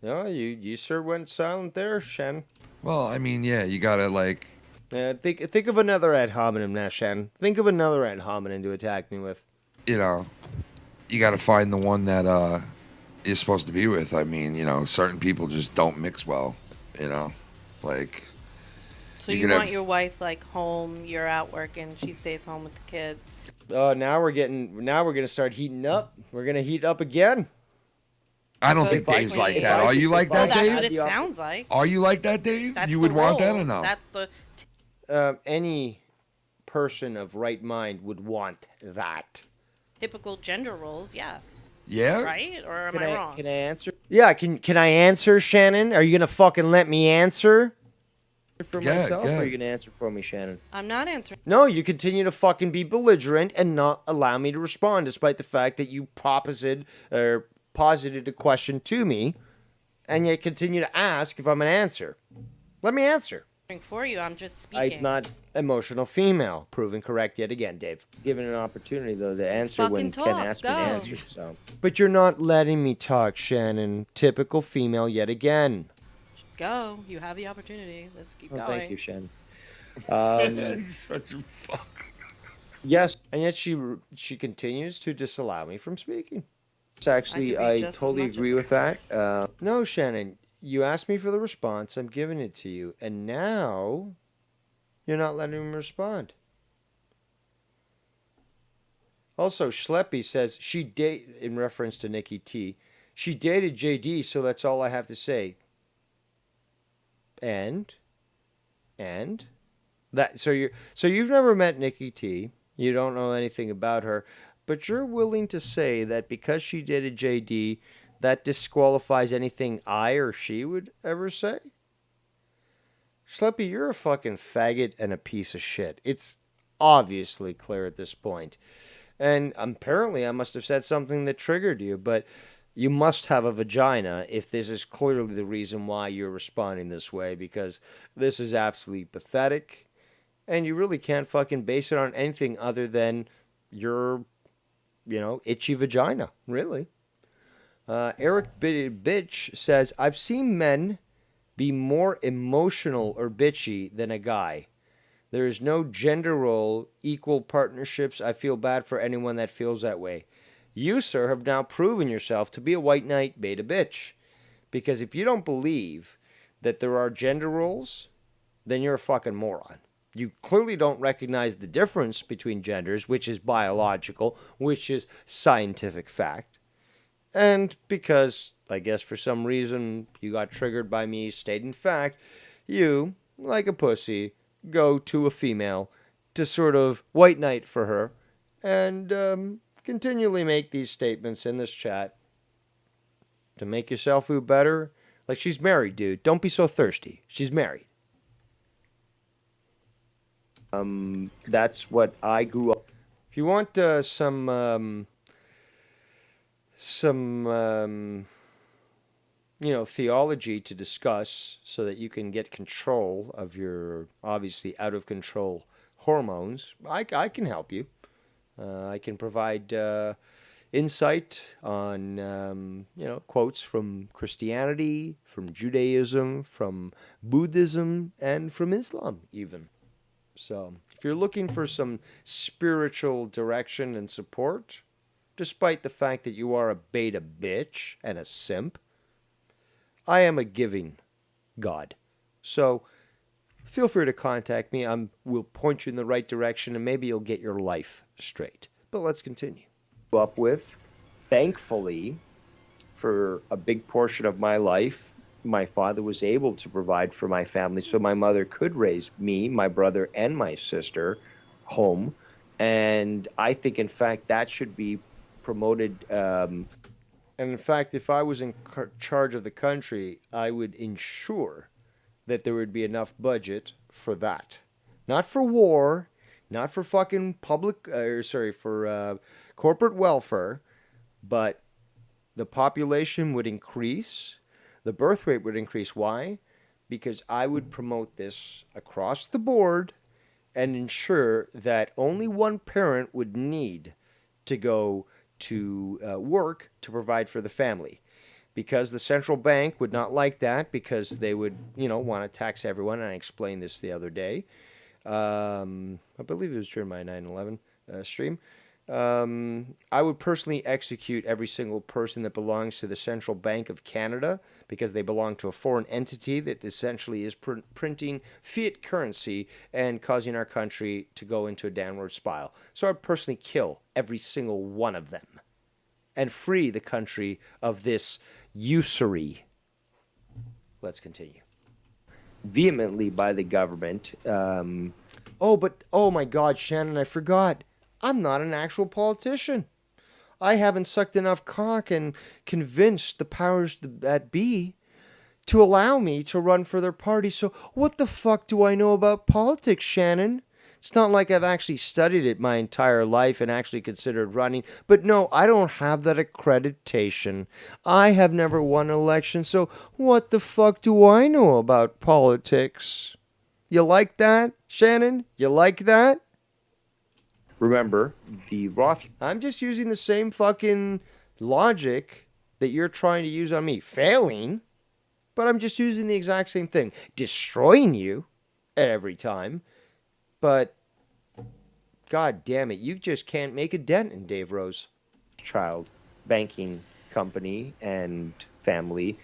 No, you sure went silent there, Shannon. Well, I mean, yeah, you gotta, like. Think of another ad hominem now, Shannon. Think of another ad hominem to attack me with. You gotta find the one that you're supposed to be with. I mean, certain people just don't mix well. Like. So you want your wife like home, you're out working, she stays home with the kids. Now we're gonna start heating up. We're gonna heat up again. I don't think Dave's like that. Are you like that, Dave? That's what it sounds like. Are you like that, Dave? That's You would want that or no? That's the. Any person of right mind would want that. Typical gender roles, yes. Yeah. Right? Or am I wrong? Can I answer? Yeah, can I answer, Shannon? Are you gonna fucking let me answer? For myself, or are you gonna answer for me, Shannon? I'm not answering. No, you continue to fucking be belligerent and not allow me to respond, despite the fact that you posited a question to me, and yet continue to ask if I'm an answer. Let me answer. For you, I'm just speaking. I'm not emotional female. Proven correct yet again, Dave. given an opportunity though to answer when Ken asked me to answer. So. But you're not letting me talk, Shannon. Typical female yet again. Go. You have the opportunity. Let's keep going. Thank you, Shannon. Such a fuck. Yes. And yet she continues to disallow me from speaking. Actually, I totally agree with that. No, Shannon, you asked me for the response. I'm giving it to you. And now you're not letting me respond. Also, Schleppy says in reference to Nikki T, she dated JD, so that's all I have to say. And that so you've never met Nikki T. You don't know anything about her, but you're willing to say that because she dated JD, that disqualifies anything I or she would ever say? Schleppy, you're a fucking faggot and a piece of shit. It's obviously clear at this point. And apparently I must have said something that triggered you, but you must have a vagina if this is clearly the reason why you're responding this way, because this is absolutely pathetic, and you really can't fucking base it on anything other than your, itchy vagina, really. Eric Bitch says, I've seen men be more emotional or bitchy than a guy. There is no gender role, equal partnerships. I feel bad for anyone that feels that way. You, sir, have now proven yourself to be a white knight beta bitch. Because if you don't believe that there are gender roles, then you're a fucking moron. You clearly don't recognize the difference between genders, which is biological, which is scientific fact. And because, I guess for some reason, you got triggered by me stating fact, you, like a pussy, go to a female to sort of white knight for her and continually make these statements in this chat to make yourself feel better. Like, she's married, dude. Don't be so thirsty. She's married. That's what I grew up. If you want some theology to discuss so that you can get control of your obviously out of control hormones, I can help you. I can provide insight on, quotes from Christianity, from Judaism, from Buddhism, and from Islam even. So if you're looking for some spiritual direction and support, despite the fact that you are a beta bitch and a simp, I am a giving God. So feel free to contact me. We'll point you in the right direction and maybe you'll get your life straight. But let's continue. Up with, thankfully, for a big portion of my life, my father was able to provide for my family so my mother could raise me, my brother, and my sister home. And I think, in fact, that should be promoted. And in fact, if I was in charge of the country, I would ensure that there would be enough budget for that. Not for war, not for fucking for corporate welfare, but the population would increase, the birth rate would increase. Why? Because I would promote this across the board and ensure that only one parent would need to go to work to provide for the family. Because the central bank would not like that, because they would, want to tax everyone. And I explained this the other day. I believe it was during my 9/11 stream. I would personally execute every single person that belongs to the Central Bank of Canada, because they belong to a foreign entity that essentially is printing fiat currency and causing our country to go into a downward spiral. So I'd personally kill every single one of them and free the country of this usury. Let's continue. Vehemently by the government. Oh my God, Shannon, I forgot. I'm not an actual politician. I haven't sucked enough cock and convinced the powers that be to allow me to run for their party. So what the fuck do I know about politics, Shannon? It's not like I've actually studied it my entire life and actually considered running. But no, I don't have that accreditation. I have never won an election, so what the fuck do I know about politics? You like that, Shannon? You like that? Remember, the Roth... I'm just using the same fucking logic that you're trying to use on me. Failing, but I'm just using the exact same thing. Destroying you every time. But, God damn it, you just can't make a dent in Dave Rose. Child banking company and family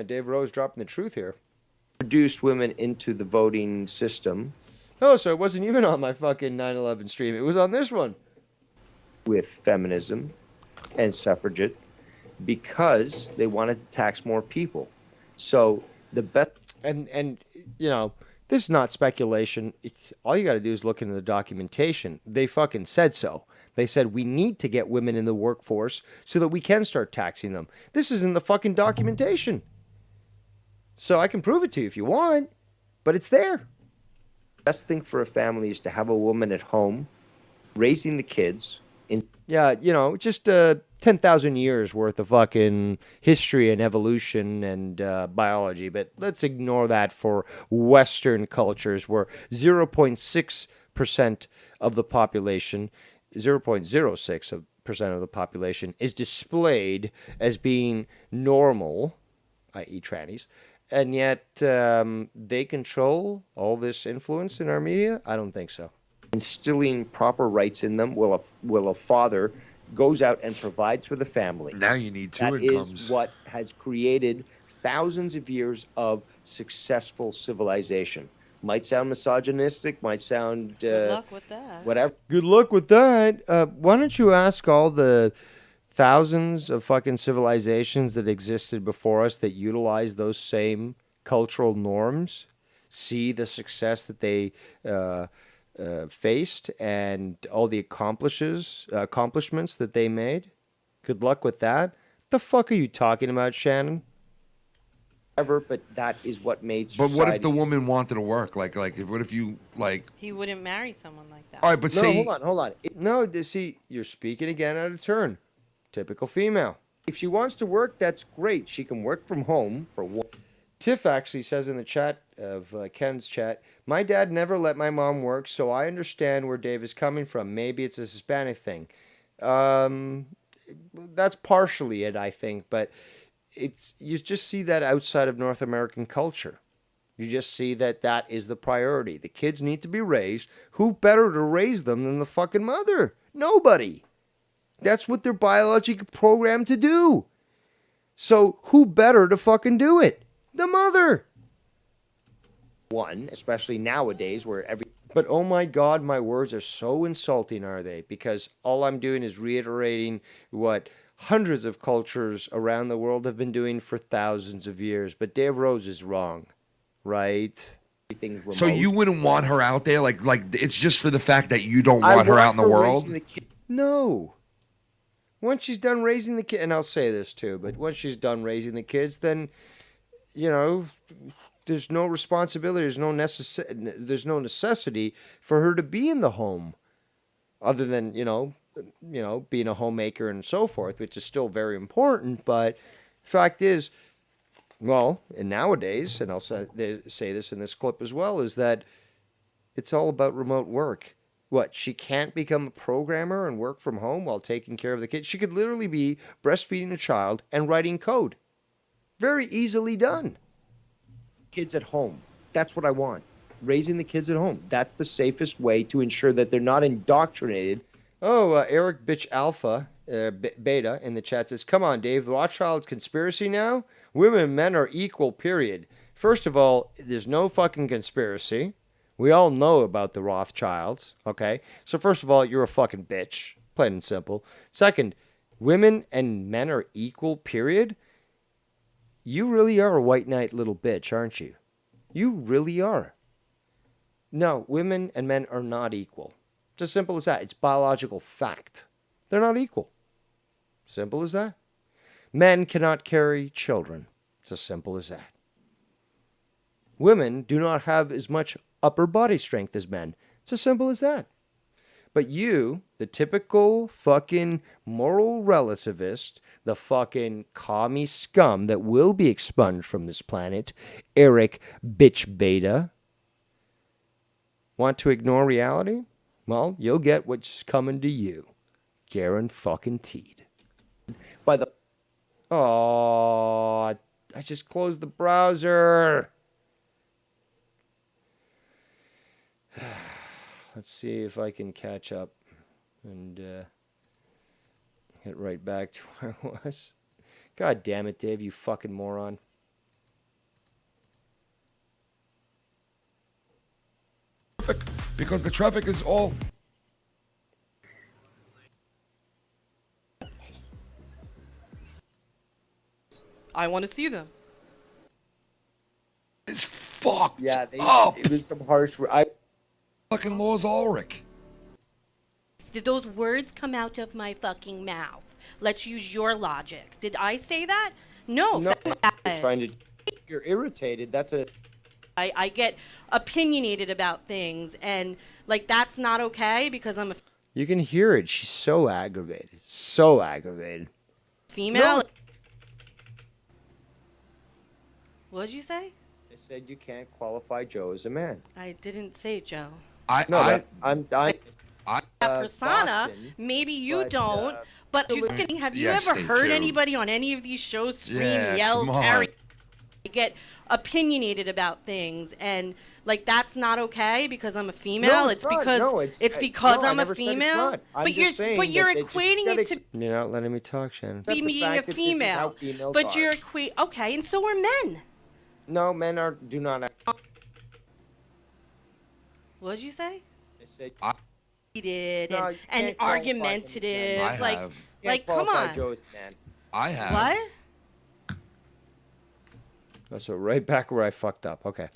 Dave Rose dropping the truth here. Introduced women into the voting system. Oh, so it wasn't even on my fucking 9/11 stream. It was on this one. With feminism and suffragette, because they wanted to tax more people. So the best... And this is not speculation. All you got to do is look into the documentation. They fucking said so. They said we need to get women in the workforce so that we can start taxing them. This is in the fucking documentation. So I can prove it to you if you want. but it's there. Best thing for a family is to have a woman at home raising the kids. Yeah, just 10,000 years worth of fucking history and evolution and biology. But let's ignore that for Western cultures where 0.6% of the population, 0.06% of the population is displayed as being normal, i.e. trannies. And yet they control all this influence in our media? I don't think so. Instilling proper rights in them will a father goes out and provides for the family. Now you need two That incomes. is what has created thousands of years of successful civilization. Might sound misogynistic, might sound Good luck with that. whatever. Good luck with that. Why don't you ask all the thousands of fucking civilizations that existed before us that utilize those same cultural norms, see the success that they faced and all the accomplishments that they made? Good luck with that. The fuck are you talking about, Shannon? But that is what made But society. what if the woman wanted to work? Like, what if you like? He wouldn't marry someone like that. All right, but No, say hold on. No, see, you're speaking again out of turn. Typical female. If she wants to work, that's great. She can work from home for one. Tiff actually says in the chat of Ken's chat, my dad never let my mom work, so I understand where Dave is coming from. Maybe it's a Hispanic thing. That's partially it, I think, but you just see that outside of North American culture. You just see that is the priority. The kids need to be raised. Who better to raise them than the fucking mother? Nobody. That's what they're biologically programmed to do. So who better to fucking do it? The mother. One, especially nowadays where But oh my God, my words are so insulting, are they? Because all I'm doing is reiterating what hundreds of cultures around the world have been doing for thousands of years. But Dave Rose is wrong, right? So you wouldn't want her out there? Like it's just for the fact that you don't want her out in the world? No. Once she's done raising the kid, and I'll say this too, but once she's done raising the kids, then, there's no responsibility, there's no necessity for her to be in the home other than, being a homemaker and so forth, which is still very important. But fact is, well, and nowadays, and I'll say this in this clip as well, is that it's all about remote work. What, she can't become a programmer and work from home while taking care of the kids? She could literally be breastfeeding a child and writing code. Very easily done. Kids at home. That's what I want. Raising the kids at home. That's the safest way to ensure that they're not indoctrinated. Oh, Eric Bitch Alpha, Beta in the chat says, come on, Dave, the Rothschild conspiracy now? Women and men are equal, period. First of all, there's no fucking conspiracy. We all know about the Rothschilds, okay? So first of all, you're a fucking bitch, plain and simple. Second, women and men are equal, period. You really are a white knight little bitch, aren't you? You really are. No, women and men are not equal. It's as simple as that. It's biological fact. They're not equal. Simple as that. Men cannot carry children. It's as simple as that. Women do not have as much upper body strength as men. It's as simple as that. But you, the typical fucking moral relativist, the fucking commie scum that will be expunged from this planet, Eric Bitch Beta, want to ignore reality? Well, you'll get what's coming to you. Karen fucking Teed. Oh, I just closed the browser. Let's see if I can catch up and get right back to where I was. God damn it, Dave, you fucking moron. Because the traffic is all... I want to see them. It's fucked Yeah, up. It was some harsh... Fucking laws Ulrich. Did those words come out of my fucking mouth? Let's use your logic. Did I say that? No. You're trying to... You're irritated. That's a... I get opinionated about things, and like that's not okay because I'm a You can hear it. She's so aggravated. So aggravated. female. What'd you say? I said you can't qualify Joe as a man. I didn't say Joe. I'm That persona, Boston, maybe you but, don't, but have you Yes, ever they heard do. anybody on any of these shows scream, Yeah, yell, come on. carry? I get opinionated about things, and like that's not okay because I'm a female. No, it's not. because No, it's no, because I I'm a never said it's female. not. I'm But just you're saying but you're that they just equating gotta it to You're not letting me talk, Shannon. be being a fact that this is how female. females But are. you're okay, and so are men. No, men do not. What'd you say? I said Heated No, and, you and can't qualify argumentative. him as like, man. like, Can't come qualify on. Joe as man. I have. What? So right back where I fucked up. Okay.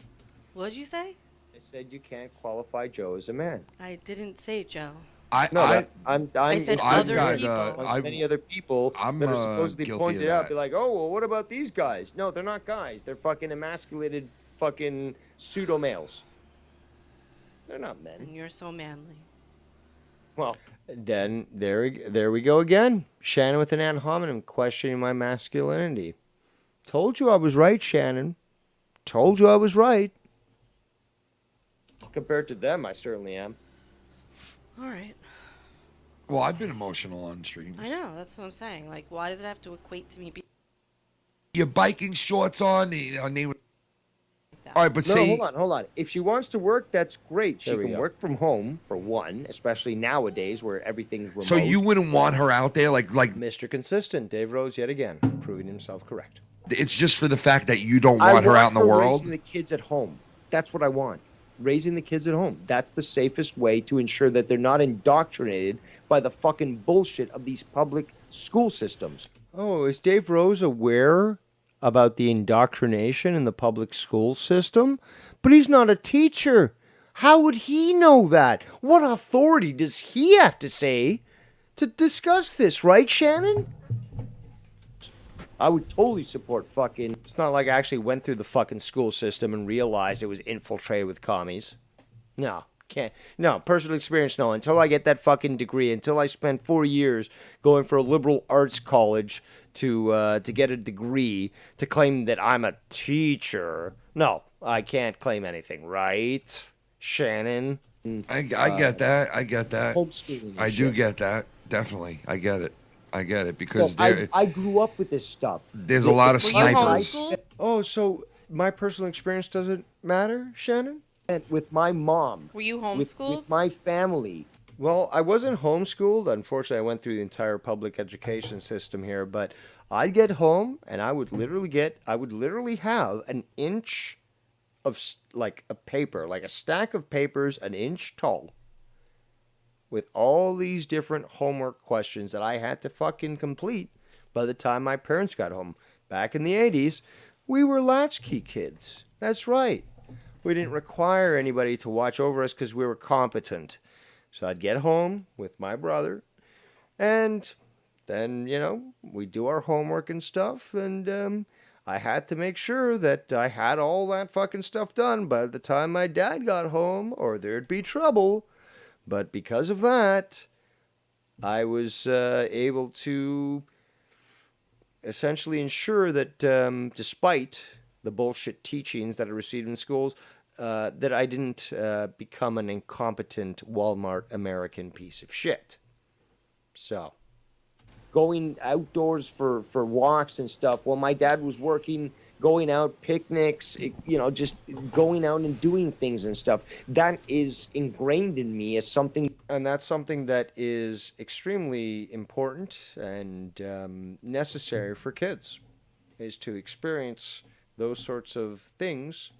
What'd you say? I said you can't qualify Joe as a man. I didn't say Joe. I said other people. Amongst many other people I'm, that are supposedly guilty pointed of out, that. be like, oh, well, what about these guys? No, they're not guys. They're fucking emasculated, fucking pseudo males. They're not men. And you're so manly. Well, Then there we go again. Shannon with an ad hominem questioning my masculinity. Told you I was right, Shannon. Told you I was right. compared to them, I certainly am. All right. Well, I've been emotional on stream. I know. That's what I'm saying. Like, why does it have to equate to me? Your biking shorts on. All right, but no, see, hold on. If she wants to work, that's great. She There we can go. work from home for one, especially nowadays where everything's remote. so you wouldn't want her out there like Mr. Consistent, Dave Rose yet again, proving himself correct. it's just for the fact that you don't I want her out in the world. Raising the kids at home. That's what I want. Raising the kids at home. That's the safest way to ensure that they're not indoctrinated by the fucking bullshit of these public school systems. Oh, is Dave Rose aware about the indoctrination in the public school system? But he's not a teacher. How would he know that? What authority does he have to say to discuss this, right, Shannon? I would totally support fucking... It's not like I actually went through the fucking school system and realized it was infiltrated with commies. No, can't. No, personal experience, no. Until I get that fucking degree, until I spend 4 years going for a liberal arts college to get a degree to claim that I'm a teacher. No, I can't claim anything, right, Shannon? I get that. I get that. Homeschooling. I do get that. Definitely, I get it. I get it because I grew up with this stuff. There's a lot of snipers. Oh, so my personal experience doesn't matter, Shannon? With my mom. Were you With homeschooled? my family. Well, I wasn't homeschooled. Unfortunately, I went through the entire public education system here, but I'd get home and I would literally have an inch of like a paper, like a stack of papers an inch tall with all these different homework questions that I had to fucking complete by the time my parents got home. Back in the 80s, we were latchkey kids. That's right. We didn't require anybody to watch over us because we were competent. So I'd get home with my brother, and then, we'd do our homework and stuff, and I had to make sure that I had all that fucking stuff done by the time my dad got home, or there'd be trouble. But because of that, I was able to essentially ensure that despite the bullshit teachings that I received in schools, that I didn't become an incompetent Walmart American piece of shit. So. Going outdoors for walks and stuff while my dad was working, going out picnics, just going out and doing things and stuff. That is ingrained in me as something. And that's something that is extremely important and necessary for kids, is to experience those sorts of things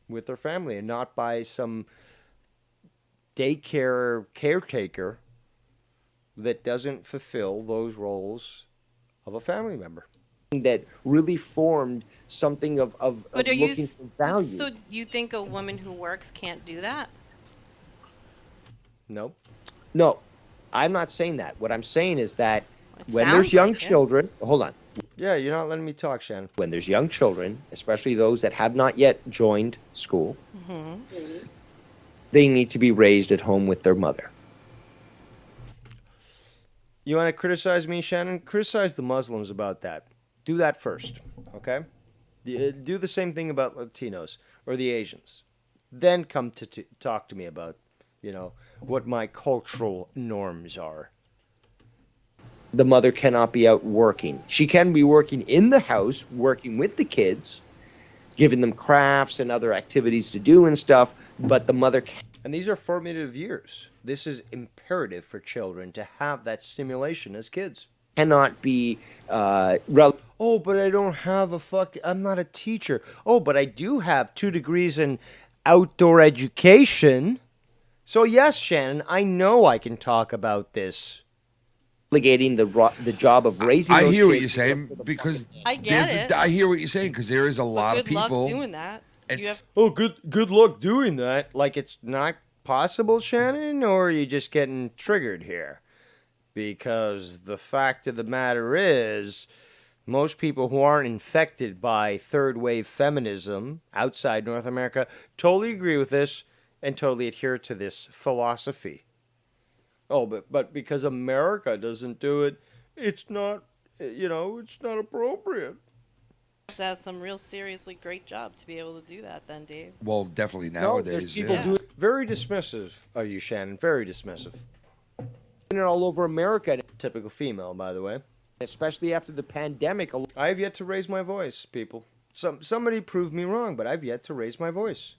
with their family and not by some daycare caretaker that doesn't fulfill those roles of a family member. That really formed something of But looking for value. So you think a woman who works can't do that? Nope. No, I'm not saying that. What I'm saying is that It when sounds there's young like it. children, hold on. Yeah, you're not letting me talk, Shannon. When there's young children, especially those that have not yet joined school, they need to be raised at home with their mother. You want to criticize me, Shannon? Criticize the Muslims about that. Do that first, okay? Do the same thing about Latinos or the Asians. Then come to talk to me about, what my cultural norms are. The mother cannot be out working. She can be working in the house, working with the kids, giving them crafts and other activities to do and stuff, but the mother can't. And these are formative years. This is imperative for children to have that stimulation as kids. Cannot be oh, but I don't have I'm not a teacher. Oh, but I do have 2 degrees in outdoor education. So yes, Shannon, I know I can talk about this. Obligating the job of raising I those hear what kids you're saying because I get it. I hear what you're saying because there is a lot of Good luck people. doing that. Oh, good luck doing that. Like it's not possible, Shannon, or are you just getting triggered here? Because the fact of the matter is, most people who aren't infected by third wave feminism outside North America totally agree with this and totally adhere to this philosophy. Oh, but because America doesn't do it, it's not, it's not appropriate. That's some real seriously great job to be able to do that then, Dave. Well, definitely nowadays. There's people doing Very dismissive are you, Shannon. Very dismissive. it all over America. Typical female, by the way. Especially after the pandemic. I have yet to raise my voice, people. Somebody proved me wrong, but I've yet to raise my voice.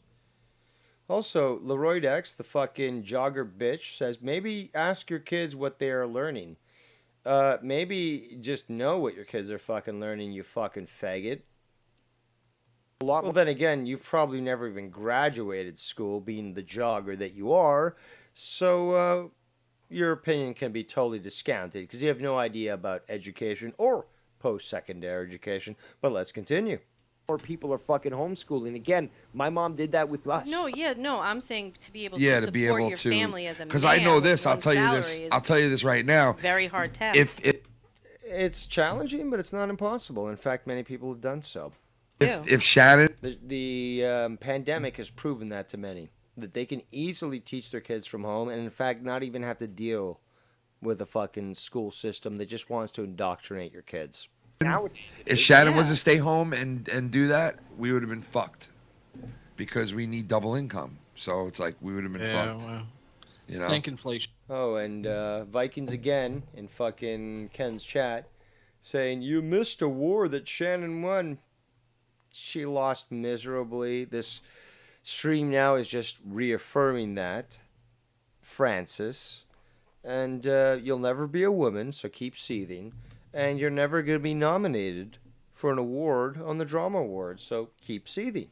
Also, Leroy Dex, the fucking jogger bitch, says maybe ask your kids what they are learning. Maybe just know what your kids are fucking learning, you fucking faggot. Well, then again, you've probably never even graduated school, being the jogger that you are. So, your opinion can be totally discounted because you have no idea about education or post-secondary education. But let's continue. More people are fucking homeschooling. Again, my mom did that with us. No, I'm saying to be able to Yeah, to support be able your to, family as a man. because I know this. I'll with tell you one this. salary is I'll tell you this right now. Very hard task. It's challenging, but it's not impossible. In fact, many people have done so. If Shannon, the pandemic has proven that to many, that they can easily teach their kids from home, and in fact, not even have to deal with a fucking school system that just wants to indoctrinate your kids. if Shannon was to stay home and do that, we would have been fucked because we need double income. So it's like we would have been fucked. Well, Think inflation. Oh, and Vikings again in fucking Ken's chat saying, you missed a war that Shannon won. She lost miserably. This stream now is just reaffirming that. Francis. And you'll never be a woman, so keep seething. And you're never going to be nominated for an award on the Drama Awards, so keep seething.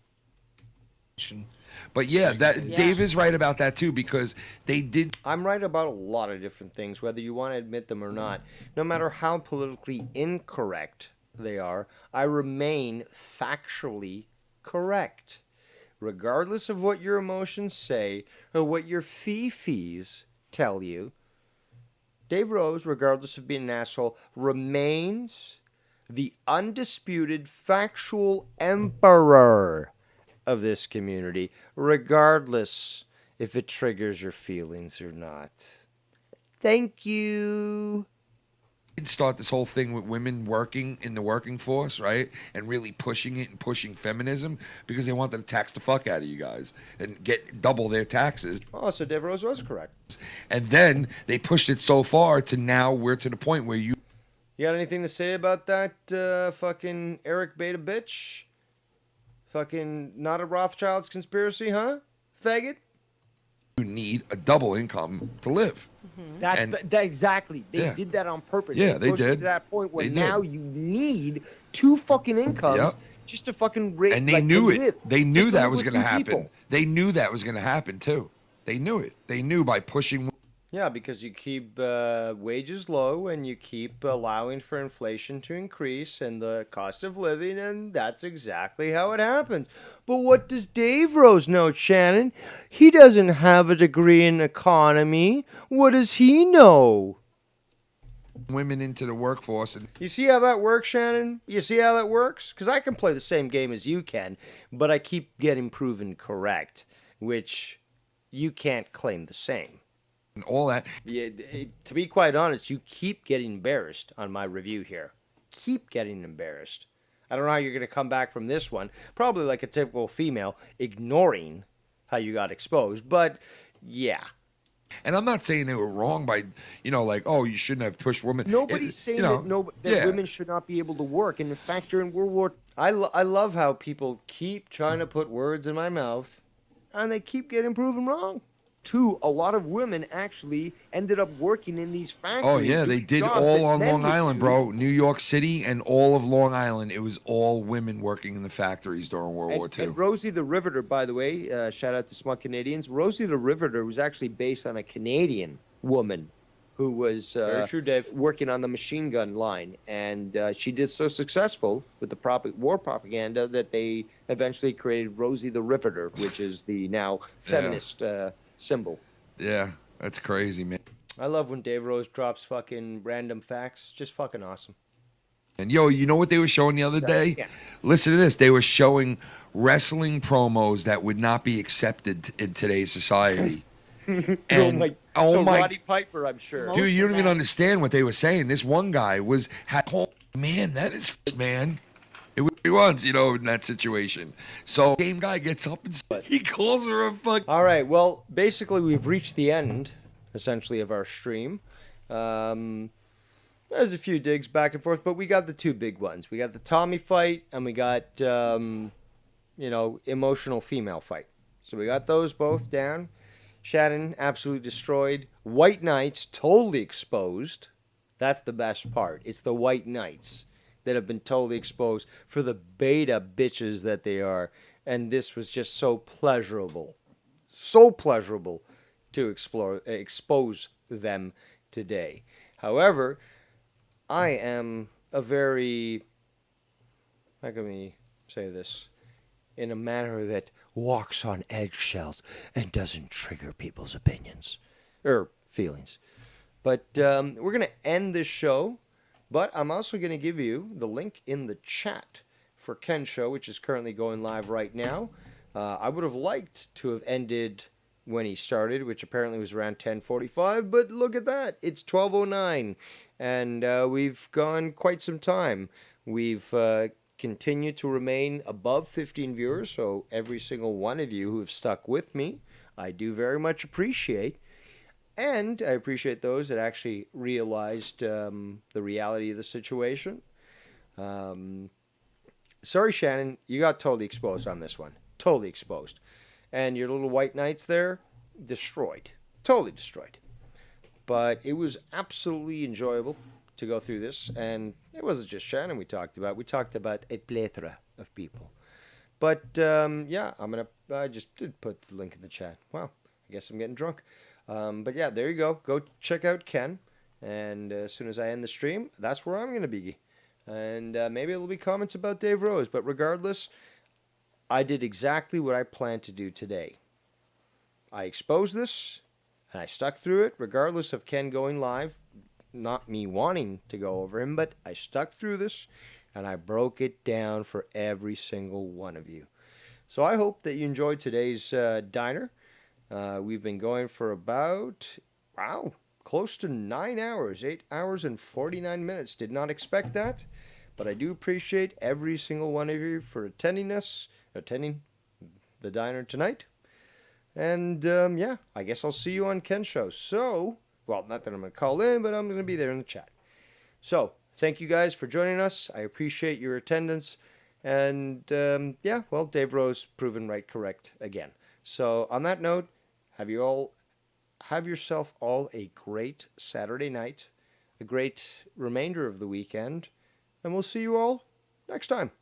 But yeah, Dave is right about that too, because they did. I'm right about a lot of different things, whether you want to admit them or not. No matter how politically incorrect they are, I remain factually correct. Regardless of what your emotions say or what your fifis tell you, Dave Rose, regardless of being an asshole, remains the undisputed factual emperor of this community, regardless if it triggers your feelings or not. Thank you. Start this whole thing with women working in the working force, right? And really pushing it and pushing feminism because they wanted to tax the fuck out of you guys and get double their taxes. Oh, so Dave Rose was correct. And then they pushed it so far to now we're to the point where you got anything to say about that fucking Eric Beta bitch? Fucking not a Rothschild's conspiracy, huh? Faggot? You need a double income to live. That's exactly. They did that on purpose. Yeah, they pushed it did. to that point where They now did. you need 2 fucking incomes just to fucking raise. And they knew it. They knew Just to that live was with going to 2 happen. people. They knew that was going to happen too. They knew it. They knew by pushing. Yeah, because you keep wages low and you keep allowing for inflation to increase and the cost of living, and that's exactly how it happens. But what does Dave Rose know, Shannon? He doesn't have a degree in economy. What does he know? women into the workforce. And you see how that works, Shannon? You see how that works? Because I can play the same game as you can, but I keep getting proven correct, which you can't claim the same. And all that. Yeah, to be quite honest, you keep getting embarrassed on my review here. Keep getting embarrassed. I don't know how you're going to come back from this one. Probably like a typical female, ignoring how you got exposed. But, yeah. And I'm not saying they were wrong by, like, oh, you shouldn't have pushed women. Nobody's saying that women should not be able to work. And in fact, during World War I love how people keep trying to put words in my mouth, and they keep getting proven wrong. II, a lot of women actually ended up working in these factories. Oh, yeah, they did all on Long Island, bro. New York City and all of Long Island, it was all women working in the factories during World War II. And Rosie the Riveter, by the way, shout out to Smug Canadians. Rosie the Riveter was actually based on a Canadian woman who was Very true, Dave. working on the machine gun line. And she did so successful with the war propaganda that they eventually created Rosie the Riveter, which is the now feminist symbol. Yeah, that's crazy, man. I love when Dave Rose drops fucking random facts. Just fucking awesome. And yo, you know what they were showing the other day? Yeah. Listen to this. They were showing wrestling promos that would not be accepted in today's society. And Roddy Piper, I'm sure. Dude, you don't even understand what they were saying. This one guy man, that is man. It was he was, in that situation. So same guy gets up and he calls her a fuck. All right, well, basically we've reached the end, essentially, of our stream. There's a few digs back and forth, but we got the two big ones. We got the Tommy fight, and we got, emotional female fight. So we got those both down. Shannon, absolutely destroyed. White Knights, totally exposed. That's the best part. It's the White Knights that have been totally exposed for the beta bitches that they are. And this was just so pleasurable to expose them today. However, I am a very, how can we say this, in a manner that walks on eggshells and doesn't trigger people's opinions or feelings. But we're going to end this show. But I'm also going to give you the link in the chat for Ken's show, which is currently going live right now. I would have liked to have ended when he started, which apparently was around 10:45. But look at that. It's 12:09. And we've gone quite some time. We've continued to remain above 15 viewers. So every single one of you who have stuck with me, I do very much appreciate. And I appreciate those that actually realized the reality of the situation. Sorry, Shannon, you got totally exposed on this one. Totally exposed. And your little White Knights there, destroyed. Totally destroyed. But it was absolutely enjoyable to go through this. And it wasn't just Shannon we talked about. We talked about a plethora of people. But, yeah, I just did put the link in the chat. Wow, I guess I'm getting drunk. But yeah, there you go. Go check out Ken. And as soon as I end the stream, that's where I'm going to be. And maybe it'll be comments about Dave Rose. But regardless, I did exactly what I planned to do today. I exposed this, and I stuck through it, regardless of Ken going live. Not me wanting to go over him, but I stuck through this, and I broke it down for every single one of you. So I hope that you enjoyed today's diner. We've been going for about, close to 9 hours, 8 hours and 49 minutes. Did not expect that, but I do appreciate every single one of you for attending the diner tonight. And, yeah, I guess I'll see you on Ken's show. So, well, not that I'm going to call in, but I'm going to be there in the chat. So, thank you guys for joining us. I appreciate your attendance. And, yeah, well, Dave Rose proven correct again. So, on that note, have yourself all a great Saturday night, a great remainder of the weekend, and we'll see you all next time.